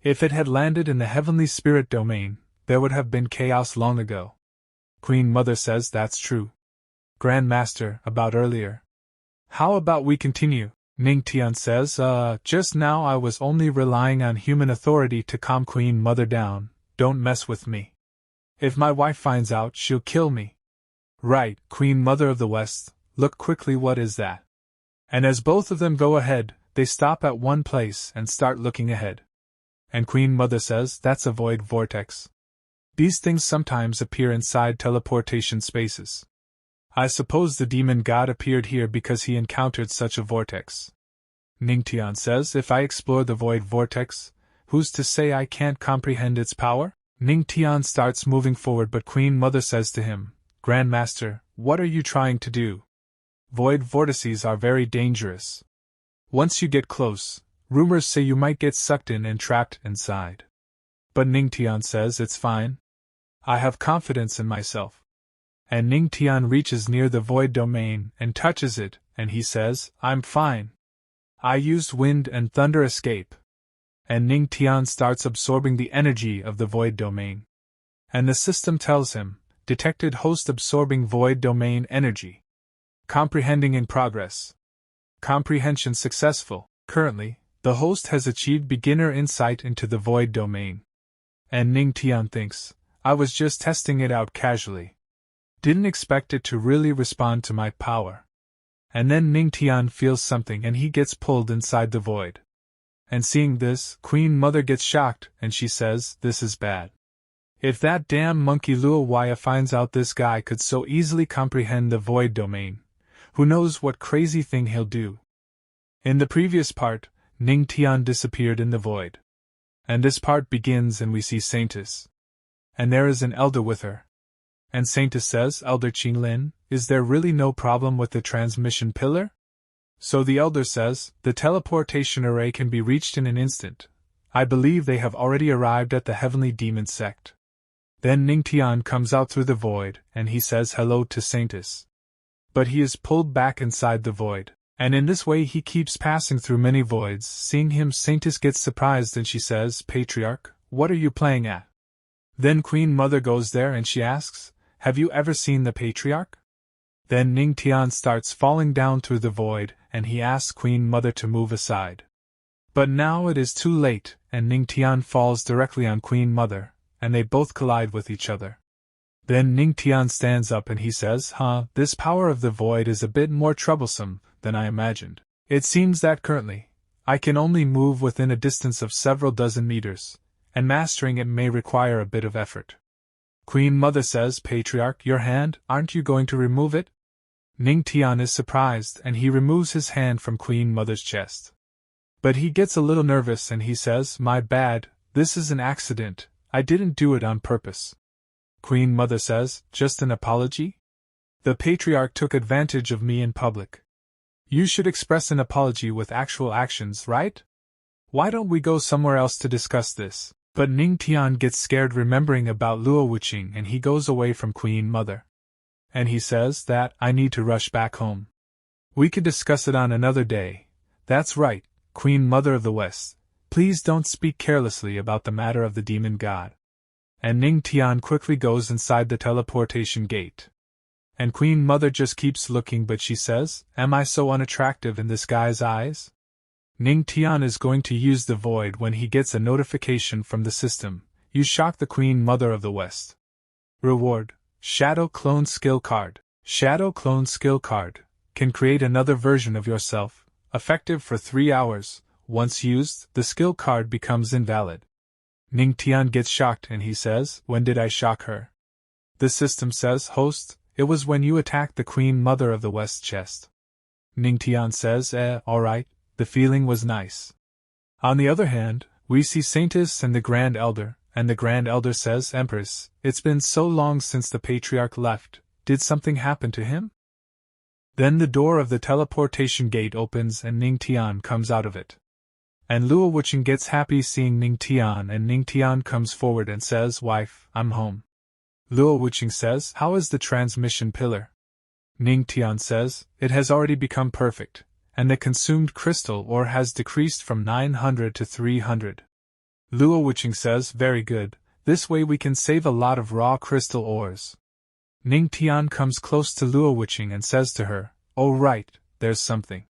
If it had landed in the heavenly spirit domain, there would have been chaos long ago." Queen Mother says, "That's true. Grandmaster, about earlier. How about we continue?" Ning Tian says, Just now I was only relying on human authority to calm Queen Mother down. Don't mess with me. If my wife finds out, she'll kill me." "Right, Queen Mother of the West, look quickly, what is that?" And as both of them go ahead, they stop at one place and start looking ahead. And Queen Mother says, "That's a void vortex. These things sometimes appear inside teleportation spaces. I suppose the demon god appeared here because he encountered such a vortex." Ning Tian says, "If I explore the void vortex, who's to say I can't comprehend its power?" Ning Tian starts moving forward, but Queen Mother says to him, "Grandmaster, what are you trying to do? Void vortices are very dangerous. Once you get close, rumors say you might get sucked in and trapped inside." But Ning Tian says, "It's fine. I have confidence in myself." And Ning Tian reaches near the void domain and touches it, and he says, "I'm fine. I used wind and thunder escape." And Ning Tian starts absorbing the energy of the void domain. And the system tells him, detected host absorbing void domain energy. Comprehending in progress. Comprehension successful. Currently, the host has achieved beginner insight into the void domain. And Ning Tian thinks, I was just testing it out casually. Didn't expect it to really respond to my power. And then Ning Tian feels something and he gets pulled inside the void. And seeing this, Queen Mother gets shocked and she says, this is bad. If that damn monkey Luo finds out this guy could so easily comprehend the void domain, who knows what crazy thing he'll do. In the previous part, Ning Tian disappeared in the void. And this part begins and we see Saintess. And there is an elder with her. And Saintess says, Elder Qinglin, is there really no problem with the transmission pillar? So the elder says, the teleportation array can be reached in an instant. I believe they have already arrived at the heavenly demon sect. Then Ning Tian comes out through the void, and he says hello to Saintess. But he is pulled back inside the void, and in this way he keeps passing through many voids. Seeing him, Saintess gets surprised and she says, Patriarch, what are you playing at? Then Queen Mother goes there and she asks, have you ever seen the Patriarch? Then Ning Tian starts falling down through the void, and he asks Queen Mother to move aside. But now it is too late, and Ning Tian falls directly on Queen Mother, and they both collide with each other. Then Ning Tian stands up and he says, this power of the void is a bit more troublesome than I imagined. It seems that currently, I can only move within a distance of several dozen meters, and mastering it may require a bit of effort. Queen Mother says, Patriarch, your hand, aren't you going to remove it? Ning Tian is surprised and he removes his hand from Queen Mother's chest. But he gets a little nervous and he says, my bad, this is an accident, I didn't do it on purpose. Queen Mother says, just an apology? The Patriarch took advantage of me in public. You should express an apology with actual actions, right? Why don't we go somewhere else to discuss this? But Ning Tian gets scared remembering about Luo Wuqing and he goes away from Queen Mother. And he says that, I need to rush back home. We could discuss it on another day. That's right, Queen Mother of the West. Please don't speak carelessly about the matter of the demon god. And Ning Tian quickly goes inside the teleportation gate. And Queen Mother just keeps looking but she says, am I so unattractive in this guy's eyes? Ning Tian is going to use the void when he gets a notification from the system. You shock the Queen Mother of the West. Reward: Shadow Clone Skill Card. Shadow Clone Skill Card can create another version of yourself, effective for 3 hours. Once used, the skill card becomes invalid. Ning Tian gets shocked and he says, when did I shock her? The system says, host, it was when you attacked the Queen Mother of the West chest. Ning Tian says, alright. The feeling was nice. On the other hand, we see Saintess and the Grand Elder, and the Grand Elder says, Empress, it's been so long since the Patriarch left, did something happen to him? Then the door of the teleportation gate opens and Ning Tian comes out of it. And Luo Wuqing gets happy seeing Ning Tian and Ning Tian comes forward and says, Wife, I'm home. Luo Wuqing says, how is the transmission pillar? Ning Tian says, it has already become perfect. And the consumed crystal ore has decreased from 900 to 300. Luo Wuqing says, very good, this way we can save a lot of raw crystal ores. Ning Tian comes close to Luo Wuqing and says to her, oh right, there's something.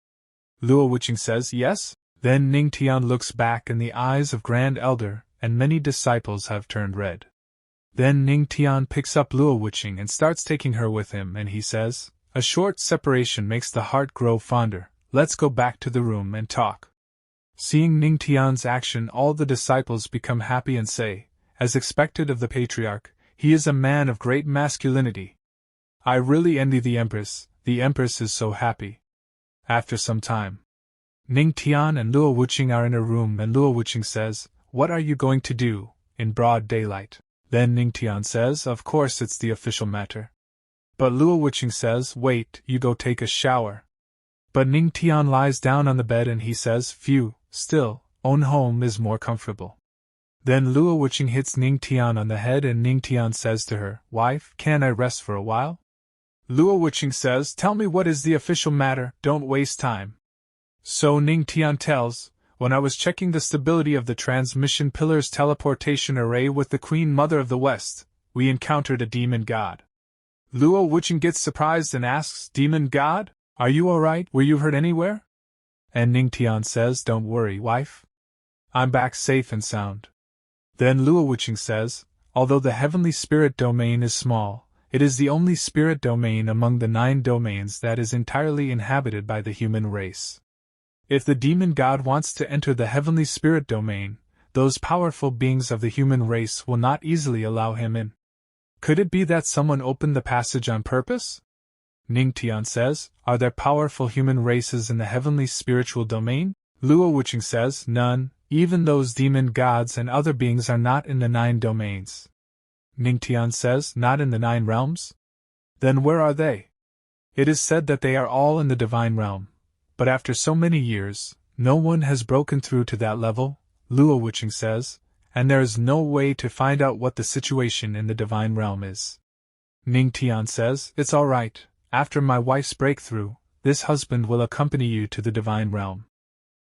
Luo Wuqing says, yes? Then Ning Tian looks back and the eyes of Grand Elder and many disciples have turned red. Then Ning Tian picks up Luo Wuqing and starts taking her with him and he says, a short separation makes the heart grow fonder. Let's go back to the room and talk. Seeing Ning Tian's action, all the disciples become happy and say, as expected of the Patriarch, he is a man of great masculinity. I really envy the Empress is so happy. After some time, Ning Tian and Luo Wuqing are in a room and Luo Wuqing says, what are you going to do, in broad daylight? Then Ning Tian says, of course it's the official matter. But Luo Wuqing says, wait, you go take a shower. But Ning Tian lies down on the bed and he says, phew, still, own home is more comfortable. Then Luo Wuqing hits Ning Tian on the head and Ning Tian says to her, wife, can I rest for a while? Luo Wuqing says, tell me what is the official matter, don't waste time. So Ning Tian tells, when I was checking the stability of the transmission pillar's teleportation array with the Queen Mother of the West, we encountered a demon god. Luo Wucheng gets surprised and asks, Demon God? Are you alright? Were you hurt anywhere? And Ning Tian says, Don't worry, wife. I'm back safe and sound. Then Luo Wucheng says, Although the heavenly spirit domain is small, it is the only spirit domain among the 9 domains that is entirely inhabited by the human race. If the demon god wants to enter the heavenly spirit domain, those powerful beings of the human race will not easily allow him in. Could it be that someone opened the passage on purpose? Ning Tian says, Are there powerful human races in the heavenly spiritual domain? Luo Wucheng says, None, even those demon gods and other beings are not in the 9 domains. Ning Tian says, Not in the 9 realms? Then where are they? It is said that they are all in the divine realm, but after so many years, no one has broken through to that level, Luo Wucheng says, and there is no way to find out what the situation in the divine realm is. Ning Tian says, It's alright, after my wife's breakthrough, this husband will accompany you to the divine realm.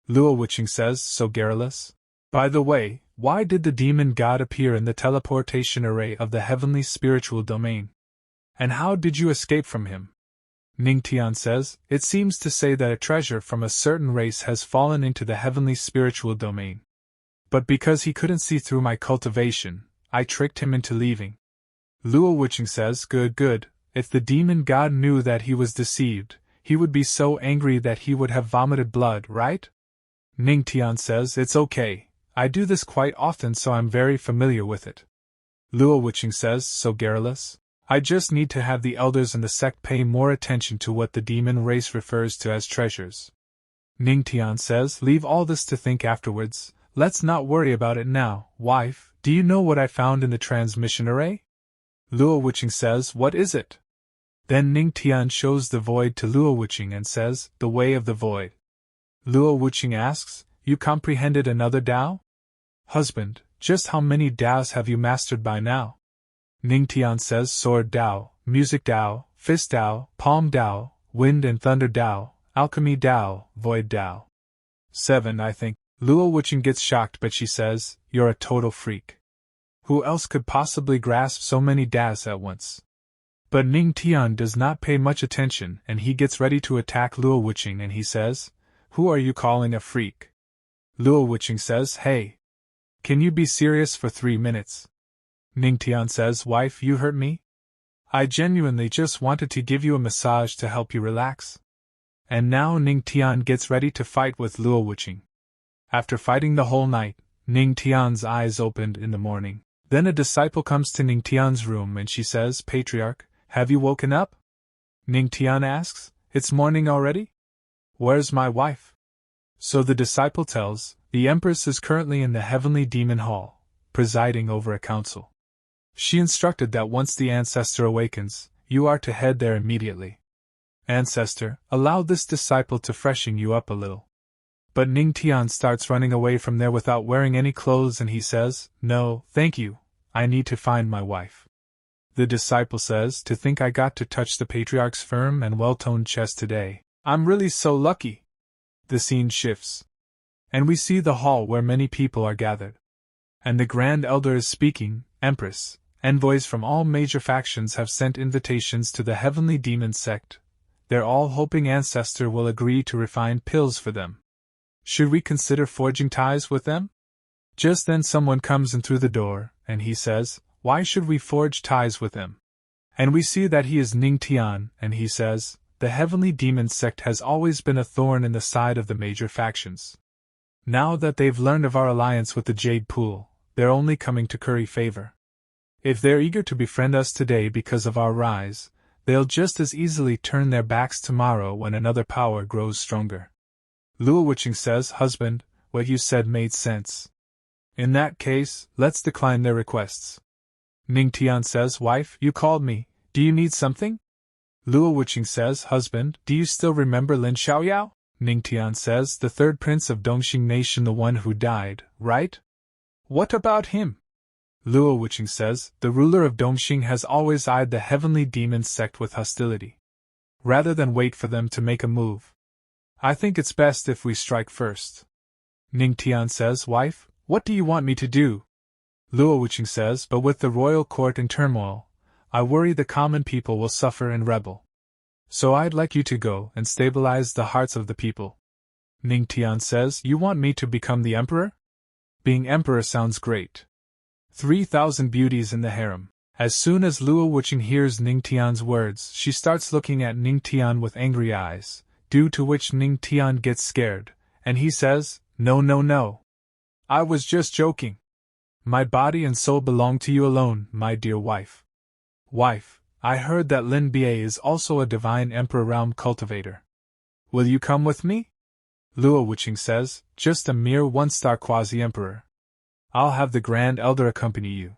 Luo Wucheng says, So garrulous? By the way, why did the demon god appear in the teleportation array of the heavenly spiritual domain? And how did you escape from him? Ning Tian says, It seems to say that a treasure from a certain race has fallen into the heavenly spiritual domain. But because he couldn't see through my cultivation, I tricked him into leaving. Luo Wucheng says, Good. If the demon god knew that he was deceived, he would be so angry that he would have vomited blood, right? Ning Tian says, It's okay, I do this quite often so I'm very familiar with it. Luo Wucheng says, So garrulous? I just need to have the elders in the sect pay more attention to what the demon race refers to as treasures. Ning Tian says, Leave all this to think afterwards. Let's not worry about it now, wife. Do you know what I found in the transmission array? Luo Wucheng says, What is it? Then Ning Tian shows the void to Luo Wucheng and says, The way of the void. Luo Wucheng asks, You comprehended another Tao? Husband, just how many Taos have you mastered by now? Ning Tian says, Sword Tao, Music Tao, Fist Tao, Palm Tao, Wind and Thunder Tao, Alchemy Tao, Void Tao. 7, I think. Luo Wucheng gets shocked but she says, You're a total freak. Who else could possibly grasp so many Taos at once? But Ning Tian does not pay much attention and he gets ready to attack Luo Wucheng and he says, Who are you calling a freak? Luo Wucheng says, Hey! Can you be serious for 3 minutes? Ning Tian says, Wife, you hurt me? I genuinely just wanted to give you a massage to help you relax. And now Ning Tian gets ready to fight with Luo Wucheng. After fighting the whole night, Ning Tian's eyes opened in the morning. Then a disciple comes to Ning Tian's room and she says, Patriarch, have you woken up? Ning Tian asks, It's morning already? Where's my wife? So the disciple tells, The Empress is currently in the heavenly demon hall, presiding over a council. She instructed that once the ancestor awakens, you are to head there immediately. Ancestor, allow this disciple to freshen you up a little. But Ning Tian starts running away from there without wearing any clothes and he says, No, thank you, I need to find my wife. The disciple says, To think I got to touch the patriarch's firm and well-toned chest today. I'm really so lucky. The scene shifts. And we see the hall where many people are gathered. And the Grand Elder is speaking, Empress. Envoys from all major factions have sent invitations to the heavenly demon sect. They're all hoping Ancestor will agree to refine pills for them. Should we consider forging ties with them? Just then someone comes in through the door, and he says, Why should we forge ties with them? And we see that he is Ning Tian, and he says, The heavenly demon sect has always been a thorn in the side of the major factions. Now that they've learned of our alliance with the Jade Pool, they're only coming to curry favor. If they're eager to befriend us today because of our rise, they'll just as easily turn their backs tomorrow when another power grows stronger. Luo Wucheng says, Husband, what you said made sense. In that case, let's decline their requests. Ning Tian says, Wife, you called me, do you need something? Luo Wucheng says, Husband, do you still remember Lin Xiaoyao? Ning Tian says, The third prince of Dongxing Nation, the one who died, right? What about him? Luo Wucheng says, The ruler of Dongxing has always eyed the heavenly demon sect with hostility. Rather than wait for them to make a move, I think it's best if we strike first. Ning Tian says, Wife, what do you want me to do? Luo Wucheng says, But with the royal court in turmoil, I worry the common people will suffer and rebel. So I'd like you to go and stabilize the hearts of the people. Ning Tian says, you want me to become the emperor? Being emperor sounds great. 3,000 beauties in the harem. As soon as Luo Wuqing hears Ning Tian's words, she starts looking at Ning Tian with angry eyes, due to which Ning Tian gets scared, and he says, No, no, no. I was just joking. My body and soul belong to you alone, my dear wife. Wife, I heard that Lin Bie is also a divine emperor realm cultivator. Will you come with me? Luo Wuqing says, just a mere one-star quasi-emperor. I'll have the Grand Elder accompany you.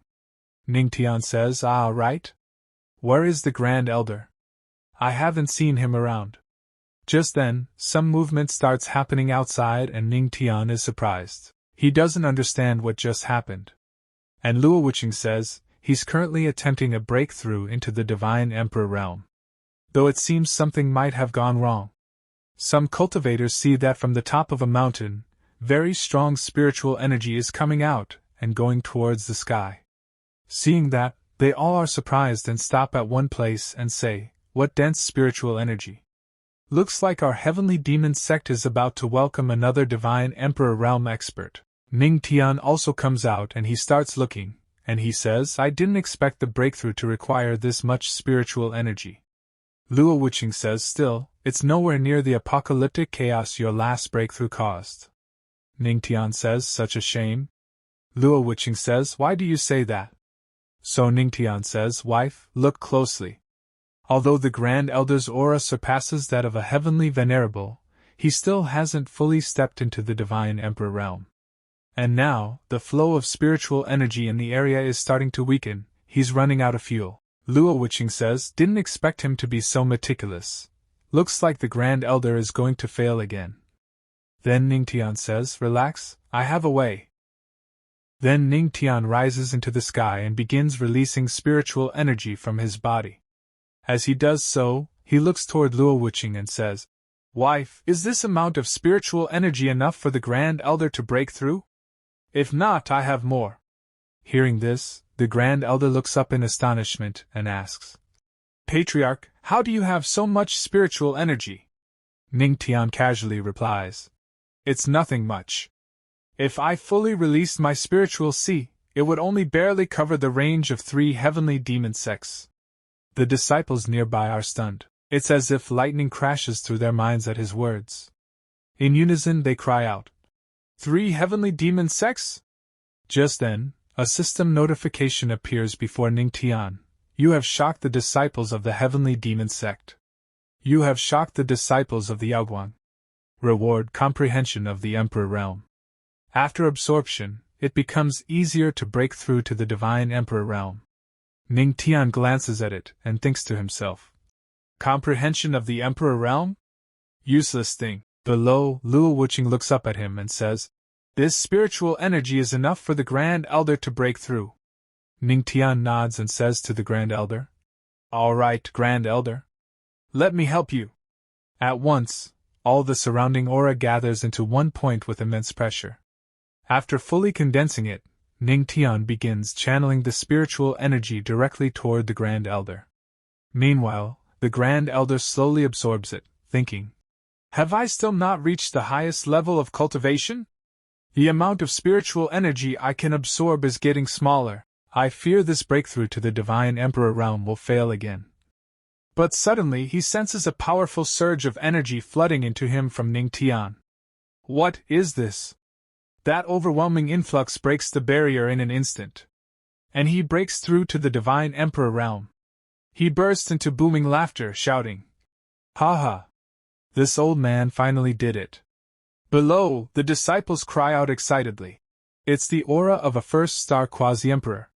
Ning Tian says, all right. Where is the Grand Elder? I haven't seen him around. Just then, some movement starts happening outside and Ning Tian is surprised. He doesn't understand what just happened. And Luo Wuqing says, he's currently attempting a breakthrough into the Divine Emperor realm. Though it seems something might have gone wrong. Some cultivators see that from the top of a mountain, very strong spiritual energy is coming out and going towards the sky. Seeing that, they all are surprised and stop at one place and say, what dense spiritual energy. Looks like our heavenly demon sect is about to welcome another divine emperor realm expert. Ning Tian also comes out and he starts looking, and he says, I didn't expect the breakthrough to require this much spiritual energy. Luo Wuqing says, still, it's nowhere near the apocalyptic chaos your last breakthrough caused. Ning Tian says, such a shame. Luo Wuqing says, why do you say that? So Ning Tian says, wife, look closely. Although the Grand Elder's aura surpasses that of a heavenly venerable, he still hasn't fully stepped into the divine emperor realm. And now, the flow of spiritual energy in the area is starting to weaken, he's running out of fuel. Luo Wuqing says, didn't expect him to be so meticulous. Looks like the Grand Elder is going to fail again. Then Ning Tian says, relax, I have a way. Then Ning Tian rises into the sky and begins releasing spiritual energy from his body. As he does so, he looks toward Luo Wuqing and says, wife, is this amount of spiritual energy enough for the Grand Elder to break through? If not, I have more. Hearing this, the Grand Elder looks up in astonishment and asks, Patriarch, how do you have so much spiritual energy? Ning Tian casually replies, it's nothing much. If I fully released my spiritual sea, it would only barely cover the range of 3 heavenly demon sects. The disciples nearby are stunned. It's as if lightning crashes through their minds at his words. In unison they cry out, 3 heavenly demon sects? Just then, a system notification appears before Ning Tian. You have shocked the disciples of the heavenly demon sect. You have shocked the disciples of the Yaoguang. Reward comprehension of the Emperor realm. After absorption, it becomes easier to break through to the divine Emperor realm. Ning Tian glances at it and thinks to himself, comprehension of the Emperor realm? Useless thing. Below, Luo Wuqing looks up at him and says, this spiritual energy is enough for the Grand Elder to break through. Ning Tian nods and says to the Grand Elder, all right, Grand Elder. Let me help you. At once, all the surrounding aura gathers into one point with immense pressure. After fully condensing it, Ning Tian begins channeling the spiritual energy directly toward the Grand Elder. Meanwhile, the Grand Elder slowly absorbs it, thinking, have I still not reached the highest level of cultivation? The amount of spiritual energy I can absorb is getting smaller. I fear this breakthrough to the Divine Emperor realm will fail again. But suddenly he senses a powerful surge of energy flooding into him from Ning Tian. What is this? That overwhelming influx breaks the barrier in an instant. And he breaks through to the Divine Emperor realm. He bursts into booming laughter, shouting, ha ha! This old man finally did it. Below, the disciples cry out excitedly. It's the aura of a first-star quasi-emperor.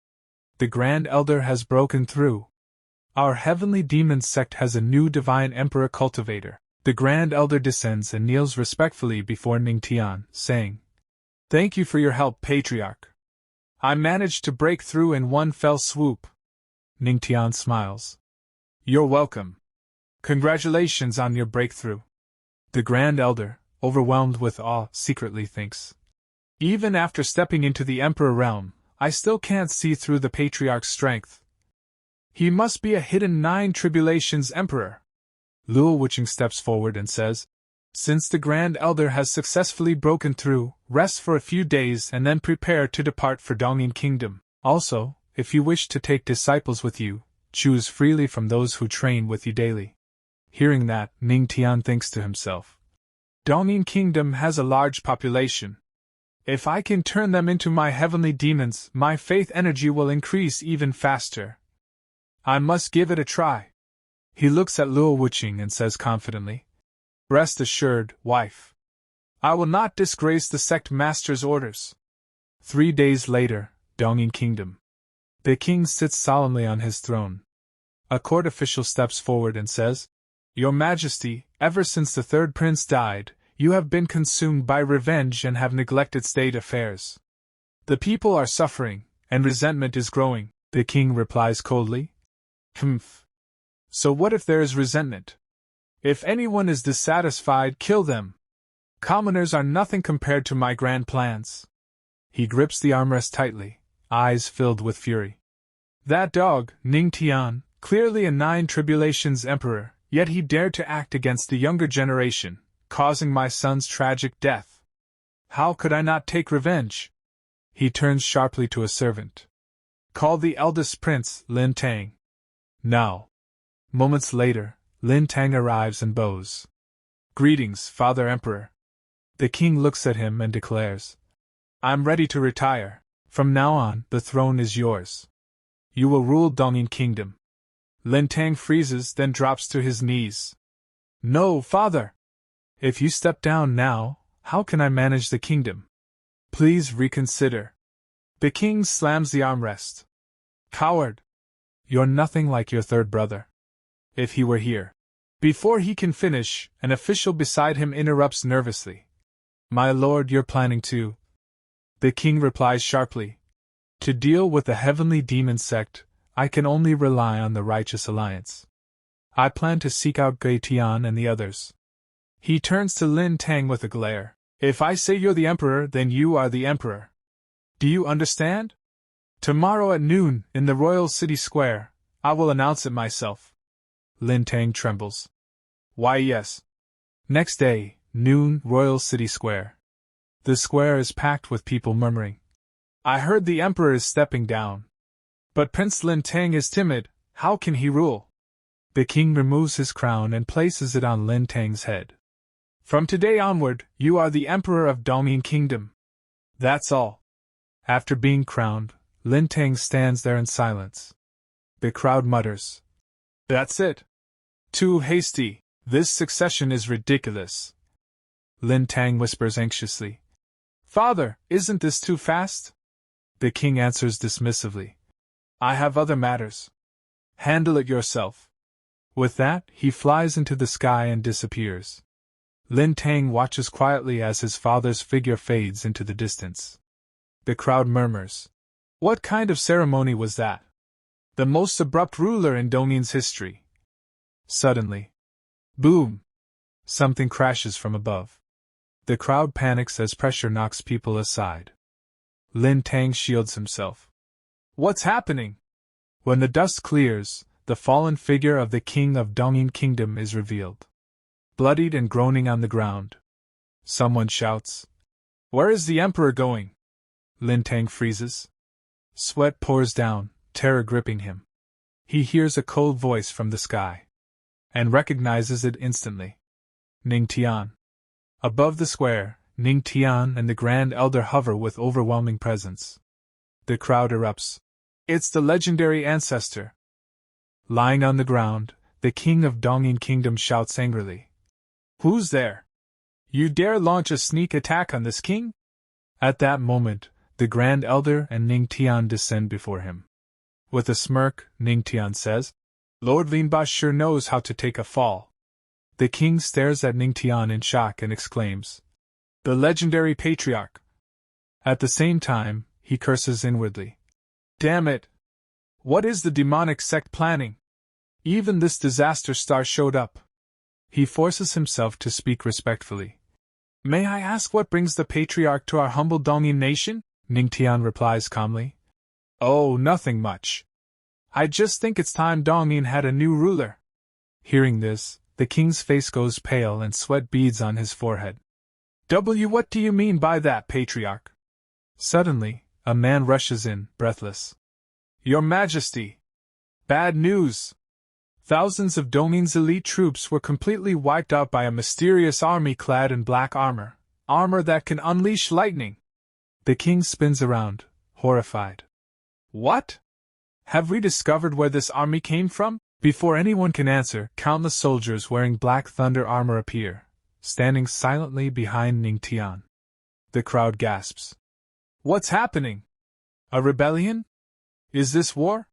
The Grand Elder has broken through. Our heavenly demon sect has a new divine emperor cultivator. The Grand Elder descends and kneels respectfully before Ning Tian, saying, thank you for your help, Patriarch. I managed to break through in one fell swoop. Ning Tian smiles. You're welcome. Congratulations on your breakthrough. The Grand Elder, overwhelmed with awe, secretly thinks, even after stepping into the Emperor realm, I still can't see through the Patriarch's strength. He must be a hidden 9 Tribulations emperor. Luo Wuching steps forward and says, since the Grand Elder has successfully broken through, rest for a few days and then prepare to depart for Dongyin Kingdom. Also, if you wish to take disciples with you, choose freely from those who train with you daily. Hearing that, Ning Tian thinks to himself, Dongyin Kingdom has a large population. If I can turn them into my heavenly demons, my faith energy will increase even faster. I must give it a try. He looks at Luo Wuching and says confidently, rest assured, wife. I will not disgrace the sect master's orders. 3 days later, Dongyin Kingdom. The king sits solemnly on his throne. A court official steps forward and says, Your Majesty, ever since the third prince died, you have been consumed by revenge and have neglected state affairs. The people are suffering, and resentment is growing, the king replies coldly. Humph. So what if there is resentment? If anyone is dissatisfied, kill them. Commoners are nothing compared to my grand plans. He grips the armrest tightly, eyes filled with fury. That dog, Ning Tian, clearly a 9 Tribulations emperor, yet he dared to act against the younger generation, causing my son's tragic death. How could I not take revenge? He turns sharply to a servant. Call the eldest prince, Lin Tang. Now. Moments later, Lin Tang arrives and bows. Greetings, Father Emperor. The king looks at him and declares, I'm ready to retire. From now on, the throne is yours. You will rule Dongyin Kingdom. Lin Tang freezes, then drops to his knees. No, father! If you step down now, how can I manage the kingdom? Please reconsider. The king slams the armrest. Coward! You're nothing like your third brother. If he were here. Before he can finish, an official beside him interrupts nervously. My lord, you're planning to. The king replies sharply. To deal with the heavenly demon sect, I can only rely on the righteous alliance. I plan to seek out Gui Tian and the others. He turns to Lin Tang with a glare. If I say you're the emperor, then you are the emperor. Do you understand? Tomorrow at noon, in the royal city square, I will announce it myself. Lin Tang trembles. Why, yes. Next day, noon, royal city square. The square is packed with people murmuring. I heard the emperor is stepping down. But Prince Lin Tang is timid, how can he rule? The king removes his crown and places it on Lin Tang's head. From today onward, you are the emperor of Dongyin Kingdom. That's all. After being crowned, Lin Tang stands there in silence. The crowd mutters. That's it. Too hasty. This succession is ridiculous. Lin Tang whispers anxiously. Father, isn't this too fast? The king answers dismissively. I have other matters. Handle it yourself. With that, he flies into the sky and disappears. Lin Tang watches quietly as his father's figure fades into the distance. The crowd murmurs. What kind of ceremony was that? The most abrupt ruler in Dongyin's history. Suddenly. Boom! Something crashes from above. The crowd panics as pressure knocks people aside. Lin Tang shields himself. What's happening? When the dust clears, the fallen figure of the king of Dongyin Kingdom is revealed. Bloodied and groaning on the ground. Someone shouts. Where is the emperor going? Lin Tang freezes. Sweat pours down, terror gripping him. He hears a cold voice from the sky. And recognizes it instantly. Ning Tian. Above the square, Ning Tian and the Grand Elder hover with overwhelming presence. The crowd erupts. It's the legendary ancestor. Lying on the ground, the king of Dongyin Kingdom shouts angrily. Who's there? You dare launch a sneak attack on this king? At that moment, the Grand Elder and Ning Tian descend before him. With a smirk, Ning Tian says, Lord Linba sure knows how to take a fall. The king stares at Ning Tian in shock and exclaims, The legendary patriarch. At the same time, he curses inwardly. Damn it! What is the demonic sect planning? Even this disaster star showed up. He forces himself to speak respectfully. May I ask what brings the patriarch to our humble Dongyin nation? Ning Tian replies calmly. Oh, nothing much. I just think it's time Dongyin had a new ruler. Hearing this, the king's face goes pale and sweat beads on his forehead. What do you mean by that, patriarch? Suddenly, a man rushes in, breathless. Your Majesty! Bad news! Thousands of Dongyin's elite troops were completely wiped out by a mysterious army clad in black armor that can unleash lightning. The king spins around, horrified. What? Have we discovered where this army came from? Before anyone can answer, countless soldiers wearing black thunder armor appear, standing silently behind Ning Tian. The crowd gasps. What's happening? A rebellion? Is this war?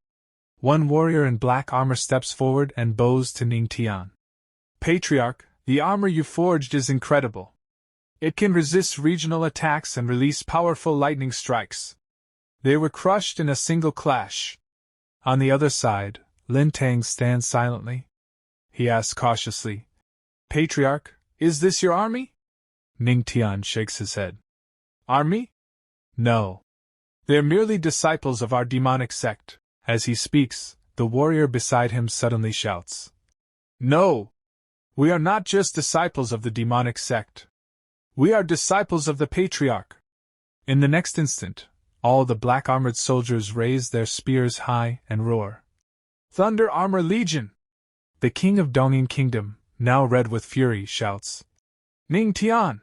One warrior in black armor steps forward and bows to Ning Tian. Patriarch, the armor you forged is incredible. It can resist regional attacks and release powerful lightning strikes. They were crushed in a single clash. On the other side, Lin Tang stands silently. He asks cautiously, Patriarch, is this your army? Ning Tian shakes his head. Army? No. They're merely disciples of our demonic sect. As he speaks, the warrior beside him suddenly shouts. No! We are not just disciples of the demonic sect. We are disciples of the Patriarch. In the next instant, all the black-armored soldiers raise their spears high and roar. Thunder Armor Legion! The king of Dongyin Kingdom, now red with fury, shouts. Ning Tian!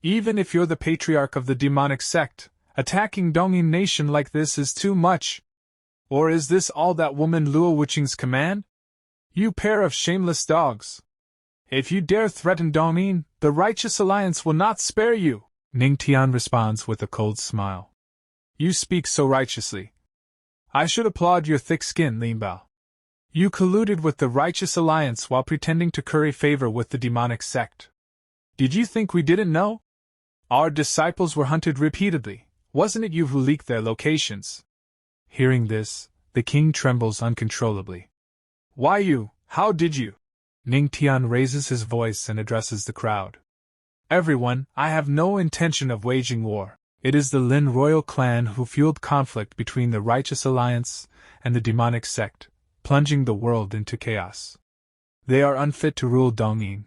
Even if you're the Patriarch of the demonic sect, attacking Dongyin Nation like this is too much. Or is this all that woman Luo Wuqing's command? You pair of shameless dogs! If you dare threaten Dongyin, the Righteous Alliance will not spare you! Ning Tian responds with a cold smile. You speak so righteously. I should applaud your thick skin, Lin Bao. You colluded with the Righteous Alliance while pretending to curry favor with the demonic sect. Did you think we didn't know? Our disciples were hunted repeatedly. Wasn't it you who leaked their locations? Hearing this, the king trembles uncontrollably. Why you? How did you? Ning Tian raises his voice and addresses the crowd. Everyone, I have no intention of waging war. It is the Lin royal clan who fueled conflict between the Righteous Alliance and the demonic sect, plunging the world into chaos. They are unfit to rule Dongyin.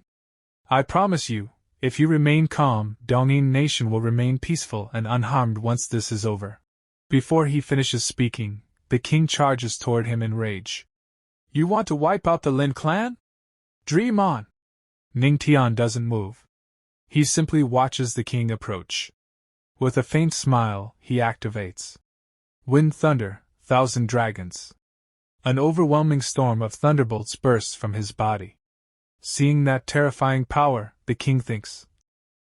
I promise you, if you remain calm, Dongyin Nation will remain peaceful and unharmed once this is over. Before he finishes speaking, the king charges toward him in rage. You want to wipe out the Lin clan? Dream on! Ning Tian doesn't move. He simply watches the king approach. With a faint smile, he activates Wind Thunder, 1,000 Dragons. An overwhelming storm of thunderbolts bursts from his body. Seeing that terrifying power, the king thinks.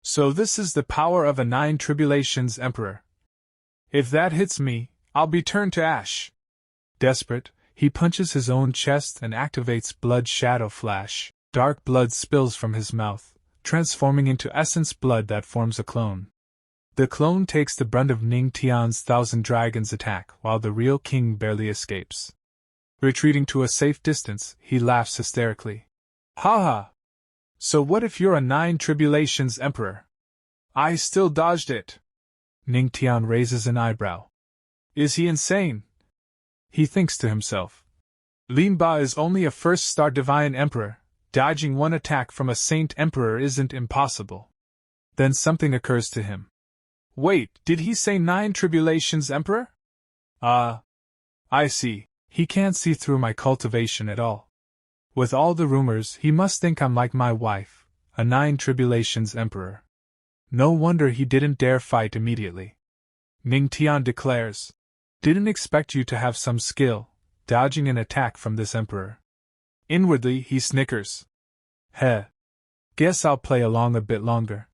So this is the power of a 9 Tribulations Emperor. If that hits me, I'll be turned to ash. Desperate, he punches his own chest and activates Blood Shadow Flash. Dark blood spills from his mouth, transforming into essence blood that forms a clone. The clone takes the brunt of Ning Tian's 1,000 Dragons attack while the real king barely escapes. Retreating to a safe distance, he laughs hysterically. Ha ha! So what if you're a 9 Tribulations Emperor? I still dodged it. Ning Tian raises an eyebrow. Is he insane? He thinks to himself. Lin Ba is only a first-star divine emperor. Dodging one attack from a saint emperor isn't impossible. Then something occurs to him. Wait, did he say 9 Tribulations Emperor? I see. He can't see through my cultivation at all. With all the rumors, he must think I'm like my wife, a 9 Tribulations Emperor. No wonder he didn't dare fight immediately. Ning Tian declares, didn't expect you to have some skill, dodging an attack from this emperor. Inwardly, he snickers. Heh. Guess I'll play along a bit longer.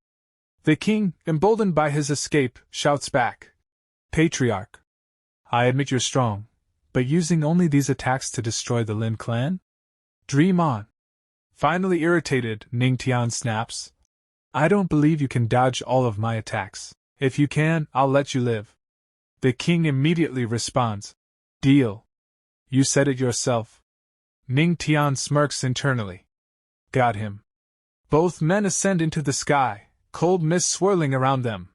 The king, emboldened by his escape, shouts back. Patriarch. I admit you're strong, but using only these attacks to destroy the Lin clan? Dream on. Finally irritated, Ning Tian snaps. I don't believe you can dodge all of my attacks. If you can, I'll let you live. The king immediately responds. Deal. You said it yourself. Ning Tian smirks internally. Got him. Both men ascend into the sky, cold mist swirling around them.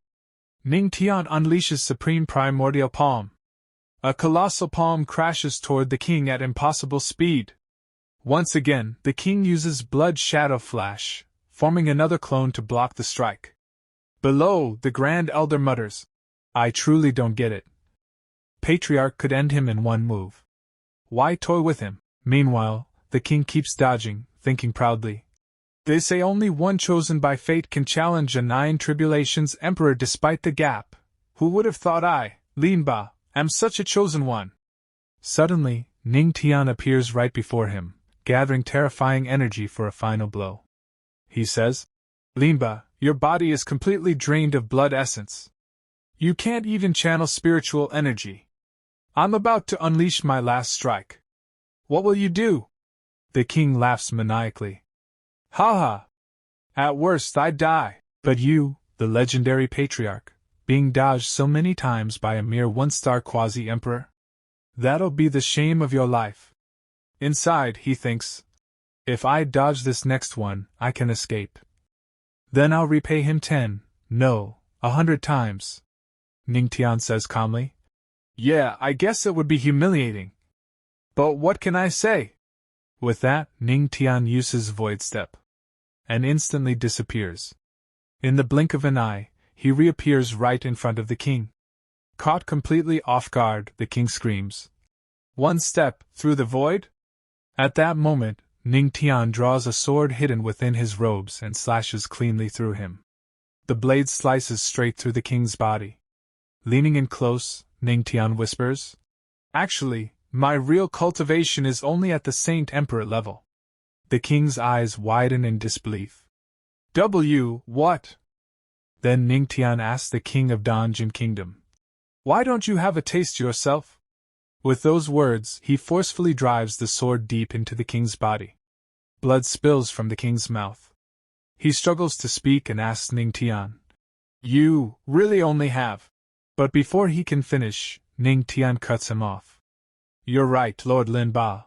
Ning Tian unleashes Supreme Primordial Palm. A colossal palm crashes toward the king at impossible speed. Once again, the king uses Blood Shadow Flash, forming another clone to block the strike. Below, the Grand Elder mutters, "I truly don't get it. Patriarch could end him in one move. Why toy with him?" Meanwhile, the king keeps dodging, thinking proudly, "They say only one chosen by fate can challenge a 9 Tribulations emperor despite the gap. Who would have thought I, Linba, am such a chosen one?" Suddenly, Ning Tian appears right before him, gathering terrifying energy for a final blow. He says, "Linba, your body is completely drained of blood essence. You can't even channel spiritual energy. I'm about to unleash my last strike. What will you do?" The king laughs maniacally. "Ha ha! At worst I die, but you, the legendary patriarch, being dodged so many times by a mere 1-star quasi-emperor? That'll be the shame of your life." Inside, he thinks, "If I dodge this next one, I can escape. Then I'll repay him 10, no, 100 times. Ning Tian says calmly. "Yeah, I guess it would be humiliating. But what can I say?" With that, Ning Tian uses Void Step and instantly disappears. In the blink of an eye, he reappears right in front of the king. Caught completely off guard, the king screams, "One step, through the void?" At that moment, Ning Tian draws a sword hidden within his robes and slashes cleanly through him. The blade slices straight through the king's body. Leaning in close, Ning Tian whispers, "Actually, my real cultivation is only at the Saint Emperor level." The king's eyes widen in disbelief. What?" Then Ning Tian asks the king of Donjin Kingdom, "Why don't you have a taste yourself?" With those words, he forcefully drives the sword deep into the king's body. Blood spills from the king's mouth. He struggles to speak and asks Ning Tian, "You really only have..." But before he can finish, Ning Tian cuts him off. "You're right, Lord Lin Ba.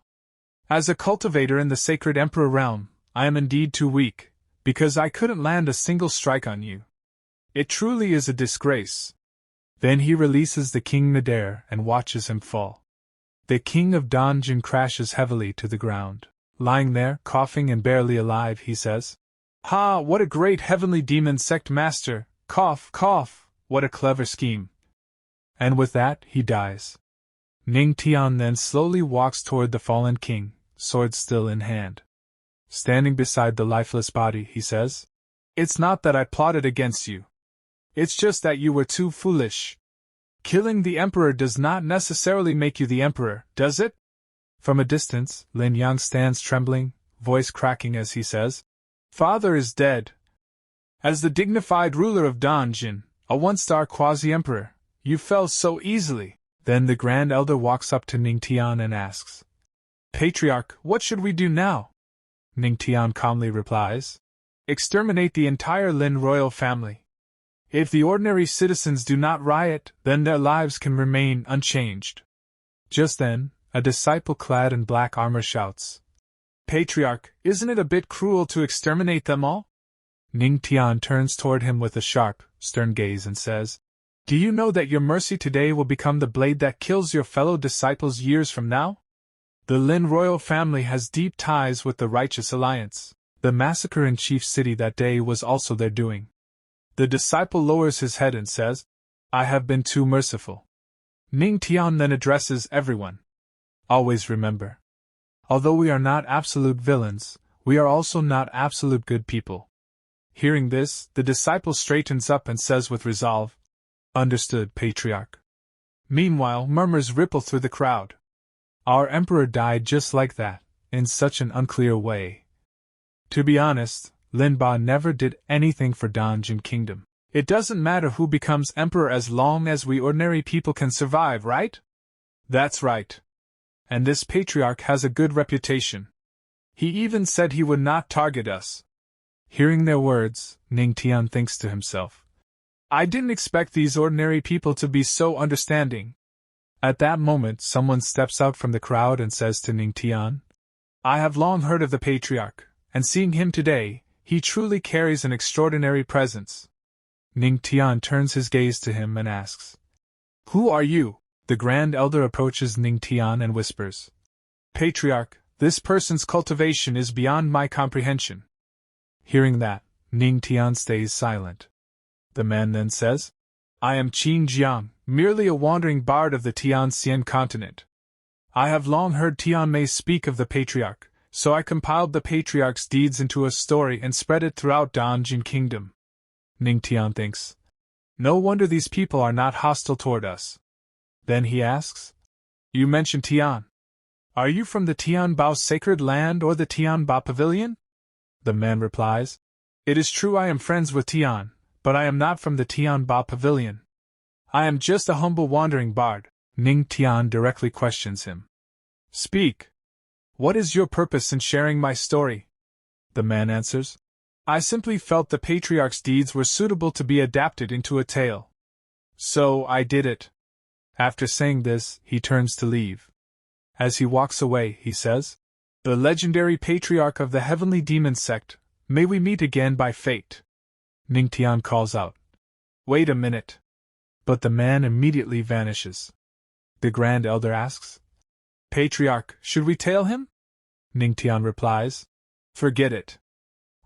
As a cultivator in the sacred emperor realm, I am indeed too weak, because I couldn't land a single strike on you. It truly is a disgrace." Then he releases the king midair and watches him fall. The king of Donjin crashes heavily to the ground. Lying there, coughing and barely alive, he says, "Ha, what a great heavenly demon sect master, cough, cough, what a clever scheme." And with that, he dies. Ning Tian then slowly walks toward the fallen king, sword still in hand. Standing beside the lifeless body, he says, "It's not that I plotted against you. It's just that you were too foolish. Killing the emperor does not necessarily make you the emperor, does it?" From a distance, Lin Yang stands trembling, voice cracking as he says, "Father is dead. As the dignified ruler of Donjin, a 1-star quasi-emperor, you fell so easily." Then the Grand Elder walks up to Ning Tian and asks, "Patriarch, what should we do now?" Ning Tian calmly replies, "Exterminate the entire Lin royal family. If the ordinary citizens do not riot, then their lives can remain unchanged." Just then, a disciple clad in black armor shouts, "Patriarch, isn't it a bit cruel to exterminate them all?" Ning Tian turns toward him with a sharp, stern gaze and says, "Do you know that your mercy today will become the blade that kills your fellow disciples years from now? The Lin royal family has deep ties with the Righteous Alliance. The massacre in Chief City that day was also their doing." The disciple lowers his head and says, "I have been too merciful." Ning Tian then addresses everyone. "Always remember. Although we are not absolute villains, we are also not absolute good people." Hearing this, the disciple straightens up and says with resolve, "Understood, Patriarch." Meanwhile, murmurs ripple through the crowd. Our emperor died just like that, in such an unclear way. To be honest, Lin Ba never did anything for Donjin Kingdom. It doesn't matter who becomes emperor as long as we ordinary people can survive, right? That's right. And this patriarch has a good reputation. He even said he would not target us. Hearing their words, Ning Tian thinks to himself, "I didn't expect these ordinary people to be so understanding." At that moment, someone steps out from the crowd and says to Ning Tian, "I have long heard of the patriarch, and seeing him today, he truly carries an extraordinary presence." Ning Tian turns his gaze to him and asks, "Who are you?" The Grand Elder approaches Ning Tian and whispers, Patriarch, this person's cultivation is beyond my comprehension. Hearing that, Ning Tian stays silent. The man then says, I am Qin Jiang, merely a wandering bard of the Tianxuan continent. I have long heard Tian Mei speak of the Patriarch, so I compiled the Patriarch's deeds into a story and spread it throughout Danjin Kingdom. Ning Tian thinks, no wonder these people are not hostile toward us. Then he asks, You mentioned Tian. Are you from the Tianbao sacred land or the Tianbao pavilion? The man replies, It is true I am friends with Tian, but I am not from the Tianbao pavilion. I am just a humble wandering bard. Ning Tian directly questions him. Speak. What is your purpose in sharing my story? The man answers, I simply felt the Patriarch's deeds were suitable to be adapted into a tale. So I did it. After saying this, he turns to leave. As he walks away, he says, The legendary Patriarch of the Heavenly Demon Sect, may we meet again by fate. Ning Tian calls out, Wait a minute. But the man immediately vanishes. The Grand Elder asks, Patriarch, should we tail him? Ning Tian replies, Forget it.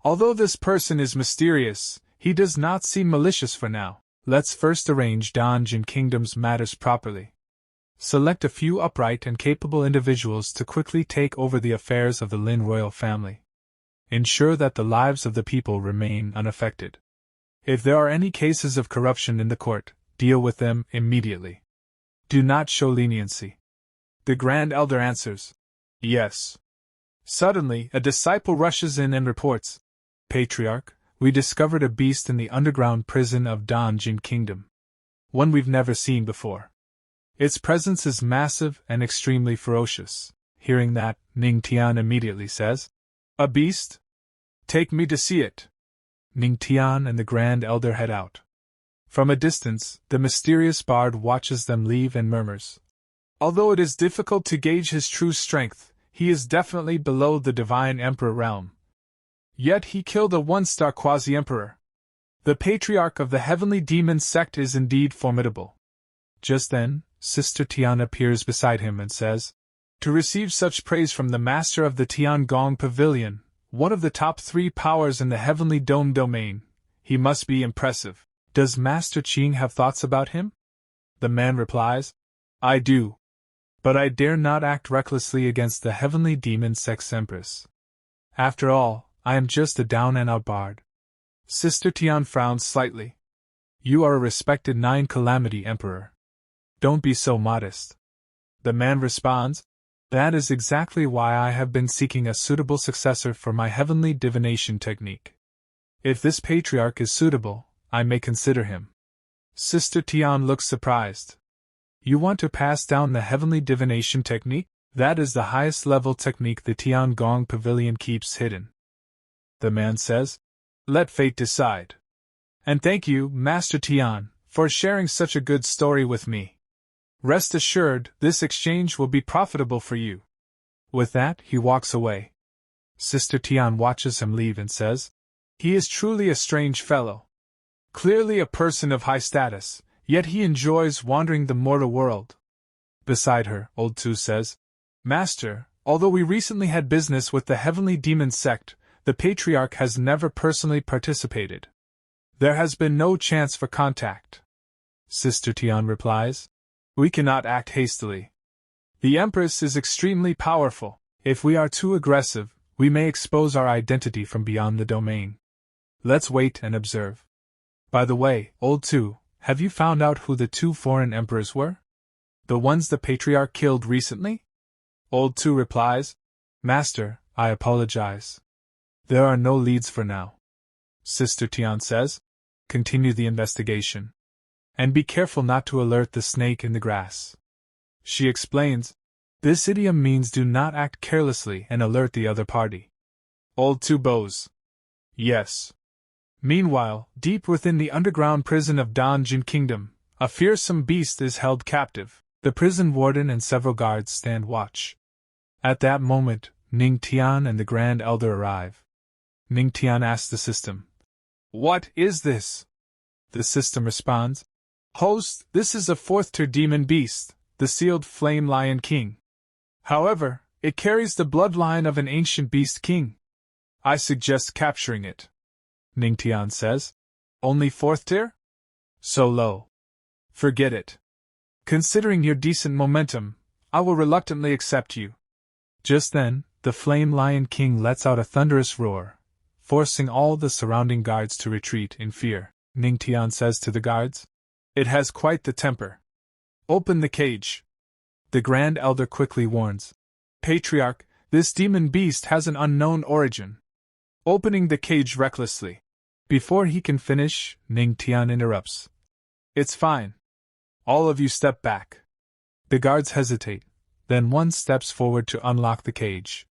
Although this person is mysterious, he does not seem malicious for now. Let's first arrange Danjin Kingdom's matters properly. Select a few upright and capable individuals to quickly take over the affairs of the Lin royal family. Ensure that the lives of the people remain unaffected. If there are any cases of corruption in the court, deal with them immediately. Do not show leniency. The Grand Elder answers, Yes. Suddenly, a disciple rushes in and reports, Patriarch, we discovered a beast in the underground prison of Danjin Kingdom. One we've never seen before. Its presence is massive and extremely ferocious. Hearing that, Ning Tian immediately says, A beast? Take me to see it. Ning Tian and the Grand Elder head out. From a distance, the mysterious bard watches them leave and murmurs, Although it is difficult to gauge his true strength, he is definitely below the Divine Emperor realm. Yet he killed a one-star quasi-emperor. The Patriarch of the Heavenly Demon Sect is indeed formidable. Just then, Sister Tian appears beside him and says, To receive such praise from the Master of the Tiangong Pavilion, one of the top 3 powers in the Heavenly Dome domain, he must be impressive. Does Master Qing have thoughts about him? The man replies, I do. But I dare not act recklessly against the Heavenly Demon Sect's Empress. After all, I am just a down-and-out bard. Sister Tian frowns slightly. You are a respected 9-calamity emperor. Don't be so modest. The man responds, That is exactly why I have been seeking a suitable successor for my heavenly divination technique. If this patriarch is suitable, I may consider him. Sister Tian looks surprised. You want to pass down the heavenly divination technique? That is the highest level technique the Tiangong Pavilion keeps hidden. The man says, Let fate decide. And thank you, Master Tian, for sharing such a good story with me. Rest assured, this exchange will be profitable for you. With that, he walks away. Sister Tian watches him leave and says, He is truly a strange fellow. Clearly a person of high status, yet he enjoys wandering the mortal world. Beside her, Old Tu says, Master, although we recently had business with the Heavenly Demon Sect, the Patriarch has never personally participated. There has been no chance for contact. Sister Tian replies, We cannot act hastily. The Empress is extremely powerful. If we are too aggressive, we may expose our identity from beyond the domain. Let's wait and observe. By the way, Old Tu, have you found out who the 2 foreign emperors were? The ones the Patriarch killed recently? Old Tu replies, Master, I apologize. There are no leads for now. Sister Tian says, Continue the investigation. And be careful not to alert the snake in the grass. She explains, This idiom means do not act carelessly and alert the other party. Old Tu bows. Yes. Meanwhile, deep within the underground prison of Danjin Kingdom, a fearsome beast is held captive. The prison warden and several guards stand watch. At that moment, Ning Tian and the Grand Elder arrive. Ning Tian asks the system, What is this? The system responds, Host, this is a 4th-tier demon beast, the sealed Flame Lion King. However, it carries the bloodline of an ancient beast king. I suggest capturing it. Ning Tian says. Only 4th tier? So low. Forget it. Considering your decent momentum, I will reluctantly accept you. Just then, the Flame Lion King lets out a thunderous roar, forcing all the surrounding guards to retreat in fear. Ning Tian says to the guards. It has quite the temper. Open the cage. The Grand Elder quickly warns. Patriarch, this demon beast has an unknown origin. Opening the cage recklessly. Before he can finish, Ning Tian interrupts. It's fine. All of you step back. The guards hesitate, then one steps forward to unlock the cage.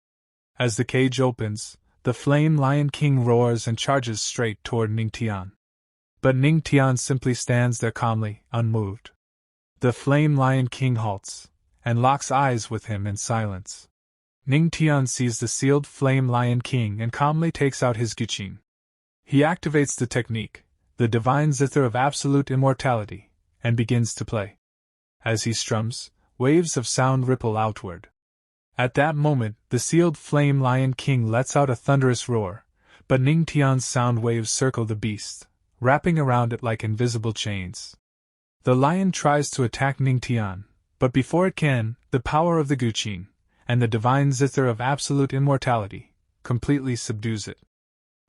As the cage opens, the Flame Lion King roars and charges straight toward Ning Tian. But Ning Tian simply stands there calmly, unmoved. The Flame Lion King halts, and locks eyes with him in silence. Ning Tian sees the sealed Flame Lion King and calmly takes out his guqin. He activates the technique, the divine zither of absolute immortality, and begins to play. As he strums, waves of sound ripple outward. At that moment, the sealed Flame Lion King lets out a thunderous roar, but Ning Tian's sound waves circle the beast, wrapping around it like invisible chains. The lion tries to attack Ning Tian, but before it can, the power of the guqin, and the divine zither of absolute immortality, completely subdues it.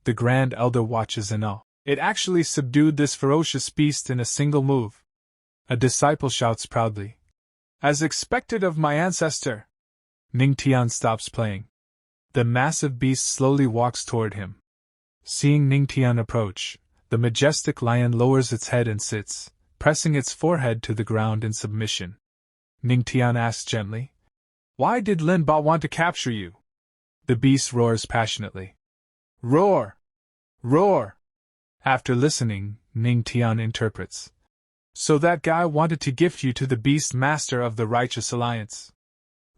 The Grand Elder watches in awe. It actually subdued this ferocious beast in a single move. A disciple shouts proudly. As expected of my ancestor! Ning Tian stops playing. The massive beast slowly walks toward him. Seeing Ning Tian approach, the majestic lion lowers its head and sits, pressing its forehead to the ground in submission. Ning Tian asks gently, Why did Lin Ba want to capture you? The beast roars passionately. Roar! Roar! After listening, Ning Tian interprets. So that guy wanted to gift you to the beast master of the Righteous Alliance.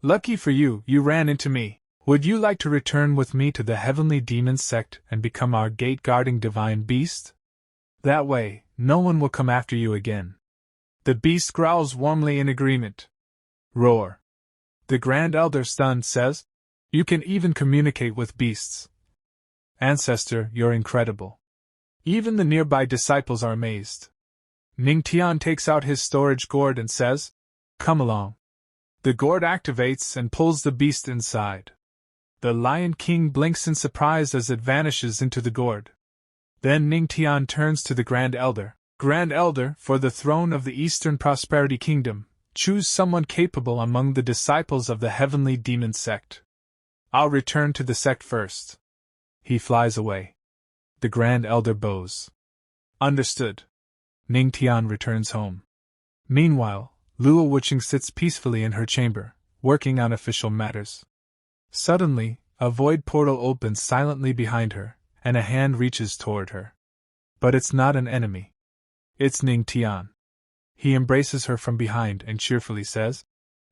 Lucky for you, you ran into me. Would you like to return with me to the Heavenly Demon Sect and become our gate-guarding divine beast? That way, no one will come after you again. The beast growls warmly in agreement. Roar. The Grand Elder, stunned, says, You can even communicate with beasts. Ancestor, you're incredible. Even the nearby disciples are amazed. Ning Tian takes out his storage gourd and says, Come along. The gourd activates and pulls the beast inside. The Lion King blinks in surprise as it vanishes into the gourd. Then Ning Tian turns to the Grand Elder. Grand Elder, for the throne of the Eastern Prosperity Kingdom, choose someone capable among the disciples of the Heavenly Demon Sect. I'll return to the sect first. He flies away. The Grand Elder bows. Understood. Ning Tian returns home. Meanwhile, Luo Wuqing sits peacefully in her chamber, working on official matters. Suddenly, a void portal opens silently behind her, and a hand reaches toward her. But it's not an enemy. It's Ning Tian. He embraces her from behind and cheerfully says,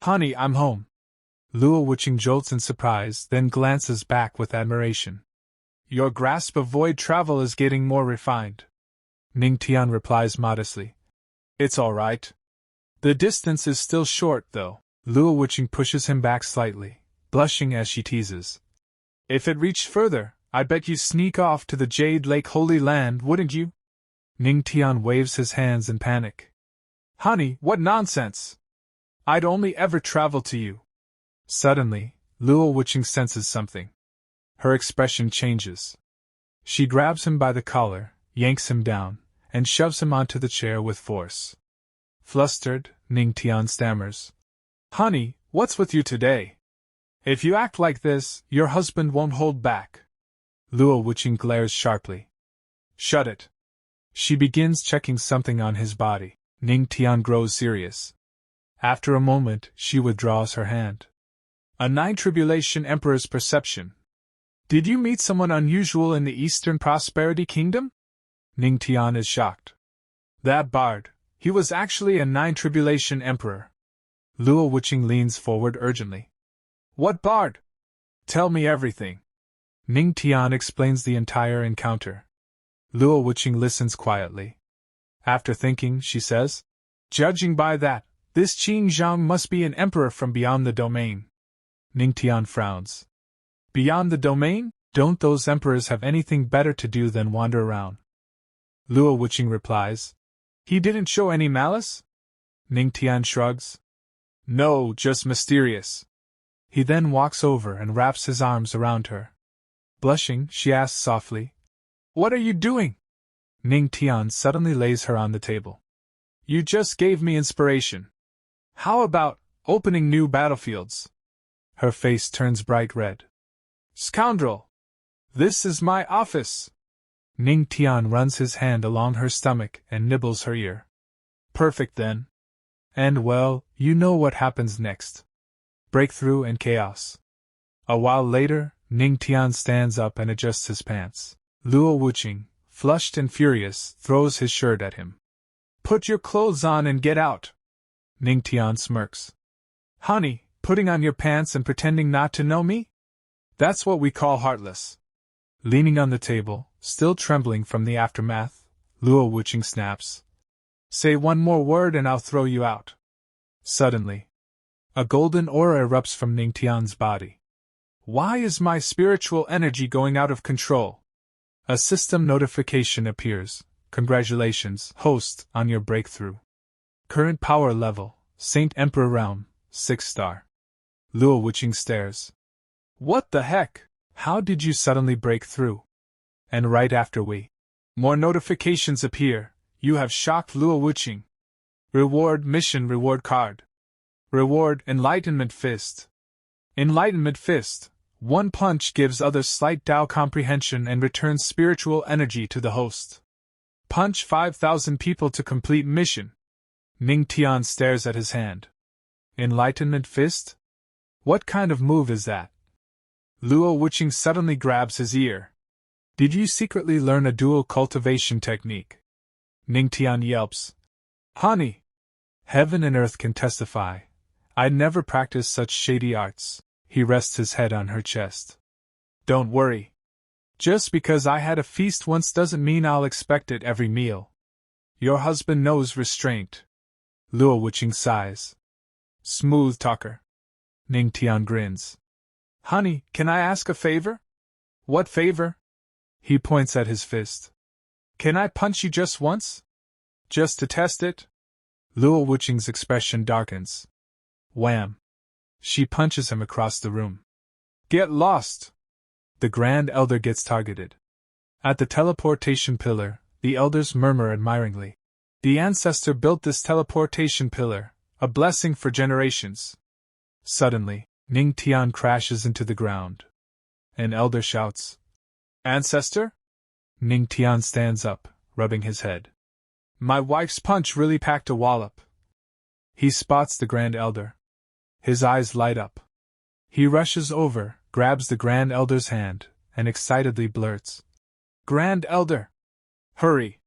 Honey, I'm home. Luo Wuqing jolts in surprise, then glances back with admiration. Your grasp of void travel is getting more refined. Ning Tian replies modestly. It's all right. The distance is still short, though. Luo Wuqing pushes him back slightly, blushing as she teases. If it reached further, I bet you'd sneak off to the Jade Lake Holy Land, wouldn't you? Ning Tian waves his hands in panic. Honey, what nonsense! I'd only ever travel to you. Suddenly, Luo Wuqing senses something. Her expression changes. She grabs him by the collar, yanks him down, and shoves him onto the chair with force. Flustered, Ning Tian stammers. Honey, what's with you today? If you act like this, your husband won't hold back. Luo Wuqing glares sharply. Shut it. She begins checking something on his body. Ning Tian grows serious. After a moment, she withdraws her hand. A 9 Tribulation Emperor's perception. Did you meet someone unusual in the Eastern Prosperity Kingdom? Ning Tian is shocked. That bard, he was actually a 9 Tribulation Emperor. Luo Wuqing leans forward urgently. What bard? Tell me everything. Ning Tian explains the entire encounter. Luo Wuqing listens quietly. After thinking, she says, Judging by that, This Qing Zhang must be an emperor from beyond the domain. Ning Tian frowns. Beyond the domain? Don't those emperors have anything better to do than wander around? Luo Wuqing replies. He didn't show any malice? Ning Tian shrugs. No, just mysterious. He then walks over and wraps his arms around her. Blushing, she asks softly, What are you doing? Ning Tian suddenly lays her on the table. You just gave me inspiration. How about opening new battlefields? Her face turns bright red. Scoundrel! This is my office! Ning Tian runs his hand along her stomach and nibbles her ear. Perfect then. And well, you know what happens next. Breakthrough and chaos. A while later, Ning Tian stands up and adjusts his pants. Luo Wuqing, flushed and furious, throws his shirt at him. Put your clothes on and get out! Ning Tian smirks. Honey, putting on your pants and pretending not to know me? That's what we call heartless. Leaning on the table, still trembling from the aftermath, Luo Wuqing snaps. Say one more word and I'll throw you out. Suddenly, a golden aura erupts from Ning Tian's body. Why is my spiritual energy going out of control? A system notification appears. Congratulations, host, on your breakthrough. Current power level, Saint Emperor Realm, 6 star. Luo Wuqing stares. What the heck? How did you suddenly break through? And right after more notifications appear. You have shocked Luo Wuqing. Reward mission reward card. Reward Enlightenment Fist. Enlightenment Fist. One punch gives others slight Tao comprehension and returns spiritual energy to the host. Punch 5,000 people to complete mission. Ning Tian stares at his hand. Enlightenment Fist? What kind of move is that? Luo Wuqing suddenly grabs his ear. Did you secretly learn a duel cultivation technique? Ning Tian yelps. Honey! Heaven and earth can testify. I'd never practiced such shady arts. He rests his head on her chest. Don't worry. Just because I had a feast once doesn't mean I'll expect it every meal. Your husband knows restraint. Luo Wuqing sighs. Smooth talker. Ning Tian grins. Honey, can I ask a favor? What favor? He points at his fist. Can I punch you just once? Just to test it? Luo Wuqing's expression darkens. Wham! She punches him across the room. Get lost! The Grand Elder gets targeted. At the teleportation pillar, the elders murmur admiringly. The ancestor built this teleportation pillar, a blessing for generations. Suddenly, Ning Tian crashes into the ground. An elder shouts, Ancestor? Ning Tian stands up, rubbing his head. My wife's punch really packed a wallop. He spots the Grand Elder. His eyes light up. He rushes over, grabs the Grand Elder's hand, and excitedly blurts, Grand Elder! Hurry!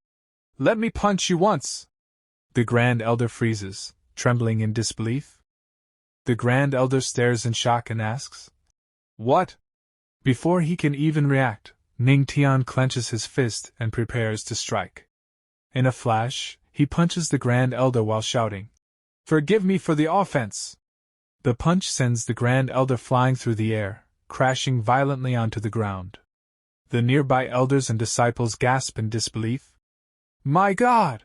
Let me punch you once! The Grand Elder freezes, trembling in disbelief. The Grand Elder stares in shock and asks, What? Before he can even react, Ning Tian clenches his fist and prepares to strike. In a flash, he punches the Grand Elder while shouting, Forgive me for the offense! The punch sends the Grand Elder flying through the air, crashing violently onto the ground. The nearby elders and disciples gasp in disbelief. My God!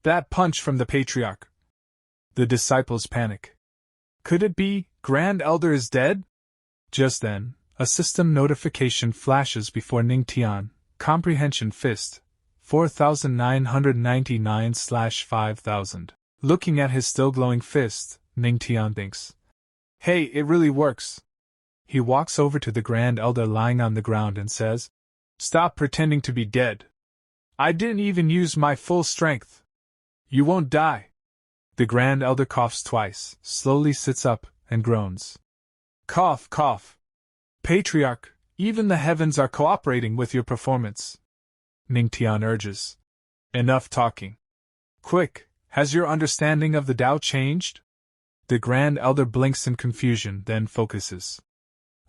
That punch from the Patriarch! The disciples panic. Could it be, Grand Elder is dead? Just then, a system notification flashes before Ning Tian, Comprehension Fist, 4999/5000. Looking at his still glowing fist, Ning Tian thinks, Hey, it really works. He walks over to the Grand Elder lying on the ground and says, Stop pretending to be dead. I didn't even use my full strength. You won't die. The Grand Elder coughs twice, slowly sits up, and groans. Cough, cough. Patriarch, even the heavens are cooperating with your performance. Ning Tian urges. Enough talking. Quick, has your understanding of the Tao changed? The Grand Elder blinks in confusion, then focuses.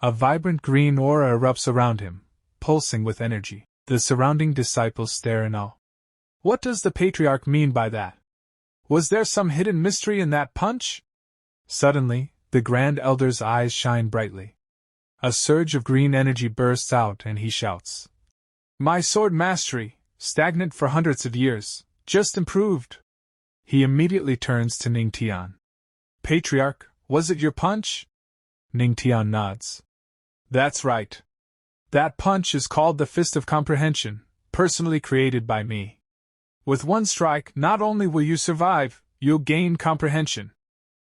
A vibrant green aura erupts around him, pulsing with energy. The surrounding disciples stare in awe. What does the Patriarch mean by that? Was there some hidden mystery in that punch? Suddenly, the Grand Elder's eyes shine brightly. A surge of green energy bursts out and he shouts. My sword mastery, stagnant for hundreds of years, just improved. He immediately turns to Ning Tian. Patriarch, was it your punch? Ning Tian nods. That's right. That punch is called the Fist of Comprehension, personally created by me. With one strike, not only will you survive, you'll gain comprehension.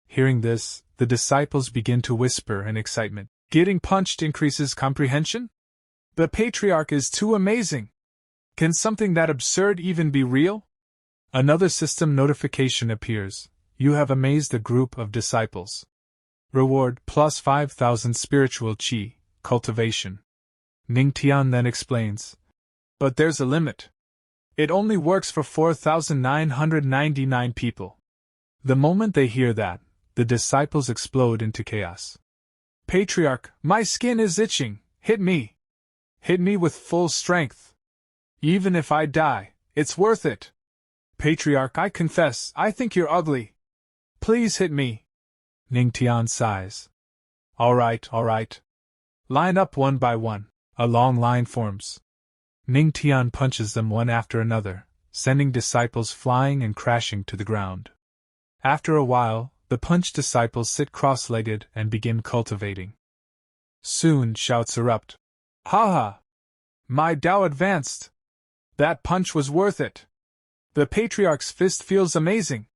Hearing this, the disciples begin to whisper in excitement. Getting punched increases comprehension? The Patriarch is too amazing. Can something that absurd even be real? Another system notification appears. You have amazed a group of disciples. Reward plus 5,000 spiritual chi, cultivation. Ning Tian then explains. But there's a limit. It only works for 4,999 people. The moment they hear that, the disciples explode into chaos. Patriarch, my skin is itching, hit me. Hit me with full strength. Even if I die, it's worth it. Patriarch, I confess, I think you're ugly. Please hit me. Ning Tian sighs. All right. Line up one by one. A long line forms. Ning Tian punches them one after another, sending disciples flying and crashing to the ground. After a while, the punched disciples sit cross-legged and begin cultivating. Soon shouts erupt. Ha ha! My Tao advanced! That punch was worth it! The Patriarch's fist feels amazing!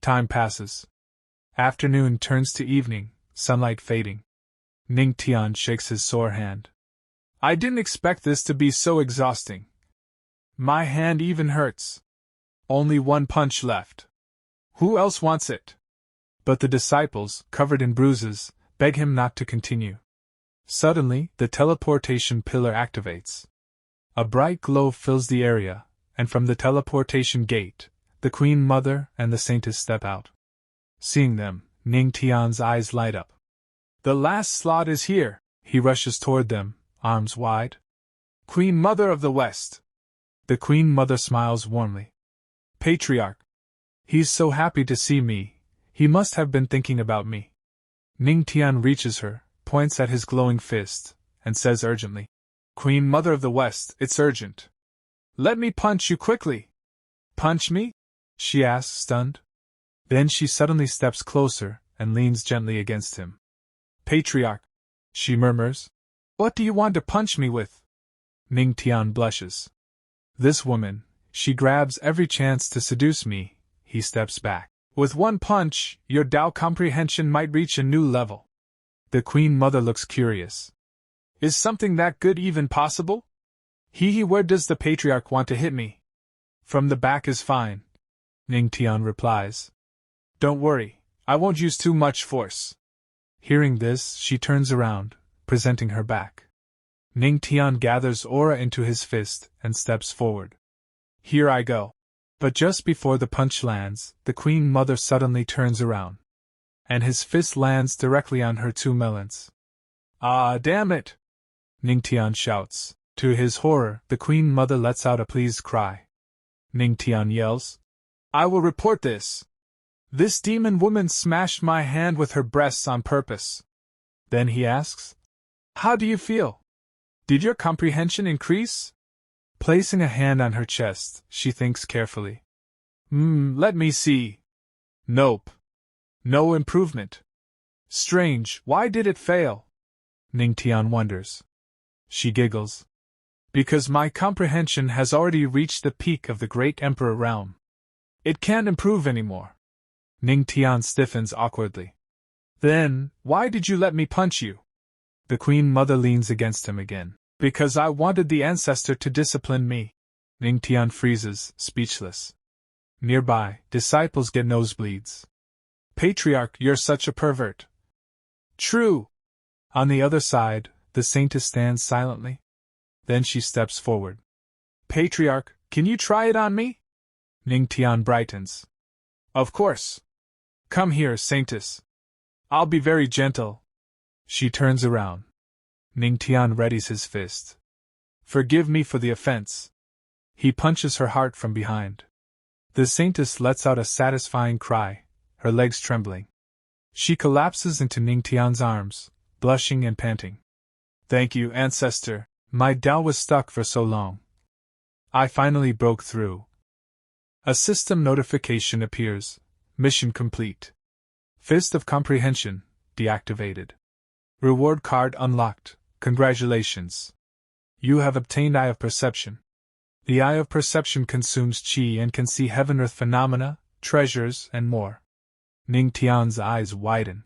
Time passes. Afternoon turns to evening, sunlight fading. Ning Tian shakes his sore hand. I didn't expect this to be so exhausting. My hand even hurts. Only one punch left. Who else wants it? But the disciples, covered in bruises, beg him not to continue. Suddenly, the teleportation pillar activates. A bright glow fills the area, and from the teleportation gate, the Queen Mother and the Saintess step out. Seeing them, Ning Tian's eyes light up. The last slot is here. He rushes toward them, arms wide. Queen Mother of the West! The Queen Mother smiles warmly. Patriarch! He's so happy to see me, he must have been thinking about me. Ning Tian reaches her, points at his glowing fist, and says urgently, Queen Mother of the West, it's urgent. Let me punch you quickly. Punch me? She asks, stunned. Then she suddenly steps closer and leans gently against him. Patriarch, she murmurs. What do you want to punch me with? Ning Tian blushes. This woman, she grabs every chance to seduce me. He steps back. With one punch, your Tao comprehension might reach a new level. The Queen Mother looks curious. Is something that good even possible? Where does the Patriarch want to hit me? From the back is fine. Ning Tian replies. Don't worry, I won't use too much force. Hearing this, she turns around, presenting her back. Ning Tian gathers aura into his fist and steps forward. Here I go. But just before the punch lands, the Queen Mother suddenly turns around. And his fist lands directly on her two melons. Ah, damn it! Ning Tian shouts. To his horror, the Queen Mother lets out a pleased cry. Ning Tian yells, I will report this! This demon woman smashed my hand with her breasts on purpose. Then he asks, How do you feel? Did your comprehension increase? Placing a hand on her chest, she thinks carefully. Let me see. Nope. No improvement. Strange, why did it fail? Ning Tian wonders. She giggles. Because my comprehension has already reached the peak of the Great Emperor realm. It can't improve anymore. Ning Tian stiffens awkwardly. Then, why did you let me punch you? The Queen Mother leans against him again. Because I wanted the ancestor to discipline me. Ning Tian freezes, speechless. Nearby, disciples get nosebleeds. Patriarch, you're such a pervert. True. On the other side, the Saintess stands silently. Then she steps forward. Patriarch, can you try it on me? Ning Tian brightens. Of course. Come here, Saintess. I'll be very gentle. She turns around. Ning Tian readies his fist. Forgive me for the offense. He punches her heart from behind. The saintess lets out a satisfying cry, her legs trembling. She collapses into Ning Tian's arms, blushing and panting. Thank you, ancestor. My Tao was stuck for so long. I finally broke through. A system notification appears. Mission complete. Fist of Comprehension deactivated. Reward card unlocked. Congratulations. You have obtained Eye of Perception. The Eye of Perception consumes chi and can see heaven-earth phenomena, treasures, and more. Ning Tian's eyes widen.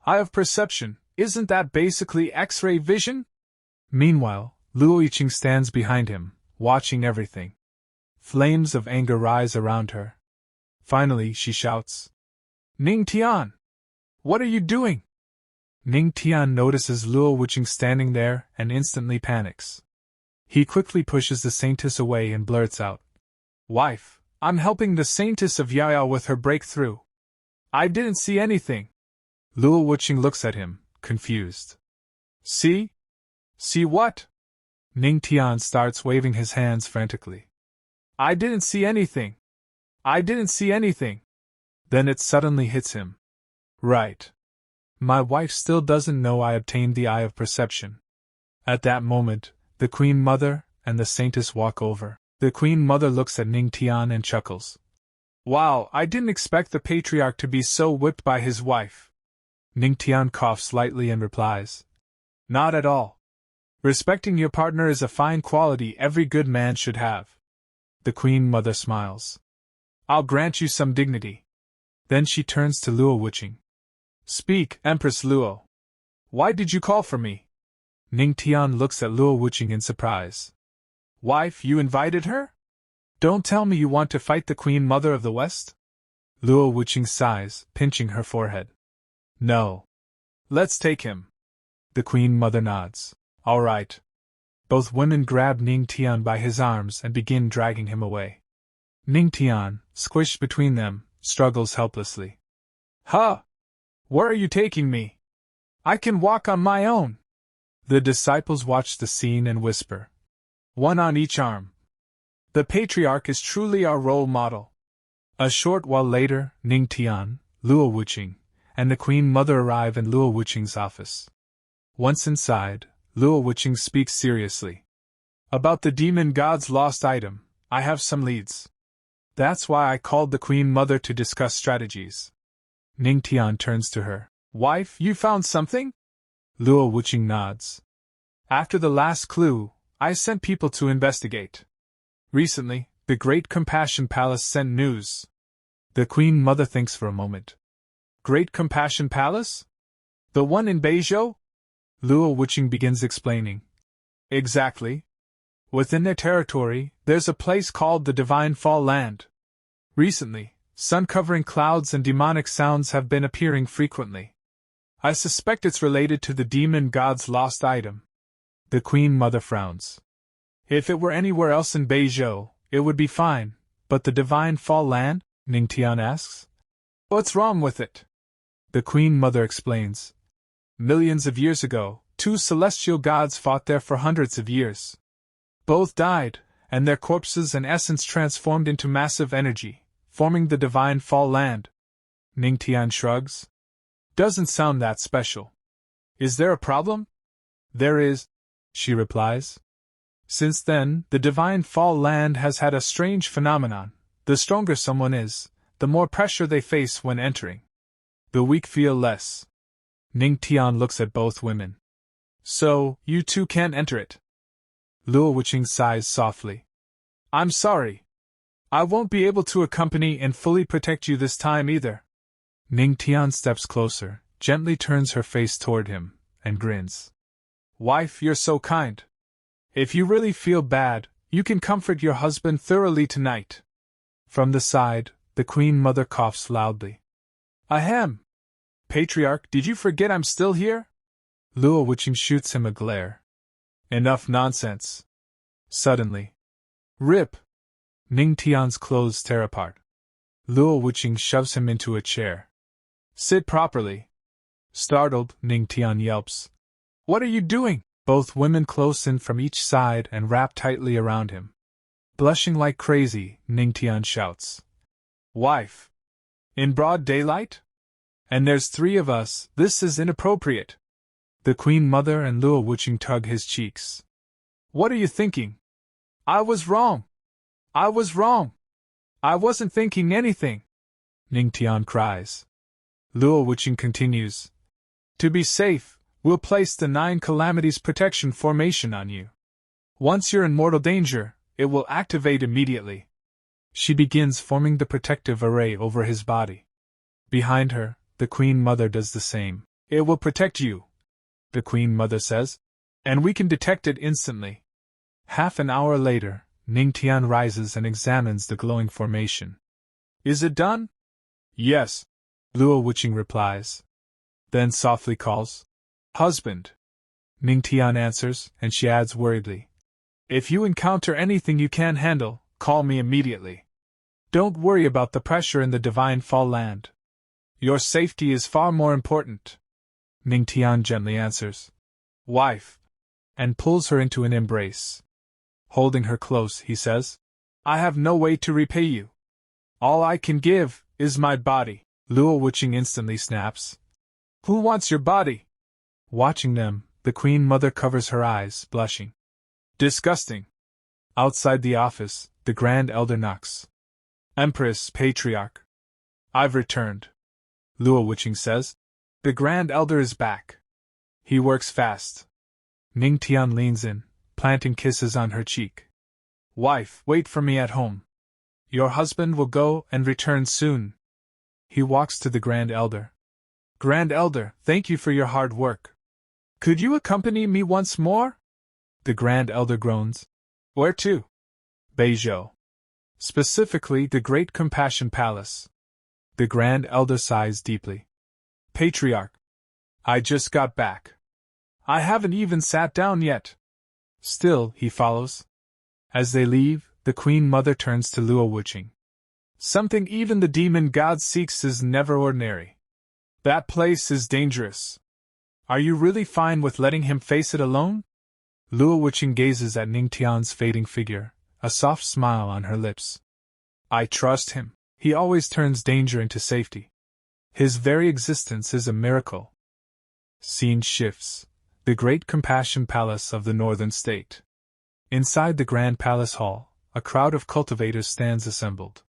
Eye of Perception, isn't that basically X-ray vision? Meanwhile, Luo Yiqing stands behind him, watching everything. Flames of anger rise around her. Finally, she shouts, Ning Tian! What are you doing? Ning Tian notices Luo Yiqing standing there and instantly panics. He quickly pushes the saintess away and blurts out, Wife, I'm helping the saintess of Yaoi with her breakthrough. I didn't see anything. Luo Yiqing looks at him, confused. See? See what? Ning Tian starts waving his hands frantically. I didn't see anything. I didn't see anything. Then it suddenly hits him. Right. My wife still doesn't know I obtained the Eye of Perception. At that moment, the Queen Mother and the Saintess walk over. The Queen Mother looks at Ning Tian and chuckles. Wow, I didn't expect the Patriarch to be so whipped by his wife. Ning Tian coughs slightly and replies, Not at all. Respecting your partner is a fine quality every good man should have. The Queen Mother smiles. I'll grant you some dignity. Then she turns to Luo Yiqing. Speak, Empress Luo. Why did you call for me? Ning Tian looks at Luo Yiqing in surprise. Wife, you invited her? Don't tell me you want to fight the Queen Mother of the West? Luo Yiqing sighs, pinching her forehead. No. Let's take him. The Queen Mother nods. All right. Both women grab Ning Tian by his arms and begin dragging him away. Ning Tian, squished between them, struggles helplessly. Huh! Where are you taking me? I can walk on my own. The disciples watch the scene and whisper. One on each arm. The Patriarch is truly our role model. A short while later, Ning Tian, Luo Yiqing, and the Queen Mother arrive in Luo Yiqing's office. Once inside, Luo Yiqing speaks seriously. About the demon god's lost item, I have some leads. That's why I called the Queen Mother to discuss strategies. Ning Tian turns to her. Wife, you found something? Luo Yiqing nods. After the last clue, I sent people to investigate. Recently, the Great Compassion Palace sent news. The Queen Mother thinks for a moment. Great Compassion Palace? The one in Beizhou? Luo Yiqing begins explaining. Exactly. Within their territory, there's a place called the Divine Fall Land. Recently, sun-covering clouds and demonic sounds have been appearing frequently. I suspect it's related to the demon god's lost item. The Queen Mother frowns. If it were anywhere else in Beizhou, it would be fine, but the Divine Fall Land? Ning Tian asks. What's wrong with it? The Queen Mother explains. Millions of years ago, two celestial gods fought there for hundreds of years. Both died, and their corpses and essence transformed into massive energy, forming the Divine Fall Land. Ning Tian shrugs. Doesn't sound that special. Is there a problem? There is, she replies. Since then, the Divine Fall Land has had a strange phenomenon. The stronger someone is, the more pressure they face when entering. The weak feel less. Ning Tian looks at both women. So, you two can't enter it. Luo Yiqing sighs softly. I'm sorry. I won't be able to accompany and fully protect you this time either. Ning Tian steps closer, gently turns her face toward him, and grins. Wife, you're so kind. If you really feel bad, you can comfort your husband thoroughly tonight. From the side, the Queen Mother coughs loudly. Ahem! Patriarch, did you forget I'm still here? Luo Yiqing shoots him a glare. Enough nonsense. Suddenly. Rip! Ning Tian's clothes tear apart. Luo Yiqing shoves him into a chair. Sit properly. Startled, Ning Tian yelps. What are you doing? Both women close in from each side and wrap tightly around him. Blushing like crazy, Ning Tian shouts. Wife. In broad daylight? And there's 3 of us, this is inappropriate. The Queen Mother and Luo Wuqing tug his cheeks. What are you thinking? I was wrong. I was wrong. I wasn't thinking anything. Ning Tian cries. Luo Wuqing continues. To be safe, we'll place the 9 calamities protection formation on you. Once you're in mortal danger, it will activate immediately. She begins forming the protective array over his body. Behind her, the Queen Mother does the same. It will protect you, the Queen Mother says, and we can detect it instantly. Half an hour later, Ning Tian rises and examines the glowing formation. Is it done? Yes, Luo Wuqing replies. Then softly calls, Husband. Ning Tian answers, and she adds worriedly, If you encounter anything you can't handle, call me immediately. Don't worry about the pressure in the Divine Fall Land. Your safety is far more important. Ning Tian gently answers, Wife, and pulls her into an embrace. Holding her close, he says, I have no way to repay you. All I can give is my body. Luo Wuqing instantly snaps. Who wants your body? Watching them, the Queen Mother covers her eyes, blushing. Disgusting. Outside the office, the Grand Elder knocks. Empress Patriarch. I've returned. Luo Wuqing says. The Grand Elder is back. He works fast. Ning Tian leans in, planting kisses on her cheek. Wife, wait for me at home. Your husband will go and return soon. He walks to the Grand Elder. Grand Elder, thank you for your hard work. Could you accompany me once more? The Grand Elder groans. Where to? Beizhou. Specifically, the Great Compassion Palace. The Grand Elder sighs deeply. Patriarch. I just got back. I haven't even sat down yet. Still, he follows. As they leave, the Queen Mother turns to Luo Wuqing. Something even the demon god seeks is never ordinary. That place is dangerous. Are you really fine with letting him face it alone? Luo Wuqing gazes at Ning Tian's fading figure, a soft smile on her lips. I trust him. He always turns danger into safety. His very existence is a miracle. Scene shifts. The Great Compassion Palace of the Northern State. Inside the Grand Palace Hall, a crowd of cultivators stands assembled.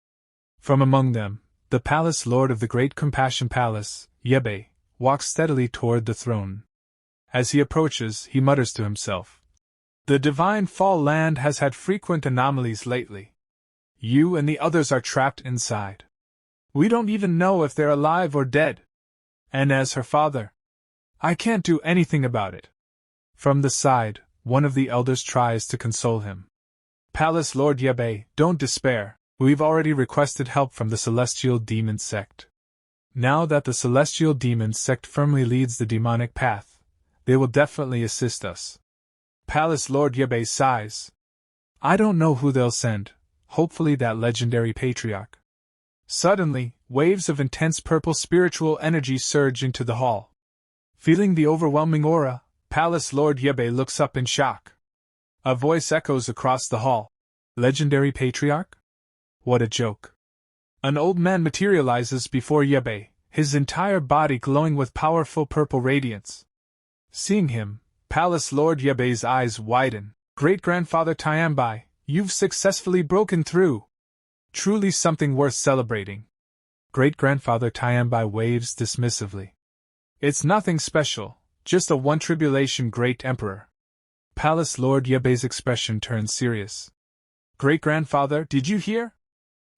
From among them, the Palace Lord of the Great Compassion Palace, Yaoi, walks steadily toward the throne. As he approaches, he mutters to himself. The Divine Fall Land has had frequent anomalies lately. You and the others are trapped inside. We don't even know if they're alive or dead. And as her father, I can't do anything about it. From the side, one of the elders tries to console him. Palace Lord Yaoi, don't despair. We've already requested help from the Celestial Demon Sect. Now that the Celestial Demon Sect firmly leads the demonic path, they will definitely assist us. Palace Lord Yaoi sighs. I don't know who they'll send, hopefully that legendary patriarch. Suddenly, waves of intense purple spiritual energy surge into the hall. Feeling the overwhelming aura, Palace Lord Yaoi looks up in shock. A voice echoes across the hall. Legendary patriarch? What a joke. An old man materializes before Yaoi, his entire body glowing with powerful purple radiance. Seeing him, Palace Lord Yaoi's eyes widen. Great-grandfather Tianbai, you've successfully broken through. Truly something worth celebrating. Great-grandfather Tianbai waves dismissively. It's nothing special, just a one Tribulation great emperor. Palace Lord Yaoi's expression turns serious. Great-grandfather, did you hear?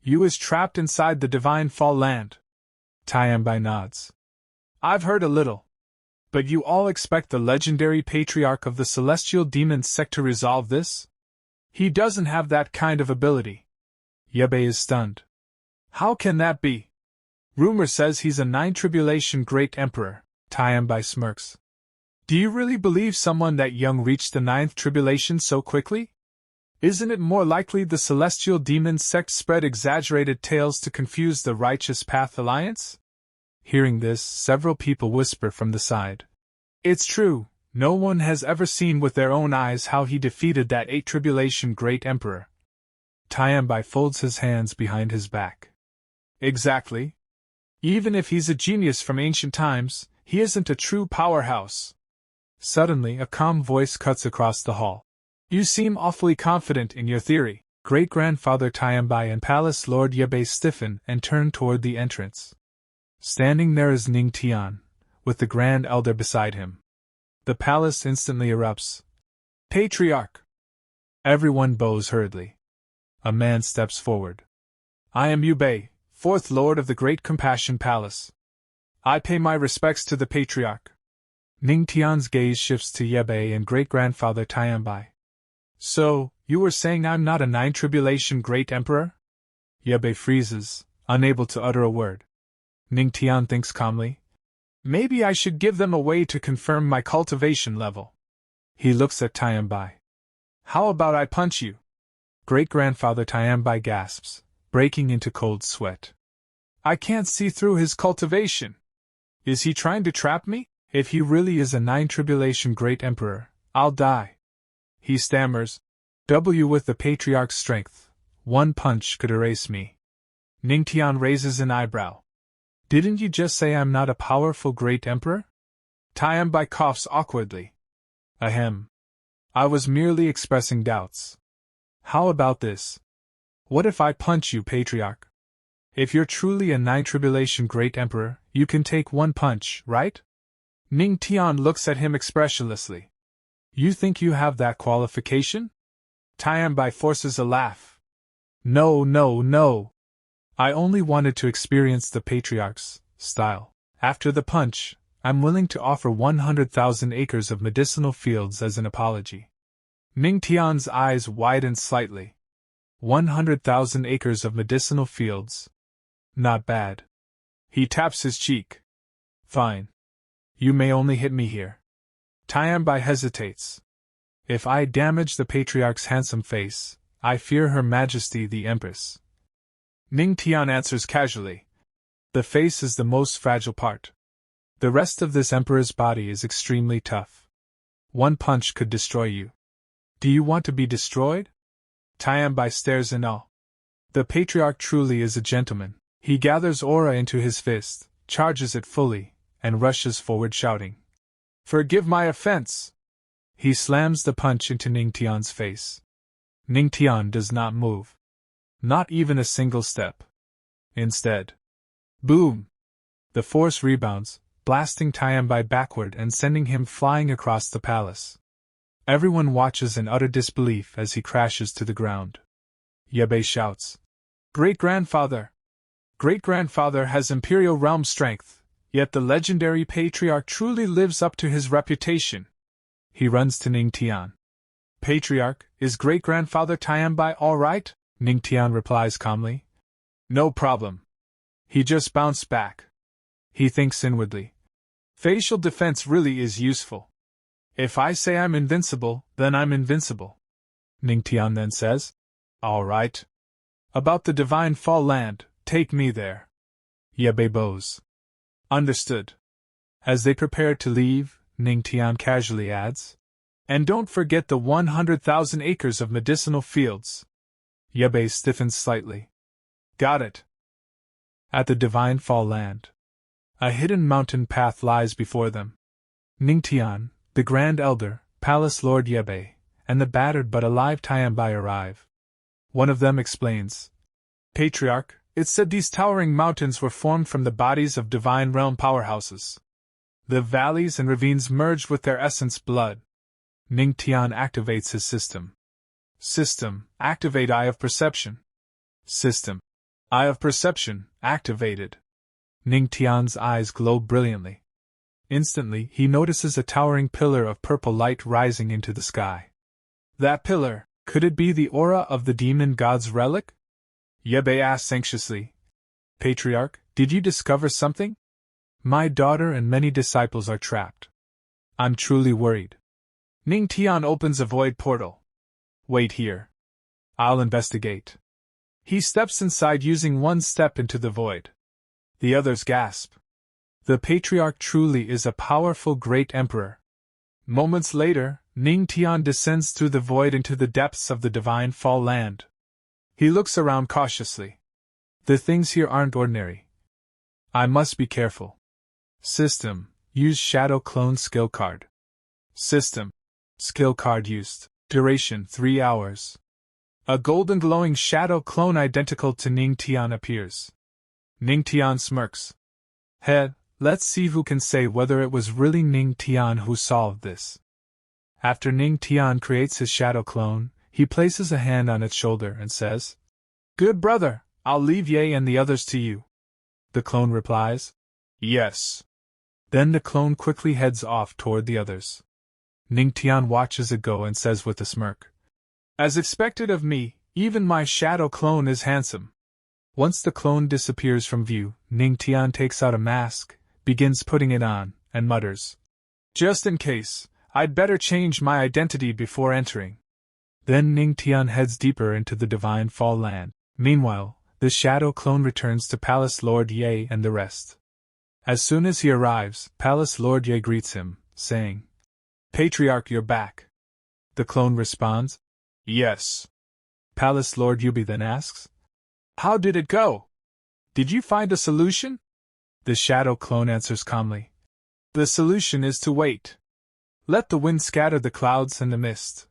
You is trapped inside the Divine Fall Land. Tianbai nods. I've heard a little. But you all expect the legendary patriarch of the Celestial Demon Sect to resolve this? He doesn't have that kind of ability. Yaoi is stunned. How can that be? Rumor says he's a 9 Tribulation great emperor. Tianbai smirks. Do you really believe someone that young reached the 9th Tribulation so quickly? Isn't it more likely the Celestial Demon Sect spread exaggerated tales to confuse the Righteous Path Alliance? Hearing this, several people whisper from the side. It's true, no one has ever seen with their own eyes how he defeated that 8 Tribulation great emperor. Tianbai folds his hands behind his back. Exactly. Even if he's a genius from ancient times, he isn't a true powerhouse. Suddenly, a calm voice cuts across the hall. You seem awfully confident in your theory. Great-grandfather Tianbai and Palace Lord Yabai stiffen and turn toward the entrance. Standing there is Ning Tian, with the Grand Elder beside him. The palace instantly erupts. Patriarch! Everyone bows hurriedly. A man steps forward. I am Yabai, fourth lord of the Great Compassion Palace. I pay my respects to the Patriarch. Ning Tian's gaze shifts to Yabai and great-grandfather Tianbai. So, you were saying I'm not a Tribulation Great Emperor? Yabai freezes, unable to utter a word. Ning Tian thinks calmly. Maybe I should give them a way to confirm my cultivation level. He looks at Tianbai. How about I punch you? Great-grandfather Tianbai gasps, breaking into cold sweat. I can't see through his cultivation. Is he trying to trap me? If he really is a Tribulation Great Emperor, I'll die. He stammers, with the Patriarch's strength, one punch could erase me. Ning Tian raises an eyebrow. Didn't you just say I'm not a powerful Great Emperor? Tianbai coughs awkwardly. Ahem. I was merely expressing doubts. How about this? What if I punch you, Patriarch? If you're truly a Tribulation Great Emperor, you can take one punch, right? Ning Tian looks at him expressionlessly. You think you have that qualification? Tianbai forces a laugh. No. I only wanted to experience the Patriarch's style. After the punch, I'm willing to offer 100,000 acres of medicinal fields as an apology. Ning Tian's eyes widen slightly. 100,000 acres of medicinal fields. Not bad. He taps his cheek. Fine. You may only hit me here. Tianbai hesitates. If I damage the Patriarch's handsome face, I fear Her Majesty the Empress. Ning Tian answers casually. The face is the most fragile part. The rest of this Emperor's body is extremely tough. One punch could destroy you. Do you want to be destroyed? Tianbai stares in awe. The Patriarch truly is a gentleman. He gathers aura into his fist, charges it fully, and rushes forward shouting. Forgive my offense! He slams the punch into Ning Tian's face. Ning Tian does not move. Not even a single step. Instead. Boom! The force rebounds, blasting Tianbai backward and sending him flying across the palace. Everyone watches in utter disbelief as he crashes to the ground. Yabai shouts. Great-grandfather! Great-grandfather has Imperial realm strength, yet the legendary Patriarch truly lives up to his reputation. He runs to Ning Tian. Patriarch, is great-grandfather Tianbai all right? Ning Tian replies calmly. No problem. He just bounced back. He thinks inwardly. Facial defense really is useful. If I say I'm invincible, then I'm invincible. Ning Tian then says. All right. About the Divine Fall Land, take me there. Yabai bows. Understood. As they prepare to leave, Ning Tian casually adds. And don't forget the 100,000 acres of medicinal fields. Yabai stiffens slightly. Got it. At the Divine Fall Land. A hidden mountain path lies before them. Ning Tian, the Grand Elder, Palace Lord Yabai, and the battered but alive Tianbai arrive. One of them explains. Patriarch, it said these towering mountains were formed from the bodies of divine realm powerhouses. The valleys and ravines merged with their essence blood. Ning Tian activates his system. System, activate Eye of Perception. System. Eye of Perception, activated. Ning Tian's eyes glow brilliantly. Instantly, he notices a towering pillar of purple light rising into the sky. That pillar, could it be the aura of the demon god's relic? Yabai asks anxiously. Patriarch, did you discover something? My daughter and many disciples are trapped. I'm truly worried. Ning Tian opens a void portal. Wait here. I'll investigate. He steps inside using one step into the void. The others gasp. The Patriarch truly is a powerful great emperor. Moments later, Ning Tian descends through the void into the depths of the Divine Fall Land. He looks around cautiously. The things here aren't ordinary. I must be careful. System. Use Shadow Clone Skill Card. System. Skill Card used. Duration 3 hours. A golden glowing shadow clone identical to Ning Tian appears. Ning Tian smirks. Let's see who can say whether it was really Ning Tian who solved this. After Ning Tian creates his shadow clone, he places a hand on its shoulder and says, "Good brother, I'll leave Ye and the others to you." The clone replies, "Yes." Then the clone quickly heads off toward the others. Ning Tian watches it go and says with a smirk, "As expected of me, even my shadow clone is handsome." Once the clone disappears from view, Ning Tian takes out a mask, begins putting it on, and mutters, "Just in case, I'd better change my identity before entering." Then Ning Tian heads deeper into the Divine Fall Land. Meanwhile, the shadow clone returns to Palace Lord Ye and the rest. As soon as he arrives, Palace Lord Ye greets him, saying, "Patriarch, you're back." The clone responds, "Yes." Palace Lord Yubi then asks, "How did it go? Did you find a solution?" The shadow clone answers calmly, "The solution is to wait. Let the wind scatter the clouds and the mist."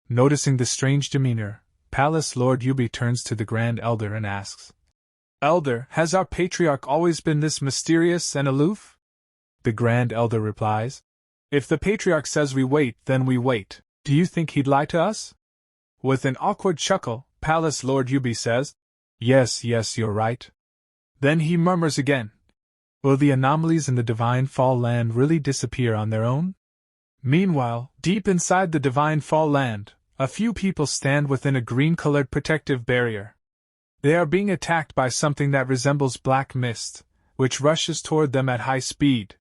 Noticing the strange demeanor, Palace Lord Yubi turns to the Grand Elder and asks, "Elder, has our patriarch always been this mysterious and aloof?" The Grand Elder replies, "If the patriarch says we wait, then we wait. Do you think he'd lie to us?" With an awkward chuckle, Palace Lord Yubi says, Yes, you're right." Then he murmurs again, "Will the anomalies in the Divine Fall Land really disappear on their own?" Meanwhile, deep inside the Divine Fall Land, a few people stand within a green-colored protective barrier. They are being attacked by something that resembles black mist, which rushes toward them at high speed.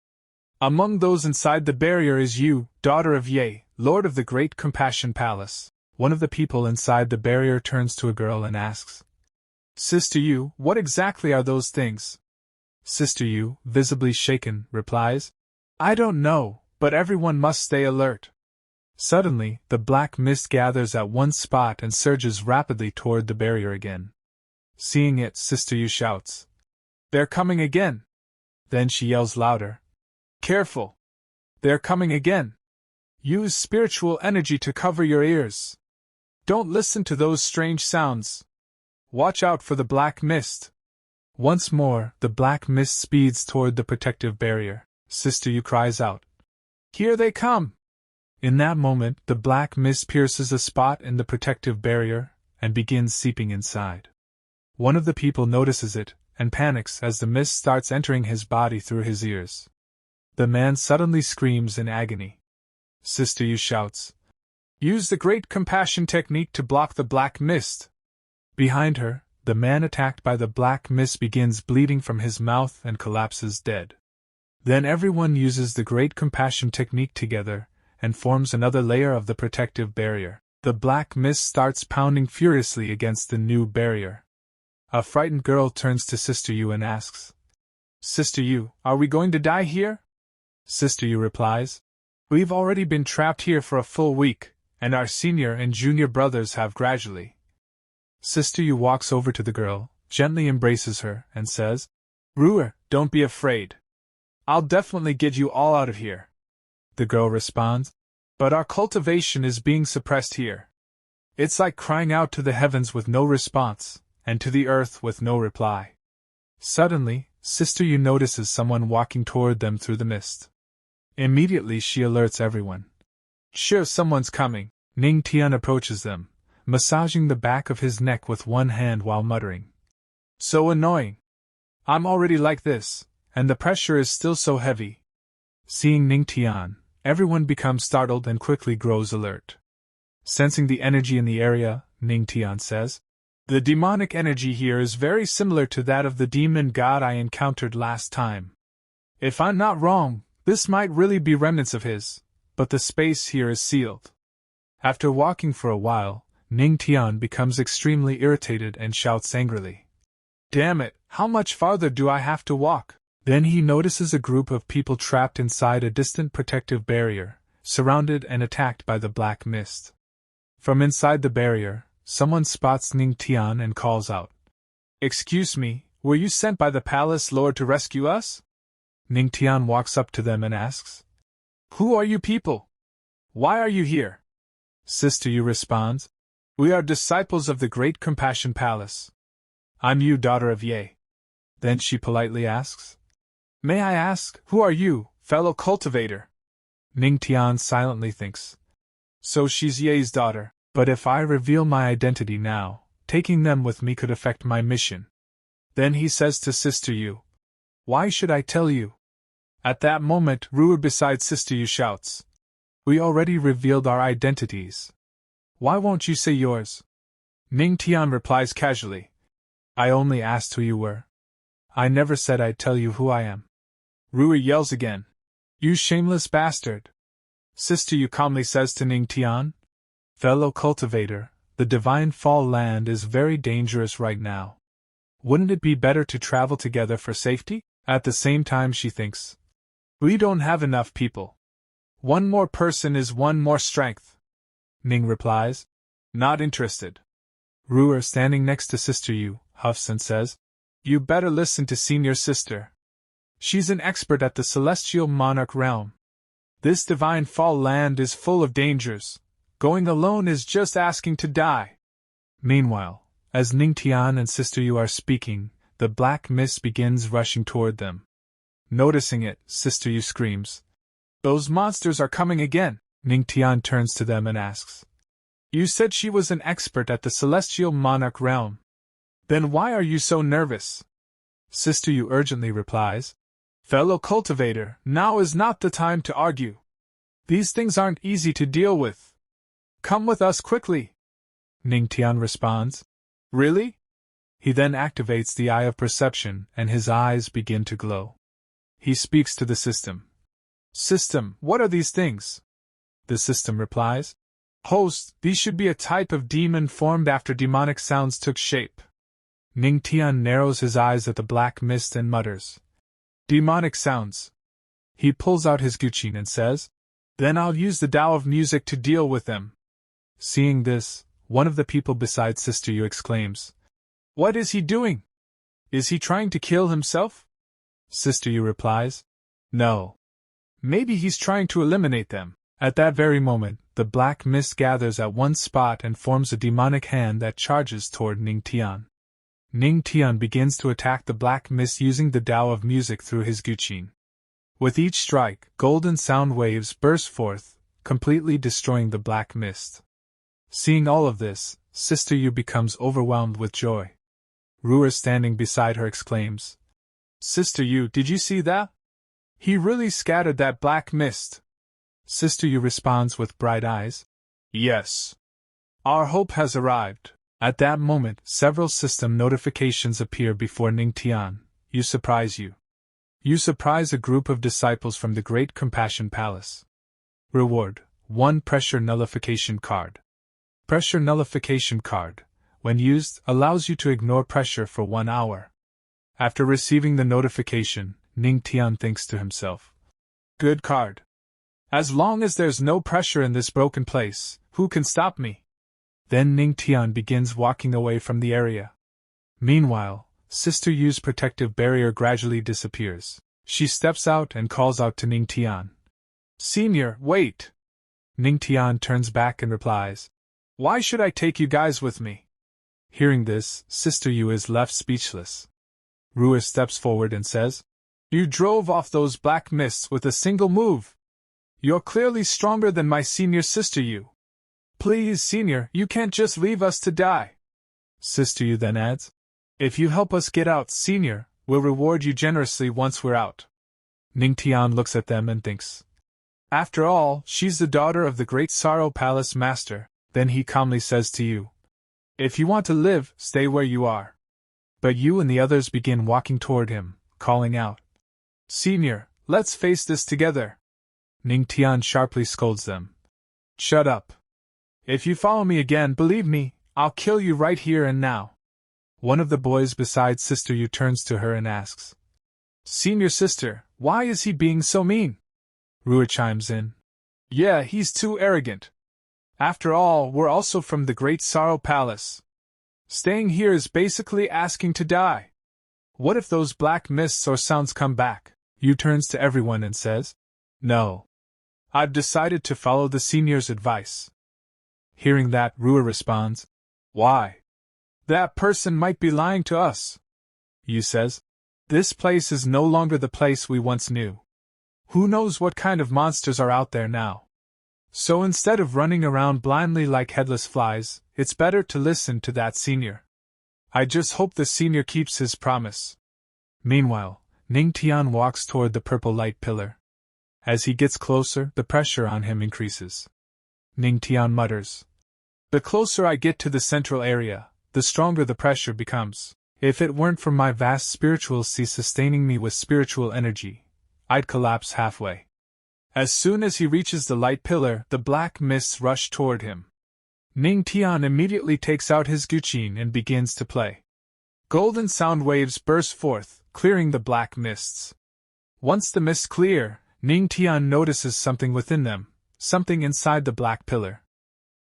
Among those inside the barrier is Yu, daughter of Ye, Lord of the Great Compassion Palace. One of the people inside the barrier turns to a girl and asks, "Sister Yu, what exactly are those things?" Sister Yu, visibly shaken, replies, "I don't know, but everyone must stay alert." Suddenly, the black mist gathers at one spot and surges rapidly toward the barrier again. Seeing it, Sister Yu shouts, "They're coming again!" Then she yells louder, "Careful! They're coming again! Use spiritual energy to cover your ears. Don't listen to those strange sounds. Watch out for the black mist." Once more, the black mist speeds toward the protective barrier. Sister Yu cries out, "Here they come!" In that moment, the black mist pierces a spot in the protective barrier and begins seeping inside. One of the people notices it and panics as the mist starts entering his body through his ears. The man suddenly screams in agony. Sister Yu shouts, "Use the Great Compassion technique to block the black mist." Behind her, the man attacked by the black mist begins bleeding from his mouth and collapses dead. Then everyone uses the Great Compassion technique together and forms another layer of the protective barrier. The black mist starts pounding furiously against the new barrier. A frightened girl turns to Sister Yu and asks, "Sister Yu, are we going to die here?" Sister Yu replies, "We've already been trapped here for a full week, and our senior and junior brothers have gradually." Sister Yu walks over to the girl, gently embraces her, and says, "Ruer, don't be afraid. I'll definitely get you all out of here." The girl responds, "But our cultivation is being suppressed here. It's like crying out to the heavens with no response, and to the earth with no reply." Suddenly, Sister Yu notices someone walking toward them through the mist. Immediately she alerts everyone. "Sure, someone's coming." Ning Tian approaches them, massaging the back of his neck with one hand while muttering, "So annoying. I'm already like this, and the pressure is still so heavy." Seeing Ning Tian, everyone becomes startled and quickly grows alert. Sensing the energy in the area, Ning Tian says, "The demonic energy here is very similar to that of the demon god I encountered last time. If I'm not wrong, this might really be remnants of his, but the space here is sealed." After walking for a while, Ning Tian becomes extremely irritated and shouts angrily, "Damn it, how much farther do I have to walk?" Then he notices a group of people trapped inside a distant protective barrier, surrounded and attacked by the black mist. From inside the barrier, someone spots Ning Tian and calls out, Excuse me, were you sent by the palace lord to rescue us? Ning Tian walks up to them and asks. Who are you people? Why are you here? Sister Yu responds. We are disciples of the Great Compassion Palace. I'm Yu, daughter of Ye. Then she politely asks. May I ask, who are you, fellow cultivator? Ning Tian silently thinks. So she's Ye's daughter, but if I reveal my identity now, taking them with me could affect my mission. Then he says to Sister Yu. Why should I tell you? At that moment, Ruer beside Sister Yu shouts. We already revealed our identities. Why won't you say yours? Ning Tian replies casually. I only asked who you were. I never said I'd tell you who I am. Ruer yells again. You shameless bastard! Sister Yu calmly says to Ning Tian. Fellow cultivator, the Divine Fall land is very dangerous right now. Wouldn't it be better to travel together for safety? At the same time she thinks. We don't have enough people. One more person is one more strength. Ning replies. Not interested. Ruer, standing next to Sister Yu, huffs and says. You better listen to senior sister. She's an expert at the celestial monarch realm. This Divine Fall land is full of dangers. Going alone is just asking to die. Meanwhile, as Ning Tian and Sister Yu are speaking, the black mist begins rushing toward them. Noticing it, Sister Yu screams. Those monsters are coming again! Ning Tian turns to them and asks. You said she was an expert at the celestial monarch realm. Then why are you so nervous? Sister Yu urgently replies. Fellow cultivator, now is not the time to argue. These things aren't easy to deal with. Come with us quickly. Ning Tian responds. Really? He then activates the Eye of Perception and his eyes begin to glow. He speaks to the system. System, what are these things? The system replies. Host, these should be a type of demon formed after demonic sounds took shape. Ning Tian narrows his eyes at the black mist and mutters. Demonic sounds. He pulls out his guqin and says, Then I'll use the Tao of music to deal with them. Seeing this, one of the people beside Sister Yu exclaims, What is he doing? Is he trying to kill himself? Sister Yu replies, No. Maybe he's trying to eliminate them. At that very moment, the black mist gathers at one spot and forms a demonic hand that charges toward Ning Tian. Ning Tian begins to attack the black mist using the Tao of music through his guqin. With each strike, golden sound waves burst forth, completely destroying the black mist. Seeing all of this, Sister Yu becomes overwhelmed with joy. Ruer standing beside her exclaims, Sister Yu, did you see that? He really scattered that black mist. Sister Yu responds with bright eyes, Yes. Our hope has arrived. At that moment, several system notifications appear before Ning Tian. You surprise a group of disciples from the Great Compassion Palace. Reward, 1 pressure nullification card. Pressure nullification card, when used, allows you to ignore pressure for 1 hour. After receiving the notification, Ning Tian thinks to himself, Good card. As long as there's no pressure in this broken place, who can stop me? Then Ning Tian begins walking away from the area. Meanwhile, Sister Yu's protective barrier gradually disappears. She steps out and calls out to Ning Tian. Senior, wait! Ning Tian turns back and replies, Why should I take you guys with me? Hearing this, Sister Yu is left speechless. Ruer steps forward and says, You drove off those black mists with a single move. You're clearly stronger than my senior Sister Yu. Please, Senior, you can't just leave us to die. Sister Yu then adds, If you help us get out, Senior, we'll reward you generously once we're out. Ning Tian looks at them and thinks, After all, she's the daughter of the Great Sorrow Palace Master. Then he calmly says to Yu, If you want to live, stay where you are. But Yu and the others begin walking toward him, calling out, Senior, let's face this together. Ning Tian sharply scolds them. Shut up. If you follow me again, believe me, I'll kill you right here and now. One of the boys beside Sister Yu turns to her and asks, Senior sister, why is he being so mean? Ruer chimes in, Yeah, he's too arrogant. After all, we're also from the Great Sorrow Palace. Staying here is basically asking to die. What if those black mists or sounds come back? Yu turns to everyone and says, No. I've decided to follow the senior's advice. Hearing that, Rua responds, Why? That person might be lying to us. Yu says, This place is no longer the place we once knew. Who knows what kind of monsters are out there now? So instead of running around blindly like headless flies, it's better to listen to that senior. I just hope the senior keeps his promise. Meanwhile, Ning Tian walks toward the purple light pillar. As he gets closer, the pressure on him increases. Ning Tian mutters, The closer I get to the central area, the stronger the pressure becomes. If it weren't for my vast spiritual sea sustaining me with spiritual energy, I'd collapse halfway. As soon as he reaches the light pillar, the black mists rush toward him. Ning Tian immediately takes out his guqin and begins to play. Golden sound waves burst forth, clearing the black mists. Once the mists clear, Ning Tian notices something within them, something inside the black pillar.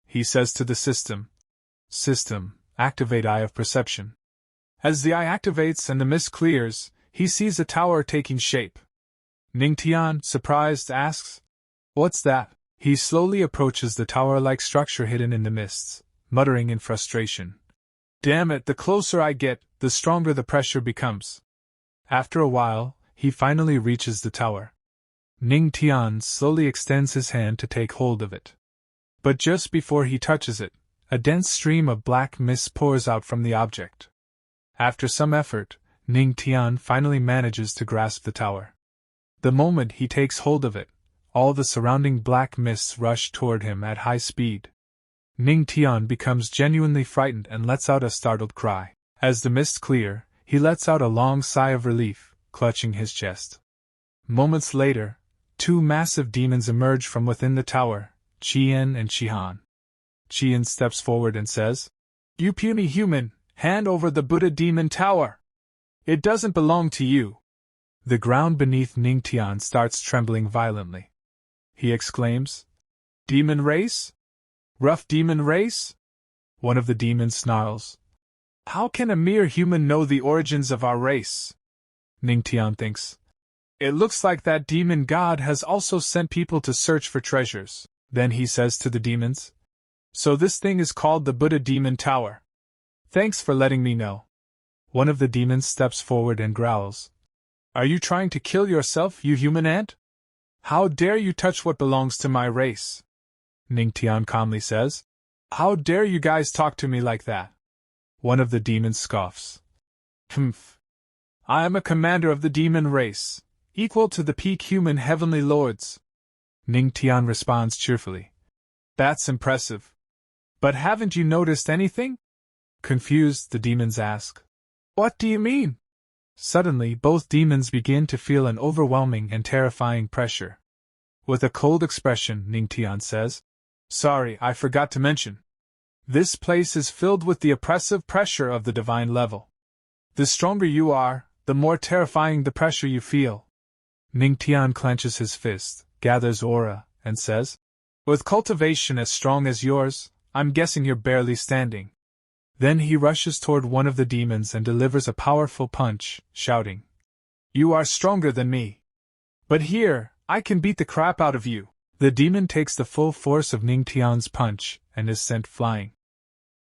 He says to the system, System, activate Eye of Perception. As the eye activates and the mist clears, he sees a tower taking shape. Ning Tian, surprised, asks, What's that? He slowly approaches the tower-like structure hidden in the mists, muttering in frustration. Damn it, the closer I get, the stronger the pressure becomes. After a while, he finally reaches the tower. Ning Tian slowly extends his hand to take hold of it. But just before he touches it, a dense stream of black mist pours out from the object. After some effort, Ning Tian finally manages to grasp the tower. The moment he takes hold of it, all the surrounding black mists rush toward him at high speed. Ning Tian becomes genuinely frightened and lets out a startled cry. As the mists clear, he lets out a long sigh of relief, clutching his chest. Moments later, two massive demons emerge from within the tower, Qian and Qihan. Qian steps forward and says, You puny human, hand over the Buddha demon tower. It doesn't belong to you. The ground beneath Ning Tian starts trembling violently. He exclaims, Demon race? Rough demon race? One of the demons snarls, How can a mere human know the origins of our race? Ning Tian thinks, It looks like that demon god has also sent people to search for treasures. Then he says to the demons, So this thing is called the Buddha Demon Tower. Thanks for letting me know. One of the demons steps forward and growls, Are you trying to kill yourself, you human ant? How dare you touch what belongs to my race? Ning Tian calmly says, How dare you guys talk to me like that? One of the demons scoffs. Humph. I am a commander of the demon race, equal to the peak human heavenly lords. Ning Tian responds cheerfully. That's impressive. But haven't you noticed anything? Confused, the demons ask. What do you mean? Suddenly, both demons begin to feel an overwhelming and terrifying pressure. With a cold expression, Ning Tian says, Sorry, I forgot to mention. This place is filled with the oppressive pressure of the divine level. The stronger you are, the more terrifying the pressure you feel. Ning Tian clenches his fist, gathers aura, and says, With cultivation as strong as yours, I'm guessing you're barely standing. Then he rushes toward one of the demons and delivers a powerful punch, shouting, You are stronger than me. But here, I can beat the crap out of you. The demon takes the full force of Ning Tian's punch and is sent flying.